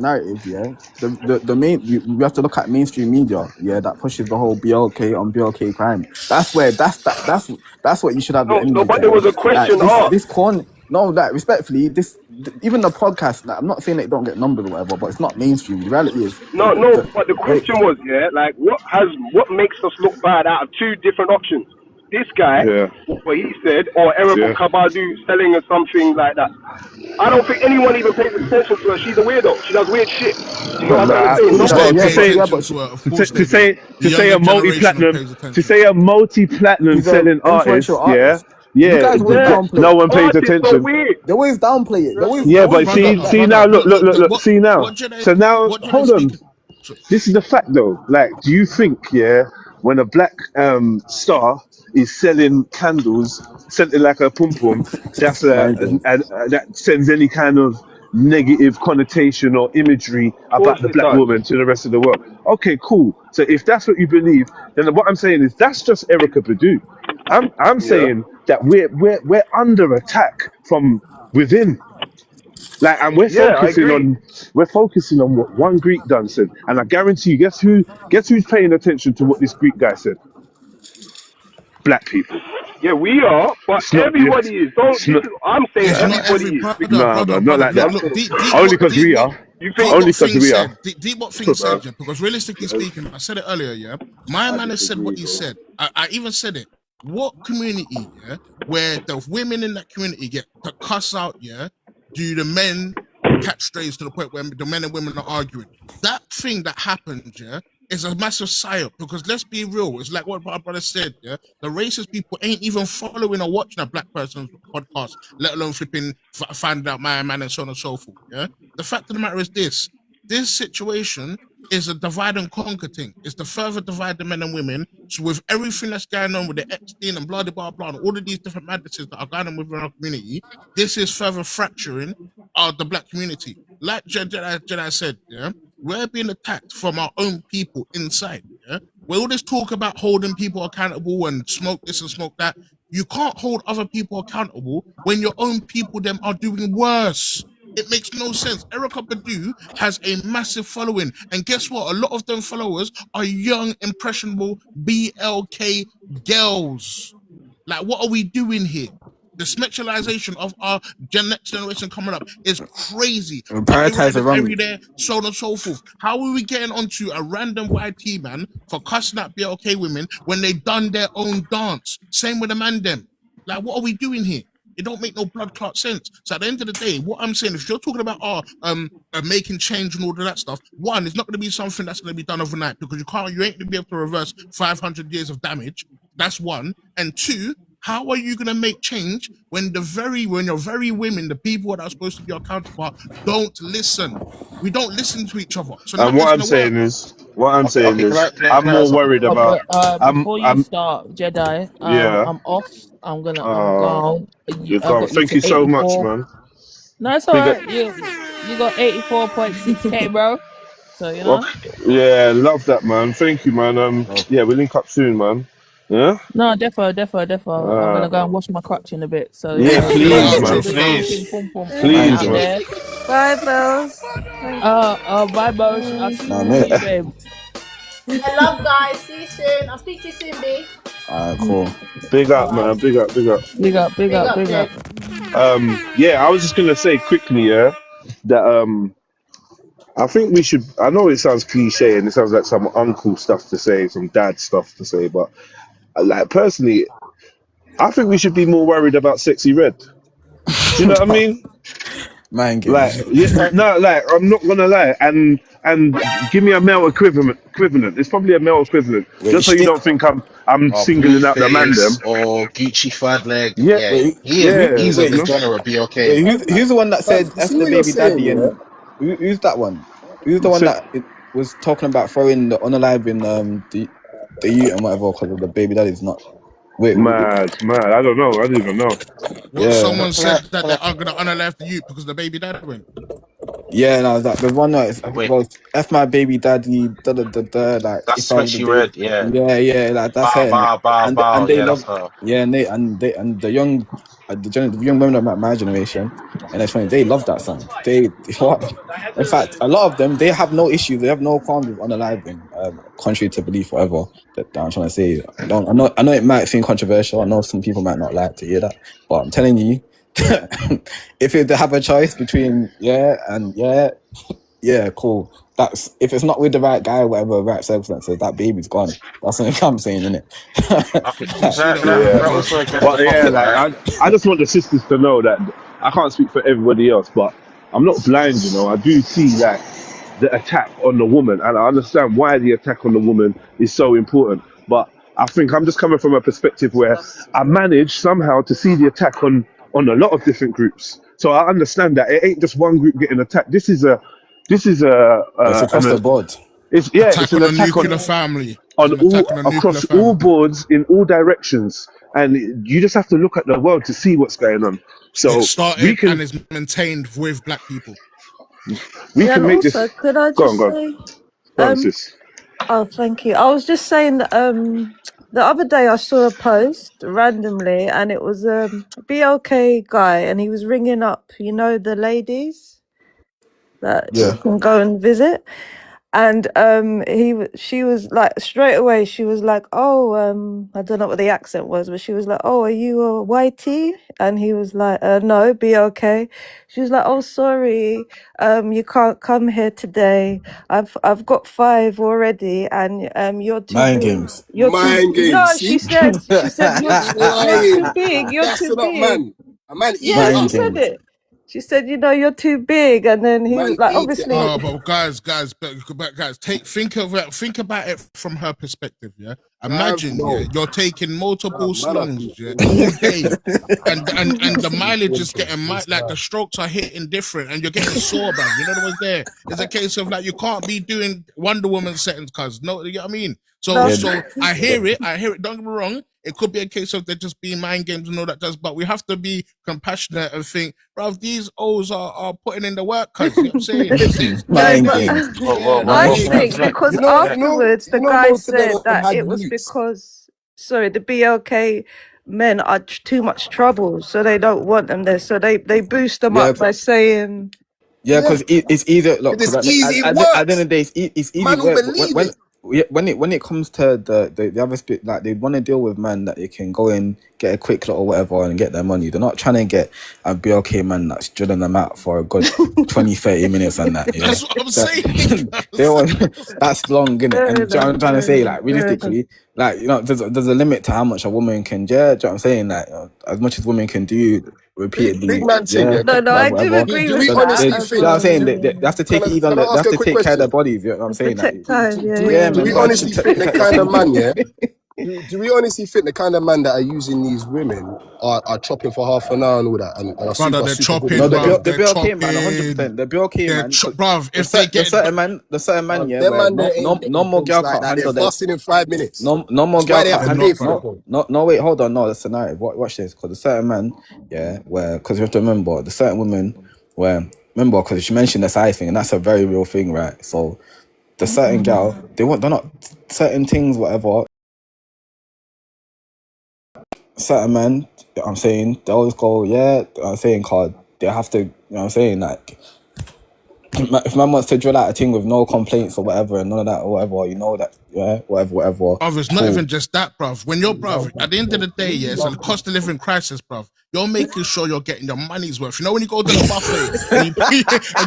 narrative, yeah, the main we have to look at mainstream media, yeah, that pushes the whole BLK on BLK crime. That's where that's what you should have your No, enemies but there there. was a Like question this asked. corn. No, like respectfully, even the podcast. Like, I'm not saying they don't get numbers or whatever, but it's not mainstream. The reality is No, but the wait, question was, like, what makes us look bad out of two different options? This guy, Yeah, what he said, or Erica yeah. Kabadu selling or something like that. I don't think anyone even pays attention to her. She's a weirdo. She does weird shit. Do you get what I'm trying to Nah, of say? course they Nobody yeah, pay pays. but attention she, to her. Of course to they do. The say a younger generation multi-platinum pays to attention. say a multi-platinum she's an selling influential artist. Yeah, artist. You yeah. guys always Yeah, downplay No it. one pays artists are attention. weird. They always downplay it. They always Yeah, but forget that. see Brother, now. Look, look, look, look, look. what See now. what Jedi So now, what Jedi hold on. speaking? So, This is the fact though. Like, do you think, yeah, when a black star is selling candles, scented like a pum pum, that's Mind that sends any kind of negative connotation or imagery Of course about the it black does. woman to the rest of the world? Okay, cool. So if that's what you believe, then what I'm saying is that's just Erica Badu. I'm Yeah. saying that we're under attack from within. Like, and Yeah, I agree. we're focusing on what one Greek done said, and I guarantee you, guess who's paying attention to what this Greek guy said? Black people. Yeah, we are, but It's not. Yeah, everybody is. Don't. it's This not. is. I'm saying it's not everybody every is. Nah, brother, man, not like look, that. That's look, all. Only because we are. You think? Only because we are. deep what thing Put, said, man. yeah, because realistically speaking, I said it earlier, yeah. My man has said what he said. I even said it. What community, yeah, where the women in that community get to cuss out, yeah, do the men catch strays to the point where the men and women are arguing? That thing that happens, yeah, is a massive psyop, because let's be real, it's like what our brother said, yeah. The racist people ain't even following or watching a black person's podcast, let alone flipping finding out my man and so on and so forth. Yeah. The fact of the matter is this situation is a divide and conquer thing. It's the further divide the men and women. So with everything that's going on with the Epstein and blah blah blah and all of these different madnesses that are going on within our community, this is further fracturing the black community. Like Jedi said, yeah, we're being attacked from our own people inside. Yeah, where all this talk about holding people accountable and smoke this and smoke that, you can't hold other people accountable when your own people them are doing worse. It makes no sense. Erica Badu has a massive following, and guess what? A lot of them followers are young, impressionable BLK girls. Like, what are we doing here? The sexualization of our next generation coming up is crazy. Body prioritize the riders wrong. every day, so on and so forth. How are we getting onto a random YT man for cussing out BLK women when they done their own dance? Same with the man them. Like, what are we doing here? It don't make no blood clot sense. So at the end of the day, what I'm saying, if you're talking about making change and all of that stuff, one, it's not going to be something that's going to be done overnight, because you ain't going to be able to reverse 500 years of damage. That's one. And two, how are you going to make change when your very women, the people that are supposed to be your counterpart, don't listen? We don't listen to each other, so And nothing's going to work. Okay, okay, I'm can I ask more something? worried Oh, about. but before you I'm. start, Jedi, Yeah. I'm off. I'm gone. You're I gone. got you Thank to you so much, 84. man. No, it's Big up. alright. You got 84.6K, bro. So you know. Okay. Yeah, love that, man. Thank you, man. Yeah, we'll link up soon, man. Yeah. No, defo. I'm gonna Uh, go and wash my crotch in a bit. So you yeah, know, Do the please, if man. outro there's for now. Please, anything pum pum please, out man. there, Bye, Bells. Bye. bye, Bosh. I'll see you, babe. I love guys. See you soon. I'll speak to you soon, B. Alright, cool. Big up, Alright, man. Big up, big up. big up. Jed. Yeah, I was just gonna say quickly, yeah, that I think we should. I know it sounds cliche and it sounds like some uncle stuff to say, some dad stuff to say, but like personally, I think we should be more worried about Sexy Red. Do you know what I mean? Mind Like, games. yeah, no, like I'm not gonna lie, and give me a male equivalent. It's probably a male equivalent, Wait, just so you don't think I'm Or singling out the man them. Blueface or Gucci Third Leg. Yeah, Yeah, wait, yeah, he's of you the know. genre of BOK. wait. Who's the one that But said you F see the what you're baby saying, daddy yeah? and who's that one? Who's the one So, that was talking about throwing the unaliving the youth and whatever because of the baby daddy's not. Wait, mad. I don't know. I don't even know. What yeah. someone said that they are gonna unalive the youth because the baby dad went. Yeah, no, that the one that Wait, was F my baby daddy, da da da da. Like if that's I when was the she baby, read, yeah. yeah, like that's Bow, her, innit? bow, bow, And bow. they Yeah, that's love, her. yeah, and the young, the young women of my generation, and it's funny they love that song. They what? In fact, a lot of them they have no issue, they have no qualms with unaliving, contrary to belief, whatever that I'm trying to say. I know it might seem controversial. I know some people might not like to hear that, but I'm telling you. If they have a choice between yeah, cool. That's if it's not with the right guy, whatever, right circumstances, that baby's gone. That's what I'm saying, innit? Okay, You see can that I, one, Yeah, can I yeah. also address the but yeah, topic, like right? I just want the sisters to know that I can't speak for everybody else, but I'm not blind, you know. I do see like the attack on the woman, and I understand why the attack on the woman is so important. But I think I'm just coming from a perspective where I manage somehow to see the attack on a lot of different groups. So I understand that it ain't just one group getting attacked. This is It's across the board. it's Attack an on the attack nuclear family. It's on an all attack on the nuclear across all family. boards in all directions, and you just have to look at the world to see what's going on. It So we started and can is maintained with black people. we Yeah, and can make this. also, could I Go just on, say, go on, um, sis. oh, thank you. I was just saying that the other day I saw a post randomly, and it was a BLK guy, and he was ringing up, the ladies that you Yeah. can go and visit. And she was like, straight away she was like, oh, I don't know what the accent was, but she was like, oh, are you a YT? And he was like, no, be okay. She was like, oh, sorry, you can't come here today. I've got 5 already, and you're too Mind big. games. Mind games, No, she see? said He's you're too lying. big, you're too Gassing up, big. man. A man eat Yeah, it she Mind up. said games. it. She said, you're too big, and then he was Man like, eat it obviously. up. No, but guys, think about it from her perspective. Yeah, imagine, yeah, No. you're taking multiple Man, I slongs, think yeah, so. all day, and the mileage is getting like the strokes are hitting different, and you're getting sore, bruv. You know what was there? It's a case of like you can't be doing Wonder Woman settings, cause no, you know what I mean. So No, Yeah. I hear it. Don't get me wrong. It could be a case of they're just being mind games and all that does, but we have to be compassionate and think, bruv, these O's are putting in the work, cuz you know what I'm saying? It's no, Mind but BAE. games. Well, I Mind BAE. think because yeah. afterwards the guy Most of them said that had it was roots. because, sorry, the BLK men are too much trouble, so they don't want them there. So they boost them Yeah, up by saying, yeah, Yeah. because it's easier. Look, If because it's easy, it at the end works. of the day, it's easy. Man will believe it. When it comes to the other bit, like they want to deal with man that they can go in, get a quick lot or whatever and get their money. They're not trying to get a BLK man that's drilling them out for a good 20-30 minutes and that. Yeah, That's what I'm saying. they want that's long, innit? And do you know what I'm trying to say? Like fair enough. realistically, like there's a limit to how much a woman can. Yeah, do you know what I'm saying? Like as much as women can do repeatedly. Big man thing, Yeah, yeah. No, I do whatever. agree Do we with So that they, honestly you as know what think? I'm well. saying? Yeah. They have to take it easy on. Can I They have ask a to quick take care of their question? bodies. You know what I'm To saying? protect time, yeah, Yeah, Do man. we You gotta honestly think the kind of man, yeah? Do we honestly think the kind of man that are using these women are chopping for half an hour and all that and are Brother, super, they're super good chopping, with No, the game? bruv. the They're BLK man, chopping. 100%. The BLK They're man, because bruv. If they the get, certain man, yeah, Them where man, they ain't no getting more points girl like can't that. They're handle that. busting in 5 minutes. No more That's why girl they have can't to they're pay not, for the bruv. point. no. Wait, hold on. No, that's a narrative. Watch this, because the certain man, yeah, where because you have to remember the certain women where remember because she mentioned the size thing, and that's a very real thing, right? So the certain girl, they're not certain things, whatever. Certain man, you know what I'm saying, they always go, yeah, I'm saying, card. They have to, you know what I'm saying, like. If man wants to drill out a thing with no complaints or whatever and none of that or whatever, you know that, yeah, whatever, Bruv, it's not cool. even just that, bruv. When you're, bruv, at the end of the day, yeah, it's a cost of living crisis, bruv. you're making sure you're getting your money's worth. You know when you go to the buffet and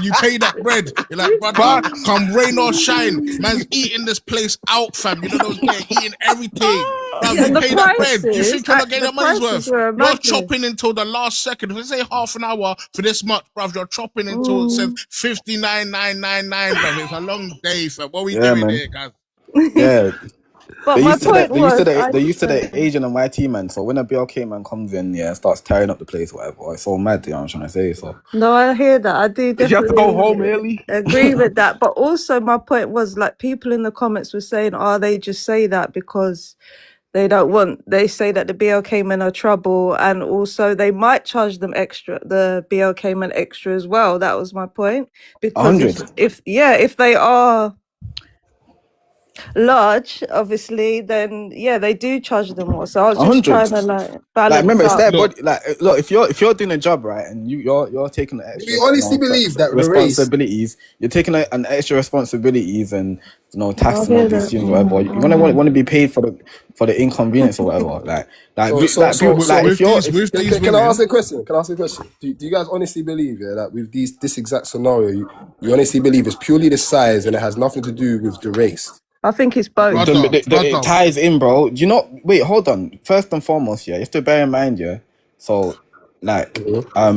you pay that bread, you're like, brother, come rain or shine, man's eating this place out, fam. You know those guys eating everything. Bruv, you pay that bread. You think you're not getting your money's worth? You're chopping until the last second. If we say half an hour for this much, bruv, you're chopping until it says 59,999, bruv. It's a long day, fam. What are we doing here, guys? Yeah. But they my used point was, they used to the Asian and YT man. So when a BLK man comes in, yeah, starts tearing up the place, whatever, it's all mad. You know what I'm trying to say? So no, I hear that. I do definitely you have to go home early. agree with that. But also, my point was, like, people in the comments were saying, "Oh, they just say that because they don't want." They say that the BLK men are trouble, and also they might charge them extra, the BLK men extra as well. That was my point. Because if they are large, obviously, then yeah, they do charge them more. So I was just trying to balance. Like, remember, it's their out. body. Like, look, if you're doing a job right, and you're taking the extra, you honestly believe that responsibilities, you're taking an extra responsibilities and tax and all these things, whatever. You want to be paid for the inconvenience or whatever. Can I ask a question? Do you guys honestly believe that with this exact scenario, you honestly believe it's purely the size and it has nothing to do with the race? I think it's both. It ties in, bro. Do you not? Wait, hold on. First and foremost, you have to bear in mind, so, like, I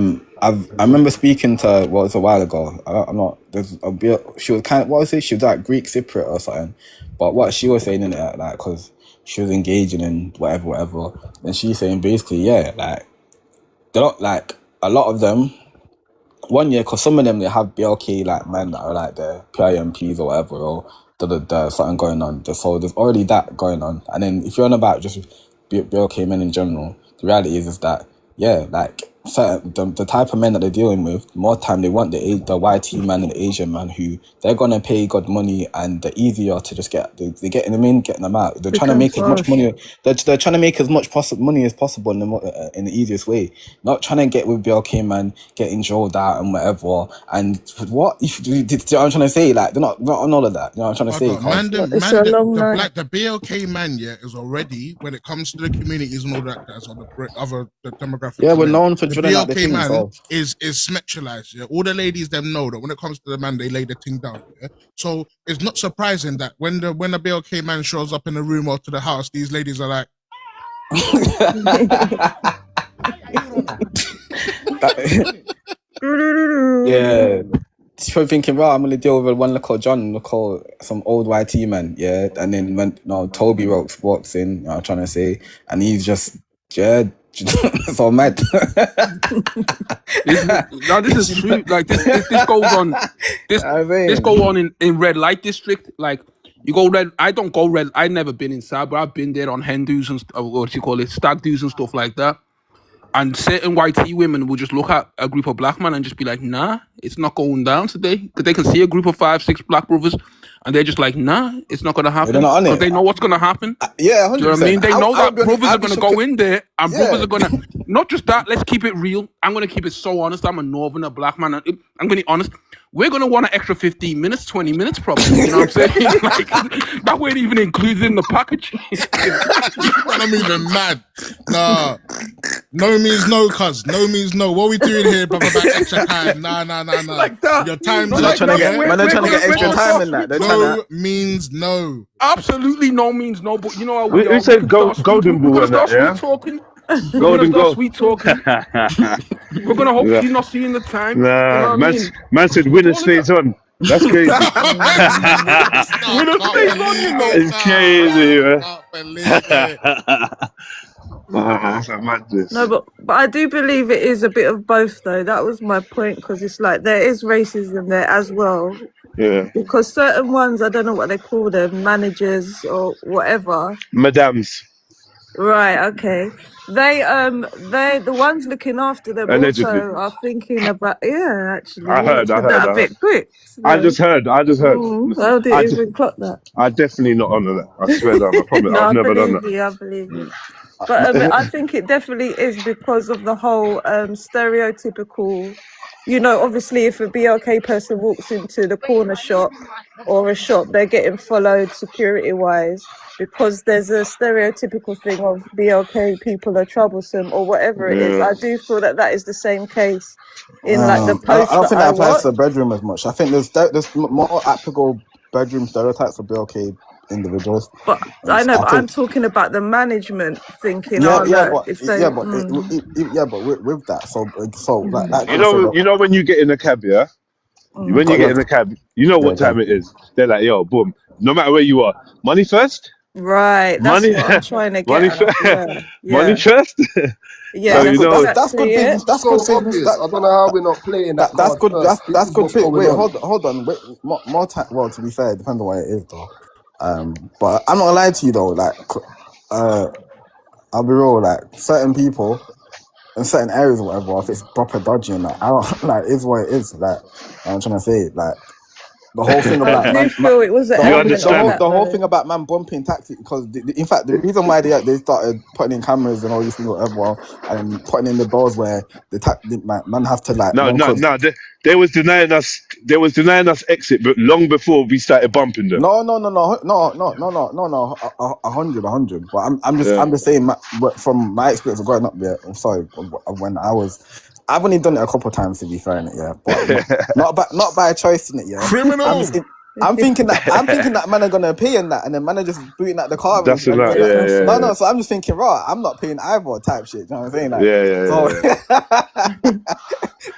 remember speaking to, well, it was a while ago. I'm not. There's a bit. She was kind of, what was it? She was like Greek Cypriot or something. But what she was saying in it, like, because she was engaging in whatever, and she's saying basically, like, they're not, like, a lot of them. 1 year, because some of them, they have BLK, like, men that are like the PIMPs or whatever, or something going on. So there's already that going on. And then if you're on about just BLK men in general, the reality is that, like, the type of men that they're dealing with, more time they want the YT man and the Asian man who they're gonna pay good money, and they're easier to just get. They're getting them in, getting them out. They're trying to make as much money. They're trying to make as much money as possible in the easiest way. Not trying to get with BLK man, getting drilled out and whatever. And what if you know what I'm trying to say? Like, they're not on all of that. You know what I'm trying to say? The BLK man, is already, when it comes to the communities and all that, that's on the other demographics. Yeah, we're known for the BLK man is sexualized. Yeah, all the ladies them know that when it comes to the man, they lay the thing down. Yeah? So it's not surprising that when the BLK man shows up in the room or to the house, these ladies are like, yeah. She's thinking, right, I'm gonna deal with one local John, local some old YT man, and then when Toby walks in, I'm trying to say, and he's just so mad. Now this is true. Like this goes on. This goes on in red light district. Like, you go red. I don't go red. I've never been inside, but I've been there on hen do's and what do you call it, stag do's and stuff like that. And certain YT women will just look at a group of black men and just be like, nah, it's not going down today. Because they can see a group of 5-6 black brothers and they're just like, nah, it's not going to happen. Because they know what's going to happen. 100%. Do you know what I mean? They know that brothers are going to go in there and brothers are going to... Not just that, let's keep it real. I'm going to keep it so honest. I'm a northerner black man. I'm going to be honest. We're going to want an extra 15 minutes, 20 minutes probably. You know what I'm saying? Like, that weren't even included in the package. I'm even mad. Nah. No means no, cuz. No means no. What are we doing here, brother? About extra time? Nah. Like that. Your time's up. They're trying to get extra time in that. No means no. Absolutely no means no. But you know how we said golden ball and that, yeah? Golden goal. Sweet talking. We're gonna hope she's not seeing the time. Nah, man said winner stays on. That's crazy. Winner stays on, you know. It's crazy, man. No, but I do believe it is a bit of both, though. That was my point, because it's like there is racism there as well. Yeah. Because certain ones, I don't know what they call them, managers or whatever. Madams. Right. Okay. They the ones looking after them allegedly also are thinking about. Yeah, actually. I heard that a bit quick. So. I just heard. I didn't even clock that. I definitely not on that. I swear down. I promise. No, I've never done that. I believe you. But I think it definitely is because of the whole stereotypical, you know, obviously if a BLK person walks into the corner shop or a shop, they're getting followed security wise because there's a stereotypical thing of BLK people are troublesome or whatever it is. Yeah. I do feel that is the same case in like the I post don't that think I that applies to watch. the bedroom as much. I think there's more applicable bedroom stereotypes for BLK individuals. But I know, I but I'm think talking about the management thinking, yeah, oh yeah, look, but if they yeah, but with that, so like that You goes to know, the you know when you get in a cab, yeah. When you got get yeah, in the cab, you know yeah, what time it is. They're like, yo, boom. No matter where you are, money first. right, that's Money, what I'm trying to get money at. first. Yeah, Money yeah, first. yeah, So that's you that's good. know, That's good exactly it. business. It's That's so good business. obvious. I don't know how we're not playing that That's card good. first. This That's is good. what's going Wait, on. hold on. Wait, more time. Well, to be fair, it depends on what it is, though. But I'm not gonna lie to you though. Like, I'll be real. Like, certain people in certain areas or whatever, if it's proper dodgy and that, I don't like. It's what it is. Like, I'm trying to say, like. The whole thing I about do feel it was an you element of understand? that the whole though. thing about man bumping tactics because in fact the reason why they started putting in cameras and all these things whatever and putting in the doors where the man have to like No, no no, because no. They was denying us. They was denying us exit, but long before we started bumping them. no 100 but Yeah. I'm just saying from my experience of growing up there when I've only done it a couple of times to be fair in it, yeah, but not by choice in it, yeah. Criminal. I'm thinking that man are gonna pay and that, and then man are just booting at the car That's and enough. like, Yeah, yeah, no, yeah. so I'm just thinking, right, I'm not paying either type shit. You know what I'm saying? Like, Yeah, yeah, so yeah.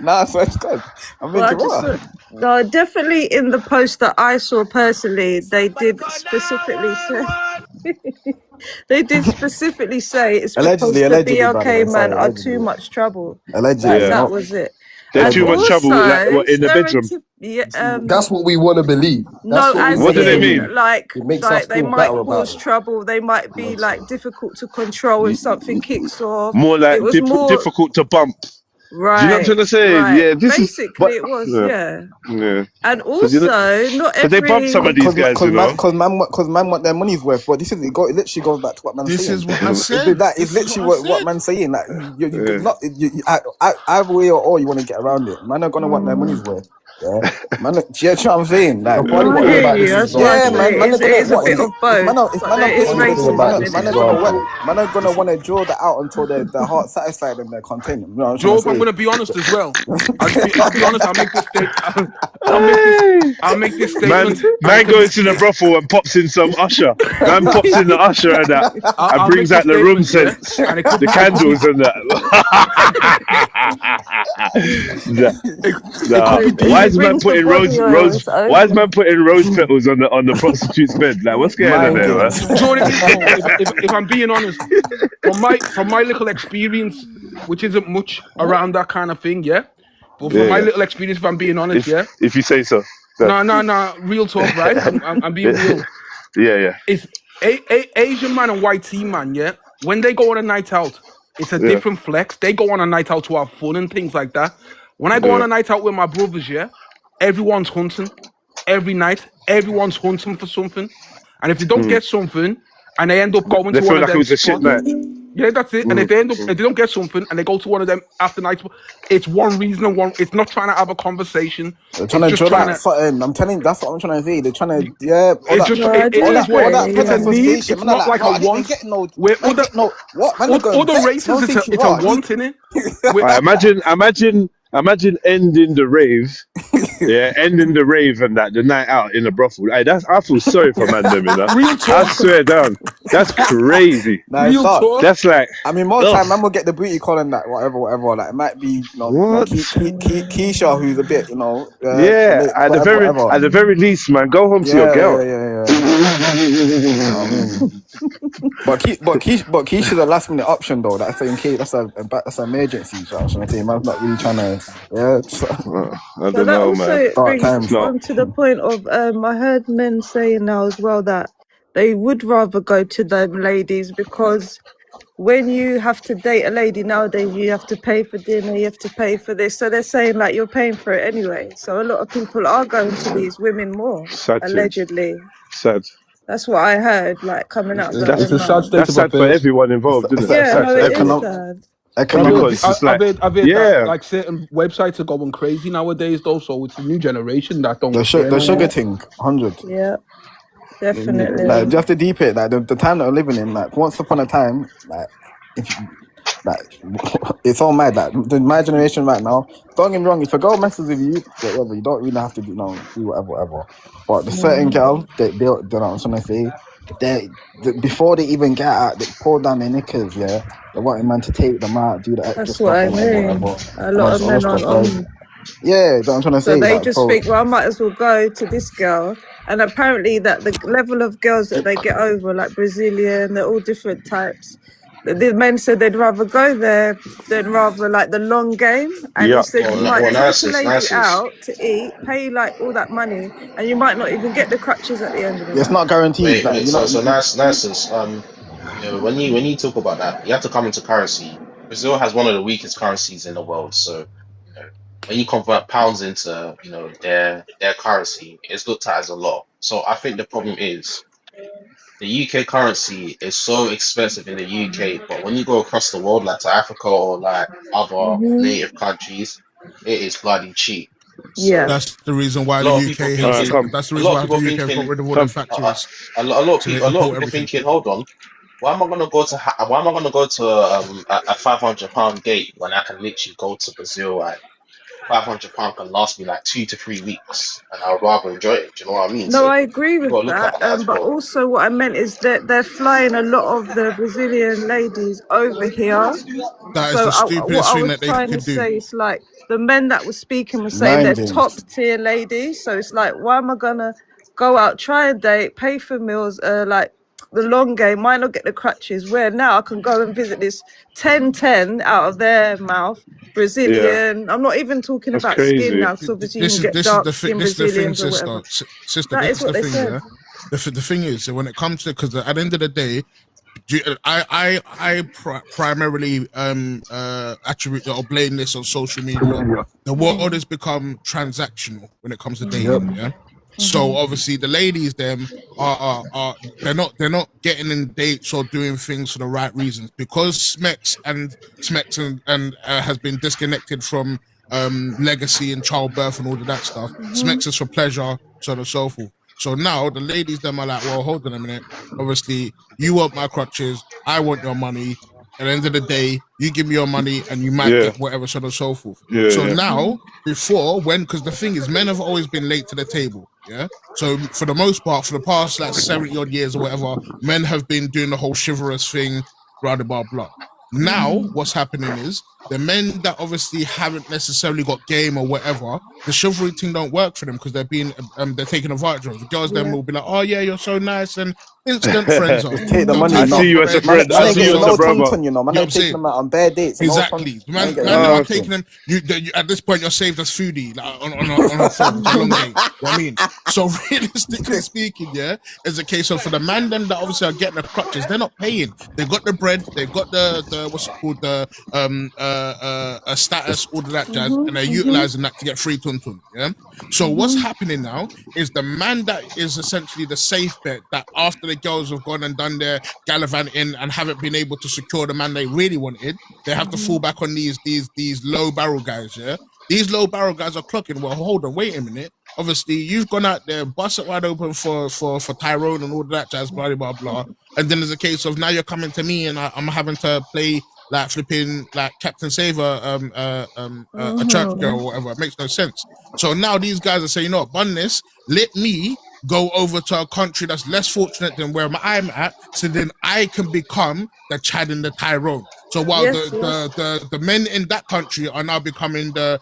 nah, so it's good. I'm Well, I thinking, just right. no, definitely in the post that I saw personally, they did specifically say they did specifically say it's because the Allegedly, by the way. BLK man Sorry, are too allegedly. much trouble. Allegedly, Like Yeah. that not was it. They're And too much allegedly. trouble. Like also what in the bedroom? That's what we want to believe. That's no, what we as What want do to they believe. mean? in like It makes us they feel might better about cause it. trouble. They might be like difficult to control if something kicks off. More It like was more difficult to bump. Do you know what I'm right, trying to say? right. Yeah, this is. But Basically, it was yeah, yeah. yeah. And Because you know, also, not because they bump some every of these guys, you know. Because man want their money's worth. But this is it literally goes back to what man's This saying. is what I said. That is This is literally what I what said. man's saying. Like Yeah. not either way or you want to get around it. Man are gonna want their money's worth. Yeah, man. Do you know what I'm saying? The Like, funny no, I thing hear about you. this That's why I yeah, say example, man it are gonna is a what bit is it? of both, Man but there are is putting funny thing about racism this in it. example, man are gonna want to draw that out until their heart satisfied and they're content. You know what I'm trying to Joe, I'm say? gonna be honest as well. I'll be honest. I'll make this Man, statement, and it man could be. goes to the brothel and pops in some usher. Man pops in the usher and that, and I'll make brings this out the room statement, yeah, scents, and it could the be. candles and that. It could Nah. be So deep. Why he is man brings the putting body rose? oils Why is only. man putting rose petals on the prostitute's bed? Like, what's going on Mind there, man? games. Jordan, if I'm being honest, from my little experience, which isn't much around that kind of thing, yeah. But from Yeah, my yeah. little experience, if I'm being honest, yeah. If you say so. Go. No, real talk, right? I'm being real. Yeah. It's Asian man and white tea man, yeah. When they go on a night out, it's a Yeah. different flex. They go on a night out to have fun and things like that. When I go on Yeah. a night out with my brothers, yeah, everyone's hunting. Every night, everyone's hunting for something. And if they don't get something and they end up going They to one feel of like it them was a shit spots, night. yeah, that's it. And if they don't get something and they go to one of them after night, it's one reason and one. It's not trying to have a conversation. They're trying It's to just draw trying that to. something. I'm telling you, that's what I'm trying to say. They're trying to, yeah, all It's that, just. No, I It do is what all it that is. agree. It's a Yeah. protest need. frustration. It's Man, are not like, like a what? I ain't want. getting no, Where I ain't getting no, what? Man, are going other vex. races, Man, thinking, it's a what? want in it. Right, imagine ending the rave. Yeah, ending the rave and that the night out in the brothel. I feel sorry for man them, you know. Real I talk. swear down. That's crazy. Nah, it's Real dark. talk. That's like, I mean, more ugh. time, man will get the booty call and that, whatever. Like, it might be, What? Keisha, who's a bit, Yeah, at whatever. the very least, man, go home to your girl. Yeah. You know what I mean? But Keisha's a last minute option though. That's in case that's an emergency. So I'm saying, man's not really trying to. Yeah, I But don't that know, man. also dark brings times. It's not. on to the point of I heard men saying now as well that they would rather go to them ladies because when you have to date a lady nowadays, you have to pay for dinner, you have to pay for this. So they're saying like you're paying for it anyway. So a lot of people are going to these women more, Sad thing. allegedly. Sad. That's what I heard, like coming out of the It's a sad Oman. state That's of sad for affairs. everyone involved, isn't it? That's Yeah, sad no, for it is everyone. sad. But Because it's like, I've heard that yeah, like certain websites are going crazy nowadays, though. So it's the new generation that don't The care no sugar more. thing, 100. Yeah, definitely. Like, you have to deep it. Like the time that we're living in, like once upon a time, like if like it's all mad. Like my generation right now. Don't get me wrong. If a girl messes with you, whatever, you don't really have to do whatever. But the certain girl, they know what I'm trying to say. Before they even get out, they pull down their knickers. Yeah, they want a man to take them out, do the extra That's stuff what I or mean. whatever. A lot of men aren't on. Yeah, that's what I'm trying to So say. they Like, just so, think, well, I might as well go to this girl. And apparently that the level of girls that they get over, like Brazilian, they're all different types. The men said they'd rather go there than rather like the long game. And yeah. he said you might take a lady out to eat, pay like all that money, and you might not even get the crutches at the end of the it's night. not guaranteed. Wait, Like, wait. you know, So nice. You know, when you talk about that, you have to come into currency. Brazil has one of the weakest currencies in the world. So, you know, when you convert pounds into, you know, their currency, it's looked at as a lot. So I think the problem is the UK currency is so expensive in the UK, but when you go across the world, like to Africa or like other native countries, it is bloody cheap. Yeah. So That's the reason why a the lot of people UK has. thinking, That's the a reason lot of why people the UK has got thinking, rid of all the factories a to lot of import people everything. thinking, hold on, why am I gonna go to why am I gonna go to a £500 date when I can literally go to Brazil and £500 can last me like 2 to 3 weeks, and I would rather enjoy it. Do you know what I mean? No, So I agree you with gotta look that. at that as But well. also what I meant is that they're flying a lot of the Brazilian ladies over here. That is So the what stupidest I thing was that they trying to could do. say is like the men that were speaking were saying they're 90s. top tier ladies. So it's like, why am I gonna go out, try a date, pay for meals, like the long game, might not get the crutches, where now I can go and visit this 10-10 out of their mouth, Yeah, Brazilian. I'm not even talking that's about skin crazy. now, because obviously you This can is get this is dark the thing. skin This is the thing, Brazilians or whatever. sister. That This is is what the they thing. said. Yeah, the thing is when it comes to, because at the end of the day, I primarily attribute or blame this on social media. The world has become transactional when it comes to dating. Yeah. So obviously the ladies them are they're not getting in dates or doing things for the right reasons, because Smex and has been disconnected from legacy and childbirth and all of that stuff. Smex is for pleasure, so on and so forth. So now the ladies them are like, well, hold on a minute. Obviously, you want my crutches, I want your money. At the end of the day, you give me your money and you might Yeah, get whatever, so on and so forth. yeah, So yeah. now, before, because the thing is, men have always been late to the table. Yeah. So for the most part, for the past like 70 odd years or whatever, men have been doing the whole chivalrous thing, blah, blah, blah. Now, what's happening is the men that obviously haven't necessarily got game or whatever, the chivalry thing don't work for them because they're being they're taken advantage of. The girls then will be like, "Oh yeah, you're so nice," and instant friend zone. Just take the money, I you know. see you as a Man, friend. man I ain't see you getting as a no brother. tonton, you know. Man You know what I'm ain't taking saying? them out on bare dates. Exactly. No tonton. Man, getting man no are tonton. taking them. You, at this point, you're saved as foodie, like, on a phone. It's a long day. You know what I mean? So realistically speaking, yeah, it's a case of, for the man then that obviously are getting the crutches, they're not paying. They got the bread, they got the what's it called, the a status, all of that jazz, and they're utilizing that to get free tuntun. Yeah. So what's happening now is the man that is essentially the safe bet, that after the girls have gone and done their gallivanting and haven't been able to secure the man they really wanted, they have to fall back on these low barrel guys. Yeah. These low barrel guys are clocking. Well, hold on, wait a minute. Obviously, you've gone out there, bust it wide open for Tyrone and all that jazz, blah blah blah. And then there's a case of now you're coming to me and I'm having to play like flipping like Captain Saver, a church girl or whatever. It makes no sense. So now these guys are saying, you know what, bun this, let me go over to a country that's less fortunate than where I'm at, so then I can become the Chad and the Tyrone. So while the men in that country are now becoming the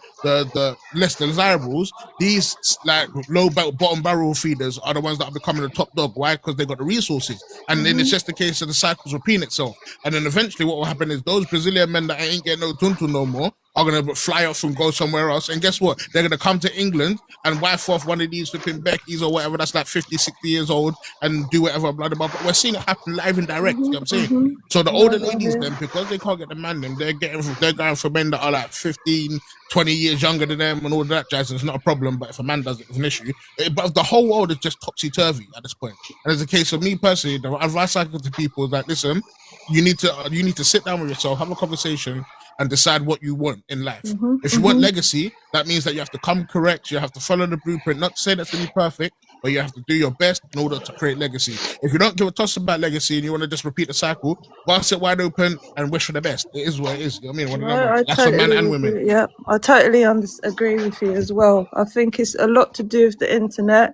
less desirables, these like low bottom barrel feeders are the ones that are becoming the top dog. Why? Because they got the resources. And then it's just a case of the cycles repeating itself. And then eventually what will happen is those Brazilian men that ain't getting no tuntun no more, are going to fly off and go somewhere else. And guess what? They're going to come to England and wife off one of these flipping Beckys or whatever that's like 50, 60 years old and do whatever, blah, blah, blah. But we're seeing it happen live and direct. You know what I'm saying? So the older ladies then, because they can't get the man them, they're going for men that are like 15, 20 years younger than them and all that jazz. It's not a problem, but if a man does it, it's an issue. But the whole world is just topsy-turvy at this point. And as a case of me personally, the advice I give to people is like, listen, you need to sit down with yourself, have a conversation, and decide what you want in life. If you want legacy, that means that you have to come correct, you have to follow the blueprint, not to say that's going to be perfect, but you have to do your best in order to create legacy. If you don't give a toss about legacy and you want to just repeat the cycle, bust it wide open and wish for the best. It is what it is. You know what I mean? That's for men and women. Agree. Yeah, I totally agree with you as well. I think it's a lot to do with the internet.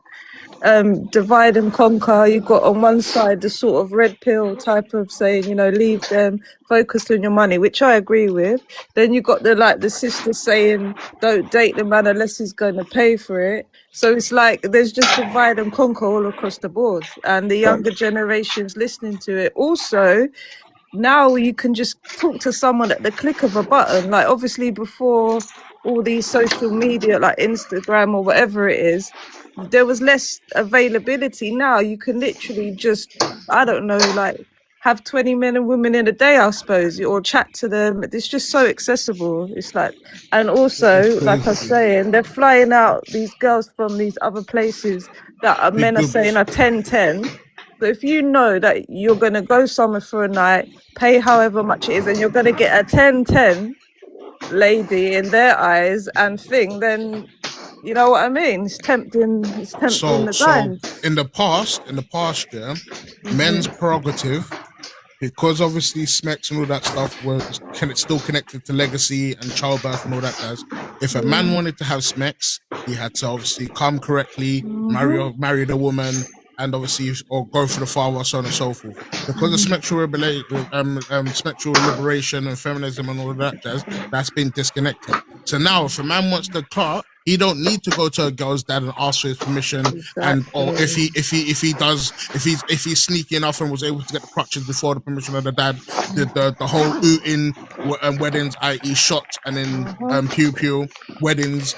Divide and conquer. You've got on one side the sort of red pill type of saying, you know, leave them, focus on your money, which I agree with. Then you got the sister saying, don't date the man unless he's going to pay for it. So it's like there's just divide and conquer all across the board, and the younger generations listening to it. Also, now you can just talk to someone at the click of a button. Like obviously before all these social media like Instagram or whatever it is, there was less availability. Now you can literally just, I don't know, like have 20 men and women in a day, I suppose, or chat to them. It's just so accessible. It's like, and also, like I was saying, they're flying out these girls from these other places that men are saying are 10-10. So if you know that you're going to go somewhere for a night, pay however much it is, and you're going to get a 10-10 lady in their eyes and thing, then you know what I mean? It's tempting the grind. So in the past, yeah, men's prerogative, because obviously SMEX and all that stuff it's still connected to legacy and childbirth and all that guys. If a man wanted to have SMEX, he had to obviously come correctly, marry the woman, and obviously or go for the father, so on and so forth. Because of sexual liberation and feminism and all of that jazz, that's been disconnected. So now if a man wants the car, he don't need to go to a girl's dad and ask for his permission. And or if he's sneaky enough and was able to get the crutches before the permission of the dad, the whole ooting weddings, i.e. shot and then pew pew weddings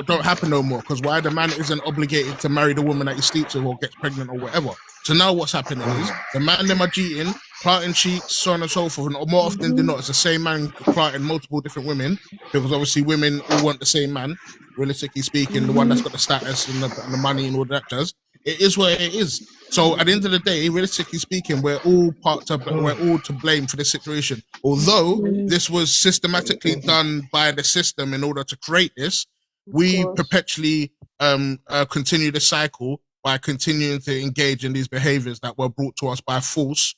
don't happen no more, because why? The man isn't obligated to marry the woman that he sleeps with or gets pregnant or whatever. So now what's happening is the man them are cheating, planting cheats, so on and so forth, and more often than not it's the same man planting multiple different women, because obviously women all want the same man, realistically speaking, the one that's got the status and the money and all that does. It is what it is. So at the end of the day, realistically speaking, we're all to blame for this situation. Although this was systematically done by the system in order to create this, we perpetually continue the cycle by continuing to engage in these behaviors that were brought to us by force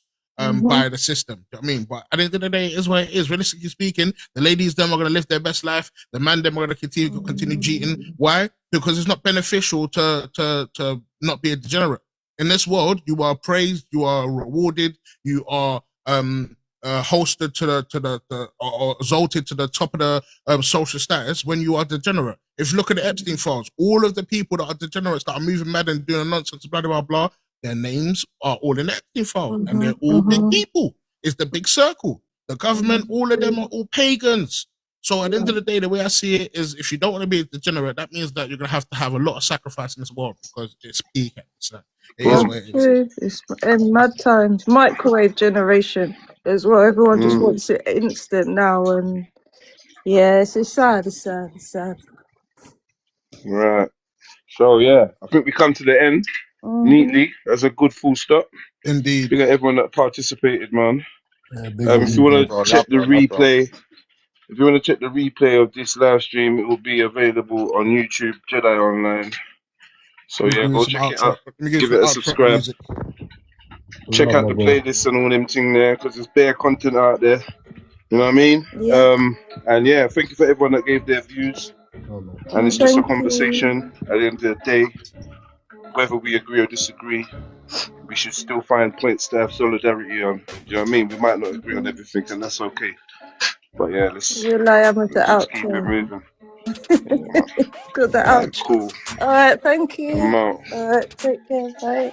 by the system. You know what I mean? But at the end of the day, it is what it is. Realistically speaking, the ladies them are going to live their best life. The man them are going to continue cheating. Why? Because it's not beneficial to not be a degenerate. In this world, you are praised, you are rewarded, you are hosted or exalted to the top of the social status when you are degenerate. If you look at the Epstein files, all of the people that are degenerates that are moving mad and doing nonsense, blah blah blah, their names are all in the Epstein file, and they're all big people. It's the big circle. The government, all of them are all pagans. So at the end of the day, the way I see it is, if you don't want to be a degenerate, that means that you're going to have a lot of sacrifice in this world, because it's peak. So it is what it is. It's in mad times, microwave generation as well. Everyone just wants it instant now, and yeah, it's sad. It's sad. Right. So yeah, I think we come to the end neatly. That's a good full stop. Indeed. We got everyone that participated, man. Yeah, if you want to check the replay, of this live stream, it will be available on YouTube, Jedionline. So yeah, go check it out. Give it a subscribe. Check out the playlist and all them thing there, because there's bare content out there. You know what I mean? Yeah. And yeah, thank you for everyone that gave their views. And it's just a conversation. At the end of the day, whether we agree or disagree, we should still find points to have solidarity on. Do you know what I mean? We might not agree on everything, and that's okay. But yeah, let's just keep it moving. Got the outro. Cool. All right, thank you. I'm out. All right, take care. Bye.